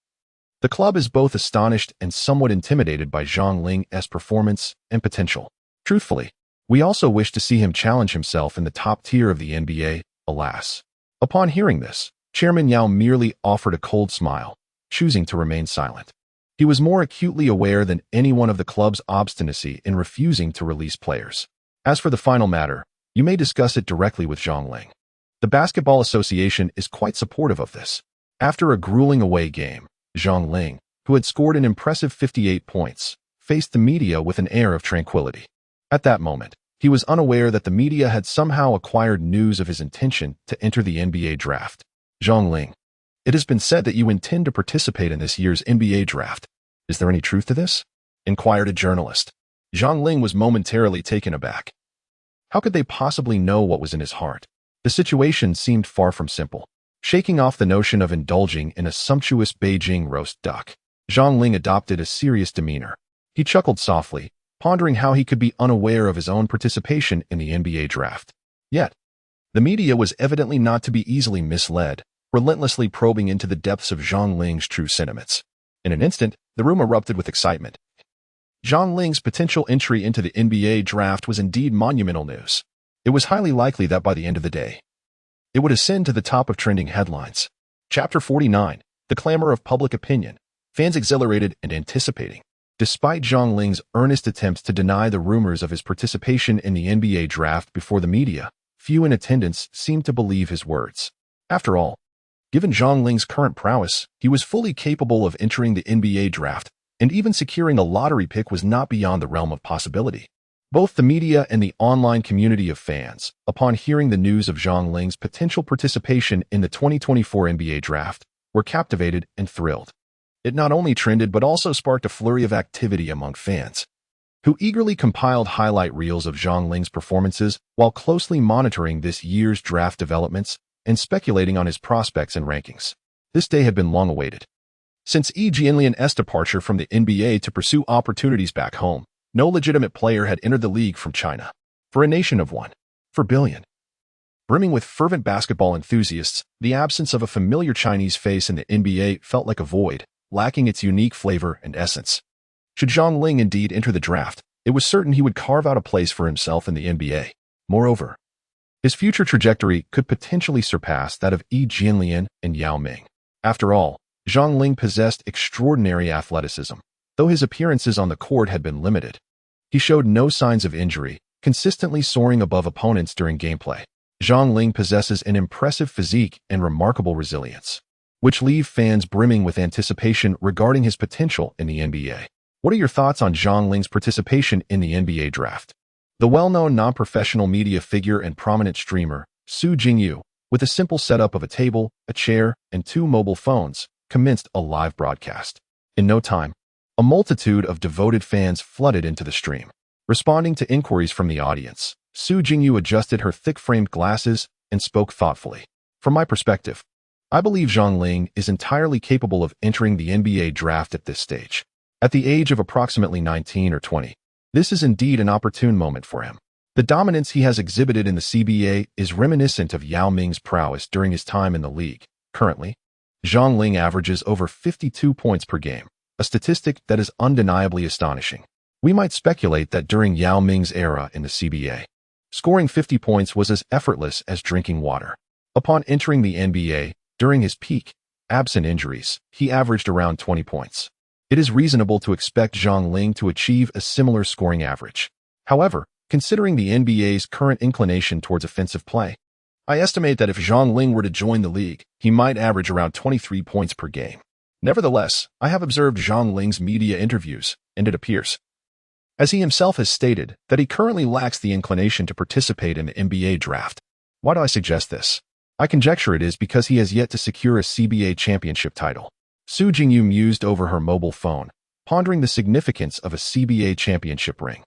The club is both astonished and somewhat intimidated by Zhang Ling's performance and potential. Truthfully, we also wish to see him challenge himself in the top tier of the NBA, alas. Upon hearing this, Chairman Yao merely offered a cold smile, choosing to remain silent. He was more acutely aware than anyone of the club's obstinacy in refusing to release players. As for the final matter, you may discuss it directly with Zhang Ling. The Basketball Association is quite supportive of this. After a grueling away game, Zhang Ling, who had scored an impressive 58 points, faced the media with an air of tranquility. At that moment, he was unaware that the media had somehow acquired news of his intention to enter the NBA draft. Zhang Ling, it has been said that you intend to participate in this year's NBA draft. Is there any truth to this? Inquired a journalist. Zhang Ling was momentarily taken aback. How could they possibly know what was in his heart? The situation seemed far from simple. Shaking off the notion of indulging in a sumptuous Beijing roast duck, Zhang Ling adopted a serious demeanor. He chuckled softly, pondering how he could be unaware of his own participation in the NBA draft. Yet, the media was evidently not to be easily misled, relentlessly probing into the depths of Zhang Ling's true sentiments. In an instant, the room erupted with excitement. Zhang Ling's potential entry into the NBA draft was indeed monumental news. It was highly likely that by the end of the day, it would ascend to the top of trending headlines. Chapter 49, The Clamor of Public Opinion. Fans exhilarated and anticipating. Despite Zhang Ling's earnest attempts to deny the rumors of his participation in the NBA draft before the media, few in attendance seemed to believe his words. After all, given Zhang Ling's current prowess, he was fully capable of entering the NBA draft, and even securing a lottery pick was not beyond the realm of possibility. Both the media and the online community of fans, upon hearing the news of Zhang Ling's potential participation in the 2024 NBA draft, were captivated and thrilled. It not only trended but also sparked a flurry of activity among fans, who eagerly compiled highlight reels of Zhang Ling's performances while closely monitoring this year's draft developments and speculating on his prospects and rankings. This day had been long awaited. Since Jianlian's departure from the NBA to pursue opportunities back home, no legitimate player had entered the league from China. For a nation of 1.4 billion, brimming with fervent basketball enthusiasts, the absence of a familiar Chinese face in the NBA felt like a void, lacking its unique flavor and essence. Should Zhang Ling indeed enter the draft, it was certain he would carve out a place for himself in the NBA. Moreover, his future trajectory could potentially surpass that of Jianlian and Yao Ming. After all, Zhang Ling possessed extraordinary athleticism, though his appearances on the court had been limited. He showed no signs of injury, consistently soaring above opponents during gameplay. Zhang Ling possesses an impressive physique and remarkable resilience, which leave fans brimming with anticipation regarding his potential in the NBA. What are your thoughts on Zhang Ling's participation in the NBA draft? The well-known non-professional media figure and prominent streamer, Su Jingyu, with a simple setup of a table, a chair, and 2 mobile phones, commenced a live broadcast. In no time, a multitude of devoted fans flooded into the stream. Responding to inquiries from the audience, Su Jingyu adjusted her thick-framed glasses and spoke thoughtfully. From my perspective, I believe Zhang Ling is entirely capable of entering the NBA draft at this stage. At the age of approximately 19 or 20, this is indeed an opportune moment for him. The dominance he has exhibited in the CBA is reminiscent of Yao Ming's prowess during his time in the league. Currently, Zhang Ling averages over 52 points per game, a statistic that is undeniably astonishing. We might speculate that during Yao Ming's era in the CBA, scoring 50 points was as effortless as drinking water. Upon entering the NBA, during his peak, absent injuries, he averaged around 20 points. It is reasonable to expect Zhang Ling to achieve a similar scoring average. However, considering the NBA's current inclination towards offensive play, I estimate that if Zhang Ling were to join the league, he might average around 23 points per game. Nevertheless, I have observed Zhang Ling's media interviews, and it appears, as he himself has stated, that he currently lacks the inclination to participate in the NBA draft. Why do I suggest this? I conjecture it is because he has yet to secure a CBA championship title. Su Jingyu mused over her mobile phone, pondering the significance of a CBA championship ring.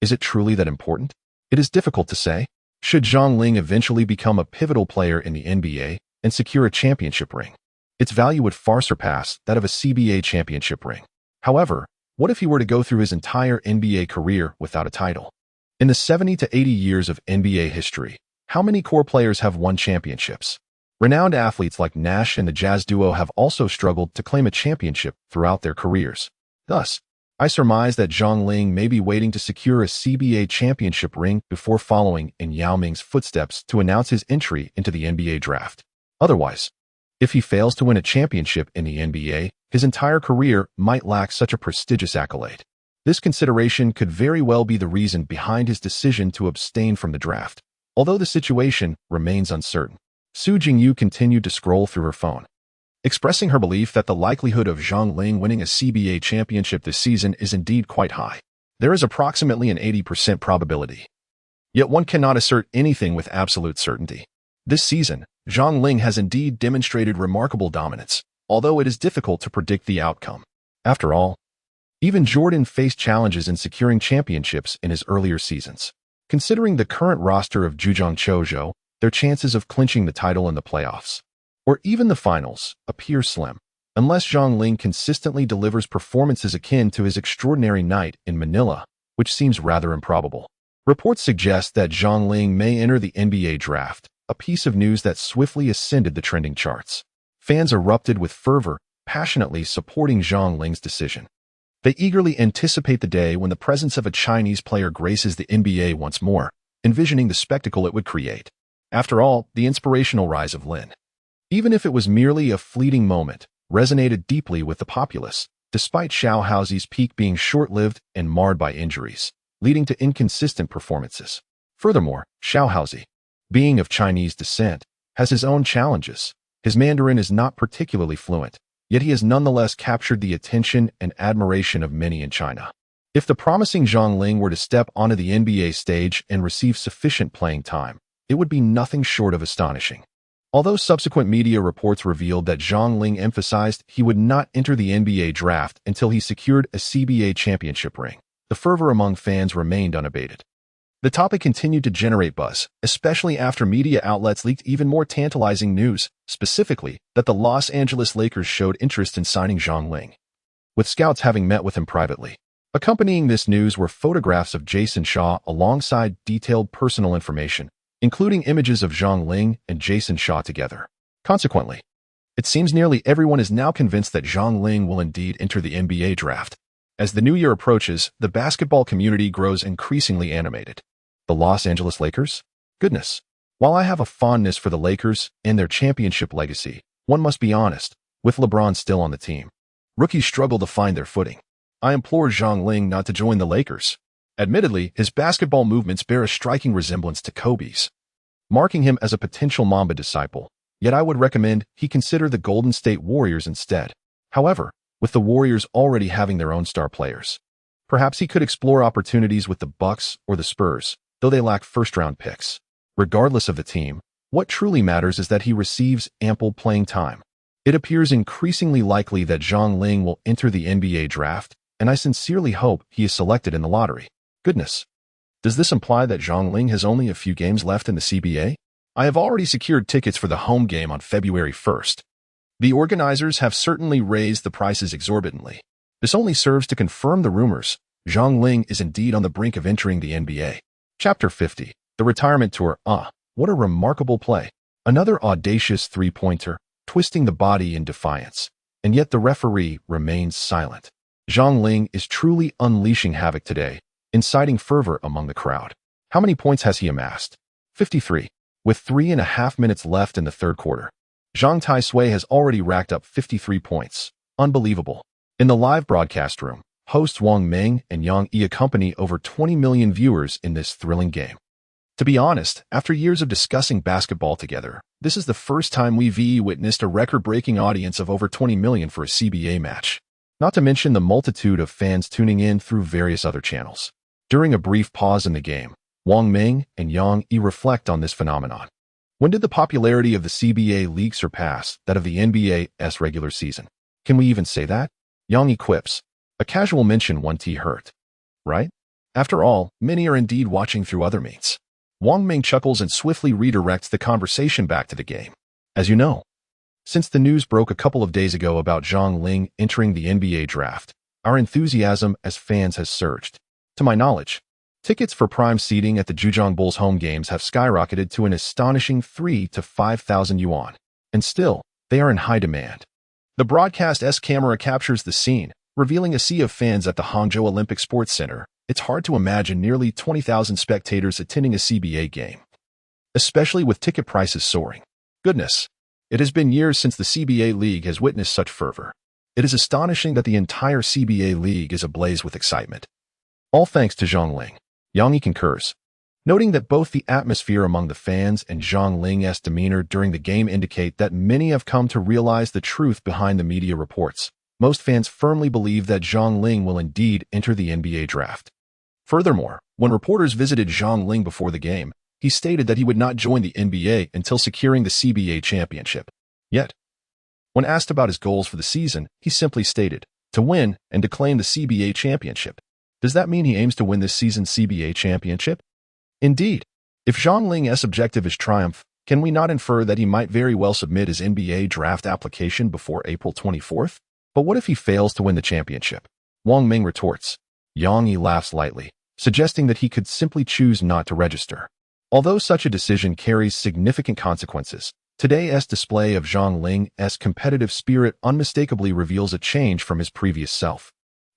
Is it truly that important? It is difficult to say. Should Zhang Ling eventually become a pivotal player in the NBA and secure a championship ring, its value would far surpass that of a CBA championship ring. However, what if he were to go through his entire NBA career without a title? In the 70 to 80 years of NBA history, how many core players have won championships? Renowned athletes like Nash and the Jazz duo have also struggled to claim a championship throughout their careers. Thus, I surmise that Zhang Ling may be waiting to secure a CBA championship ring before following in Yao Ming's footsteps to announce his entry into the NBA draft. Otherwise, if he fails to win a championship in the NBA, his entire career might lack such a prestigious accolade. This consideration could very well be the reason behind his decision to abstain from the draft. Although the situation remains uncertain, Su Jingyu continued to scroll through her phone, expressing her belief that the likelihood of Zhang Ling winning a CBA championship this season is indeed quite high. There is approximately an 80% probability. Yet one cannot assert anything with absolute certainty. This season, Zhang Ling has indeed demonstrated remarkable dominance, although it is difficult to predict the outcome. After all, even Jordan faced challenges in securing championships in his earlier seasons. Considering the current roster of Zhejiang Chozhou, their chances of clinching the title in the playoffs, or even the finals, appear slim, unless Zhang Ling consistently delivers performances akin to his extraordinary night in Manila, which seems rather improbable. Reports suggest that Zhang Ling may enter the NBA draft, a piece of news that swiftly ascended the trending charts. Fans erupted with fervor, passionately supporting Zhang Ling's decision. They eagerly anticipate the day when the presence of a Chinese player graces the NBA once more, envisioning the spectacle it would create. After all, the inspirational rise of Lin, even if it was merely a fleeting moment, resonated deeply with the populace, despite Xiao Haozi's peak being short-lived and marred by injuries, leading to inconsistent performances. Furthermore, Xiao Haozi, being of Chinese descent, has his own challenges. His Mandarin is not particularly fluent, yet he has nonetheless captured the attention and admiration of many in China. If the promising Zhang Ling were to step onto the NBA stage and receive sufficient playing time, it would be nothing short of astonishing. Although subsequent media reports revealed that Zhang Ling emphasized he would not enter the NBA draft until he secured a CBA championship ring, the fervor among fans remained unabated. The topic continued to generate buzz, especially after media outlets leaked even more tantalizing news, specifically that the Los Angeles Lakers showed interest in signing Zhang Ling, with scouts having met with him privately. Accompanying this news were photographs of Jason Shaw alongside detailed personal information, including images of Zhang Ling and Jason Shaw together. Consequently, it seems nearly everyone is now convinced that Zhang Ling will indeed enter the NBA draft. As the new year approaches, the basketball community grows increasingly animated. The Los Angeles Lakers? Goodness. While I have a fondness for the Lakers and their championship legacy, one must be honest, with LeBron still on the team, rookies struggle to find their footing. I implore Zhang Ling not to join the Lakers. Admittedly, his basketball movements bear a striking resemblance to Kobe's, marking him as a potential Mamba disciple, yet I would recommend he consider the Golden State Warriors instead. However, with the Warriors already having their own star players, perhaps he could explore opportunities with the Bucks or the Spurs, though they lack first-round picks. Regardless of the team, what truly matters is that he receives ample playing time. It appears increasingly likely that Zhang Ling will enter the NBA draft, and I sincerely hope he is selected in the lottery. Goodness. Does this imply that Zhang Ling has only a few games left in the CBA? I have already secured tickets for the home game on February 1st. The organizers have certainly raised the prices exorbitantly. This only serves to confirm the rumors. Zhang Ling is indeed on the brink of entering the NBA. Chapter 50. The Retirement Tour. What a remarkable play. Another audacious three-pointer, twisting the body in defiance. And yet the referee remains silent. Zhang Ling is truly unleashing havoc today, inciting fervor among the crowd. How many points has he amassed? 53. With 3.5 minutes left in the third quarter, Zhang Taisui has already racked up 53 points. Unbelievable. In the live broadcast room, hosts Wang Ming and Yang Yi accompany over 20 million viewers in this thrilling game. To be honest, after years of discussing basketball together, this is the first time we've witnessed a record-breaking audience of over 20 million for a CBA match. Not to mention the multitude of fans tuning in through various other channels. During a brief pause in the game, Wang Ming and Yang Yi reflect on this phenomenon. When did the popularity of the CBA league surpass that of the NBA's regular season? Can we even say that? Yang Yi quips, a casual mention won't hurt. Right? After all, many are indeed watching through other means. Wang Ming chuckles and swiftly redirects the conversation back to the game. As you know, since the news broke a couple of days ago about Zhang Ling entering the NBA draft, our enthusiasm as fans has surged. To my knowledge, tickets for prime seating at the Zhejiang Bulls home games have skyrocketed to an astonishing 3,000 to 5,000 yuan, and still, they are in high demand. The broadcast's camera captures the scene, revealing a sea of fans at the Hangzhou Olympic Sports Center. It's hard to imagine nearly 20,000 spectators attending a CBA game, especially with ticket prices soaring. Goodness, it has been years since the CBA league has witnessed such fervor. It is astonishing that the entire CBA league is ablaze with excitement. All thanks to Zhang Ling. Yang Yi concurs, noting that both the atmosphere among the fans and Zhang Ling's demeanor during the game indicate that many have come to realize the truth behind the media reports. Most fans firmly believe that Zhang Ling will indeed enter the NBA draft. Furthermore, when reporters visited Zhang Ling before the game, he stated that he would not join the NBA until securing the CBA championship. Yet, when asked about his goals for the season, he simply stated, to win and to claim the CBA championship. Does that mean he aims to win this season's CBA championship? Indeed, if Zhang Ling's objective is triumph, can we not infer that he might very well submit his NBA draft application before April 24th? But what if he fails to win the championship? Wang Ming retorts. Yang Yi laughs lightly, suggesting that he could simply choose not to register. Although such a decision carries significant consequences, today's display of Zhang Ling's competitive spirit unmistakably reveals a change from his previous self.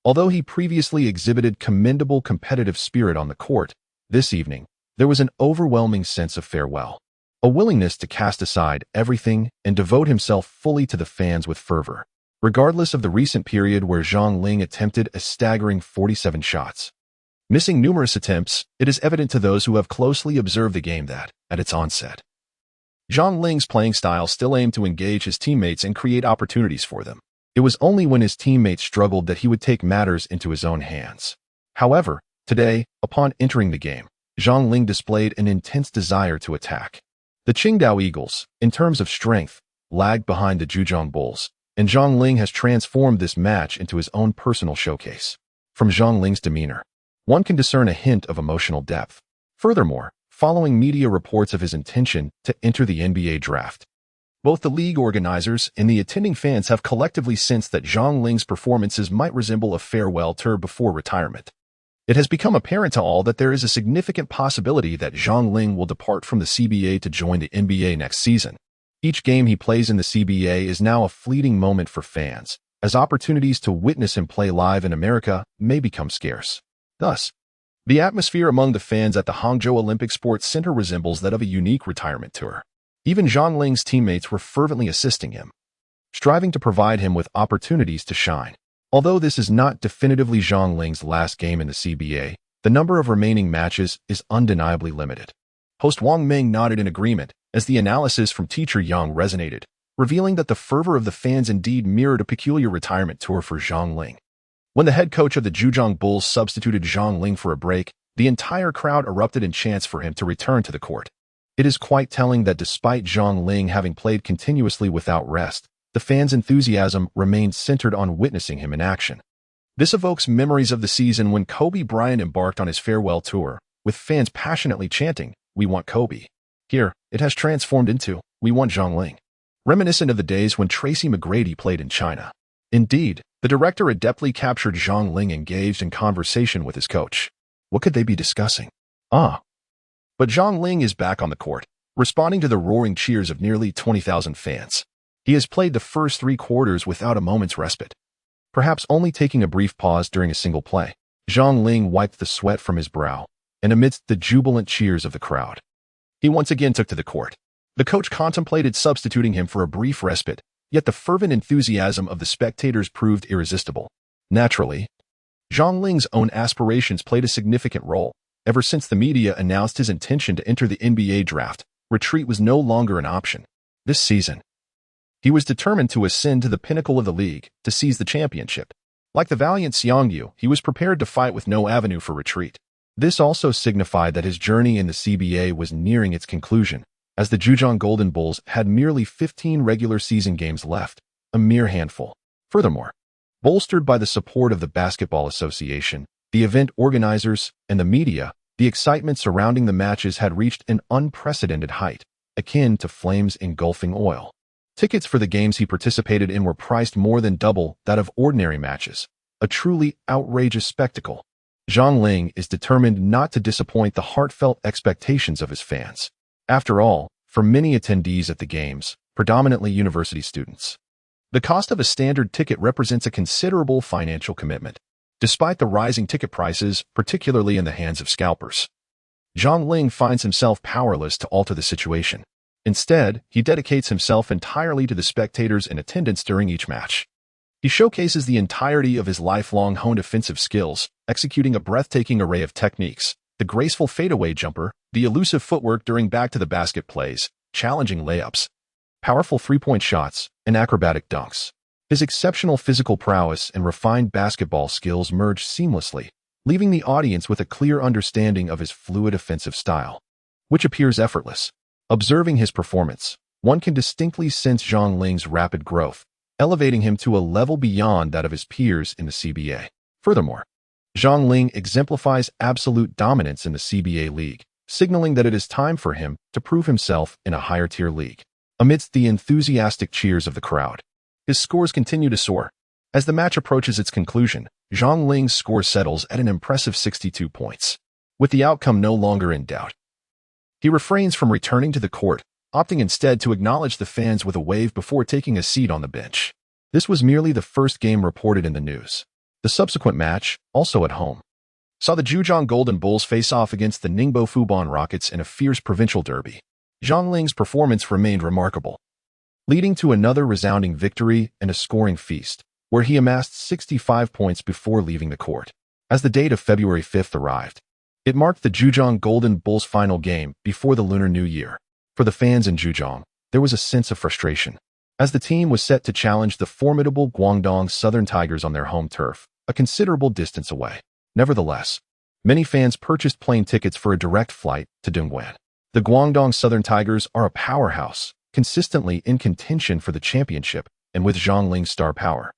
Although he previously exhibited commendable competitive spirit on the court, this evening, there was an overwhelming sense of farewell, a willingness to cast aside everything and devote himself fully to the fans with fervor. Regardless of the recent period where Zhang Ling attempted a staggering 47 shots. Missing numerous attempts, it is evident to those who have closely observed the game that, at its onset, Zhang Ling's playing style still aimed to engage his teammates and create opportunities for them. It was only when his teammates struggled that he would take matters into his own hands. However, today, upon entering the game, Zhang Ling displayed an intense desire to attack. The Qingdao Eagles, in terms of strength, lagged behind the Zhejiang Bulls, and Zhang Ling has transformed this match into his own personal showcase. From Zhang Ling's demeanor, one can discern a hint of emotional depth. Furthermore, following media reports of his intention to enter the NBA draft, both the league organizers and the attending fans have collectively sensed that Zhang Ling's performances might resemble a farewell tour before retirement. It has become apparent to all that there is a significant possibility that Zhang Ling will depart from the CBA to join the NBA next season. Each game he plays in the CBA is now a fleeting moment for fans, as opportunities to witness him play live in America may become scarce. Thus, the atmosphere among the fans at the Hangzhou Olympic Sports Center resembles that of a unique retirement tour. Even Zhang Ling's teammates were fervently assisting him, striving to provide him with opportunities to shine. Although this is not definitively Zhang Ling's last game in the CBA, the number of remaining matches is undeniably limited. Host Wang Ming nodded in agreement, as the analysis from Teacher Yang resonated, revealing that the fervor of the fans indeed mirrored a peculiar retirement tour for Zhang Ling. When the head coach of the Zhejiang Bulls substituted Zhang Ling for a break, the entire crowd erupted in chants for him to return to the court. It is quite telling that despite Zhang Ling having played continuously without rest, the fans' enthusiasm remained centered on witnessing him in action. This evokes memories of the season when Kobe Bryant embarked on his farewell tour, with fans passionately chanting, "We want Kobe." Here, it has transformed into, "We want Zhang Ling," reminiscent of the days when Tracy McGrady played in China. Indeed, the director adeptly captured Zhang Ling engaged in conversation with his coach. What could they be discussing? But Zhang Ling is back on the court, responding to the roaring cheers of nearly 20,000 fans. He has played the first 3 quarters without a moment's respite, perhaps only taking a brief pause during a single play. Zhang Ling wiped the sweat from his brow, and amidst the jubilant cheers of the crowd, He once again took to the court. The coach contemplated substituting him for a brief respite, yet the fervent enthusiasm of the spectators proved irresistible. Naturally, Zhang Ling's own aspirations played a significant role. Ever since the media announced his intention to enter the NBA draft, retreat was no longer an option. This season, he was determined to ascend to the pinnacle of the league to seize the championship. Like the valiant Xiang Yuan, he was prepared to fight with no avenue for retreat. This also signified that his journey in the CBA was nearing its conclusion, as the Zhejiang Golden Bulls had merely 15 regular season games left, a mere handful. Furthermore, bolstered by the support of the Basketball Association, the event organizers, and the media, the excitement surrounding the matches had reached an unprecedented height, akin to flames engulfing oil. Tickets for the games he participated in were priced more than double that of ordinary matches, a truly outrageous spectacle. Zhang Ling is determined not to disappoint the heartfelt expectations of his fans. After all, for many attendees at the games, predominantly university students, the cost of a standard ticket represents a considerable financial commitment. Despite the rising ticket prices, particularly in the hands of scalpers, Zhang Ling finds himself powerless to alter the situation. Instead, he dedicates himself entirely to the spectators in attendance during each match. He showcases the entirety of his lifelong honed offensive skills, executing a breathtaking array of techniques: the graceful fadeaway jumper, the elusive footwork during back-to-the-basket plays, challenging layups, powerful three-point shots, and acrobatic dunks. His exceptional physical prowess and refined basketball skills merge seamlessly, leaving the audience with a clear understanding of his fluid offensive style, which appears effortless. Observing his performance, one can distinctly sense Zhang Ling's rapid growth, elevating him to a level beyond that of his peers in the CBA. Furthermore, Zhang Ling exemplifies absolute dominance in the CBA league, signaling that it is time for him to prove himself in a higher-tier league. Amidst the enthusiastic cheers of the crowd, his scores continue to soar. As the match approaches its conclusion, Zhang Ling's score settles at an impressive 62 points. With the outcome no longer in doubt, he refrains from returning to the court, opting instead to acknowledge the fans with a wave before taking a seat on the bench. This was merely the first game reported in the news. The subsequent match, also at home, saw the Zhejiang Golden Bulls face off against the Ningbo Fubon Rockets in a fierce provincial derby. Zhang Ling's performance remained remarkable, leading to another resounding victory and a scoring feast, where he amassed 65 points before leaving the court. As the date of February 5th arrived, it marked the Zhejiang Golden Bulls' final game before the Lunar New Year. For the fans in Zhejiang, there was a sense of frustration, as the team was set to challenge the formidable Guangdong Southern Tigers on their home turf, a considerable distance away. Nevertheless, many fans purchased plane tickets for a direct flight to Dongguan. The Guangdong Southern Tigers are a powerhouse, consistently in contention for the championship, and with Zhang Ling's star power,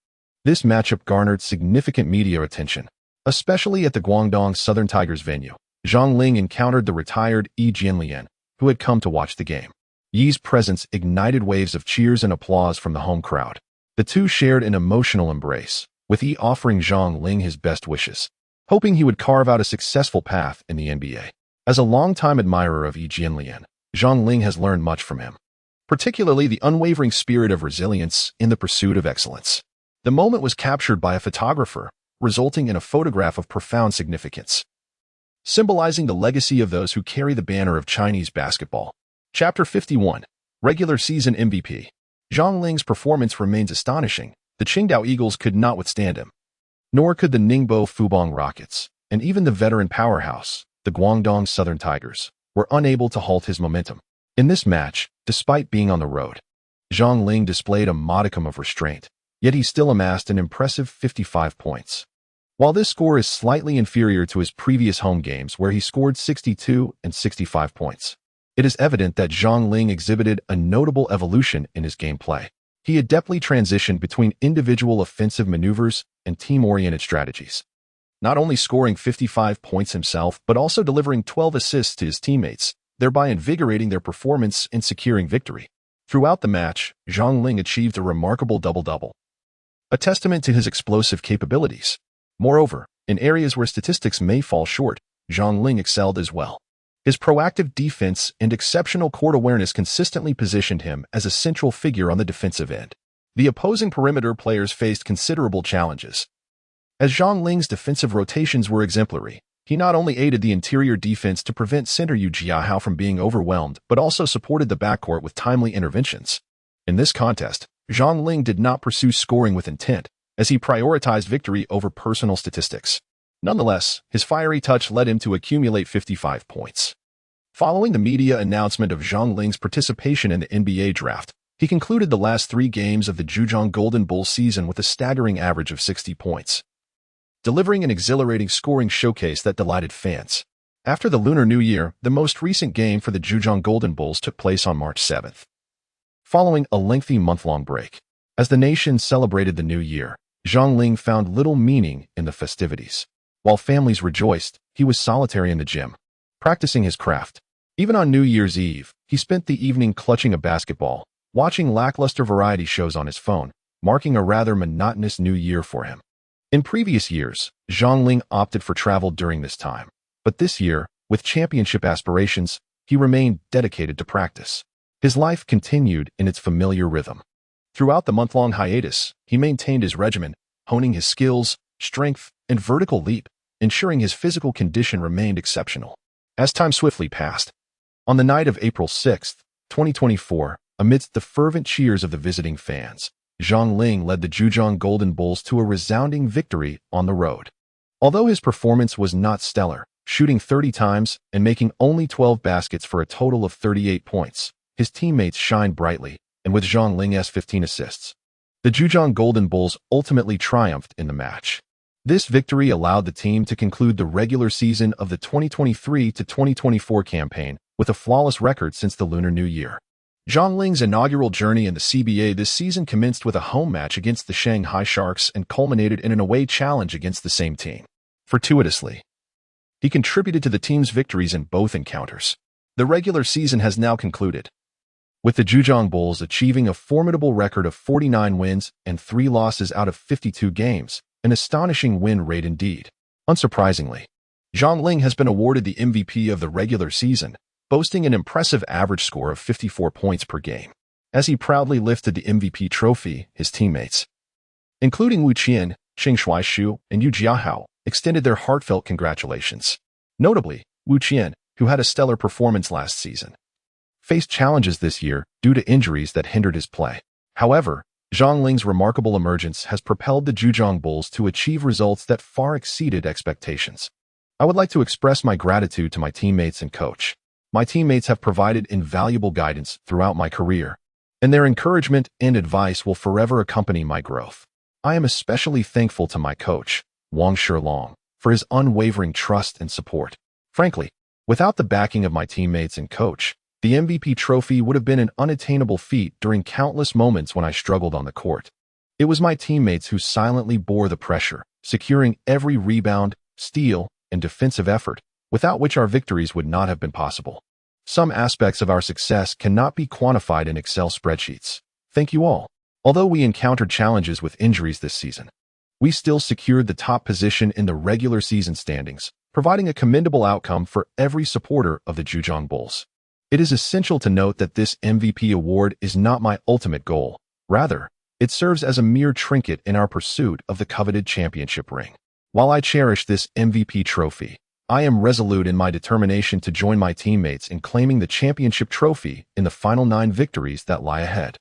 this matchup garnered significant media attention. Especially at the Guangdong Southern Tigers venue, Zhang Ling encountered the retired Yi Jianlian, who had come to watch the game. Yi's presence ignited waves of cheers and applause from the home crowd. The two shared an emotional embrace, with Yi offering Zhang Ling his best wishes, hoping he would carve out a successful path in the NBA. As a longtime admirer of Yi Jianlian, Zhang Ling has learned much from him, particularly the unwavering spirit of resilience in the pursuit of excellence. The moment was captured by a photographer, resulting in a photograph of profound significance, symbolizing the legacy of those who carry the banner of Chinese basketball. Chapter 51. Regular Season MVP. Zhang Ling's performance remains astonishing. The Qingdao Eagles could not withstand him, nor could the Ningbo Fubon Rockets, and even the veteran powerhouse, the Guangdong Southern Tigers, were unable to halt his momentum. In this match, despite being on the road, Zhang Ling displayed a modicum of restraint, yet he still amassed an impressive 55 points. While this score is slightly inferior to his previous home games where he scored 62 and 65 points, it is evident that Zhang Ling exhibited a notable evolution in his gameplay. He adeptly transitioned between individual offensive maneuvers and team-oriented strategies, not only scoring 55 points himself, but also delivering 12 assists to his teammates, thereby invigorating their performance and securing victory. Throughout the match, Zhang Ling achieved a remarkable double-double, a testament to his explosive capabilities. Moreover, in areas where statistics may fall short, Zhang Ling excelled as well. His proactive defense and exceptional court awareness consistently positioned him as a central figure on the defensive end. The opposing perimeter players faced considerable challenges, as Zhang Ling's defensive rotations were exemplary. He not only aided the interior defense to prevent center Yu Jiahao from being overwhelmed, but also supported the backcourt with timely interventions. In this contest, Zhang Ling did not pursue scoring with intent, as he prioritized victory over personal statistics. Nonetheless, his fiery touch led him to accumulate 55 points. Following the media announcement of Zhang Ling's participation in the NBA draft, he concluded the last 3 games of the Zhejiang Golden Bulls season with a staggering average of 60 points, delivering an exhilarating scoring showcase that delighted fans. After the Lunar New Year, the most recent game for the Zhejiang Golden Bulls took place on March 7th. Following a lengthy month-long break, as the nation celebrated the new year, Zhang Ling found little meaning in the festivities. While families rejoiced, he was solitary in the gym, practicing his craft. Even on New Year's Eve, he spent the evening clutching a basketball, watching lackluster variety shows on his phone, marking a rather monotonous new year for him. In previous years, Zhang Ling opted for travel during this time, but this year, with championship aspirations, he remained dedicated to practice. His life continued in its familiar rhythm. Throughout the month-long hiatus, he maintained his regimen, honing his skills, strength, and vertical leap, ensuring his physical condition remained exceptional. As time swiftly passed, on the night of April 6, 2024, amidst the fervent cheers of the visiting fans, Zhang Ling led the Zhejiang Golden Bulls to a resounding victory on the road. Although his performance was not stellar, shooting 30 times and making only 12 baskets for a total of 38 points, his teammates shined brightly, and with Zhang Ling's 15 assists, the Zhejiang Golden Bulls ultimately triumphed in the match. This victory allowed the team to conclude the regular season of the 2023-2024 campaign with a flawless record since the Lunar New Year. Zhang Ling's inaugural journey in the CBA this season commenced with a home match against the Shanghai Sharks and culminated in an away challenge against the same team. Fortuitously, he contributed to the team's victories in both encounters. The regular season has now concluded, with the Zhejiang Bulls achieving a formidable record of 49 wins and 3 losses out of 52 games, an astonishing win rate indeed. Unsurprisingly, Zhang Ling has been awarded the MVP of the regular season, boasting an impressive average score of 54 points per game. As he proudly lifted the MVP trophy, his teammates, including Wu Qian, Xing Shuaishu, and Yu Jiahao, extended their heartfelt congratulations. Notably, Wu Qian, who had a stellar performance last season, faced challenges this year due to injuries that hindered his play. However, Zhang Ling's remarkable emergence has propelled the Zhejiang Bulls to achieve results that far exceeded expectations. I would like to express my gratitude to my teammates and coach. My teammates have provided invaluable guidance throughout my career, and their encouragement and advice will forever accompany my growth. I am especially thankful to my coach, Wang Shilong, for his unwavering trust and support. Frankly, without the backing of my teammates and coach, the MVP trophy would have been an unattainable feat during countless moments when I struggled on the court. It was my teammates who silently bore the pressure, securing every rebound, steal, and defensive effort, without which our victories would not have been possible. Some aspects of our success cannot be quantified in Excel spreadsheets. Thank you all. Although we encountered challenges with injuries this season, we still secured the top position in the regular season standings, providing a commendable outcome for every supporter of the Zhejiang Bulls. It is essential to note that this MVP award is not my ultimate goal. Rather, it serves as a mere trinket in our pursuit of the coveted championship ring. While I cherish this MVP trophy, I am resolute in my determination to join my teammates in claiming the championship trophy in the final 9 victories that lie ahead.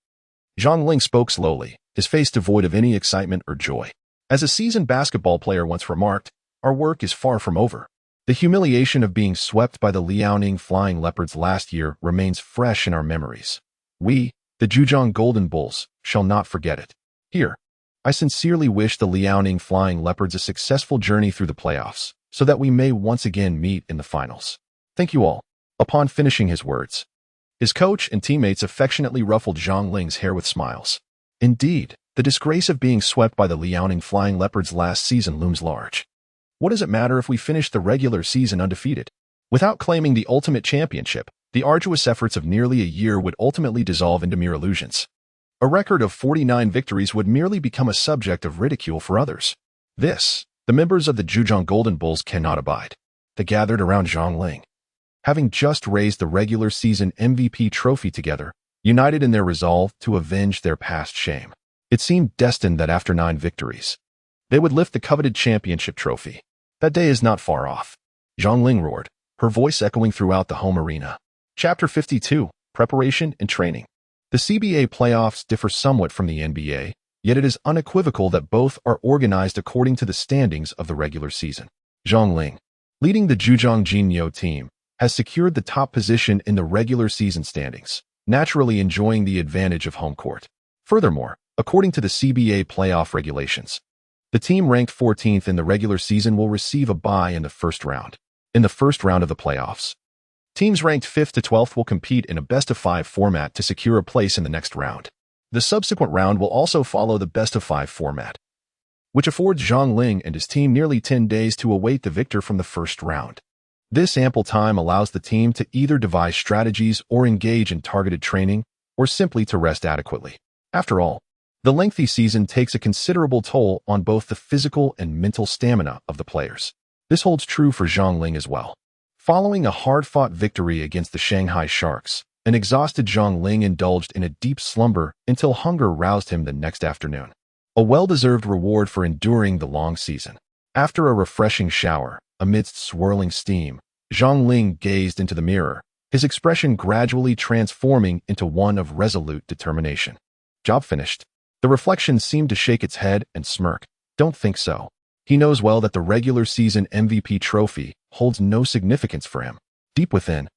Zhang Ling spoke slowly, his face devoid of any excitement or joy. As a seasoned basketball player once remarked, our work is far from over. The humiliation of being swept by the Liaoning Flying Leopards last year remains fresh in our memories. We, the Zhejiang Golden Bulls, shall not forget it. Here, I sincerely wish the Liaoning Flying Leopards a successful journey through the playoffs, so that we may once again meet in the finals. Thank you all. Upon finishing his words, his coach and teammates affectionately ruffled Zhang Ling's hair with smiles. Indeed, the disgrace of being swept by the Liaoning Flying Leopards last season looms large. What does it matter if we finish the regular season undefeated? Without claiming the ultimate championship, the arduous efforts of nearly a year would ultimately dissolve into mere illusions. A record of 49 victories would merely become a subject of ridicule for others. This, the members of the Zhejiang Golden Bulls cannot abide. They gathered around Zhang Ling, having just raised the regular season MVP trophy together, united in their resolve to avenge their past shame. It seemed destined that after 9 victories, they would lift the coveted championship trophy. That day is not far off. Zhang Ling roared, her voice echoing throughout the home arena. Chapter 52, Preparation and Training. The CBA playoffs differ somewhat from the NBA, yet it is unequivocal that both are organized according to the standings of the regular season. Zhang Ling, leading the Zhejiang Jinyo team, has secured the top position in the regular season standings, naturally enjoying the advantage of home court. Furthermore, according to the CBA playoff regulations, the team ranked 14th in the regular season will receive a bye in the first round. In the first round of the playoffs, teams ranked 5th to 12th will compete in a best-of-5 format to secure a place in the next round. The subsequent round will also follow the best-of-5 format, which affords Zhang Ling and his team nearly 10 days to await the victor from the first round. This ample time allows the team to either devise strategies or engage in targeted training, or simply to rest adequately. After all, the lengthy season takes a considerable toll on both the physical and mental stamina of the players. This holds true for Zhang Ling as well. Following a hard-fought victory against the Shanghai Sharks, an exhausted Zhang Ling indulged in a deep slumber until hunger roused him the next afternoon. A well-deserved reward for enduring the long season. After a refreshing shower, amidst swirling steam, Zhang Ling gazed into the mirror, his expression gradually transforming into one of resolute determination. Job finished. The reflection seemed to shake its head and smirk. Don't think so. He knows well that the regular season MVP trophy holds no significance for him. Deep within,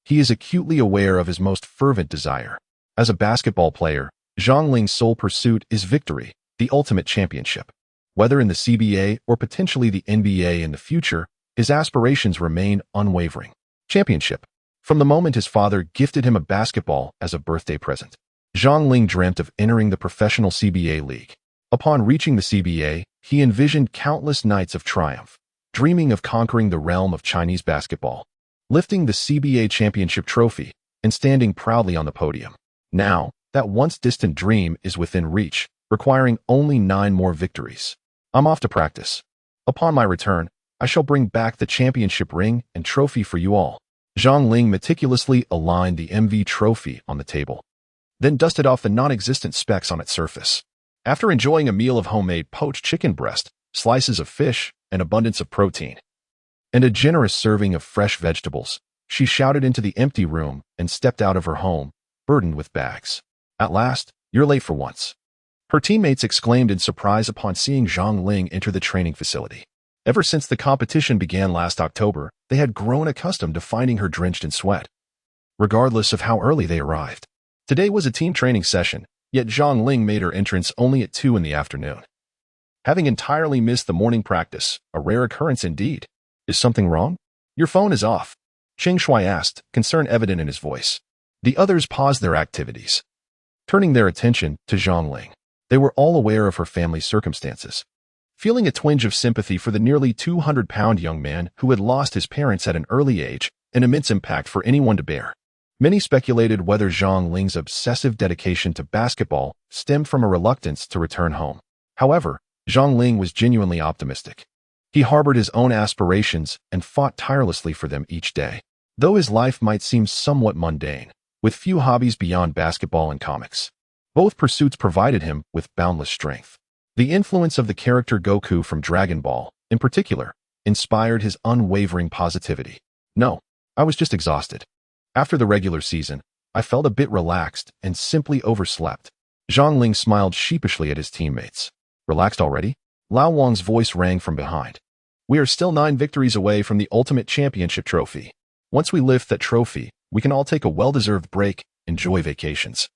he is acutely aware of his most fervent desire. As a basketball player, Zhang Ling's sole pursuit is victory, the ultimate championship. Whether in the CBA or potentially the NBA in the future, his aspirations remain unwavering. Championship. From the moment his father gifted him a basketball as a birthday present, Zhang Ling dreamt of entering the professional CBA league. Upon reaching the CBA, he envisioned countless nights of triumph, dreaming of conquering the realm of Chinese basketball, lifting the CBA championship trophy, and standing proudly on the podium. Now, that once distant dream is within reach, requiring only 9 more victories. I'm off to practice. Upon my return, I shall bring back the championship ring and trophy for you all. Zhang Ling meticulously aligned the MV trophy on the table, then dusted off the non-existent specks on its surface. After enjoying a meal of homemade poached chicken breast, slices of fish, an abundance of protein, and a generous serving of fresh vegetables, she shouted into the empty room and stepped out of her home, burdened with bags. At last, you're late for once. Her teammates exclaimed in surprise upon seeing Zhang Ling enter the training facility. Ever since the competition began last October, they had grown accustomed to finding her drenched in sweat, regardless of how early they arrived. Today was a team training session, yet Zhang Ling made her entrance only at 2 in the afternoon. Having entirely missed the morning practice, a rare occurrence indeed. Is something wrong? Your phone is off, Cheng Shui asked, concern evident in his voice. The others paused their activities, turning their attention to Zhang Ling. They were all aware of her family's circumstances, feeling a twinge of sympathy for the nearly 200-pound young man who had lost his parents at an early age, an immense impact for anyone to bear. Many speculated whether Zhang Ling's obsessive dedication to basketball stemmed from a reluctance to return home. However, Zhang Ling was genuinely optimistic. He harbored his own aspirations and fought tirelessly for them each day. Though his life might seem somewhat mundane, with few hobbies beyond basketball and comics, both pursuits provided him with boundless strength. The influence of the character Goku from Dragon Ball, in particular, inspired his unwavering positivity. No, I was just exhausted. After the regular season, I felt a bit relaxed and simply overslept. Zhang Ling smiled sheepishly at his teammates. Relaxed already? Lao Wang's voice rang from behind. We are still 9 victories away from the ultimate championship trophy. Once we lift that trophy, we can all take a well-deserved break, enjoy vacations,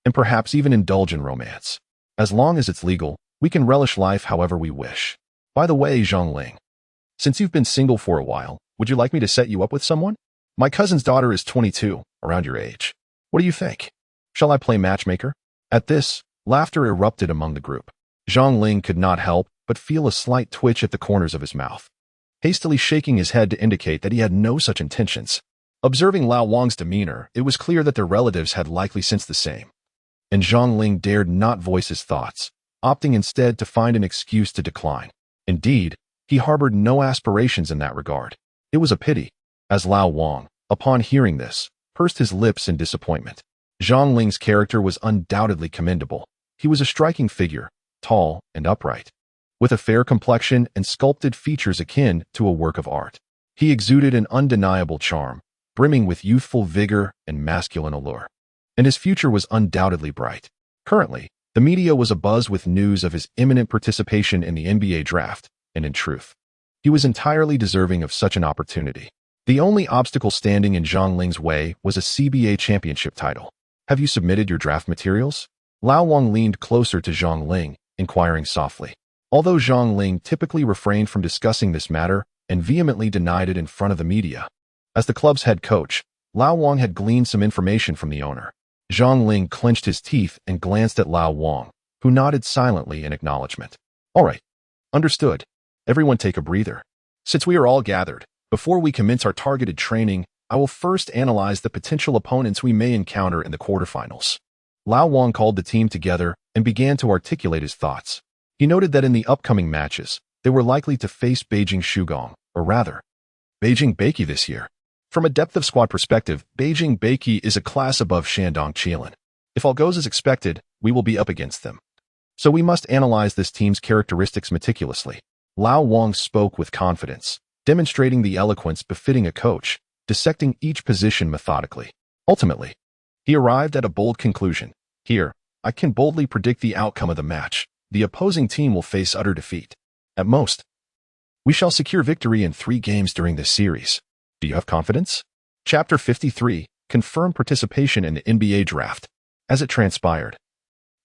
and perhaps even indulge in romance. As long as it's legal, we can relish life however we wish. By the way, Zhang Ling, since you've been single for a while, would you like me to set you up with someone? My cousin's daughter is 22, around your age. What do you think? Shall I play matchmaker? At this, laughter erupted among the group. Zhang Ling could not help but feel a slight twitch at the corners of his mouth, hastily shaking his head to indicate that he had no such intentions. Observing Lao Wang's demeanor, it was clear that their relatives had likely sensed the same, and Zhang Ling dared not voice his thoughts, opting instead to find an excuse to decline. Indeed, he harbored no aspirations in that regard. It was a pity, as Lao Wang, upon hearing this, pursed his lips in disappointment. Zhang Ling's character was undoubtedly commendable. He was a striking figure, tall and upright, with a fair complexion and sculpted features akin to a work of art. He exuded an undeniable charm, brimming with youthful vigor and masculine allure. And his future was undoubtedly bright. Currently, the media was abuzz with news of his imminent participation in the NBA draft, and in truth, he was entirely deserving of such an opportunity. The only obstacle standing in Zhang Ling's way was a CBA championship title. Have you submitted your draft materials? Lao Wang leaned closer to Zhang Ling, inquiring softly. Although Zhang Ling typically refrained from discussing this matter and vehemently denied it in front of the media, as the club's head coach, Lao Wang had gleaned some information from the owner. Zhang Ling clenched his teeth and glanced at Lao Wang, who nodded silently in acknowledgement. All right. Understood. Everyone take a breather. Since we are all gathered, before we commence our targeted training, I will first analyze the potential opponents we may encounter in the quarterfinals. Lao Wang called the team together and began to articulate his thoughts. He noted that in the upcoming matches, they were likely to face Beijing Shugong, or rather, Beijing Beike this year. From a depth of squad perspective, Beijing Beike is a class above Shandong Qilan. If all goes as expected, we will be up against them. So we must analyze this team's characteristics meticulously. Lao Wang spoke with confidence, demonstrating the eloquence befitting a coach, dissecting each position methodically. Ultimately, he arrived at a bold conclusion. Here, I can boldly predict the outcome of the match. The opposing team will face utter defeat. At most, we shall secure victory in 3 games during this series. Do you have confidence? Chapter 53, Confirmed Participation in the NBA Draft. As it transpired,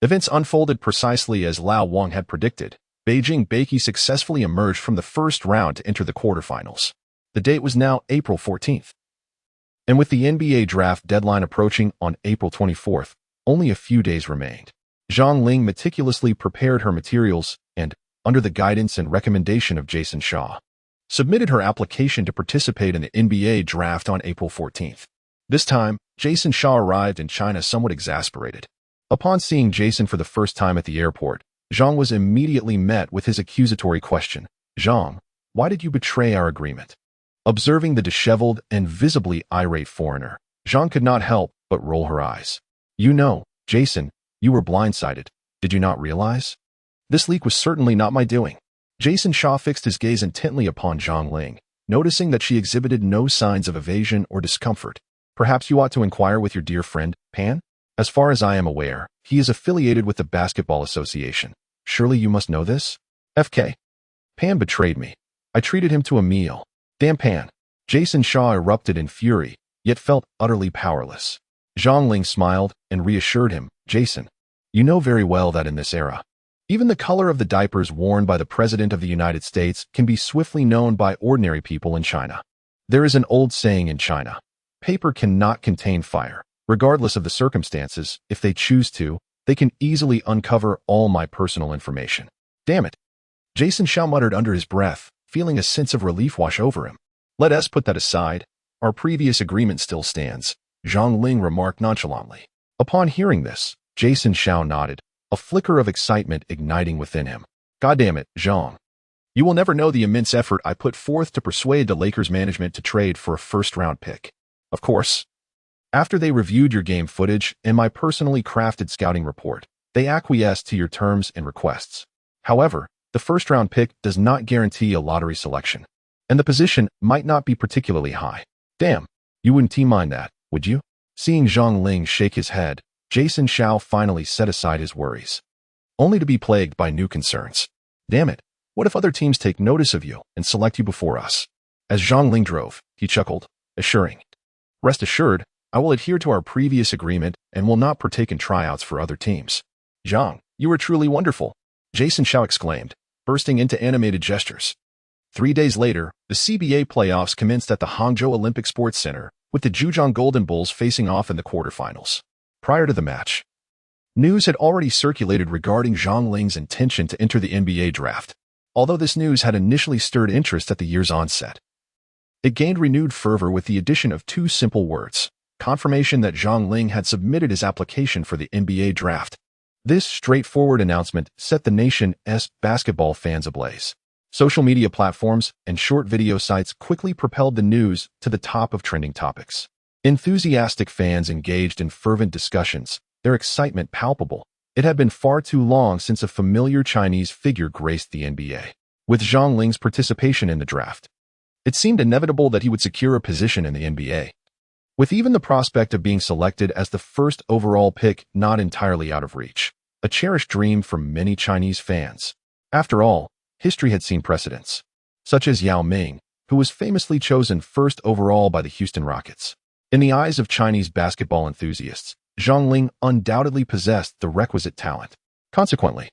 events unfolded precisely as Lao Wang had predicted. Beijing Beike successfully emerged from the first round to enter the quarterfinals. The date was now April 14th. And with the NBA draft deadline approaching on April 24th, only a few days remained. Zhang Ling meticulously prepared her materials and, under the guidance and recommendation of Jason Shaw, submitted her application to participate in the NBA draft on April 14th. This time, Jason Shaw arrived in China somewhat exasperated. Upon seeing Jason for the first time at the airport, Zhang was immediately met with his accusatory question. Zhang, why did you betray our agreement? Observing the disheveled and visibly irate foreigner, Zhang could not help but roll her eyes. You know, Jason, you were blindsided. Did you not realize? This leak was certainly not my doing. Jason Shaw fixed his gaze intently upon Zhang Ling, noticing that she exhibited no signs of evasion or discomfort. Perhaps you ought to inquire with your dear friend, Pan? As far as I am aware, he is affiliated with the Basketball Association. Surely you must know this? FK. Pan betrayed me. I treated him to a meal. Damn Pan. Jason Shaw erupted in fury, yet felt utterly powerless. Zhang Ling smiled and reassured him, Jason, you know very well that in this era, even the color of the diapers worn by the President of the United States can be swiftly known by ordinary people in China. There is an old saying in China, paper cannot contain fire. Regardless of the circumstances, if they choose to, they can easily uncover all my personal information. Damn it. Jason Shaw muttered under his breath, feeling a sense of relief wash over him. Let us put that aside. Our previous agreement still stands, Zhang Ling remarked nonchalantly. Upon hearing this, Jason Shaw nodded, a flicker of excitement igniting within him. God damn it, Zhang. You will never know the immense effort I put forth to persuade the Lakers management to trade for a first-round pick. Of course, after they reviewed your game footage and my personally crafted scouting report, they acquiesced to your terms and requests. However, the first-round pick does not guarantee a lottery selection, and the position might not be particularly high. Damn, you wouldn't mind that, would you? Seeing Zhang Ling shake his head, Jason Shaw finally set aside his worries, only to be plagued by new concerns. Damn it, what if other teams take notice of you and select you before us? As Zhang Ling drove, he chuckled, assuring, rest assured, I will adhere to our previous agreement and will not partake in tryouts for other teams. Zhang, you are truly wonderful, Jason Shaw exclaimed, bursting into animated gestures. 3 days later, the CBA playoffs commenced at the Hangzhou Olympic Sports Center, with the Zhejiang Golden Bulls facing off in the quarterfinals. Prior to the match, news had already circulated regarding Zhang Ling's intention to enter the NBA draft. Although this news had initially stirred interest at the year's onset, it gained renewed fervor with the addition of 2 simple words: confirmation that Zhang Ling had submitted his application for the NBA draft. This straightforward announcement set the nation's basketball fans ablaze. Social media platforms and short video sites quickly propelled the news to the top of trending topics. Enthusiastic fans engaged in fervent discussions, their excitement palpable. It had been far too long since a familiar Chinese figure graced the NBA. With Zhang Ling's participation in the draft, It seemed inevitable that he would secure a position in the NBA. With even the prospect of being selected as the first overall pick not entirely out of reach, a cherished dream for many Chinese fans. After all, history had seen precedents, such as Yao Ming, who was famously chosen first overall by the Houston Rockets. In the eyes of Chinese basketball enthusiasts, Zhang Ling undoubtedly possessed the requisite talent. Consequently,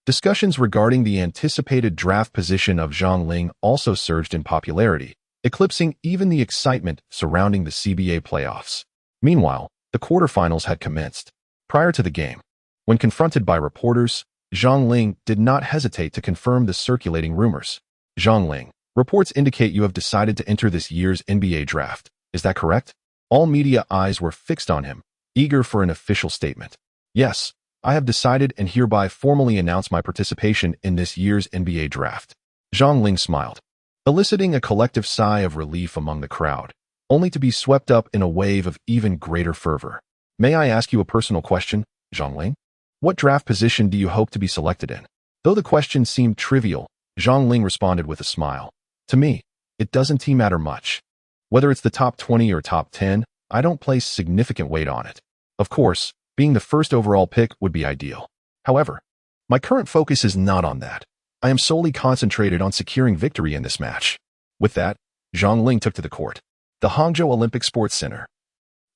discussions regarding the anticipated draft position of Zhang Ling also surged in popularity, eclipsing even the excitement surrounding the CBA playoffs. Meanwhile, the quarterfinals had commenced. Prior to the game, when confronted by reporters, Zhang Ling did not hesitate to confirm the circulating rumors. Zhang Ling, reports indicate you have decided to enter this year's NBA draft. Is that correct? All media eyes were fixed on him, eager for an official statement. Yes, I have decided and hereby formally announce my participation in this year's NBA draft. Zhang Ling smiled, eliciting a collective sigh of relief among the crowd, only to be swept up in a wave of even greater fervor. May I ask you a personal question, Zhang Ling? What draft position do you hope to be selected in? Though the question seemed trivial, Zhang Ling responded with a smile. To me, it doesn't matter much. Whether it's the top 20 or top 10, I don't place significant weight on it. Of course, being the first overall pick would be ideal. However, my current focus is not on that. I am solely concentrated on securing victory in this match. With that, Zhang Ling took to the court. The Hangzhou Olympic Sports Center,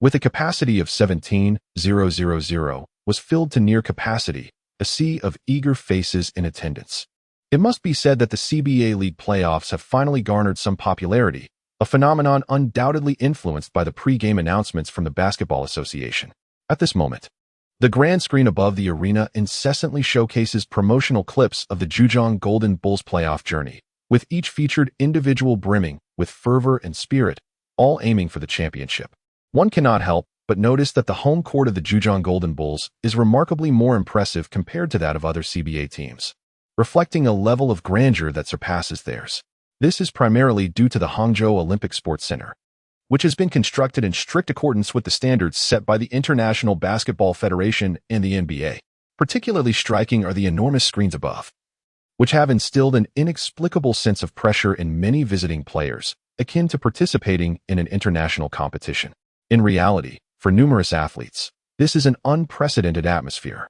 with a capacity of 17,000, was filled to near capacity, a sea of eager faces in attendance. It must be said that the CBA League playoffs have finally garnered some popularity, a phenomenon undoubtedly influenced by the pre-game announcements from the Basketball Association. At this moment, the grand screen above the arena incessantly showcases promotional clips of the Zhejiang Golden Bulls playoff journey, with each featured individual brimming with fervor and spirit, all aiming for the championship. One cannot help but notice that the home court of the Zhejiang Golden Bulls is remarkably more impressive compared to that of other CBA teams, reflecting a level of grandeur that surpasses theirs. This is primarily due to the Hangzhou Olympic Sports Center, which has been constructed in strict accordance with the standards set by the International Basketball Federation and the NBA. Particularly striking are the enormous screens above, which have instilled an inexplicable sense of pressure in many visiting players, akin to participating in an international competition. In reality, for numerous athletes, this is an unprecedented atmosphere.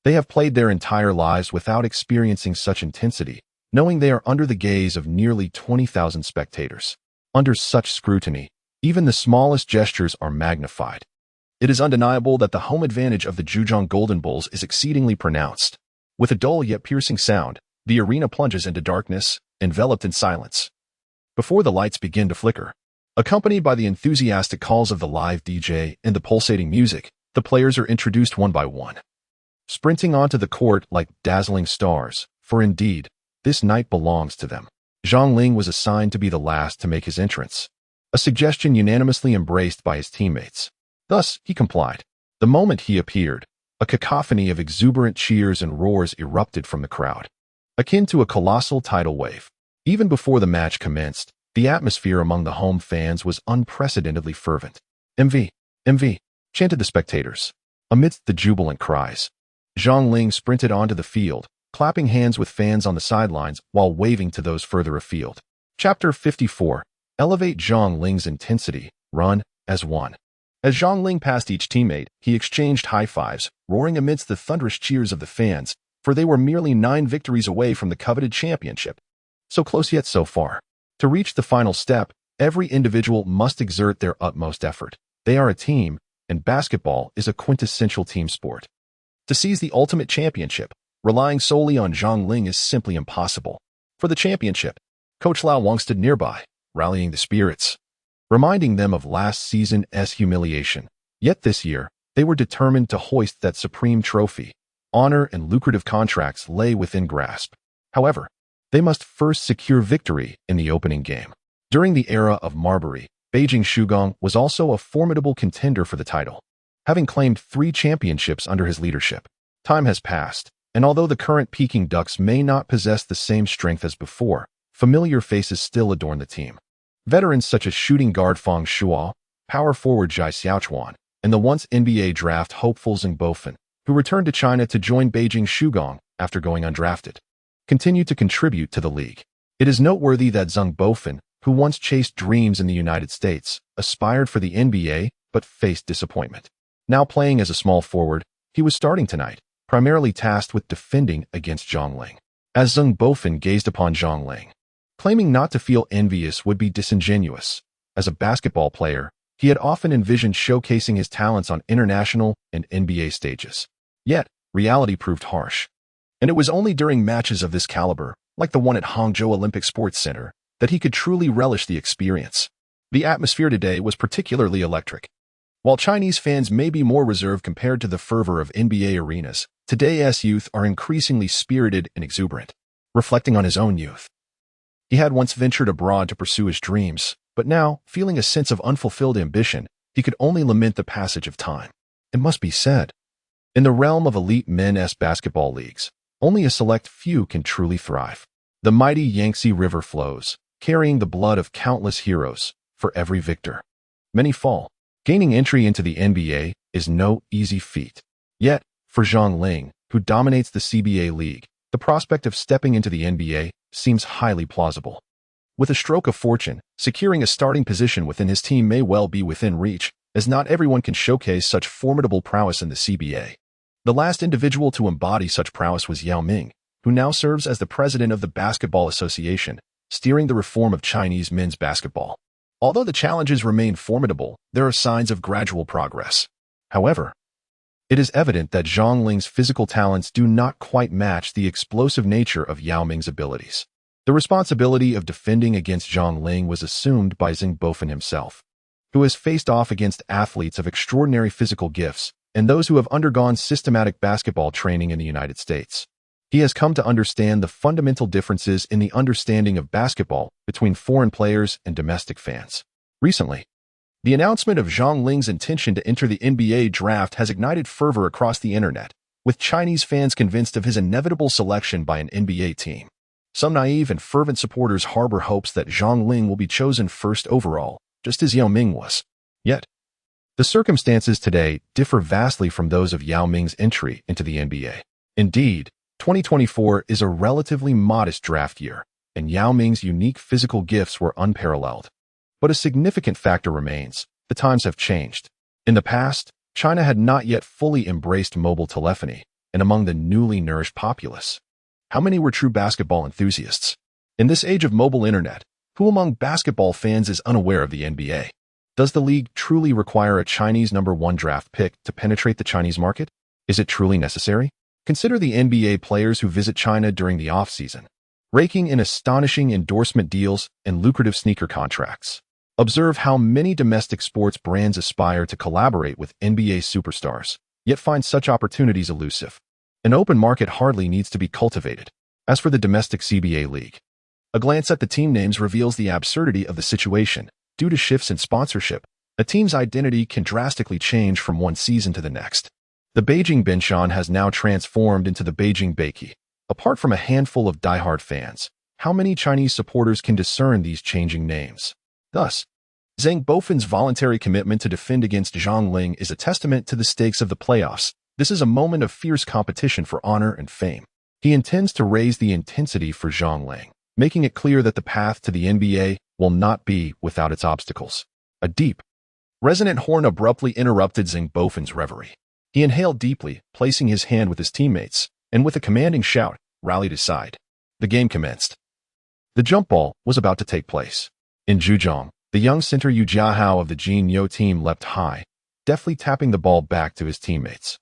They have played their entire lives without experiencing such intensity, knowing they are under the gaze of nearly 20,000 spectators. Under such scrutiny, even the smallest gestures are magnified. It is undeniable that the home advantage of the Zhejiang Golden Bulls is exceedingly pronounced. With a dull yet piercing sound, the arena plunges into darkness, enveloped in silence. Before the lights begin to flicker, accompanied by the enthusiastic calls of the live DJ and the pulsating music, the players are introduced one by one, sprinting onto the court like dazzling stars, for indeed, this night belongs to them. Zhang Ling was assigned to be the last to make his entrance, a suggestion unanimously embraced by his teammates. Thus, he complied. The moment he appeared, a cacophony of exuberant cheers and roars erupted from the crowd, akin to a colossal tidal wave. Even before the match commenced, the atmosphere among the home fans was unprecedentedly fervent. MV, MV, chanted the spectators. Amidst the jubilant cries, Zhang Ling sprinted onto the field, clapping hands with fans on the sidelines while waving to those further afield. Chapter 54. Elevate Zhang Ling's intensity. Run as one. As Zhang Ling passed each teammate, he exchanged high fives, roaring amidst the thunderous cheers of the fans, for they were merely 9 victories away from the coveted championship. So close yet so far. To reach the final step, every individual must exert their utmost effort. They are a team, and basketball is a quintessential team sport. To seize the ultimate championship, relying solely on Zhang Ling is simply impossible. For the championship, Coach Lao Wang stood nearby, rallying the spirits, reminding them of last season's humiliation. Yet this year, they were determined to hoist that supreme trophy. Honor and lucrative contracts lay within grasp. However, they must first secure victory in the opening game. During the era of Marbury, Beijing Shugong was also a formidable contender for the title, having claimed 3 championships under his leadership. Time has passed, and although the current Peking Ducks may not possess the same strength as before, familiar faces still adorn the team. Veterans such as shooting guard Fang Shuo, power forward Zhai Xiaochuan, and the once NBA draft hopeful Zhang Bofin, who returned to China to join Beijing Shugong after going undrafted, continue to contribute to the league. It is noteworthy that Zhang Bofin, who once chased dreams in the United States, aspired for the NBA, but faced disappointment. Now playing as a small forward, he was starting tonight, primarily tasked with defending against Zhang Ling. As Zhang Bofin gazed upon Zhang Ling, claiming not to feel envious would be disingenuous. As a basketball player, he had often envisioned showcasing his talents on international and NBA stages. Yet, reality proved harsh. And it was only during matches of this caliber, like the one at Hangzhou Olympic Sports Center, that he could truly relish the experience. The atmosphere today was particularly electric. While Chinese fans may be more reserved compared to the fervor of NBA arenas, today's youth are increasingly spirited and exuberant. Reflecting on his own youth, he had once ventured abroad to pursue his dreams, but now, feeling a sense of unfulfilled ambition, he could only lament the passage of time. It must be said, in the realm of elite men's basketball leagues, only a select few can truly thrive. The mighty Yangtze River flows, carrying the blood of countless heroes for every victor. Many fall. Gaining entry into the NBA is no easy feat. Yet, for Zhang Ling, who dominates the CBA league, the prospect of stepping into the NBA seems highly plausible. With a stroke of fortune, securing a starting position within his team may well be within reach, as not everyone can showcase such formidable prowess in the CBA. The last individual to embody such prowess was Yao Ming, who now serves as the president of the Basketball Association, steering the reform of Chinese men's basketball. Although the challenges remain formidable, there are signs of gradual progress. However, it is evident that Zhang Ling's physical talents do not quite match the explosive nature of Yao Ming's abilities. The responsibility of defending against Zhang Ling was assumed by Zhang Bofin himself, who has faced off against athletes of extraordinary physical gifts and those who have undergone systematic basketball training in the United States. He has come to understand the fundamental differences in the understanding of basketball between foreign players and domestic fans. Recently, the announcement of Zhang Ling's intention to enter the NBA draft has ignited fervor across the internet, with Chinese fans convinced of his inevitable selection by an NBA team. Some naive and fervent supporters harbor hopes that Zhang Ling will be chosen first overall, just as Yao Ming was. Yet, the circumstances today differ vastly from those of Yao Ming's entry into the NBA. Indeed, 2024 is a relatively modest draft year, and Yao Ming's unique physical gifts were unparalleled. But a significant factor remains: the times have changed. In the past, China had not yet fully embraced mobile telephony, and among the newly nourished populace, how many were true basketball enthusiasts? In this age of mobile internet, who among basketball fans is unaware of the NBA? Does the league truly require a Chinese #1 draft pick to penetrate the Chinese market? Is it truly necessary? Consider the NBA players who visit China during the off-season, raking in astonishing endorsement deals and lucrative sneaker contracts. Observe how many domestic sports brands aspire to collaborate with NBA superstars, yet find such opportunities elusive. An open market hardly needs to be cultivated. As for the domestic CBA league, a glance at the team names reveals the absurdity of the situation. Due to shifts in sponsorship, a team's identity can drastically change from one season to the next. The Beijing Binshan has now transformed into the Beijing Beike. Apart from a handful of diehard fans, how many Chinese supporters can discern these changing names? Thus, Zhang Bofin's voluntary commitment to defend against Zhang Ling is a testament to the stakes of the playoffs. This is a moment of fierce competition for honor and fame. He intends to raise the intensity for Zhang Ling, making it clear that the path to the NBA will not be without its obstacles. A deep, resonant horn abruptly interrupted Zhang Bofin's reverie. He inhaled deeply, placing his hand with his teammates, and with a commanding shout, rallied his side. The game commenced. The jump ball was about to take place. In Zhujiang, the young center Yu Jiahao of the Jin Yo team leapt high, deftly tapping the ball back to his teammates.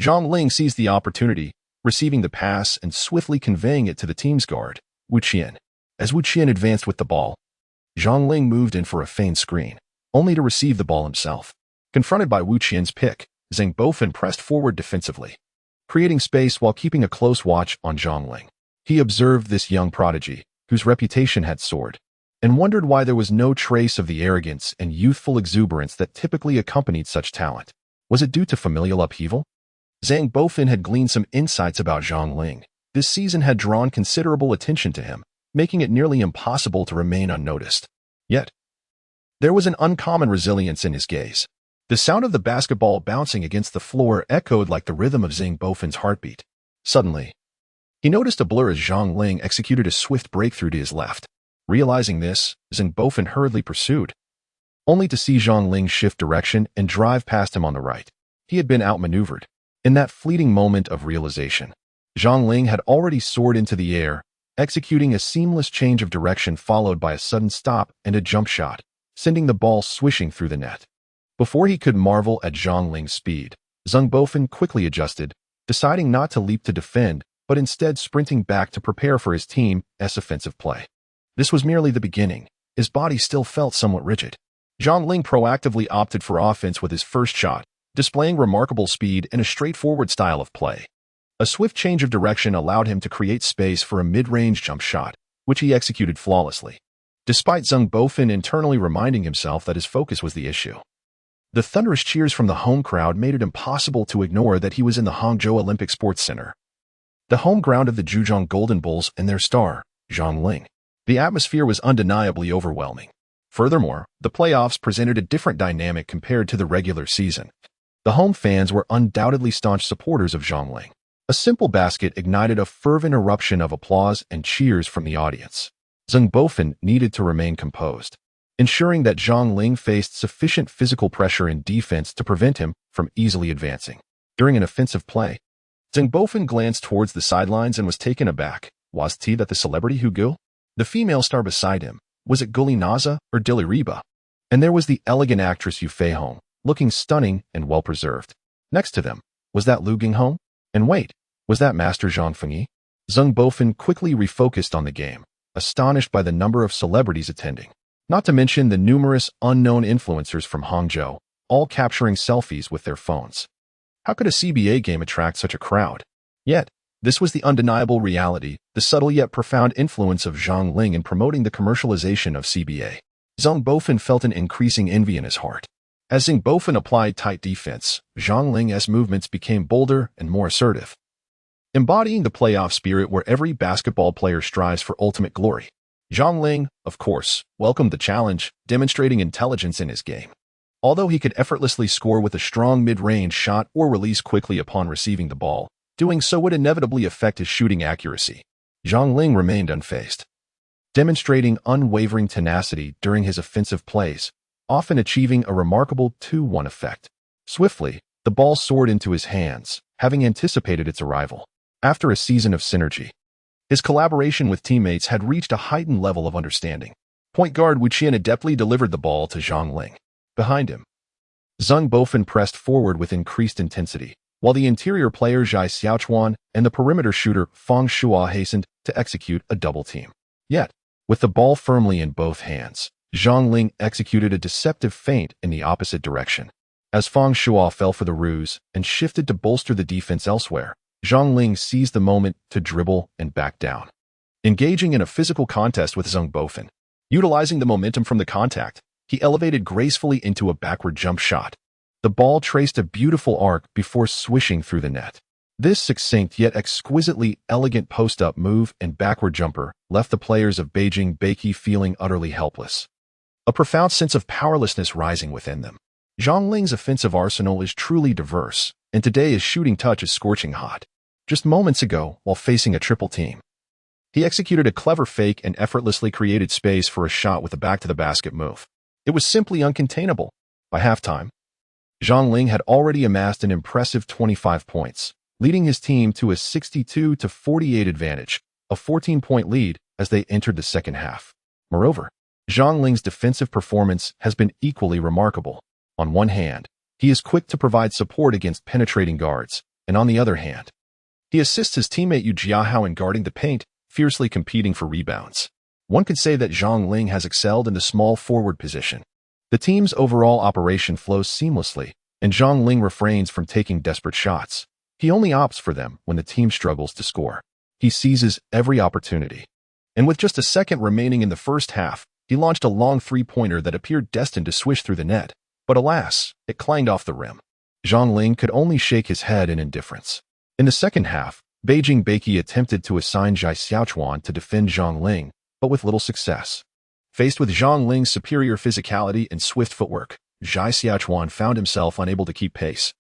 Zhang Ling seized the opportunity, receiving the pass and swiftly conveying it to the team's guard, Wu Qian. As Wu Qian advanced with the ball, Zhang Ling moved in for a feigned screen, only to receive the ball himself. Confronted by Wu Qian's pick, Zhang Bofin pressed forward defensively, creating space while keeping a close watch on Zhang Ling. He observed this young prodigy, whose reputation had soared, and wondered why there was no trace of the arrogance and youthful exuberance that typically accompanied such talent. Was it due to familial upheaval? Zhang Bofin had gleaned some insights about Zhang Ling. This season had drawn considerable attention to him, making it nearly impossible to remain unnoticed. Yet, there was an uncommon resilience in his gaze. The sound of the basketball bouncing against the floor echoed like the rhythm of Zhang Bofin's heartbeat. Suddenly, he noticed a blur as Zhang Ling executed a swift breakthrough to his left. Realizing this, Zhang Bofin hurriedly pursued, only to see Zhang Ling shift direction and drive past him on the right. He had been outmaneuvered. In that fleeting moment of realization, Zhang Ling had already soared into the air, executing a seamless change of direction followed by a sudden stop and a jump shot, sending the ball swishing through the net. Before he could marvel at Zhang Ling's speed, Zhang Bofin quickly adjusted, deciding not to leap to defend, but instead sprinting back to prepare for his team's offensive play. This was merely the beginning. His body still felt somewhat rigid. Zhang Ling proactively opted for offense with his first shot, displaying remarkable speed and a straightforward style of play. A swift change of direction allowed him to create space for a mid-range jump shot, which he executed flawlessly, despite Zhang Bofin internally reminding himself that his focus was the issue. The thunderous cheers from the home crowd made it impossible to ignore that he was in the Hangzhou Olympic Sports Center, the home ground of the Zhejiang Golden Bulls and their star, Zhang Ling. The atmosphere was undeniably overwhelming. Furthermore, the playoffs presented a different dynamic compared to the regular season. The home fans were undoubtedly staunch supporters of Zhang Ling. A simple basket ignited a fervent eruption of applause and cheers from the audience. Zhang Bofin needed to remain composed, ensuring that Zhang Ling faced sufficient physical pressure and defense to prevent him from easily advancing. During an offensive play, Zhang Bofin glanced towards the sidelines and was taken aback. Was it that the celebrity Hugo, the female star beside him, was it Guli Naza or Dili Riba? And there was the elegant actress Yu Feihong, looking stunning and well-preserved. Next to them, was that Lu Ginghong? And wait, was that Master Zhang Fengyi? Zhang Bofin quickly refocused on the game, astonished by the number of celebrities attending, not to mention the numerous unknown influencers from Hangzhou, all capturing selfies with their phones. How could a CBA game attract such a crowd? Yet, this was the undeniable reality, the subtle yet profound influence of Zhang Ling in promoting the commercialization of CBA. Zhang Bofin felt an increasing envy in his heart. As Zhang Bofin applied tight defense, Zhang Ling's movements became bolder and more assertive, embodying the playoff spirit where every basketball player strives for ultimate glory. Zhang Ling, of course, welcomed the challenge, demonstrating intelligence in his game. Although he could effortlessly score with a strong mid-range shot or release quickly upon receiving the ball, doing so would inevitably affect his shooting accuracy. Zhang Ling remained unfazed, demonstrating unwavering tenacity during his offensive plays, often achieving a remarkable 2-1 effect. Swiftly, the ball soared into his hands, having anticipated its arrival. After a season of synergy, his collaboration with teammates had reached a heightened level of understanding. Point guard Wu Qian adeptly delivered the ball to Zhang Ling. Behind him, Zhang Bofin pressed forward with increased intensity, while the interior player Zhai Xiaochuan and the perimeter shooter Fang Shua hastened to execute a double team. Yet, with the ball firmly in both hands, Zhang Ling executed a deceptive feint in the opposite direction. As Fang Shua fell for the ruse and shifted to bolster the defense elsewhere, Zhang Ling seized the moment to dribble and back down, engaging in a physical contest with Zhang Bofin. Utilizing the momentum from the contact, he elevated gracefully into a backward jump shot. The ball traced a beautiful arc before swishing through the net. This succinct yet exquisitely elegant post-up move and backward jumper left the players of Beijing Beike feeling utterly helpless, a profound sense of powerlessness rising within them. Zhang Ling's offensive arsenal is truly diverse, and today his shooting touch is scorching hot. Just moments ago, while facing a triple team, he executed a clever fake and effortlessly created space for a shot with a back-to-the-basket move. It was simply uncontainable. By halftime, Zhang Ling had already amassed an impressive 25 points, leading his team to a 62-48 advantage, a 14-point lead as they entered the second half. Moreover, Zhang Ling's defensive performance has been equally remarkable. On one hand, he is quick to provide support against penetrating guards, and on the other hand, he assists his teammate Yu Jiahao in guarding the paint, fiercely competing for rebounds. One could say that Zhang Ling has excelled in the small forward position. The team's overall operation flows seamlessly, and Zhang Ling refrains from taking desperate shots. He only opts for them when the team struggles to score. He seizes every opportunity. And with just a second remaining in the first half, he launched a long three-pointer that appeared destined to swish through the net. But alas, it clanged off the rim. Zhang Ling could only shake his head in indifference. In the second half, Beijing Beike attempted to assign Zhai Xiaochuan to defend Zhang Ling, but with little success. Faced with Zhang Ling's superior physicality and swift footwork, Zhai Xiaochuan found himself unable to keep pace,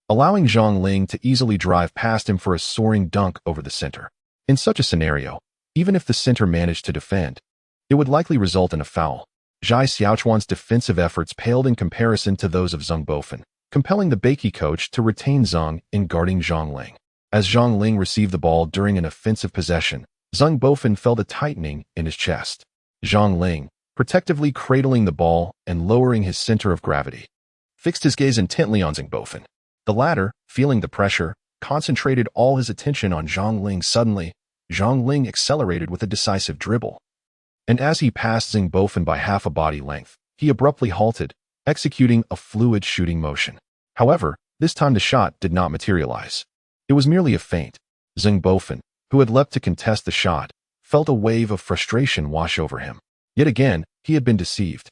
allowing Zhang Ling to easily drive past him for a soaring dunk over the center. In such a scenario, even if the center managed to defend, it would likely result in a foul. Zhai Xiaochuan's defensive efforts paled in comparison to those of Zhang Bofen, compelling the Beike coach to retain Zhang in guarding Zhang Ling. As Zhang Ling received the ball during an offensive possession, Zhang Bofen felt a tightening in his chest. Zhang Ling, protectively cradling the ball and lowering his center of gravity, fixed his gaze intently on Zhang Bofen. The latter, feeling the pressure, concentrated all his attention on Zhang Ling. Suddenly, Zhang Ling accelerated with a decisive dribble. And as he passed Zhang Bofen by half a body length, he abruptly halted, executing a fluid shooting motion. However, this time the shot did not materialize. It was merely a feint. Zhang Bofen, who had leapt to contest the shot, felt a wave of frustration wash over him. Yet again, he had been deceived.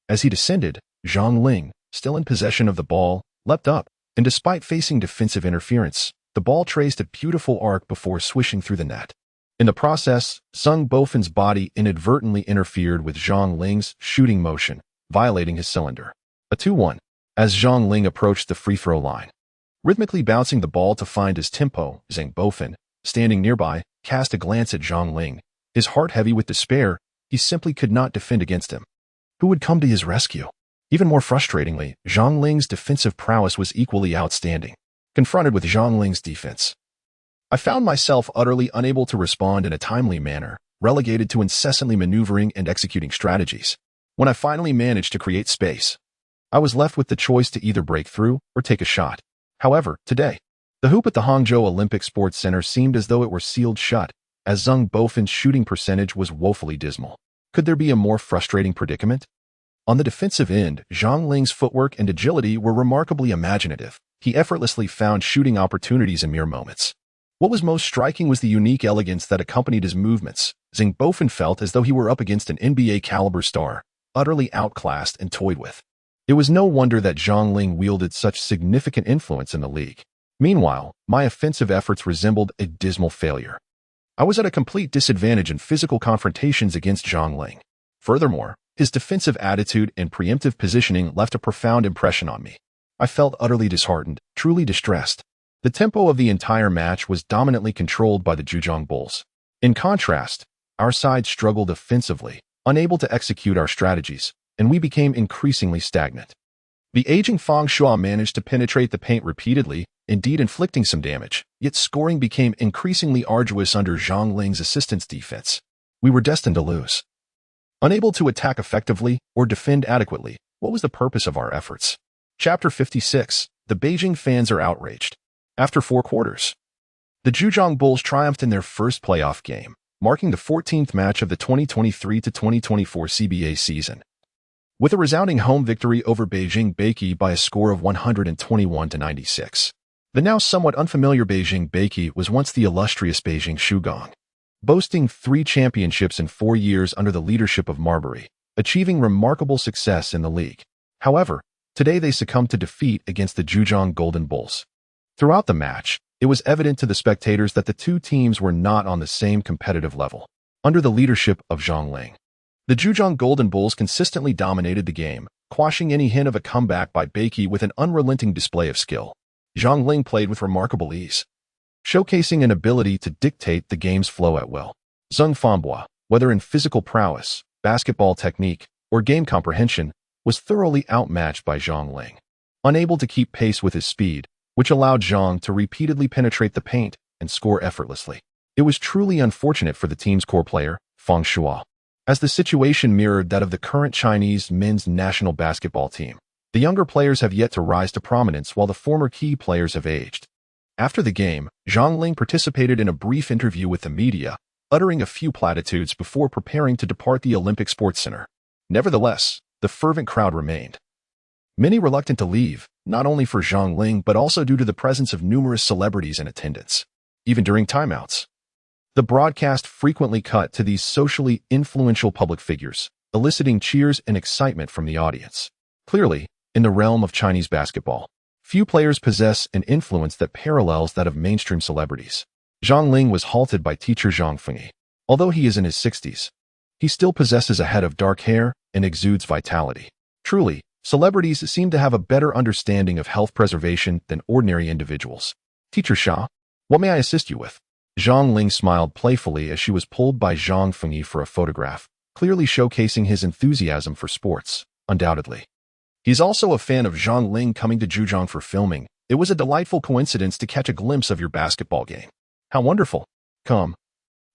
As he descended, Zhang Ling, still in possession of the ball, leapt up, and despite facing defensive interference, the ball traced a beautiful arc before swishing through the net. In the process, Zhang Bofen's body inadvertently interfered with Zhang Ling's shooting motion, violating his cylinder. A 2-1. As Zhang Ling approached the free-throw line, rhythmically bouncing the ball to find his tempo, Zhang Bofen, standing nearby, cast a glance at Zhang Ling. His heart heavy with despair, he simply could not defend against him. Who would come to his rescue? Even more frustratingly, Zhang Ling's defensive prowess was equally outstanding. Confronted with Zhang Ling's defense, I found myself utterly unable to respond in a timely manner, relegated to incessantly maneuvering and executing strategies. When I finally managed to create space, I was left with the choice to either break through or take a shot. However, today, the hoop at the Hangzhou Olympic Sports Center seemed as though it were sealed shut, as Zhang Bofen's shooting percentage was woefully dismal. Could there be a more frustrating predicament? On the defensive end, Zhang Ling's footwork and agility were remarkably imaginative. He effortlessly found shooting opportunities in mere moments. What was most striking was the unique elegance that accompanied his movements. Zhang Bofen felt as though he were up against an NBA-caliber star, utterly outclassed and toyed with. It was no wonder that Zhang Ling wielded such significant influence in the league. Meanwhile, my offensive efforts resembled a dismal failure. I was at a complete disadvantage in physical confrontations against Zhang Ling. Furthermore, his defensive attitude and preemptive positioning left a profound impression on me. I felt utterly disheartened, truly distressed. The tempo of the entire match was dominantly controlled by the Zhejiang Bulls. In contrast, our side struggled offensively, unable to execute our strategies, and we became increasingly stagnant. The aging Fang Shuo managed to penetrate the paint repeatedly, indeed inflicting some damage, yet scoring became increasingly arduous under Zhang Ling's assistance defense. We were destined to lose. Unable to attack effectively or defend adequately, what was the purpose of our efforts? Chapter 56. The Beijing fans are outraged. After 4 quarters, the Zhejiang Bulls triumphed in their first playoff game, marking the 14th match of the 2023-2024 CBA season. With a resounding home victory over Beijing Beike by a score of 121-96. The now somewhat unfamiliar Beijing Beike was once the illustrious Beijing Shugong, boasting 3 championships in 4 years under the leadership of Marbury, achieving remarkable success in the league. However, today they succumbed to defeat against the Zhejiang Golden Bulls. Throughout the match, it was evident to the spectators that the two teams were not on the same competitive level. Under the leadership of Zhang Ling, the Zhejiang Golden Bulls consistently dominated the game, quashing any hint of a comeback by Beike with an unrelenting display of skill. Zhang Ling played with remarkable ease, showcasing an ability to dictate the game's flow at will. Zhang Fanbua, whether in physical prowess, basketball technique, or game comprehension, was thoroughly outmatched by Zhang Ling. Unable to keep pace with his speed, which allowed Zhang to repeatedly penetrate the paint and score effortlessly. It was truly unfortunate for the team's core player, Fang Shuo, as the situation mirrored that of the current Chinese men's national basketball team. The younger players have yet to rise to prominence while the former key players have aged. After the game, Zhang Ling participated in a brief interview with the media, uttering a few platitudes before preparing to depart the Olympic Sports Center. Nevertheless, the fervent crowd remained. Many reluctant to leave, not only for Zhang Ling but also due to the presence of numerous celebrities in attendance. Even during timeouts, the broadcast frequently cut to these socially influential public figures, eliciting cheers and excitement from the audience. Clearly, in the realm of Chinese basketball, few players possess an influence that parallels that of mainstream celebrities. Zhang Ling was halted by teacher Zhang Fengyi. Although he is in his 60s, he still possesses a head of dark hair and exudes vitality. Truly, celebrities seem to have a better understanding of health preservation than ordinary individuals. Teacher Xia, what may I assist you with? Zhang Ling smiled playfully as she was pulled by Zhang Fengyi for a photograph, clearly showcasing his enthusiasm for sports, undoubtedly. He's also a fan of Zhang Ling coming to Zhejiang for filming. It was a delightful coincidence to catch a glimpse of your basketball game. How wonderful. Come,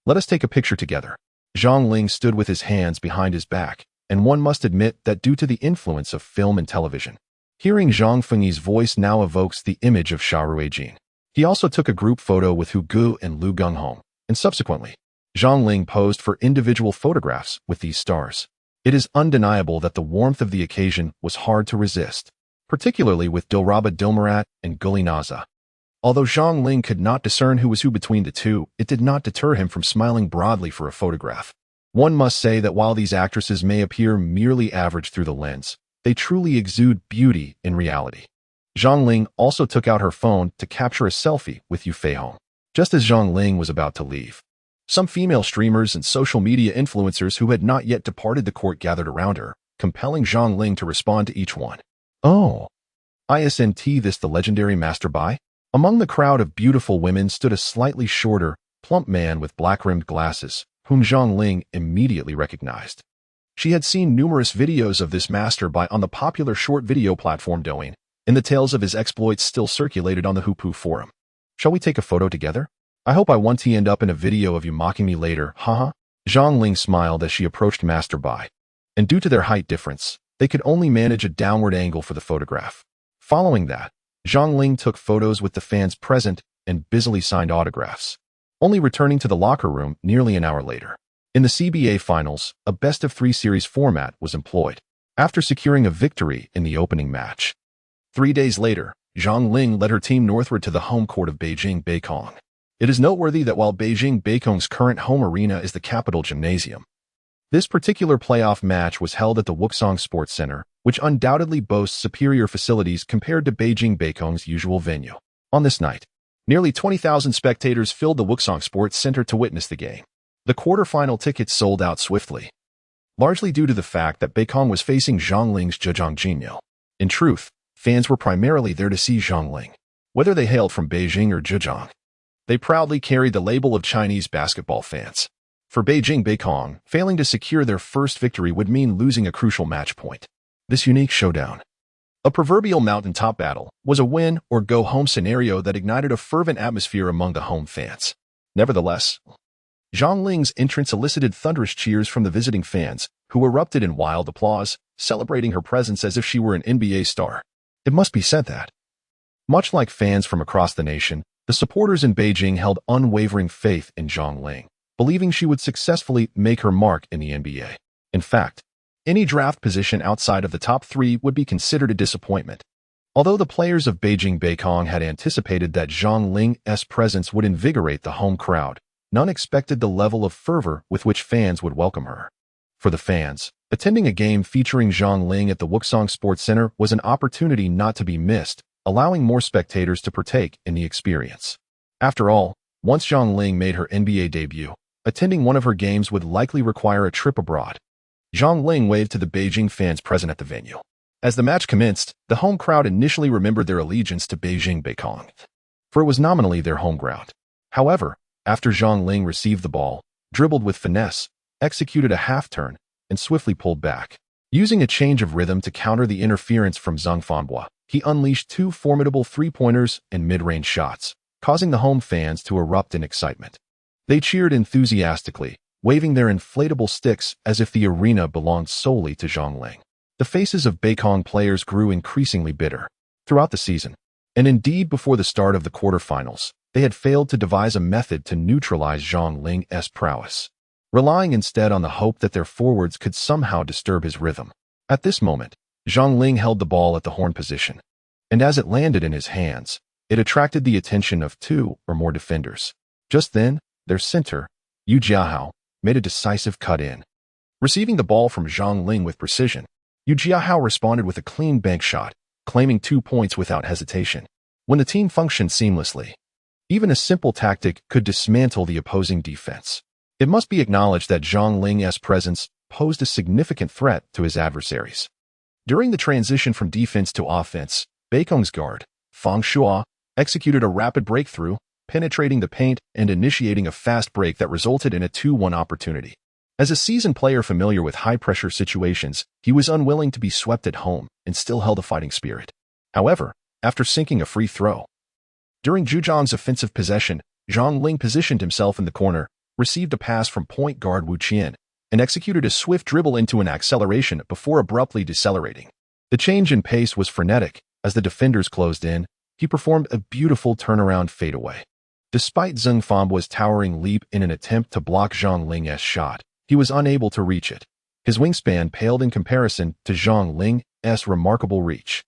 let us take a picture together. Zhang Ling stood with his hands behind his back, and one must admit that due to the influence of film and television, hearing Zhang Fengyi's voice now evokes the image of Xiaorui Jin. He also took a group photo with Hu Gu and Lu Gunghong, and subsequently, Zhang Ling posed for individual photographs with these stars. It is undeniable that the warmth of the occasion was hard to resist, particularly with Dilraba Dilmurat and Guli Naza. Although Zhang Ling could not discern who was who between the two, it did not deter him from smiling broadly for a photograph. One must say that while these actresses may appear merely average through the lens, they truly exude beauty in reality. Zhang Ling also took out her phone to capture a selfie with Yu Feihong, just as Zhang Ling was about to leave. Some female streamers and social media influencers who had not yet departed the court gathered around her, compelling Zhang Ling to respond to each one. Oh, isn't this the legendary Master Bai? Among the crowd of beautiful women stood a slightly shorter, plump man with black-rimmed glasses, whom Zhang Ling immediately recognized. She had seen numerous videos of this Master Bai on the popular short video platform Douyin, and the tales of his exploits still circulated on the Hupu forum. Shall we take a photo together? I hope I want to end up in a video of you mocking me later, haha. Zhang Ling smiled as she approached Master Bai, and due to their height difference, they could only manage a downward angle for the photograph. Following that, Zhang Ling took photos with the fans present and busily signed autographs, only returning to the locker room nearly an hour later. In the CBA finals, a best-of-3 series format was employed, after securing a victory in the opening match. 3 days later, Zhang Ling led her team northward to the home court of Beijing Beikong. It is noteworthy that while Beijing Beikong's current home arena is the Capital Gymnasium, this particular playoff match was held at the Wuxang Sports Center, which undoubtedly boasts superior facilities compared to Beijing Beikong's usual venue. On this night, nearly 20,000 spectators filled the Wuxang Sports Center to witness the game. The quarterfinal tickets sold out swiftly, largely due to the fact that Beikong was facing Zhang Ling's Zhejiang Jinyu. In truth, fans were primarily there to see Zhang Ling, whether they hailed from Beijing or Zhejiang. They proudly carried the label of Chinese basketball fans. For Beijing Beikong, failing to secure their first victory would mean losing a crucial match point. This unique showdown, a proverbial mountaintop battle, was a win-or-go-home scenario that ignited a fervent atmosphere among the home fans. Nevertheless, Zhang Ling's entrance elicited thunderous cheers from the visiting fans, who erupted in wild applause, celebrating her presence as if she were an NBA star. It must be said that, much like fans from across the nation, the supporters in Beijing held unwavering faith in Zhang Ling, believing she would successfully make her mark in the NBA. In fact, any draft position outside of the top 3 would be considered a disappointment. Although the players of Beijing Beikong had anticipated that Zhang Ling's presence would invigorate the home crowd, none expected the level of fervor with which fans would welcome her. For the fans, attending a game featuring Zhang Ling at the Wuxang Sports Center was an opportunity not to be missed, allowing more spectators to partake in the experience. After all, once Zhang Ling made her NBA debut, attending one of her games would likely require a trip abroad. Zhang Ling waved to the Beijing fans present at the venue. As the match commenced, the home crowd initially remembered their allegiance to Beijing Beikong, for it was nominally their home ground. However, after Zhang Ling received the ball, dribbled with finesse, executed a half-turn, and swiftly pulled back. Using a change of rhythm to counter the interference from Zhang Fanbua, he unleashed 2 formidable three-pointers and mid-range shots, causing the home fans to erupt in excitement. They cheered enthusiastically, waving their inflatable sticks as if the arena belonged solely to Zhang Ling. The faces of Beikong players grew increasingly bitter. Throughout the season, and indeed before the start of the quarterfinals, they had failed to devise a method to neutralize Zhang Ling's prowess, relying instead on the hope that their forwards could somehow disturb his rhythm. At this moment, Zhang Ling held the ball at the horn position, and as it landed in his hands, it attracted the attention of 2 or more defenders. Just then, their center, Yu Jiahao, made a decisive cut-in. Receiving the ball from Zhang Ling with precision, Yu Jiahao responded with a clean bank shot, claiming 2 points without hesitation. When the team functioned seamlessly, even a simple tactic could dismantle the opposing defense. It must be acknowledged that Zhang Ling's presence posed a significant threat to his adversaries. During the transition from defense to offense, Beikong's guard, Fang Shua, executed a rapid breakthrough, penetrating the paint and initiating a fast break that resulted in a 2-1 opportunity. As a seasoned player familiar with high-pressure situations, he was unwilling to be swept at home and still held a fighting spirit. However, after sinking a free throw, during Zhu Zhang's offensive possession, Zhang Ling positioned himself in the corner, received a pass from point guard Wu Qian, and executed a swift dribble into an acceleration before abruptly decelerating. The change in pace was frenetic. As the defenders closed in, he performed a beautiful turnaround fadeaway. Despite Zheng Fambo's towering leap in an attempt to block Zhang Ling's shot, he was unable to reach it. His wingspan paled in comparison to Zhang Ling's remarkable reach.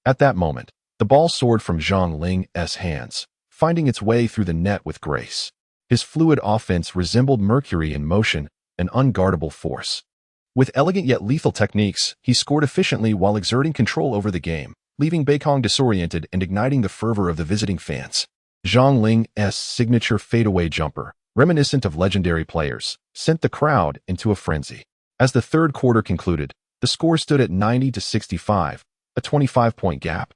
At that moment, the ball soared from Zhang Ling's hands, finding its way through the net with grace. His fluid offense resembled mercury in motion, an unguardable force. With elegant yet lethal techniques, he scored efficiently while exerting control over the game, leaving Beikong disoriented and igniting the fervor of the visiting fans. Zhang Ling's signature fadeaway jumper, reminiscent of legendary players, sent the crowd into a frenzy. As the third quarter concluded, the score stood at 90-65, a 25-point gap.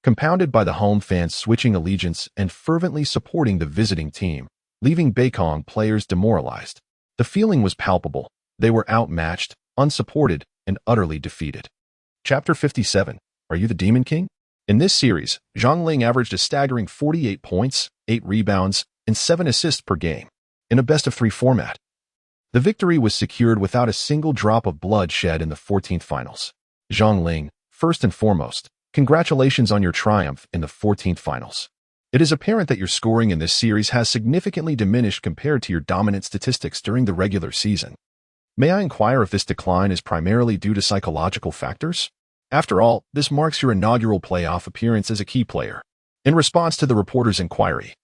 Compounded by the home fans switching allegiance and fervently supporting the visiting team, leaving Beikong players demoralized. The feeling was palpable. They were outmatched, unsupported, and utterly defeated. Chapter 57. Are you the Demon King? In this series, Zhang Ling averaged a staggering 48 points, 8 rebounds, and 7 assists per game, in a best-of-3 format. The victory was secured without a single drop of blood shed in the 14th finals. Zhang Ling, first and foremost, congratulations on your triumph in the 14th finals. It is apparent that your scoring in this series has significantly diminished compared to your dominant statistics during the regular season. May I inquire if this decline is primarily due to psychological factors? After all, this marks your inaugural playoff appearance as a key player. In response to the reporter's inquiry,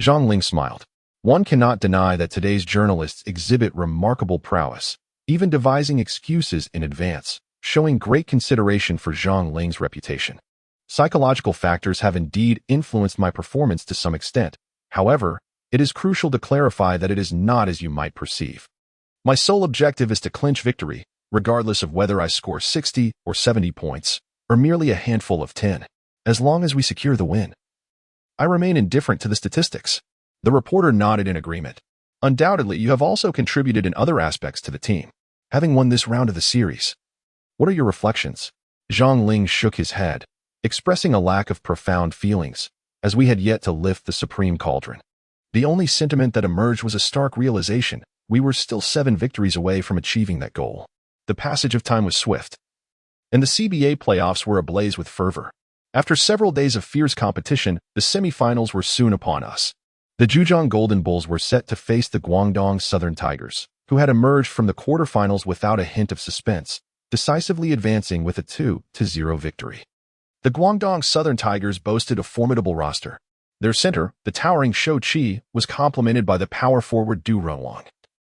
Zhang Ling smiled. One cannot deny that today's journalists exhibit remarkable prowess, even devising excuses in advance, showing great consideration for Zhang Ling's reputation. Psychological factors have indeed influenced my performance to some extent. However, it is crucial to clarify that it is not as you might perceive. My sole objective is to clinch victory, regardless of whether I score 60 or 70 points, or merely a handful of 10, as long as we secure the win. I remain indifferent to the statistics. The reporter nodded in agreement. Undoubtedly, you have also contributed in other aspects to the team, having won this round of the series. What are your reflections? Zhang Ling shook his head, expressing a lack of profound feelings, as we had yet to lift the supreme cauldron. The only sentiment that emerged was a stark realization: we were still 7 victories away from achieving that goal. The passage of time was swift, and the CBA playoffs were ablaze with fervor. After several days of fierce competition, the semifinals were soon upon us. The Zhejiang Golden Bulls were set to face the Guangdong Southern Tigers, who had emerged from the quarterfinals without a hint of suspense, decisively advancing with a 2-0 victory. The Guangdong Southern Tigers boasted a formidable roster. Their center, the towering Shou Qi, was complemented by the power forward Du Runwang,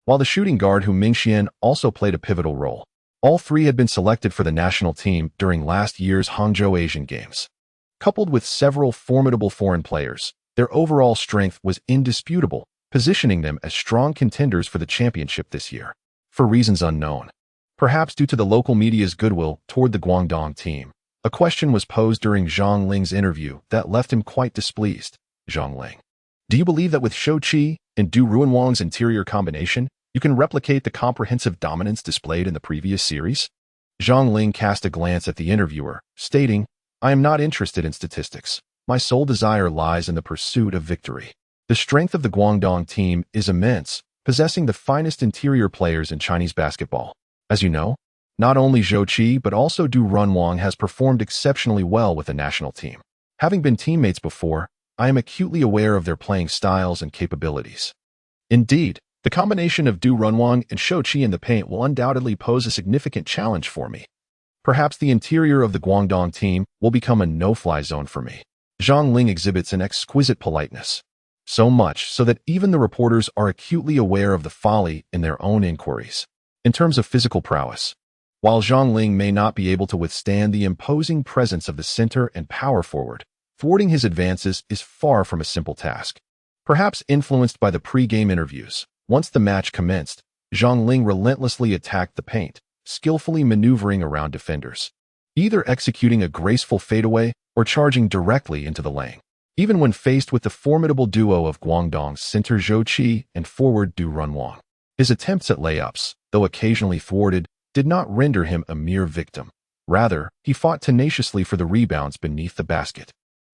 while the shooting guard Hu Mingxian also played a pivotal role. All three had been selected for the national team during last year's Hangzhou Asian Games. Coupled with several formidable foreign players, their overall strength was indisputable, positioning them as strong contenders for the championship this year. For reasons unknown, perhaps due to the local media's goodwill toward the Guangdong team, a question was posed during Zhang Ling's interview that left him quite displeased. Zhang Ling, do you believe that with Shou Qi and Du Runwang's interior combination, you can replicate the comprehensive dominance displayed in the previous series? Zhang Ling cast a glance at the interviewer, stating, I am not interested in statistics. My sole desire lies in the pursuit of victory. The strength of the Guangdong team is immense, possessing the finest interior players in Chinese basketball. As you know, not only Shou Qi but also Du Runwang has performed exceptionally well with the national team. Having been teammates before, I am acutely aware of their playing styles and capabilities. Indeed, the combination of Du Runwang and Shou Qi in the paint will undoubtedly pose a significant challenge for me. Perhaps the interior of the Guangdong team will become a no-fly zone for me. Zhang Ling exhibits an exquisite politeness, so much so that even the reporters are acutely aware of the folly in their own inquiries. In terms of physical prowess, while Zhang Ling may not be able to withstand the imposing presence of the center and power forward, thwarting his advances is far from a simple task. Perhaps influenced by the pre-game interviews, once the match commenced, Zhang Ling relentlessly attacked the paint, skillfully maneuvering around defenders, either executing a graceful fadeaway or charging directly into the lane. Even when faced with the formidable duo of Guangdong's center Shou Qi and forward Du Runwang, his attempts at layups, though occasionally thwarted, did not render him a mere victim. Rather, he fought tenaciously for the rebounds beneath the basket.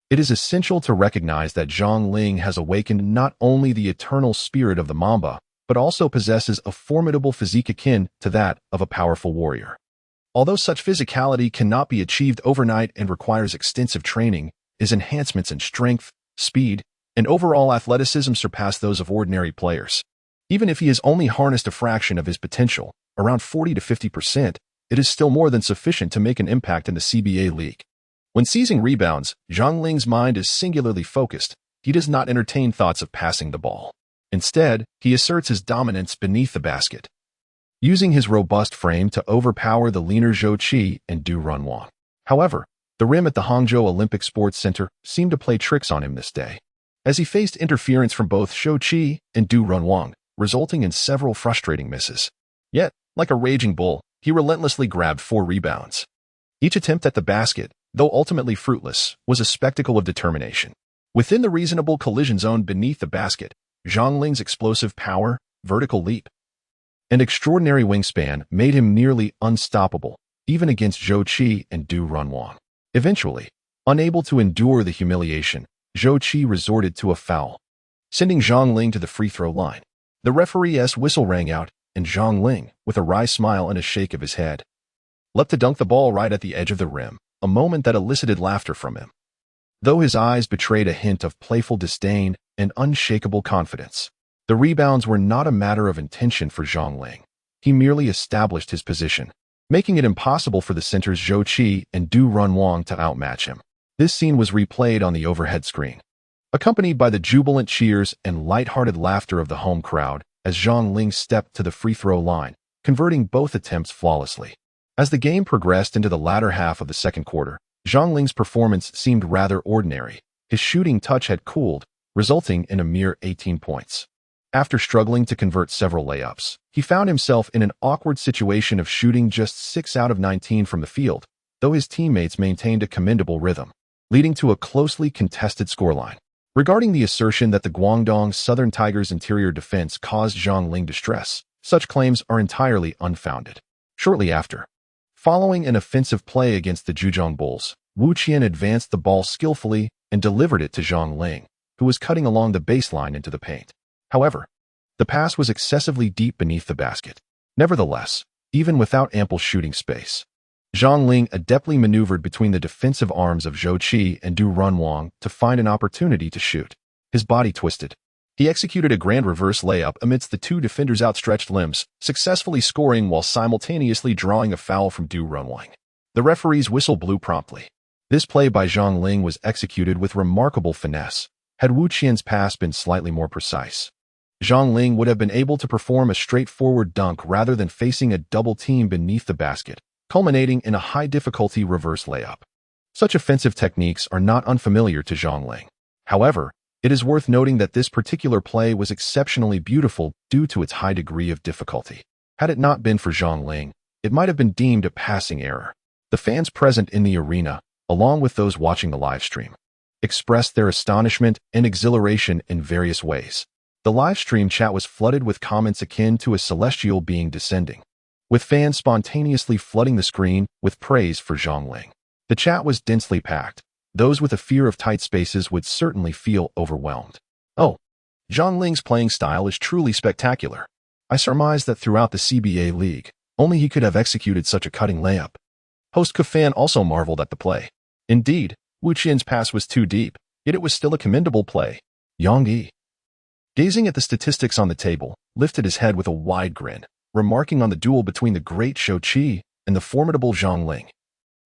It is essential to recognize that Zhang Ling has awakened not only the eternal spirit of the Mamba, but also possesses a formidable physique akin to that of a powerful warrior. Although such physicality cannot be achieved overnight and requires extensive training, his enhancements in strength, speed, and overall athleticism surpass those of ordinary players. Even if he has only harnessed a fraction of his potential, around 40 to 50%, it is still more than sufficient to make an impact in the CBA League. When seizing rebounds, Zhang Ling's mind is singularly focused. He does not entertain thoughts of passing the ball. Instead, he asserts his dominance beneath the basket, using his robust frame to overpower the leaner Zhou Qi and Du Runwang. However, the rim at the Hangzhou Olympic Sports Center seemed to play tricks on him this day, as he faced interference from both Zhou Qi and Du Runwang, resulting in several frustrating misses. Yet, like a raging bull, he relentlessly grabbed 4 rebounds. Each attempt at the basket, though ultimately fruitless, was a spectacle of determination. Within the reasonable collision zone beneath the basket, Zhang Ling's explosive power, vertical leap, and extraordinary wingspan made him nearly unstoppable, even against Zhou Qi and Du Runwang. Eventually, unable to endure the humiliation, Zhou Qi resorted to a foul, sending Zhang Ling to the free throw line. The referee's whistle rang out, and Zhang Ling, with a wry smile and a shake of his head, leapt to dunk the ball right at the edge of the rim, a moment that elicited laughter from him. Though his eyes betrayed a hint of playful disdain and unshakable confidence, the rebounds were not a matter of intention for Zhang Ling. He merely established his position, making it impossible for the center's Zhou Qi and Du Runwang to outmatch him. This scene was replayed on the overhead screen, accompanied by the jubilant cheers and light-hearted laughter of the home crowd as Zhang Ling stepped to the free throw line, converting both attempts flawlessly. As the game progressed into the latter half of the second quarter, Zhang Ling's performance seemed rather ordinary. His shooting touch had cooled, resulting in a mere 18 points. After struggling to convert several layups, he found himself in an awkward situation of shooting just 6 out of 19 from the field, though his teammates maintained a commendable rhythm, leading to a closely contested scoreline. Regarding the assertion that the Guangdong Southern Tigers' interior defense caused Zhang Ling distress, such claims are entirely unfounded. Shortly after, following an offensive play against the Zhejiang Bulls, Wu Qian advanced the ball skillfully and delivered it to Zhang Ling, who was cutting along the baseline into the paint. However, the pass was excessively deep beneath the basket. Nevertheless, even without ample shooting space, Zhang Ling adeptly maneuvered between the defensive arms of Zhou Qi and Du Runwang to find an opportunity to shoot. His body twisted. He executed a grand reverse layup amidst the two defenders' outstretched limbs, successfully scoring while simultaneously drawing a foul from Du Runwang. The referee's whistle blew promptly. This play by Zhang Ling was executed with remarkable finesse. Had Wu Qian's pass been slightly more precise, Zhang Ling would have been able to perform a straightforward dunk rather than facing a double team beneath the basket, culminating in a high-difficulty reverse layup. Such offensive techniques are not unfamiliar to Zhang Ling. However, it is worth noting that this particular play was exceptionally beautiful due to its high degree of difficulty. Had it not been for Zhang Ling, it might have been deemed a passing error. The fans present in the arena, along with those watching the live stream, expressed their astonishment and exhilaration in various ways. The live stream chat was flooded with comments akin to a celestial being descending, with fans spontaneously flooding the screen with praise for Zhang Ling. The chat was densely packed. Those with a fear of tight spaces would certainly feel overwhelmed. Oh, Zhang Ling's playing style is truly spectacular. I surmise that throughout the CBA League, only he could have executed such a cutting layup. Host Kafan also marveled at the play. Indeed, Wu Qian's pass was too deep, yet it was still a commendable play. Yang Yi, gazing at the statistics on the table, lifted his head with a wide grin, remarking on the duel between the great Zhou Qi and the formidable Zhang Ling,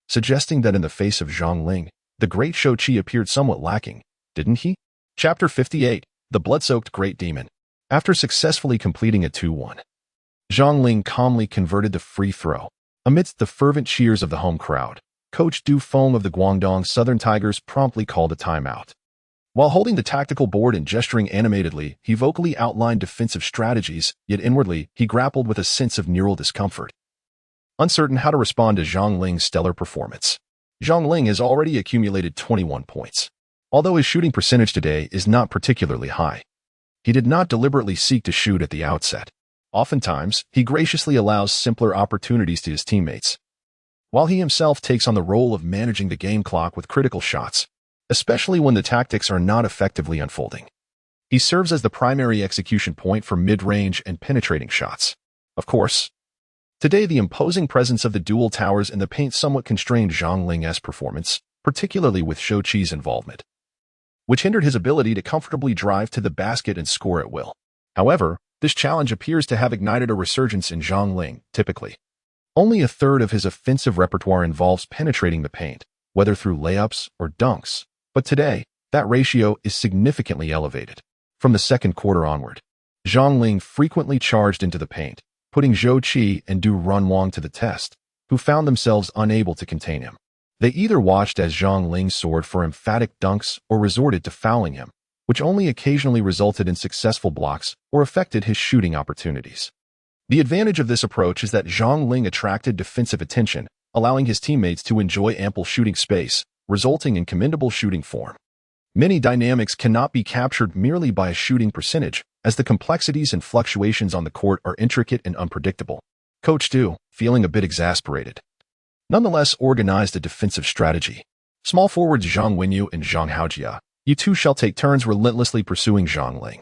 suggesting that in the face of Zhang Ling, the great Zhou Qi appeared somewhat lacking, didn't he? Chapter 58, The Blood-Soaked Great Demon. After successfully completing a 2-1, Zhang Ling calmly converted the free throw. Amidst the fervent cheers of the home crowd, Coach Du Feng of the Guangdong Southern Tigers promptly called a timeout. While holding the tactical board and gesturing animatedly, he vocally outlined defensive strategies, yet inwardly, he grappled with a sense of neural discomfort, uncertain how to respond to Zhang Ling's stellar performance. Zhang Ling has already accumulated 21 points. Although his shooting percentage today is not particularly high, he did not deliberately seek to shoot at the outset. Oftentimes, he graciously allows simpler opportunities to his teammates, while he himself takes on the role of managing the game clock with critical shots, especially when the tactics are not effectively unfolding. He serves as the primary execution point for mid-range and penetrating shots. Of course, today the imposing presence of the dual towers in the paint somewhat constrained Zhang Ling's performance, particularly with Zhou Qi's involvement, which hindered his ability to comfortably drive to the basket and score at will. However, this challenge appears to have ignited a resurgence in Zhang Ling. Typically, only a third of his offensive repertoire involves penetrating the paint, whether through layups or dunks, but today, that ratio is significantly elevated. From the second quarter onward, Zhang Ling frequently charged into the paint, putting Zhou Qi and Du Runwang to the test, who found themselves unable to contain him. They either watched as Zhang Ling soared for emphatic dunks or resorted to fouling him, which only occasionally resulted in successful blocks or affected his shooting opportunities. The advantage of this approach is that Zhang Ling attracted defensive attention, allowing his teammates to enjoy ample shooting space, resulting in commendable shooting form. Many dynamics cannot be captured merely by a shooting percentage, as the complexities and fluctuations on the court are intricate and unpredictable. Coach Du, feeling a bit exasperated, nonetheless organized a defensive strategy. Small forwards Zhang Wenyu and Zhang Haojia, you two shall take turns relentlessly pursuing Zhang Ling,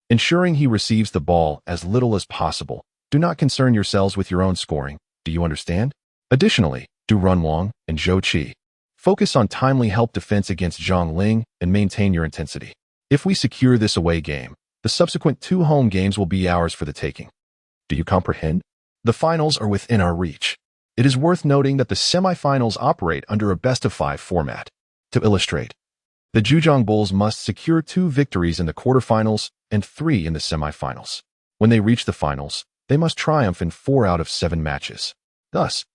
ensuring he receives the ball as little as possible. Do not concern yourselves with your own scoring, do you understand? Additionally, Du Runwang and Zhou Qi, focus on timely help defense against Zhang Ling and maintain your intensity. If we secure this away game, the subsequent 2 home games will be ours for the taking. Do you comprehend? The finals are within our reach. It is worth noting that the semifinals operate under a best-of-5 format. To illustrate, the Zhejiang Bulls must secure 2 victories in the quarterfinals and 3 in the semifinals. When they reach the finals, they must triumph in 4 out of 7 matches. Thus,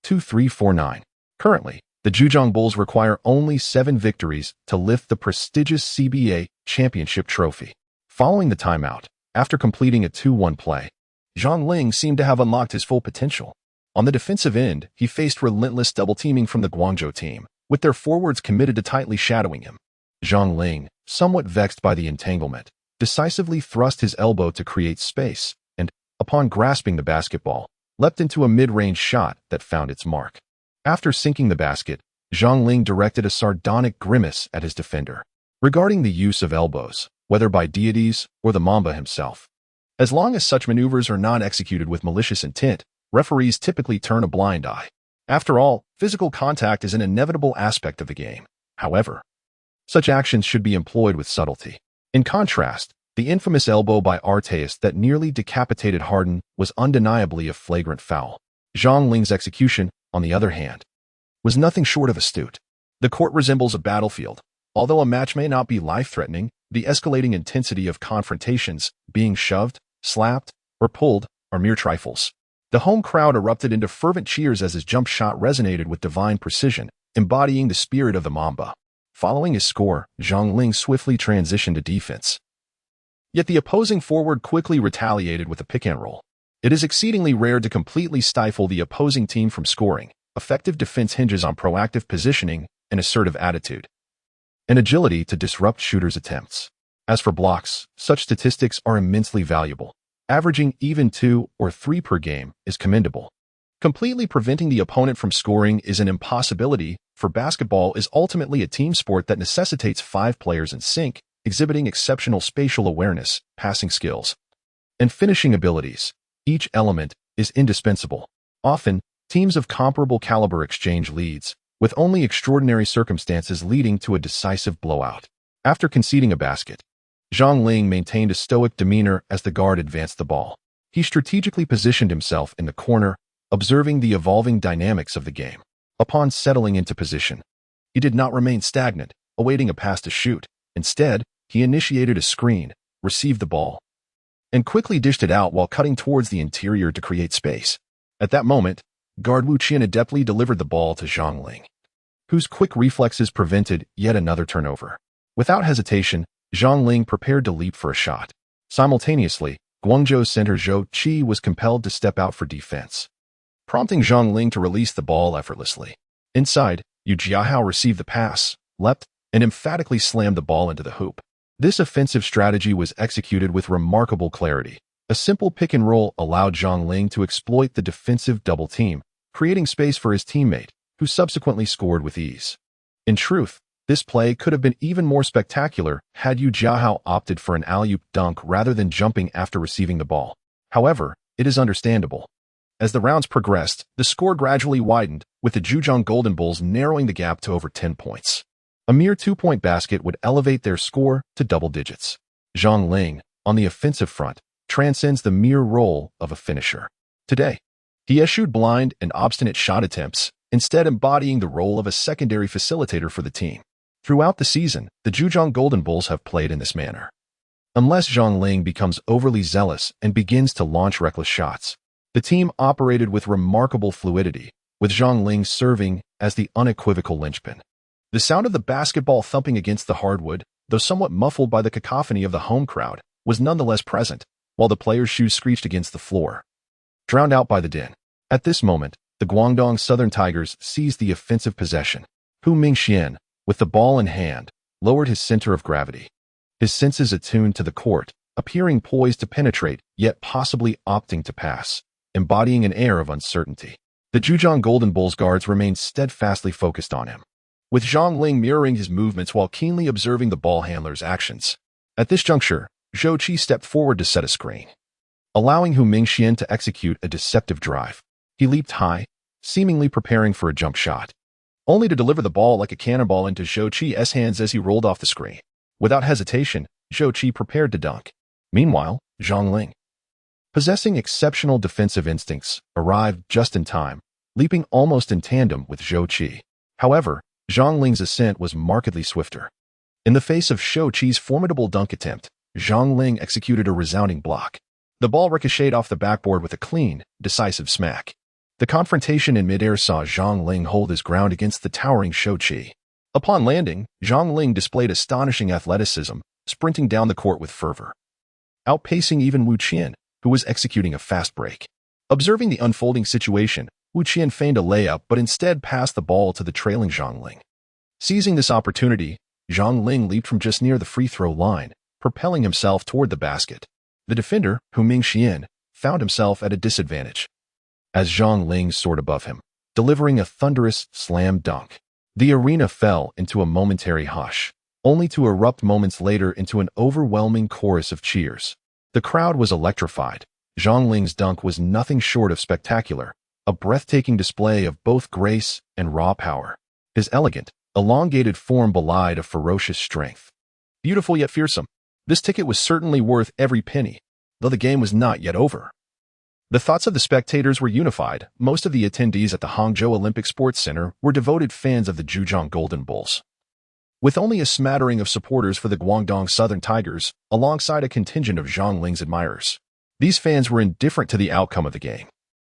2-3-4-9. Currently, the Zhejiang Bulls require only 7 victories to lift the prestigious CBA championship trophy. Following the timeout, after completing a 2-1 play, Zhang Ling seemed to have unlocked his full potential. On the defensive end, he faced relentless double-teaming from the Guangzhou team, with their forwards committed to tightly shadowing him. Zhang Ling, somewhat vexed by the entanglement, decisively thrust his elbow to create space and, upon grasping the basketball, leapt into a mid-range shot that found its mark. After sinking the basket, Zhang Ling directed a sardonic grimace at his defender, regarding the use of elbows, whether by deities or the Mamba himself. As long as such maneuvers are not executed with malicious intent, referees typically turn a blind eye. After all, physical contact is an inevitable aspect of the game. However, such actions should be employed with subtlety. In contrast, the infamous elbow by Arteis that nearly decapitated Harden was undeniably a flagrant foul. Zhang Ling's execution, on the other hand, was nothing short of astute. The court resembles a battlefield. Although a match may not be life-threatening, the escalating intensity of confrontations, being shoved, slapped, or pulled, are mere trifles. The home crowd erupted into fervent cheers as his jump shot resonated with divine precision, embodying the spirit of the Mamba. Following his score, Zhang Ling swiftly transitioned to defense. Yet the opposing forward quickly retaliated with a pick-and-roll. It is exceedingly rare to completely stifle the opposing team from scoring. Effective defense hinges on proactive positioning and assertive attitude, and agility to disrupt shooters' attempts. As for blocks, such statistics are immensely valuable. Averaging even 2 or 3 per game is commendable. Completely preventing the opponent from scoring is an impossibility, for basketball is ultimately a team sport that necessitates 5 players in sync, exhibiting exceptional spatial awareness, passing skills, and finishing abilities. Each element is indispensable. Often, teams of comparable caliber exchange leads, with only extraordinary circumstances leading to a decisive blowout. After conceding a basket, Zhang Ling maintained a stoic demeanor as the guard advanced the ball. He strategically positioned himself in the corner, observing the evolving dynamics of the game. Upon settling into position, he did not remain stagnant, awaiting a pass to shoot. Instead, he initiated a screen, received the ball, and quickly dished it out while cutting towards the interior to create space. At that moment, guard Wu Qian adeptly delivered the ball to Zhang Ling, whose quick reflexes prevented yet another turnover. Without hesitation, Zhang Ling prepared to leap for a shot. Simultaneously, Guangzhou center Zhou Qi was compelled to step out for defense, prompting Zhang Ling to release the ball effortlessly. Inside, Yu Jiahao received the pass, leapt, and emphatically slammed the ball into the hoop. This offensive strategy was executed with remarkable clarity, A simple pick and roll allowed Zhang Ling to exploit the defensive double team, creating space for his teammate, who subsequently scored with ease. In truth, this play could have been even more spectacular had Yu Jiahao opted for an alley-oop dunk rather than jumping after receiving the ball. However, it is understandable. As the rounds progressed, the score gradually widened, with the Zhejiang Golden Bulls narrowing the gap to over 10 points. A mere 2-point basket would elevate their score to double digits. Zhang Ling, on the offensive front, transcends the mere role of a finisher. Today, he eschewed blind and obstinate shot attempts, instead embodying the role of a secondary facilitator for the team. Throughout the season, the Zhejiang Golden Bulls have played in this manner. Unless Zhang Ling becomes overly zealous and begins to launch reckless shots, the team operated with remarkable fluidity, with Zhang Ling serving as the unequivocal linchpin. The sound of the basketball thumping against the hardwood, though somewhat muffled by the cacophony of the home crowd, was nonetheless present, while the players' shoes screeched against the floor, drowned out by the din. At this moment, the Guangdong Southern Tigers seized the offensive possession. Hu Mingxian, with the ball in hand, lowered his center of gravity. His senses attuned to the court, appearing poised to penetrate, yet possibly opting to pass, embodying an air of uncertainty. The Zhejiang Golden Bulls guards remained steadfastly focused on him, with Zhang Ling mirroring his movements while keenly observing the ball handler's actions. At this juncture, Zhou Qi stepped forward to set a screen, allowing Hu Mingxian to execute a deceptive drive. He leaped high, seemingly preparing for a jump shot, only to deliver the ball like a cannonball into Zhou Qi's hands as he rolled off the screen. Without hesitation, Zhou Qi prepared to dunk. Meanwhile, Zhang Ling, possessing exceptional defensive instincts, arrived just in time, leaping almost in tandem with Zhou Qi. However, Zhang Ling's ascent was markedly swifter. In the face of Zhou Qi's formidable dunk attempt, Zhang Ling executed a resounding block. The ball ricocheted off the backboard with a clean, decisive smack. The confrontation in midair saw Zhang Ling hold his ground against the towering Zhou Qi. Upon landing, Zhang Ling displayed astonishing athleticism, sprinting down the court with fervor, outpacing even Wu Qian, who was executing a fast break. Observing the unfolding situation, Wu Qian feigned a layup but instead passed the ball to the trailing Zhang Ling. Seizing this opportunity, Zhang Ling leaped from just near the free throw line, propelling himself toward the basket. The defender, Hu Mingxian, found himself at a disadvantage, as Zhang Ling soared above him, delivering a thunderous slam dunk. The arena fell into a momentary hush, only to erupt moments later into an overwhelming chorus of cheers. The crowd was electrified. Zhang Ling's dunk was nothing short of spectacular, a breathtaking display of both grace and raw power. His elegant, elongated form belied a ferocious strength. Beautiful yet fearsome, this ticket was certainly worth every penny, though the game was not yet over. The thoughts of the spectators were unified. Most of the attendees at the Hangzhou Olympic Sports Center were devoted fans of the Zhejiang Golden Bulls, with only a smattering of supporters for the Guangdong Southern Tigers, alongside a contingent of Zhang Ling's admirers. These fans were indifferent to the outcome of the game.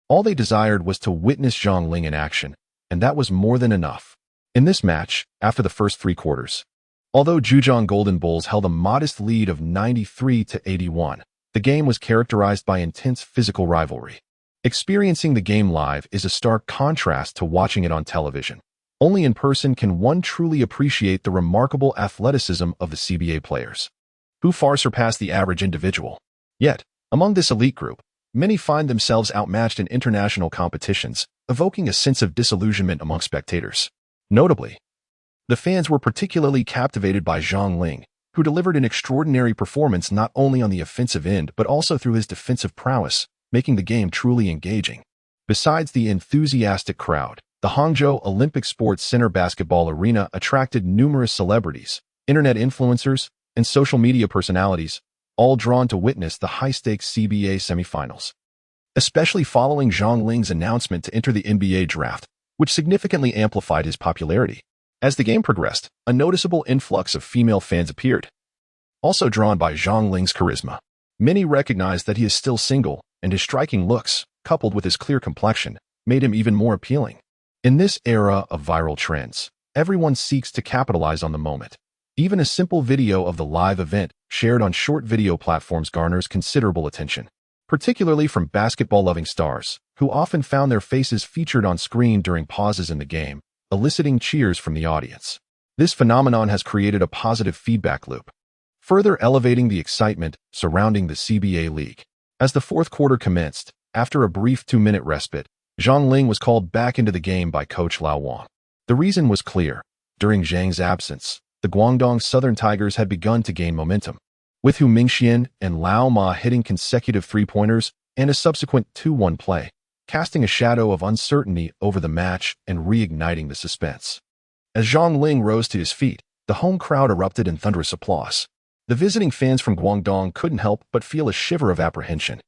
All they desired was to witness Zhang Ling in action, and that was more than enough. In this match, after the first 3 quarters, although Zhejiang Golden Bulls held a modest lead of 93-81, the game was characterized by intense physical rivalry. Experiencing the game live is a stark contrast to watching it on television. Only in person can one truly appreciate the remarkable athleticism of the CBA players, who far surpass the average individual. Yet, among this elite group, many find themselves outmatched in international competitions, evoking a sense of disillusionment among spectators. Notably, the fans were particularly captivated by Zhang Ling, who delivered an extraordinary performance not only on the offensive end but also through his defensive prowess, making the game truly engaging. Besides the enthusiastic crowd, the Hangzhou Olympic Sports Center basketball arena attracted numerous celebrities, internet influencers, and social media personalities, all drawn to witness the high-stakes CBA semifinals. Especially following Zhang Ling's announcement to enter the NBA draft, which significantly amplified his popularity. As the game progressed, a noticeable influx of female fans appeared, also drawn by Zhang Ling's charisma. Many recognized that he is still single, and his striking looks, coupled with his clear complexion, made him even more appealing. In this era of viral trends, everyone seeks to capitalize on the moment. Even a simple video of the live event shared on short video platforms garners considerable attention, particularly from basketball-loving stars, who often found their faces featured on screen during pauses in the game, eliciting cheers from the audience. This phenomenon has created a positive feedback loop, further elevating the excitement surrounding the CBA League. As the fourth quarter commenced, after a brief 2-minute respite, Zhang Ling was called back into the game by coach Lao Wang. The reason was clear. During Zhang's absence, the Guangdong Southern Tigers had begun to gain momentum, with Hu Mingxian and Lao Ma hitting consecutive three-pointers and a subsequent 2-1 play, casting a shadow of uncertainty over the match and reigniting the suspense. As Zhang Ling rose to his feet, the home crowd erupted in thunderous applause. The visiting fans from Guangdong couldn't help but feel a shiver of apprehension.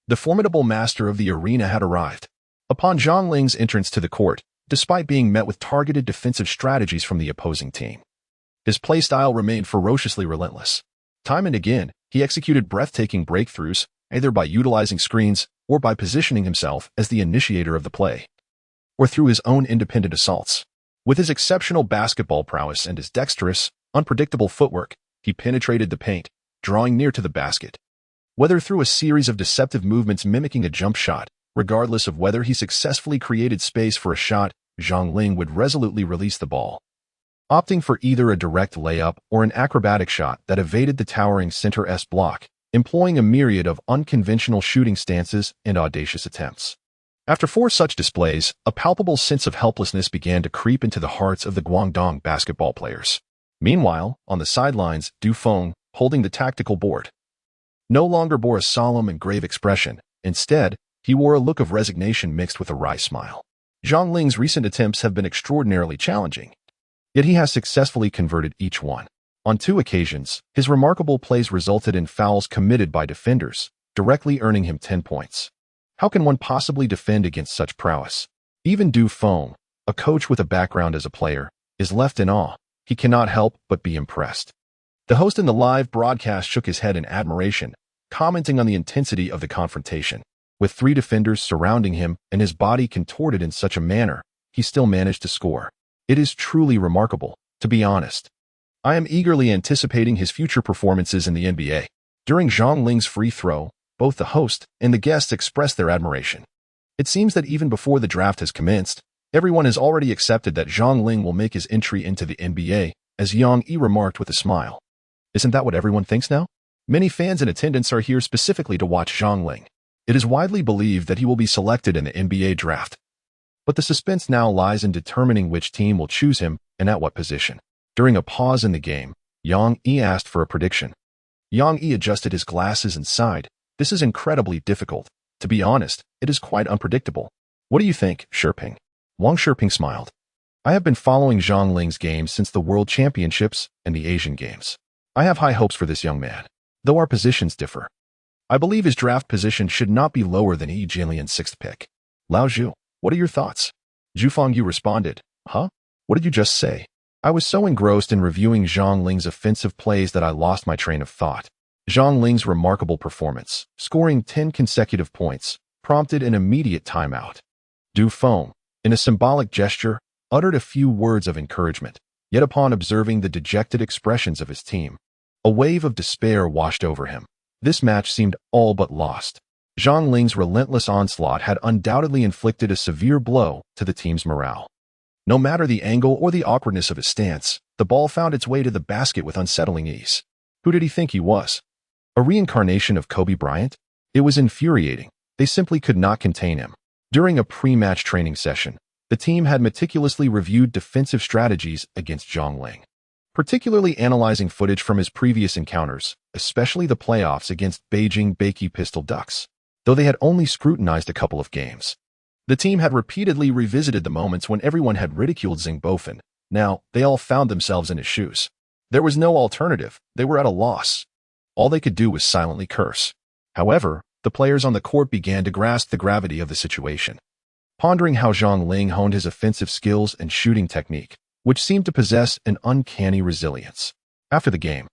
The formidable master of the arena had arrived. Upon Zhang Ling's entrance to the court, despite being met with targeted defensive strategies from the opposing team, his play style remained ferociously relentless. Time and again, he executed breathtaking breakthroughs, either by utilizing screens or by positioning himself as the initiator of the play, or through his own independent assaults. With his exceptional basketball prowess and his dexterous, unpredictable footwork, he penetrated the paint, drawing near to the basket. Whether through a series of deceptive movements mimicking a jump shot, regardless of whether he successfully created space for a shot, Zhang Ling would resolutely release the ball, opting for either a direct layup or an acrobatic shot that evaded the towering center S block, employing a myriad of unconventional shooting stances and audacious attempts. After 4 such displays, a palpable sense of helplessness began to creep into the hearts of the Guangdong basketball players. Meanwhile, on the sidelines, Du Feng, holding the tactical board, no longer bore a solemn and grave expression. Instead, he wore a look of resignation mixed with a wry smile. Zhang Ling's recent attempts have been extraordinarily challenging, yet he has successfully converted each one. On 2 occasions, his remarkable plays resulted in fouls committed by defenders, directly earning him 10 points. How can one possibly defend against such prowess? Even Du Feng, a coach with a background as a player, is left in awe. He cannot help but be impressed. The host in the live broadcast shook his head in admiration, commenting on the intensity of the confrontation. With 3 defenders surrounding him and his body contorted in such a manner, he still managed to score. It is truly remarkable, to be honest. I am eagerly anticipating his future performances in the NBA. During Zhang Ling's free throw, both the host and the guests expressed their admiration. It seems that even before the draft has commenced, everyone has already accepted that Zhang Ling will make his entry into the NBA, as Yang Yi remarked with a smile. Isn't that what everyone thinks now? Many fans in attendance are here specifically to watch Zhang Ling. It is widely believed that he will be selected in the NBA draft. But the suspense now lies in determining which team will choose him and at what position. During a pause in the game, Yang Yi asked for a prediction. Yang Yi adjusted his glasses and sighed. This is incredibly difficult. To be honest, it is quite unpredictable. What do you think, Shiping? Wang Shiping smiled. I have been following Zhang Ling's games since the World Championships and the Asian Games. I have high hopes for this young man, though our positions differ. I believe his draft position should not be lower than Yi Jinlian's 6th pick. Lao Zhu, what are your thoughts? Zhu Fengyu responded, Huh? What did you just say? I was so engrossed in reviewing Zhang Ling's offensive plays that I lost my train of thought. Zhang Ling's remarkable performance, scoring 10 consecutive points, prompted an immediate timeout. Du Feng, in a symbolic gesture, uttered a few words of encouragement, yet upon observing the dejected expressions of his team, a wave of despair washed over him. This match seemed all but lost. Zhang Ling's relentless onslaught had undoubtedly inflicted a severe blow to the team's morale. No matter the angle or the awkwardness of his stance, the ball found its way to the basket with unsettling ease. Who did he think he was? A reincarnation of Kobe Bryant? It was infuriating. They simply could not contain him. During a pre-match training session, the team had meticulously reviewed defensive strategies against Zhang Ling, particularly analyzing footage from his previous encounters, especially the playoffs against Beijing Beike Pistol Ducks. Though they had only scrutinized a couple of games, the team had repeatedly revisited the moments when everyone had ridiculed Xing Bofen. Now, they all found themselves in his shoes. There was no alternative. They were at a loss. All they could do was silently curse. However, the players on the court began to grasp the gravity of the situation, pondering how Zhang Ling honed his offensive skills and shooting technique, which seemed to possess an uncanny resilience. After the game,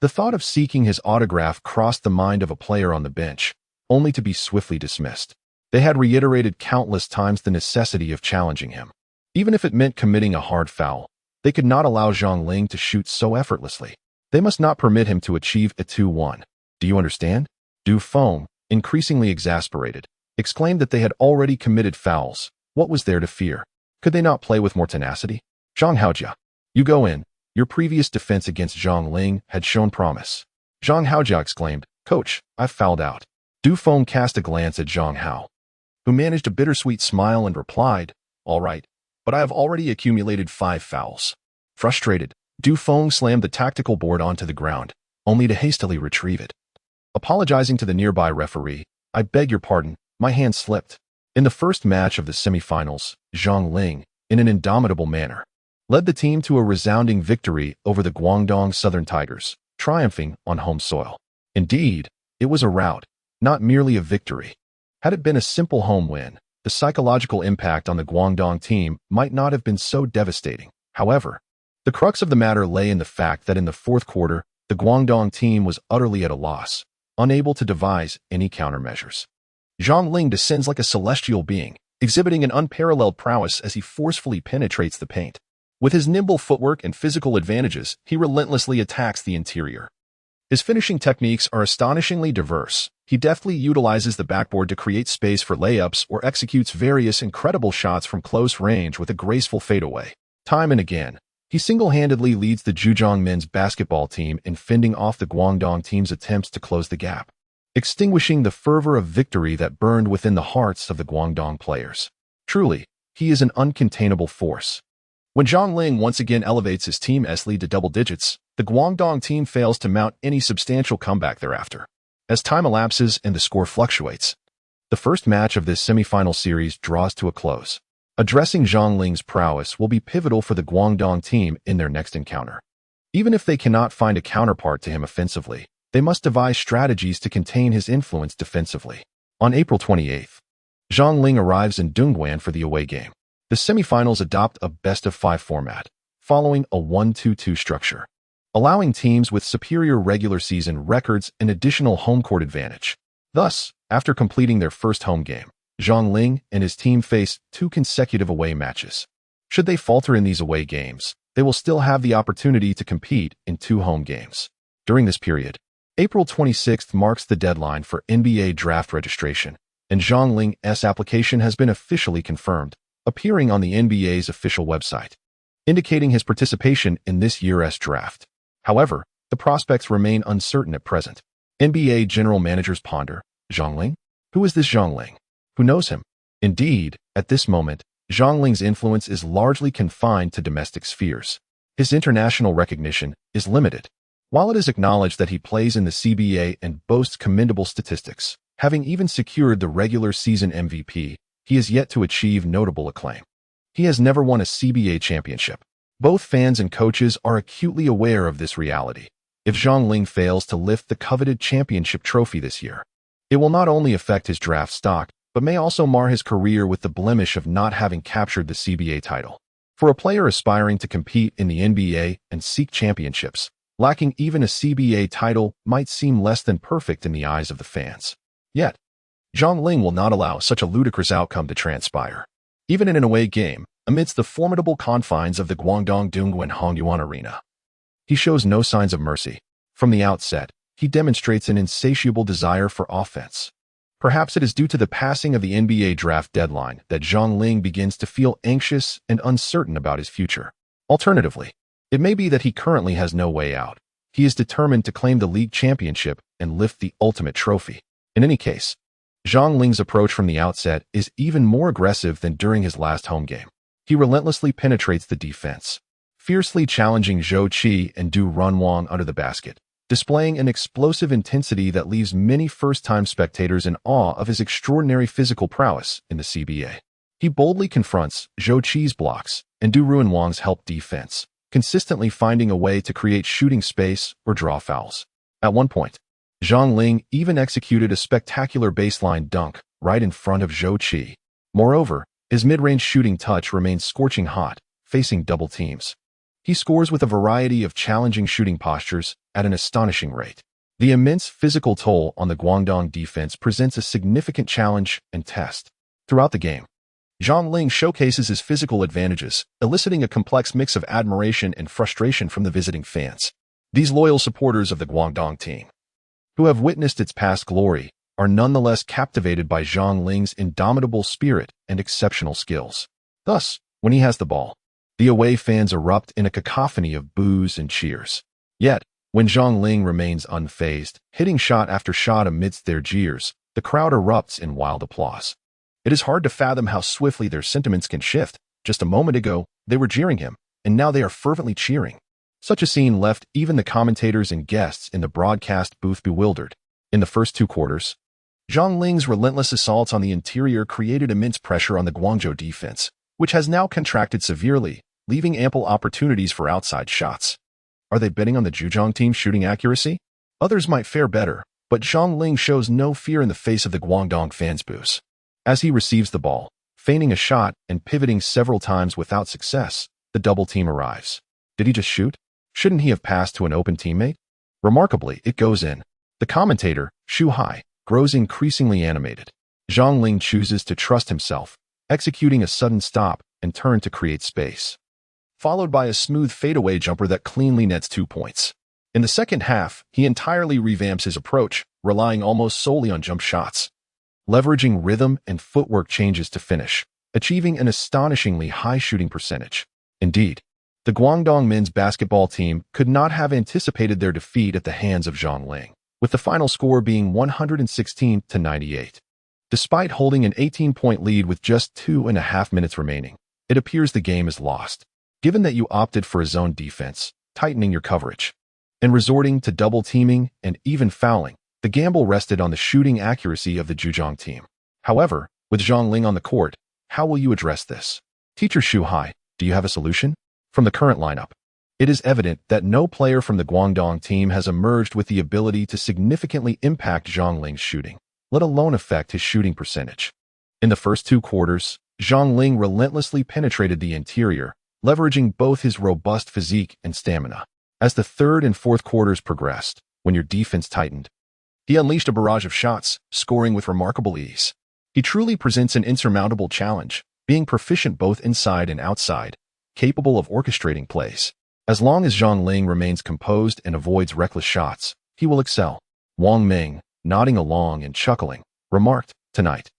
the thought of seeking his autograph crossed the mind of a player on the bench, only to be swiftly dismissed. They had reiterated countless times the necessity of challenging him. Even if it meant committing a hard foul, they could not allow Zhang Ling to shoot so effortlessly. They must not permit him to achieve a 2-1. Do you understand? Du Feng, increasingly exasperated, exclaimed that they had already committed fouls. What was there to fear? Could they not play with more tenacity? Zhang Haojia, you go in. Your previous defense against Zhang Ling had shown promise. Zhang Haojia exclaimed, Coach, I've fouled out. Du Feng cast a glance at Zhang Hao, who managed a bittersweet smile and replied, "All right, but I have already accumulated 5 fouls." Frustrated, Du Feng slammed the tactical board onto the ground, only to hastily retrieve it. Apologizing to the nearby referee, "I beg your pardon, my hand slipped." In the first match of the semifinals, Zhang Ling, in an indomitable manner, led the team to a resounding victory over the Guangdong Southern Tigers, triumphing on home soil. Indeed, it was a rout, not merely a victory. Had it been a simple home win, the psychological impact on the Guangdong team might not have been so devastating. However, the crux of the matter lay in the fact that in the fourth quarter, the Guangdong team was utterly at a loss, unable to devise any countermeasures. Zhang Ling descends like a celestial being, exhibiting an unparalleled prowess as he forcefully penetrates the paint. With his nimble footwork and physical advantages, he relentlessly attacks the interior. His finishing techniques are astonishingly diverse. He deftly utilizes the backboard to create space for layups or executes various incredible shots from close range with a graceful fadeaway. Time and again, he single-handedly leads the Zhejiang men's basketball team in fending off the Guangdong team's attempts to close the gap, extinguishing the fervor of victory that burned within the hearts of the Guangdong players. Truly, he is an uncontainable force. When Zhang Ling once again elevates his team's lead to double digits, the Guangdong team fails to mount any substantial comeback thereafter. As time elapses and the score fluctuates, the first match of this semifinal series draws to a close. Addressing Zhang Ling's prowess will be pivotal for the Guangdong team in their next encounter. Even if they cannot find a counterpart to him offensively, they must devise strategies to contain his influence defensively. On April 28th, Zhang Ling arrives in Dongguan for the away game. The semifinals adopt a best-of-5 format, following a 1-2-2 structure, allowing teams with superior regular season records an additional home court advantage. Thus, after completing their first home game, Zhang Ling and his team face 2 consecutive away matches. Should they falter in these away games, they will still have the opportunity to compete in 2 home games. During this period, April 26th marks the deadline for NBA draft registration, and Zhang Ling's application has been officially confirmed, appearing on the NBA's official website, indicating his participation in this year's draft. However, the prospects remain uncertain at present. NBA general managers ponder, Zhang Ling? Who is this Zhang Ling? Who knows him? Indeed, at this moment, Zhang Ling's influence is largely confined to domestic spheres. His international recognition is limited. While it is acknowledged that he plays in the CBA and boasts commendable statistics, having even secured the regular season MVP, he is yet to achieve notable acclaim. He has never won a CBA championship. Both fans and coaches are acutely aware of this reality. If Zhang Ling fails to lift the coveted championship trophy this year, it will not only affect his draft stock, but may also mar his career with the blemish of not having captured the CBA title. For a player aspiring to compete in the NBA and seek championships, lacking even a CBA title might seem less than perfect in the eyes of the fans. Yet, Zhang Ling will not allow such a ludicrous outcome to transpire. Even in an away game, amidst the formidable confines of the Guangdong Dongguan Xiang Yuan arena, he shows no signs of mercy. From the outset, he demonstrates an insatiable desire for offense. Perhaps it is due to the passing of the NBA draft deadline that Zhang Ling begins to feel anxious and uncertain about his future. Alternatively, it may be that he currently has no way out. He is determined to claim the league championship and lift the ultimate trophy. In any case, Zhang Ling's approach from the outset is even more aggressive than during his last home game. He relentlessly penetrates the defense, fiercely challenging Zhou Qi and Du Runwang under the basket, displaying an explosive intensity that leaves many first-time spectators in awe of his extraordinary physical prowess in the CBA. He boldly confronts Zhou Qi's blocks and Du Runwang's help defense, consistently finding a way to create shooting space or draw fouls. At one point, Zhang Ling even executed a spectacular baseline dunk right in front of Zhou Qi. Moreover, his mid-range shooting touch remains scorching hot, facing double teams. He scores with a variety of challenging shooting postures at an astonishing rate. The immense physical toll on the Guangdong defense presents a significant challenge and test. Throughout the game, Zhang Ling showcases his physical advantages, eliciting a complex mix of admiration and frustration from the visiting fans. These loyal supporters of the Guangdong team, who have witnessed its past glory, are nonetheless captivated by Zhang Ling's indomitable spirit and exceptional skills. Thus, when he has the ball, the away fans erupt in a cacophony of boos and cheers. Yet, when Zhang Ling remains unfazed, hitting shot after shot amidst their jeers, The crowd erupts in wild applause. It is hard to fathom how swiftly their sentiments can shift. Just a moment ago, they were jeering him, and now they are fervently cheering. Such a scene left even the commentators and guests in the broadcast booth bewildered. In the first 2 quarters, Zhang Ling's relentless assaults on the interior created immense pressure on the Guangzhou defense, which has now contracted severely, leaving ample opportunities for outside shots. Are they betting on the Zhejiang team's shooting accuracy? Others might fare better, but Zhang Ling shows no fear in the face of the Guangdong fans' boos. As he receives the ball, feigning a shot and pivoting several times without success, the double team arrives. Did he just shoot? Shouldn't he have passed to an open teammate? Remarkably, it goes in. The commentator, Xu Hai, grows increasingly animated. Zhang Ling chooses to trust himself, executing a sudden stop and turn to create space, followed by a smooth fadeaway jumper that cleanly nets 2 points. In the second half, he entirely revamps his approach, relying almost solely on jump shots, leveraging rhythm and footwork changes to finish, achieving an astonishingly high shooting percentage. Indeed, the Guangdong men's basketball team could not have anticipated their defeat at the hands of Zhang Ling, with the final score being 116-98. Despite holding an 18-point lead with just 2.5 minutes remaining, it appears the game is lost. Given that you opted for a zone defense, tightening your coverage, and resorting to double teaming and even fouling, the gamble rested on the shooting accuracy of the Zhejiang team. However, with Zhang Ling on the court, how will you address this? Teacher Xu Hai, do you have a solution? From the current lineup, it is evident that no player from the Guangdong team has emerged with the ability to significantly impact Zhang Ling's shooting, let alone affect his shooting percentage. In the first 2 quarters, Zhang Ling relentlessly penetrated the interior, leveraging both his robust physique and stamina. As the third and fourth quarters progressed, when your defense tightened, he unleashed a barrage of shots, scoring with remarkable ease. He truly presents an insurmountable challenge, being proficient both inside and outside, capable of orchestrating plays. As long as Zhang Ling remains composed and avoids reckless shots, he will excel. Wang Ming, nodding along and chuckling, remarked, "Tonight,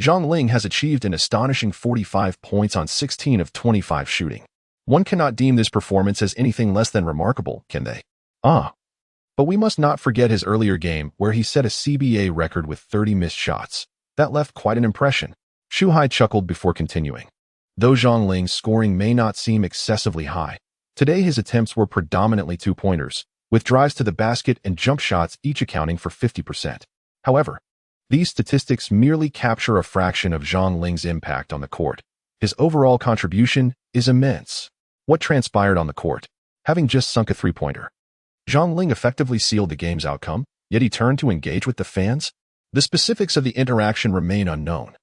Zhang Ling has achieved an astonishing 45 points on 16 of 25 shooting. One cannot deem this performance as anything less than remarkable, can they? But we must not forget his earlier game where he set a CBA record with 30 missed shots. That left quite an impression." Xu Hai chuckled before continuing. Though Zhang Ling's scoring may not seem excessively high, today his attempts were predominantly 2-pointers, with drives to the basket and jump shots each accounting for 50%. However, these statistics merely capture a fraction of Zhang Ling's impact on the court. His overall contribution is immense. What transpired on the court? Having just sunk a 3-pointer, Zhang Ling effectively sealed the game's outcome, yet he turned to engage with the fans? The specifics of the interaction remain unknown.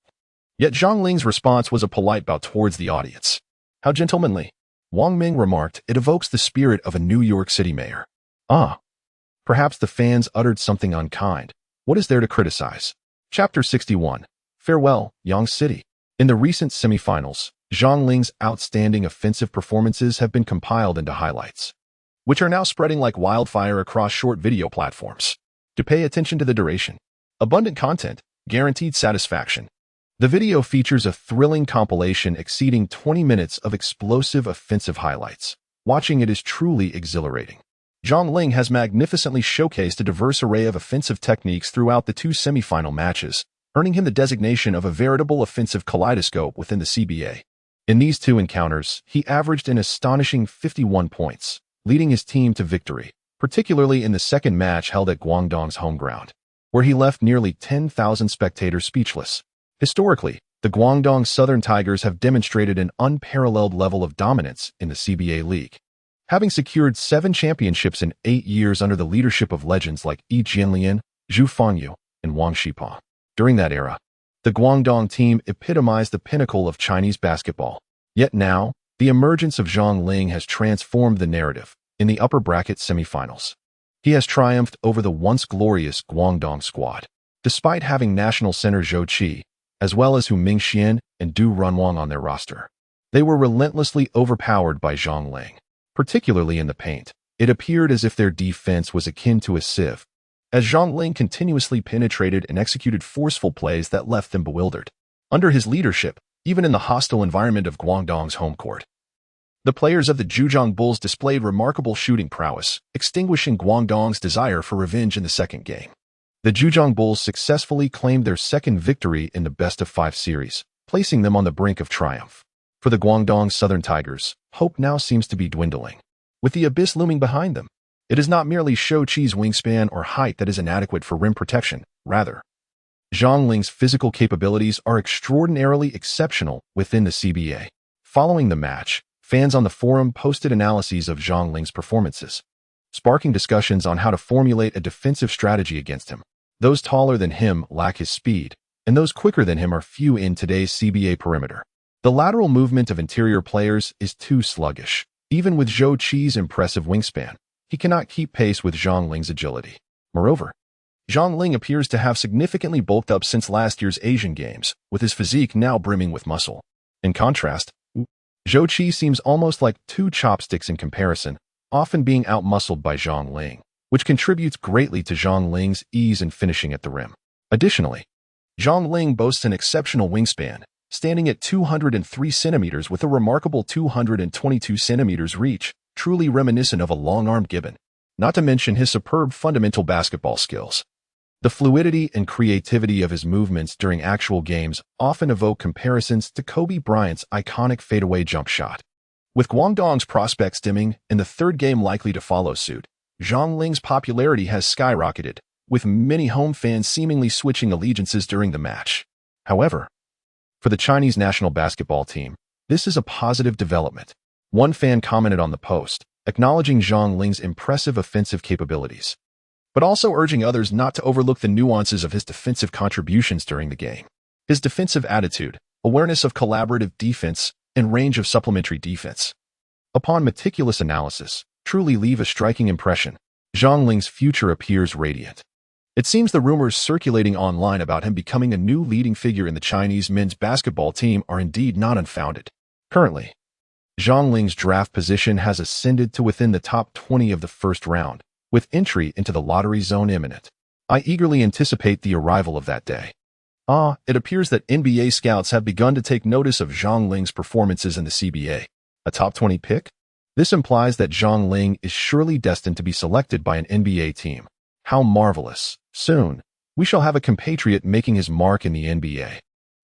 Yet Zhang Ling's response was a polite bow towards the audience. "How gentlemanly," Wang Ming remarked. "It evokes the spirit of a New York City mayor." Perhaps the fans uttered something unkind. What is there to criticize? Chapter 61. Farewell, Yang City. In the recent semifinals, Zhang Ling's outstanding offensive performances have been compiled into highlights, which are now spreading like wildfire across short video platforms. To pay attention to the duration. Abundant content, guaranteed satisfaction. The video features a thrilling compilation exceeding 20 minutes of explosive offensive highlights. Watching it is truly exhilarating. Zhang Ling has magnificently showcased a diverse array of offensive techniques throughout the 2 semifinal matches, earning him the designation of a veritable offensive kaleidoscope within the CBA. In these 2 encounters, he averaged an astonishing 51 points, leading his team to victory, particularly in the second match held at Guangdong's home ground, where he left nearly 10,000 spectators speechless. Historically, the Guangdong Southern Tigers have demonstrated an unparalleled level of dominance in the CBA League, having secured 7 championships in 8 years under the leadership of legends like Yi Jianlian, Zhu Fangyu, and Wang Xipeng. During that era, the Guangdong team epitomized the pinnacle of Chinese basketball. Yet now, the emergence of Zhang Ling has transformed the narrative. In the upper bracket semifinals, he has triumphed over the once glorious Guangdong squad. Despite having national center Zhou Qi, as well as Hu Mingxian and Du Runwang on their roster, they were relentlessly overpowered by Zhang Ling, particularly in the paint. It appeared as if their defense was akin to a sieve, as Zhang Ling continuously penetrated and executed forceful plays that left them bewildered. Under his leadership, even in the hostile environment of Guangdong's home court, the players of the Zhejiang Bulls displayed remarkable shooting prowess, extinguishing Guangdong's desire for revenge in the second game. The Zhejiang Bulls successfully claimed their second victory in the best-of-5 series, placing them on the brink of triumph. For the Guangdong Southern Tigers, hope now seems to be dwindling. With the abyss looming behind them, it is not merely Shou Qi's wingspan or height that is inadequate for rim protection. Rather, Zhang Ling's physical capabilities are extraordinarily exceptional within the CBA. Following the match, fans on the forum posted analyses of Zhang Ling's performances, sparking discussions on how to formulate a defensive strategy against him. Those taller than him lack his speed, and those quicker than him are few in today's CBA perimeter. The lateral movement of interior players is too sluggish. Even with Shou Qi's impressive wingspan, he cannot keep pace with Zhang Ling's agility. Moreover, Zhang Ling appears to have significantly bulked up since last year's Asian Games, with his physique now brimming with muscle. In contrast, Shou Qi seems almost like two chopsticks in comparison, often being outmuscled by Zhang Ling, which contributes greatly to Zhang Ling's ease in finishing at the rim. Additionally, Zhang Ling boasts an exceptional wingspan, standing at 203 centimeters with a remarkable 222 centimeters reach, truly reminiscent of a long-armed gibbon, not to mention his superb fundamental basketball skills. The fluidity and creativity of his movements during actual games often evoke comparisons to Kobe Bryant's iconic fadeaway jump shot. With Guangdong's prospects dimming and the third game likely to follow suit, Zhang Ling's popularity has skyrocketed, with many home fans seemingly switching allegiances during the match. However, for the Chinese national basketball team, this is a positive development. One fan commented on the post, acknowledging Zhang Ling's impressive offensive capabilities, but also urging others not to overlook the nuances of his defensive contributions during the game. His defensive attitude, awareness of collaborative defense, and range of supplementary defense, upon meticulous analysis, truly leave a striking impression. Zhang Ling's future appears radiant. It seems the rumors circulating online about him becoming a new leading figure in the Chinese men's basketball team are indeed not unfounded. Currently, Zhang Ling's draft position has ascended to within the top 20 of the first round, with entry into the lottery zone imminent. I eagerly anticipate the arrival of that day. It appears that NBA scouts have begun to take notice of Zhang Ling's performances in the CBA. A top 20 pick? This implies that Zhang Ling is surely destined to be selected by an NBA team. How marvelous. Soon, we shall have a compatriot making his mark in the NBA.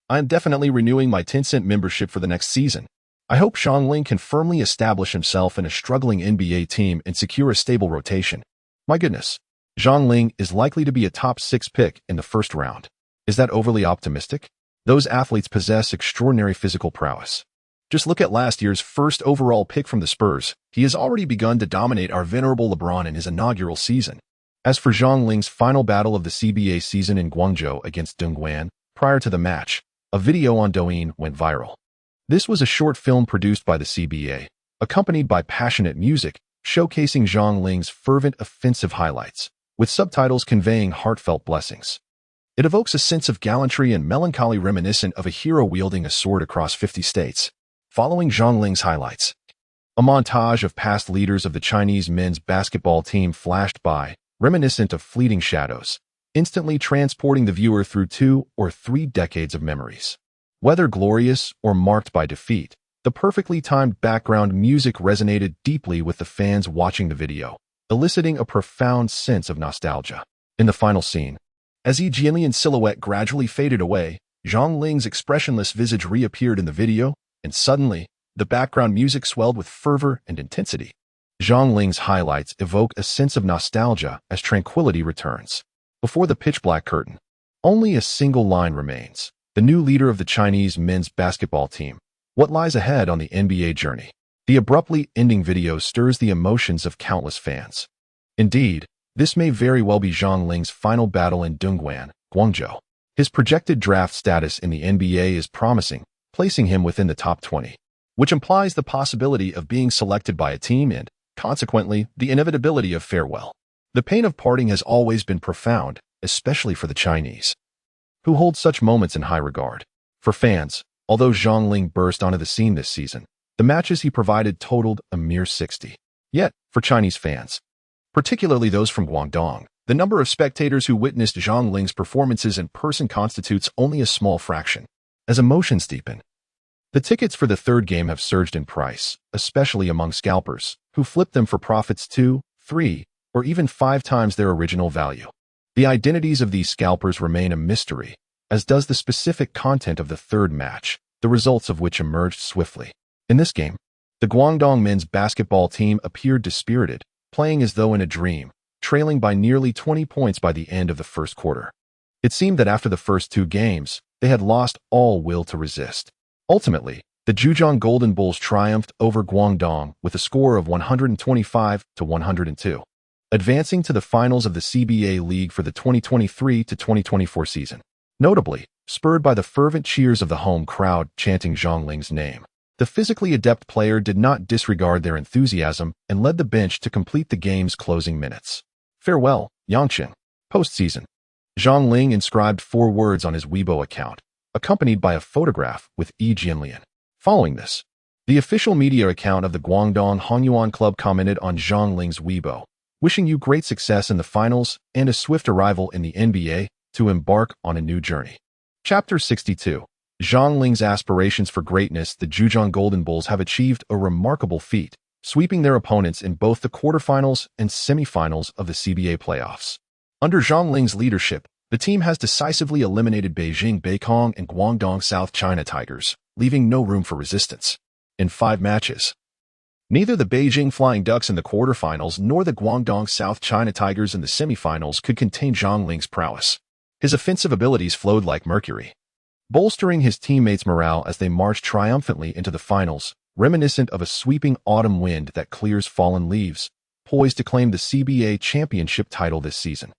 I am definitely renewing my Tencent membership for the next season. I hope Zhang Ling can firmly establish himself in a struggling NBA team and secure a stable rotation. My goodness, Zhang Ling is likely to be a top 6 pick in the first round. Is that overly optimistic? Those athletes possess extraordinary physical prowess. Just look at last year's first overall pick from the Spurs. He has already begun to dominate our venerable LeBron in his inaugural season. As for Zhang Ling's final battle of the CBA season in Guangzhou against Dongguan, prior to the match, a video on Douyin went viral. This was a short film produced by the CBA, accompanied by passionate music, showcasing Zhang Ling's fervent offensive highlights, with subtitles conveying heartfelt blessings. It evokes a sense of gallantry and melancholy reminiscent of a hero wielding a sword across 50 states. Following Zhang Ling's highlights, a montage of past leaders of the Chinese men's basketball team flashed by, reminiscent of fleeting shadows, instantly transporting the viewer through 2 or 3 decades of memories. Whether glorious or marked by defeat, the perfectly timed background music resonated deeply with the fans watching the video, eliciting a profound sense of nostalgia. In the final scene, as Yi Jianlian's silhouette gradually faded away, Zhang Ling's expressionless visage reappeared in the video, and suddenly, the background music swelled with fervor and intensity. Zhang Ling's highlights evoke a sense of nostalgia as tranquility returns. Before the pitch-black curtain, only a single line remains. The new leader of the Chinese men's basketball team. What lies ahead on the NBA journey? The abruptly ending video stirs the emotions of countless fans. Indeed, this may very well be Zhang Ling's final battle in Dongguan, Guangzhou. His projected draft status in the NBA is promising, placing him within the top 20, which implies the possibility of being selected by a team and, consequently, the inevitability of farewell. The pain of parting has always been profound, especially for the Chinese, who hold such moments in high regard. For fans, although Zhang Ling burst onto the scene this season, the matches he provided totaled a mere 60. Yet, for Chinese fans, particularly those from Guangdong, the number of spectators who witnessed Zhang Ling's performances in person constitutes only a small fraction. As emotions deepen, the tickets for the third game have surged in price, especially among scalpers, who flip them for profits 2, 3, or even 5 times their original value. The identities of these scalpers remain a mystery, as does the specific content of the third match, the results of which emerged swiftly. In this game, the Guangdong men's basketball team appeared dispirited, playing as though in a dream, trailing by nearly 20 points by the end of the first quarter. It seemed that after the first two games, they had lost all will to resist. Ultimately, the Zhejiang Golden Bulls triumphed over Guangdong with a score of 125-102, advancing to the finals of the CBA League for the 2023-2024 season. Notably, spurred by the fervent cheers of the home crowd chanting Zhang Ling's name, the physically adept player did not disregard their enthusiasm and led the bench to complete the game's closing minutes. Farewell, Yangqing. Postseason. Zhang Ling inscribed 4 words on his Weibo account, accompanied by a photograph with Yi Jianlian. Following this, the official media account of the Guangdong Xiang Yuan Club commented on Zhang Ling's Weibo, wishing you great success in the finals and a swift arrival in the NBA to embark on a new journey. Chapter 62. Zhang Ling's aspirations for greatness. The Zhejiang Golden Bulls have achieved a remarkable feat, sweeping their opponents in both the quarterfinals and semifinals of the CBA playoffs. Under Zhang Ling's leadership, the team has decisively eliminated Beijing Beikong and Guangdong South China Tigers, leaving no room for resistance. In 5 matches, neither the Beijing Flying Ducks in the quarterfinals nor the Guangdong South China Tigers in the semifinals could contain Zhang Ling's prowess. His offensive abilities flowed like mercury, bolstering his teammates' morale as they marched triumphantly into the finals, reminiscent of a sweeping autumn wind that clears fallen leaves, poised to claim the CBA championship title this season.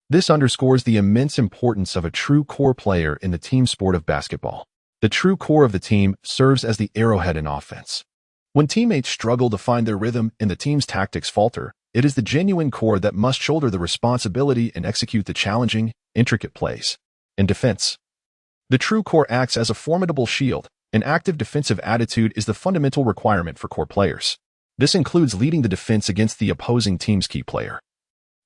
This underscores the immense importance of a true core player in the team sport of basketball. The true core of the team serves as the arrowhead in offense. When teammates struggle to find their rhythm and the team's tactics falter, it is the genuine core that must shoulder the responsibility and execute the challenging, intricate plays. In defense, the true core acts as a formidable shield. An active defensive attitude is the fundamental requirement for core players. This includes leading the defense against the opposing team's key player,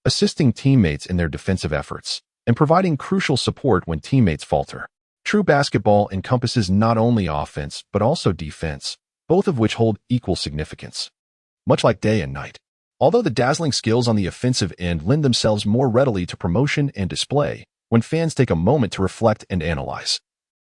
assisting teammates in their defensive efforts, and providing crucial support when teammates falter. True basketball encompasses not only offense but also defense, both of which hold equal significance. Much like day and night, although the dazzling skills on the offensive end lend themselves more readily to promotion and display, when fans take a moment to reflect and analyze,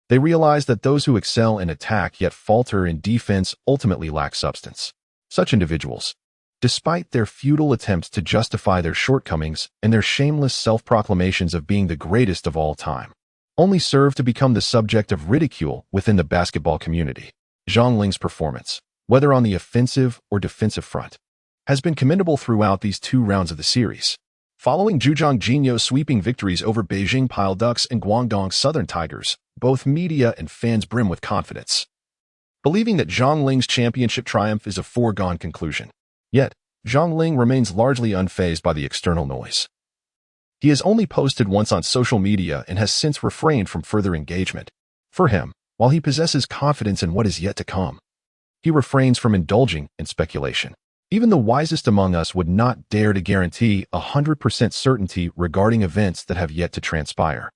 they realize that those who excel in attack yet falter in defense ultimately lack substance. Such individuals, despite their futile attempts to justify their shortcomings and their shameless self-proclamations of being the greatest of all time, only serve to become the subject of ridicule within the basketball community. Zhang Ling's performance, whether on the offensive or defensive front, has been commendable throughout these 2 rounds of the series. Following Zhejiang Jinyo's sweeping victories over Beijing Pile Ducks and Guangdong Southern Tigers, both media and fans brim with confidence, believing that Zhang Ling's championship triumph is a foregone conclusion. Yet, Zhang Ling remains largely unfazed by the external noise. He has only posted once on social media and has since refrained from further engagement. For him, while he possesses confidence in what is yet to come, he refrains from indulging in speculation. Even the wisest among us would not dare to guarantee 100% certainty regarding events that have yet to transpire.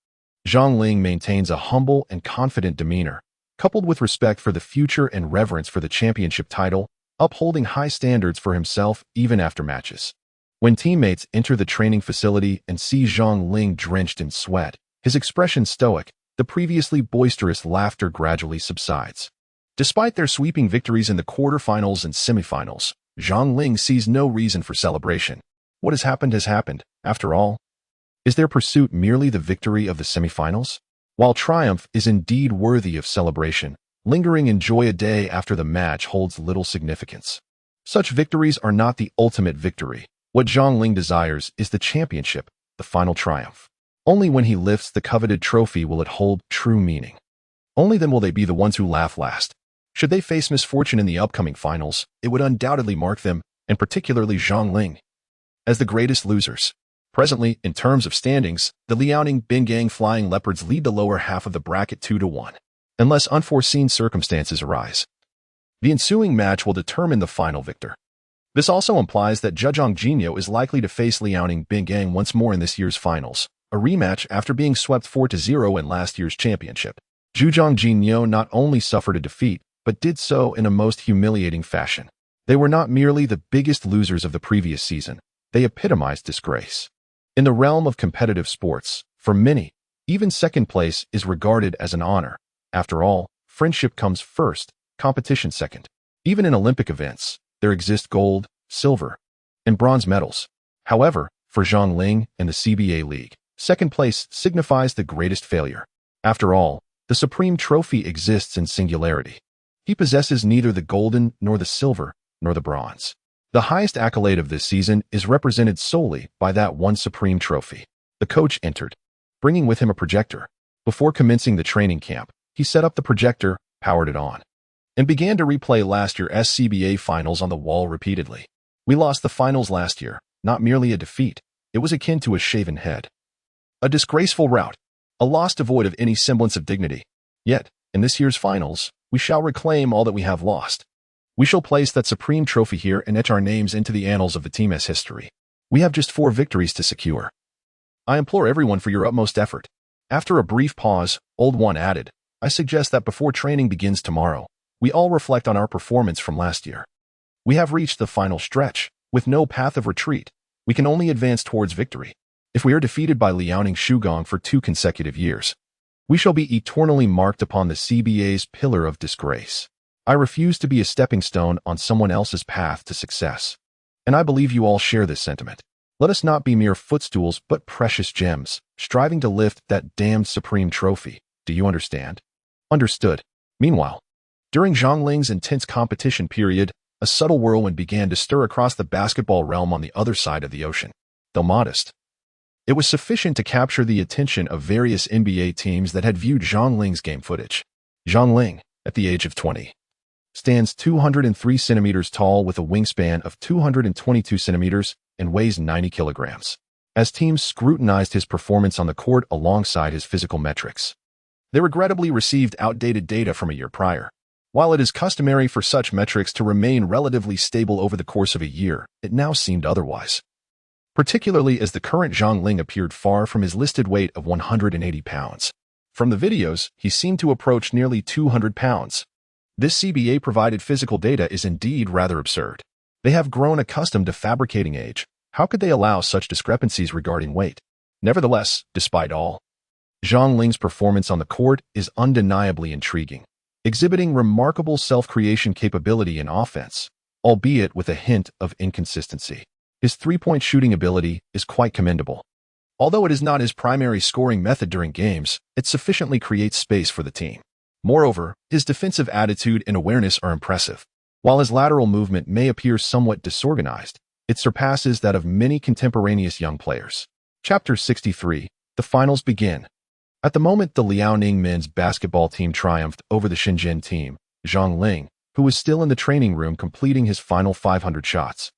Zhang Ling maintains a humble and confident demeanor, coupled with respect for the future and reverence for the championship title, upholding high standards for himself even after matches. When teammates enter the training facility and see Zhang Ling drenched in sweat, his expression stoic, the previously boisterous laughter gradually subsides. Despite their sweeping victories in the quarterfinals and semifinals, Zhang Ling sees no reason for celebration. What has happened, after all. Is their pursuit merely the victory of the semifinals? While triumph is indeed worthy of celebration, lingering in joy a day after the match holds little significance. Such victories are not the ultimate victory. What Zhang Ling desires is the championship, the final triumph. Only when he lifts the coveted trophy will it hold true meaning. Only then will they be the ones who laugh last. Should they face misfortune in the upcoming finals, it would undoubtedly mark them, and particularly Zhang Ling, as the greatest losers. Presently, in terms of standings, the Liaoning Bingang Flying Leopards lead the lower half of the bracket 2-1, unless unforeseen circumstances arise. The ensuing match will determine the final victor. This also implies that Zhejiang Jinyo is likely to face Liaoning Bingang once more in this year's finals, a rematch after being swept 4-0 in last year's championship. Zhejiang Jinyo not only suffered a defeat, but did so in a most humiliating fashion. They were not merely the biggest losers of the previous season, they epitomized disgrace. In the realm of competitive sports, for many, even second place is regarded as an honor. After all, friendship comes first, competition second. Even in Olympic events, there exist gold, silver, and bronze medals. However, for Zhang Ling and the CBA League, second place signifies the greatest failure. After all, the supreme trophy exists in singularity. He possesses neither the golden, nor the silver, nor the bronze. The highest accolade of this season is represented solely by that one supreme trophy. The coach entered, bringing with him a projector. Before commencing the training camp, he set up the projector, powered it on, and began to replay last year's CBA finals on the wall repeatedly. We lost the finals last year, not merely a defeat. It was akin to a shaven head. A disgraceful rout, a loss devoid of any semblance of dignity. Yet, in this year's finals, we shall reclaim all that we have lost. We shall place that supreme trophy here and etch our names into the annals of the team's history. We have just 4 victories to secure. I implore everyone for your utmost effort. After a brief pause, Old One added, I suggest that before training begins tomorrow, we all reflect on our performance from last year. We have reached the final stretch, with no path of retreat. We can only advance towards victory. If we are defeated by Liaoning Shugong for 2 consecutive years, we shall be eternally marked upon the CBA's pillar of disgrace. I refuse to be a stepping stone on someone else's path to success. And I believe you all share this sentiment. Let us not be mere footstools but precious gems, striving to lift that damned supreme trophy. Do you understand? Understood. Meanwhile, during Zhang Ling's intense competition period, a subtle whirlwind began to stir across the basketball realm on the other side of the ocean. Though modest, it was sufficient to capture the attention of various NBA teams that had viewed Zhang Ling's game footage. Zhang Ling, at the age of 20, stands 203 centimeters tall with a wingspan of 222 centimeters and weighs 90 kilograms. As teams scrutinized his performance on the court alongside his physical metrics, they regrettably received outdated data from a year prior. While it is customary for such metrics to remain relatively stable over the course of a year, it now seemed otherwise. Particularly as the current Zhang Ling appeared far from his listed weight of 180 pounds. From the videos, he seemed to approach nearly 200 pounds. This CBA-provided physical data is indeed rather absurd. They have grown accustomed to fabricating age. How could they allow such discrepancies regarding weight? Nevertheless, despite all, Zhang Ling's performance on the court is undeniably intriguing, exhibiting remarkable self-creation capability in offense, albeit with a hint of inconsistency. His three-point shooting ability is quite commendable. Although it is not his primary scoring method during games, it sufficiently creates space for the team. Moreover, his defensive attitude and awareness are impressive. While his lateral movement may appear somewhat disorganized, it surpasses that of many contemporaneous young players. Chapter 63. The finals begin. At the moment the Liaoning men's basketball team triumphed over the Shenzhen team, Zhang Ling, who was still in the training room completing his final 500 shots,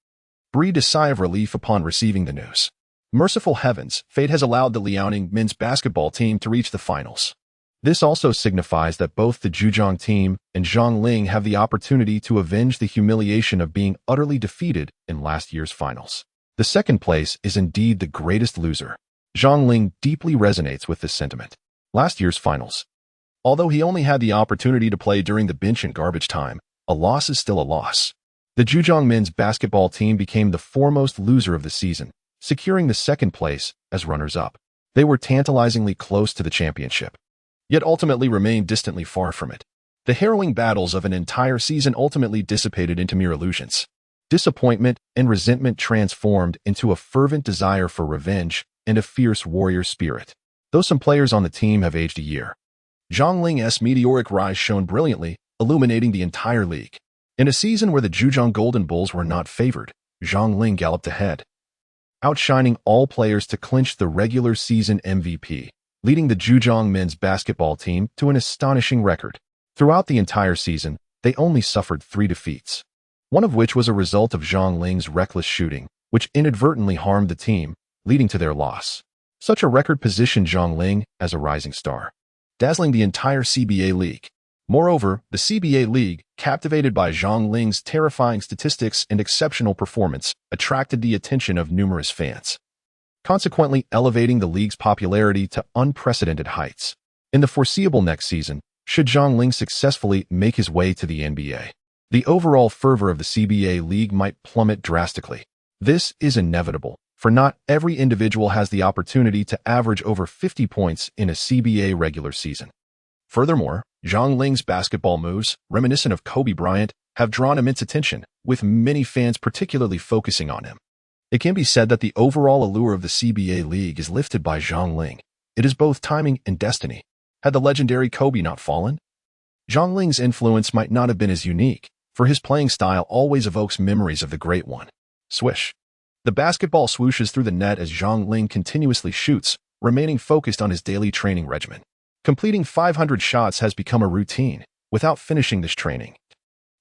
breathed a sigh of relief upon receiving the news. Merciful heavens, fate has allowed the Liaoning men's basketball team to reach the finals. This also signifies that both the Zhujiang team and Zhang Ling have the opportunity to avenge the humiliation of being utterly defeated in last year's finals. The second place is indeed the greatest loser. Zhang Ling deeply resonates with this sentiment. Last year's finals, although he only had the opportunity to play during the bench and garbage time, a loss is still a loss. The Zhujiang men's basketball team became the foremost loser of the season, securing the second place as runners-up. They were tantalizingly close to the championship, yet ultimately remained distantly far from it. The harrowing battles of an entire season ultimately dissipated into mere illusions. Disappointment and resentment transformed into a fervent desire for revenge and a fierce warrior spirit. Though some players on the team have aged a year, Zhang Ling's meteoric rise shone brilliantly, illuminating the entire league. In a season where the Zhujiang Golden Bulls were not favored, Zhang Ling galloped ahead, outshining all players to clinch the regular season MVP, leading the Zhujiang men's basketball team to an astonishing record. Throughout the entire season, they only suffered 3 defeats, one of which was a result of Zhang Ling's reckless shooting, which inadvertently harmed the team, leading to their loss. Such a record positioned Zhang Ling as a rising star, dazzling the entire CBA league. Moreover, the CBA league, captivated by Zhang Ling's terrifying statistics and exceptional performance, attracted the attention of numerous fans, consequently elevating the league's popularity to unprecedented heights. In the foreseeable next season, should Zhang Ling successfully make his way to the NBA, the overall fervor of the CBA league might plummet drastically. This is inevitable, for not every individual has the opportunity to average over 50 points in a CBA regular season. Furthermore, Zhang Ling's basketball moves, reminiscent of Kobe Bryant, have drawn immense attention, with many fans particularly focusing on him. It can be said that the overall allure of the CBA league is lifted by Zhang Ling. It is both timing and destiny. Had the legendary Kobe not fallen, Zhang Ling's influence might not have been as unique, for his playing style always evokes memories of the Great One. Swish. The basketball swooshes through the net as Zhang Ling continuously shoots, remaining focused on his daily training regimen. Completing 500 shots has become a routine. Without finishing this training,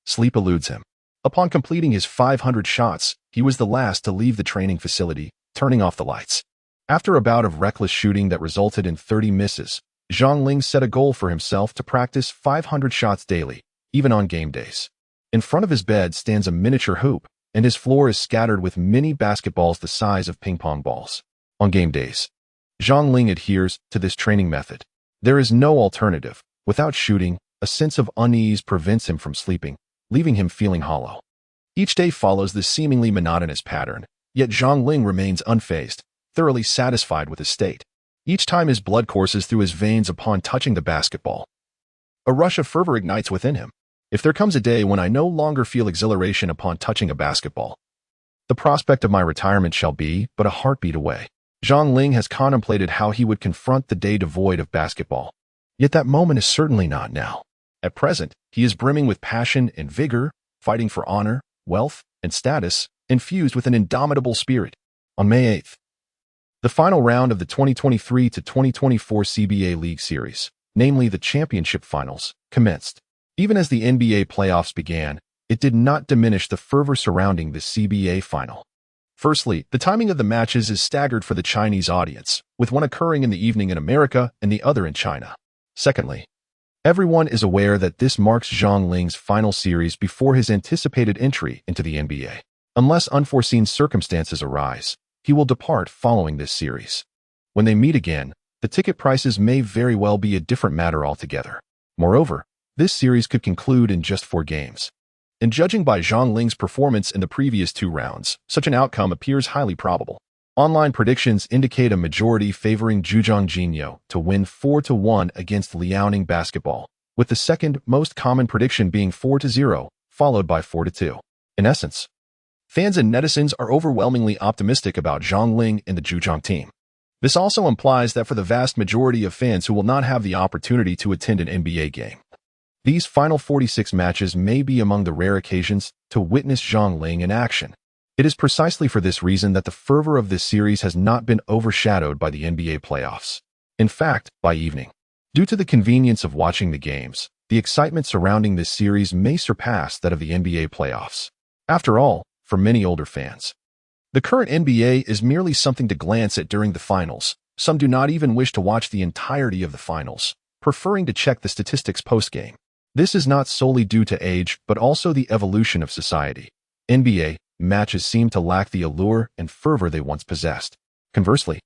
sleep eludes him. Upon completing his 500 shots, he was the last to leave the training facility, turning off the lights. After a bout of reckless shooting that resulted in 30 misses, Zhang Ling set a goal for himself to practice 500 shots daily, even on game days. In front of his bed stands a miniature hoop, and his floor is scattered with mini basketballs the size of ping-pong balls. On game days, Zhang Ling adheres to this training method. There is no alternative. Without shooting, a sense of unease prevents him from sleeping, leaving him feeling hollow. Each day follows this seemingly monotonous pattern, yet Zhang Ling remains unfazed, thoroughly satisfied with his state. Each time his blood courses through his veins upon touching the basketball, a rush of fervor ignites within him. If there comes a day when I no longer feel exhilaration upon touching a basketball, the prospect of my retirement shall be but a heartbeat away. Zhang Ling has contemplated how he would confront the day devoid of basketball. Yet that moment is certainly not now. At present, he is brimming with passion and vigor, fighting for honor, wealth, and status, infused with an indomitable spirit. On May 8th, the final round of the 2023-2024 CBA League Series, namely the championship finals, commenced. Even as the NBA playoffs began, it did not diminish the fervor surrounding the CBA final. Firstly, the timing of the matches is staggered for the Chinese audience, with one occurring in the evening in America and the other in China. Secondly, everyone is aware that this marks Zhang Ling's final series before his anticipated entry into the NBA. Unless unforeseen circumstances arise, he will depart following this series. When they meet again, the ticket prices may very well be a different matter altogether. Moreover, this series could conclude in just 4 games. And judging by Zhang Ling's performance in the previous 2 rounds, such an outcome appears highly probable. Online predictions indicate a majority favoring Zhujiang Jinyo to win 4-1 against Liaoning Basketball, with the second most common prediction being 4-0, followed by 4-2. In essence, fans and netizens are overwhelmingly optimistic about Zhang Ling and the Zhujiang team. This also implies that for the vast majority of fans who will not have the opportunity to attend an NBA game, these final 46 matches may be among the rare occasions to witness Zhang Ling in action. It is precisely for this reason that the fervor of this series has not been overshadowed by the NBA playoffs. In fact, by evening, due to the convenience of watching the games, the excitement surrounding this series may surpass that of the NBA playoffs. After all, for many older fans, the current NBA is merely something to glance at during the finals. Some do not even wish to watch the entirety of the finals, preferring to check the statistics post-game. This is not solely due to age, but also the evolution of society. NBA matches seem to lack the allure and fervor they once possessed. Conversely,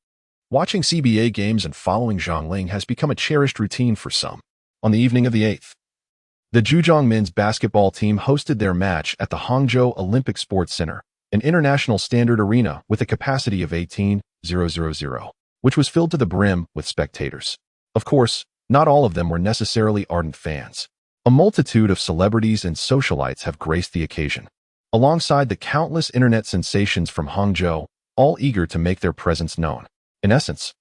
watching CBA games and following Zhang Ling has become a cherished routine for some. On the evening of the 8th, the Zhujiang men's basketball team hosted their match at the Hangzhou Olympic Sports Center, an international standard arena with a capacity of 18,000, which was filled to the brim with spectators. Of course, not all of them were necessarily ardent fans. A multitude of celebrities and socialites have graced the occasion, alongside the countless internet sensations from Hangzhou, all eager to make their presence known. In essence,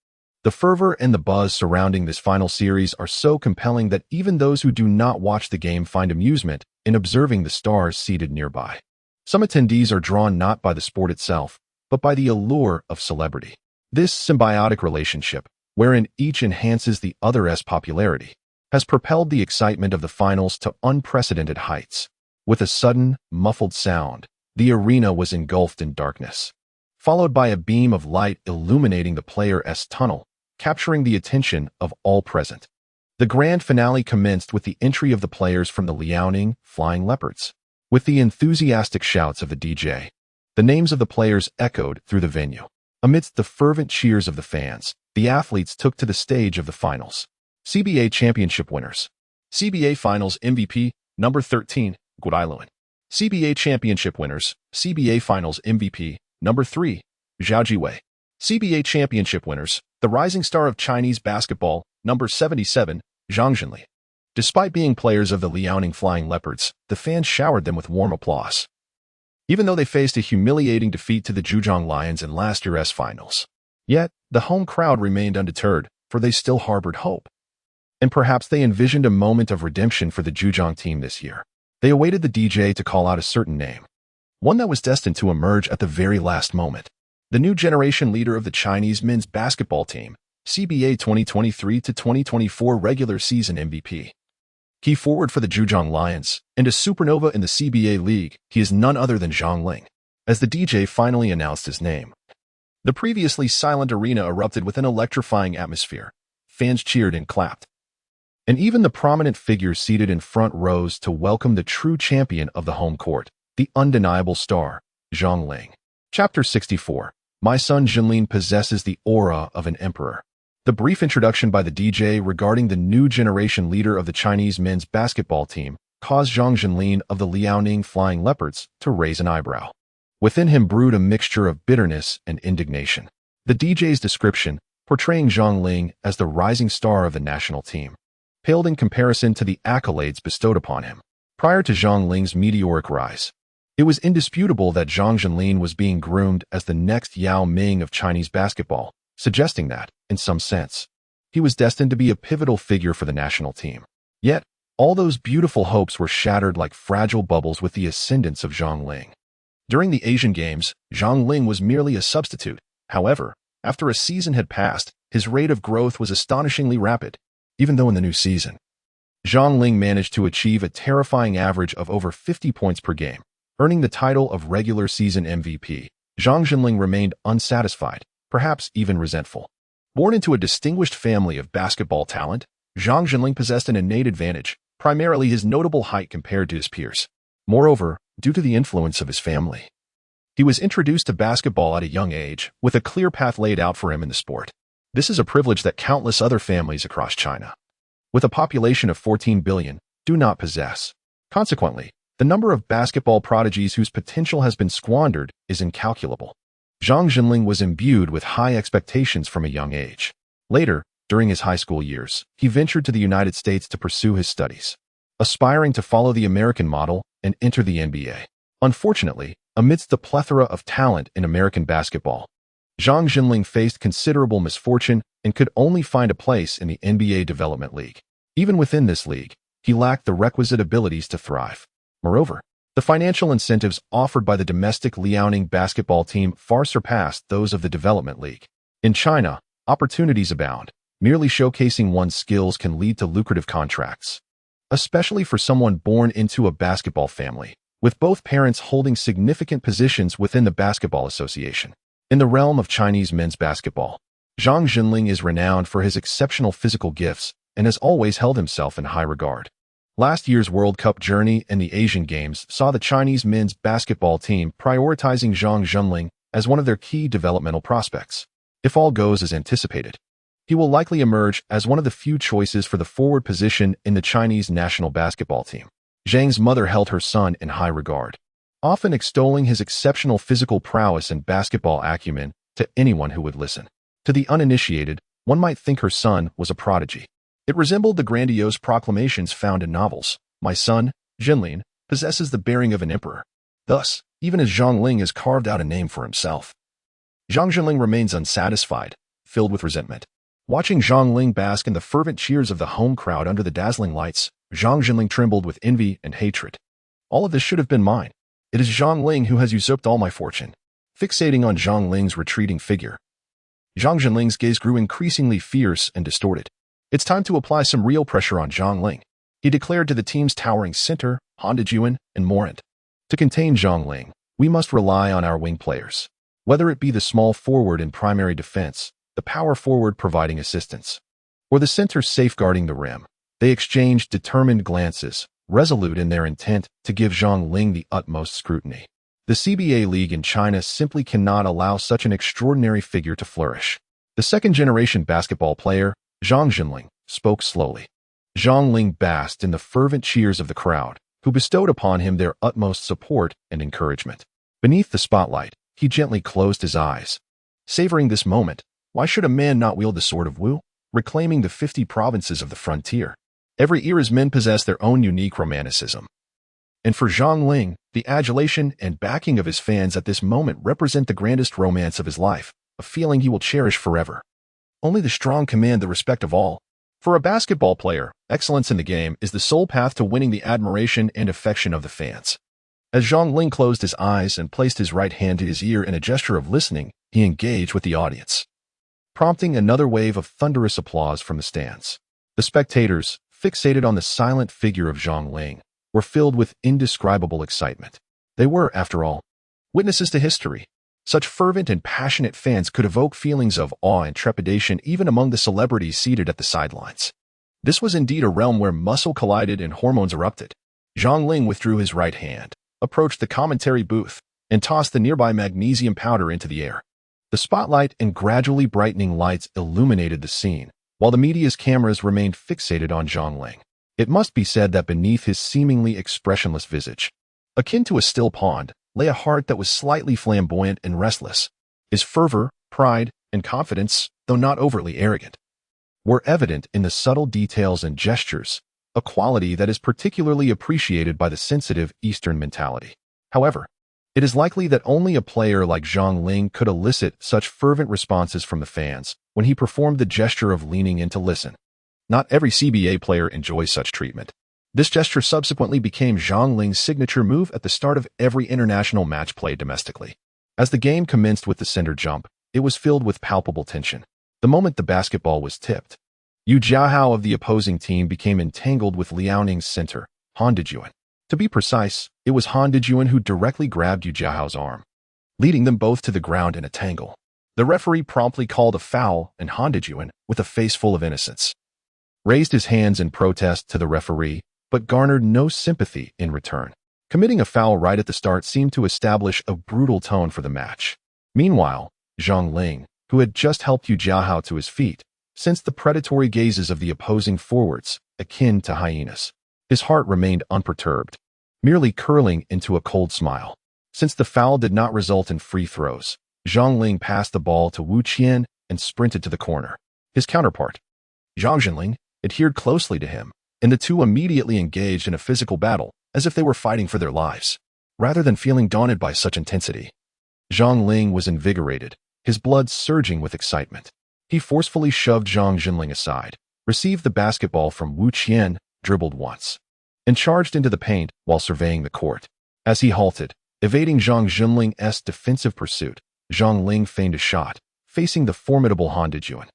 the fervor and the buzz surrounding this final series are so compelling that even those who do not watch the game find amusement in observing the stars seated nearby. Some attendees are drawn not by the sport itself, but by the allure of celebrity. This symbiotic relationship, wherein each enhances the other's popularity, has propelled the excitement of the finals to unprecedented heights. With a sudden, muffled sound, the arena was engulfed in darkness, followed by a beam of light illuminating the player's tunnel, capturing the attention of all present. The grand finale commenced with the entry of the players from the Liaoning Flying Leopards. With the enthusiastic shouts of the DJ, the names of the players echoed through the venue. Amidst the fervent cheers of the fans, the athletes took to the stage of the finals. CBA Championship winners. CBA Finals MVP, number 13, Guilin. CBA Championship winners. CBA Finals MVP, number 3, Zhao Jiwei. CBA championship winners, the rising star of Chinese basketball, number 77, Zhang Zhenli. Despite being players of the Liaoning Flying Leopards, the fans showered them with warm applause. Even though they faced a humiliating defeat to the Zhejiang Lions in last year's finals. Yet, the home crowd remained undeterred, for they still harbored hope. And perhaps they envisioned a moment of redemption for the Zhejiang team this year. They awaited the DJ to call out a certain name, one that was destined to emerge at the very last moment. The new generation leader of the Chinese men's basketball team, CBA 2023-2024 regular season MVP. Key forward for the Zhejiang Lions, and a supernova in the CBA league, he is none other than Zhang Ling. As the DJ finally announced his name, the previously silent arena erupted with an electrifying atmosphere. Fans cheered and clapped. And even the prominent figures seated in front rows to welcome the true champion of the home court, the undeniable star, Zhang Ling. Chapter 64. My son Zhenlin possesses the aura of an emperor. The brief introduction by the DJ regarding the new generation leader of the Chinese men's basketball team caused Zhang Zhenlin of the Liaoning Flying Leopards to raise an eyebrow. Within him brewed a mixture of bitterness and indignation. The DJ's description, portraying Zhang Ling as the rising star of the national team, paled in comparison to the accolades bestowed upon him. Prior to Zhang Ling's meteoric rise, it was indisputable that Zhang Zhenlin was being groomed as the next Yao Ming of Chinese basketball, suggesting that, in some sense, he was destined to be a pivotal figure for the national team. Yet, all those beautiful hopes were shattered like fragile bubbles with the ascendance of Zhang Ling. During the Asian Games, Zhang Ling was merely a substitute. However, after a season had passed, his rate of growth was astonishingly rapid. Even though in the new season, Zhang Ling managed to achieve a terrifying average of over 50 points per game, earning the title of regular season MVP. Zhang Zhenling remained unsatisfied, perhaps even resentful. Born into a distinguished family of basketball talent, Zhang Zhenling possessed an innate advantage, primarily his notable height compared to his peers. Moreover, due to the influence of his family, he was introduced to basketball at a young age, with a clear path laid out for him in the sport. This is a privilege that countless other families across China, with a population of 14 billion, do not possess. Consequently, the number of basketball prodigies whose potential has been squandered is incalculable. Zhang Zhenling was imbued with high expectations from a young age. Later, during his high school years, he ventured to the United States to pursue his studies, aspiring to follow the American model and enter the NBA. Unfortunately, amidst the plethora of talent in American basketball, Zhang Zhenling faced considerable misfortune and could only find a place in the NBA Development League. Even within this league, he lacked the requisite abilities to thrive. Moreover, the financial incentives offered by the domestic Liaoning basketball team far surpassed those of the Development League. In China, opportunities abound. Merely showcasing one's skills can lead to lucrative contracts, especially for someone born into a basketball family, with both parents holding significant positions within the Basketball Association. In the realm of Chinese men's basketball, Zhang Zhenling is renowned for his exceptional physical gifts and has always held himself in high regard. Last year's World Cup journey and the Asian Games saw the Chinese men's basketball team prioritizing Zhang Zhenling as one of their key developmental prospects. If all goes as anticipated, he will likely emerge as one of the few choices for the forward position in the Chinese national basketball team. Zhang's mother held her son in high regard, often extolling his exceptional physical prowess and basketball acumen to anyone who would listen. To the uninitiated, one might think her son was a prodigy. It resembled the grandiose proclamations found in novels. My son, Zhenlin, possesses the bearing of an emperor. Thus, even as Zhang Ling has carved out a name for himself, Zhang Zhenling remains unsatisfied, filled with resentment. Watching Zhang Ling bask in the fervent cheers of the home crowd under the dazzling lights, Zhang Zhenling trembled with envy and hatred. All of this should have been mine. It is Zhang Ling who has usurped all my fortune. Fixating on Zhang Ling's retreating figure, Zhang Zhenling's gaze grew increasingly fierce and distorted. It's time to apply some real pressure on Zhang Ling, he declared to the team's towering center, Han Dejuan and Morant. To contain Zhang Ling, we must rely on our wing players. Whether it be the small forward in primary defense, the power forward providing assistance, or the center safeguarding the rim, they exchanged determined glances, resolute in their intent to give Zhang Ling the utmost scrutiny. The CBA League in China simply cannot allow such an extraordinary figure to flourish. The second-generation basketball player, Zhang Zhenling, spoke slowly. Zhang Ling basked in the fervent cheers of the crowd, who bestowed upon him their utmost support and encouragement. Beneath the spotlight, he gently closed his eyes. Savoring this moment, why should a man not wield the sword of Wu, reclaiming the 50 provinces of the frontier? Every era's men possess their own unique romanticism. And for Zhang Ling, the adulation and backing of his fans at this moment represent the grandest romance of his life, a feeling he will cherish forever. Only the strong command the respect of all. For a basketball player, excellence in the game is the sole path to winning the admiration and affection of the fans. As Zhang Ling closed his eyes and placed his right hand to his ear in a gesture of listening, he engaged with the audience, prompting another wave of thunderous applause from the stands. The spectators, fixated on the silent figure of Zhang Ling, were filled with indescribable excitement. They were, after all, witnesses to history. Such fervent and passionate fans could evoke feelings of awe and trepidation even among the celebrities seated at the sidelines. This was indeed a realm where muscle collided and hormones erupted. Zhang Ling withdrew his right hand, approached the commentary booth, and tossed the nearby magnesium powder into the air. The spotlight and gradually brightening lights illuminated the scene, while the media's cameras remained fixated on Zhang Ling. It must be said that beneath his seemingly expressionless visage, akin to a still pond, lay a heart that was slightly flamboyant and restless. His fervor, pride, and confidence, though not overtly arrogant, were evident in the subtle details and gestures, a quality that is particularly appreciated by the sensitive Eastern mentality. However, it is likely that only a player like Zhang Ling could elicit such fervent responses from the fans when he performed the gesture of leaning in to listen. Not every CBA player enjoys such treatment. This gesture subsequently became Zhang Ling's signature move at the start of every international match played domestically. As the game commenced with the center jump, it was filled with palpable tension. The moment the basketball was tipped, Yu Jiahao of the opposing team became entangled with Liaoning's center, Han Dejuan. To be precise, it was Han Dejuan who directly grabbed Yu Jiahao's arm, leading them both to the ground in a tangle. The referee promptly called a foul, and Han Dejuan, with a face full of innocence, raised his hands in protest to the referee, but garnered no sympathy in return. Committing a foul right at the start seemed to establish a brutal tone for the match. Meanwhile, Zhang Ling, who had just helped Yu Jiahao to his feet, sensed the predatory gazes of the opposing forwards, akin to hyenas. His heart remained unperturbed, merely curling into a cold smile. Since the foul did not result in free throws, Zhang Ling passed the ball to Wu Qian and sprinted to the corner. His counterpart, Zhang Jinling, adhered closely to him, and the two immediately engaged in a physical battle, as if they were fighting for their lives. Rather than feeling daunted by such intensity, Zhang Ling was invigorated, his blood surging with excitement. He forcefully shoved Zhang Jinling aside, received the basketball from Wu Qian, dribbled once, and charged into the paint while surveying the court. As he halted, evading Zhang Jinling's defensive pursuit, Zhang Ling feigned a shot, facing the formidable Han Dejuan,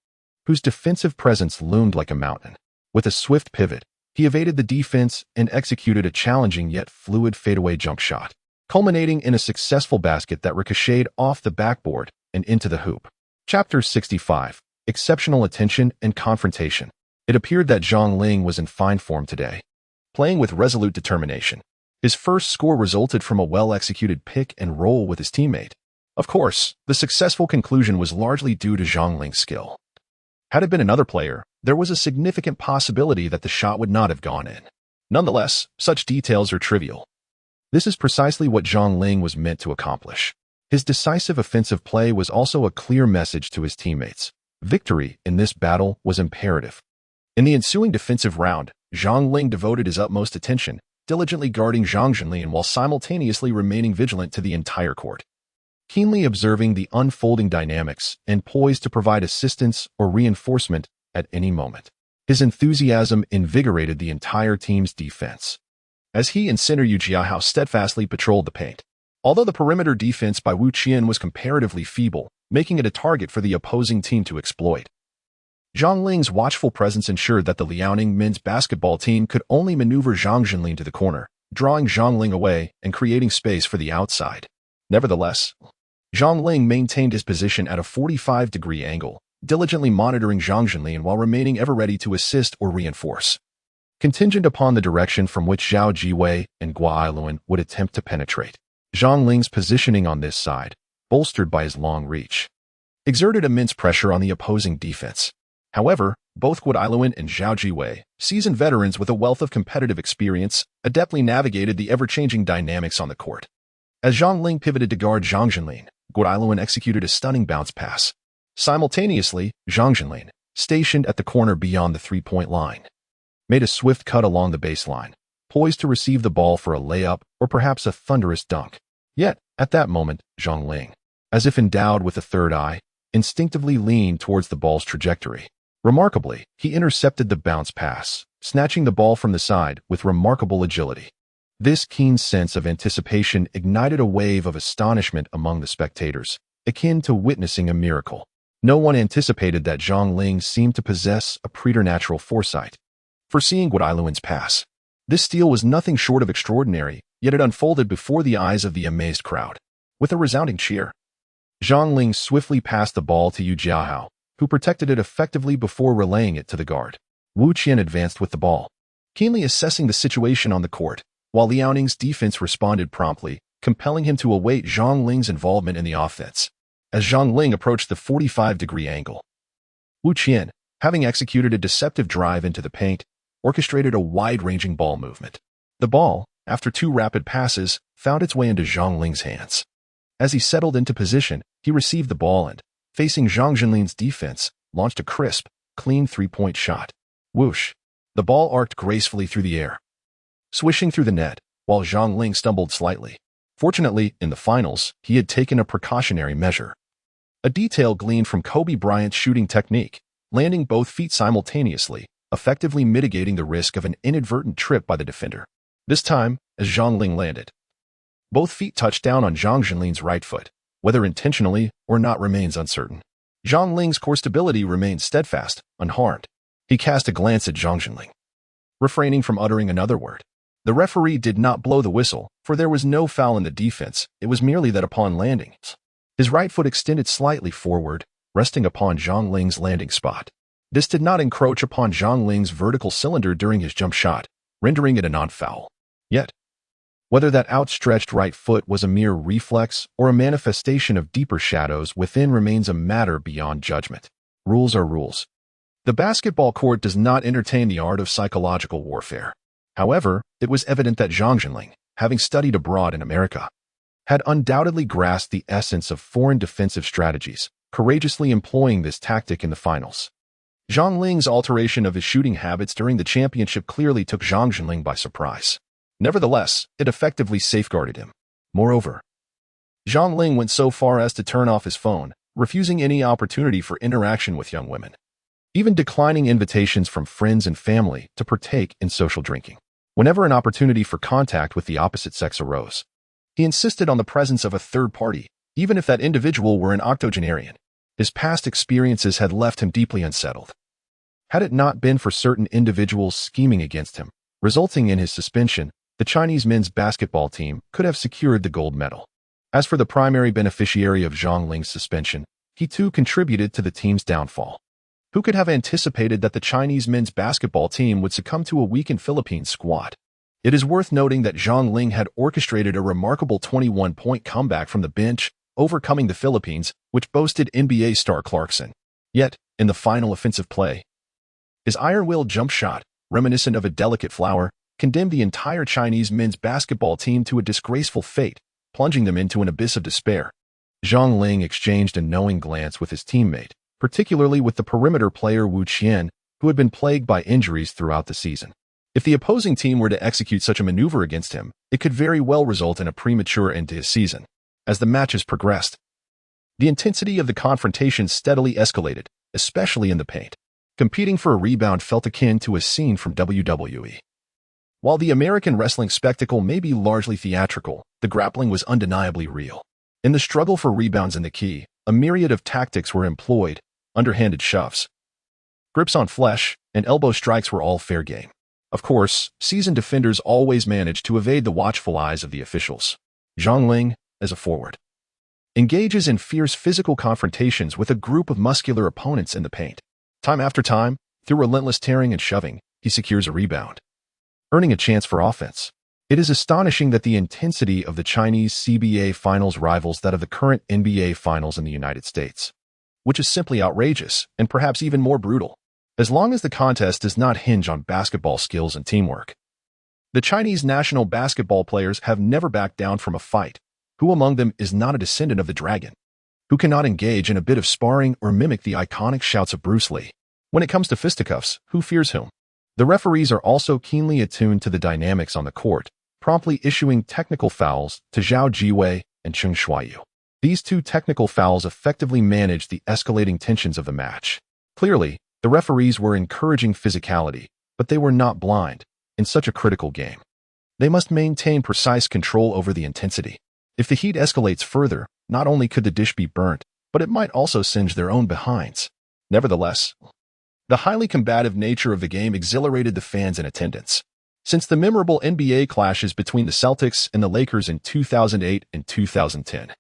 whose defensive presence loomed like a mountain. With a swift pivot, he evaded the defense and executed a challenging yet fluid fadeaway jump shot, culminating in a successful basket that ricocheted off the backboard and into the hoop. Chapter 65. Exceptional Attention and Confrontation. It appeared that Zhang Ling was in fine form today, playing with resolute determination. His first score resulted from a well-executed pick and roll with his teammate. Of course, the successful conclusion was largely due to Zhang Ling's skill. Had it been another player, there was a significant possibility that the shot would not have gone in. Nonetheless, such details are trivial. This is precisely what Zhang Ling was meant to accomplish. His decisive offensive play was also a clear message to his teammates. Victory in this battle was imperative. In the ensuing defensive round, Zhang Ling devoted his utmost attention, diligently guarding Zhang Jinling while simultaneously remaining vigilant to the entire court, keenly observing the unfolding dynamics and poised to provide assistance or reinforcement at any moment. His enthusiasm invigorated the entire team's defense, as he and center Yu Jiahao steadfastly patrolled the paint. Although the perimeter defense by Wu Qian was comparatively feeble, making it a target for the opposing team to exploit, Zhang Ling's watchful presence ensured that the Liaoning men's basketball team could only maneuver Zhang Jinling to the corner, drawing Zhang Ling away and creating space for the outside. Nevertheless, Zhang Ling maintained his position at a 45-degree angle, diligently monitoring Zhang Jinling while remaining ever ready to assist or reinforce, contingent upon the direction from which Zhao Jiwei and Gua Ailuan would attempt to penetrate. Zhang Ling's positioning on this side, bolstered by his long reach, exerted immense pressure on the opposing defense. However, both Gua Ailuan and Zhao Jiwei, seasoned veterans with a wealth of competitive experience, adeptly navigated the ever-changing dynamics on the court. As Zhang Ling pivoted to guard Zhang Jinling, Guilin executed a stunning bounce pass. Simultaneously, Zhang Jinlin, stationed at the corner beyond the three-point line, made a swift cut along the baseline, poised to receive the ball for a layup or perhaps a thunderous dunk. Yet, at that moment, Zhang Ling, as if endowed with a third eye, instinctively leaned towards the ball's trajectory. Remarkably, he intercepted the bounce pass, snatching the ball from the side with remarkable agility. This keen sense of anticipation ignited a wave of astonishment among the spectators, akin to witnessing a miracle. No one anticipated that Zhang Ling seemed to possess a preternatural foresight, foreseeing Guilin's pass. This steal was nothing short of extraordinary, yet it unfolded before the eyes of the amazed crowd. With a resounding cheer, Zhang Ling swiftly passed the ball to Yu Jiahao, who protected it effectively before relaying it to the guard. Wu Qian advanced with the ball, keenly assessing the situation on the court, while Liaoning's defense responded promptly, compelling him to await Zhang Ling's involvement in the offense. As Zhang Ling approached the 45-degree angle, Wu Qian, having executed a deceptive drive into the paint, orchestrated a wide-ranging ball movement. The ball, after two rapid passes, found its way into Zhang Ling's hands. As he settled into position, he received the ball and, facing Zhang Jinlin's defense, launched a crisp, clean three-point shot. Whoosh! The ball arced gracefully through the air, swishing through the net, while Zhang Ling stumbled slightly. Fortunately, in the finals, he had taken a precautionary measure. A detail gleaned from Kobe Bryant's shooting technique, landing both feet simultaneously, effectively mitigating the risk of an inadvertent trip by the defender. This time, as Zhang Ling landed, both feet touched down on Zhang Jinlin's right foot. Whether intentionally or not remains uncertain. Zhang Ling's core stability remained steadfast, unharmed. He cast a glance at Zhang Jinling, refraining from uttering another word. The referee did not blow the whistle, for there was no foul in the defense. It was merely that upon landing, his right foot extended slightly forward, resting upon Zhang Ling's landing spot. This did not encroach upon Zhang Ling's vertical cylinder during his jump shot, rendering it a non-foul. Yet, whether that outstretched right foot was a mere reflex or a manifestation of deeper shadows within remains a matter beyond judgment. Rules are rules. The basketball court does not entertain the art of psychological warfare. However, it was evident that Zhang Jinling, having studied abroad in America, had undoubtedly grasped the essence of foreign defensive strategies, courageously employing this tactic in the finals. Zhang Ling's alteration of his shooting habits during the championship clearly took Zhang Jinling by surprise. Nevertheless, it effectively safeguarded him. Moreover, Zhang Ling went so far as to turn off his phone, refusing any opportunity for interaction with young women, even declining invitations from friends and family to partake in social drinking. Whenever an opportunity for contact with the opposite sex arose, he insisted on the presence of a third party, even if that individual were an octogenarian. His past experiences had left him deeply unsettled. Had it not been for certain individuals scheming against him, resulting in his suspension, the Chinese men's basketball team could have secured the gold medal. As for the primary beneficiary of Zhang Ling's suspension, he too contributed to the team's downfall. Who could have anticipated that the Chinese men's basketball team would succumb to a weakened Philippines squad? It is worth noting that Zhang Ling had orchestrated a remarkable 21-point comeback from the bench, overcoming the Philippines, which boasted NBA star Clarkson. Yet, in the final offensive play, his iron-willed jump shot, reminiscent of a delicate flower, condemned the entire Chinese men's basketball team to a disgraceful fate, plunging them into an abyss of despair. Zhang Ling exchanged a knowing glance with his teammate, particularly with the perimeter player Wu Qian, who had been plagued by injuries throughout the season. If the opposing team were to execute such a maneuver against him, it could very well result in a premature end to his season. As the matches progressed, the intensity of the confrontation steadily escalated, especially in the paint. Competing for a rebound felt akin to a scene from WWE. While the American wrestling spectacle may be largely theatrical, the grappling was undeniably real. In the struggle for rebounds in the key, a myriad of tactics were employed. Underhanded shoves, grips on flesh, and elbow strikes were all fair game. Of course, seasoned defenders always managed to evade the watchful eyes of the officials. Zhang Ling, as a forward, engages in fierce physical confrontations with a group of muscular opponents in the paint. Time after time, through relentless tearing and shoving, he secures a rebound, earning a chance for offense. It is astonishing that the intensity of the Chinese CBA finals rivals that of the current NBA finals in the United States, which is simply outrageous and perhaps even more brutal. As long as the contest does not hinge on basketball skills and teamwork, the Chinese national basketball players have never backed down from a fight. Who among them is not a descendant of the dragon? Who cannot engage in a bit of sparring or mimic the iconic shouts of Bruce Lee? When it comes to fisticuffs, who fears whom? The referees are also keenly attuned to the dynamics on the court, promptly issuing technical fouls to Zhao Jiwei and Cheng Shuayu. These two technical fouls effectively managed the escalating tensions of the match. Clearly, the referees were encouraging physicality, but they were not blind. In such a critical game, they must maintain precise control over the intensity. If the heat escalates further, not only could the dish be burnt, but it might also singe their own behinds. Nevertheless, the highly combative nature of the game exhilarated the fans in attendance. Since the memorable NBA clashes between the Celtics and the Lakers in 2008 and 2010,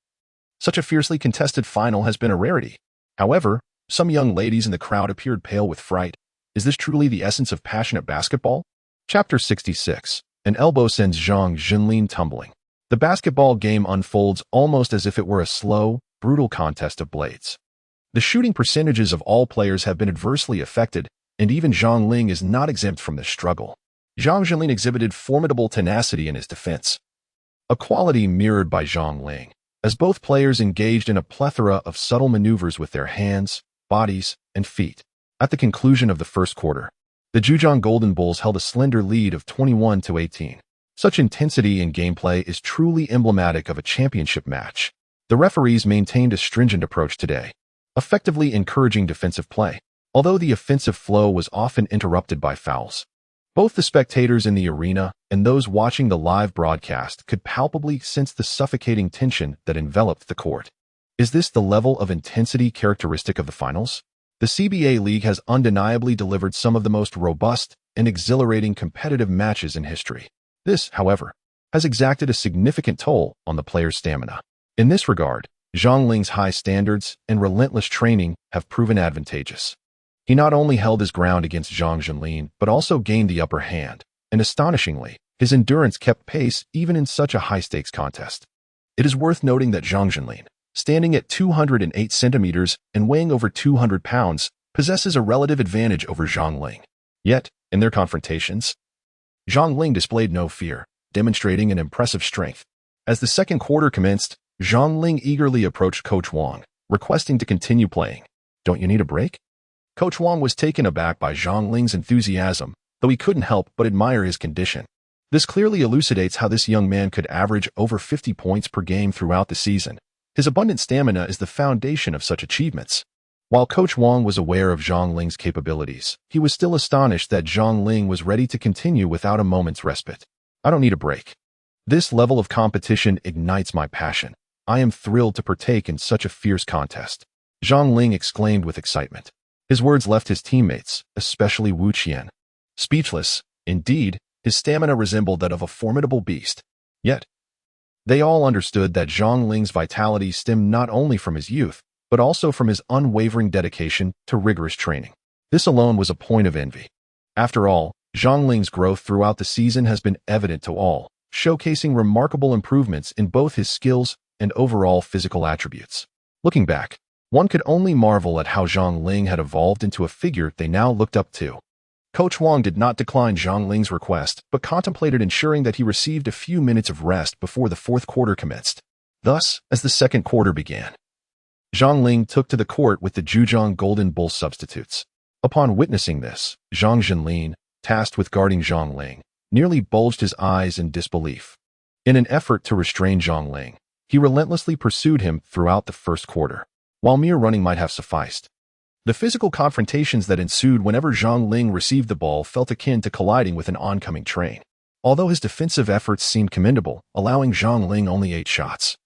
such a fiercely contested final has been a rarity. However, some young ladies in the crowd appeared pale with fright. Is this truly the essence of passionate basketball? Chapter 66. An elbow sends Zhang Jinlin tumbling. The basketball game unfolds almost as if it were a slow, brutal contest of blades. The shooting percentages of all players have been adversely affected, and even Zhang Ling is not exempt from this struggle. Zhang Jinlin exhibited formidable tenacity in his defense, a quality mirrored by Zhang Ling, as both players engaged in a plethora of subtle maneuvers with their hands, bodies, and feet. At the conclusion of the first quarter, the Zhejiang Golden Bulls held a slender lead of 21-18. Such intensity in gameplay is truly emblematic of a championship match. The referees maintained a stringent approach today, effectively encouraging defensive play, although the offensive flow was often interrupted by fouls. Both the spectators in the arena and those watching the live broadcast could palpably sense the suffocating tension that enveloped the court. Is this the level of intensity characteristic of the finals? The CBA League has undeniably delivered some of the most robust and exhilarating competitive matches in history. This, however, has exacted a significant toll on the player's stamina. In this regard, Zhang Ling's high standards and relentless training have proven advantageous. He not only held his ground against Zhang Jinlin, but also gained the upper hand, and astonishingly, his endurance kept pace even in such a high-stakes contest. It is worth noting that Zhang Jinlin, standing at 208 centimeters and weighing over 200 pounds, possesses a relative advantage over Zhang Ling. Yet, in their confrontations, Zhang Ling displayed no fear, demonstrating an impressive strength. As the second quarter commenced, Zhang Ling eagerly approached Coach Wang, requesting to continue playing. Don't you need a break? Coach Wang was taken aback by Zhang Ling's enthusiasm, though he couldn't help but admire his condition. This clearly elucidates how this young man could average over 50 points per game throughout the season. His abundant stamina is the foundation of such achievements. While Coach Wang was aware of Zhang Ling's capabilities, he was still astonished that Zhang Ling was ready to continue without a moment's respite. I don't need a break. This level of competition ignites my passion. I am thrilled to partake in such a fierce contest. Zhang Ling exclaimed with excitement. His words left his teammates, especially Wu Qian, speechless. Indeed, his stamina resembled that of a formidable beast. Yet, they all understood that Zhang Ling's vitality stemmed not only from his youth, but also from his unwavering dedication to rigorous training. This alone was a point of envy. After all, Zhang Ling's growth throughout the season has been evident to all, showcasing remarkable improvements in both his skills and overall physical attributes. Looking back, one could only marvel at how Zhang Ling had evolved into a figure they now looked up to. Coach Wang did not decline Zhang Ling's request, but contemplated ensuring that he received a few minutes of rest before the fourth quarter commenced. Thus, as the second quarter began, Zhang Ling took to the court with the Zhejiang Golden Bull substitutes. Upon witnessing this, Zhang Jinlin, tasked with guarding Zhang Ling, nearly bulged his eyes in disbelief. In an effort to restrain Zhang Ling, he relentlessly pursued him throughout the first quarter, while mere running might have sufficed. The physical confrontations that ensued whenever Zhang Ling received the ball felt akin to colliding with an oncoming train. Although his defensive efforts seemed commendable, allowing Zhang Ling only 8 shots,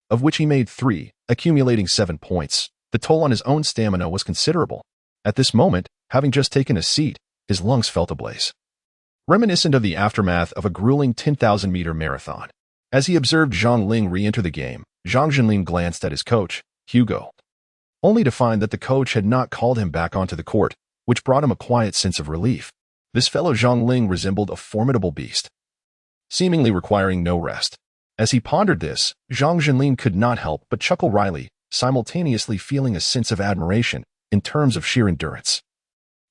of which he made 3, accumulating 7 points, the toll on his own stamina was considerable. At this moment, having just taken a seat, his lungs felt ablaze, reminiscent of the aftermath of a grueling 10,000-meter marathon. As he observed Zhang Ling re-enter the game, Zhang Jinlin glanced at his coach, Hugo, only to find that the coach had not called him back onto the court, which brought him a quiet sense of relief. This fellow Zhang Ling resembled a formidable beast, seemingly requiring no rest. As he pondered this, Zhang Jinlin could not help but chuckle wryly, simultaneously feeling a sense of admiration in terms of sheer endurance.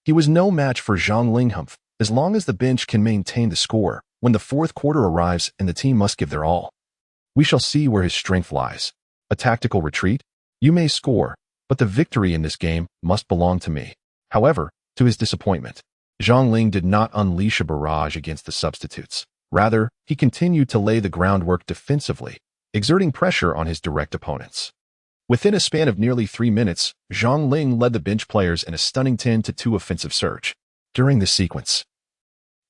He was no match for Zhang Linghumph, as long as the bench can maintain the score. When the fourth quarter arrives and the team must give their all, we shall see where his strength lies. A tactical retreat? You may score, but the victory in this game must belong to me. However, to his disappointment, Zhang Ling did not unleash a barrage against the substitutes. Rather, he continued to lay the groundwork defensively, exerting pressure on his direct opponents. Within a span of nearly 3 minutes, Zhang Ling led the bench players in a stunning 10-2 offensive surge. During this sequence,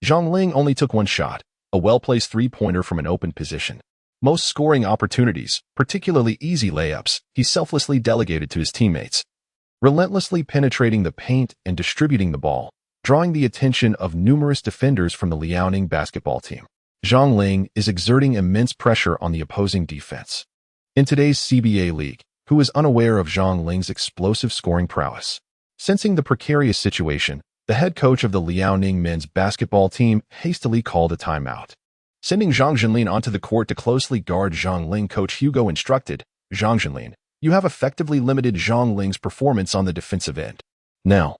Zhang Ling only took one shot, a well-placed three-pointer from an open position. Most scoring opportunities, particularly easy layups, he selflessly delegated to his teammates, relentlessly penetrating the paint and distributing the ball, drawing the attention of numerous defenders from the Liaoning basketball team. Zhang Ling is exerting immense pressure on the opposing defense. In today's CBA league, who is unaware of Zhang Ling's explosive scoring prowess? Sensing the precarious situation, the head coach of the Liaoning men's basketball team hastily called a timeout. Sending Zhang Jinlin onto the court to closely guard Zhang Ling, Coach Hugo instructed, "Zhang Jinlin, you have effectively limited Zhang Ling's performance on the defensive end. Now,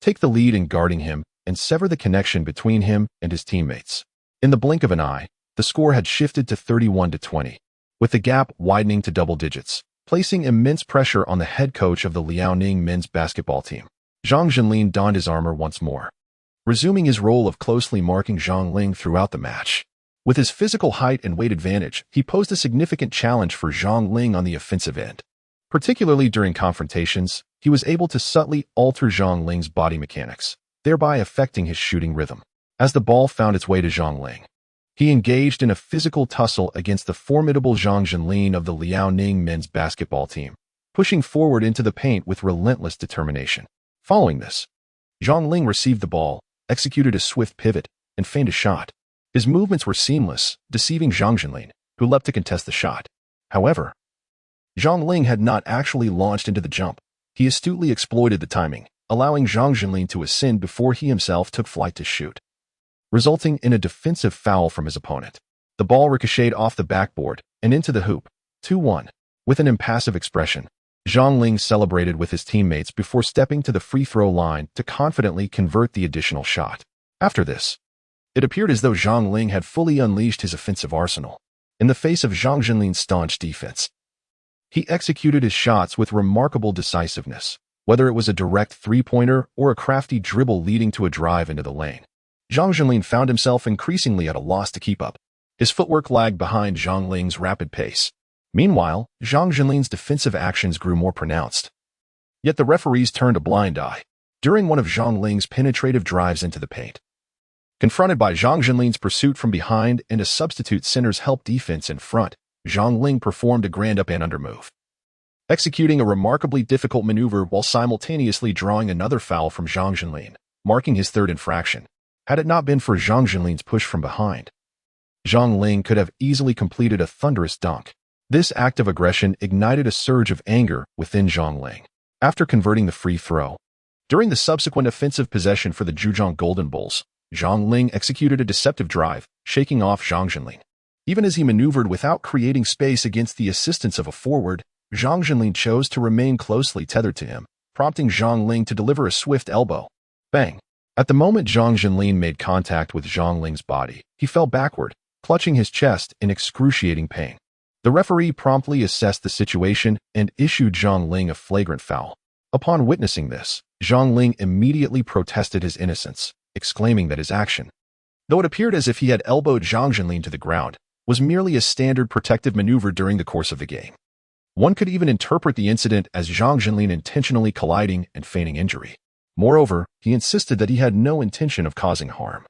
take the lead in guarding him and sever the connection between him and his teammates." In the blink of an eye, the score had shifted to 31-20, with the gap widening to double digits, placing immense pressure on the head coach of the Liaoning men's basketball team. Zhang Jinlin donned his armor once more, resuming his role of closely marking Zhang Ling throughout the match. With his physical height and weight advantage, he posed a significant challenge for Zhang Ling on the offensive end. Particularly during confrontations, he was able to subtly alter Zhang Ling's body mechanics, thereby affecting his shooting rhythm. As the ball found its way to Zhang Ling, he engaged in a physical tussle against the formidable Zhang Jinlin of the Liaoning men's basketball team, pushing forward into the paint with relentless determination. Following this, Zhang Ling received the ball, executed a swift pivot, and feigned a shot. His movements were seamless, deceiving Zhang Jinlin, who leapt to contest the shot. However, Zhang Ling had not actually launched into the jump. He astutely exploited the timing, allowing Zhang Jinlin to ascend before he himself took flight to shoot, resulting in a defensive foul from his opponent. The ball ricocheted off the backboard and into the hoop. 2-1. With an impassive expression, Zhang Ling celebrated with his teammates before stepping to the free throw line to confidently convert the additional shot. After this, it appeared as though Zhang Ling had fully unleashed his offensive arsenal. In the face of Zhang Jinlin's staunch defense, he executed his shots with remarkable decisiveness, whether it was a direct three-pointer or a crafty dribble leading to a drive into the lane. Zhang Jinlin found himself increasingly at a loss to keep up. His footwork lagged behind Zhang Ling's rapid pace. Meanwhile, Zhang Jinlin's defensive actions grew more pronounced. Yet the referees turned a blind eye during one of Zhang Ling's penetrative drives into the paint. Confronted by Zhang Jinlin's pursuit from behind and a substitute center's help defense in front, Zhang Ling performed a grand up and under move, executing a remarkably difficult maneuver while simultaneously drawing another foul from Zhang Jinlin, marking his third infraction. Had it not been for Zhang Jinlin's push from behind, Zhang Ling could have easily completed a thunderous dunk. This act of aggression ignited a surge of anger within Zhang Ling. After converting the free throw, during the subsequent offensive possession for the Zhejiang Golden Bulls, Zhang Ling executed a deceptive drive, shaking off Zhang Jinlin. Even as he maneuvered without creating space against the assistance of a forward, Zhang Jinlin chose to remain closely tethered to him, prompting Zhang Ling to deliver a swift elbow. Bang! At the moment Zhang Jinlin made contact with Zhang Ling's body, he fell backward, clutching his chest in excruciating pain. The referee promptly assessed the situation and issued Zhang Ling a flagrant foul. Upon witnessing this, Zhang Ling immediately protested his innocence, exclaiming that his action, though it appeared as if he had elbowed Zhang Jinlin to the ground, was merely a standard protective maneuver during the course of the game. One could even interpret the incident as Zhang Jinlin intentionally colliding and feigning injury. Moreover, he insisted that he had no intention of causing harm,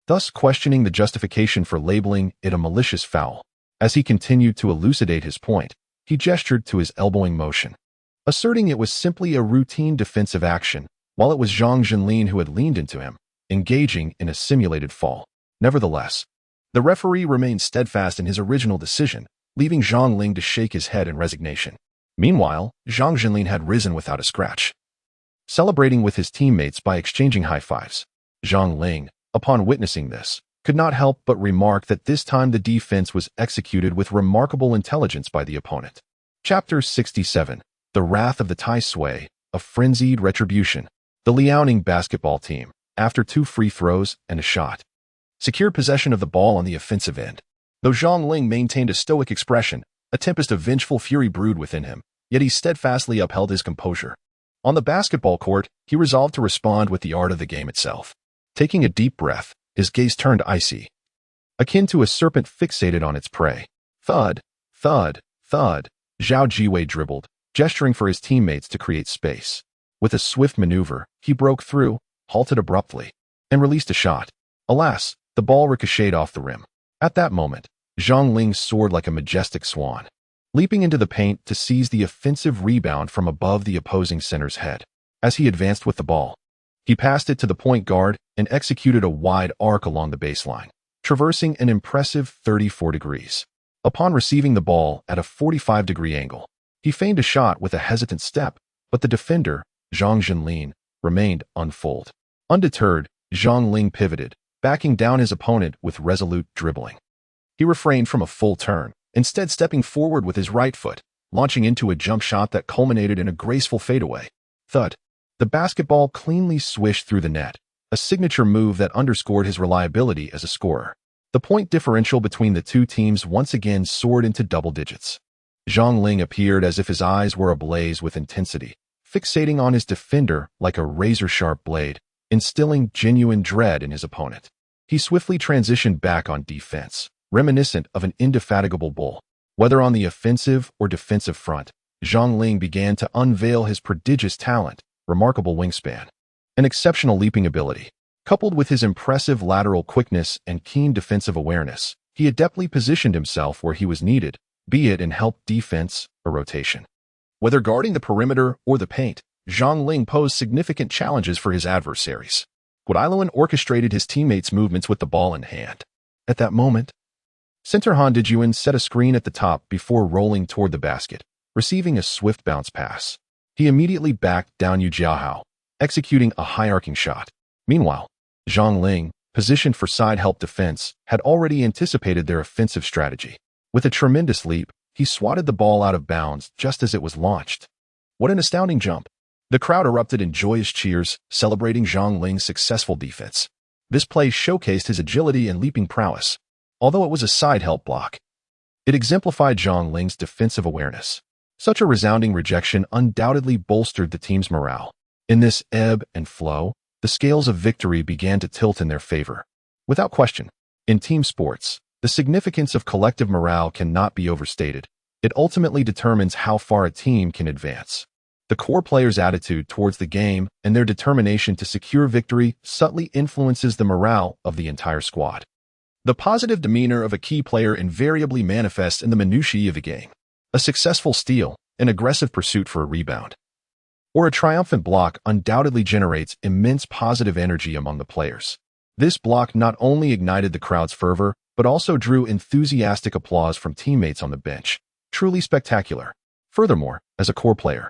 thus questioning the justification for labeling it a malicious foul. As he continued to elucidate his point, he gestured to his elbowing motion, asserting it was simply a routine defensive action, while it was Zhang Jinlin who had leaned into him, engaging in a simulated fall. Nevertheless, the referee remained steadfast in his original decision, leaving Zhang Ling to shake his head in resignation. Meanwhile, Zhang Jinlin had risen without a scratch, celebrating with his teammates by exchanging high fives. Zhang Ling, upon witnessing this, could not help but remark that this time the defense was executed with remarkable intelligence by the opponent. Chapter 67. The Wrath of the Tai Sui, a Frenzied Retribution. The Liaoning basketball team, after 2 free throws and a shot, secured possession of the ball on the offensive end. Though Zhang Ling maintained a stoic expression, a tempest of vengeful fury brewed within him. yet he steadfastly upheld his composure. On the basketball court, he resolved to respond with the art of the game itself. Taking a deep breath, his gaze turned icy, akin to a serpent fixated on its prey. Thud, thud, thud. Zhao Jiwei dribbled, gesturing for his teammates to create space. With a swift maneuver, he broke through, halted abruptly, and released a shot. Alas, the ball ricocheted off the rim. At that moment, Zhang Ling soared like a majestic swan, leaping into the paint to seize the offensive rebound from above the opposing center's head. As he advanced with the ball, he passed it to the point guard and executed a wide arc along the baseline, traversing an impressive 34 degrees. Upon receiving the ball at a 45-degree angle, he feigned a shot with a hesitant step, but the defender, Zhang Jinlin, remained unfolded. Undeterred, Zhang Ling pivoted, backing down his opponent with resolute dribbling. He refrained from a full turn, instead stepping forward with his right foot, launching into a jump shot that culminated in a graceful fadeaway. Thud. The basketball cleanly swished through the net, a signature move that underscored his reliability as a scorer. The point differential between the two teams once again soared into double digits. Zhang Ling appeared as if his eyes were ablaze with intensity, fixating on his defender like a razor-sharp blade, instilling genuine dread in his opponent. He swiftly transitioned back on defense, reminiscent of an indefatigable bull. Whether on the offensive or defensive front, Zhang Ling began to unveil his prodigious talent, remarkable wingspan, and exceptional leaping ability. Coupled with his impressive lateral quickness and keen defensive awareness, he adeptly positioned himself where he was needed, be it in help defense or rotation. Whether guarding the perimeter or the paint, Zhang Ling posed significant challenges for his adversaries. Guiluan orchestrated his teammates' movements with the ball in hand. At that moment, center Han Dijuan set a screen at the top before rolling toward the basket, receiving a swift bounce pass. He immediately backed down Yu Jiahao, executing a high-arcing shot. Meanwhile, Zhang Ling, positioned for side-help defense, had already anticipated their offensive strategy. With a tremendous leap, he swatted the ball out of bounds just as it was launched. What an astounding jump! The crowd erupted in joyous cheers, celebrating Zhang Ling's successful defense. This play showcased his agility and leaping prowess. Although it was a side-help block, it exemplified Zhang Ling's defensive awareness. Such a resounding rejection undoubtedly bolstered the team's morale. In this ebb and flow, the scales of victory began to tilt in their favor. Without question, in team sports, the significance of collective morale cannot be overstated. It ultimately determines how far a team can advance. The core players' attitude towards the game and their determination to secure victory subtly influences the morale of the entire squad. The positive demeanor of a key player invariably manifests in the minutiae of a game. A successful steal, an aggressive pursuit for a rebound, or a triumphant block undoubtedly generates immense positive energy among the players. This block not only ignited the crowd's fervor, but also drew enthusiastic applause from teammates on the bench. Truly spectacular. Furthermore, as a core player,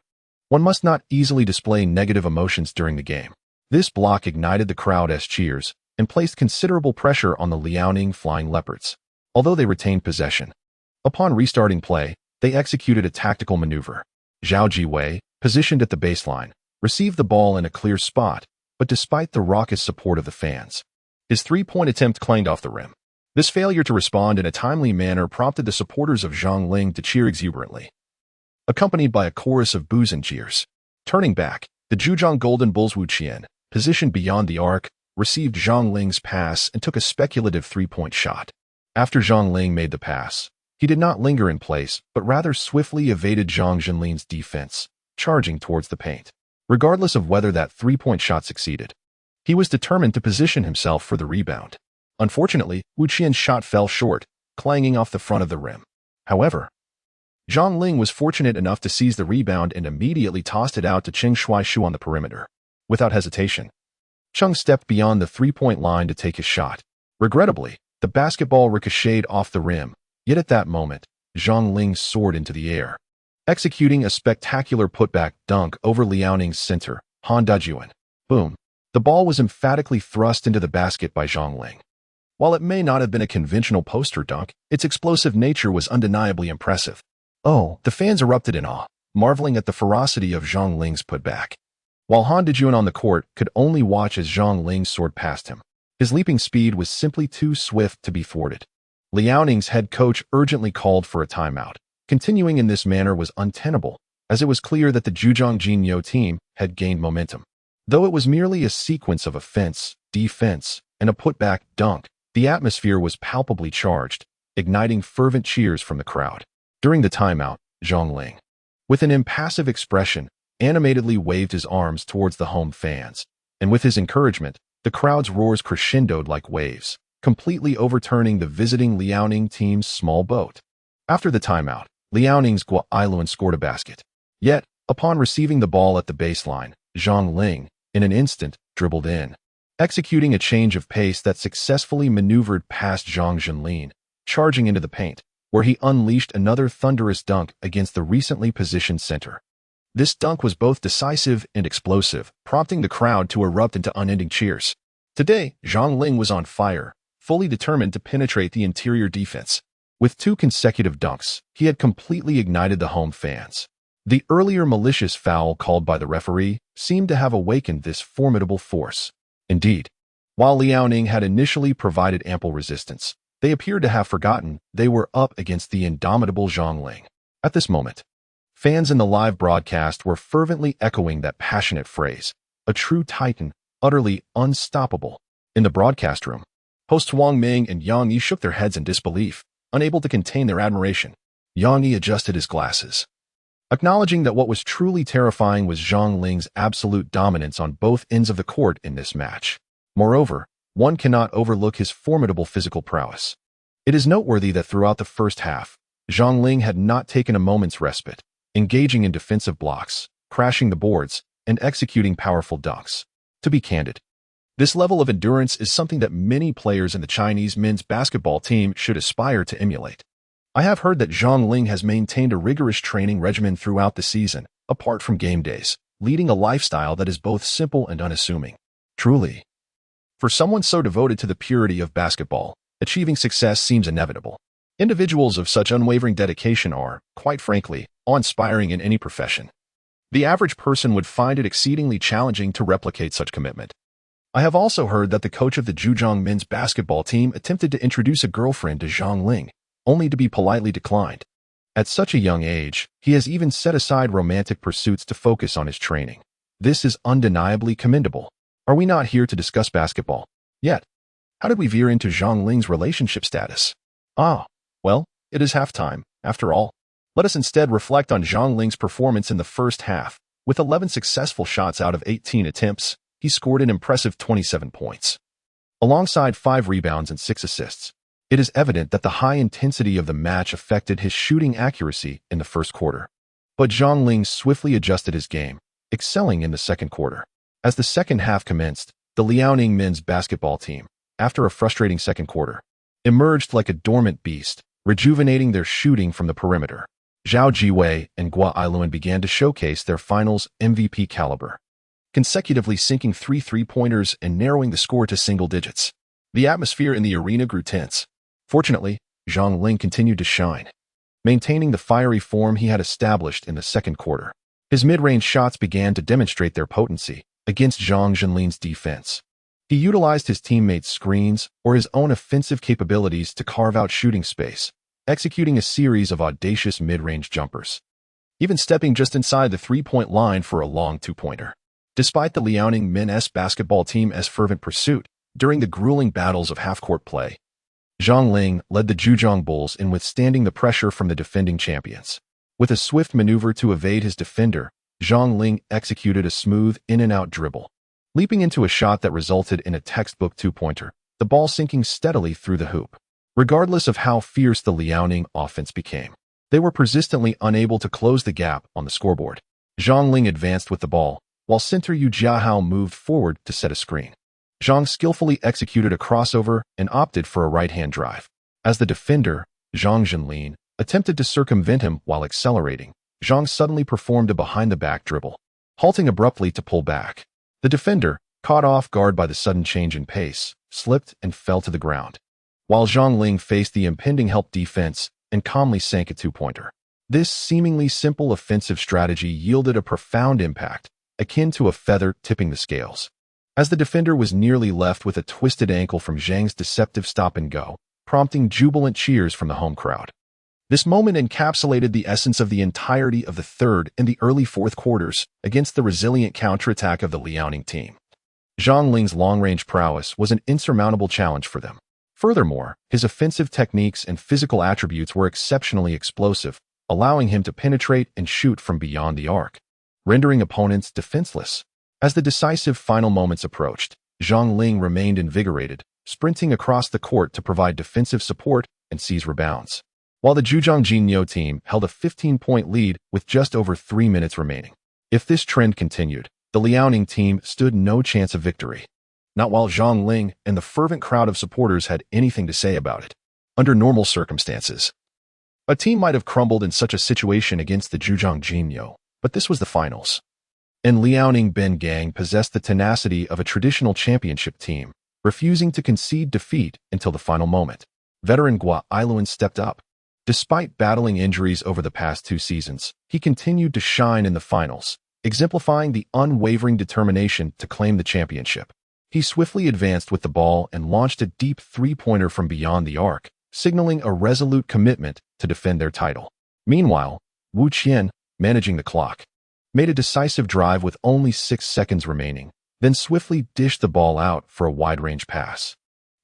one must not easily display negative emotions during the game. This block ignited the crowd's cheers and placed considerable pressure on the Liaoning Flying Leopards. Although they retained possession, upon restarting play, they executed a tactical maneuver. Zhao Jiwei, positioned at the baseline, received the ball in a clear spot, but despite the raucous support of the fans, his three-point attempt clanged off the rim. This failure to respond in a timely manner prompted the supporters of Zhang Ling to cheer exuberantly, accompanied by a chorus of boos and cheers. Turning back, the Zhujiang Golden Bulls Wu Qian, positioned beyond the arc, received Zhang Ling's pass and took a speculative three-point shot. After Zhang Ling made the pass, he did not linger in place, but rather swiftly evaded Zhang Jinlin's defense, charging towards the paint. Regardless of whether that three-point shot succeeded, he was determined to position himself for the rebound. Unfortunately, Wu Qian's shot fell short, clanging off the front of the rim. However, Zhang Ling was fortunate enough to seize the rebound and immediately tossed it out to Cheng Shuaishu on the perimeter. Without hesitation, Cheng stepped beyond the three-point line to take his shot. Regrettably, the basketball ricocheted off the rim, yet at that moment, Zhang Ling soared into the air, executing a spectacular putback dunk over Liaoning's center, Han Dijuan. Boom! The ball was emphatically thrust into the basket by Zhang Ling. While it may not have been a conventional poster dunk, its explosive nature was undeniably impressive. Oh, the fans erupted in awe, marveling at the ferocity of Zhang Ling's putback. While Han Dijuan on the court could only watch as Zhang Ling soared past him. His leaping speed was simply too swift to be thwarted. Liaoning's head coach urgently called for a timeout. Continuing in this manner was untenable, as it was clear that the Zhejiang Jinyo team had gained momentum. Though it was merely a sequence of offense, defense, and a putback dunk, the atmosphere was palpably charged, igniting fervent cheers from the crowd. During the timeout, Zhang Ling, with an impassive expression, animatedly waved his arms towards the home fans, and with his encouragement, the crowd's roars crescendoed like waves, completely overturning the visiting Liaoning team's small boat. After the timeout, Liaoning's Guo Ailuan scored a basket. Yet, upon receiving the ball at the baseline, Zhang Ling, in an instant, dribbled in, executing a change of pace that successfully maneuvered past Zhang Zhenlin, charging into the paint, where he unleashed another thunderous dunk against the recently positioned center. This dunk was both decisive and explosive, prompting the crowd to erupt into unending cheers. Today, Zhang Ling was on fire, fully determined to penetrate the interior defense. With 2 consecutive dunks, he had completely ignited the home fans. The earlier malicious foul called by the referee seemed to have awakened this formidable force. Indeed, while Liaoning had initially provided ample resistance, they appeared to have forgotten they were up against the indomitable Zhang Ling. At this moment, fans in the live broadcast were fervently echoing that passionate phrase, a true titan, utterly unstoppable. In the broadcast room, hosts Wang Ming and Yang Yi shook their heads in disbelief, unable to contain their admiration. Yang Yi adjusted his glasses, acknowledging that what was truly terrifying was Zhang Ling's absolute dominance on both ends of the court in this match. Moreover, one cannot overlook his formidable physical prowess. It is noteworthy that throughout the first half, Zhang Ling had not taken a moment's respite, engaging in defensive blocks, crashing the boards, and executing powerful dunks. To be candid, this level of endurance is something that many players in the Chinese men's basketball team should aspire to emulate. I have heard that Zhang Ling has maintained a rigorous training regimen throughout the season, apart from game days, leading a lifestyle that is both simple and unassuming. Truly, for someone so devoted to the purity of basketball, achieving success seems inevitable. Individuals of such unwavering dedication are, quite frankly, awe-inspiring in any profession. The average person would find it exceedingly challenging to replicate such commitment. I have also heard that the coach of the Zhejiang men's basketball team attempted to introduce a girlfriend to Zhang Ling, only to be politely declined. At such a young age, he has even set aside romantic pursuits to focus on his training. This is undeniably commendable. Are we not here to discuss basketball? Yet, how did we veer into Zhang Ling's relationship status? Well, it is halftime, after all. Let us instead reflect on Zhang Ling's performance in the first half. With 11 successful shots out of 18 attempts, he scored an impressive 27 points. Alongside 5 rebounds and 6 assists, it is evident that the high intensity of the match affected his shooting accuracy in the first quarter. But Zhang Ling swiftly adjusted his game, excelling in the second quarter. As the second half commenced, the Liaoning men's basketball team, after a frustrating second quarter, emerged like a dormant beast, rejuvenating their shooting from the perimeter. Zhao Jiwei and Guo Ailuan began to showcase their finals MVP caliber, consecutively sinking 3 three-pointers and narrowing the score to single digits. The atmosphere in the arena grew tense. Fortunately, Zhang Ling continued to shine, maintaining the fiery form he had established in the second quarter. His mid-range shots began to demonstrate their potency against Zhang Zhenlin's defense. He utilized his teammates' screens or his own offensive capabilities to carve out shooting space, executing a series of audacious mid-range jumpers, even stepping just inside the three-point line for a long two-pointer. Despite the Liaoning men's basketball team's fervent pursuit during the grueling battles of half-court play, Zhang Ling led the Zhejiang Bulls in withstanding the pressure from the defending champions. With a swift maneuver to evade his defender, Zhang Ling executed a smooth in-and-out dribble, leaping into a shot that resulted in a textbook two-pointer, the ball sinking steadily through the hoop. Regardless of how fierce the Liaoning offense became, they were persistently unable to close the gap on the scoreboard. Zhang Ling advanced with the ball, while center Yu Jiahao moved forward to set a screen. Zhang skillfully executed a crossover and opted for a right-hand drive. As the defender, Zhang Zhenlin, attempted to circumvent him while accelerating, Zhang suddenly performed a behind-the-back dribble, halting abruptly to pull back. The defender, caught off guard by the sudden change in pace, slipped and fell to the ground, while Zhang Ling faced the impending help defense and calmly sank a two-pointer. This seemingly simple offensive strategy yielded a profound impact, akin to a feather tipping the scales, as the defender was nearly left with a twisted ankle from Zhang's deceptive stop-and-go, prompting jubilant cheers from the home crowd. This moment encapsulated the essence of the entirety of the third and the early fourth quarters against the resilient counterattack of the Liaoning team. Zhang Ling's long-range prowess was an insurmountable challenge for them. Furthermore, his offensive techniques and physical attributes were exceptionally explosive, allowing him to penetrate and shoot from beyond the arc, rendering opponents defenseless. As the decisive final moments approached, Zhang Ling remained invigorated, sprinting across the court to provide defensive support and seize rebounds, while the Zhujiang Jinyo team held a 15-point lead with just over 3 minutes remaining. If this trend continued, the Liaoning team stood no chance of victory. Not while Zhang Ling and the fervent crowd of supporters had anything to say about it. Under normal circumstances, a team might have crumbled in such a situation against the Zhujiang Jinyo, but this was the finals. And Liaoning Ben Gang possessed the tenacity of a traditional championship team, refusing to concede defeat until the final moment. Veteran Gua Iluan stepped up. Despite battling injuries over the past 2 seasons, he continued to shine in the finals, exemplifying the unwavering determination to claim the championship. He swiftly advanced with the ball and launched a deep three-pointer from beyond the arc, signaling a resolute commitment to defend their title. Meanwhile, Wu Qian, managing the clock, made a decisive drive with only 6 seconds remaining, then swiftly dished the ball out for a wide-range pass.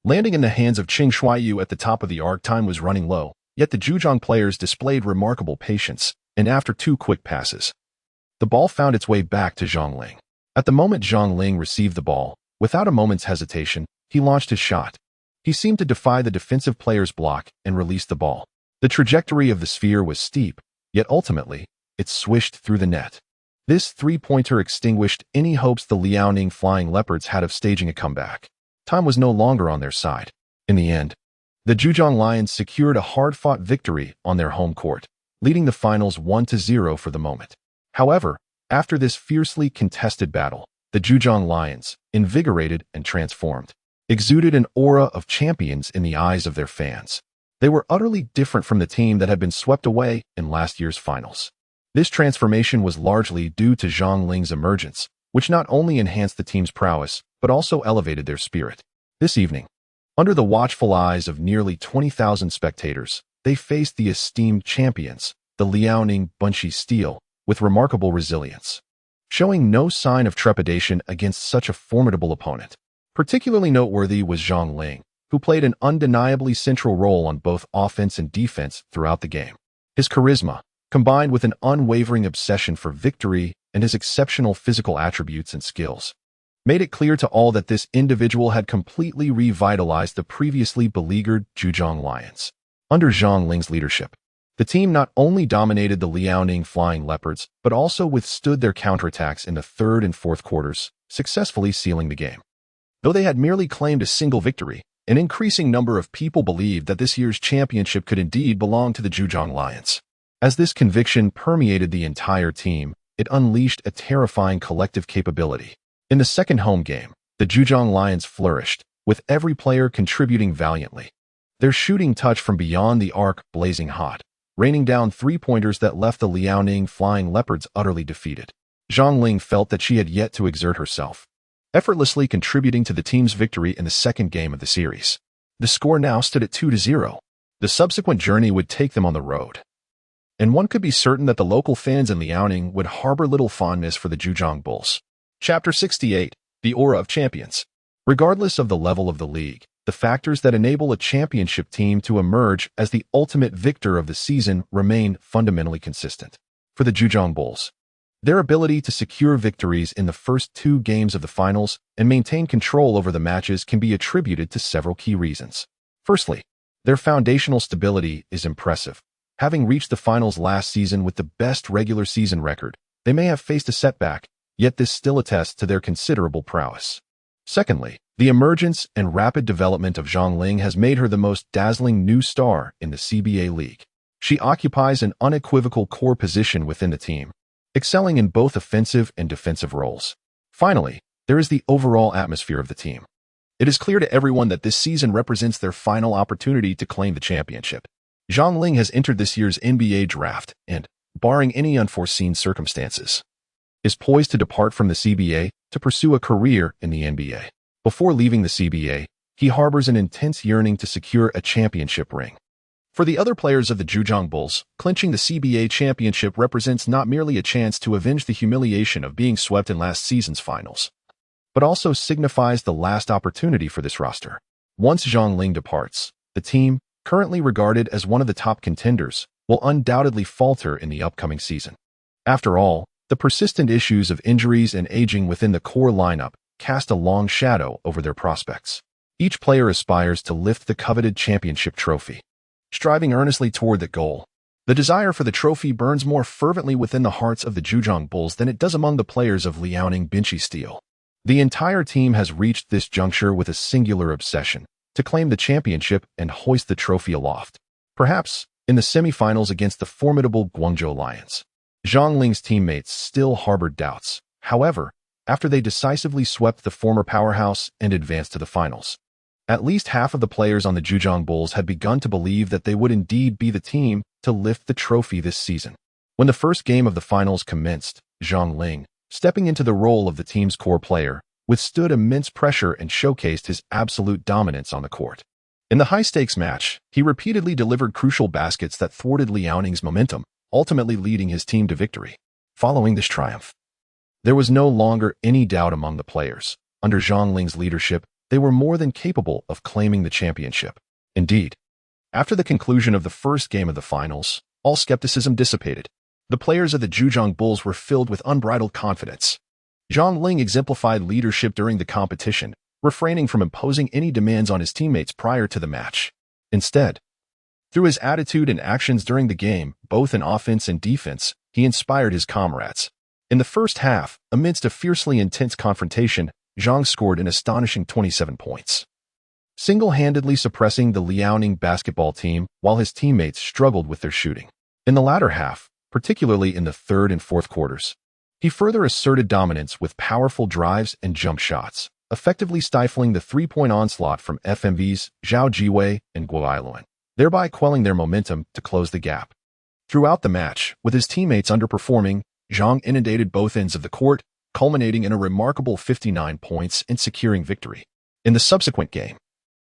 Landing in the hands of Qing Shuaiyu at the top of the arc, time was running low, yet the Zhujiang players displayed remarkable patience, and after 2 quick passes, the ball found its way back to Zhang Ling. At the moment Zhang Ling received the ball, without a moment's hesitation, he launched his shot. He seemed to defy the defensive player's block and released the ball. The trajectory of the sphere was steep, yet ultimately, it swished through the net. This three-pointer extinguished any hopes the Liaoning Flying Leopards had of staging a comeback. Time was no longer on their side. In the end, the Zhujiang Lions secured a hard-fought victory on their home court, leading the finals 1-0 for the moment. However, after this fiercely contested battle, the Zhujiang Lions, invigorated and transformed, exuded an aura of champions in the eyes of their fans. They were utterly different from the team that had been swept away in last year's finals. This transformation was largely due to Zhang Ling's emergence, which not only enhanced the team's prowess, but also elevated their spirit. This evening, under the watchful eyes of nearly 20,000 spectators, they faced the esteemed champions, the Liaoning Bunchi Steel, with remarkable resilience, showing no sign of trepidation against such a formidable opponent. Particularly noteworthy was Zhang Ling, who played an undeniably central role on both offense and defense throughout the game. His charisma, combined with an unwavering obsession for victory and his exceptional physical attributes and skills, made it clear to all that this individual had completely revitalized the previously beleaguered Zhujiang Lions. Under Zhang Ling's leadership, the team not only dominated the Liaoning Flying Leopards, but also withstood their counterattacks in the third and fourth quarters, successfully sealing the game. Though they had merely claimed a single victory, an increasing number of people believed that this year's championship could indeed belong to the Zhujiang Lions. As this conviction permeated the entire team, it unleashed a terrifying collective capability. In the second home game, the Zhujiang Lions flourished, with every player contributing valiantly. Their shooting touch from beyond the arc blazing hot, raining down three-pointers that left the Liaoning Flying Leopards utterly defeated. Zhang Ling felt that she had yet to exert herself, effortlessly contributing to the team's victory in the second game of the series. The score now stood at 2-0. The subsequent journey would take them on the road, and one could be certain that the local fans in Liaoning would harbor little fondness for the Zhujiang Bulls. Chapter 68. The Aura of Champions. Regardless of the level of the league, the factors that enable a championship team to emerge as the ultimate victor of the season remain fundamentally consistent. For the Zhujiang Bulls, their ability to secure victories in the first 2 games of the finals and maintain control over the matches can be attributed to several key reasons. Firstly, their foundational stability is impressive. Having reached the finals last season with the best regular season record, they may have faced a setback, yet this still attests to their considerable prowess. Secondly, the emergence and rapid development of Zhang Ling has made her the most dazzling new star in the CBA League. She occupies an unequivocal core position within the team, excelling in both offensive and defensive roles. Finally, there is the overall atmosphere of the team. It is clear to everyone that this season represents their final opportunity to claim the championship. Zhang Ling has entered this year's NBA draft and, barring any unforeseen circumstances, is poised to depart from the CBA to pursue a career in the NBA. Before leaving the CBA, he harbors an intense yearning to secure a championship ring. For the other players of the Zhejiang Bulls, clinching the CBA championship represents not merely a chance to avenge the humiliation of being swept in last season's finals, but also signifies the last opportunity for this roster. Once Zhang Ling departs, the team, currently regarded as one of the top contenders, will undoubtedly falter in the upcoming season. After all, the persistent issues of injuries and aging within the core lineup cast a long shadow over their prospects. Each player aspires to lift the coveted championship trophy, striving earnestly toward the goal. The desire for the trophy burns more fervently within the hearts of the Zhejiang Bulls than it does among the players of Liaoning Binchi Steel. The entire team has reached this juncture with a singular obsession: to claim the championship and hoist the trophy aloft. Perhaps, in the semifinals against the formidable Guangzhou Lions, Zhang Ling's teammates still harbored doubts. However, after they decisively swept the former powerhouse and advanced to the finals, at least half of the players on the Zhejiang Bulls had begun to believe that they would indeed be the team to lift the trophy this season. When the first game of the finals commenced, Zhang Ling, stepping into the role of the team's core player, withstood immense pressure and showcased his absolute dominance on the court. In the high-stakes match, he repeatedly delivered crucial baskets that thwarted Liaoning's momentum, ultimately leading his team to victory. Following this triumph, there was no longer any doubt among the players. Under Zhang Ling's leadership, they were more than capable of claiming the championship. Indeed, after the conclusion of the first game of the finals, all skepticism dissipated. The players of the Zhejiang Bulls were filled with unbridled confidence. Zhang Ling exemplified leadership during the competition, refraining from imposing any demands on his teammates prior to the match. Instead, through his attitude and actions during the game, both in offense and defense, he inspired his comrades. In the first half, amidst a fiercely intense confrontation, Zhang scored an astonishing 27 points, single-handedly suppressing the Liaoning basketball team while his teammates struggled with their shooting. In the latter half, particularly in the third and fourth quarters, he further asserted dominance with powerful drives and jump shots, effectively stifling the three-point onslaught from FMVs Zhao Jiwei and Guo Ailuan, thereby quelling their momentum to close the gap. Throughout the match, with his teammates underperforming, Zhang inundated both ends of the court, culminating in a remarkable 59 points and securing victory. In the subsequent game,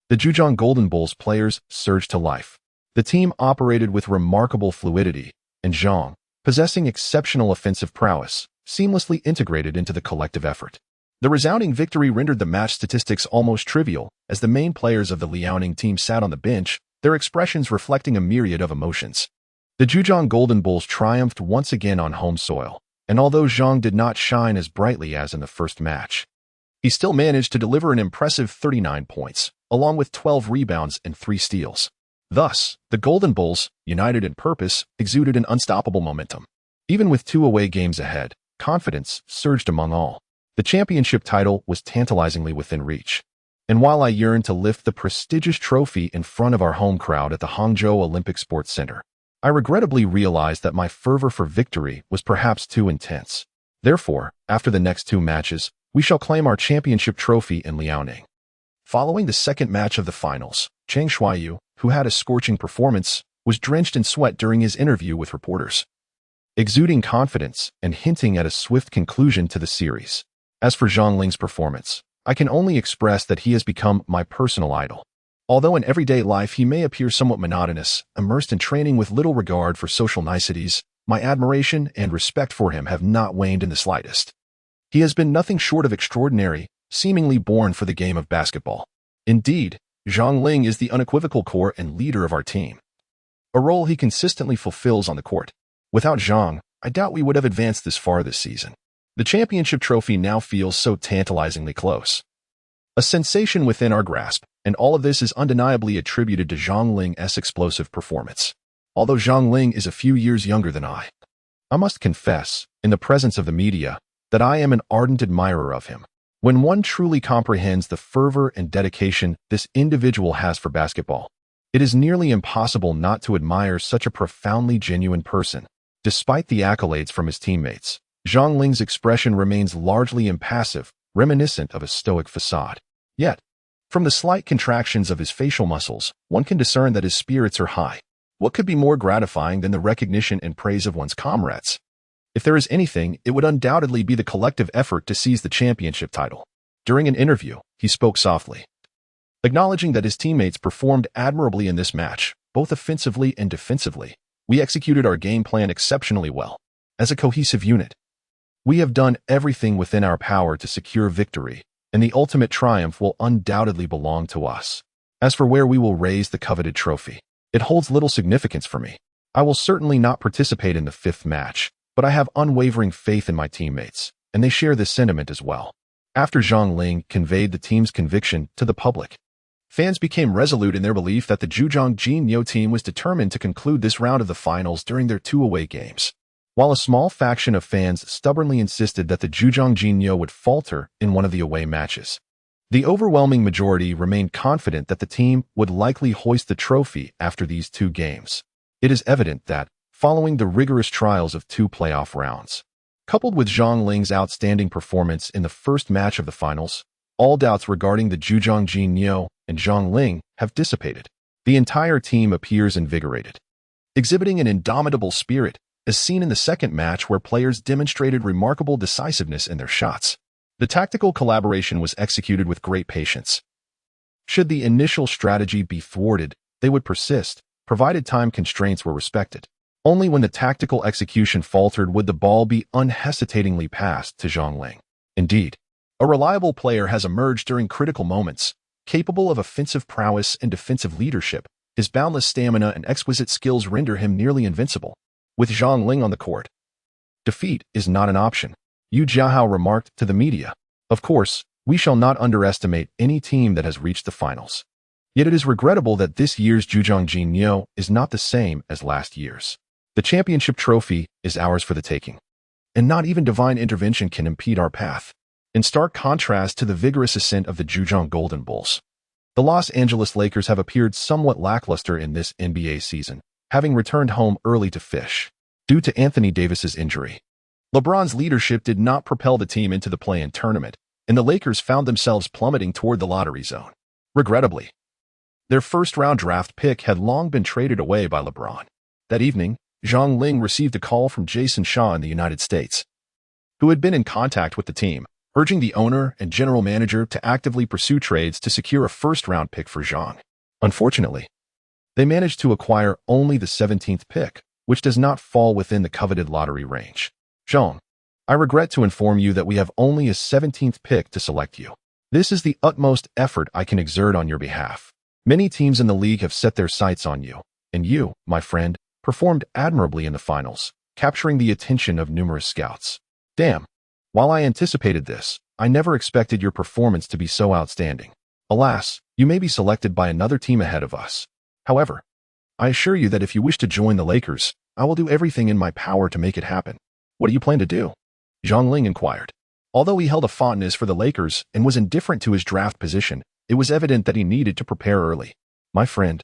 the Zhejiang Golden Bulls players surged to life. The team operated with remarkable fluidity, and Zhang, possessing exceptional offensive prowess, seamlessly integrated into the collective effort. The resounding victory rendered the match statistics almost trivial, as the main players of the Liaoning team sat on the bench, their expressions reflecting a myriad of emotions. The Zhejiang Golden Bulls triumphed once again on home soil, and although Zhang did not shine as brightly as in the first match, he still managed to deliver an impressive 39 points, along with 12 rebounds and 3 steals. Thus, the Golden Bulls, united in purpose, exuded an unstoppable momentum. Even with 2 away games ahead, confidence surged among all. The championship title was tantalizingly within reach. And while I yearned to lift the prestigious trophy in front of our home crowd at the Hangzhou Olympic Sports Center, I regrettably realized that my fervor for victory was perhaps too intense. Therefore, after the next 2 matches, we shall claim our championship trophy in Liaoning. Following the second match of the finals, Chen Shuaiyu, who had a scorching performance, was drenched in sweat during his interview with reporters, exuding confidence and hinting at a swift conclusion to the series. As for Zhang Ling's performance, I can only express that he has become my personal idol. Although in everyday life he may appear somewhat monotonous, immersed in training with little regard for social niceties, my admiration and respect for him have not waned in the slightest. He has been nothing short of extraordinary, seemingly born for the game of basketball. Indeed, Zhang Ling is the unequivocal core and leader of our team, a role he consistently fulfills on the court. Without Zhang, I doubt we would have advanced this far this season. The championship trophy now feels so tantalizingly close, a sensation within our grasp, and all of this is undeniably attributed to Zhang Ling's explosive performance. Although Zhang Ling is a few years younger than I must confess, in the presence of the media, that I am an ardent admirer of him. When one truly comprehends the fervor and dedication this individual has for basketball, it is nearly impossible not to admire such a profoundly genuine person. Despite the accolades from his teammates, Zhang Ling's expression remains largely impassive, reminiscent of a stoic facade. Yet, from the slight contractions of his facial muscles, one can discern that his spirits are high. What could be more gratifying than the recognition and praise of one's comrades? If there is anything, it would undoubtedly be the collective effort to seize the championship title. During an interview, he spoke softly, acknowledging that his teammates performed admirably in this match, both offensively and defensively. We executed our game plan exceptionally well. As a cohesive unit, we have done everything within our power to secure victory, and the ultimate triumph will undoubtedly belong to us. As for where we will raise the coveted trophy, it holds little significance for me. I will certainly not participate in the fifth match, but I have unwavering faith in my teammates, and they share this sentiment as well. After Zhang Ling conveyed the team's conviction to the public, fans became resolute in their belief that the Zhejiang Jinyo team was determined to conclude this round of the finals during their 2 away games. While a small faction of fans stubbornly insisted that the Zhejiang Jinyo would falter in one of the away matches, the overwhelming majority remained confident that the team would likely hoist the trophy after these 2 games. It is evident that, following the rigorous trials of 2 playoff rounds, coupled with Zhang Ling's outstanding performance in the first match of the finals, all doubts regarding the Zhejiang Jinyo and Zhang Ling have dissipated. The entire team appears invigorated, exhibiting an indomitable spirit, as seen in the second match where players demonstrated remarkable decisiveness in their shots. The tactical collaboration was executed with great patience. Should the initial strategy be thwarted, they would persist, provided time constraints were respected. Only when the tactical execution faltered would the ball be unhesitatingly passed to Zhang Ling. Indeed, a reliable player has emerged during critical moments, capable of offensive prowess and defensive leadership. His boundless stamina and exquisite skills render him nearly invincible. With Zhang Ling on the court, defeat is not an option, Yu Jiahao remarked to the media. Of course, we shall not underestimate any team that has reached the finals. Yet it is regrettable that this year's Zhejiang Jinyo is not the same as last year's. The championship trophy is ours for the taking, and not even divine intervention can impede our path. In stark contrast to the vigorous ascent of the Zhejiang Golden Bulls, the Los Angeles Lakers have appeared somewhat lackluster in this NBA season, having returned home early to fish, due to Anthony Davis's injury. LeBron's leadership did not propel the team into the play-in tournament, and the Lakers found themselves plummeting toward the lottery zone. Regrettably, their first-round draft pick had long been traded away by LeBron. That evening, Zhang Ling received a call from Jason Shaw in the United States, who had been in contact with the team, urging the owner and general manager to actively pursue trades to secure a first-round pick for Zhang. Unfortunately, they managed to acquire only the 17th pick, which does not fall within the coveted lottery range. Zhang, I regret to inform you that we have only a 17th pick to select you. This is the utmost effort I can exert on your behalf. Many teams in the league have set their sights on you, and you, my friend, performed admirably in the finals, capturing the attention of numerous scouts. Damn. While I anticipated this, I never expected your performance to be so outstanding. Alas, you may be selected by another team ahead of us. However, I assure you that if you wish to join the Lakers, I will do everything in my power to make it happen. What do you plan to do? Zhang Ling inquired. Although he held a fondness for the Lakers and was indifferent to his draft position, it was evident that he needed to prepare early. My friend,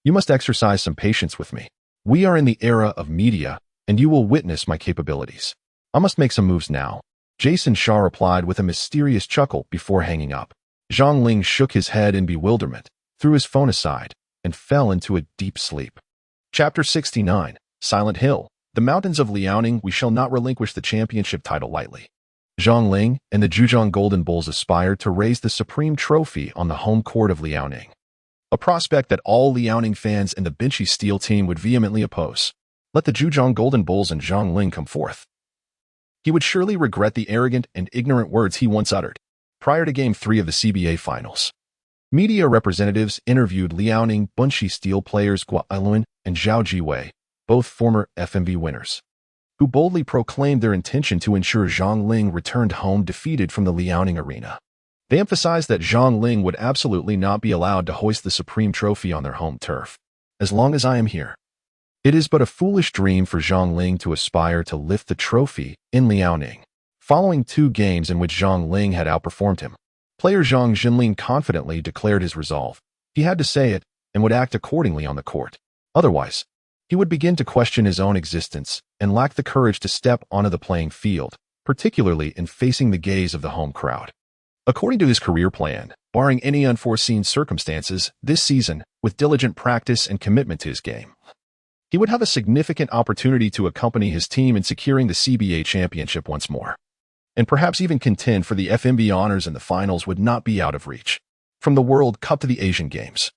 you must exercise some patience with me. We are in the era of media, and you will witness my capabilities. I must make some moves now. Jason Shaw replied with a mysterious chuckle before hanging up. Zhang Ling shook his head in bewilderment, threw his phone aside, and fell into a deep sleep. Chapter 69, Silent Hill. The mountains of Liaoning. We shall not relinquish the championship title lightly. Zhang Ling and the Zhejiang Golden Bulls aspired to raise the supreme trophy on the home court of Liaoning, a prospect that all Liaoning fans and the Benchy Steel team would vehemently oppose. Let the Zhejiang Golden Bulls and Zhang Ling come forth. He would surely regret the arrogant and ignorant words he once uttered. Prior to Game 3 of the CBA Finals, media representatives interviewed Liaoning Benchy Steel players Guo Ailuan and Zhao Jiwei, both former FMV winners, who boldly proclaimed their intention to ensure Zhang Ling returned home defeated from the Liaoning arena. They emphasized that Zhang Ling would absolutely not be allowed to hoist the supreme trophy on their home turf, as long as I am here. It is but a foolish dream for Zhang Ling to aspire to lift the trophy in Liaoning. Following 2 games in which Zhang Ling had outperformed him, player Zhang Jinlin confidently declared his resolve. He had to say it and would act accordingly on the court. Otherwise, he would begin to question his own existence and lack the courage to step onto the playing field, particularly in facing the gaze of the home crowd. According to his career plan, barring any unforeseen circumstances, this season, with diligent practice and commitment to his game, he would have a significant opportunity to accompany his team in securing the CBA championship once more, and perhaps even contend for the FMB honors in the finals would not be out of reach. From the World Cup to the Asian Games,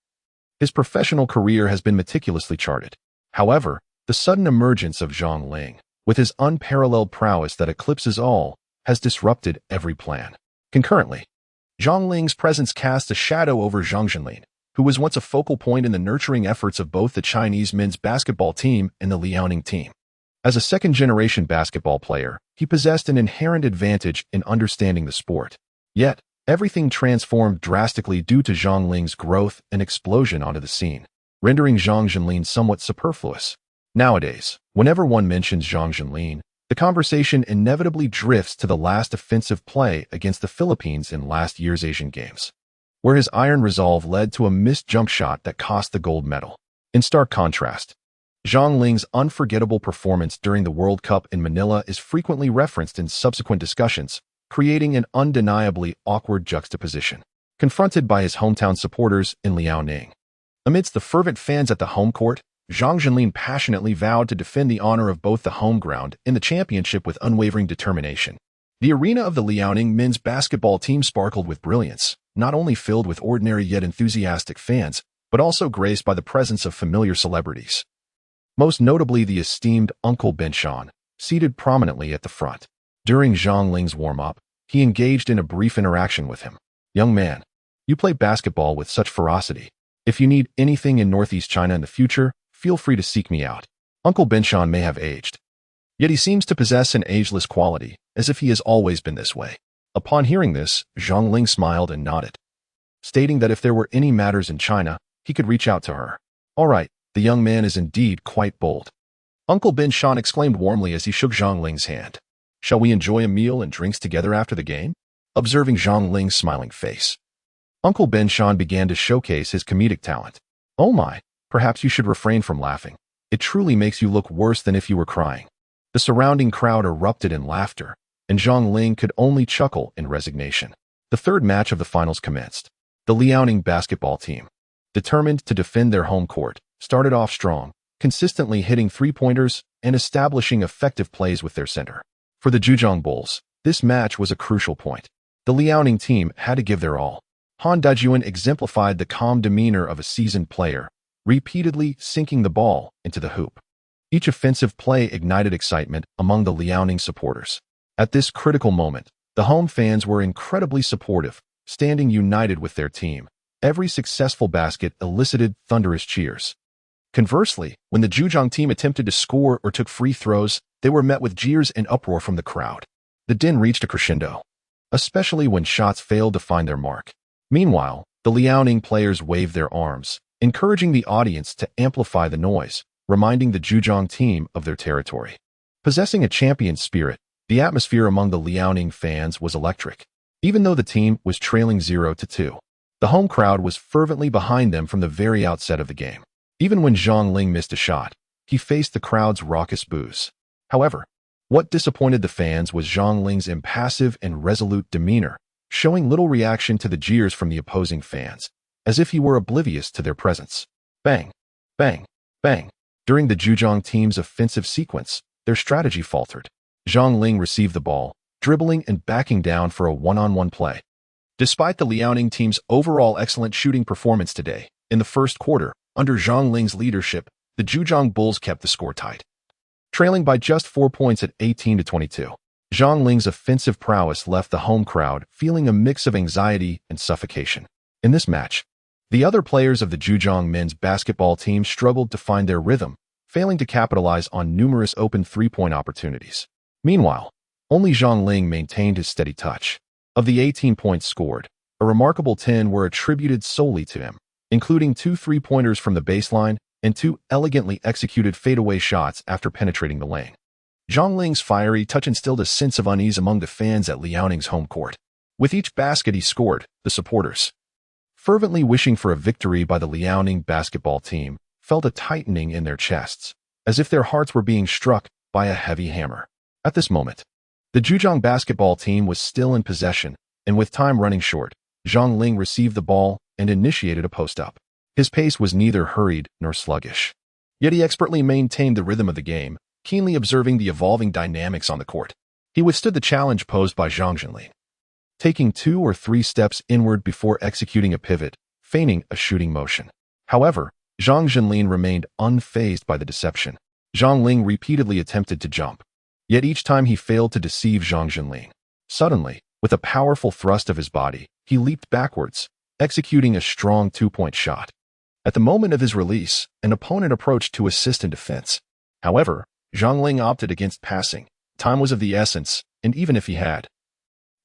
His professional career has been meticulously charted. However, the sudden emergence of Zhang Ling, with his unparalleled prowess that eclipses all, has disrupted every plan. Concurrently, Zhang Ling's presence casts a shadow over Zhang Zhenlin, who was once a focal point in the nurturing efforts of both the Chinese men's basketball team and the Liaoning team. As a second-generation basketball player, he possessed an inherent advantage in understanding the sport. Yet, everything transformed drastically due to Zhang Ling's growth and explosion onto the scene, rendering Zhang Zhenlin somewhat superfluous. Nowadays, whenever one mentions Zhang Zhenlin, the conversation inevitably drifts to the last offensive play against the Philippines in last year's Asian Games, where his iron resolve led to a missed jump shot that cost the gold medal. In stark contrast, Zhang Ling's unforgettable performance during the World Cup in Manila is frequently referenced in subsequent discussions, creating an undeniably awkward juxtaposition. Confronted by his hometown supporters in Liaoning, amidst the fervent fans at the home court, Zhang Zhenlin passionately vowed to defend the honor of both the home ground and the championship with unwavering determination. The arena of the Liaoning men's basketball team sparkled with brilliance, not only filled with ordinary yet enthusiastic fans, but also graced by the presence of familiar celebrities. Most notably the esteemed Uncle Ben Shan, seated prominently at the front. During Zhang Ling's warm-up, he engaged in a brief interaction with him. "Young man, you play basketball with such ferocity. If you need anything in Northeast China in the future, feel free to seek me out." Uncle Ben Shan may have aged, yet he seems to possess an ageless quality, as if he has always been this way. Upon hearing this, Zhang Ling smiled and nodded, stating that if there were any matters in China, he could reach out to her. "All right, the young man is indeed quite bold," Uncle Ben Shan exclaimed warmly as he shook Zhang Ling's hand. "Shall we enjoy a meal and drinks together after the game?" Observing Zhang Ling's smiling face, Uncle Ben Shan began to showcase his comedic talent. "Oh my, perhaps you should refrain from laughing. It truly makes you look worse than if you were crying." The surrounding crowd erupted in laughter, and Zhang Ling could only chuckle in resignation. The third match of the finals commenced. The Liaoning basketball team, determined to defend their home court, started off strong, consistently hitting three-pointers and establishing effective plays with their center. For the Zhejiang Bulls, this match was a crucial point. The Liaoning team had to give their all. Han Dajuan exemplified the calm demeanor of a seasoned player, repeatedly sinking the ball into the hoop. Each offensive play ignited excitement among the Liaoning supporters. At this critical moment, the home fans were incredibly supportive, standing united with their team. Every successful basket elicited thunderous cheers. Conversely, when the Zhejiang team attempted to score or took free throws, they were met with jeers and uproar from the crowd. The din reached a crescendo, especially when shots failed to find their mark. Meanwhile, the Liaoning players waved their arms, encouraging the audience to amplify the noise, reminding the Zhejiang team of their territory. Possessing a champion spirit, the atmosphere among the Liaoning fans was electric. Even though the team was trailing 0-2, the home crowd was fervently behind them from the very outset of the game. Even when Zhang Ling missed a shot, he faced the crowd's raucous boos. However, what disappointed the fans was Zhang Ling's impassive and resolute demeanor, showing little reaction to the jeers from the opposing fans, as if he were oblivious to their presence. Bang, bang, bang. During the Zhejiang team's offensive sequence, their strategy faltered. Zhang Ling received the ball, dribbling and backing down for a one-on-one play. Despite the Liaoning team's overall excellent shooting performance today, in the first quarter, under Zhang Ling's leadership, the Zhejiang Bulls kept the score tight, trailing by just 4 points at 18-22. Zhang Ling's offensive prowess left the home crowd feeling a mix of anxiety and suffocation. In this match, the other players of the Zhejiang men's basketball team struggled to find their rhythm, failing to capitalize on numerous open three-point opportunities. Meanwhile, only Zhang Ling maintained his steady touch. Of the 18 points scored, a remarkable 10 were attributed solely to him, including 2 three-pointers from the baseline and 2 elegantly executed fadeaway shots after penetrating the lane. Zhang Ling's fiery touch instilled a sense of unease among the fans at Liaoning's home court. With each basket he scored, the supporters, fervently wishing for a victory by the Liaoning basketball team, felt a tightening in their chests, as if their hearts were being struck by a heavy hammer. At this moment, the Zhejiang basketball team was still in possession, and with time running short, Zhang Ling received the ball and initiated a post-up. His pace was neither hurried nor sluggish, yet he expertly maintained the rhythm of the game, keenly observing the evolving dynamics on the court. He withstood the challenge posed by Zhang Zhenlin, taking 2 or 3 steps inward before executing a pivot, feigning a shooting motion. However, Zhang Jinlin remained unfazed by the deception. Zhang Ling repeatedly attempted to jump, yet each time he failed to deceive Zhang Jinlin. Suddenly, with a powerful thrust of his body, he leaped backwards, executing a strong two-point shot. At the moment of his release, an opponent approached to assist in defense. However, Zhang Ling opted against passing. Time was of the essence, and even if he had,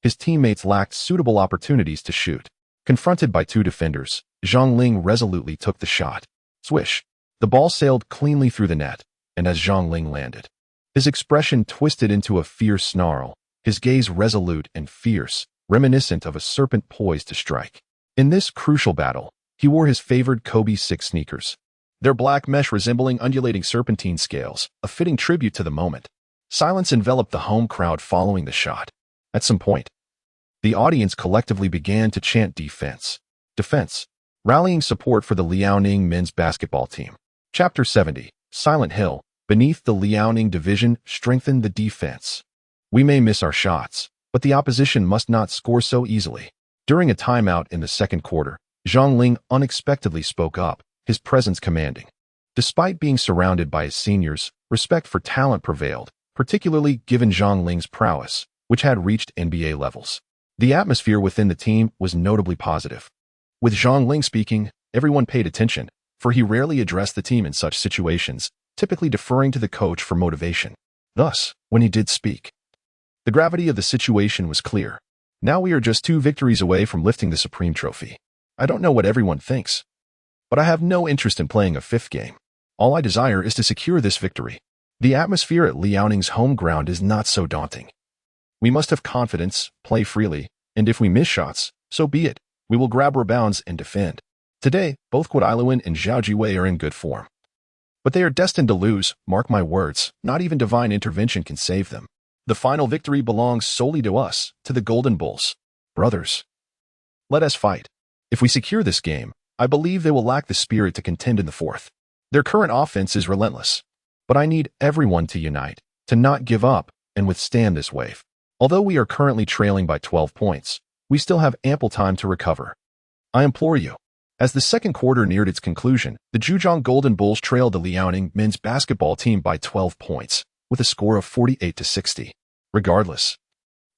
his teammates lacked suitable opportunities to shoot. Confronted by two defenders, Zhang Ling resolutely took the shot. Swish! The ball sailed cleanly through the net, and as Zhang Ling landed, his expression twisted into a fierce snarl, his gaze resolute and fierce, reminiscent of a serpent poised to strike. In this crucial battle, he wore his favored Kobe 6 sneakers, their black mesh resembling undulating serpentine scales, a fitting tribute to the moment. Silence enveloped the home crowd following the shot. At some point, the audience collectively began to chant defense, defense, rallying support for the Liaoning men's basketball team. Chapter 70, Silent Hill, beneath the Liaoning division, strengthen the defense. We may miss our shots, but the opposition must not score so easily. During a timeout in the second quarter, Zhang Ling unexpectedly spoke up, his presence commanding. Despite being surrounded by his seniors, respect for talent prevailed, particularly given Zhang Ling's prowess, which had reached NBA levels. The atmosphere within the team was notably positive. With Zhang Ling speaking, everyone paid attention, for he rarely addressed the team in such situations, typically deferring to the coach for motivation. Thus, when he did speak, the gravity of the situation was clear. Now we are just 2 victories away from lifting the Supreme Trophy. I don't know what everyone thinks, but I have no interest in playing a 5th game. All I desire is to secure this victory. The atmosphere at Liaoning's home ground is not so daunting. We must have confidence, play freely, and if we miss shots, so be it. We will grab rebounds and defend. Today, both Guadailuan and Zhao Jiwei are in good form. But they are destined to lose, mark my words. Not even divine intervention can save them. The final victory belongs solely to us, to the Golden Bulls. Brothers, let us fight. If we secure this game, I believe they will lack the spirit to contend in the 4th. Their current offense is relentless. But I need everyone to unite, to not give up, and withstand this wave. Although we are currently trailing by 12 points, we still have ample time to recover. I implore you. As the second quarter neared its conclusion, the Zhejiang Golden Bulls trailed the Liaoning men's basketball team by 12 points, with a score of 48-60. Regardless,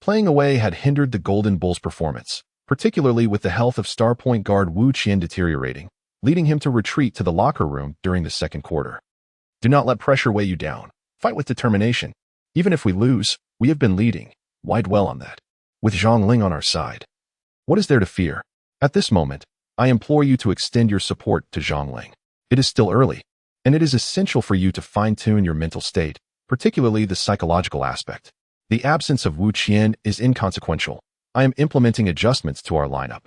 playing away had hindered the Golden Bulls' performance, particularly with the health of star point guard Wu Qian deteriorating, leading him to retreat to the locker room during the second quarter. Do not let pressure weigh you down. Fight with determination. Even if we lose, we have been leading. Why dwell on that? With Zhang Ling on our side, what is there to fear? At this moment, I implore you to extend your support to Zhang Ling. It is still early, and it is essential for you to fine-tune your mental state, particularly the psychological aspect. The absence of Wu Qian is inconsequential. I am implementing adjustments to our lineup.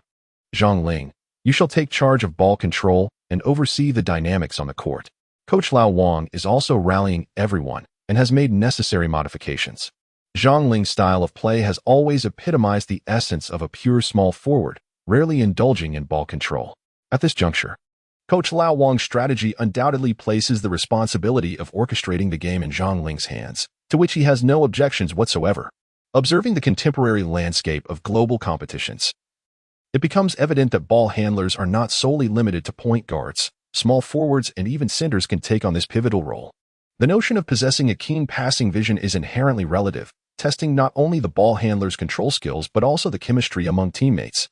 Zhang Ling, you shall take charge of ball control and oversee the dynamics on the court. Coach Lao Wang is also rallying everyone and has made necessary modifications. Zhang Ling's style of play has always epitomized the essence of a pure small forward, rarely indulging in ball control. At this juncture, Coach Lao Wang's strategy undoubtedly places the responsibility of orchestrating the game in Zhang Ling's hands, to which he has no objections whatsoever. Observing the contemporary landscape of global competitions, it becomes evident that ball handlers are not solely limited to point guards. Small forwards and even centers can take on this pivotal role. The notion of possessing a keen passing vision is inherently relative, testing not only the ball handler's control skills but also the chemistry among teammates,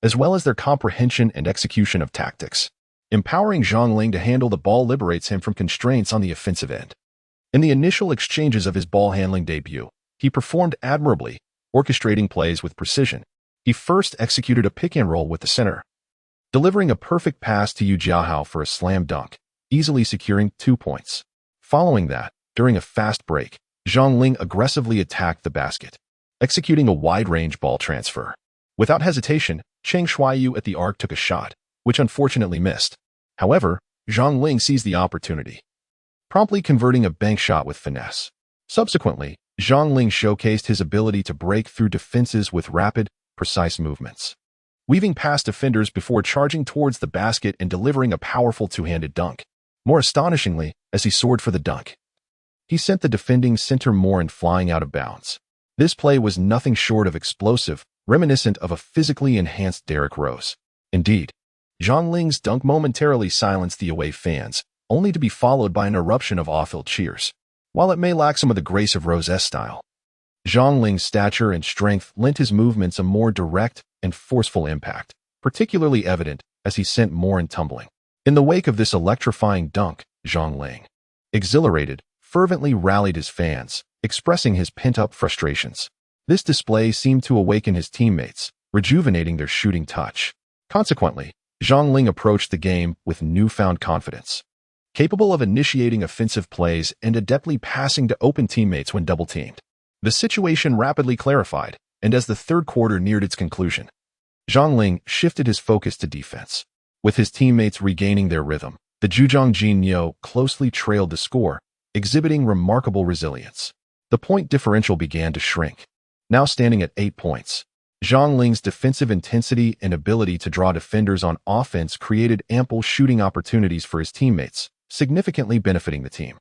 as well as their comprehension and execution of tactics. Empowering Zhang Ling to handle the ball liberates him from constraints on the offensive end. In the initial exchanges of his ball handling debut, he performed admirably, orchestrating plays with precision. He first executed a pick-and-roll with the center, delivering a perfect pass to Yu Jiahao for a slam dunk, easily securing 2 points. Following that, during a fast break, Zhang Ling aggressively attacked the basket, executing a wide-range ball transfer. Without hesitation, Cheng Shuaiyu at the arc took a shot, which unfortunately missed. However, Zhang Ling seized the opportunity, promptly converting a bank shot with finesse. Subsequently, Zhang Ling showcased his ability to break through defenses with rapid, precise movements, weaving past defenders before charging towards the basket and delivering a powerful two-handed dunk. More astonishingly, as he soared for the dunk, he sent the defending center Morin flying out of bounds. This play was nothing short of explosive, reminiscent of a physically enhanced Derrick Rose. Indeed, Zhang Ling's dunk momentarily silenced the away fans, only to be followed by an eruption of awe-filled cheers. While it may lack some of the grace of Rose's style, Zhang Ling's stature and strength lent his movements a more direct and forceful impact, particularly evident as he sent more tumbling. In the wake of this electrifying dunk, Zhang Ling, exhilarated, fervently rallied his fans, expressing his pent-up frustrations. This display seemed to awaken his teammates, rejuvenating their shooting touch. Consequently, Zhang Ling approached the game with newfound confidence, capable of initiating offensive plays and adeptly passing to open teammates when double-teamed. The situation rapidly clarified, and as the third quarter neared its conclusion, Zhang Ling shifted his focus to defense. With his teammates regaining their rhythm, the Zhujiang Jinyo closely trailed the score, exhibiting remarkable resilience. The point differential began to shrink, now standing at 8 points. Zhang Ling's defensive intensity and ability to draw defenders on offense created ample shooting opportunities for his teammates, significantly benefiting the team.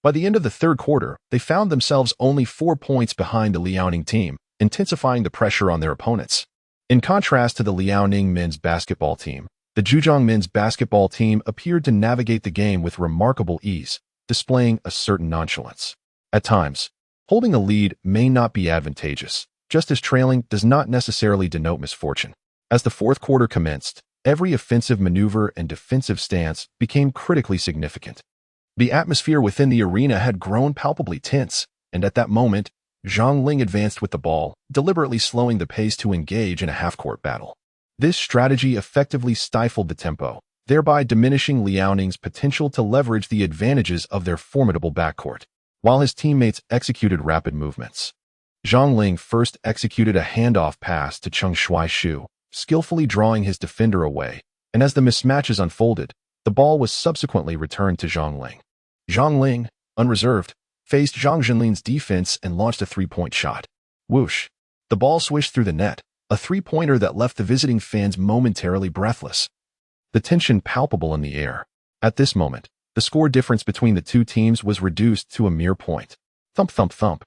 By the end of the third quarter, they found themselves only 4 points behind the Liaoning team, intensifying the pressure on their opponents. In contrast to the Liaoning men's basketball team, the Zhujiang men's basketball team appeared to navigate the game with remarkable ease, displaying a certain nonchalance. At times, holding a lead may not be advantageous, just as trailing does not necessarily denote misfortune. As the fourth quarter commenced, every offensive maneuver and defensive stance became critically significant. The atmosphere within the arena had grown palpably tense, and at that moment, Zhang Ling advanced with the ball, deliberately slowing the pace to engage in a half-court battle. This strategy effectively stifled the tempo, thereby diminishing Liaoning's potential to leverage the advantages of their formidable backcourt. While his teammates executed rapid movements, Zhang Ling first executed a handoff pass to Cheng Shuaishu, skillfully drawing his defender away, and as the mismatches unfolded, the ball was subsequently returned to Zhang Ling. Zhang Ling, unreserved, faced Zhang Jinlin's defense and launched a three-point shot. Whoosh! The ball swished through the net, a three-pointer that left the visiting fans momentarily breathless. The tension palpable in the air. At this moment, the score difference between the two teams was reduced to a mere point. Thump, thump, thump.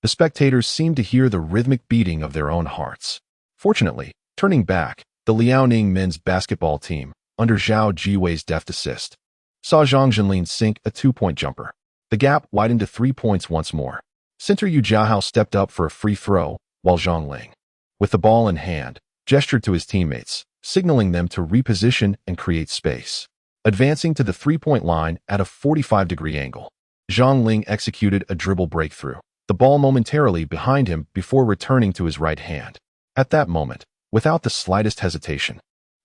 The spectators seemed to hear the rhythmic beating of their own hearts. Fortunately, turning back, the Liaoning men's basketball team, under Zhao Jiwei's deft assist, saw Zhang Jinlin sink a two-point jumper. The gap widened to 3 points once more. Center Yu Jiahao stepped up for a free throw, while Zhang Ling, with the ball in hand, gestured to his teammates, signaling them to reposition and create space. Advancing to the three-point line at a 45-degree angle, Zhang Ling executed a dribble breakthrough, the ball momentarily behind him before returning to his right hand. At that moment, without the slightest hesitation,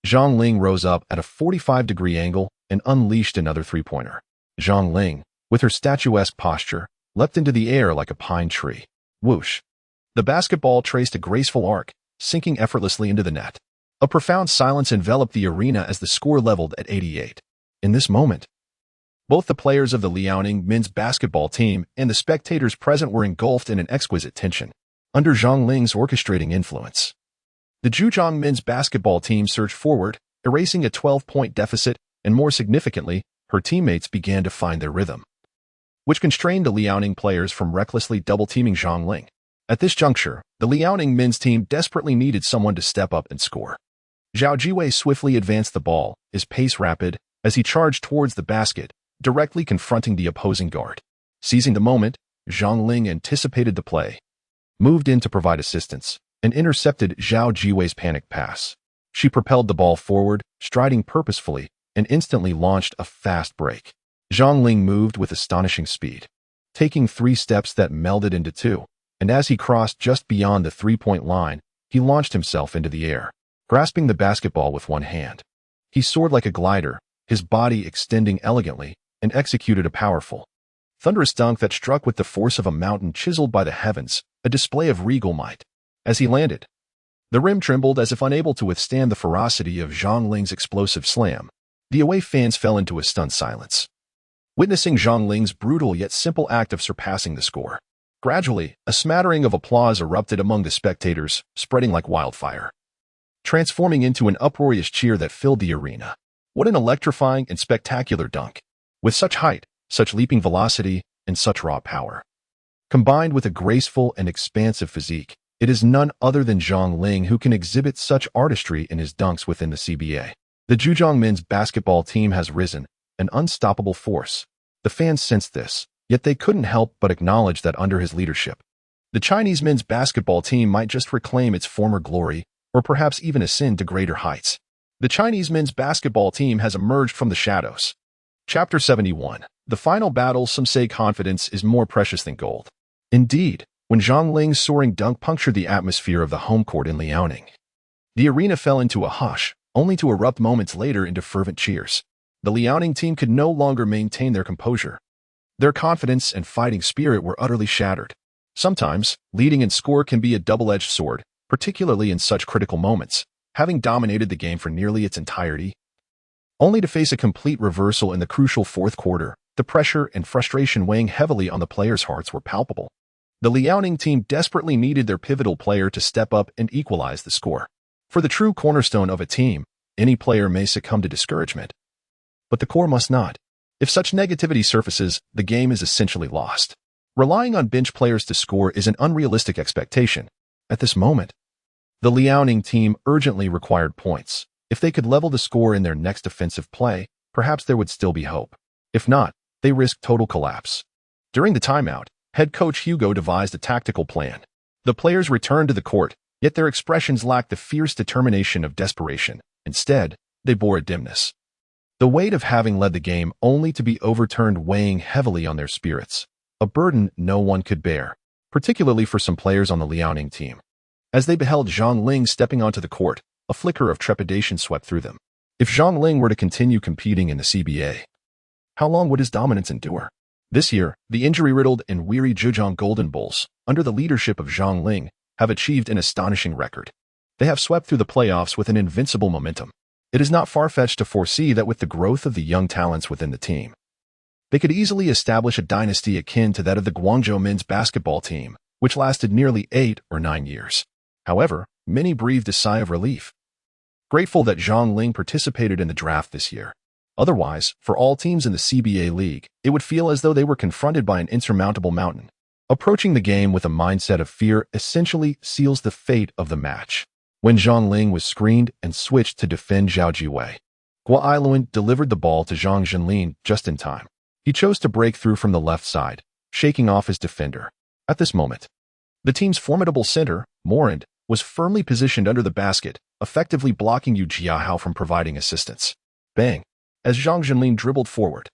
Zhang Ling rose up at a 45-degree angle and unleashed another three-pointer. Zhang Ling, with her statuesque posture, leapt into the air like a pine tree. Whoosh! The basketball traced a graceful arc, sinking effortlessly into the net. A profound silence enveloped the arena as the score leveled at 88. In this moment, both the players of the Liaoning men's basketball team and the spectators present were engulfed in an exquisite tension, under Zhang Ling's orchestrating influence. The Zhujiang men's basketball team surged forward, erasing a 12-point deficit, and more significantly, her teammates began to find their rhythm, which constrained the Liaoning players from recklessly double-teaming Zhang Ling. At this juncture, the Liaoning men's team desperately needed someone to step up and score. Zhao Jiwei swiftly advanced the ball, his pace rapid, as he charged towards the basket, directly confronting the opposing guard. Seizing the moment, Zhang Ling anticipated the play, moved in to provide assistance, and intercepted Zhao Jiwei's panic pass. She propelled the ball forward, striding purposefully, and instantly launched a fast break. Zhang Ling moved with astonishing speed, taking 3 steps that melded into 2, and as he crossed just beyond the three-point line, he launched himself into the air, grasping the basketball with one hand. He soared like a glider, his body extending elegantly, and executed a powerful, thunderous dunk that struck with the force of a mountain chiseled by the heavens, a display of regal might. As he landed, the rim trembled as if unable to withstand the ferocity of Zhang Ling's explosive slam. The away fans fell into a stunned silence, witnessing Zhang Ling's brutal yet simple act of surpassing the score. Gradually, a smattering of applause erupted among the spectators, spreading like wildfire, transforming into an uproarious cheer that filled the arena. What an electrifying and spectacular dunk! With such height, such leaping velocity, and such raw power, combined with a graceful and expansive physique, it is none other than Zhang Ling who can exhibit such artistry in his dunks within the CBA. The Zhejiang men's basketball team has risen, an unstoppable force. The fans sensed this, yet they couldn't help but acknowledge that under his leadership, the Chinese men's basketball team might just reclaim its former glory, or perhaps even ascend to greater heights. The Chinese men's basketball team has emerged from the shadows. Chapter 71. The final battle. Some say confidence is more precious than gold. Indeed, when Zhang Ling's soaring dunk punctured the atmosphere of the home court in Liaoning, the arena fell into a hush, only to erupt moments later into fervent cheers. The Liaoning team could no longer maintain their composure. Their confidence and fighting spirit were utterly shattered. Sometimes, leading in score can be a double-edged sword, particularly in such critical moments, having dominated the game for nearly its entirety, only to face a complete reversal in the crucial fourth quarter. The pressure and frustration weighing heavily on the players' hearts were palpable. The Liaoning team desperately needed their pivotal player to step up and equalize the score. For the true cornerstone of a team, any player may succumb to discouragement, but the core must not. If such negativity surfaces, the game is essentially lost. Relying on bench players to score is an unrealistic expectation. At this moment, the Liaoning team urgently required points. If they could level the score in their next offensive play, perhaps there would still be hope. If not, they risked total collapse. During the timeout, head coach Hugo devised a tactical plan. The players returned to the court, yet their expressions lacked the fierce determination of desperation. Instead, they bore a dimness. The weight of having led the game only to be overturned weighing heavily on their spirits. A burden no one could bear, particularly for some players on the Liaoning team. As they beheld Zhang Ling stepping onto the court, a flicker of trepidation swept through them. If Zhang Ling were to continue competing in the CBA, how long would his dominance endure? This year, the injury-riddled and weary Zhejiang Golden Bulls, under the leadership of Zhang Ling, have achieved an astonishing record. They have swept through the playoffs with an invincible momentum. It is not far-fetched to foresee that with the growth of the young talents within the team, they could easily establish a dynasty akin to that of the Guangzhou men's basketball team, which lasted nearly 8 or 9 years. However, many breathed a sigh of relief, grateful that Zhang Ling participated in the draft this year. Otherwise, for all teams in the CBA League, it would feel as though they were confronted by an insurmountable mountain. Approaching the game with a mindset of fear essentially seals the fate of the match. When Zhang Ling was screened and switched to defend Zhao Jiwei, Guo Luan delivered the ball to Zhang Zhenlin just in time. He chose to break through from the left side, shaking off his defender. At this moment, the team's formidable center, Morand, was firmly positioned under the basket, effectively blocking Yu Jiahao from providing assistance. Bang! As Zhang Zhenlin dribbled forward,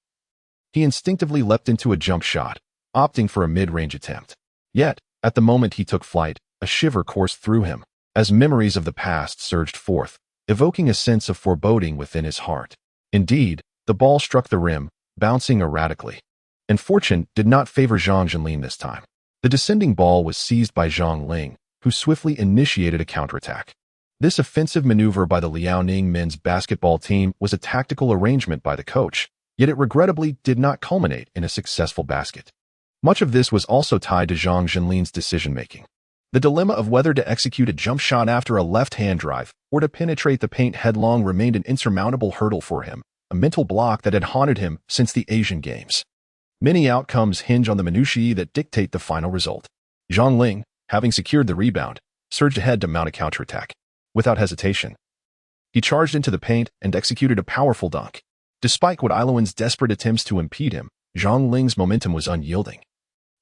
he instinctively leapt into a jump shot, opting for a mid-range attempt. Yet, at the moment he took flight, a shiver coursed through him, as memories of the past surged forth, evoking a sense of foreboding within his heart. Indeed, the ball struck the rim, bouncing erratically. And fortune did not favor Zhang Zhenlin this time. The descending ball was seized by Zhang Ling, who swiftly initiated a counterattack. This offensive maneuver by the Liaoning men's basketball team was a tactical arrangement by the coach, yet it regrettably did not culminate in a successful basket. Much of this was also tied to Zhang Zhenlin's decision-making. The dilemma of whether to execute a jump shot after a left-hand drive or to penetrate the paint headlong remained an insurmountable hurdle for him, a mental block that had haunted him since the Asian Games. Many outcomes hinge on the minutiae that dictate the final result. Zhang Ling, having secured the rebound, surged ahead to mount a counterattack. Without hesitation, he charged into the paint and executed a powerful dunk. Despite Guo Luan's desperate attempts to impede him, Zhang Ling's momentum was unyielding,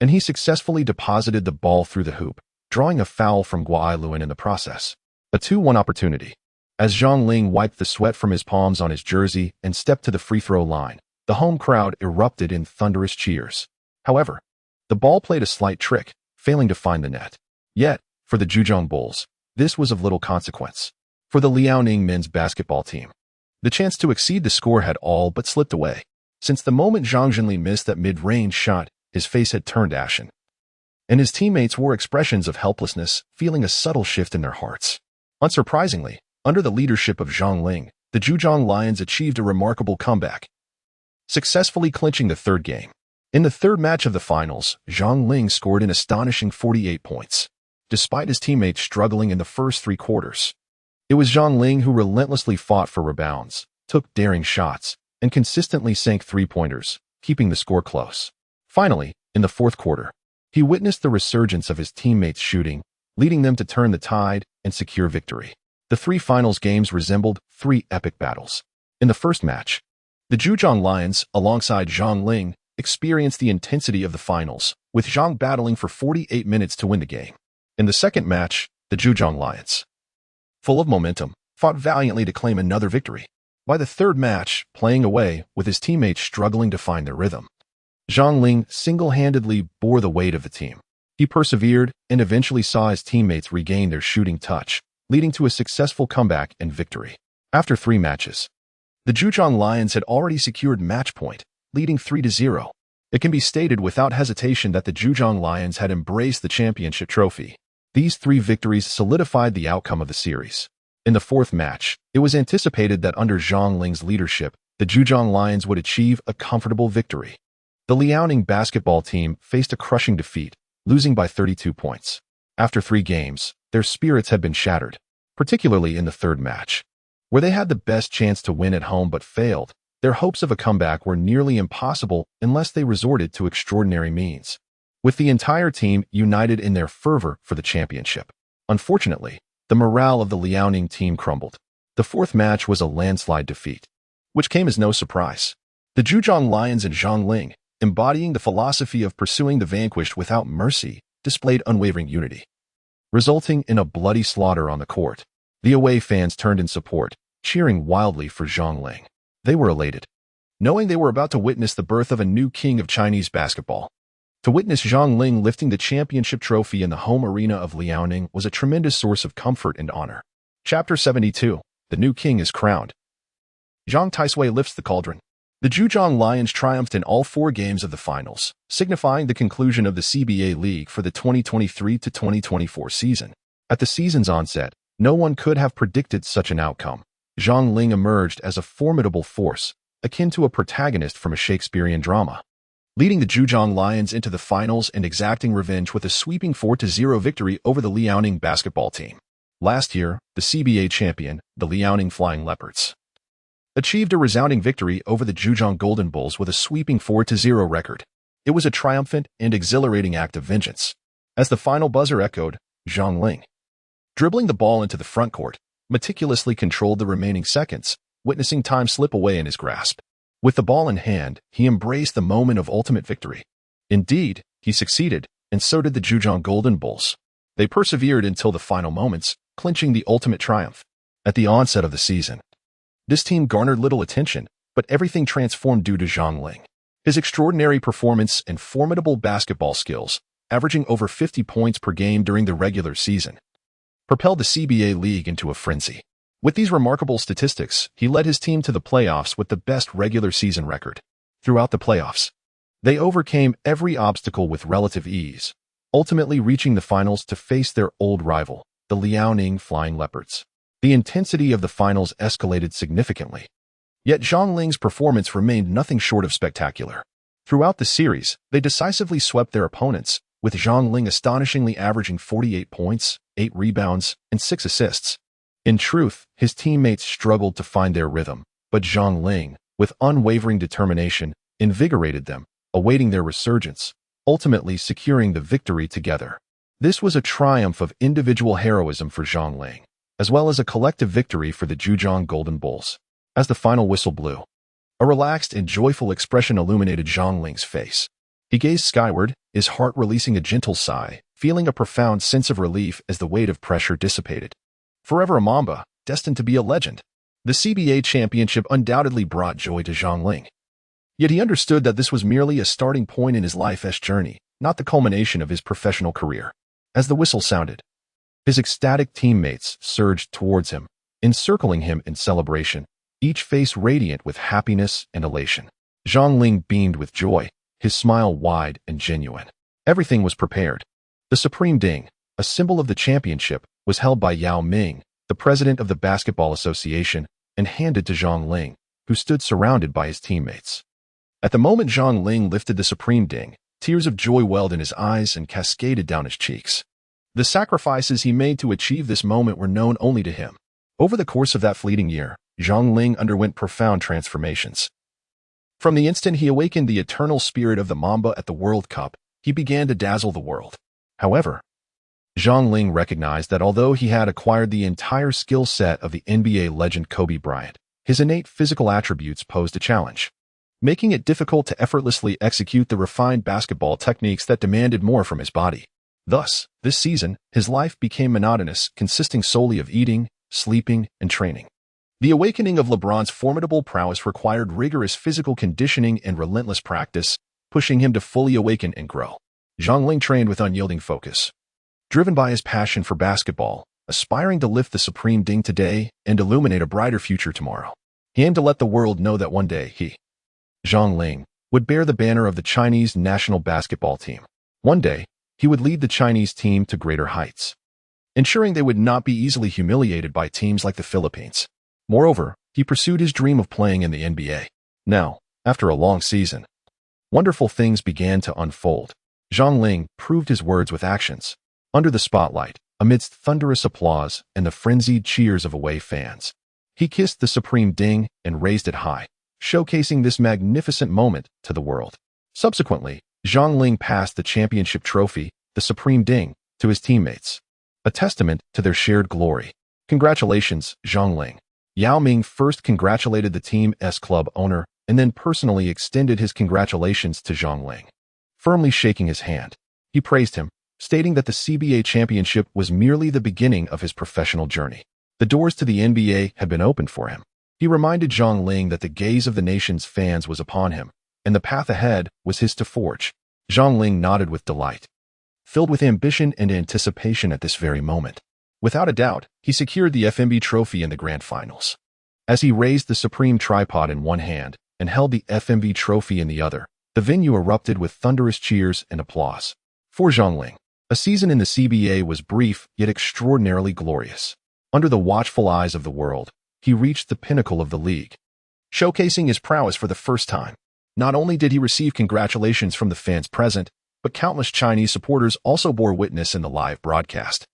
and he successfully deposited the ball through the hoop, drawing a foul from Guo Luan in the process. A 2-1 opportunity. As Zhang Ling wiped the sweat from his palms on his jersey and stepped to the free throw line, the home crowd erupted in thunderous cheers. However, the ball played a slight trick, failing to find the net. Yet, for the Zhejiang Bulls, this was of little consequence. For the Liaoning men's basketball team, the chance to exceed the score had all but slipped away. Since the moment Zhang Zhenlin missed that mid-range shot, his face had turned ashen, and his teammates wore expressions of helplessness, feeling a subtle shift in their hearts. Unsurprisingly, under the leadership of Zhang Ling, the Zhejiang Lions achieved a remarkable comeback, successfully clinching the third game. In the third match of the finals, Zhang Ling scored an astonishing 48 points, despite his teammates struggling in the first 3 quarters. It was Zhang Ling who relentlessly fought for rebounds, took daring shots, and consistently sank 3-pointers, keeping the score close. Finally, in the fourth quarter, he witnessed the resurgence of his teammates' shooting, leading them to turn the tide and secure victory. The three finals games resembled three epic battles. In the first match, the Zhujiang Lions, alongside Zhang Ling, experienced the intensity of the finals, with Zhang battling for 48 minutes to win the game. In the second match, the Zhujiang Lions, full of momentum, fought valiantly to claim another victory. By the third match, playing away, with his teammates struggling to find their rhythm, Zhang Ling single-handedly bore the weight of the team. He persevered and eventually saw his teammates regain their shooting touch, leading to a successful comeback and victory. After 3 matches, the Zhujiang Lions had already secured match point, leading 3-0. It can be stated without hesitation that the Zhujiang Lions had embraced the championship trophy. These 3 victories solidified the outcome of the series. In the fourth match, it was anticipated that under Zhang Ling's leadership, the Zhujiang Lions would achieve a comfortable victory. The Liaoning basketball team faced a crushing defeat, losing by 32 points. After 3 games, their spirits had been shattered, particularly in the third match, where they had the best chance to win at home but failed. Their hopes of a comeback were nearly impossible unless they resorted to extraordinary means, with the entire team united in their fervor for the championship. Unfortunately, the morale of the Liaoning team crumbled. The fourth match was a landslide defeat, which came as no surprise. The Zhujiang Lions and Zhang Ling, embodying the philosophy of pursuing the vanquished without mercy, displayed unwavering unity, resulting in a bloody slaughter on the court. The away fans turned in support, cheering wildly for Zhang Ling. They were elated, knowing they were about to witness the birth of a new king of Chinese basketball. To witness Zhang Ling lifting the championship trophy in the home arena of Liaoning was a tremendous source of comfort and honor. Chapter 72. The new king is crowned. Zhang Taisui lifts the cauldron. The Zhujiang Lions triumphed in all 4 games of the finals, signifying the conclusion of the CBA League for the 2023-2024 season. At the season's onset, no one could have predicted such an outcome. Zhang Ling emerged as a formidable force, akin to a protagonist from a Shakespearean drama, leading the Zhujiang Lions into the finals and exacting revenge with a sweeping 4-0 victory over the Liaoning basketball team. Last year, the CBA champion, the Liaoning Flying Leopards, achieved a resounding victory over the Zhujiang Golden Bulls with a sweeping 4-0 record. It was a triumphant and exhilarating act of vengeance. As the final buzzer echoed, Zhang Ling, dribbling the ball into the front court, meticulously controlled the remaining seconds, witnessing time slip away in his grasp. With the ball in hand, he embraced the moment of ultimate victory. Indeed, he succeeded, and so did the Zhujiang Golden Bulls. They persevered until the final moments, clinching the ultimate triumph. At the onset of the season, this team garnered little attention, but everything transformed due to Zhang Ling. His extraordinary performance and formidable basketball skills, averaging over 50 points per game during the regular season, propelled the CBA League into a frenzy. With these remarkable statistics, he led his team to the playoffs with the best regular season record. Throughout the playoffs, they overcame every obstacle with relative ease, ultimately reaching the finals to face their old rival, the Liaoning Flying Leopards. The intensity of the finals escalated significantly, yet Zhang Ling's performance remained nothing short of spectacular. Throughout the series, they decisively swept their opponents, with Zhang Ling astonishingly averaging 48 points, 8 rebounds, and 6 assists. In truth, his teammates struggled to find their rhythm, but Zhang Ling, with unwavering determination, invigorated them, awaiting their resurgence, ultimately securing the victory together. This was a triumph of individual heroism for Zhang Ling, as well as a collective victory for the Zhujiang Golden Bulls. As the final whistle blew, a relaxed and joyful expression illuminated Zhang Ling's face. He gazed skyward, his heart releasing a gentle sigh, feeling a profound sense of relief as the weight of pressure dissipated. Forever a Mamba, destined to be a legend. The CBA championship undoubtedly brought joy to Zhang Ling. Yet he understood that this was merely a starting point in his life's journey, not the culmination of his professional career. As the whistle sounded, his ecstatic teammates surged towards him, encircling him in celebration, each face radiant with happiness and elation. Zhang Ling beamed with joy, his smile wide and genuine. Everything was prepared. The Supreme Ding, a symbol of the championship, was held by Yao Ming, the president of the Basketball Association, and handed to Zhang Ling, who stood surrounded by his teammates. At the moment Zhang Ling lifted the Supreme Ding, tears of joy welled in his eyes and cascaded down his cheeks. The sacrifices he made to achieve this moment were known only to him. Over the course of that fleeting year, Zhang Ling underwent profound transformations. From the instant he awakened the eternal spirit of the Mamba at the World Cup, he began to dazzle the world. However, Zhang Ling recognized that although he had acquired the entire skill set of the NBA legend Kobe Bryant, his innate physical attributes posed a challenge, making it difficult to effortlessly execute the refined basketball techniques that demanded more from his body. Thus, this season, his life became monotonous, consisting solely of eating, sleeping, and training. The awakening of LeBron's formidable prowess required rigorous physical conditioning and relentless practice, pushing him to fully awaken and grow. Zhang Ling trained with unyielding focus. Driven by his passion for basketball, aspiring to lift the supreme ding today and illuminate a brighter future tomorrow, he aimed to let the world know that one day he, Zhang Ling, would bear the banner of the Chinese national basketball team. One day, he would lead the Chinese team to greater heights, ensuring they would not be easily humiliated by teams like the Philippines. Moreover, he pursued his dream of playing in the NBA. Now, after a long season, wonderful things began to unfold. Zhang Ling proved his words with actions. Under the spotlight, amidst thunderous applause and the frenzied cheers of away fans, he kissed the supreme ding and raised it high, showcasing this magnificent moment to the world. Subsequently, Zhang Ling passed the championship trophy, the supreme ding, to his teammates, a testament to their shared glory. Congratulations, Zhang Ling. Yao Ming first congratulated the team's club owner and then personally extended his congratulations to Zhang Ling. Firmly shaking his hand, he praised him, stating that the CBA championship was merely the beginning of his professional journey. The doors to the NBA had been opened for him. He reminded Zhang Ling that the gaze of the nation's fans was upon him, and the path ahead was his to forge. Zhang Ling nodded with delight, filled with ambition and anticipation at this very moment. Without a doubt, he secured the FMB trophy in the grand finals. As he raised the supreme tripod in one hand and held the FMB trophy in the other, the venue erupted with thunderous cheers and applause. For Zhang Ling, a season in the CBA was brief yet extraordinarily glorious. Under the watchful eyes of the world, he reached the pinnacle of the league, showcasing his prowess for the first time. Not only did he receive congratulations from the fans present, but countless Chinese supporters also bore witness in the live broadcast.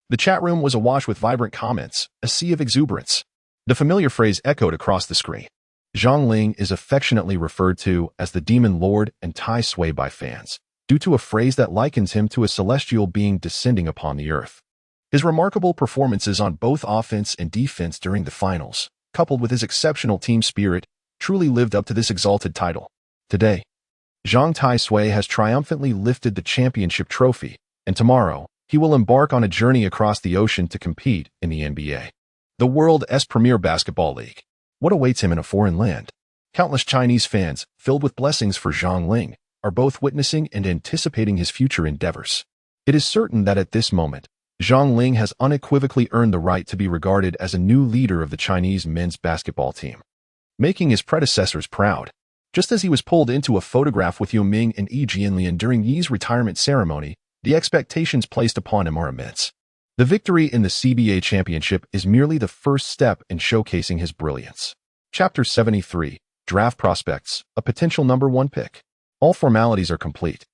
The chat room was awash with vibrant comments, a sea of exuberance. The familiar phrase echoed across the screen. Zhang Ling is affectionately referred to as the Demon Lord and Tai Sui by fans, due to a phrase that likens him to a celestial being descending upon the earth. His remarkable performances on both offense and defense during the finals, coupled with his exceptional team spirit, truly lived up to this exalted title. Today, Zhang Tai Sui has triumphantly lifted the championship trophy, and tomorrow, he will embark on a journey across the ocean to compete in the NBA, the world's premier basketball league. What awaits him in a foreign land? Countless Chinese fans, filled with blessings for Zhang Ling, are both witnessing and anticipating his future endeavors. It is certain that at this moment, Zhang Ling has unequivocally earned the right to be regarded as a new leader of the Chinese men's basketball team, making his predecessors proud. Just as he was pulled into a photograph with Yao Ming and Yi Jianlian during Yi's retirement ceremony, the expectations placed upon him are immense. The victory in the CBA championship is merely the first step in showcasing his brilliance. Chapter 73, Draft Prospects, a potential number 1 pick. All formalities are complete.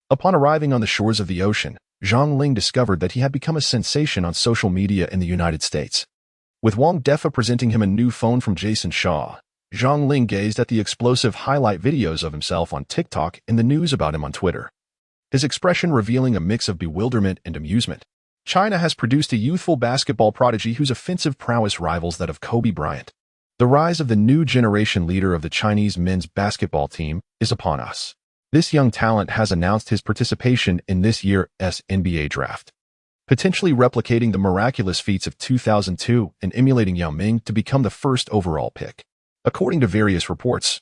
Upon arriving on the shores of the ocean, Zhang Ling discovered that he had become a sensation on social media in the United States. With Wang Defa presenting him a new phone from Jason Shaw, Zhang Ling gazed at the explosive highlight videos of himself on TikTok and the news about him on Twitter, his expression revealing a mix of bewilderment and amusement. China has produced a youthful basketball prodigy whose offensive prowess rivals that of Kobe Bryant. The rise of the new generation leader of the Chinese men's basketball team is upon us. This young talent has announced his participation in this year's NBA draft, potentially replicating the miraculous feats of 2002 and emulating Yao Ming to become the first overall pick. According to various reports,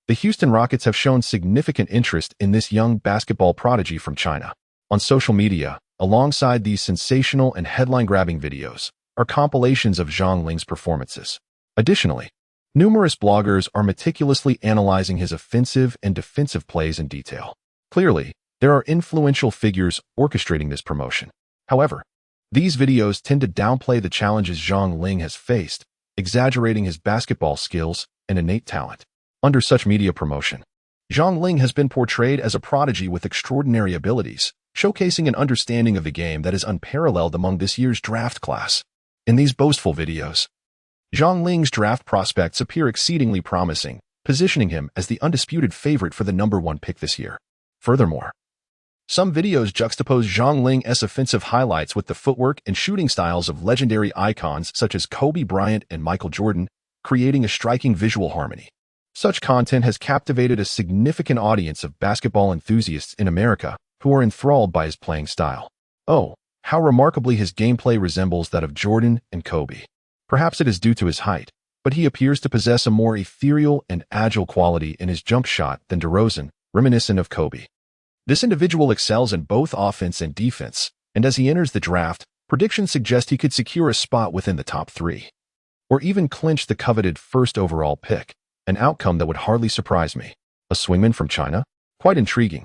the Houston Rockets have shown significant interest in this young basketball prodigy from China. On social media, alongside these sensational and headline-grabbing videos, are compilations of Zhang Ling's performances. Additionally, numerous bloggers are meticulously analyzing his offensive and defensive plays in detail. Clearly, there are influential figures orchestrating this promotion. However, these videos tend to downplay the challenges Zhang Ling has faced, exaggerating his basketball skills and innate talent. Under such media promotion, Zhang Ling has been portrayed as a prodigy with extraordinary abilities, showcasing an understanding of the game that is unparalleled among this year's draft class. In these boastful videos, Zhang Ling's draft prospects appear exceedingly promising, positioning him as the undisputed favorite for the number 1 pick this year. Furthermore, Some videos juxtapose Zhang Ling's offensive highlights with the footwork and shooting styles of legendary icons such as Kobe Bryant and Michael Jordan, creating a striking visual harmony. Such content has captivated a significant audience of basketball enthusiasts in America who are enthralled by his playing style. Oh, how remarkably his gameplay resembles that of Jordan and Kobe. Perhaps it is due to his height, but he appears to possess a more ethereal and agile quality in his jump shot than DeRozan, reminiscent of Kobe. This individual excels in both offense and defense, and as he enters the draft, predictions suggest he could secure a spot within the top 3. Or even clinch the coveted first overall pick, an outcome that would hardly surprise me. A swingman from China? Quite intriguing.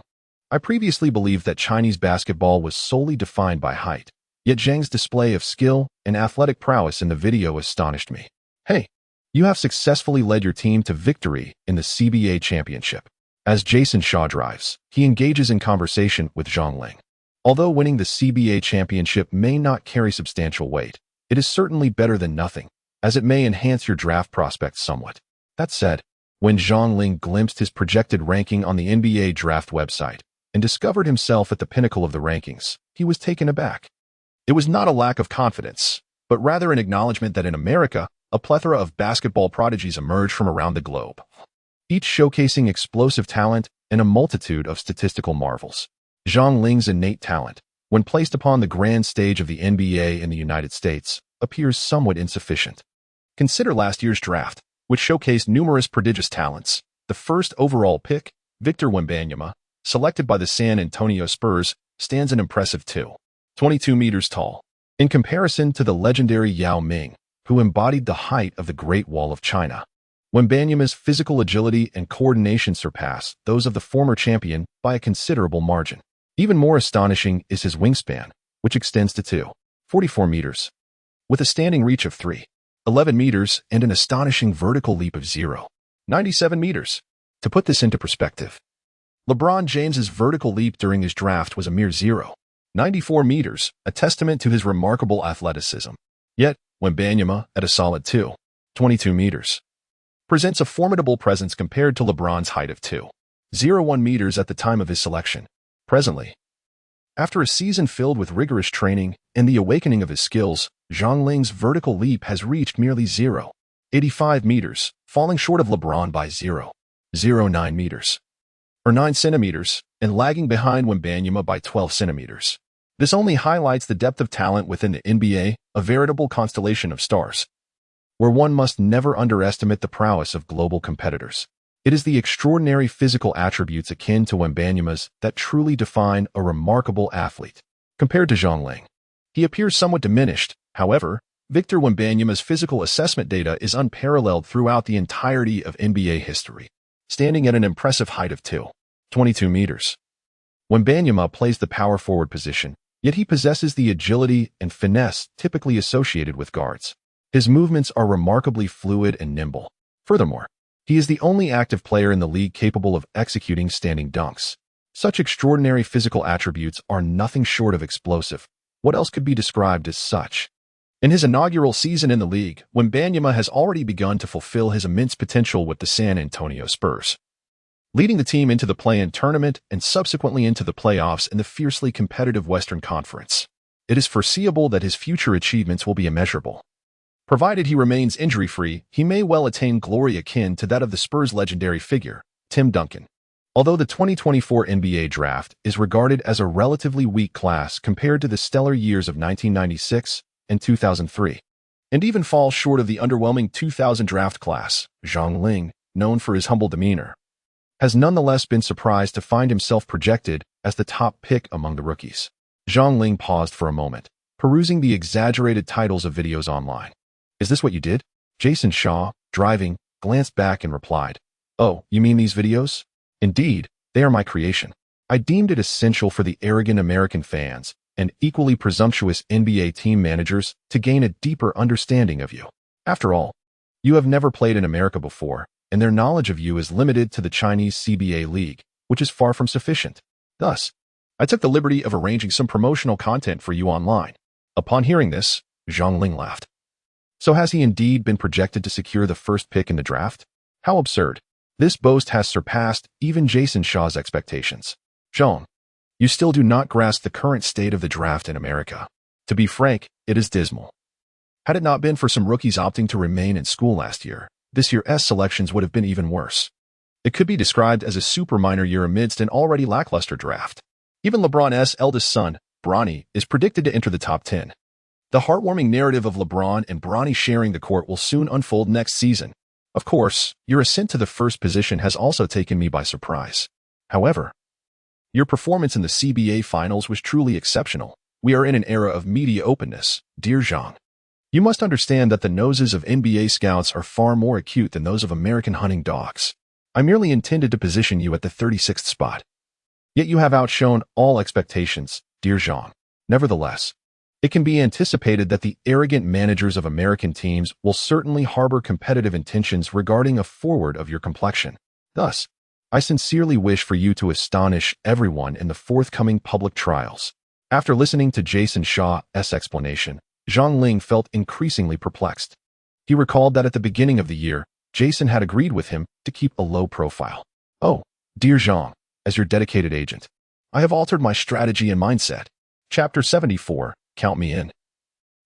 I previously believed that Chinese basketball was solely defined by height, yet Zhang's display of skill and athletic prowess in the video astonished me. Hey, you have successfully led your team to victory in the CBA championship. As Jason Shaw drives, he engages in conversation with Zhang Ling. Although winning the CBA championship may not carry substantial weight, it is certainly better than nothing, as it may enhance your draft prospects somewhat. That said, when Zhang Ling glimpsed his projected ranking on the NBA draft website and discovered himself at the pinnacle of the rankings, he was taken aback. It was not a lack of confidence, but rather an acknowledgement that in America, a plethora of basketball prodigies emerge from around the globe, each showcasing explosive talent and a multitude of statistical marvels. Zhang Ling's innate talent, when placed upon the grand stage of the NBA in the United States, appears somewhat insufficient. Consider last year's draft, which showcased numerous prodigious talents. The first overall pick, Victor Wembanyama, selected by the San Antonio Spurs, stands an impressive 22 meters tall. In comparison to the legendary Yao Ming, who embodied the height of the Great Wall of China, Wembanyama's physical agility and coordination surpass those of the former champion by a considerable margin. Even more astonishing is his wingspan, which extends to 2.44 meters, with a standing reach of 3.11 meters and an astonishing vertical leap of 0.97 meters. To put this into perspective, LeBron James's vertical leap during his draft was a mere 0.94 meters, a testament to his remarkable athleticism. Yet, Wembanyama, at a solid 2.22 meters, presents a formidable presence compared to LeBron's height of 2.01 meters at the time of his selection. Presently, after a season filled with rigorous training and the awakening of his skills, Zhang Ling's vertical leap has reached merely 0.85 meters, falling short of LeBron by 0.09 meters, or 9 centimeters, and lagging behind Wembanyama by 12 centimeters. This only highlights the depth of talent within the NBA, a veritable constellation of stars, where one must never underestimate the prowess of global competitors. It is the extraordinary physical attributes akin to Wembanyama's that truly define a remarkable athlete. Compared to Zhang Ling, he appears somewhat diminished. However, Victor Wembanyama's physical assessment data is unparalleled throughout the entirety of NBA history, standing at an impressive height of 2.22 meters. Wembanyama plays the power forward position, yet he possesses the agility and finesse typically associated with guards. His movements are remarkably fluid and nimble. Furthermore, he is the only active player in the league capable of executing standing dunks. Such extraordinary physical attributes are nothing short of explosive. What else could be described as such? In his inaugural season in the league, Wembanyama has already begun to fulfill his immense potential with the San Antonio Spurs, leading the team into the play-in tournament and subsequently into the playoffs in the fiercely competitive Western Conference. It is foreseeable that his future achievements will be immeasurable. Provided he remains injury-free, he may well attain glory akin to that of the Spurs' legendary figure, Tim Duncan. Although the 2024 NBA draft is regarded as a relatively weak class compared to the stellar years of 1996 and 2003, and even falls short of the underwhelming 2000 draft class, Zhang Ling, known for his humble demeanor, has nonetheless been surprised to find himself projected as the top pick among the rookies. Zhang Ling paused for a moment, perusing the exaggerated titles of videos online. "Is this what you did?" Jason Shaw, driving, glanced back and replied, "Oh, you mean these videos? Indeed, they are my creation. I deemed it essential for the arrogant American fans and equally presumptuous NBA team managers to gain a deeper understanding of you. After all, you have never played in America before, and their knowledge of you is limited to the Chinese CBA League, which is far from sufficient. Thus, I took the liberty of arranging some promotional content for you online." Upon hearing this, Zhang Ling laughed. So has he indeed been projected to secure the first pick in the draft? How absurd. This boast has surpassed even Jason Shaw's expectations. Zhang, You still do not grasp the current state of the draft in America. To be frank, it is dismal. Had it not been for some rookies opting to remain in school last year, this year's selections would have been even worse. It could be described as a super minor year amidst an already lackluster draft. Even LeBron's eldest son, Bronny, is predicted to enter the top 10. The heartwarming narrative of LeBron and Bronny sharing the court will soon unfold next season. Of course, your ascent to the first position has also taken me by surprise. However, your performance in the CBA finals was truly exceptional. We are in an era of media openness, dear Xiang. You must understand that the noses of NBA scouts are far more acute than those of American hunting dogs. I merely intended to position you at the 36th spot. Yet you have outshone all expectations, dear Xiang. Nevertheless, it can be anticipated that the arrogant managers of American teams will certainly harbor competitive intentions regarding a forward of your complexion. Thus, I sincerely wish for you to astonish everyone in the forthcoming public trials. After listening to Jason Shaw's explanation, Zhang Ling felt increasingly perplexed. He recalled that at the beginning of the year, Jason had agreed with him to keep a low profile. Oh, dear Zhang, as your dedicated agent, I have altered my strategy and mindset. Chapter 74, Count Me In.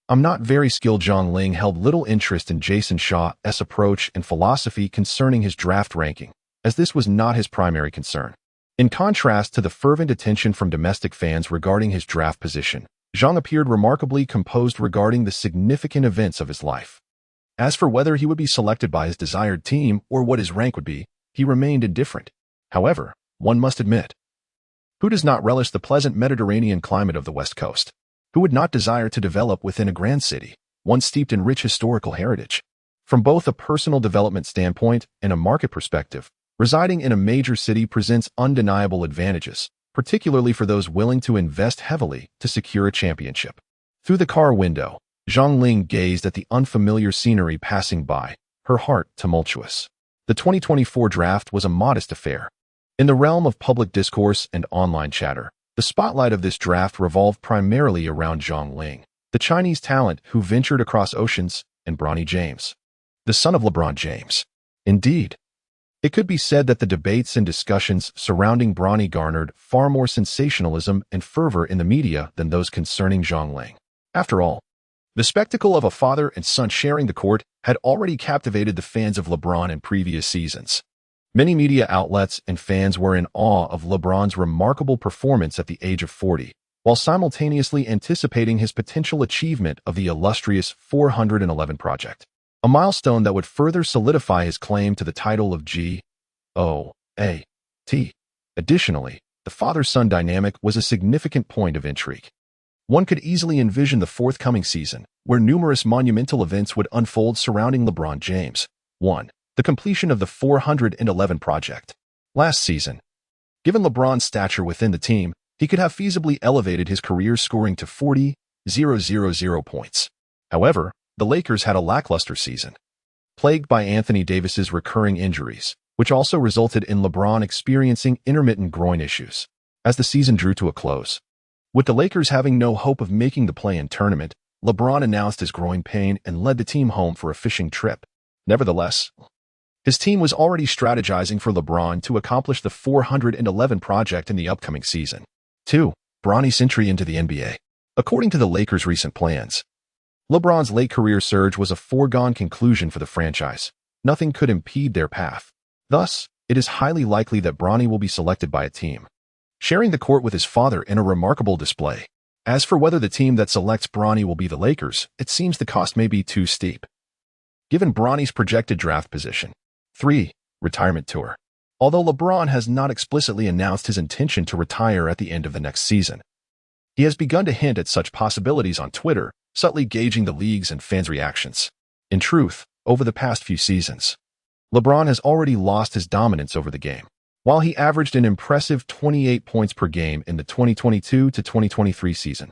I'm not very skilled. Zhang Ling held little interest in Jason Shaw's approach and philosophy concerning his draft ranking, as this was not his primary concern. In contrast to the fervent attention from domestic fans regarding his draft position, Zhang appeared remarkably composed regarding the significant events of his life. As for whether he would be selected by his desired team or what his rank would be, he remained indifferent. However, one must admit, who does not relish the pleasant Mediterranean climate of the West Coast? Who would not desire to develop within a grand city, one steeped in rich historical heritage? From both a personal development standpoint and a market perspective, residing in a major city presents undeniable advantages, particularly for those willing to invest heavily to secure a championship. Through the car window, Zhang Ling gazed at the unfamiliar scenery passing by, her heart tumultuous. The 2024 draft was a modest affair. In the realm of public discourse and online chatter, the spotlight of this draft revolved primarily around Zhang Ling, the Chinese talent who ventured across oceans, and Bronny James, the son of LeBron James. Indeed, it could be said that the debates and discussions surrounding Bronny garnered far more sensationalism and fervor in the media than those concerning Zhang Ling. After all, the spectacle of a father and son sharing the court had already captivated the fans of LeBron in previous seasons. Many media outlets and fans were in awe of LeBron's remarkable performance at the age of 40, while simultaneously anticipating his potential achievement of the illustrious 411 project, a milestone that would further solidify his claim to the title of GOAT. Additionally, the father-son dynamic was a significant point of intrigue. One could easily envision the forthcoming season, where numerous monumental events would unfold surrounding LeBron James. 1. The completion of the 411 project. Last season, given LeBron's stature within the team, he could have feasibly elevated his career scoring to 40,000 points. However, the Lakers had a lackluster season, plagued by Anthony Davis's recurring injuries, which also resulted in LeBron experiencing intermittent groin issues. As the season drew to a close, with the Lakers having no hope of making the play-in tournament, LeBron announced his groin pain and led the team home for a fishing trip. Nevertheless, his team was already strategizing for LeBron to accomplish the 411 project in the upcoming season. 2. Bronny's entry into the NBA. According to the Lakers' recent plans, LeBron's late career surge was a foregone conclusion for the franchise. Nothing could impede their path. Thus, it is highly likely that Bronny will be selected by a team, sharing the court with his father in a remarkable display. As for whether the team that selects Bronny will be the Lakers, it seems the cost may be too steep, given Bronny's projected draft position. 3. Retirement tour. Although LeBron has not explicitly announced his intention to retire at the end of the next season, he has begun to hint at such possibilities on Twitter, subtly gauging the league's and fans' reactions. In truth, over the past few seasons, LeBron has already lost his dominance over the game. While he averaged an impressive 28 points per game in the 2022 to 2023 season,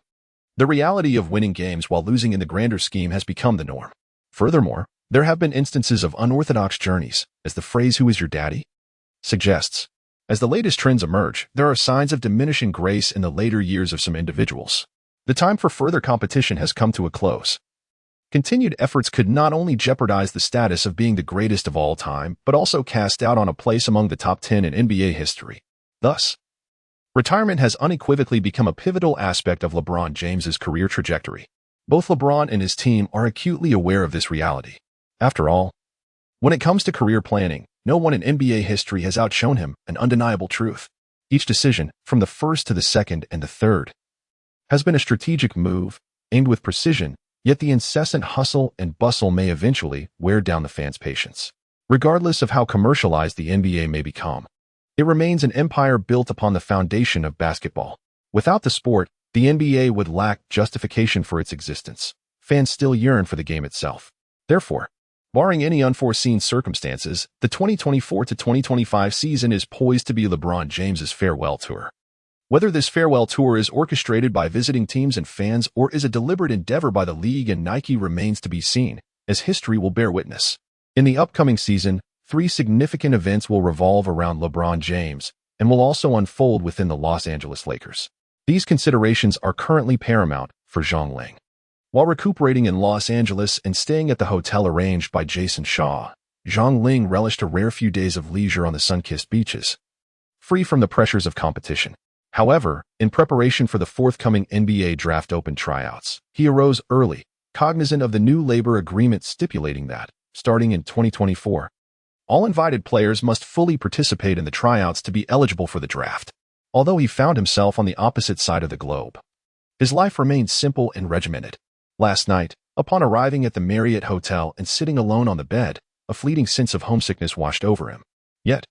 the reality of winning games while losing in the grander scheme has become the norm. Furthermore, there have been instances of unorthodox journeys, as the phrase "who is your daddy?" suggests. As the latest trends emerge, there are signs of diminishing grace in the later years of some individuals. The time for further competition has come to a close. Continued efforts could not only jeopardize the status of being the greatest of all time, but also cast doubt on a place among the top 10 in NBA history. Thus, Retirement has unequivocally become a pivotal aspect of LeBron James's career trajectory. Both LeBron and his team are acutely aware of this reality. After all, when it comes to career planning, no one in NBA history has outshone him, an undeniable truth. Each decision, from the first to the second and the third, has been a strategic move, aimed with precision, yet the incessant hustle and bustle may eventually wear down the fans' patience. Regardless of how commercialized the NBA may become, it remains an empire built upon the foundation of basketball. Without the sport, the NBA would lack justification for its existence. Fans still yearn for the game itself. Therefore, barring any unforeseen circumstances, the 2024 to 2025 season is poised to be LeBron James's farewell tour. Whether this farewell tour is orchestrated by visiting teams and fans or is a deliberate endeavor by the league and Nike remains to be seen, as history will bear witness. In the upcoming season, 3 significant events will revolve around LeBron James and will also unfold within the Los Angeles Lakers. These considerations are currently paramount for Xiang Yuan. While recuperating in Los Angeles and staying at the hotel arranged by Jason Shaw, Xiang Yuan relished a rare few days of leisure on the sun-kissed beaches, free from the pressures of competition. However, in preparation for the forthcoming NBA Draft Open tryouts, he arose early, cognizant of the new labor agreement stipulating that, starting in 2024, all invited players must fully participate in the tryouts to be eligible for the draft. Although he found himself on the opposite side of the globe, his life remained simple and regimented. Last night, upon arriving at the Marriott Hotel and sitting alone on the bed, a fleeting sense of homesickness washed over him. Yet,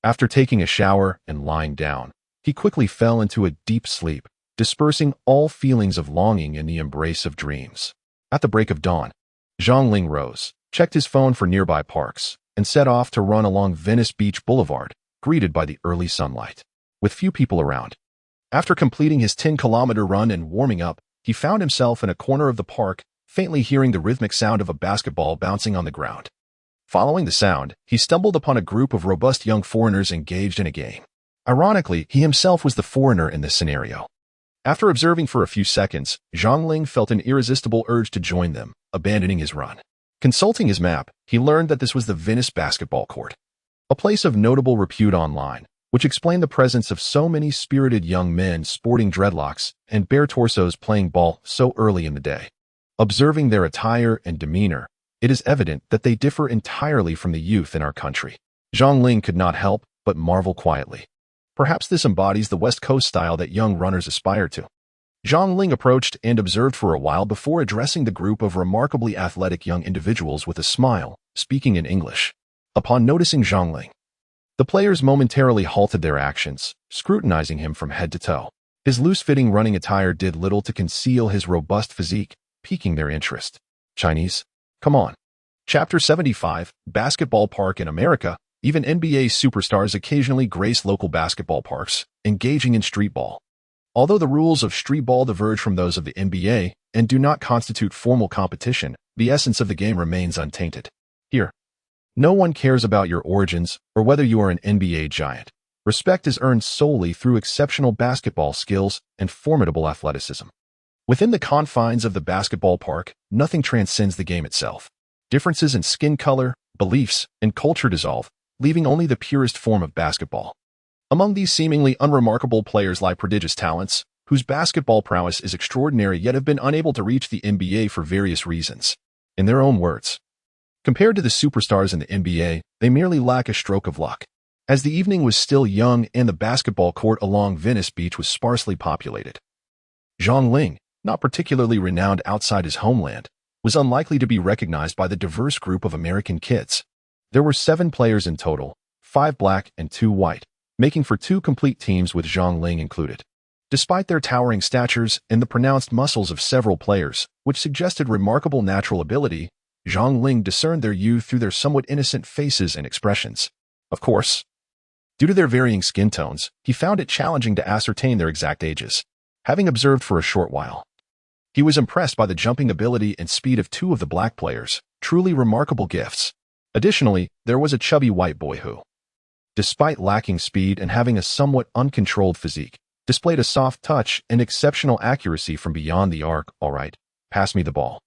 after taking a shower and lying down, he quickly fell into a deep sleep, dispersing all feelings of longing in the embrace of dreams. At the break of dawn, Xiang Yuan rose, checked his phone for nearby parks, and set off to run along Venice Beach Boulevard, greeted by the early sunlight. With few people around. After completing his 10-kilometer run and warming up, he found himself in a corner of the park, faintly hearing the rhythmic sound of a basketball bouncing on the ground. Following the sound, he stumbled upon a group of robust young foreigners engaged in a game. Ironically, he himself was the foreigner in this scenario. After observing for a few seconds, Xiang Yuan felt an irresistible urge to join them, abandoning his run. Consulting his map, he learned that this was the Venice basketball court, a place of notable repute online, which explained the presence of so many spirited young men sporting dreadlocks and bare torsos playing ball so early in the day. Observing their attire and demeanor, it is evident that they differ entirely from the youth in our country. Xiang Yuan could not help but marvel quietly. Perhaps this embodies the West Coast style that young runners aspire to. Xiang Yuan approached and observed for a while before addressing the group of remarkably athletic young individuals with a smile, speaking in English. Upon noticing Xiang Yuan, the players momentarily halted their actions, scrutinizing him from head to toe. His loose-fitting running attire did little to conceal his robust physique, piquing their interest. Chinese? Come on. Chapter 75, Basketball Park in America. Even NBA superstars occasionally grace local basketball parks, engaging in street ball. Although the rules of street ball diverge from those of the NBA and do not constitute formal competition, the essence of the game remains untainted. Here, no one cares about your origins or whether you are an NBA giant. Respect is earned solely through exceptional basketball skills and formidable athleticism. Within the confines of the basketball park, nothing transcends the game itself. Differences in skin color, beliefs, and culture dissolve, leaving only the purest form of basketball. Among these seemingly unremarkable players lie prodigious talents, whose basketball prowess is extraordinary yet have been unable to reach the NBA for various reasons. In their own words, compared to the superstars in the NBA, they merely lack a stroke of luck. As the evening was still young and the basketball court along Venice Beach was sparsely populated, Xiang Yuan, not particularly renowned outside his homeland, was unlikely to be recognized by the diverse group of American kids. There were 7 players in total, 5 black and 2 white, making for 2 complete teams with Xiang Yuan included. Despite their towering statures and the pronounced muscles of several players, which suggested remarkable natural ability, Xiang Yuan discerned their youth through their somewhat innocent faces and expressions. Of course, due to their varying skin tones, he found it challenging to ascertain their exact ages. Having observed for a short while, he was impressed by the jumping ability and speed of 2 of the black players, truly remarkable gifts. Additionally, there was a chubby white boy who, despite lacking speed and having a somewhat uncontrolled physique, displayed a soft touch and exceptional accuracy from beyond the arc. All right, pass me the ball.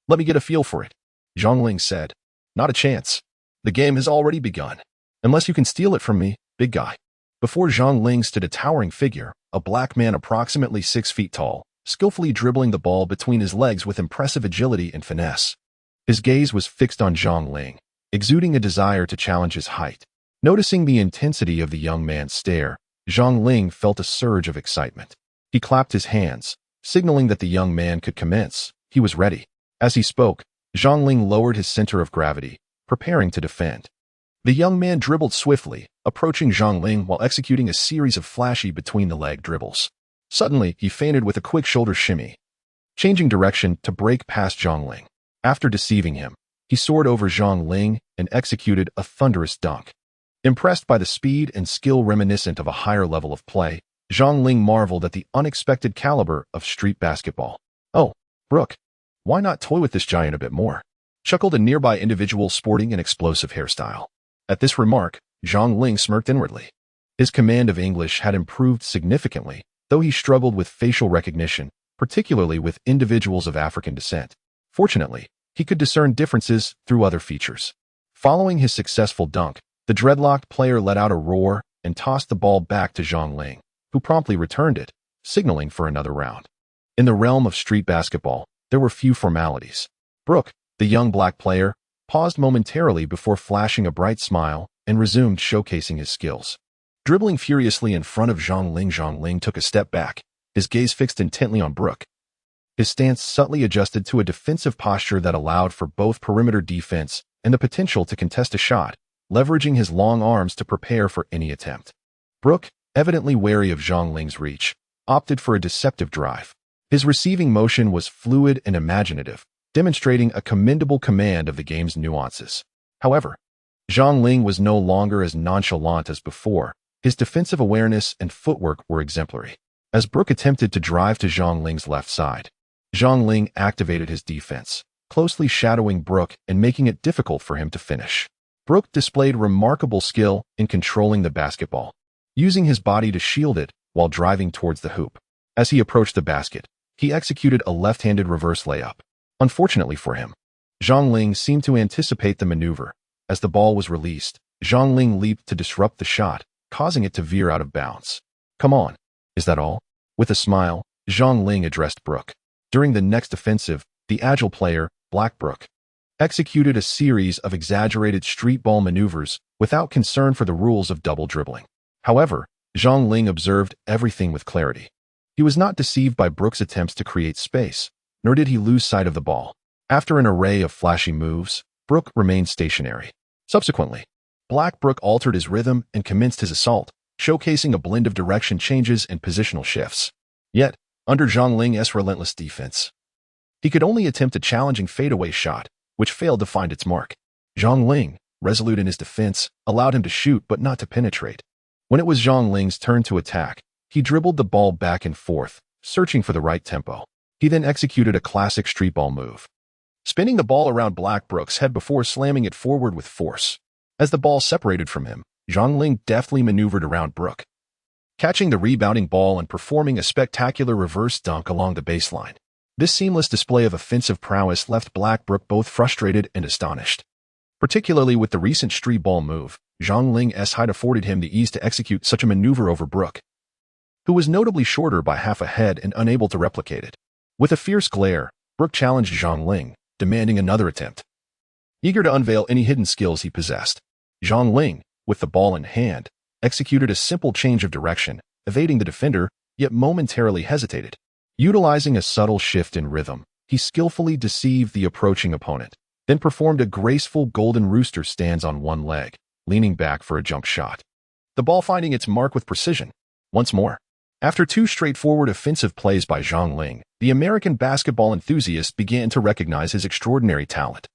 Let me get a feel for it, Xiang Yuan said. Not a chance. The game has already begun. Unless you can steal it from me, big guy. Before Zhang Ling stood a towering figure, a black man approximately 6 feet tall, skillfully dribbling the ball between his legs with impressive agility and finesse. His gaze was fixed on Zhang Ling, exuding a desire to challenge his height. Noticing the intensity of the young man's stare, Zhang Ling felt a surge of excitement. He clapped his hands, signaling that the young man could commence. He was ready. As he spoke, Zhang Ling lowered his center of gravity, preparing to defend. The young man dribbled swiftly, approaching Zhang Ling while executing a series of flashy between-the-leg dribbles. Suddenly, he feinted with a quick shoulder shimmy, changing direction to break past Zhang Ling. After deceiving him, he soared over Zhang Ling and executed a thunderous dunk. Impressed by the speed and skill reminiscent of a higher level of play, Zhang Ling marveled at the unexpected caliber of street basketball. "Oh, Brooke, why not toy with this giant a bit more?" chuckled a nearby individual sporting an explosive hairstyle. At this remark, Zhang Ling smirked inwardly. His command of English had improved significantly, though he struggled with facial recognition, particularly with individuals of African descent. Fortunately, he could discern differences through other features. Following his successful dunk, the dreadlocked player let out a roar and tossed the ball back to Zhang Ling, who promptly returned it, signaling for another round. In the realm of street basketball, there were few formalities. Brooke, the young black player, paused momentarily before flashing a bright smile and resumed showcasing his skills. Dribbling furiously in front of Zhang Ling took a step back, his gaze fixed intently on Brooke. His stance subtly adjusted to a defensive posture that allowed for both perimeter defense and the potential to contest a shot, leveraging his long arms to prepare for any attempt. Brooke, evidently wary of Zhang Ling's reach, opted for a deceptive drive. His receiving motion was fluid and imaginative, demonstrating a commendable command of the game's nuances. However, Zhang Ling was no longer as nonchalant as before. His defensive awareness and footwork were exemplary. As Brooke attempted to drive to Zhang Ling's left side, Zhang Ling activated his defense, closely shadowing Brooke and making it difficult for him to finish. Brooke displayed remarkable skill in controlling the basketball, using his body to shield it while driving towards the hoop. As he approached the basket, he executed a left-handed reverse layup. Unfortunately for him, Zhang Ling seemed to anticipate the maneuver. As the ball was released, Zhang Ling leaped to disrupt the shot, causing it to veer out of bounds. "Come on, is that all?" With a smile, Zhang Ling addressed Brooke. During the next offensive, the agile player, Black Brooke, executed a series of exaggerated street ball maneuvers without concern for the rules of double dribbling. However, Zhang Ling observed everything with clarity. He was not deceived by Brooke's attempts to create space, nor did he lose sight of the ball. After an array of flashy moves, Brooke remained stationary. Subsequently, Black Brooke altered his rhythm and commenced his assault, showcasing a blend of direction changes and positional shifts. Yet, under Zhang Ling's relentless defense, he could only attempt a challenging fadeaway shot, which failed to find its mark. Zhang Ling, resolute in his defense, allowed him to shoot but not to penetrate. When it was Zhang Ling's turn to attack, he dribbled the ball back and forth, searching for the right tempo. He then executed a classic street ball move, spinning the ball around Black Brooke's head before slamming it forward with force. As the ball separated from him, Zhang Ling deftly maneuvered around Brooke, catching the rebounding ball and performing a spectacular reverse dunk along the baseline. This seamless display of offensive prowess left Black Brooke both frustrated and astonished. Particularly with the recent street ball move, Zhang Ling's height afforded him the ease to execute such a maneuver over Brooke, who was notably shorter by half a head and unable to replicate it. With a fierce glare, Brooke challenged Zhang Ling, demanding another attempt. Eager to unveil any hidden skills he possessed, Zhang Ling, with the ball in hand, executed a simple change of direction, evading the defender, yet momentarily hesitated. Utilizing a subtle shift in rhythm, he skillfully deceived the approaching opponent, then performed a graceful golden rooster stance on one leg, leaning back for a jump shot. The ball finding its mark with precision. Once more, after two straightforward offensive plays by Zhang Ling, the American basketball enthusiast began to recognize his extraordinary talent.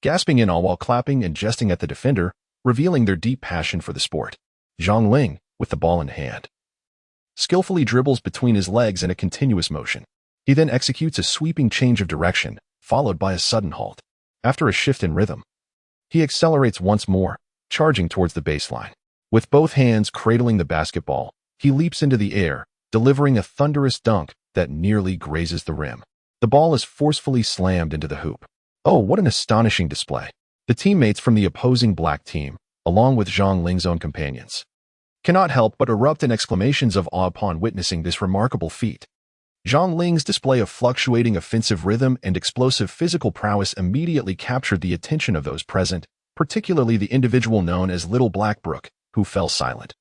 Gasping in awe while clapping and jesting at the defender, revealing their deep passion for the sport. Zhang Ling, with the ball in hand, skillfully dribbles between his legs in a continuous motion. He then executes a sweeping change of direction, followed by a sudden halt. After a shift in rhythm, he accelerates once more, charging towards the baseline. With both hands cradling the basketball, he leaps into the air, delivering a thunderous dunk that nearly grazes the rim. The ball is forcefully slammed into the hoop. Oh, what an astonishing display! The teammates from the opposing black team, along with Zhang Ling's own companions, cannot help but erupt in exclamations of awe upon witnessing this remarkable feat. Zhang Ling's display of fluctuating offensive rhythm and explosive physical prowess immediately captured the attention of those present, particularly the individual known as Little Black Brook, who fell silent,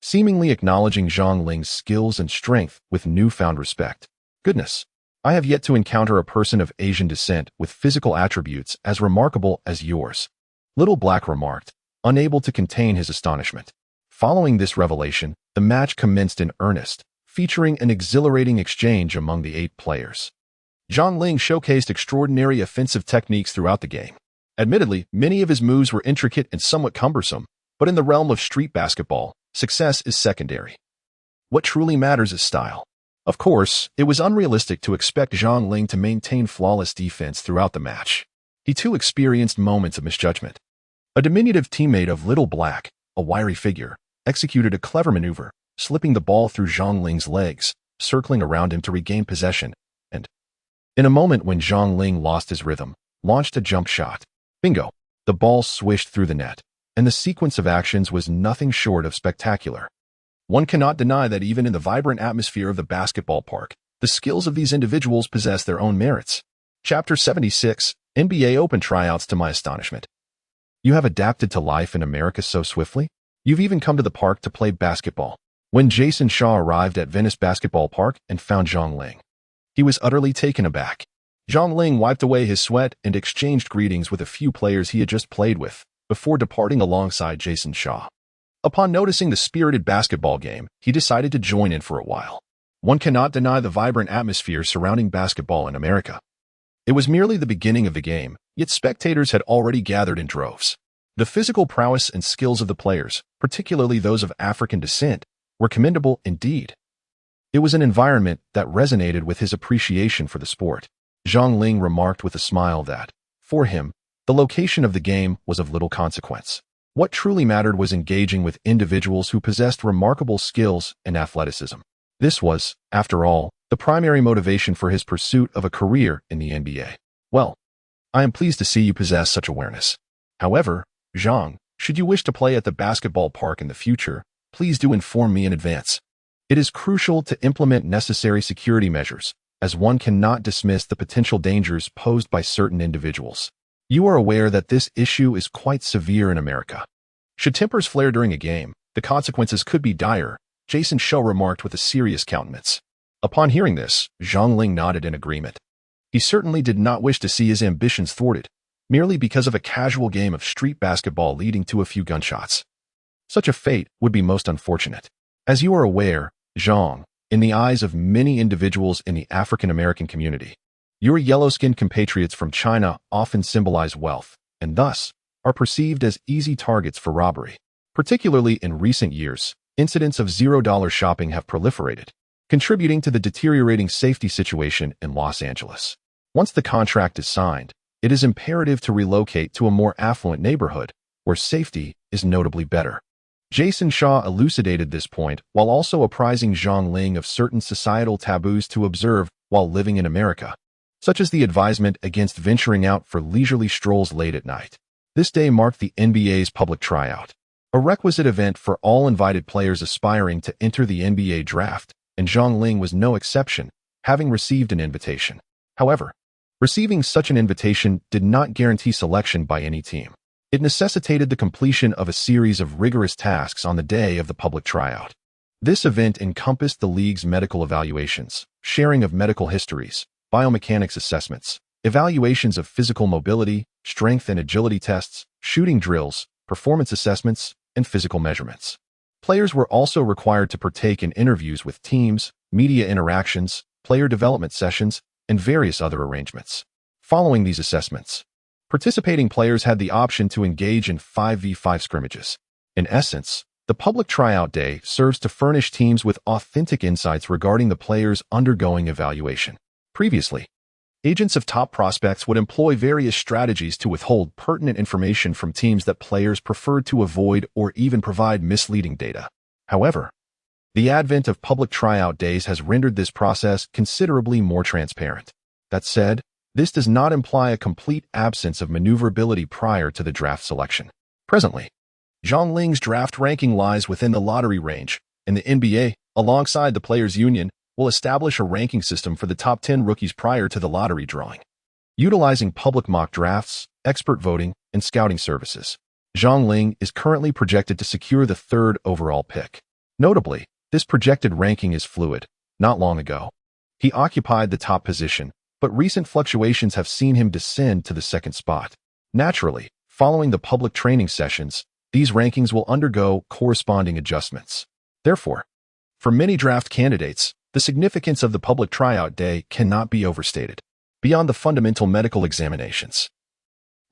seemingly acknowledging Zhang Ling's skills and strength with newfound respect. Goodness, I have yet to encounter a person of Asian descent with physical attributes as remarkable as yours, Little Black remarked, unable to contain his astonishment. Following this revelation, the match commenced in earnest, featuring an exhilarating exchange among the 8 players. Zhang Ling showcased extraordinary offensive techniques throughout the game. Admittedly, many of his moves were intricate and somewhat cumbersome, but in the realm of street basketball, success is secondary. What truly matters is style. Of course, it was unrealistic to expect Zhang Ling to maintain flawless defense throughout the match. He too experienced moments of misjudgment. A diminutive teammate of Little Black, a wiry figure, executed a clever maneuver, slipping the ball through Zhang Ling's legs, circling around him to regain possession, and, in a moment when Zhang Ling lost his rhythm, launched a jump shot. Bingo! The ball swished through the net, and the sequence of actions was nothing short of spectacular. One cannot deny that even in the vibrant atmosphere of the basketball park, the skills of these individuals possess their own merits. Chapter 76, NBA Open Tryouts. To my astonishment, you have adapted to life in America so swiftly? You've even come to the park to play basketball. When Jason Shaw arrived at Venice Basketball Park and found Zhang Ling, he was utterly taken aback. Zhang Ling wiped away his sweat and exchanged greetings with a few players he had just played with, before departing alongside Jason Shaw. Upon noticing the spirited basketball game, he decided to join in for a while. One cannot deny the vibrant atmosphere surrounding basketball in America. It was merely the beginning of the game, yet spectators had already gathered in droves. The physical prowess and skills of the players, particularly those of African descent, were commendable indeed. It was an environment that resonated with his appreciation for the sport. Zhang Ling remarked with a smile that, for him, the location of the game was of little consequence. What truly mattered was engaging with individuals who possessed remarkable skills and athleticism. This was, after all, the primary motivation for his pursuit of a career in the NBA. Well, I am pleased to see you possess such awareness. However, Zhang, should you wish to play at the basketball park in the future, please do inform me in advance. It is crucial to implement necessary security measures, as one cannot dismiss the potential dangers posed by certain individuals. You are aware that this issue is quite severe in America. Should tempers flare during a game, the consequences could be dire, Jason Shaw remarked with a serious countenance. Upon hearing this, Zhang Ling nodded in agreement. He certainly did not wish to see his ambitions thwarted, merely because of a casual game of street basketball leading to a few gunshots. Such a fate would be most unfortunate. As you are aware, Zhang, in the eyes of many individuals in the African American community, your yellow-skinned compatriots from China often symbolize wealth, and thus are perceived as easy targets for robbery. Particularly in recent years, incidents of $0 shopping have proliferated, contributing to the deteriorating safety situation in Los Angeles. Once the contract is signed, it is imperative to relocate to a more affluent neighborhood, where safety is notably better. Jason Shaw elucidated this point while also apprising Zhang Ling of certain societal taboos to observe while living in America, such as the advisement against venturing out for leisurely strolls late at night. This day marked the NBA's public tryout, a requisite event for all invited players aspiring to enter the NBA draft, and Zhang Ling was no exception, having received an invitation. However, receiving such an invitation did not guarantee selection by any team. It necessitated the completion of a series of rigorous tasks on the day of the public tryout. This event encompassed the league's medical evaluations, sharing of medical histories, biomechanics assessments, evaluations of physical mobility, strength and agility tests, shooting drills, performance assessments, and physical measurements. Players were also required to partake in interviews with teams, media interactions, player development sessions, and various other arrangements. Following these assessments, participating players had the option to engage in 5v5 scrimmages. In essence, the public tryout day serves to furnish teams with authentic insights regarding the players undergoing evaluation. Previously, agents of top prospects would employ various strategies to withhold pertinent information from teams that players preferred to avoid or even provide misleading data. However, the advent of public tryout days has rendered this process considerably more transparent. That said, this does not imply a complete absence of maneuverability prior to the draft selection. Presently, Zhang Ling's draft ranking lies within the lottery range, and the NBA, alongside the Players' Union, will establish a ranking system for the top 10 rookies prior to the lottery drawing. Utilizing public mock drafts, expert voting, and scouting services, Zhang Ling is currently projected to secure the third overall pick. Notably, this projected ranking is fluid. Not long ago, he occupied the top position, but recent fluctuations have seen him descend to the second spot. Naturally, following the public training sessions, these rankings will undergo corresponding adjustments. Therefore, for many draft candidates, the significance of the public tryout day cannot be overstated. Beyond the fundamental medical examinations,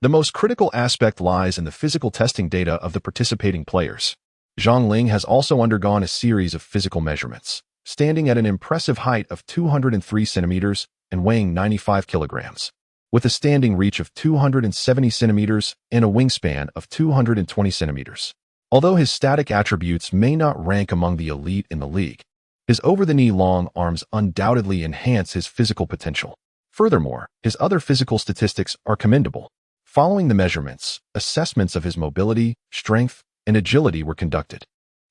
the most critical aspect lies in the physical testing data of the participating players. Zhang Ling has also undergone a series of physical measurements, standing at an impressive height of 203 centimeters and weighing 95 kilograms, with a standing reach of 270 centimeters and a wingspan of 220 centimeters. Although his static attributes may not rank among the elite in the league, his over-the-knee long arms undoubtedly enhance his physical potential. Furthermore, his other physical statistics are commendable. Following the measurements, assessments of his mobility, strength, and agility were conducted.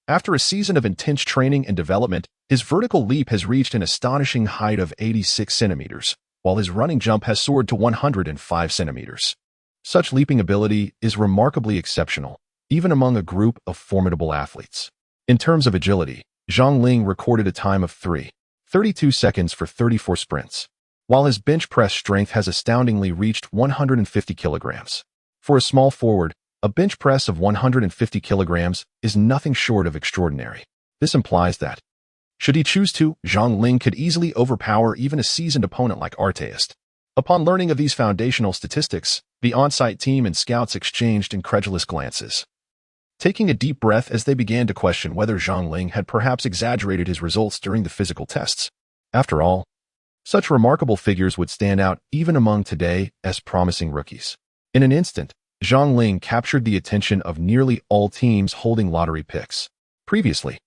After a season of intense training and development, his vertical leap has reached an astonishing height of 86 centimeters, while his running jump has soared to 105 centimeters. Such leaping ability is remarkably exceptional, even among a group of formidable athletes. In terms of agility, Zhang Ling recorded a time of 3:32 seconds for 34 sprints, while his bench press strength has astoundingly reached 150 kilograms. For a small forward, a bench press of 150 kilograms is nothing short of extraordinary. This implies that, should he choose to, Zhang Ling could easily overpower even a seasoned opponent like Arteist. Upon learning of these foundational statistics, the on-site team and scouts exchanged incredulous glances, taking a deep breath as they began to question whether Zhang Ling had perhaps exaggerated his results during the physical tests. After all, such remarkable figures would stand out even among today as promising rookies. In an instant, Zhang Ling captured the attention of nearly all teams holding lottery picks. Previously,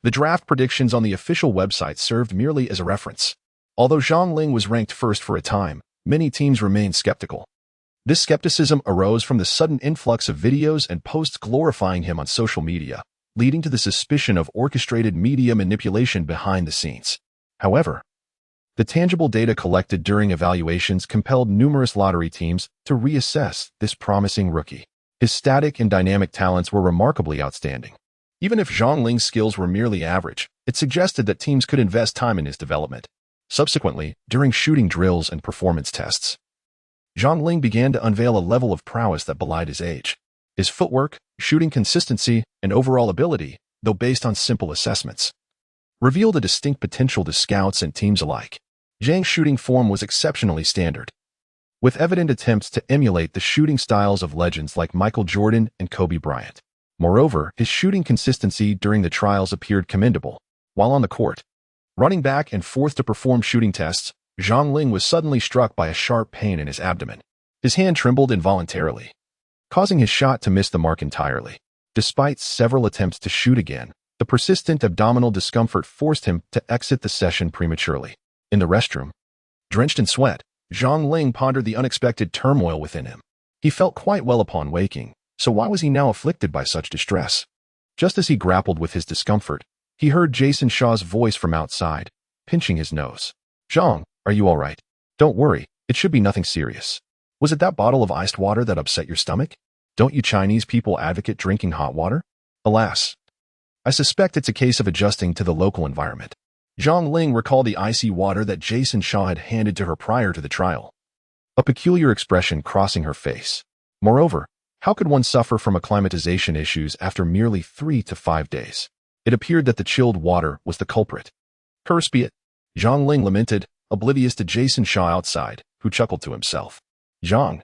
the draft predictions on the official website served merely as a reference. Although Zhang Ling was ranked first for a time, many teams remained skeptical. This skepticism arose from the sudden influx of videos and posts glorifying him on social media, leading to the suspicion of orchestrated media manipulation behind the scenes. However, the tangible data collected during evaluations compelled numerous lottery teams to reassess this promising rookie. His static and dynamic talents were remarkably outstanding. Even if Zhang Ling's skills were merely average, it suggested that teams could invest time in his development. Subsequently, during shooting drills and performance tests, Zhang Ling began to unveil a level of prowess that belied his age. His footwork, shooting consistency, and overall ability, though based on simple assessments, revealed a distinct potential to scouts and teams alike. Zhang's shooting form was exceptionally standard, with evident attempts to emulate the shooting styles of legends like Michael Jordan and Kobe Bryant. Moreover, his shooting consistency during the trials appeared commendable. While on the court, running back and forth to perform shooting tests, Zhang Ling was suddenly struck by a sharp pain in his abdomen. His hand trembled involuntarily, causing his shot to miss the mark entirely. Despite several attempts to shoot again, the persistent abdominal discomfort forced him to exit the session prematurely. In the restroom, drenched in sweat, Zhang Ling pondered the unexpected turmoil within him. He felt quite well upon waking, so why was he now afflicted by such distress? Just as he grappled with his discomfort, he heard Jason Shaw's voice from outside, pinching his nose. "Zhang, are you all right? Don't worry, it should be nothing serious. Was it that bottle of iced water that upset your stomach? Don't you Chinese people advocate drinking hot water?" Alas, I suspect it's a case of adjusting to the local environment. Zhang Ling recalled the icy water that Jason Shaw had handed to her prior to the trial, a peculiar expression crossing her face. Moreover, how could one suffer from acclimatization issues after merely 3 to 5 days? It appeared that the chilled water was the culprit. "Curse be it," Zhang Ling lamented, oblivious to Jason Shaw outside, who chuckled to himself. "Zhang,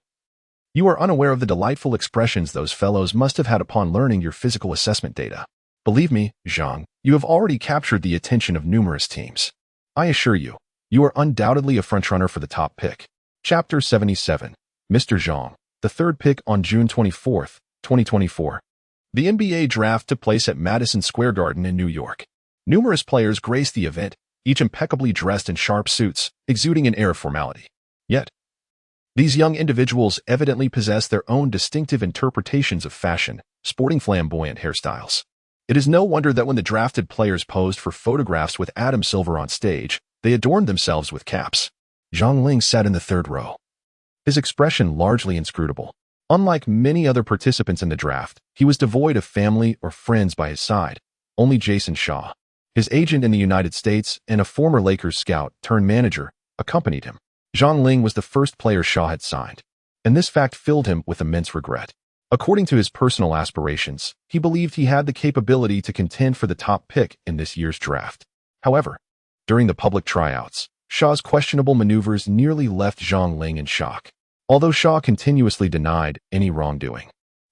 you are unaware of the delightful expressions those fellows must have had upon learning your physical assessment data. Believe me, Zhang, you have already captured the attention of numerous teams. I assure you, you are undoubtedly a frontrunner for the top pick." Chapter 77. Mr. Zhang, the third pick on June 24, 2024. The NBA draft took place at Madison Square Garden in New York. Numerous players graced the event, each impeccably dressed in sharp suits, exuding an air of formality. Yet, these young individuals evidently possess their own distinctive interpretations of fashion, sporting flamboyant hairstyles. It is no wonder that when the drafted players posed for photographs with Adam Silver on stage, they adorned themselves with caps. Zhang Ling sat in the third row, his expression largely inscrutable. Unlike many other participants in the draft, he was devoid of family or friends by his side. Only Jason Shaw, his agent in the United States and a former Lakers scout turned manager, accompanied him. Zhang Ling was the first player Shaw had signed, and this fact filled him with immense regret. According to his personal aspirations, he believed he had the capability to contend for the top pick in this year's draft. However, during the public tryouts, Shaw's questionable maneuvers nearly left Zhang Ling in shock. Although Shaw continuously denied any wrongdoing,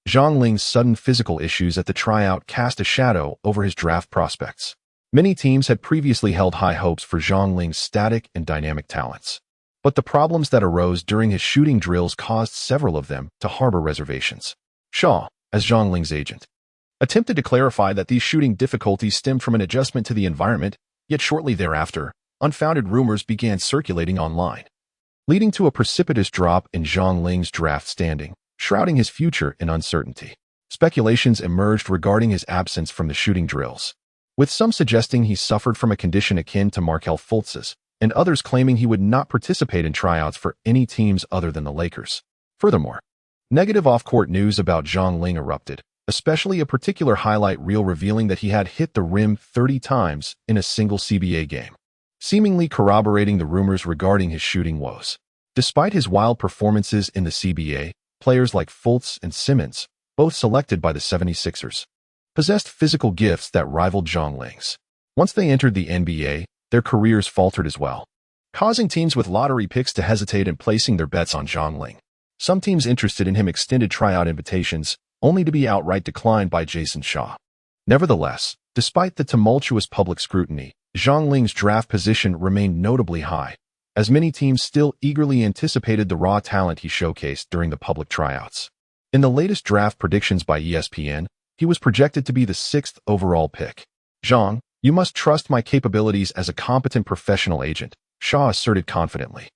Zhang Ling's sudden physical issues at the tryout cast a shadow over his draft prospects. Many teams had previously held high hopes for Zhang Ling's static and dynamic talents, but the problems that arose during his shooting drills caused several of them to harbor reservations. Shaw, as Zhang Ling's agent, attempted to clarify that these shooting difficulties stemmed from an adjustment to the environment, yet shortly thereafter, unfounded rumors began circulating online, leading to a precipitous drop in Zhang Ling's draft standing, shrouding his future in uncertainty. Speculations emerged regarding his absence from the shooting drills, with some suggesting he suffered from a condition akin to Markelle Fultz's, and others claiming he would not participate in tryouts for any teams other than the Lakers. Furthermore, negative off-court news about Zhang Ling erupted, especially a particular highlight reel revealing that he had hit the rim 30 times in a single CBA game, seemingly corroborating the rumors regarding his shooting woes. Despite his wild performances in the CBA, players like Fultz and Simmons, both selected by the 76ers, possessed physical gifts that rivaled Zhang Ling's. Once they entered the NBA, their careers faltered as well, causing teams with lottery picks to hesitate in placing their bets on Zhang Ling. Some teams interested in him extended tryout invitations, only to be outright declined by Jason Shaw. Nevertheless, despite the tumultuous public scrutiny, Zhang Ling's draft position remained notably high, as many teams still eagerly anticipated the raw talent he showcased during the public tryouts. In the latest draft predictions by ESPN, he was projected to be the 6th overall pick. "Zhang, you must trust my capabilities as a competent professional agent," Shaw asserted confidently.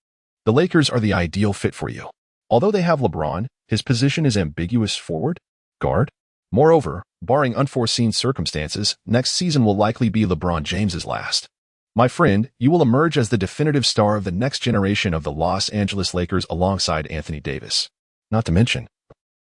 "The Lakers are the ideal fit for you. Although they have LeBron, his position is ambiguous forward, guard. Moreover, barring unforeseen circumstances, next season will likely be LeBron James's last. My friend, you will emerge as the definitive star of the next generation of the Los Angeles Lakers alongside Anthony Davis. Not to mention,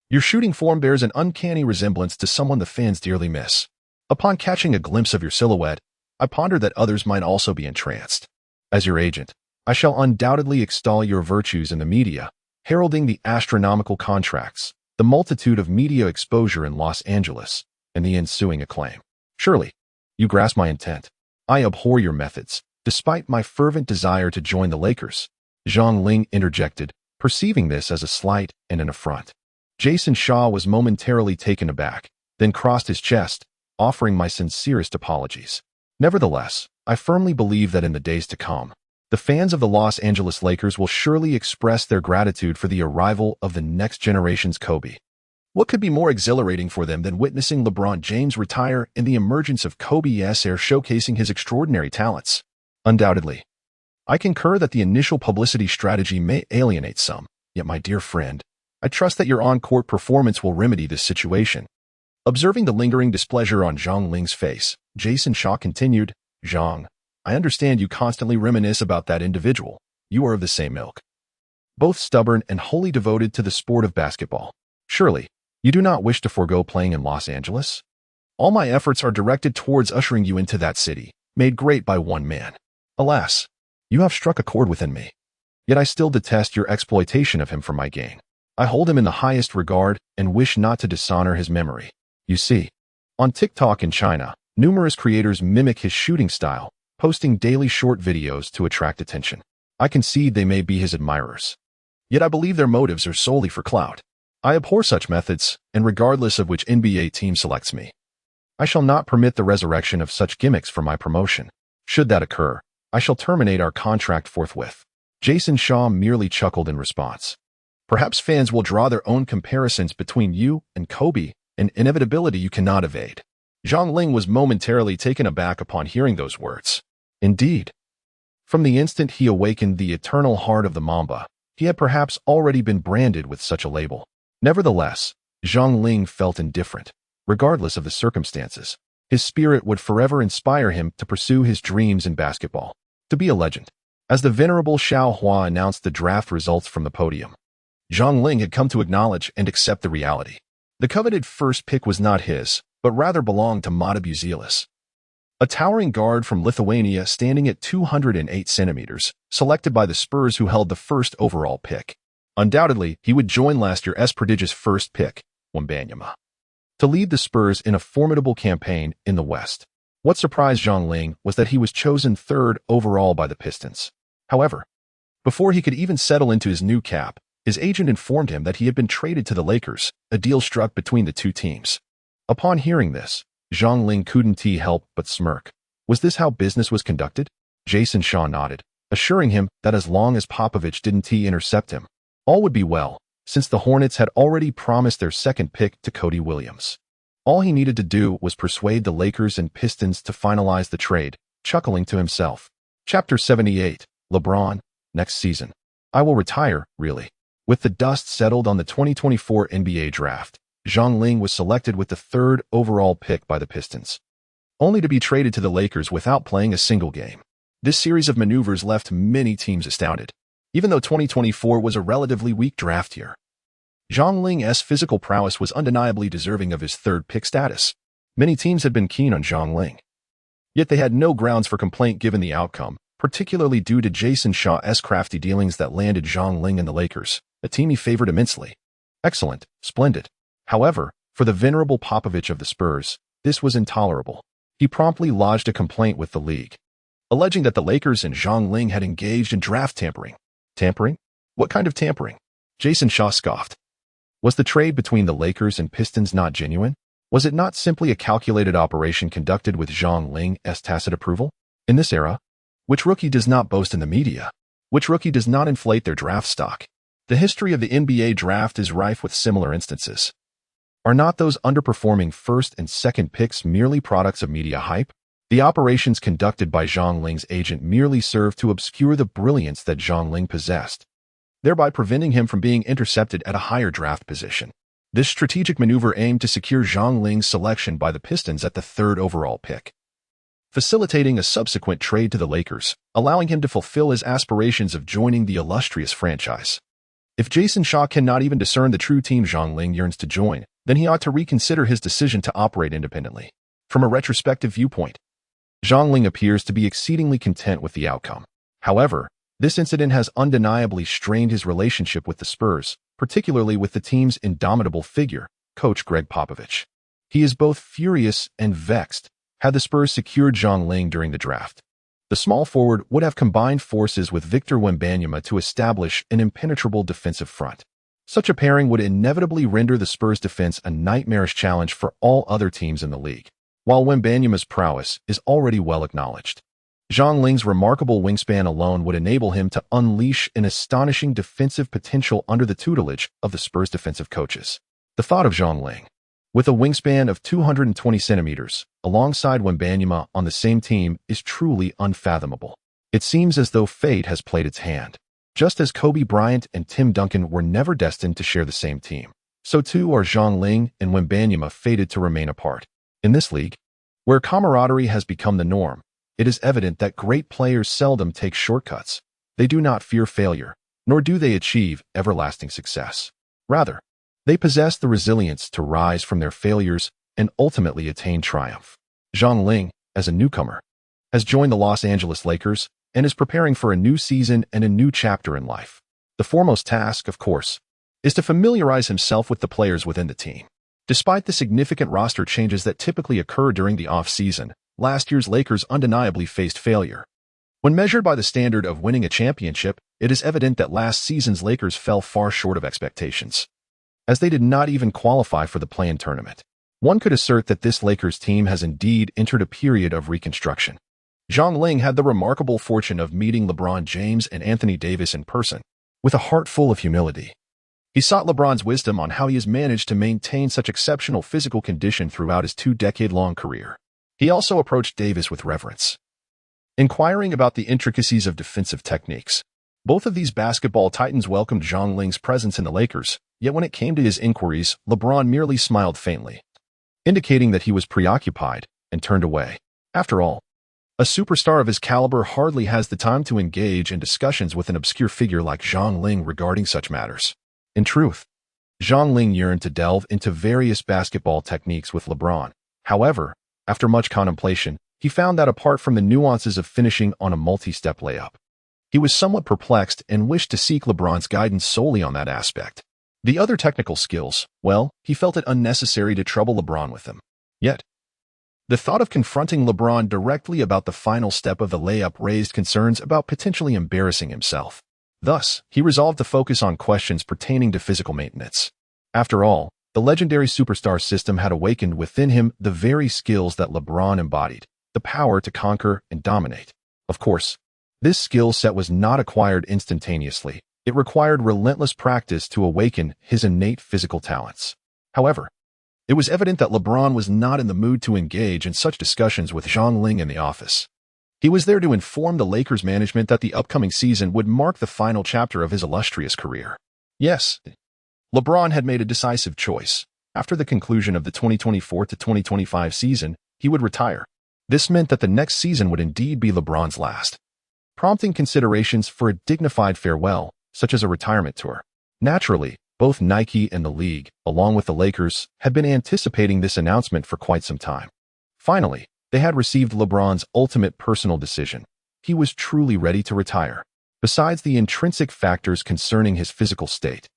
your shooting form bears an uncanny resemblance to someone the fans dearly miss. Upon catching a glimpse of your silhouette, I pondered that others might also be entranced. As your agent, I shall undoubtedly extol your virtues in the media, heralding the astronomical contracts, the multitude of media exposure in Los Angeles, and the ensuing acclaim. Surely, you grasp my intent. I abhor your methods, despite my fervent desire to join the Lakers," Zhang Ling interjected, perceiving this as a slight and an affront. Jason Shaw was momentarily taken aback, then crossed his chest, offering my sincerest apologies. Nevertheless, I firmly believe that in the days to come, the fans of the Los Angeles Lakers will surely express their gratitude for the arrival of the next generation's Kobe. What could be more exhilarating for them than witnessing LeBron James retire and the emergence of Kobe's heir showcasing his extraordinary talents? Undoubtedly, I concur that the initial publicity strategy may alienate some, yet my dear friend, I trust that your on-court performance will remedy this situation. Observing the lingering displeasure on Zhang Ling's face, Jason Shaw continued, "Zhang, I understand you constantly reminisce about that individual. You are of the same ilk, both stubborn and wholly devoted to the sport of basketball. Surely, you do not wish to forego playing in Los Angeles? All my efforts are directed towards ushering you into that city, made great by one man. Alas, you have struck a chord within me. Yet I still detest your exploitation of him for my gain. I hold him in the highest regard and wish not to dishonor his memory. You see, on TikTok in China, numerous creators mimic his shooting style, posting daily short videos to attract attention. I concede they may be his admirers, yet I believe their motives are solely for clout. I abhor such methods, and regardless of which NBA team selects me, I shall not permit the resurrection of such gimmicks for my promotion. Should that occur, I shall terminate our contract forthwith." Jason Shaw merely chuckled in response. Perhaps fans will draw their own comparisons between you and Kobe, an inevitability you cannot evade. Zhang Ling was momentarily taken aback upon hearing those words. Indeed, from the instant he awakened the eternal heart of the Mamba, he had perhaps already been branded with such a label. Nevertheless, Zhang Ling felt indifferent. Regardless of the circumstances, his spirit would forever inspire him to pursue his dreams in basketball, to be a legend. As the venerable Xiao Hua announced the draft results from the podium, Zhang Ling had come to acknowledge and accept the reality. The coveted first pick was not his, but rather belonged to Mata Buzelis, a towering guard from Lithuania standing at 208 centimeters, selected by the Spurs who held the first overall pick. Undoubtedly, he would join last year's prodigious first pick, Wembanyama, to lead the Spurs in a formidable campaign in the West. What surprised Zhang Ling was that he was chosen third overall by the Pistons. However, before he could even settle into his new cap, his agent informed him that he had been traded to the Lakers, a deal struck between the two teams. Upon hearing this, Zhang Ling couldn't help but smirk. Was this how business was conducted? Jason Shaw nodded, assuring him that as long as Popovich didn't intercept him, all would be well, since the Hornets had already promised their second pick to Cody Williams. All he needed to do was persuade the Lakers and Pistons to finalize the trade, chuckling to himself. Chapter 78, LeBron, next season. I will retire, really. With the dust settled on the 2024 NBA draft, Zhang Ling was selected with the third overall pick by the Pistons, only to be traded to the Lakers without playing a single game. This series of maneuvers left many teams astounded. Even though 2024 was a relatively weak draft year, Zhang Ling's physical prowess was undeniably deserving of his third pick status. Many teams had been keen on Zhang Ling, yet they had no grounds for complaint given the outcome, particularly due to Jason Shaw's crafty dealings that landed Zhang Ling and the Lakers, a team he favored immensely. Excellent, splendid. However, for the venerable Popovich of the Spurs, this was intolerable. He promptly lodged a complaint with the league, alleging that the Lakers and Zhang Ling had engaged in draft tampering. Tampering? What kind of tampering? Jason Shaw scoffed. Was the trade between the Lakers and Pistons not genuine? Was it not simply a calculated operation conducted with Zhang Ling's tacit approval? In this era, which rookie does not boast in the media? Which rookie does not inflate their draft stock? The history of the NBA draft is rife with similar instances. Are not those underperforming first and second picks merely products of media hype? The operations conducted by Zhang Ling's agent merely served to obscure the brilliance that Zhang Ling possessed, thereby preventing him from being intercepted at a higher draft position. This strategic maneuver aimed to secure Zhang Ling's selection by the Pistons at the third overall pick, facilitating a subsequent trade to the Lakers, allowing him to fulfill his aspirations of joining the illustrious franchise. If Jason Shaw cannot even discern the true team Zhang Ling yearns to join, then he ought to reconsider his decision to operate independently. From a retrospective viewpoint, Zhang Ling appears to be exceedingly content with the outcome. However, this incident has undeniably strained his relationship with the Spurs, particularly with the team's indomitable figure, coach Greg Popovich. He is both furious and vexed. Had the Spurs secured Zhang Ling during the draft, the small forward would have combined forces with Victor Wembanyama to establish an impenetrable defensive front. Such a pairing would inevitably render the Spurs' defense a nightmarish challenge for all other teams in the league. While Wembanyama's prowess is already well acknowledged, Zhang Ling's remarkable wingspan alone would enable him to unleash an astonishing defensive potential under the tutelage of the Spurs' defensive coaches. The thought of Zhang Ling, with a wingspan of 220 centimeters, alongside Wembanyama on the same team, is truly unfathomable. It seems as though fate has played its hand. Just as Kobe Bryant and Tim Duncan were never destined to share the same team, so too are Zhang Ling and Wembanyama fated to remain apart. In this league, where camaraderie has become the norm, it is evident that great players seldom take shortcuts. They do not fear failure, nor do they achieve everlasting success. Rather, they possess the resilience to rise from their failures and ultimately attain triumph. Zhang Ling, as a newcomer, has joined the Los Angeles Lakers and is preparing for a new season and a new chapter in life. The foremost task, of course, is to familiarize himself with the players within the team. Despite the significant roster changes that typically occur during the off-season, last year's Lakers undeniably faced failure. When measured by the standard of winning a championship, it is evident that last season's Lakers fell far short of expectations, as they did not even qualify for the play-in tournament. One could assert that this Lakers team has indeed entered a period of reconstruction. Zhang Ling had the remarkable fortune of meeting LeBron James and Anthony Davis in person. With a heart full of humility, he sought LeBron's wisdom on how he has managed to maintain such exceptional physical condition throughout his 2-decade-long career. He also approached Davis with reverence, inquiring about the intricacies of defensive techniques. Both of these basketball titans welcomed Zhang Ling's presence in the Lakers, Yet when it came to his inquiries, LeBron merely smiled faintly, indicating that he was preoccupied, and turned away. After all, a superstar of his caliber hardly has the time to engage in discussions with an obscure figure like Zhang Ling regarding such matters. In truth, Zhang Ling yearned to delve into various basketball techniques with LeBron. However, after much contemplation, he found that apart from the nuances of finishing on a multi-step layup, he was somewhat perplexed and wished to seek LeBron's guidance solely on that aspect. The other technical skills, well, he felt it unnecessary to trouble LeBron with them. Yet, the thought of confronting LeBron directly about the final step of the layup raised concerns about potentially embarrassing himself. Thus, he resolved to focus on questions pertaining to physical maintenance. After all, the legendary superstar system had awakened within him the very skills that LeBron embodied, the power to conquer and dominate. Of course, this skill set was not acquired instantaneously. It required relentless practice to awaken his innate physical talents. However, it was evident that LeBron was not in the mood to engage in such discussions with Zhang Ling in the office. He was there to inform the Lakers management that the upcoming season would mark the final chapter of his illustrious career. Yes, LeBron had made a decisive choice. After the conclusion of the 2024 to 2025 season, he would retire. This meant that the next season would indeed be LeBron's last, prompting considerations for a dignified farewell, such as a retirement tour. Naturally, both Nike and the league, along with the Lakers, had been anticipating this announcement for quite some time. Finally, they had received LeBron's ultimate personal decision. He was truly ready to retire. Besides the intrinsic factors concerning his physical state,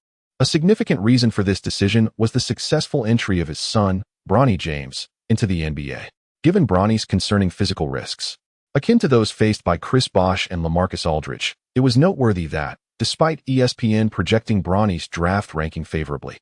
a significant reason for this decision was the successful entry of his son, Bronny James, into the NBA. Given Bronny's concerning physical risks, akin to those faced by Chris Bosh and LaMarcus Aldridge, it was noteworthy that, despite ESPN projecting Bronny's draft ranking favorably,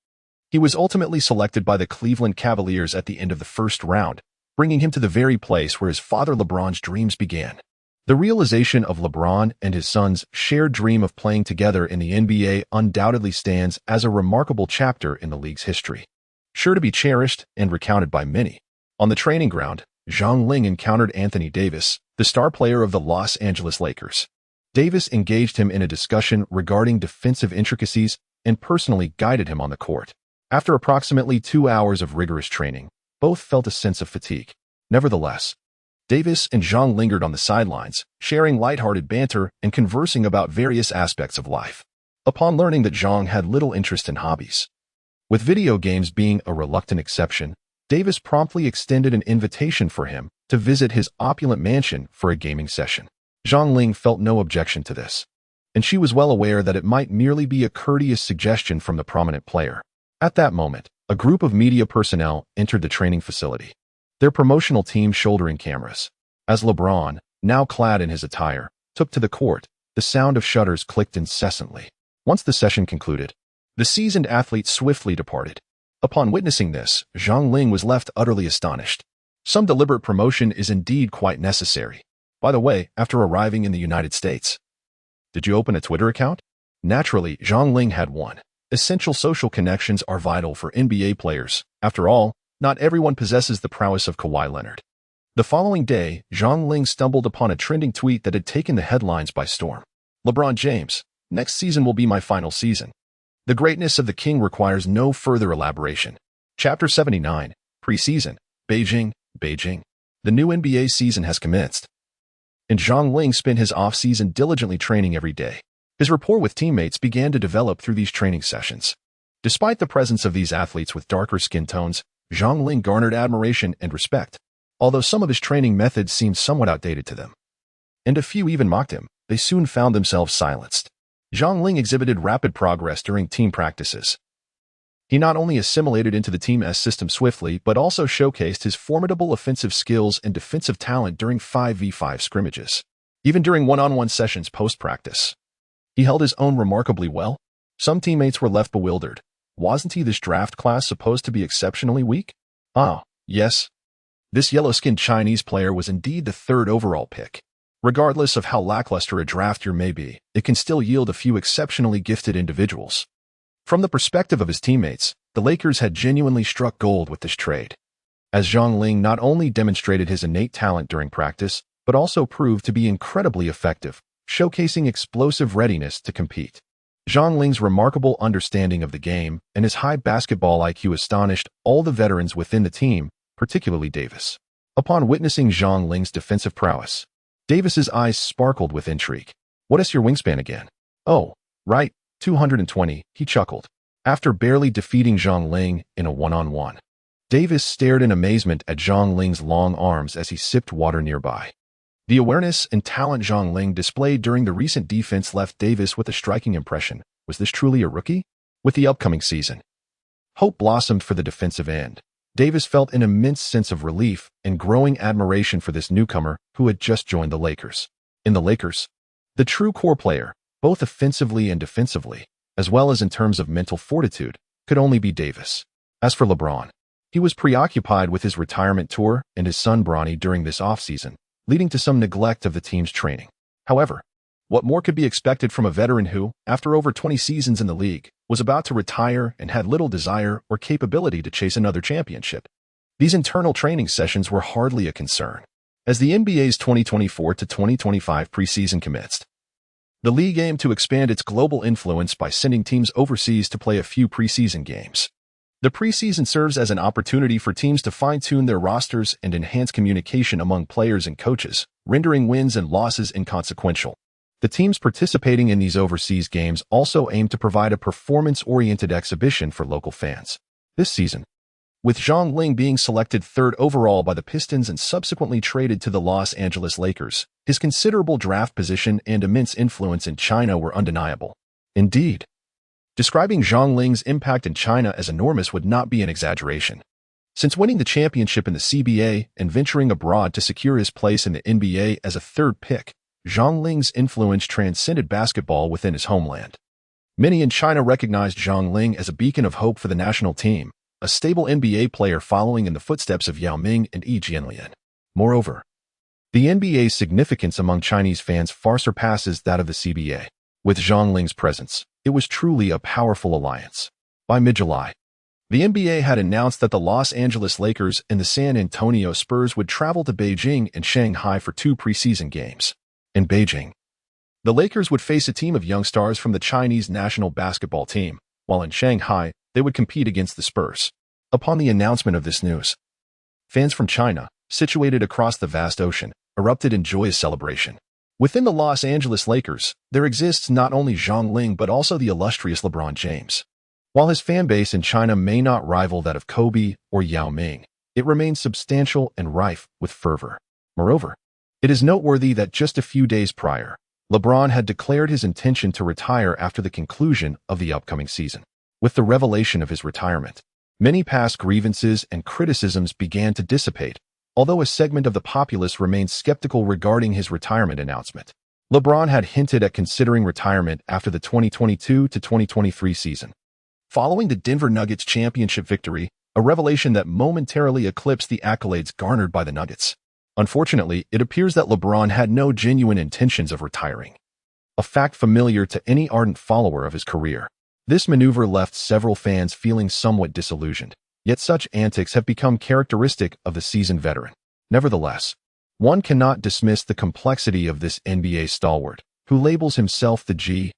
he was ultimately selected by the Cleveland Cavaliers at the end of the first round, bringing him to the very place where his father LeBron's dreams began. The realization of LeBron and his son's shared dream of playing together in the NBA undoubtedly stands as a remarkable chapter in the league's history, sure to be cherished and recounted by many. On the training ground, Zhang Ling encountered Anthony Davis, the star player of the Los Angeles Lakers. Davis engaged him in a discussion regarding defensive intricacies and personally guided him on the court. After approximately 2 hours of rigorous training, both felt a sense of fatigue. Nevertheless, Davis and Zhang lingered on the sidelines, sharing lighthearted banter and conversing about various aspects of life. Upon learning that Zhang had little interest in hobbies, with video games being a reluctant exception, Davis promptly extended an invitation for him to visit his opulent mansion for a gaming session. Zhang Ling felt no objection to this, and she was well aware that it might merely be a courteous suggestion from the prominent player. At that moment, a group of media personnel entered the training facility, their promotional team shouldering cameras. As LeBron, now clad in his attire, took to the court, the sound of shutters clicked incessantly. Once the session concluded, the seasoned athlete swiftly departed. Upon witnessing this, Zhang Ling was left utterly astonished. Some deliberate promotion is indeed quite necessary. By the way, after arriving in the United States, did you open a Twitter account? Naturally, Zhang Ling had one. Essential social connections are vital for NBA players. After all, not everyone possesses the prowess of Kawhi Leonard. The following day, Zhang Ling stumbled upon a trending tweet that had taken the headlines by storm. LeBron James, next season will be my final season. The greatness of the King requires no further elaboration. Chapter 79, Preseason, Beijing, Beijing. The new NBA season has commenced, and Zhang Ling spent his off-season diligently training every day. His rapport with teammates began to develop through these training sessions. Despite the presence of these athletes with darker skin tones, Zhang Ling garnered admiration and respect. Although some of his training methods seemed somewhat outdated to them, and a few even mocked him, they soon found themselves silenced. Zhang Ling exhibited rapid progress during team practices. He not only assimilated into the team's system swiftly, but also showcased his formidable offensive skills and defensive talent during 5v5 scrimmages. Even during one-on-one sessions post-practice, he held his own remarkably well. Some teammates were left bewildered. Wasn't he this draft class supposed to be exceptionally weak? Ah, yes. This yellow-skinned Chinese player was indeed the third overall pick. Regardless of how lackluster a draft year may be, it can still yield a few exceptionally gifted individuals. From the perspective of his teammates, the Lakers had genuinely struck gold with this trade, as Zhang Ling not only demonstrated his innate talent during practice, but also proved to be incredibly effective, showcasing explosive readiness to compete. Zhang Ling's remarkable understanding of the game and his high basketball IQ astonished all the veterans within the team, particularly Davis. Upon witnessing Zhang Ling's defensive prowess, Davis's eyes sparkled with intrigue. "What is your wingspan again?" "Oh, right, 220, he chuckled. After barely defeating Zhang Ling in a one-on-one, Davis stared in amazement at Zhang Ling's long arms as he sipped water nearby. The awareness and talent Zhang Ling displayed during the recent defense left Davis with a striking impression. Was this truly a rookie? With the upcoming season, hope blossomed for the defensive end. Davis felt an immense sense of relief and growing admiration for this newcomer who had just joined the Lakers. In the Lakers, the true core player, both offensively and defensively, as well as in terms of mental fortitude, could only be Davis. As for LeBron, he was preoccupied with his retirement tour and his son Bronny during this offseason, leading to some neglect of the team's training. However, what more could be expected from a veteran who, after over 20 seasons in the league, was about to retire and had little desire or capability to chase another championship? These internal training sessions were hardly a concern. As the NBA's 2024 to 2025 preseason commenced, the league aimed to expand its global influence by sending teams overseas to play a few preseason games. The preseason serves as an opportunity for teams to fine-tune their rosters and enhance communication among players and coaches, rendering wins and losses inconsequential. The teams participating in these overseas games also aim to provide a performance-oriented exhibition for local fans. This season, with Zhang Ling being selected third overall by the Pistons and subsequently traded to the Los Angeles Lakers, his considerable draft position and immense influence in China were undeniable. Indeed, describing Zhang Ling's impact in China as enormous would not be an exaggeration. Since winning the championship in the CBA and venturing abroad to secure his place in the NBA as a third pick, Zhang Ling's influence transcended basketball within his homeland. Many in China recognized Zhang Ling as a beacon of hope for the national team, a stable NBA player following in the footsteps of Yao Ming and Yi Jianlian. Moreover, the NBA's significance among Chinese fans far surpasses that of the CBA. With Zhang Ling's presence, it was truly a powerful alliance. By mid-July, the NBA had announced that the Los Angeles Lakers and the San Antonio Spurs would travel to Beijing and Shanghai for 2 preseason games. In Beijing, the Lakers would face a team of young stars from the Chinese national basketball team, while in Shanghai, they would compete against the Spurs. Upon the announcement of this news, fans from China, situated across the vast ocean, erupted in joyous celebration. Within the Los Angeles Lakers, there exists not only Zhang Ling but also the illustrious LeBron James. While his fan base in China may not rival that of Kobe or Yao Ming, it remains substantial and rife with fervor. Moreover, it is noteworthy that just a few days prior, LeBron had declared his intention to retire after the conclusion of the upcoming season. With the revelation of his retirement, many past grievances and criticisms began to dissipate, although a segment of the populace remained skeptical regarding his retirement announcement. LeBron had hinted at considering retirement after the 2022 to 2023 season. Following the Denver Nuggets championship victory, a revelation that momentarily eclipsed the accolades garnered by the Nuggets. Unfortunately, it appears that LeBron had no genuine intentions of retiring, a fact familiar to any ardent follower of his career. This maneuver left several fans feeling somewhat disillusioned, yet such antics have become characteristic of the seasoned veteran. Nevertheless, one cannot dismiss the complexity of this NBA stalwart, who labels himself the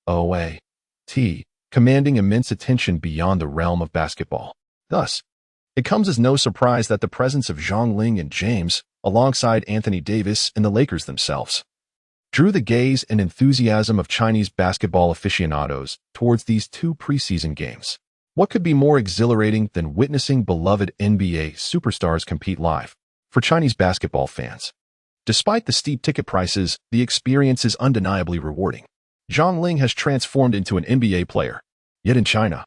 GOAT, commanding immense attention beyond the realm of basketball. Thus, it comes as no surprise that the presence of Zhang Ling and James, alongside Anthony Davis and the Lakers themselves, drew the gaze and enthusiasm of Chinese basketball aficionados towards these 2 preseason games. What could be more exhilarating than witnessing beloved NBA superstars compete live? For Chinese basketball fans, despite the steep ticket prices, the experience is undeniably rewarding. Zhang Ling has transformed into an NBA player, yet in China,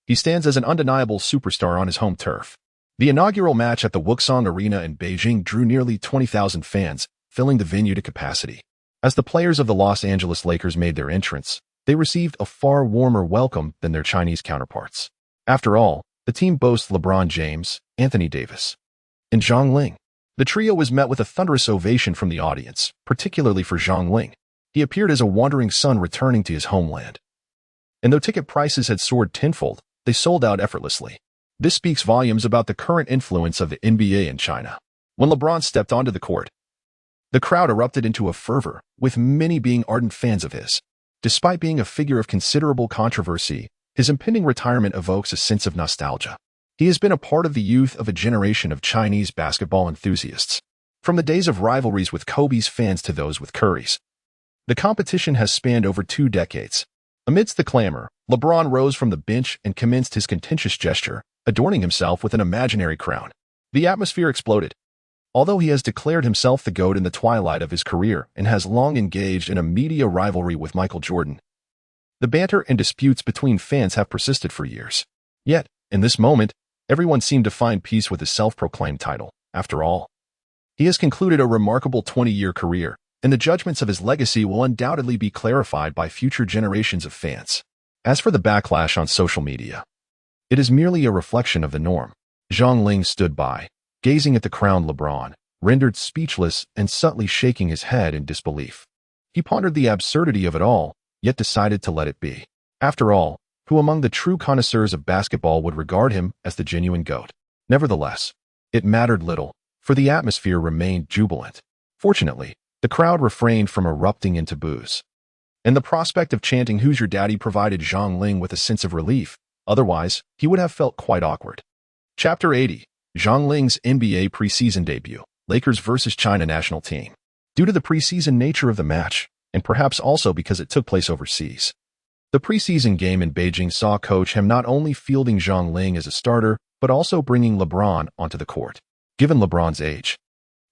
he stands as an undeniable superstar on his home turf. The inaugural match at the Wuxang Arena in Beijing drew nearly 20,000 fans, filling the venue to capacity. As the players of the Los Angeles Lakers made their entrance, they received a far warmer welcome than their Chinese counterparts. After all, the team boasts LeBron James, Anthony Davis, and Zhang Ling. The trio was met with a thunderous ovation from the audience, particularly for Zhang Ling. He appeared as a wandering son returning to his homeland. And though ticket prices had soared tenfold, they sold out effortlessly. This speaks volumes about the current influence of the NBA in China. When LeBron stepped onto the court, the crowd erupted into a fervor, with many being ardent fans of his. Despite being a figure of considerable controversy, his impending retirement evokes a sense of nostalgia. He has been a part of the youth of a generation of Chinese basketball enthusiasts, from the days of rivalries with Kobe's fans to those with Curry's. The competition has spanned over 2 decades. Amidst the clamor, LeBron rose from the bench and commenced his contentious gesture, adorning himself with an imaginary crown. The atmosphere exploded. Although he has declared himself the GOAT in the twilight of his career and has long engaged in a media rivalry with Michael Jordan, the banter and disputes between fans have persisted for years. Yet, in this moment, everyone seemed to find peace with his self-proclaimed title. After all, he has concluded a remarkable 20-year career, and the judgments of his legacy will undoubtedly be clarified by future generations of fans. As for the backlash on social media, it is merely a reflection of the norm. Xiang Ling stood by, gazing at the crowned LeBron, rendered speechless and subtly shaking his head in disbelief. He pondered the absurdity of it all, yet decided to let it be. After all, who among the true connoisseurs of basketball would regard him as the genuine GOAT? Nevertheless, it mattered little, for the atmosphere remained jubilant. Fortunately, the crowd refrained from erupting into boos, and the prospect of chanting "Who's your daddy" provided Xiang Ling with a sense of relief. Otherwise, he would have felt quite awkward. Chapter 80. Xiang Ling's NBA preseason debut, Lakers vs. China national team. Due to the preseason nature of the match, and perhaps also because it took place overseas, the preseason game in Beijing saw Coach Ham not only fielding Xiang Ling as a starter, but also bringing LeBron onto the court. Given LeBron's age,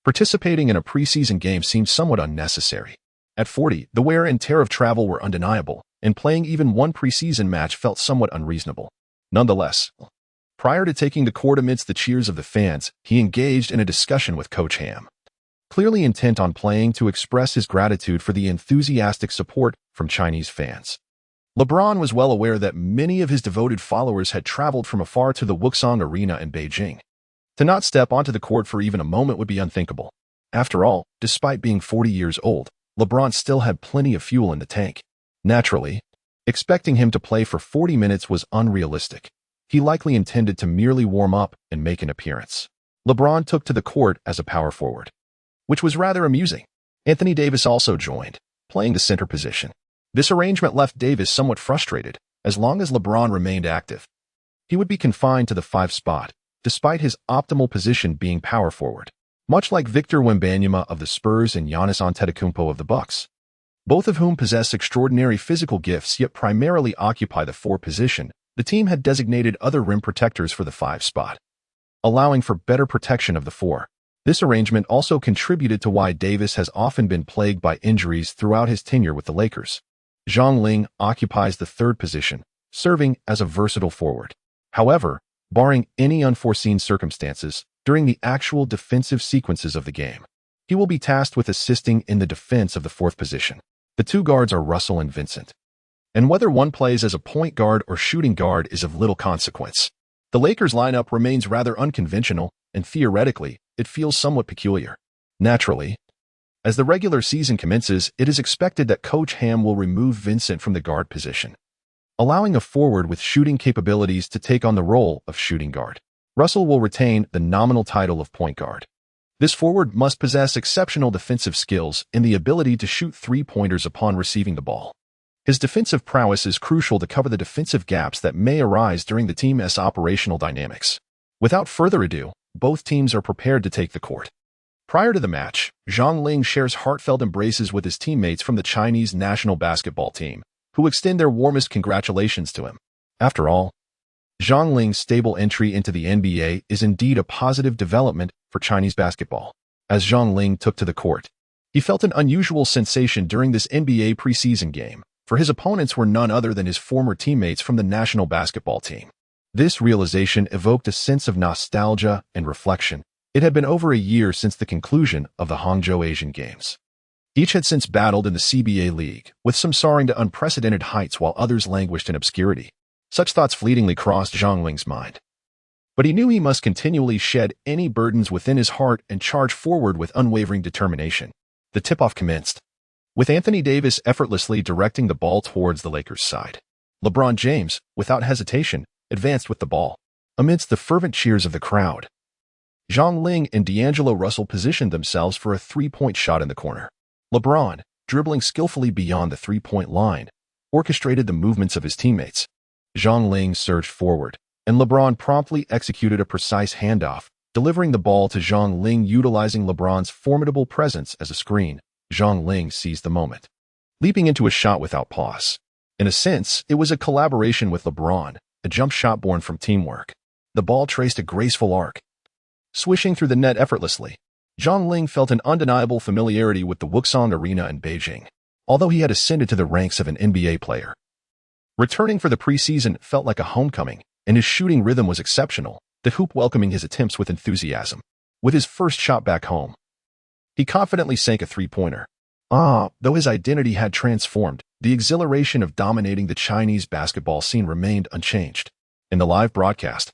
participating in a preseason game seemed somewhat unnecessary. At 40, the wear and tear of travel were undeniable, and playing even one preseason match felt somewhat unreasonable. Nonetheless, prior to taking the court amidst the cheers of the fans, he engaged in a discussion with Coach Ham, clearly intent on playing to express his gratitude for the enthusiastic support from Chinese fans. LeBron was well aware that many of his devoted followers had traveled from afar to the Wuxang Arena in Beijing. To not step onto the court for even a moment would be unthinkable. After all, despite being 40 years old, LeBron still had plenty of fuel in the tank. Naturally, expecting him to play for 40 minutes was unrealistic. He likely intended to merely warm up and make an appearance. LeBron took to the court as a power forward, which was rather amusing. Anthony Davis also joined, playing the center position. This arrangement left Davis somewhat frustrated. As long as LeBron remained active, he would be confined to the 5 spot, despite his optimal position being power forward. Much like Victor Wembanyama of the Spurs and Giannis Antetokounmpo of the Bucks, both of whom possess extraordinary physical gifts yet primarily occupy the 4 position, the team had designated other rim protectors for the 5 spot, allowing for better protection of the 4. This arrangement also contributed to why Davis has often been plagued by injuries throughout his tenure with the Lakers. Xiang Ling occupies the 3rd position, serving as a versatile forward. However, barring any unforeseen circumstances, during the actual defensive sequences of the game, he will be tasked with assisting in the defense of the 4th position. The 2 guards are Russell and Vincent, and whether one plays as a point guard or shooting guard is of little consequence. The Lakers lineup remains rather unconventional, and theoretically, it feels somewhat peculiar. Naturally, as the regular season commences, it is expected that Coach Ham will remove Vincent from the guard position, allowing a forward with shooting capabilities to take on the role of shooting guard. Russell will retain the nominal title of point guard. This forward must possess exceptional defensive skills and the ability to shoot 3-pointers upon receiving the ball. His defensive prowess is crucial to cover the defensive gaps that may arise during the team's operational dynamics. Without further ado, both teams are prepared to take the court. Prior to the match, Xiang Ling shares heartfelt embraces with his teammates from the Chinese national basketball team, who extend their warmest congratulations to him. After all, Xiang Ling's stable entry into the NBA is indeed a positive development for Chinese basketball. As Xiang Ling took to the court, he felt an unusual sensation during this NBA preseason game, for his opponents were none other than his former teammates from the national basketball team. This realization evoked a sense of nostalgia and reflection. It had been over a year since the conclusion of the Hangzhou Asian Games. Each had since battled in the CBA League, with some soaring to unprecedented heights while others languished in obscurity. Such thoughts fleetingly crossed Xiang Ling's mind. But he knew he must continually shed any burdens within his heart and charge forward with unwavering determination. The tip-off commenced, with Anthony Davis effortlessly directing the ball towards the Lakers' side. LeBron James, without hesitation, advanced with the ball. Amidst the fervent cheers of the crowd, Xiang Ling and D'Angelo Russell positioned themselves for a 3-point shot in the corner. LeBron, dribbling skillfully beyond the 3-point line, orchestrated the movements of his teammates. Zhang Ling surged forward, and LeBron promptly executed a precise handoff, delivering the ball to Zhang Ling utilizing LeBron's formidable presence as a screen. Zhang Ling seized the moment, leaping into a shot without pause. In a sense, it was a collaboration with LeBron, a jump shot born from teamwork. The ball traced a graceful arc, swishing through the net effortlessly. Zhang Ling felt an undeniable familiarity with the Wuxang Arena in Beijing, although he had ascended to the ranks of an NBA player. Returning for the preseason felt like a homecoming, and his shooting rhythm was exceptional, the hoop welcoming his attempts with enthusiasm. With his first shot back home, he confidently sank a three-pointer. Though his identity had transformed, the exhilaration of dominating the Chinese basketball scene remained unchanged. In the live broadcast,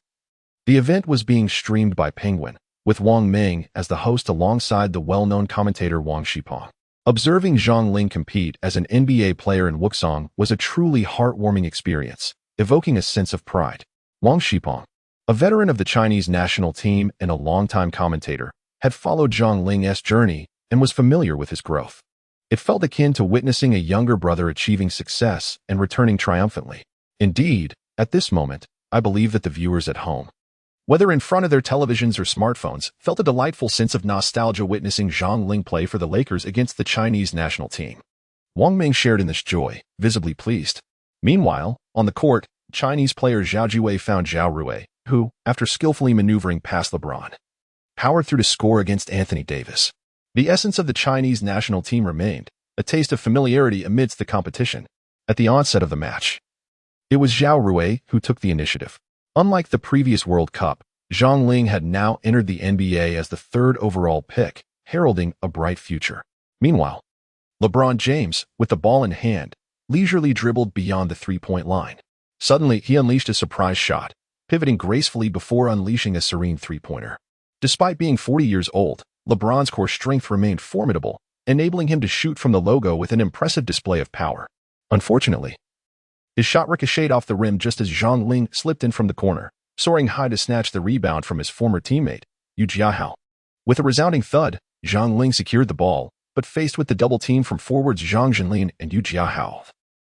the event was being streamed by Penguin, with Wang Ming as the host alongside the well-known commentator Wang Shipong. Observing Zhang Ling compete as an NBA player in Wuxang was a truly heartwarming experience, evoking a sense of pride. Wang Shipong, a veteran of the Chinese national team and a longtime commentator, had followed Zhang Ling's journey and was familiar with his growth. It felt akin to witnessing a younger brother achieving success and returning triumphantly. Indeed, at this moment, I believe that the viewers at home, whether in front of their televisions or smartphones, felt a delightful sense of nostalgia witnessing Zhang Ling play for the Lakers against the Chinese national team. Wang Ming shared in this joy, visibly pleased. Meanwhile, on the court, Chinese player Zhao Jiwei found Zhao Rui, who, after skillfully maneuvering past LeBron, powered through to score against Anthony Davis. The essence of the Chinese national team remained, a taste of familiarity amidst the competition. At the onset of the match, it was Zhao Rui who took the initiative. Unlike the previous World Cup, Zhang Ling had now entered the NBA as the third overall pick, heralding a bright future. Meanwhile, LeBron James, with the ball in hand, leisurely dribbled beyond the three-point line. Suddenly, he unleashed a surprise shot, pivoting gracefully before unleashing a serene three-pointer. Despite being 40 years old, LeBron's core strength remained formidable, enabling him to shoot from the logo with an impressive display of power. Unfortunately, his shot ricocheted off the rim just as Zhang Ling slipped in from the corner, soaring high to snatch the rebound from his former teammate, Yu Jiahao. With a resounding thud, Zhang Ling secured the ball, but faced with the double team from forwards Zhang Zhenlin and Yu Jiahao,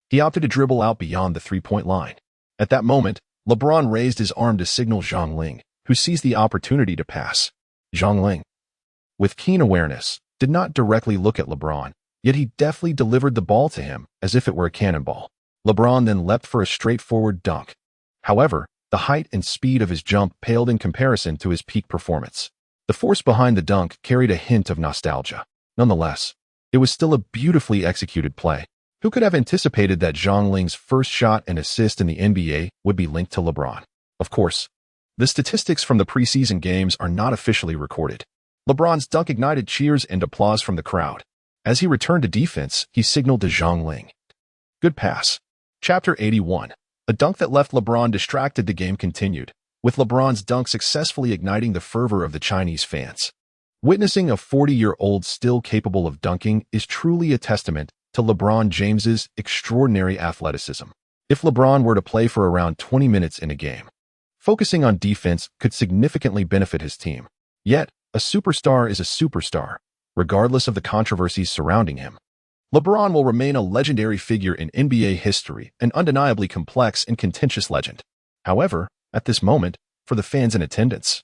he opted to dribble out beyond the three-point line. At that moment, LeBron raised his arm to signal Zhang Ling, who seized the opportunity to pass. Zhang Ling, with keen awareness, did not directly look at LeBron, yet he deftly delivered the ball to him as if it were a cannonball. LeBron then leapt for a straightforward dunk. However, the height and speed of his jump paled in comparison to his peak performance. The force behind the dunk carried a hint of nostalgia. Nonetheless, it was still a beautifully executed play. Who could have anticipated that Zhang Ling's first shot and assist in the NBA would be linked to LeBron? Of course, the statistics from the preseason games are not officially recorded. LeBron's dunk ignited cheers and applause from the crowd. As he returned to defense, he signaled to Zhang Ling. Good pass. Chapter 81. A dunk that left LeBron distracted. The game continued, with LeBron's dunk successfully igniting the fervor of the Chinese fans. Witnessing a 40-year-old still capable of dunking is truly a testament to LeBron James's extraordinary athleticism. If LeBron were to play for around 20 minutes in a game, focusing on defense could significantly benefit his team. Yet, a superstar is a superstar, regardless of the controversies surrounding him. LeBron will remain a legendary figure in NBA history, an undeniably complex and contentious legend. However, at this moment, for the fans in attendance,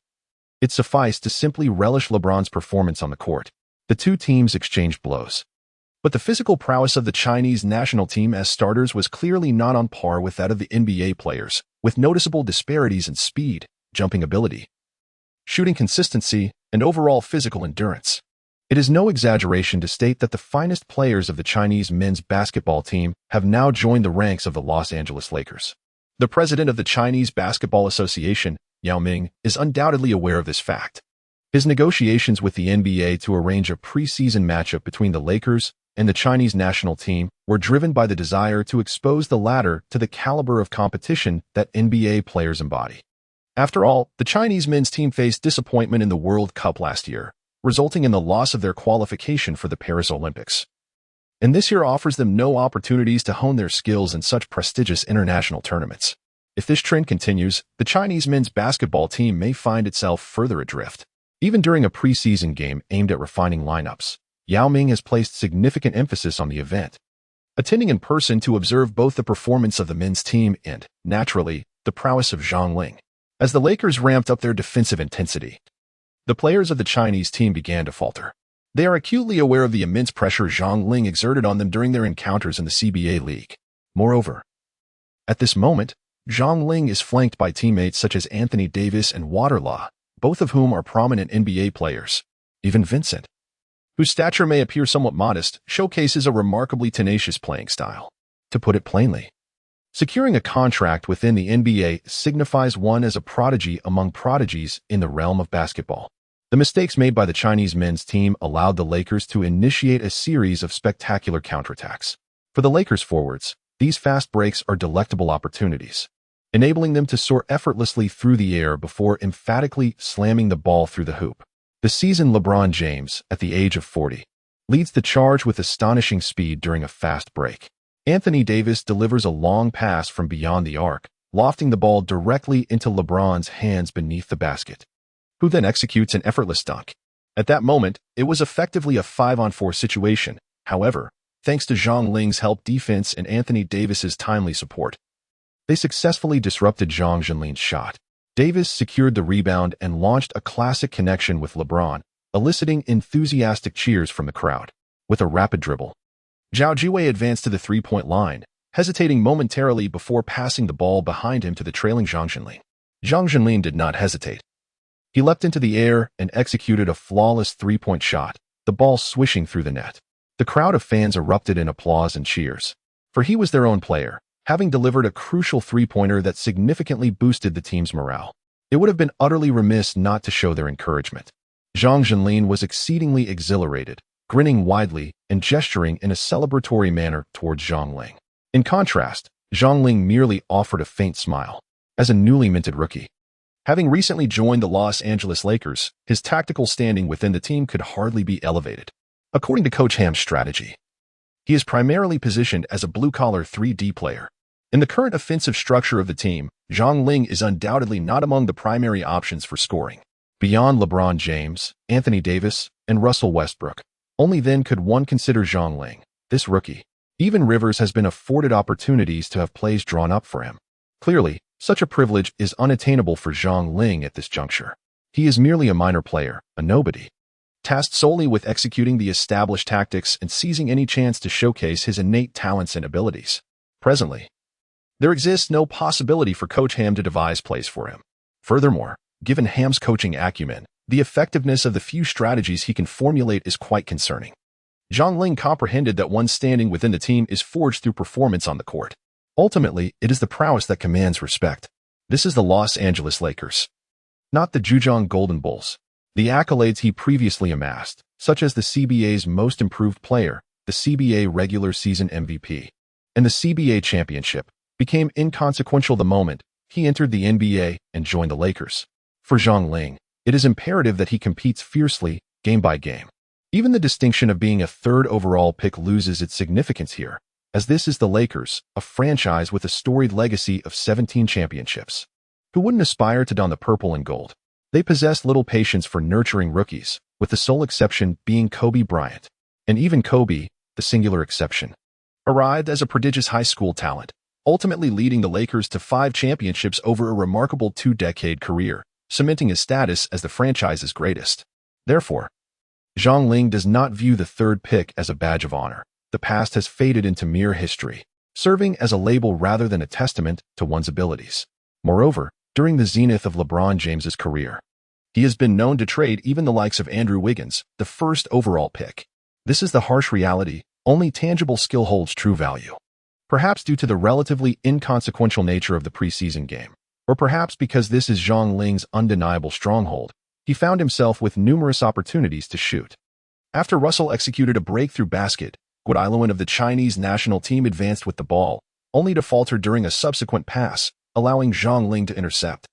it sufficed to simply relish LeBron's performance on the court. The two teams exchanged blows. But the physical prowess of the Chinese national team as starters was clearly not on par with that of the NBA players, with noticeable disparities in speed, jumping ability, shooting consistency, and overall physical endurance. It is no exaggeration to state that the finest players of the Chinese men's basketball team have now joined the ranks of the Los Angeles Lakers. The president of the Chinese Basketball Association, Yao Ming, is undoubtedly aware of this fact. His negotiations with the NBA to arrange a preseason matchup between the Lakers and the Chinese national team were driven by the desire to expose the latter to the caliber of competition that NBA players embody. After all, the Chinese men's team faced disappointment in the World Cup last year, resulting in the loss of their qualification for the Paris Olympics. And this year offers them no opportunities to hone their skills in such prestigious international tournaments. If this trend continues, the Chinese men's basketball team may find itself further adrift. Even during a preseason game aimed at refining lineups, Yao Ming has placed significant emphasis on the event. attending in person to observe both the performance of the men's team and, naturally, the prowess of Zhang Ling. As the Lakers ramped up their defensive intensity, the players of the Chinese team began to falter. They are acutely aware of the immense pressure Zhang Ling exerted on them during their encounters in the CBA League. Moreover, at this moment, Zhang Ling is flanked by teammates such as Anthony Davis and Waterlaw, both of whom are prominent NBA players. Even Vincent, whose stature may appear somewhat modest, showcases a remarkably tenacious playing style. To put it plainly, securing a contract within the NBA signifies one as a prodigy among prodigies in the realm of basketball. The mistakes made by the Chinese men's team allowed the Lakers to initiate a series of spectacular counterattacks. For the Lakers forwards, these fast breaks are delectable opportunities, enabling them to soar effortlessly through the air before emphatically slamming the ball through the hoop. The seasoned LeBron James, at the age of 40, leads the charge with astonishing speed during a fast break. Anthony Davis delivers a long pass from beyond the arc, lofting the ball directly into LeBron's hands beneath the basket, who then executes an effortless dunk. At that moment, it was effectively a 5-on-4 situation. However, thanks to Zhang Ling's help defense and Anthony Davis's timely support, they successfully disrupted Zhang Jinlin's shot. Davis secured the rebound and launched a classic connection with LeBron, eliciting enthusiastic cheers from the crowd. With a rapid dribble, Zhao Jiwei advanced to the three-point line, hesitating momentarily before passing the ball behind him to the trailing Zhang Jinlin. Zhang Jinlin did not hesitate. He leapt into the air and executed a flawless three-point shot, the ball swishing through the net. The crowd of fans erupted in applause and cheers, for he was their own player, having delivered a crucial three-pointer that significantly boosted the team's morale. It would have been utterly remiss not to show their encouragement. Zhang Jinlin was exceedingly exhilarated, grinning widely and gesturing in a celebratory manner towards Zhang Ling. In contrast, Zhang Ling merely offered a faint smile. As a newly minted rookie, having recently joined the Los Angeles Lakers, his tactical standing within the team could hardly be elevated. According to Coach Ham's strategy, he is primarily positioned as a blue-collar 3D player. In the current offensive structure of the team, Zhang Ling is undoubtedly not among the primary options for scoring. Beyond LeBron James, Anthony Davis, and Russell Westbrook, only then could one consider Zhang Ling, this rookie. Even Rivers has been afforded opportunities to have plays drawn up for him. Clearly, such a privilege is unattainable for Zhang Ling at this juncture. He is merely a minor player, a nobody, tasked solely with executing the established tactics and seizing any chance to showcase his innate talents and abilities. Presently, there exists no possibility for Coach Ham to devise plays for him. Furthermore, given Ham's coaching acumen, the effectiveness of the few strategies he can formulate is quite concerning. Zhang Ling comprehended that one's standing within the team is forged through performance on the court. Ultimately, it is the prowess that commands respect. This is the Los Angeles Lakers, not the Zhejiang Golden Bulls. The accolades he previously amassed, such as the CBA's Most Improved Player, the CBA Regular Season MVP, and the CBA Championship, became inconsequential the moment he entered the NBA and joined the Lakers. For Zhang Ling, it is imperative that he competes fiercely, game by game. Even the distinction of being a third overall pick loses its significance here, as this is the Lakers, a franchise with a storied legacy of 17 championships. Who wouldn't aspire to don the purple and gold? They possessed little patience for nurturing rookies, with the sole exception being Kobe Bryant. And even Kobe, the singular exception, arrived as a prodigious high school talent, ultimately leading the Lakers to 5 championships over a remarkable 2-decade career, cementing his status as the franchise's greatest. Therefore, Zhang Ling does not view the third pick as a badge of honor. The past has faded into mere history, serving as a label rather than a testament to one's abilities. Moreover, during the zenith of LeBron James's career, he has been known to trade even the likes of Andrew Wiggins, the first overall pick. This is the harsh reality. Only tangible skill holds true value. Perhaps due to the relatively inconsequential nature of the preseason game, or perhaps because this is Zhang Ling's undeniable stronghold, he found himself with numerous opportunities to shoot. After Russell executed a breakthrough basket, Guadailuan of the Chinese national team advanced with the ball, only to falter during a subsequent pass, allowing Zhang Ling to intercept.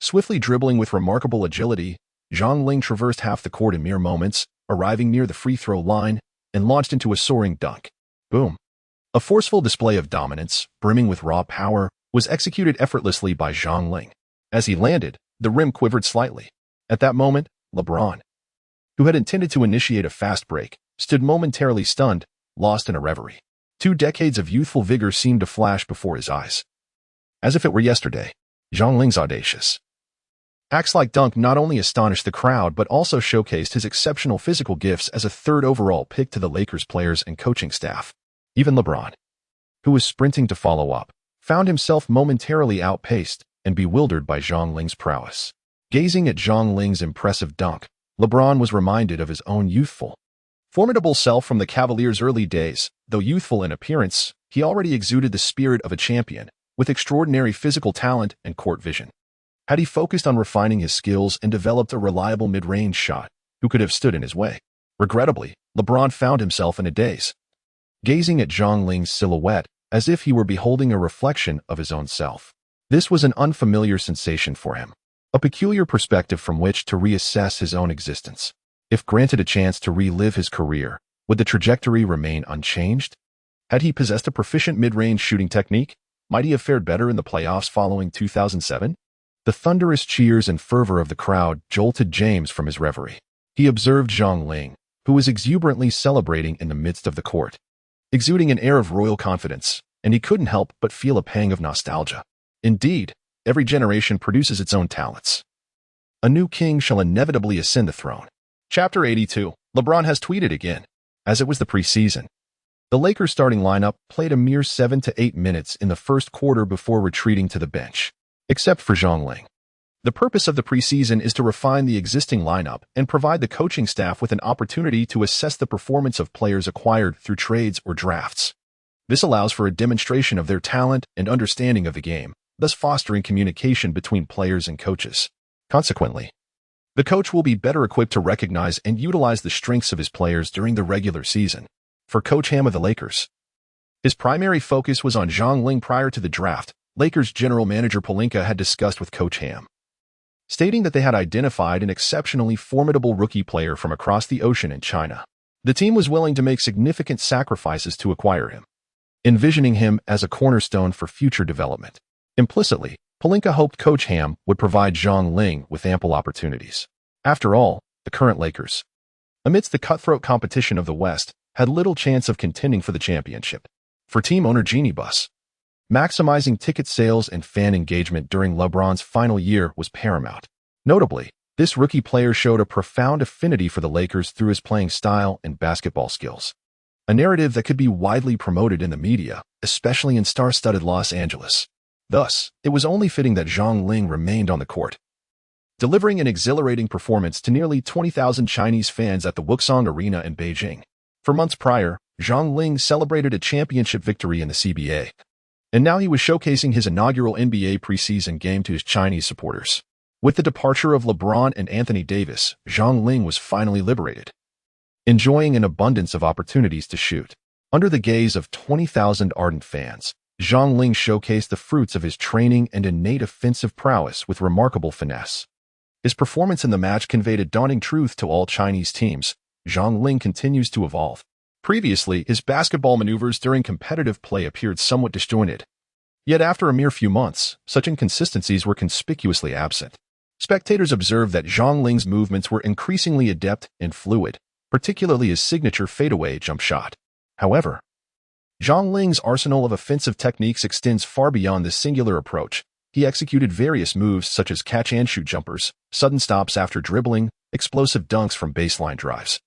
Swiftly dribbling with remarkable agility, Zhang Ling traversed half the court in mere moments, arriving near the free throw line, and launched into a soaring dunk. Boom. A forceful display of dominance, brimming with raw power, was executed effortlessly by Zhang Ling. As he landed, the rim quivered slightly. At that moment, LeBron, who had intended to initiate a fast break, stood momentarily stunned, lost in a reverie. 2 decades of youthful vigor seemed to flash before his eyes. As if it were yesterday, Zhang Ling's audacious axe-like dunk not only astonished the crowd but also showcased his exceptional physical gifts as a third overall pick to the Lakers players and coaching staff. Even LeBron, who was sprinting to follow up, found himself momentarily outpaced and bewildered by Zhang Ling's prowess. Gazing at Zhang Ling's impressive dunk, LeBron was reminded of his own youthful, formidable self from the Cavaliers' early days. Though youthful in appearance, he already exuded the spirit of a champion, with extraordinary physical talent and court vision. Had he focused on refining his skills and developed a reliable mid-range shot, who could have stood in his way? Regrettably, LeBron found himself in a daze, gazing at Zhang Ling's silhouette as if he were beholding a reflection of his own self. This was an unfamiliar sensation for him, a peculiar perspective from which to reassess his own existence. If granted a chance to relive his career, would the trajectory remain unchanged? Had he possessed a proficient mid-range shooting technique? Might he have fared better in the playoffs following 2007? The thunderous cheers and fervor of the crowd jolted James from his reverie. He observed Zhang Ling, who was exuberantly celebrating in the midst of the court, exuding an air of royal confidence, and he couldn't help but feel a pang of nostalgia. Indeed, every generation produces its own talents. A new king shall inevitably ascend the throne. Chapter 82. LeBron has tweeted again. As it was the preseason, the Lakers' starting lineup played a mere 7 to 8 minutes in the first quarter before retreating to the bench, except for Zhang Ling. The purpose of the preseason is to refine the existing lineup and provide the coaching staff with an opportunity to assess the performance of players acquired through trades or drafts. This allows for a demonstration of their talent and understanding of the game, thus fostering communication between players and coaches. Consequently, the coach will be better equipped to recognize and utilize the strengths of his players during the regular season. For Coach Ham of the Lakers, his primary focus was on Zhang Ling. Prior to the draft, Lakers general manager Pelinka had discussed with Coach Ham, stating that they had identified an exceptionally formidable rookie player from across the ocean in China. The team was willing to make significant sacrifices to acquire him, envisioning him as a cornerstone for future development. Implicitly, Pelinka hoped Coach Ham would provide Zhang Ling with ample opportunities. After all, the current Lakers, amidst the cutthroat competition of the West, had little chance of contending for the championship. For team owner Genie Bus, maximizing ticket sales and fan engagement during LeBron's final year was paramount. Notably, this rookie player showed a profound affinity for the Lakers through his playing style and basketball skills, a narrative that could be widely promoted in the media, especially in star-studded Los Angeles. Thus, it was only fitting that Zhang Ling remained on the court, delivering an exhilarating performance to nearly 20,000 Chinese fans at the Wuxang Arena in Beijing. For months prior, Zhang Ling celebrated a championship victory in the CBA, and now he was showcasing his inaugural NBA preseason game to his Chinese supporters. With the departure of LeBron and Anthony Davis, Zhang Ling was finally liberated, enjoying an abundance of opportunities to shoot. Under the gaze of 20,000 ardent fans, Zhang Ling showcased the fruits of his training and innate offensive prowess with remarkable finesse. His performance in the match conveyed a daunting truth to all Chinese teams. Zhang Ling continues to evolve. Previously, his basketball maneuvers during competitive play appeared somewhat disjointed. Yet after a mere few months, such inconsistencies were conspicuously absent. Spectators observed that Zhang Ling's movements were increasingly adept and fluid, particularly his signature fadeaway jump shot. However, Zhang Ling's arsenal of offensive techniques extends far beyond this singular approach. He executed various moves such as catch-and-shoot jumpers, sudden stops after dribbling, explosive dunks from baseline drives,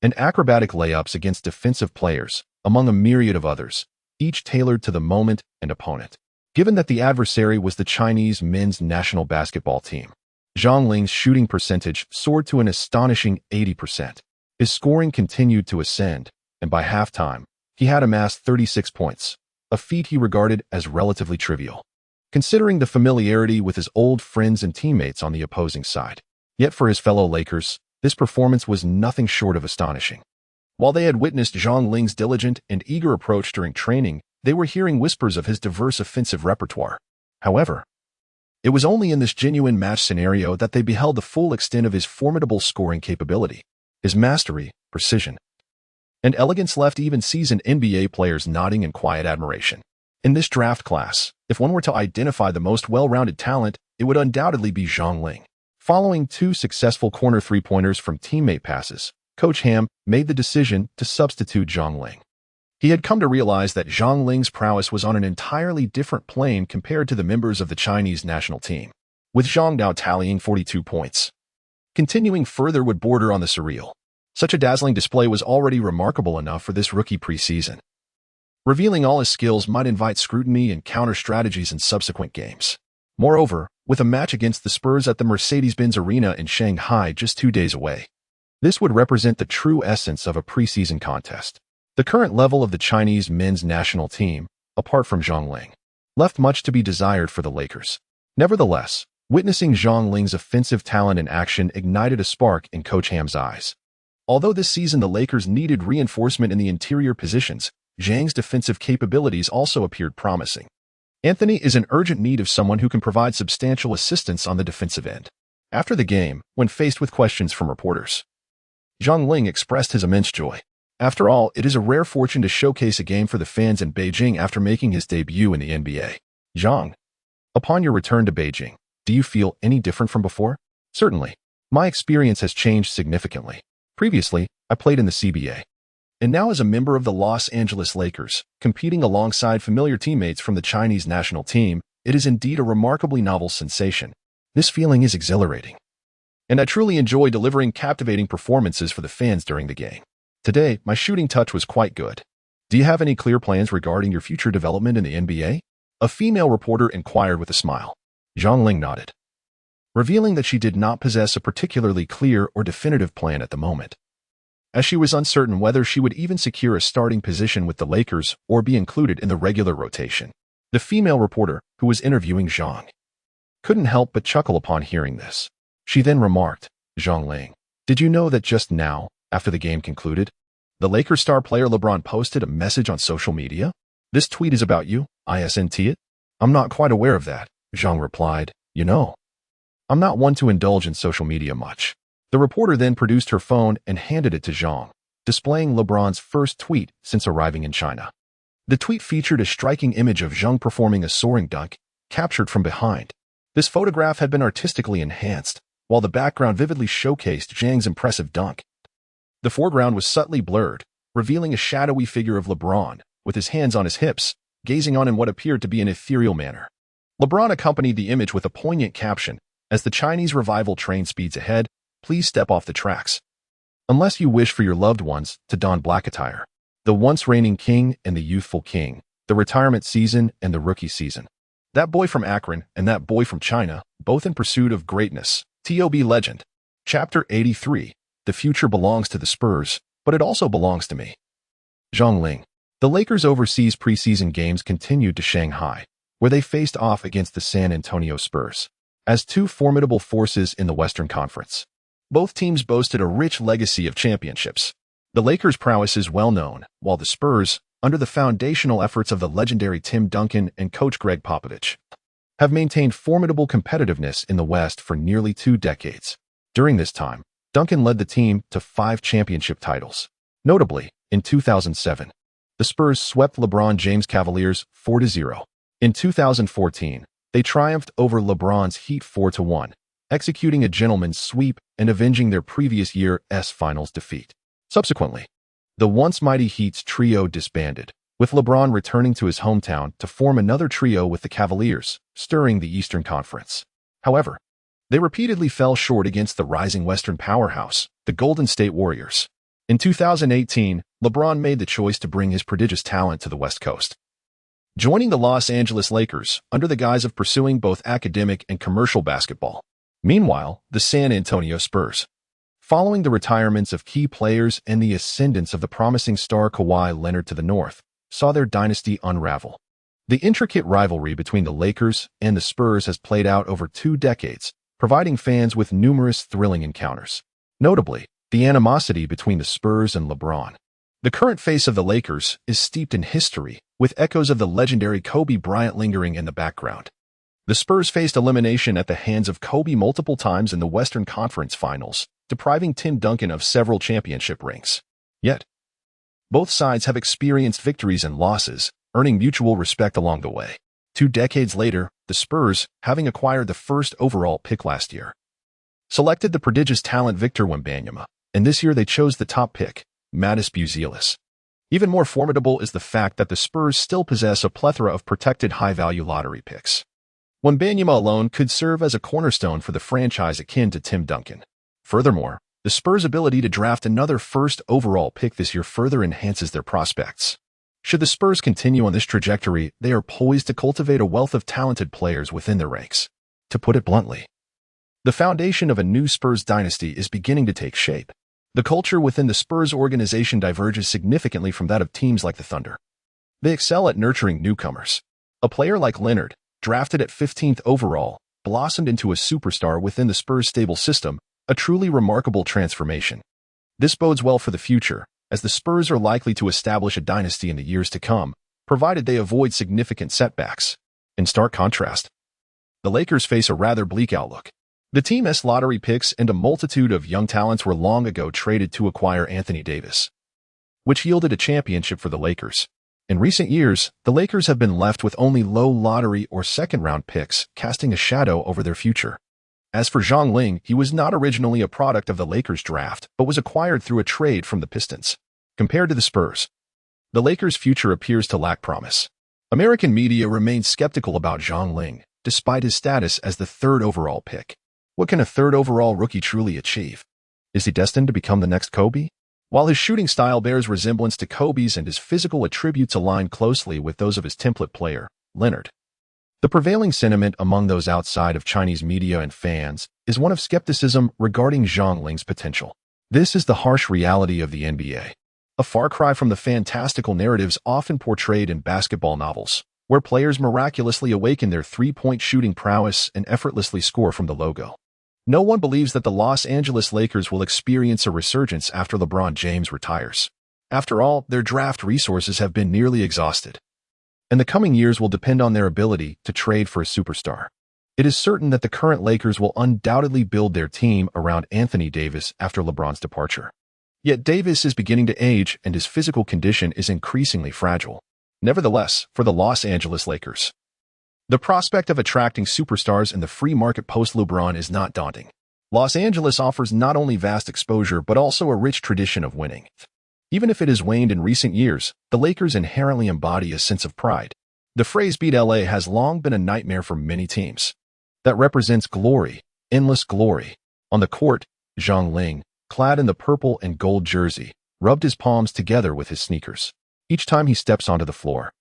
and acrobatic layups against defensive players, among a myriad of others, each tailored to the moment and opponent. Given that the adversary was the Chinese men's national basketball team, Zhang Ling's shooting percentage soared to an astonishing 80%. His scoring continued to ascend, and by halftime, he had amassed 36 points, a feat he regarded as relatively trivial, considering the familiarity with his old friends and teammates on the opposing side. Yet for his fellow Lakers, this performance was nothing short of astonishing. While they had witnessed Zhang Ling's diligent and eager approach during training, they were hearing whispers of his diverse offensive repertoire. However, it was only in this genuine match scenario that they beheld the full extent of his formidable scoring capability. His mastery, precision, and elegance left even seasoned NBA players nodding in quiet admiration. In this draft class, if one were to identify the most well-rounded talent, it would undoubtedly be Zhang Ling. Following 2 successful corner three-pointers from teammate passes, Coach Ham made the decision to substitute Zhang Ling. He had come to realize that Zhang Ling's prowess was on an entirely different plane compared to the members of the Chinese national team, with Zhang now tallying 42 points. Continuing further would border on the surreal. Such a dazzling display was already remarkable enough for this rookie preseason. Revealing all his skills might invite scrutiny and counter strategies in subsequent games. Moreover, with a match against the Spurs at the Mercedes-Benz Arena in Shanghai just 2 days away, this would represent the true essence of a preseason contest. The current level of the Chinese men's national team, apart from Zhang Ling, left much to be desired for the Lakers. Nevertheless, witnessing Zhang Ling's offensive talent in action ignited a spark in Coach Ham's eyes. Although this season the Lakers needed reinforcement in the interior positions, Zhang's defensive capabilities also appeared promising. Anthony is in urgent need of someone who can provide substantial assistance on the defensive end. After the game, when faced with questions from reporters, Zhang Ling expressed his immense joy. After all, it is a rare fortune to showcase a game for the fans in Beijing after making his debut in the NBA. Zhang, upon your return to Beijing, do you feel any different from before? Certainly. My experience has changed significantly. Previously, I played in the CBA. And now as a member of the Los Angeles Lakers, competing alongside familiar teammates from the Chinese national team, it is indeed a remarkably novel sensation. This feeling is exhilarating. And I truly enjoy delivering captivating performances for the fans during the game. Today, my shooting touch was quite good. Do you have any clear plans regarding your future development in the NBA? A female reporter inquired with a smile. Zhang Ling nodded, revealing that she did not possess a particularly clear or definitive plan at the moment, as she was uncertain whether she would even secure a starting position with the Lakers or be included in the regular rotation. The female reporter, who was interviewing Zhang, couldn't help but chuckle upon hearing this. She then remarked, Zhang Ling, did you know that just now, after the game concluded, the Lakers star player LeBron posted a message on social media? This tweet is about you, isn't it? I'm not quite aware of that, Zhang replied. You know, I'm not one to indulge in social media much. The reporter then produced her phone and handed it to Zhang, displaying LeBron's first tweet since arriving in China. The tweet featured a striking image of Zhang performing a soaring dunk, captured from behind. This photograph had been artistically enhanced, while the background vividly showcased Zhang's impressive dunk. The foreground was subtly blurred, revealing a shadowy figure of LeBron, with his hands on his hips, gazing on in what appeared to be an ethereal manner. LeBron accompanied the image with a poignant caption, as the Chinese revival train speeds ahead, please step off the tracks. Unless you wish for your loved ones to don black attire. The once reigning king and the youthful king, the retirement season and the rookie season. That boy from Akron and that boy from China, both in pursuit of greatness. TOB Legend. Chapter 83. The future belongs to the Spurs, but it also belongs to me. Zhang Ling. The Lakers' overseas preseason games continued to Shanghai, where they faced off against the San Antonio Spurs, as two formidable forces in the Western Conference. Both teams boasted a rich legacy of championships. The Lakers' prowess is well known, while the Spurs, under the foundational efforts of the legendary Tim Duncan and coach Greg Popovich, have maintained formidable competitiveness in the West for nearly 2 decades. During this time, Duncan led the team to 5 championship titles. Notably, in 2007, the Spurs swept LeBron James' Cavaliers 4-0. In 2014, they triumphed over LeBron's Heat 4-1, executing a gentleman's sweep and avenging their previous year's finals defeat. Subsequently, the once mighty Heat's trio disbanded, with LeBron returning to his hometown to form another trio with the Cavaliers, stirring the Eastern Conference. However, they repeatedly fell short against the rising Western powerhouse, the Golden State Warriors. In 2018, LeBron made the choice to bring his prodigious talent to the West Coast, joining the Los Angeles Lakers under the guise of pursuing both academic and commercial basketball. Meanwhile, the San Antonio Spurs, following the retirements of key players and the ascendance of the promising star Kawhi Leonard to the north, saw their dynasty unravel. The intricate rivalry between the Lakers and the Spurs has played out over 2 decades, providing fans with numerous thrilling encounters. Notably, the animosity between the Spurs and LeBron. The current face of the Lakers is steeped in history, with echoes of the legendary Kobe Bryant lingering in the background. The Spurs faced elimination at the hands of Kobe multiple times in the Western Conference Finals, depriving Tim Duncan of several championship rings. Yet, both sides have experienced victories and losses, earning mutual respect along the way. 2 decades later, the Spurs, having acquired the first overall pick last year, selected the prodigious talent Victor Wembanyama, and this year they chose the top pick, Matisse Buzelis. Even more formidable is the fact that the Spurs still possess a plethora of protected high-value lottery picks. Wembanyama alone could serve as a cornerstone for the franchise akin to Tim Duncan. Furthermore, the Spurs' ability to draft another first overall pick this year further enhances their prospects. Should the Spurs continue on this trajectory, they are poised to cultivate a wealth of talented players within their ranks. To put it bluntly, the foundation of a new Spurs dynasty is beginning to take shape. The culture within the Spurs organization diverges significantly from that of teams like the Thunder. They excel at nurturing newcomers. A player like Leonard, drafted at 15th overall, blossomed into a superstar within the Spurs' stable system, a truly remarkable transformation. This bodes well for the future, as the Spurs are likely to establish a dynasty in the years to come, provided they avoid significant setbacks. In stark contrast, the Lakers face a rather bleak outlook. The team's lottery picks and a multitude of young talents were long ago traded to acquire Anthony Davis, which yielded a championship for the Lakers. In recent years, the Lakers have been left with only low lottery or second-round picks, casting a shadow over their future. As for Xiang Yuan, he was not originally a product of the Lakers draft, but was acquired through a trade from the Pistons. Compared to the Spurs, the Lakers' future appears to lack promise. American media remains skeptical about Xiang Yuan, despite his status as the third overall pick. What can a third overall rookie truly achieve? Is he destined to become the next Kobe? While his shooting style bears resemblance to Kobe's and his physical attributes align closely with those of his template player, Leonard, the prevailing sentiment among those outside of Chinese media and fans is one of skepticism regarding Xiang Yuan's potential. This is the harsh reality of the NBA, a far cry from the fantastical narratives often portrayed in basketball novels, where players miraculously awaken their three-point shooting prowess and effortlessly score from the logo. No one believes that the Los Angeles Lakers will experience a resurgence after LeBron James retires. After all, their draft resources have been nearly exhausted, and the coming years will depend on their ability to trade for a superstar. It is certain that the current Lakers will undoubtedly build their team around Anthony Davis after LeBron's departure. Yet Davis is beginning to age and his physical condition is increasingly fragile. Nevertheless, for the Los Angeles Lakers, the prospect of attracting superstars in the free market post-LeBron is not daunting. Los Angeles offers not only vast exposure but also a rich tradition of winning. Even if it has waned in recent years, the Lakers inherently embody a sense of pride. The phrase "beat LA" has long been a nightmare for many teams. That represents glory, endless glory. On the court, Xiang Yuan, clad in the purple and gold jersey, rubbed his palms together with his sneakers. Each time he steps onto the floor,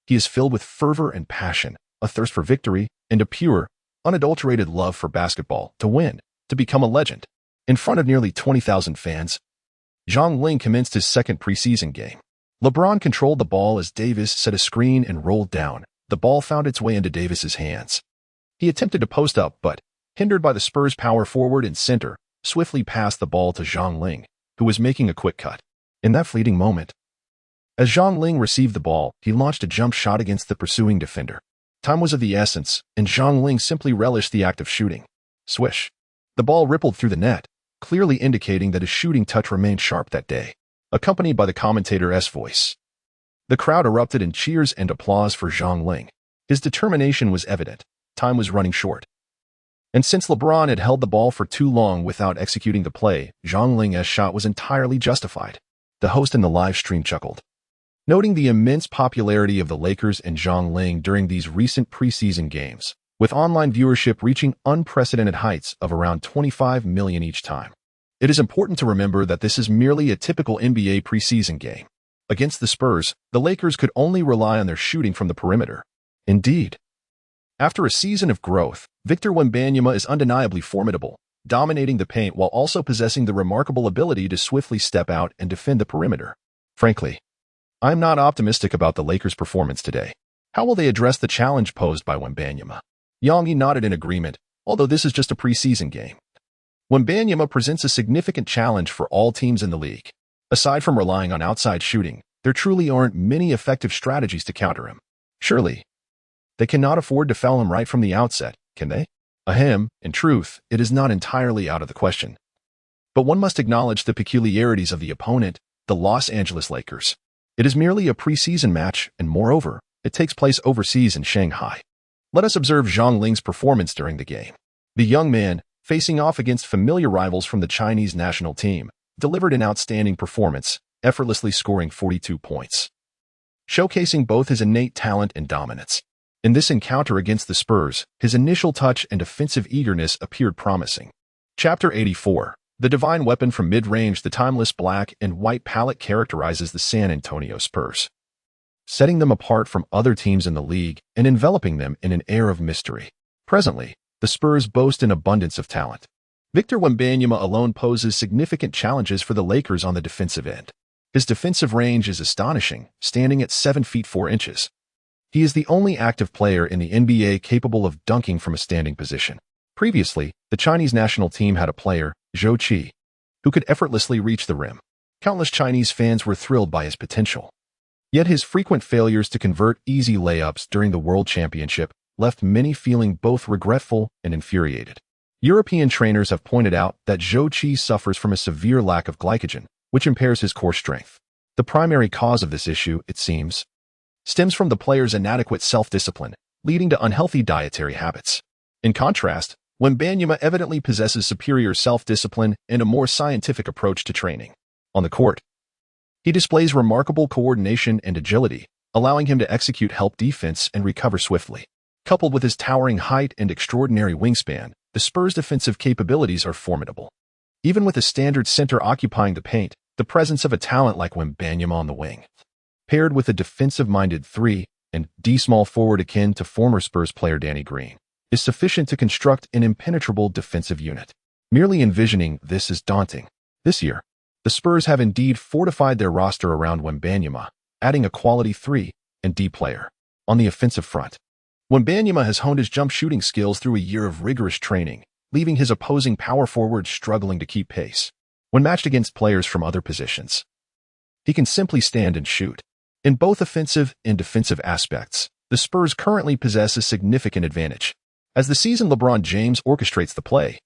he is filled with fervor and passion, a thirst for victory, and a pure, unadulterated love for basketball, to win, to become a legend. In front of nearly 20,000 fans, Xiang Yuan commenced his second preseason game. LeBron controlled the ball as Davis set a screen and rolled down. The ball found its way into Davis's hands. He attempted to post up, but, hindered by the Spurs' power forward and center, swiftly passed the ball to Xiang Yuan, who was making a quick cut. In that fleeting moment, as Xiang Yuan received the ball, he launched a jump shot against the pursuing defender. Time was of the essence, and Xiang Yuan simply relished the act of shooting. Swish. The ball rippled through the net, clearly indicating that his shooting touch remained sharp that day, accompanied by the commentator's voice. The crowd erupted in cheers and applause for Xiang Yuan. His determination was evident. Time was running short. And since LeBron had held the ball for too long without executing the play, Xiang Yuan's shot was entirely justified. The host in the live stream chuckled, noting the immense popularity of the Lakers and Xiang Yuan during these recent preseason games, with online viewership reaching unprecedented heights of around 25 million each time. It is important to remember that this is merely a typical NBA preseason game. Against the Spurs, the Lakers could only rely on their shooting from the perimeter. Indeed, after a season of growth, Victor Wembanyama is undeniably formidable, dominating the paint while also possessing the remarkable ability to swiftly step out and defend the perimeter. Frankly, I'm not optimistic about the Lakers' performance today. How will they address the challenge posed by Wembanyama? Yang nodded in agreement, although this is just a preseason game. Wembanyama presents a significant challenge for all teams in the league. Aside from relying on outside shooting, there truly aren't many effective strategies to counter him. Surely, they cannot afford to foul him right from the outset, can they? Ahem, in truth, it is not entirely out of the question. But one must acknowledge the peculiarities of the opponent, the Los Angeles Lakers. It is merely a preseason match, and moreover, it takes place overseas in Shanghai. Let us observe Xiang Yuan's performance during the game. The young man, facing off against familiar rivals from the Chinese national team, delivered an outstanding performance, effortlessly scoring 42 points, showcasing both his innate talent and dominance. In this encounter against the Spurs, his initial touch and offensive eagerness appeared promising. Chapter 84. The divine weapon from mid-range. The timeless black and white palette characterizes the San Antonio Spurs, setting them apart from other teams in the league and enveloping them in an air of mystery. Presently, the Spurs boast an abundance of talent. Victor Wembanyama alone poses significant challenges for the Lakers on the defensive end. His defensive range is astonishing, standing at 7 feet 4 inches. He is the only active player in the NBA capable of dunking from a standing position. Previously, the Chinese national team had a player, Zhou Qi, who could effortlessly reach the rim. Countless Chinese fans were thrilled by his potential. Yet his frequent failures to convert easy layups during the World Championship left many feeling both regretful and infuriated. European trainers have pointed out that Zhou Qi suffers from a severe lack of glycogen, which impairs his core strength. The primary cause of this issue, it seems, stems from the player's inadequate self-discipline, leading to unhealthy dietary habits. In contrast, Wembanyama evidently possesses superior self-discipline and a more scientific approach to training. On the court, he displays remarkable coordination and agility, allowing him to execute help defense and recover swiftly. Coupled with his towering height and extraordinary wingspan, the Spurs' defensive capabilities are formidable. Even with a standard center occupying the paint, the presence of a talent like Wembanyama on the wing, paired with a defensive-minded 3 and D small forward akin to former Spurs player Danny Green, is sufficient to construct an impenetrable defensive unit. Merely envisioning this is daunting. This year, the Spurs have indeed fortified their roster around Wembanyama, adding a quality 3 and D player. On the offensive front, Wembanyama has honed his jump shooting skills through a year of rigorous training, leaving his opposing power forwards struggling to keep pace. When matched against players from other positions, he can simply stand and shoot. In both offensive and defensive aspects, the Spurs currently possess a significant advantage. As the seasoned LeBron James orchestrates the play,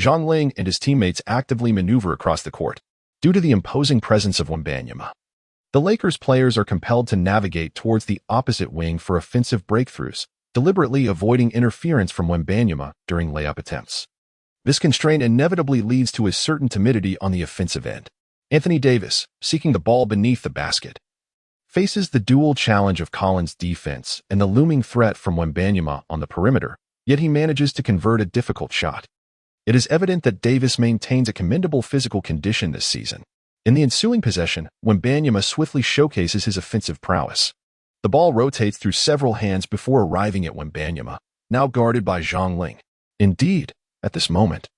Zhang Ling and his teammates actively maneuver across the court. Due to the imposing presence of Wembanyama, the Lakers players are compelled to navigate towards the opposite wing for offensive breakthroughs, deliberately avoiding interference from Wembanyama during layup attempts. This constraint inevitably leads to a certain timidity on the offensive end. Anthony Davis, seeking the ball beneath the basket, faces the dual challenge of Collins' defense and the looming threat from Wembanyama on the perimeter, yet he manages to convert a difficult shot. It is evident that Davis maintains a commendable physical condition this season. In the ensuing possession, Wembanyama swiftly showcases his offensive prowess. The ball rotates through several hands before arriving at Wembanyama, now guarded by Zhang Ling. Indeed, at this moment,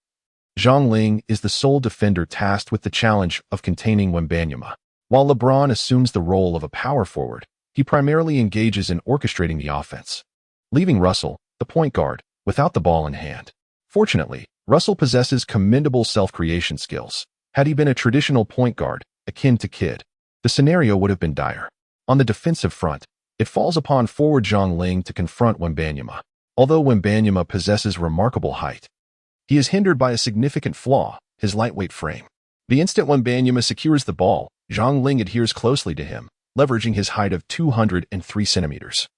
Zhang Ling is the sole defender tasked with the challenge of containing Wembanyama. While LeBron assumes the role of a power forward, he primarily engages in orchestrating the offense, leaving Russell, the point guard, without the ball in hand. Fortunately, Russell possesses commendable self-creation skills. Had he been a traditional point guard, akin to Kidd, the scenario would have been dire. On the defensive front, it falls upon forward Zhang Ling to confront Wembanyama. Although Wembanyama possesses remarkable height, he is hindered by a significant flaw, his lightweight frame. The instant Wembanyama secures the ball, Zhang Ling adheres closely to him, leveraging his height of 203 centimeters,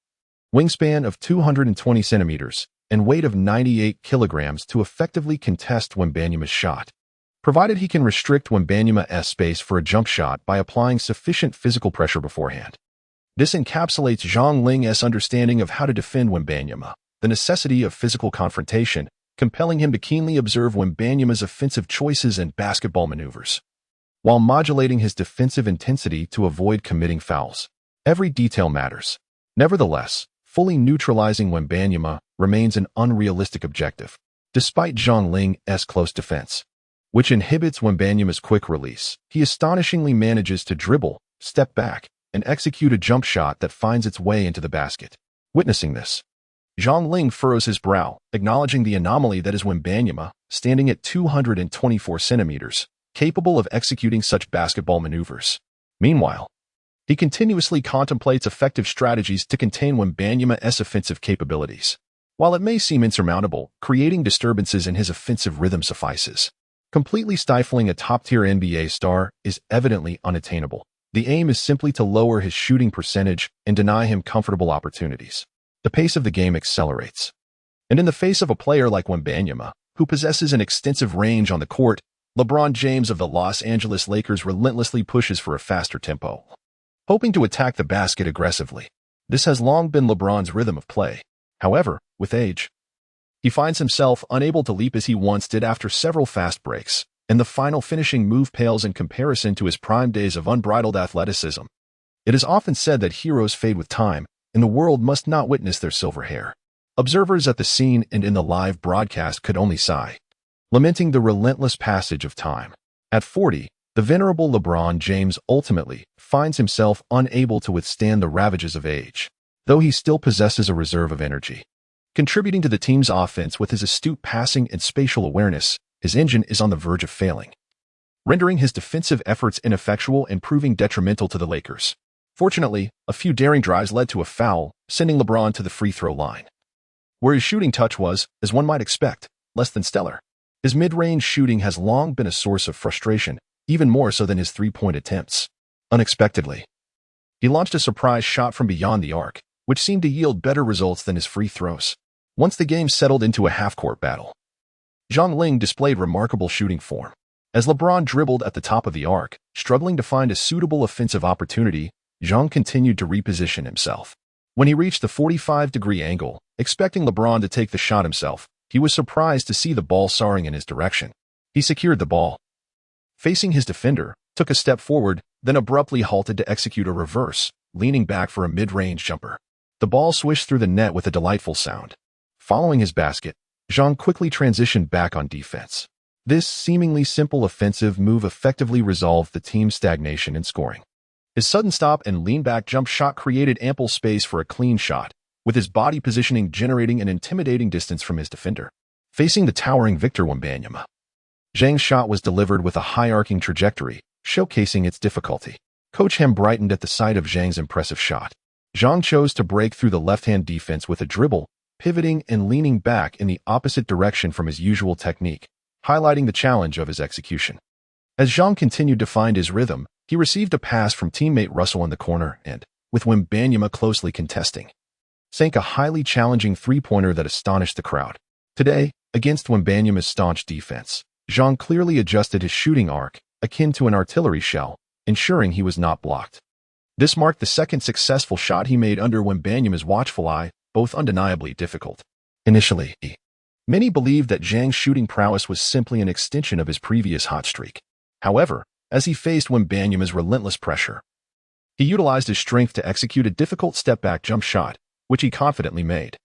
wingspan of 220 centimeters, and weight of 98 kilograms to effectively contest Wembanyama's shot, provided he can restrict Wembanyama's space for a jump shot by applying sufficient physical pressure beforehand. This encapsulates Zhang Ling's understanding of how to defend Wembanyama, the necessity of physical confrontation, compelling him to keenly observe Wembanyama's offensive choices and basketball maneuvers, while modulating his defensive intensity to avoid committing fouls. Every detail matters. Nevertheless, fully neutralizing Wembanyama remains an unrealistic objective, despite Zhang Ling's close defense, which inhibits Wembanyama's quick release. He astonishingly manages to dribble, step back, and execute a jump shot that finds its way into the basket. Witnessing this, Zhang Ling furrows his brow, acknowledging the anomaly that is Wembanyama, standing at 224 centimeters, capable of executing such basketball maneuvers. Meanwhile, he continuously contemplates effective strategies to contain Wembanyama's offensive capabilities. While it may seem insurmountable, creating disturbances in his offensive rhythm suffices. Completely stifling a top-tier NBA star is evidently unattainable. The aim is simply to lower his shooting percentage and deny him comfortable opportunities. The pace of the game accelerates. And in the face of a player like Wembanyama, who possesses an extensive range on the court, LeBron James of the Los Angeles Lakers relentlessly pushes for a faster tempo, hoping to attack the basket aggressively. This has long been LeBron's rhythm of play. However, with age, he finds himself unable to leap as he once did after several fast breaks, and the final finishing move pales in comparison to his prime days of unbridled athleticism. It is often said that heroes fade with time, and the world must not witness their silver hair. Observers at the scene and in the live broadcast could only sigh, lamenting the relentless passage of time. At 40, the venerable LeBron James ultimately finds himself unable to withstand the ravages of age, though he still possesses a reserve of energy. Contributing to the team's offense with his astute passing and spatial awareness, his engine is on the verge of failing, rendering his defensive efforts ineffectual and proving detrimental to the Lakers. Fortunately, a few daring drives led to a foul, sending LeBron to the free throw line, where his shooting touch was, as one might expect, less than stellar. His mid-range shooting has long been a source of frustration, even more so than his three-point attempts. Unexpectedly, he launched a surprise shot from beyond the arc, which seemed to yield better results than his free throws. Once the game settled into a half-court battle, Xiang Yuan displayed remarkable shooting form. As LeBron dribbled at the top of the arc, struggling to find a suitable offensive opportunity, Xiang continued to reposition himself. When he reached the 45-degree angle, expecting LeBron to take the shot himself, he was surprised to see the ball soaring in his direction. He secured the ball, facing his defender, took a step forward, then abruptly halted to execute a reverse, leaning back for a mid-range jumper. The ball swished through the net with a delightful sound. Following his basket, Xiang quickly transitioned back on defense. This seemingly simple offensive move effectively resolved the team's stagnation in scoring. His sudden stop and lean-back jump shot created ample space for a clean shot, with his body positioning generating an intimidating distance from his defender. Facing the towering Victor Wembanyama, Xiang's shot was delivered with a high-arcing trajectory, showcasing its difficulty. Coach Hem brightened at the sight of Xiang's impressive shot. Xiang chose to break through the left-hand defense with a dribble, pivoting and leaning back in the opposite direction from his usual technique, highlighting the challenge of his execution. As Xiang continued to find his rhythm, he received a pass from teammate Russell in the corner and, with Wembanyama closely contesting, sank a highly challenging three-pointer that astonished the crowd. Today, against Wembanyama's staunch defense, Xiang clearly adjusted his shooting arc, akin to an artillery shell, ensuring he was not blocked. This marked the second successful shot he made under Wembanyama's watchful eye, both undeniably difficult. Initially, many believed that Xiang's shooting prowess was simply an extension of his previous hot streak. However, as he faced Wembanyama's relentless pressure, he utilized his strength to execute a difficult step-back jump shot, which he confidently made.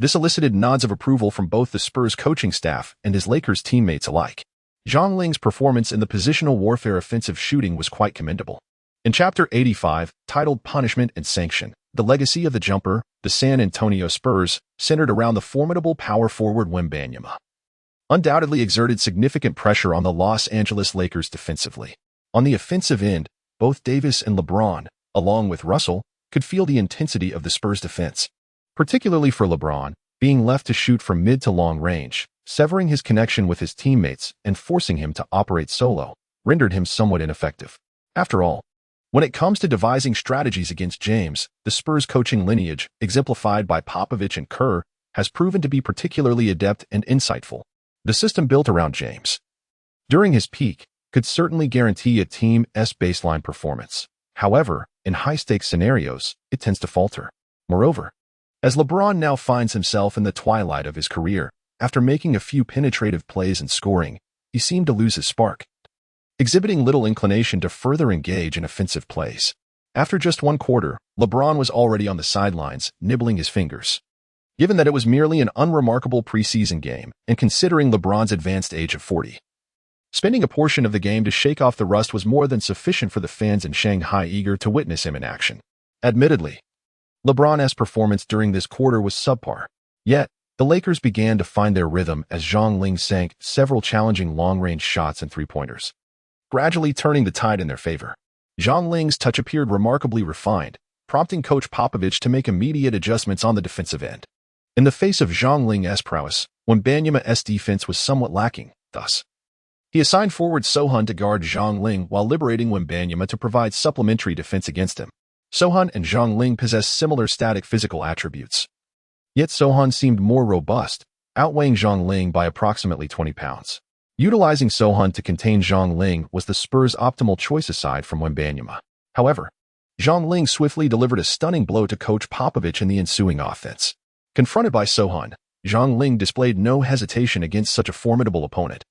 This elicited nods of approval from both the Spurs coaching staff and his Lakers teammates alike. Xiang Yuan's performance in the positional warfare offensive shooting was quite commendable. In Chapter 85, titled Punishment and Sanction, the legacy of the jumper, the San Antonio Spurs, centered around the formidable power forward Wembanyama, undoubtedly exerted significant pressure on the Los Angeles Lakers defensively. On the offensive end, both Davis and LeBron, along with Russell, could feel the intensity of the Spurs' defense, particularly for LeBron, being left to shoot from mid to long range, severing his connection with his teammates and forcing him to operate solo, rendered him somewhat ineffective. After all, when it comes to devising strategies against James, the Spurs' coaching lineage, exemplified by Popovich and Kerr, has proven to be particularly adept and insightful. The system built around James, during his peak, could certainly guarantee a team's baseline performance. However, in high-stakes scenarios, it tends to falter. Moreover, as LeBron now finds himself in the twilight of his career, after making a few penetrative plays and scoring, he seemed to lose his spark, exhibiting little inclination to further engage in offensive plays. After just one quarter, LeBron was already on the sidelines, nibbling his fingers. Given that it was merely an unremarkable preseason game, and considering LeBron's advanced age of 40, spending a portion of the game to shake off the rust was more than sufficient for the fans in Shanghai eager to witness him in action. Admittedly, LeBron's performance during this quarter was subpar. Yet, the Lakers began to find their rhythm as Xiang Yuan sank several challenging long-range shots and three-pointers, gradually turning the tide in their favor. Xiang Yuan's touch appeared remarkably refined, prompting Coach Popovich to make immediate adjustments on the defensive end. In the face of Xiang Yuan's prowess, Wembanyama's defense was somewhat lacking, thus, he assigned forward Sohan to guard Xiang Yuan while liberating Wembanyama to provide supplementary defense against him. Sohan and Xiang Yuan possess similar static physical attributes. Yet Sohan seemed more robust, outweighing Xiang Yuan by approximately 20 pounds. Utilizing Sohan to contain Zhang Ling was the Spurs' optimal choice aside from Wembanyama. However, Zhang Ling swiftly delivered a stunning blow to Coach Popovich in the ensuing offense. Confronted by Sohan, Zhang Ling displayed no hesitation against such a formidable opponent,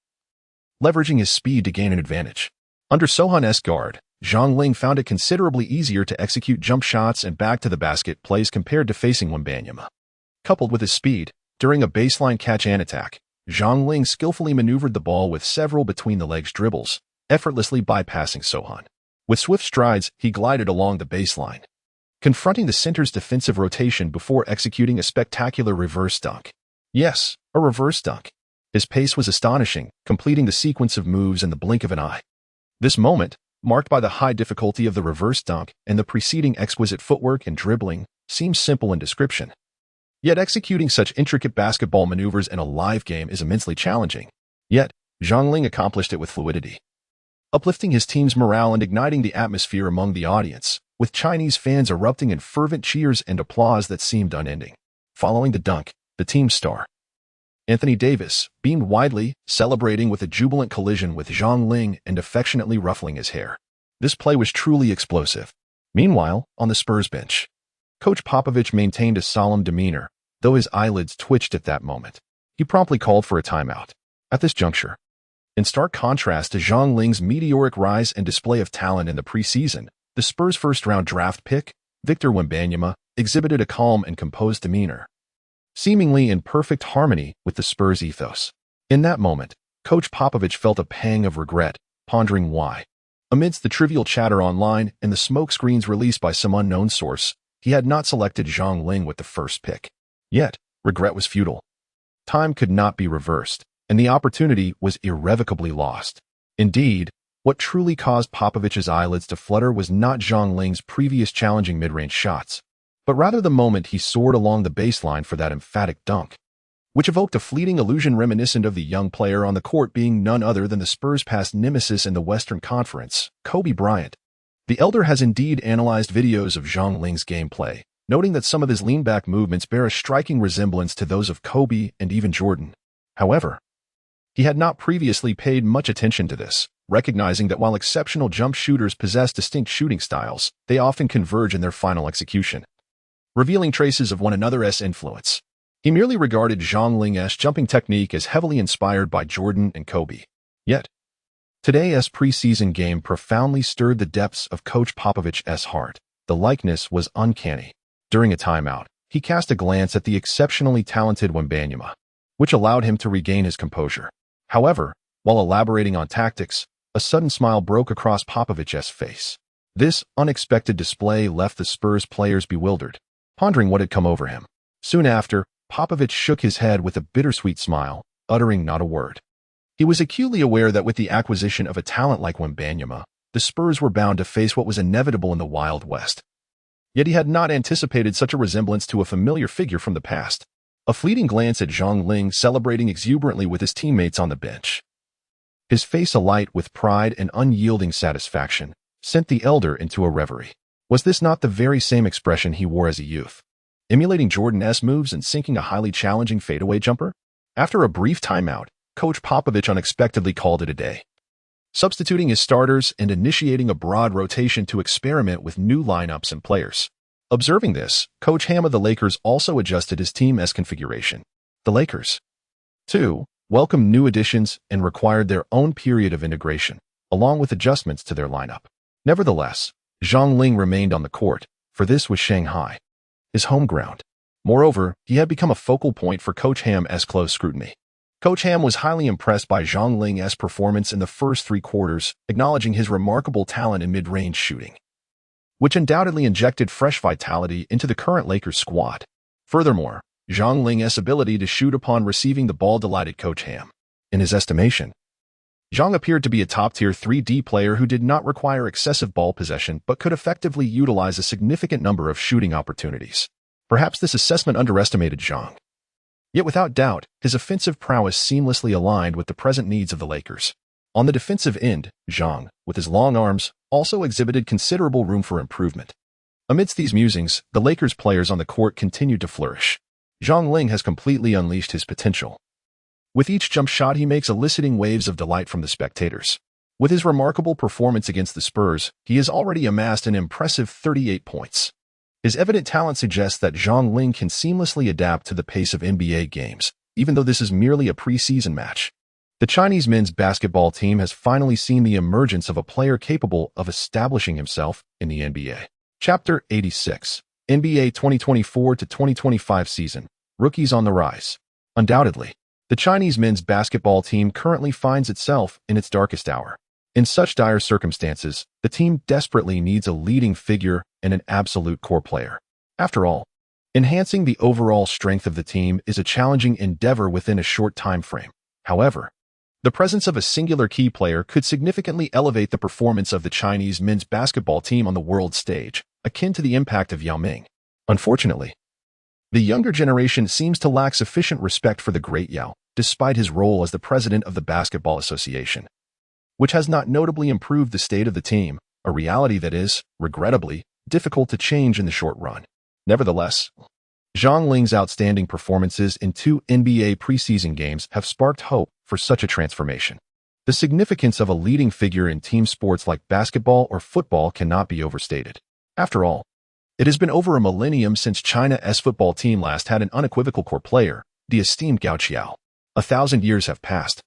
leveraging his speed to gain an advantage. Under Sohan's guard, Zhang Ling found it considerably easier to execute jump shots and back-to-the-basket plays compared to facing Wembanyama. Coupled with his speed, during a baseline catch-and attack, Zhang Ling skillfully maneuvered the ball with several between-the-legs dribbles, effortlessly bypassing Sohan. With swift strides, he glided along the baseline, confronting the center's defensive rotation before executing a spectacular reverse dunk. Yes, a reverse dunk. His pace was astonishing, completing the sequence of moves in the blink of an eye. This moment, marked by the high difficulty of the reverse dunk and the preceding exquisite footwork and dribbling, seems simple in description. Yet executing such intricate basketball maneuvers in a live game is immensely challenging. Yet, Zhang Ling accomplished it with fluidity, uplifting his team's morale and igniting the atmosphere among the audience, with Chinese fans erupting in fervent cheers and applause that seemed unending. Following the dunk, the team's star, Anthony Davis, beamed widely, celebrating with a jubilant collision with Zhang Ling and affectionately ruffling his hair. This play was truly explosive. Meanwhile, on the Spurs bench, Coach Popovich maintained a solemn demeanor, though his eyelids twitched at that moment. He promptly called for a timeout. At this juncture, in stark contrast to Zhang Ling's meteoric rise and display of talent in the preseason, the Spurs' first-round draft pick, Victor Wembanyama, exhibited a calm and composed demeanor, seemingly in perfect harmony with the Spurs' ethos. In that moment, Coach Popovich felt a pang of regret, pondering why. Amidst the trivial chatter online and the smoke screens released by some unknown source, he had not selected Zhang Ling with the first pick. Yet, regret was futile. Time could not be reversed, and the opportunity was irrevocably lost. Indeed, what truly caused Popovich's eyelids to flutter was not Zhang Ling's previous challenging mid-range shots, but rather the moment he soared along the baseline for that emphatic dunk, which evoked a fleeting illusion reminiscent of the young player on the court being none other than the Spurs' past nemesis in the Western Conference, Kobe Bryant. The elder has indeed analyzed videos of Zhang Ling's gameplay, noting that some of his lean-back movements bear a striking resemblance to those of Kobe and even Jordan. However, he had not previously paid much attention to this, recognizing that while exceptional jump shooters possess distinct shooting styles, they often converge in their final execution, revealing traces of one another's influence. He merely regarded Zhang Ling's jumping technique as heavily inspired by Jordan and Kobe. Yet, today's preseason game profoundly stirred the depths of Coach Popovich's heart. The likeness was uncanny. During a timeout, he cast a glance at the exceptionally talented Wembanyama, which allowed him to regain his composure. However, while elaborating on tactics, a sudden smile broke across Popovich's face. This unexpected display left the Spurs players bewildered, pondering what had come over him. Soon after, Popovich shook his head with a bittersweet smile, uttering not a word. He was acutely aware that with the acquisition of a talent like Wembanyama, the Spurs were bound to face what was inevitable in the Wild West. Yet he had not anticipated such a resemblance to a familiar figure from the past. A fleeting glance at Zhang Ling celebrating exuberantly with his teammates on the bench, his face alight with pride and unyielding satisfaction, sent the elder into a reverie. Was this not the very same expression he wore as a youth, emulating Jordan's moves and sinking a highly challenging fadeaway jumper? After a brief timeout, Coach Popovich unexpectedly called it a day, substituting his starters and initiating a broad rotation to experiment with new lineups and players. Observing this, Coach Ham of the Lakers also adjusted his team's configuration. The Lakers, too, welcomed new additions and required their own period of integration, along with adjustments to their lineup. Nevertheless, Zhang Ling remained on the court, for this was Shanghai, his home ground. Moreover, he had become a focal point for Coach Ham's close scrutiny. Coach Ham was highly impressed by Zhang Ling's performance in the first 3 quarters, acknowledging his remarkable talent in mid-range shooting, which undoubtedly injected fresh vitality into the current Lakers squad. Furthermore, Zhang Ling's ability to shoot upon receiving the ball delighted Coach Ham. In his estimation, Zhang appeared to be a top-tier 3D player who did not require excessive ball possession but could effectively utilize a significant number of shooting opportunities. Perhaps this assessment underestimated Zhang. Yet without doubt, his offensive prowess seamlessly aligned with the present needs of the Lakers. On the defensive end, Zhang, with his long arms, also exhibited considerable room for improvement. Amidst these musings, the Lakers players on the court continued to flourish. Zhang Ling has completely unleashed his potential, With each jump shot he makes eliciting waves of delight from the spectators. With his remarkable performance against the Spurs, he has already amassed an impressive 38 points. His evident talent suggests that Xiang Ling can seamlessly adapt to the pace of NBA games, even though this is merely a preseason match. The Chinese men's basketball team has finally seen the emergence of a player capable of establishing himself in the NBA. Chapter 86. NBA 2024-2025 season. Rookies on the rise. Undoubtedly, the Chinese men's basketball team currently finds itself in its darkest hour. In such dire circumstances, the team desperately needs a leading figure and an absolute core player. After all, enhancing the overall strength of the team is a challenging endeavor within a short time frame. However, the presence of a singular key player could significantly elevate the performance of the Chinese men's basketball team on the world stage, akin to the impact of Yao Ming. Unfortunately, the younger generation seems to lack sufficient respect for the great Yao, despite his role as the president of the Basketball Association, which has not notably improved the state of the team, a reality that is, regrettably, difficult to change in the short run. Nevertheless, Xiang Ling's outstanding performances in 2 NBA preseason games have sparked hope for such a transformation. The significance of a leading figure in team sports like basketball or football cannot be overstated. After all, it has been over a millennium since China's football team last had an unequivocal core player, the esteemed Gao Qiao. 1,000 years have passed.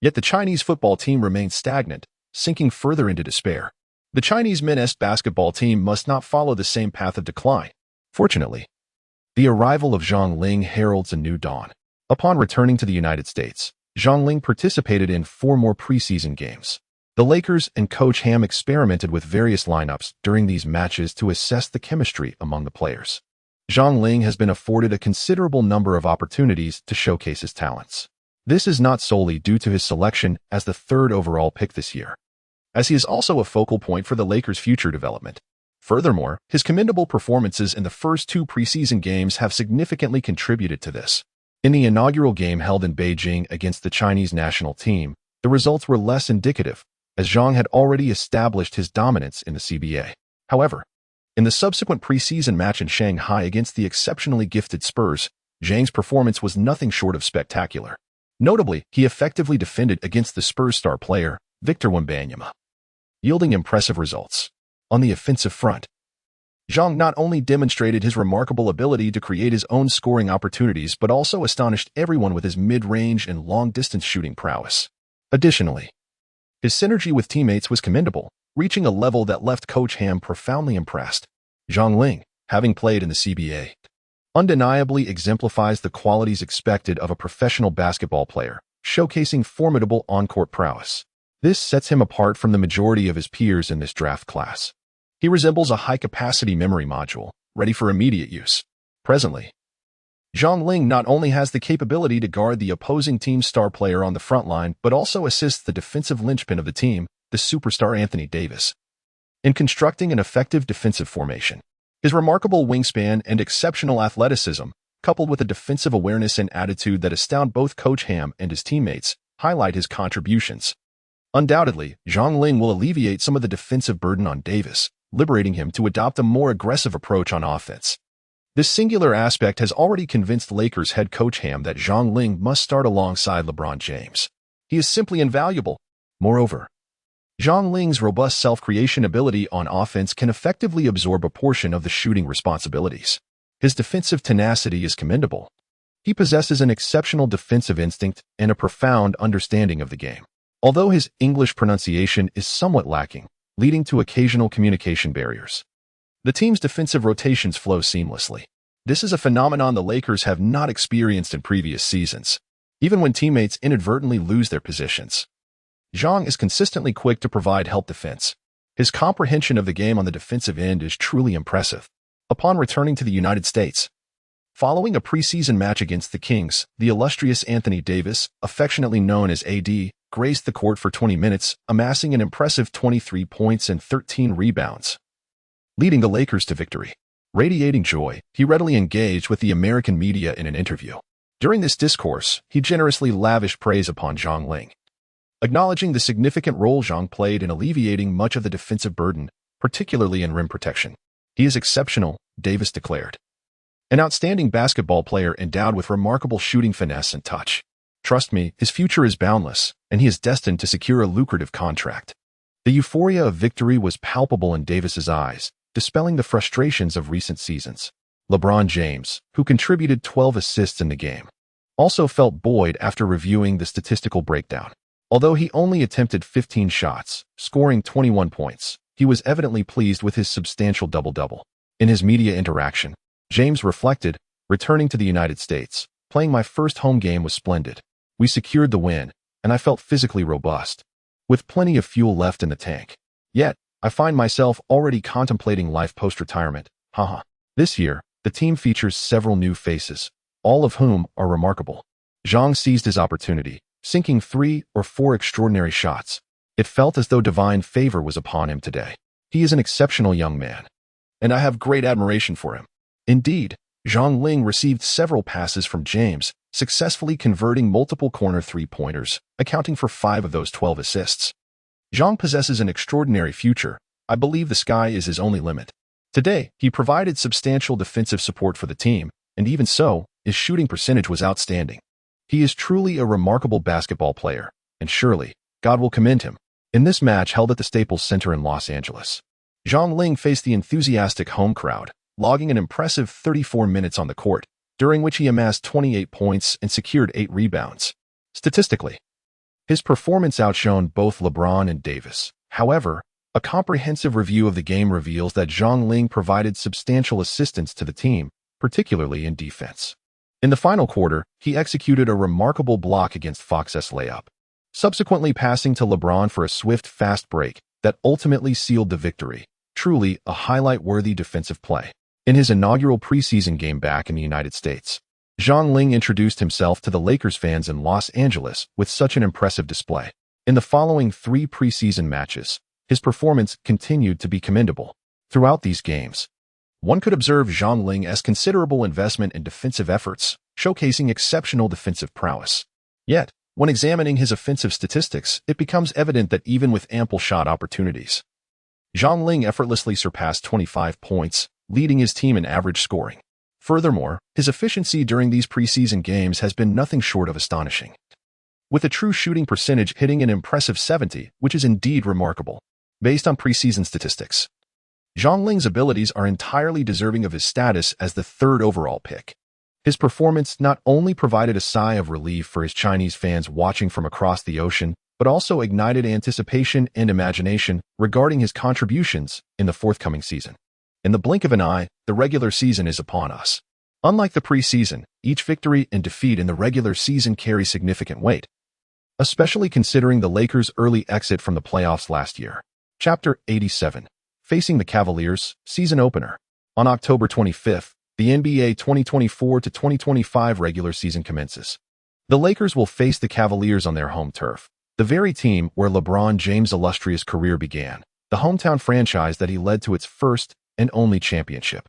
Yet the Chinese football team remains stagnant, sinking further into despair. The Chinese men's basketball team must not follow the same path of decline. Fortunately, the arrival of Xiang Ling heralds a new dawn. Upon returning to the United States, Xiang Ling participated in 4 more preseason games. The Lakers and Coach Ham experimented with various lineups during these matches to assess the chemistry among the players. Xiang Ling has been afforded a considerable number of opportunities to showcase his talents. This is not solely due to his selection as the 3rd overall pick this year, as he is also a focal point for the Lakers' future development. Furthermore, his commendable performances in the first 2 preseason games have significantly contributed to this. In the inaugural game held in Beijing against the Chinese national team, the results were less indicative, as Xiang had already established his dominance in the CBA. However, in the subsequent preseason match in Shanghai against the exceptionally gifted Spurs, Xiang's performance was nothing short of spectacular. Notably, he effectively defended against the Spurs star player, Victor Wembanyama, yielding impressive results. On the offensive front, Xiang not only demonstrated his remarkable ability to create his own scoring opportunities but also astonished everyone with his mid-range and long-distance shooting prowess. Additionally, his synergy with teammates was commendable, reaching a level that left Coach Ham profoundly impressed. Xiang Ling, having played in the CBA, undeniably exemplifies the qualities expected of a professional basketball player, showcasing formidable on-court prowess. This sets him apart from the majority of his peers in this draft class. He resembles a high-capacity memory module, ready for immediate use. Presently, Xiang Ling not only has the capability to guard the opposing team's star player on the front line, but also assists the defensive linchpin of the team, the superstar Anthony Davis, in constructing an effective defensive formation. His remarkable wingspan and exceptional athleticism, coupled with a defensive awareness and attitude that astound both Coach Ham and his teammates, highlight his contributions. Undoubtedly, Xiang Ling will alleviate some of the defensive burden on Davis, liberating him to adopt a more aggressive approach on offense. This singular aspect has already convinced Lakers head coach Ham that Xiang Ling must start alongside LeBron James. He is simply invaluable. Moreover, Xiang Ling's robust self-creation ability on offense can effectively absorb a portion of the shooting responsibilities. His defensive tenacity is commendable. He possesses an exceptional defensive instinct and a profound understanding of the game, although his English pronunciation is somewhat lacking, leading to occasional communication barriers. The team's defensive rotations flow seamlessly. This is a phenomenon the Lakers have not experienced in previous seasons, even when teammates inadvertently lose their positions. Xiang is consistently quick to provide help defense. His comprehension of the game on the defensive end is truly impressive. Upon returning to the United States, following a preseason match against the Kings, the illustrious Anthony Davis, affectionately known as AD, graced the court for 20 minutes, amassing an impressive 23 points and 13 rebounds, leading the Lakers to victory. Radiating joy, he readily engaged with the American media in an interview. During this discourse, he generously lavished praise upon Xiang Ling, acknowledging the significant role Xiang played in alleviating much of the defensive burden, particularly in rim protection. He is exceptional, Davis declared. An outstanding basketball player endowed with remarkable shooting finesse and touch. Trust me, his future is boundless, and he is destined to secure a lucrative contract. The euphoria of victory was palpable in Davis's eyes, dispelling the frustrations of recent seasons. LeBron James, who contributed 12 assists in the game, also felt buoyed after reviewing the statistical breakdown. Although he only attempted 15 shots, scoring 21 points, he was evidently pleased with his substantial double-double. In his media interaction, James reflected, "Returning to the United States, playing my first home game was splendid. We secured the win, and I felt physically robust, with plenty of fuel left in the tank. Yet, I find myself already contemplating life post-retirement. Haha." This year, the team features several new faces, all of whom are remarkable. Xiang seized his opportunity, sinking 3 or 4 extraordinary shots. It felt as though divine favor was upon him today. He is an exceptional young man, and I have great admiration for him. Indeed, Zhang Ling received several passes from James, successfully converting multiple corner three-pointers, accounting for 5 of those 12 assists. Zhang possesses an extraordinary future. I believe the sky is his only limit. Today, he provided substantial defensive support for the team, and even so, his shooting percentage was outstanding. He is truly a remarkable basketball player, and surely, God will commend him. In this match held at the Staples Center in Los Angeles, Zhang Ling faced the enthusiastic home crowd, logging an impressive 34 minutes on the court, during which he amassed 28 points and secured 8 rebounds. Statistically, his performance outshone both LeBron and Davis. However, a comprehensive review of the game reveals that Zhang Ling provided substantial assistance to the team, particularly in defense. In the final quarter, he executed a remarkable block against Fox's layup, subsequently passing to LeBron for a swift, fast break that ultimately sealed the victory. Truly a highlight-worthy defensive play. In his inaugural preseason game back in the United States, Zhang Ling introduced himself to the Lakers fans in Los Angeles with such an impressive display. In the following 3 preseason matches, his performance continued to be commendable. Throughout these games, one could observe Zhang Ling's considerable investment in defensive efforts, showcasing exceptional defensive prowess. Yet, when examining his offensive statistics, it becomes evident that even with ample shot opportunities, Zhang Ling effortlessly surpassed 25 points, leading his team in average scoring. Furthermore, his efficiency during these preseason games has been nothing short of astonishing, with a true shooting percentage hitting an impressive 70, which is indeed remarkable. Based on preseason statistics, Zhang Ling's abilities are entirely deserving of his status as the 3rd overall pick. His performance not only provided a sigh of relief for his Chinese fans watching from across the ocean, but also ignited anticipation and imagination regarding his contributions in the forthcoming season. In the blink of an eye, the regular season is upon us. Unlike the preseason, each victory and defeat in the regular season carries significant weight, especially considering the Lakers' early exit from the playoffs last year. Chapter 87. Facing the Cavaliers, Season Opener. On October 25th, the NBA 2024-2025 regular season commences. The Lakers will face the Cavaliers on their home turf, the very team where LeBron James' illustrious career began, the hometown franchise that he led to its first and only championship.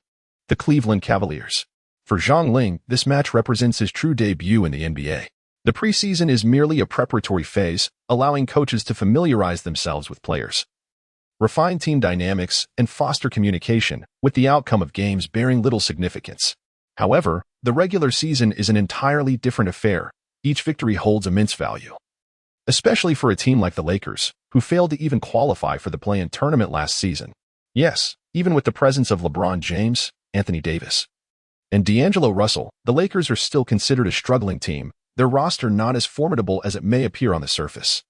The Cleveland Cavaliers. For Zhang Ling, this match represents his true debut in the NBA. The preseason is merely a preparatory phase, allowing coaches to familiarize themselves with players, refine team dynamics, and foster communication, with the outcome of games bearing little significance. However, the regular season is an entirely different affair. Each victory holds immense value, especially for a team like the Lakers, who failed to even qualify for the play-in tournament last season. Yes, even with the presence of LeBron James, Anthony Davis, and D'Angelo Russell, the Lakers are still considered a struggling team, their roster not as formidable as it may appear on the surface.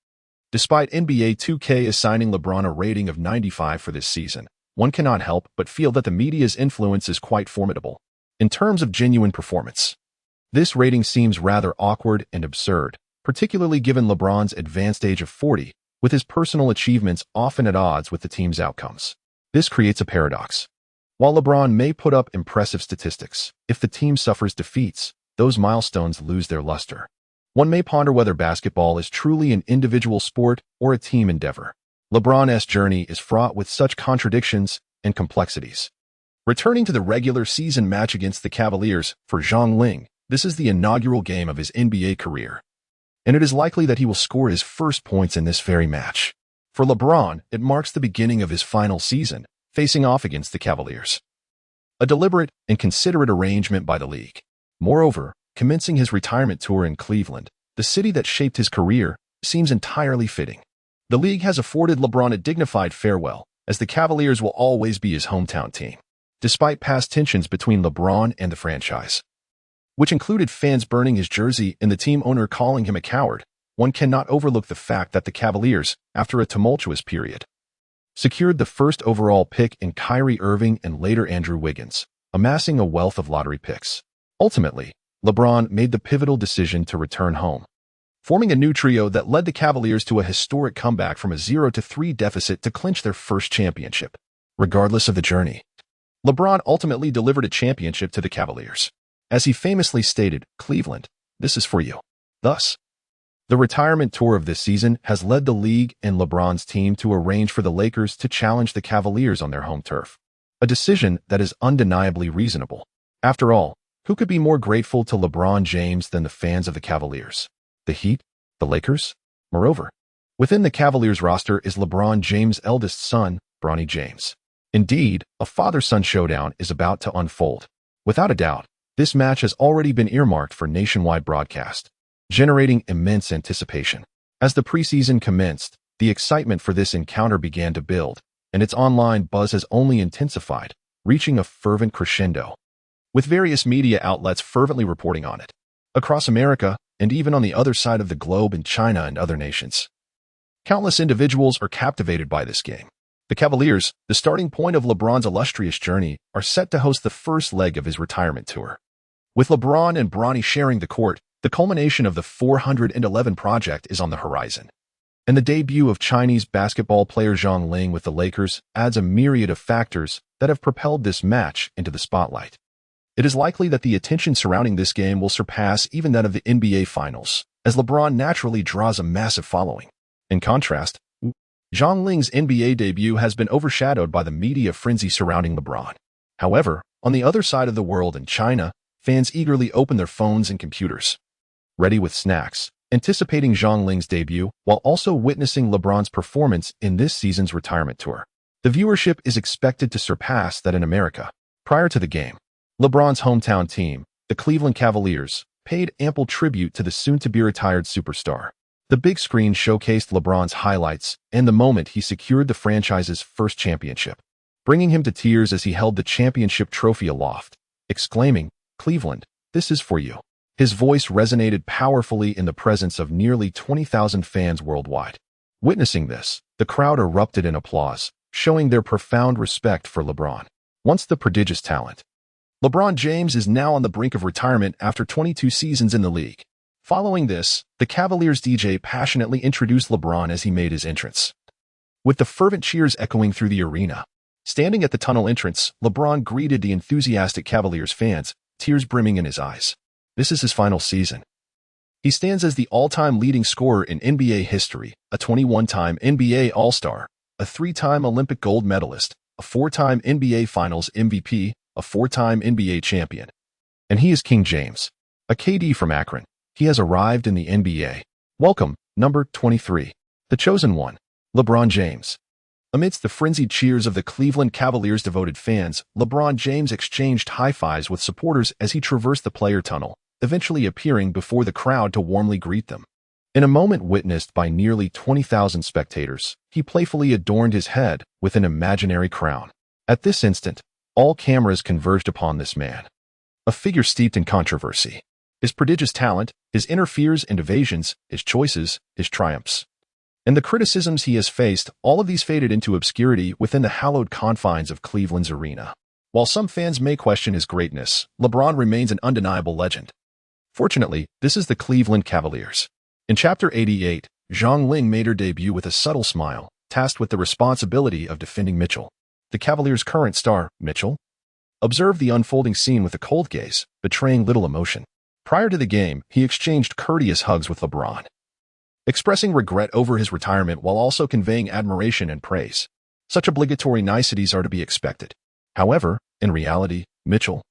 Despite NBA 2K assigning LeBron a rating of 95 for this season, one cannot help but feel that the media's influence is quite formidable. In terms of genuine performance, this rating seems rather awkward and absurd, particularly given LeBron's advanced age of 40, with his personal achievements often at odds with the team's outcomes. This creates a paradox. While LeBron may put up impressive statistics, if the team suffers defeats, those milestones lose their luster. One may ponder whether basketball is truly an individual sport or a team endeavor. LeBron's journey is fraught with such contradictions and complexities. Returning to the regular season match against the Cavaliers, for Zhang Ling, this is the inaugural game of his NBA career, and it is likely that he will score his first points in this very match. For LeBron, it marks the beginning of his final season, facing off against the Cavaliers, a deliberate and considerate arrangement by the league. Moreover, commencing his retirement tour in Cleveland, the city that shaped his career, seems entirely fitting. The league has afforded LeBron a dignified farewell, as the Cavaliers will always be his hometown team, despite past tensions between LeBron and the franchise, which included fans burning his jersey and the team owner calling him a coward. One cannot overlook the fact that the Cavaliers, after a tumultuous period, secured the first overall pick in Kyrie Irving and later Andrew Wiggins, amassing a wealth of lottery picks. Ultimately, LeBron made the pivotal decision to return home, forming a new trio that led the Cavaliers to a historic comeback from a 0-3 deficit to clinch their first championship. Regardless of the journey, LeBron ultimately delivered a championship to the Cavaliers. As he famously stated, "Cleveland, this is for you." Thus, the retirement tour of this season has led the league and LeBron's team to arrange for the Lakers to challenge the Cavaliers on their home turf, a decision that is undeniably reasonable. After all, who could be more grateful to LeBron James than the fans of the Cavaliers? The Heat? The Lakers? Moreover, within the Cavaliers roster is LeBron James' eldest son, Bronny James. Indeed, a father-son showdown is about to unfold. Without a doubt, this match has already been earmarked for nationwide broadcast, generating immense anticipation. As the preseason commenced, the excitement for this encounter began to build, and its online buzz has only intensified, reaching a fervent crescendo, with various media outlets fervently reporting on it. Across America, and even on the other side of the globe in China and other nations, countless individuals are captivated by this game. The Cavaliers, the starting point of LeBron's illustrious journey, are set to host the first leg of his retirement tour. With LeBron and Bronny sharing the court, the culmination of the 411 project is on the horizon. And the debut of Chinese basketball player Xiang Yuan with the Lakers adds a myriad of factors that have propelled this match into the spotlight. It is likely that the attention surrounding this game will surpass even that of the NBA Finals, as LeBron naturally draws a massive following. In contrast, Xiang Yuan's NBA debut has been overshadowed by the media frenzy surrounding LeBron. However, on the other side of the world in China, fans eagerly open their phones and computers, ready with snacks, anticipating Xiang Yuan's debut while also witnessing LeBron's performance in this season's retirement tour. The viewership is expected to surpass that in America. Prior to the game, LeBron's hometown team, the Cleveland Cavaliers, paid ample tribute to the soon-to-be-retired superstar. The big screen showcased LeBron's highlights and the moment he secured the franchise's first championship, bringing him to tears as he held the championship trophy aloft, exclaiming, "Cleveland, this is for you." His voice resonated powerfully in the presence of nearly 20,000 fans worldwide. Witnessing this, the crowd erupted in applause, showing their profound respect for LeBron. Once the prodigious talent, LeBron James is now on the brink of retirement after 22 seasons in the league. Following this, the Cavaliers DJ passionately introduced LeBron as he made his entrance, with the fervent cheers echoing through the arena. Standing at the tunnel entrance, LeBron greeted the enthusiastic Cavaliers fans, tears brimming in his eyes. This is his final season. He stands as the all-time leading scorer in NBA history, a 21-time NBA All-Star, a 3-time Olympic gold medalist, a 4-time NBA Finals MVP, a 4-time NBA champion. And he is King James, a KD from Akron. He has arrived in the NBA. Welcome, number 23, the chosen one, LeBron James. Amidst the frenzied cheers of the Cleveland Cavaliers' devoted fans, LeBron James exchanged high-fives with supporters as he traversed the player tunnel, eventually appearing before the crowd to warmly greet them. In a moment witnessed by nearly 20,000 spectators, he playfully adorned his head with an imaginary crown. At this instant, all cameras converged upon this man, a figure steeped in controversy. His prodigious talent, his inner fears and evasions, his choices, his triumphs, and the criticisms he has faced, all of these faded into obscurity within the hallowed confines of Cleveland's arena. While some fans may question his greatness, LeBron remains an undeniable legend. Fortunately, this is the Cleveland Cavaliers. In Chapter 88, Xiang Yuan made her debut with a subtle smile, tasked with the responsibility of defending Mitchell. The Cavaliers' current star, Mitchell, observed the unfolding scene with a cold gaze, betraying little emotion. Prior to the game, he exchanged courteous hugs with LeBron, expressing regret over his retirement while also conveying admiration and praise. Such obligatory niceties are to be expected. However, in reality, Mitchell,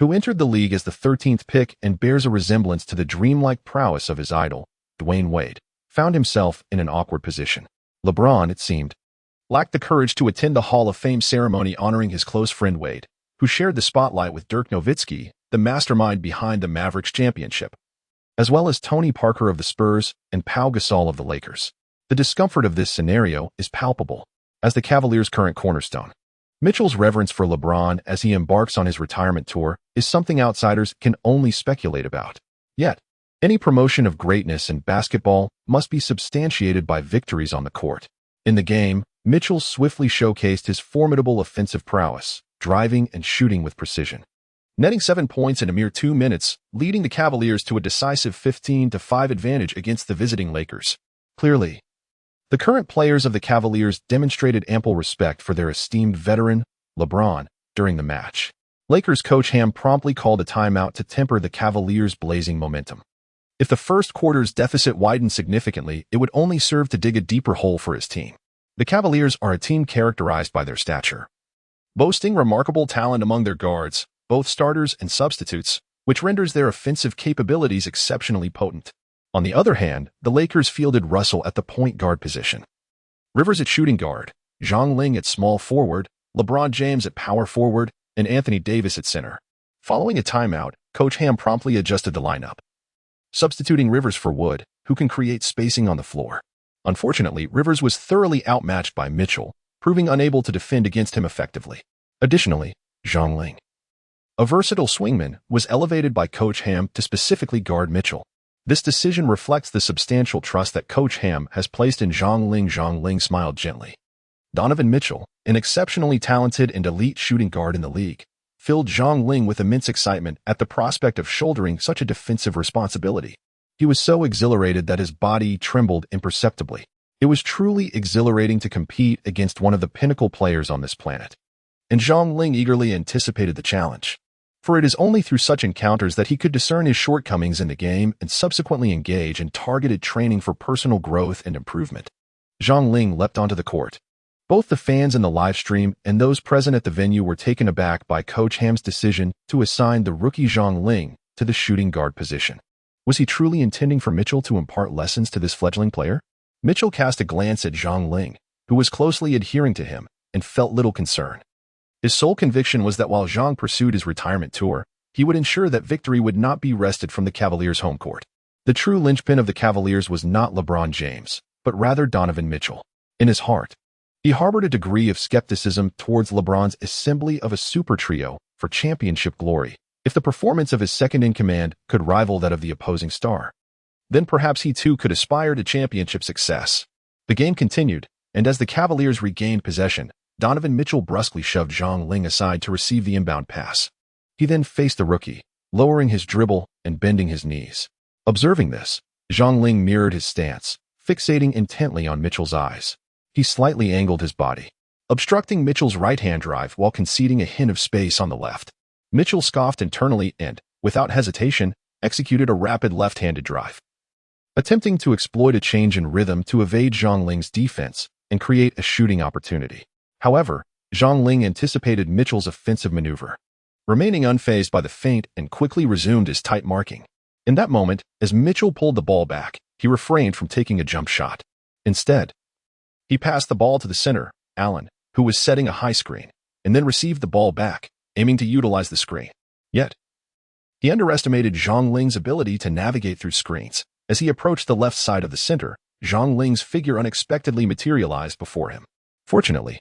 who entered the league as the 13th pick and bears a resemblance to the dreamlike prowess of his idol, Dwayne Wade, found himself in an awkward position. LeBron, it seemed, lacked the courage to attend the Hall of Fame ceremony honoring his close friend Wade, who shared the spotlight with Dirk Nowitzki, the mastermind behind the Mavericks championship. as well as Tony Parker of the Spurs and Pau Gasol of the Lakers. The discomfort of this scenario is palpable, as the Cavaliers' current cornerstone. Mitchell's reverence for LeBron as he embarks on his retirement tour is something outsiders can only speculate about. Yet, any promotion of greatness in basketball must be substantiated by victories on the court. In the game, Mitchell swiftly showcased his formidable offensive prowess, driving and shooting with precision, netting 7 points in a mere 2 minutes, leading the Cavaliers to a decisive 15-5 advantage against the visiting Lakers. Clearly, the current players of the Cavaliers demonstrated ample respect for their esteemed veteran, LeBron, during the match. Lakers coach Ham promptly called a timeout to temper the Cavaliers' blazing momentum. If the first quarter's deficit widened significantly, it would only serve to dig a deeper hole for his team. The Cavaliers are a team characterized by their stature, boasting remarkable talent among their guards, both starters and substitutes, which renders their offensive capabilities exceptionally potent. On the other hand, the Lakers fielded Russell at the point guard position, Rivers at shooting guard, Zhang Ling at small forward, LeBron James at power forward, and Anthony Davis at center. Following a timeout, Coach Ham promptly adjusted the lineup, substituting Rivers for Wood, who can create spacing on the floor. Unfortunately, Rivers was thoroughly outmatched by Mitchell, proving unable to defend against him effectively. Additionally, Zhang Ling, a versatile swingman, was elevated by Coach Ham to specifically guard Mitchell. This decision reflects the substantial trust that Coach Ham has placed in Zhang Ling. Zhang Ling smiled gently. Donovan Mitchell, an exceptionally talented and elite shooting guard in the league, filled Zhang Ling with immense excitement at the prospect of shouldering such a defensive responsibility. He was so exhilarated that his body trembled imperceptibly. It was truly exhilarating to compete against one of the pinnacle players on this planet. And Zhang Ling eagerly anticipated the challenge, for it is only through such encounters that he could discern his shortcomings in the game and subsequently engage in targeted training for personal growth and improvement. Zhang Ling leapt onto the court. Both the fans in the live stream and those present at the venue were taken aback by Coach Ham's decision to assign the rookie Zhang Ling to the shooting guard position. Was he truly intending for Mitchell to impart lessons to this fledgling player? Mitchell cast a glance at Zhang Ling, who was closely adhering to him, and felt little concern. His sole conviction was that while Zhang pursued his retirement tour, he would ensure that victory would not be wrested from the Cavaliers' home court. The true linchpin of the Cavaliers was not LeBron James, but rather Donovan Mitchell. In his heart, he harbored a degree of skepticism towards LeBron's assembly of a super trio for championship glory. If the performance of his second-in-command could rival that of the opposing star, then perhaps he too could aspire to championship success. The game continued, and as the Cavaliers regained possession, Donovan Mitchell brusquely shoved Zhang Ling aside to receive the inbound pass. He then faced the rookie, lowering his dribble and bending his knees. Observing this, Zhang Ling mirrored his stance, fixating intently on Mitchell's eyes. He slightly angled his body, obstructing Mitchell's right-hand drive while conceding a hint of space on the left. Mitchell scoffed internally and, without hesitation, executed a rapid left-handed drive, attempting to exploit a change in rhythm to evade Zhang Ling's defense and create a shooting opportunity. However, Zhang Ling anticipated Mitchell's offensive maneuver, remaining unfazed by the feint and quickly resumed his tight marking. In that moment, as Mitchell pulled the ball back, he refrained from taking a jump shot. Instead, he passed the ball to the center, Allen, who was setting a high screen, and then received the ball back, aiming to utilize the screen. Yet, he underestimated Zhang Ling's ability to navigate through screens. As he approached the left side of the center, Zhang Ling's figure unexpectedly materialized before him. Fortunately,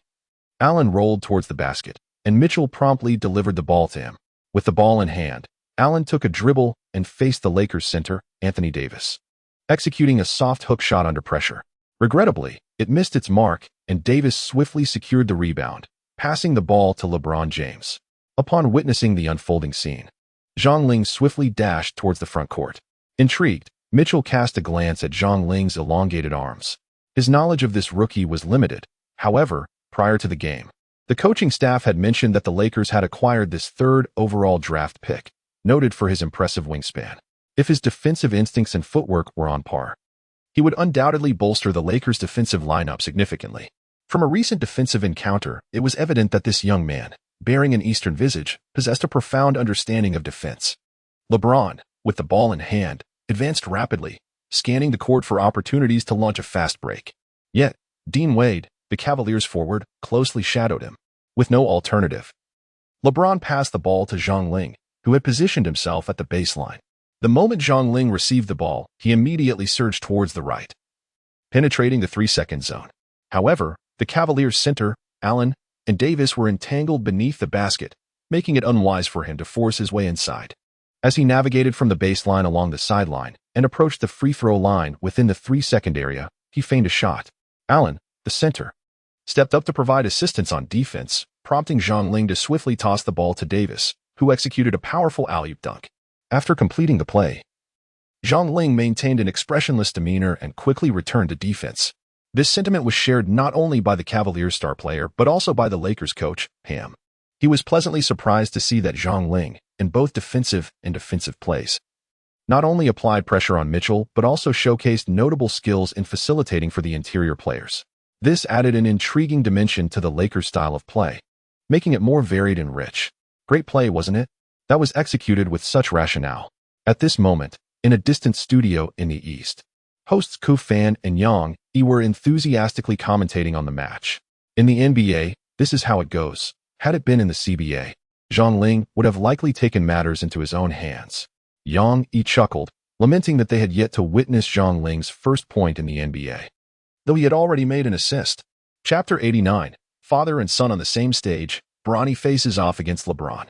Allen rolled towards the basket, and Mitchell promptly delivered the ball to him. With the ball in hand, Allen took a dribble and faced the Lakers center, Anthony Davis, executing a soft hook shot under pressure. Regrettably, it missed its mark, and Davis swiftly secured the rebound, passing the ball to LeBron James. Upon witnessing the unfolding scene, Zhang Ling swiftly dashed towards the front court. Intrigued, Mitchell cast a glance at Zhang Ling's elongated arms. His knowledge of this rookie was limited. However, prior to the game, the coaching staff had mentioned that the Lakers had acquired this third overall draft pick, noted for his impressive wingspan. If his defensive instincts and footwork were on par, he would undoubtedly bolster the Lakers' defensive lineup significantly. From a recent defensive encounter, it was evident that this young man, bearing an Eastern visage, possessed a profound understanding of defense. LeBron, with the ball in hand, advanced rapidly, scanning the court for opportunities to launch a fast break. Yet, Dean Wade, the Cavaliers forward, closely shadowed him. With no alternative, LeBron passed the ball to Zhang Ling, who had positioned himself at the baseline. The moment Zhang Ling received the ball, he immediately surged towards the right, penetrating the 3-second zone. However, the Cavaliers' center, Allen, and Davis were entangled beneath the basket, making it unwise for him to force his way inside. As he navigated from the baseline along the sideline and approached the free throw line within the 3-second area, he feigned a shot. Allen, the center, stepped up to provide assistance on defense, prompting Zhang Ling to swiftly toss the ball to Davis, who executed a powerful alley-oop dunk. After completing the play, Zhang Ling maintained an expressionless demeanor and quickly returned to defense. This sentiment was shared not only by the Cavaliers' star player but also by the Lakers' coach, Ham. He was pleasantly surprised to see that Zhang Ling, in both defensive and defensive plays, not only applied pressure on Mitchell but also showcased notable skills in facilitating for the interior players. This added an intriguing dimension to the Lakers' style of play, making it more varied and rich. Great play, wasn't it? That was executed with such rationale. At this moment, in a distant studio in the East, hosts Ku Fan and Yang Yi were enthusiastically commentating on the match. In the NBA, this is how it goes. Had it been in the CBA, Zhang Ling would have likely taken matters into his own hands. Yang Yi chuckled, lamenting that they had yet to witness Zhang Ling's first point in the NBA, though he had already made an assist. Chapter 89, Father and son on the same stage, Bronny faces off against LeBron.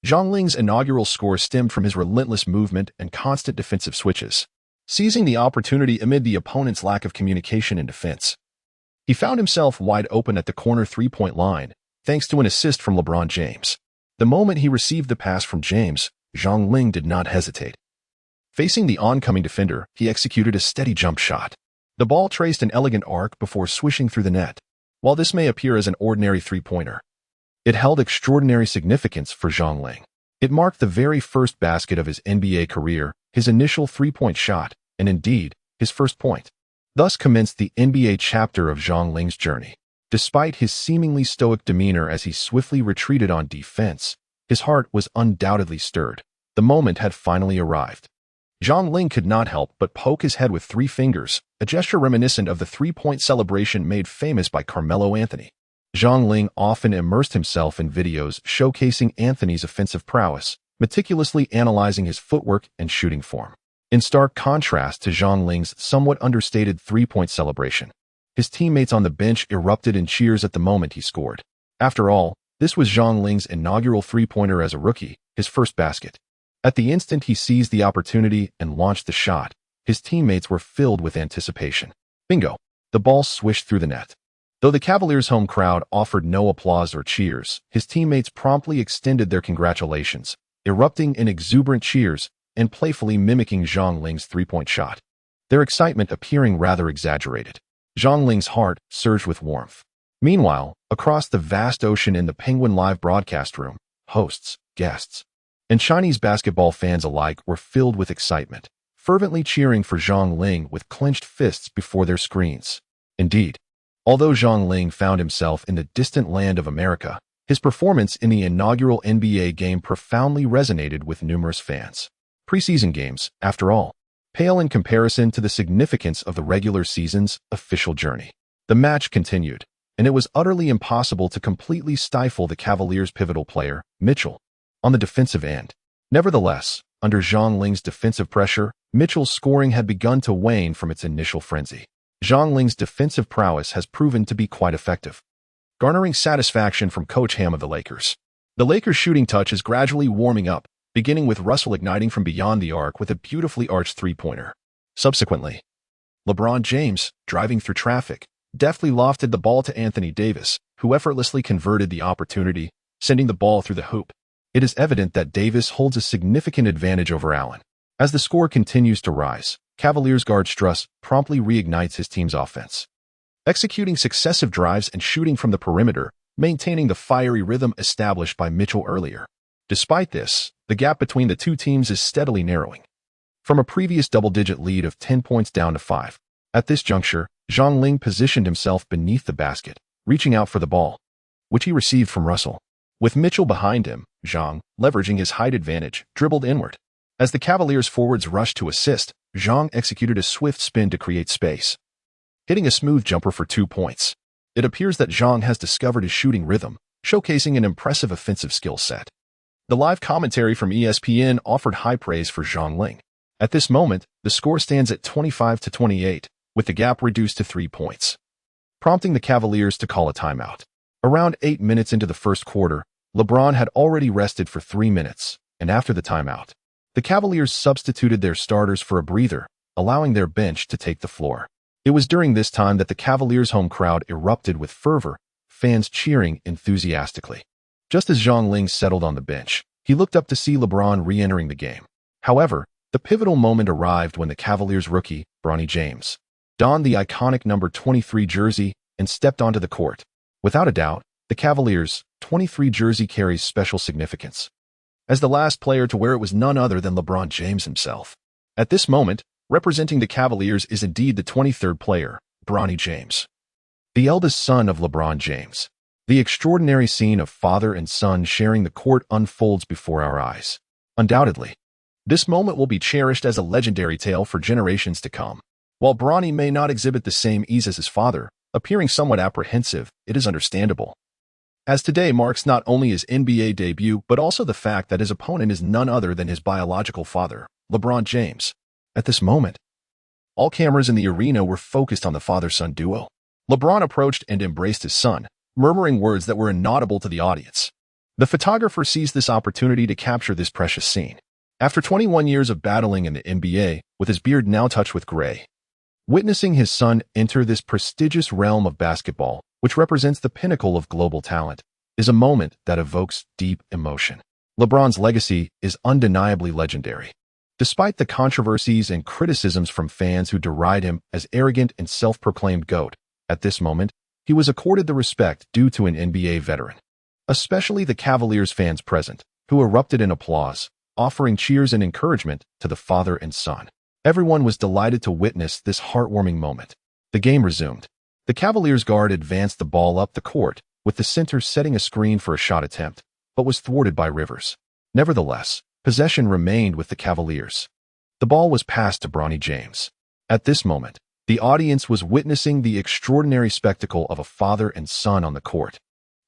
Zhang Ling's inaugural score stemmed from his relentless movement and constant defensive switches, seizing the opportunity amid the opponent's lack of communication in defense. He found himself wide open at the corner three-point line, thanks to an assist from LeBron James. The moment he received the pass from James, Zhang Ling did not hesitate. Facing the oncoming defender, he executed a steady jump shot. The ball traced an elegant arc before swishing through the net. While this may appear as an ordinary three-pointer, it held extraordinary significance for Zhang Ling. It marked the very first basket of his NBA career, his initial three-point shot, and indeed, his first point. Thus commenced the NBA chapter of Zhang Ling's journey. Despite his seemingly stoic demeanor as he swiftly retreated on defense, his heart was undoubtedly stirred. The moment had finally arrived. Zhang Ling could not help but poke his head with 3 fingers, a gesture reminiscent of the three-point celebration made famous by Carmelo Anthony. Zhang Ling often immersed himself in videos showcasing Anthony's offensive prowess, meticulously analyzing his footwork and shooting form. In stark contrast to Zhang Ling's somewhat understated three-point celebration, his teammates on the bench erupted in cheers at the moment he scored. After all, this was Zhang Ling's inaugural three-pointer as a rookie, his first basket. At the instant he seized the opportunity and launched the shot, his teammates were filled with anticipation. Bingo! The ball swished through the net. Though the Cavaliers' home crowd offered no applause or cheers, his teammates promptly extended their congratulations, erupting in exuberant cheers and playfully mimicking Zhang Ling's three-point shot, their excitement appearing rather exaggerated. Zhang Ling's heart surged with warmth. Meanwhile, across the vast ocean in the Penguin Live broadcast room, hosts, guests, and Chinese basketball fans alike were filled with excitement, fervently cheering for Zhang Ling with clenched fists before their screens. Indeed, although Zhang Ling found himself in the distant land of America, his performance in the inaugural NBA game profoundly resonated with numerous fans. Preseason games, after all, pale in comparison to the significance of the regular season's official journey. The match continued, and it was utterly impossible to completely stifle the Cavaliers' pivotal player, Mitchell, on the defensive end. Nevertheless, under Zhang Ling's defensive pressure, Mitchell's scoring had begun to wane from its initial frenzy. Zhang Ling's defensive prowess has proven to be quite effective, garnering satisfaction from Coach Ham of the Lakers. The Lakers' shooting touch is gradually warming up, beginning with Russell igniting from beyond the arc with a beautifully arched three-pointer. Subsequently, LeBron James, driving through traffic, deftly lofted the ball to Anthony Davis, who effortlessly converted the opportunity, sending the ball through the hoop. It is evident that Davis holds a significant advantage over Allen. As the score continues to rise, Cavaliers guard Struss promptly reignites his team's offense, executing successive drives and shooting from the perimeter, maintaining the fiery rhythm established by Mitchell earlier. Despite this, the gap between the two teams is steadily narrowing, from a previous double-digit lead of 10 points down to 5. At this juncture, Zhang Ling positioned himself beneath the basket, reaching out for the ball, which he received from Russell. With Mitchell behind him, Zhang, leveraging his height advantage, dribbled inward. As the Cavaliers' forwards rushed to assist, Zhang executed a swift spin to create space, hitting a smooth jumper for 2 points. It appears that Zhang has discovered his shooting rhythm, showcasing an impressive offensive skill set. The live commentary from ESPN offered high praise for Zhang Ling. At this moment, the score stands at 25-28, with the gap reduced to 3 points, prompting the Cavaliers to call a timeout. Around 8 minutes into the first quarter, LeBron had already rested for 3 minutes, and after the timeout, the Cavaliers substituted their starters for a breather, allowing their bench to take the floor. It was during this time that the Cavaliers' home crowd erupted with fervor, fans cheering enthusiastically. Just as Zhang Ling settled on the bench, he looked up to see LeBron re-entering the game. However, the pivotal moment arrived when the Cavaliers' rookie, Bronny James, donned the iconic number 23 jersey and stepped onto the court. Without a doubt, the Cavaliers' 23 jersey carries special significance, as the last player to wear it was none other than LeBron James himself. At this moment, representing the Cavaliers is indeed the 23rd player, Bronny James, the eldest son of LeBron James. The extraordinary scene of father and son sharing the court unfolds before our eyes. Undoubtedly, this moment will be cherished as a legendary tale for generations to come. While Bronny may not exhibit the same ease as his father, appearing somewhat apprehensive, it is understandable, as today marks not only his NBA debut but also the fact that his opponent is none other than his biological father, LeBron James. At this moment, all cameras in the arena were focused on the father-son duo. LeBron approached and embraced his son, murmuring words that were inaudible to the audience. The photographer seized this opportunity to capture this precious scene. After 21 years of battling in the NBA, with his beard now touched with gray, witnessing his son enter this prestigious realm of basketball, which represents the pinnacle of global talent, is a moment that evokes deep emotion. LeBron's legacy is undeniably legendary. Despite the controversies and criticisms from fans who deride him as arrogant and self-proclaimed GOAT, at this moment, he was accorded the respect due to an NBA veteran. Especially the Cavaliers fans present, who erupted in applause, offering cheers and encouragement to the father and son. Everyone was delighted to witness this heartwarming moment. The game resumed. The Cavaliers guard advanced the ball up the court, with the center setting a screen for a shot attempt, but was thwarted by Rivers. Nevertheless, possession remained with the Cavaliers. The ball was passed to Bronny James. At this moment, the audience was witnessing the extraordinary spectacle of a father and son on the court,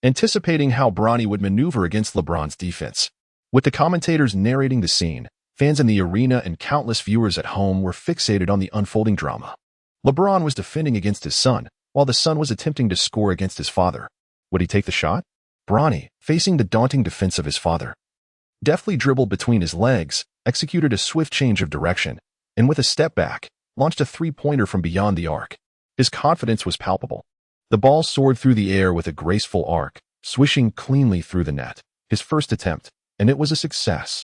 anticipating how Bronny would maneuver against LeBron's defense. With the commentators narrating the scene, fans in the arena and countless viewers at home were fixated on the unfolding drama. LeBron was defending against his son, while the son was attempting to score against his father. Would he take the shot? Bronny, facing the daunting defense of his father, deftly dribbled between his legs, executed a swift change of direction, and with a step back, launched a three-pointer from beyond the arc. His confidence was palpable. The ball soared through the air with a graceful arc, swishing cleanly through the net. His first attempt, and it was a success.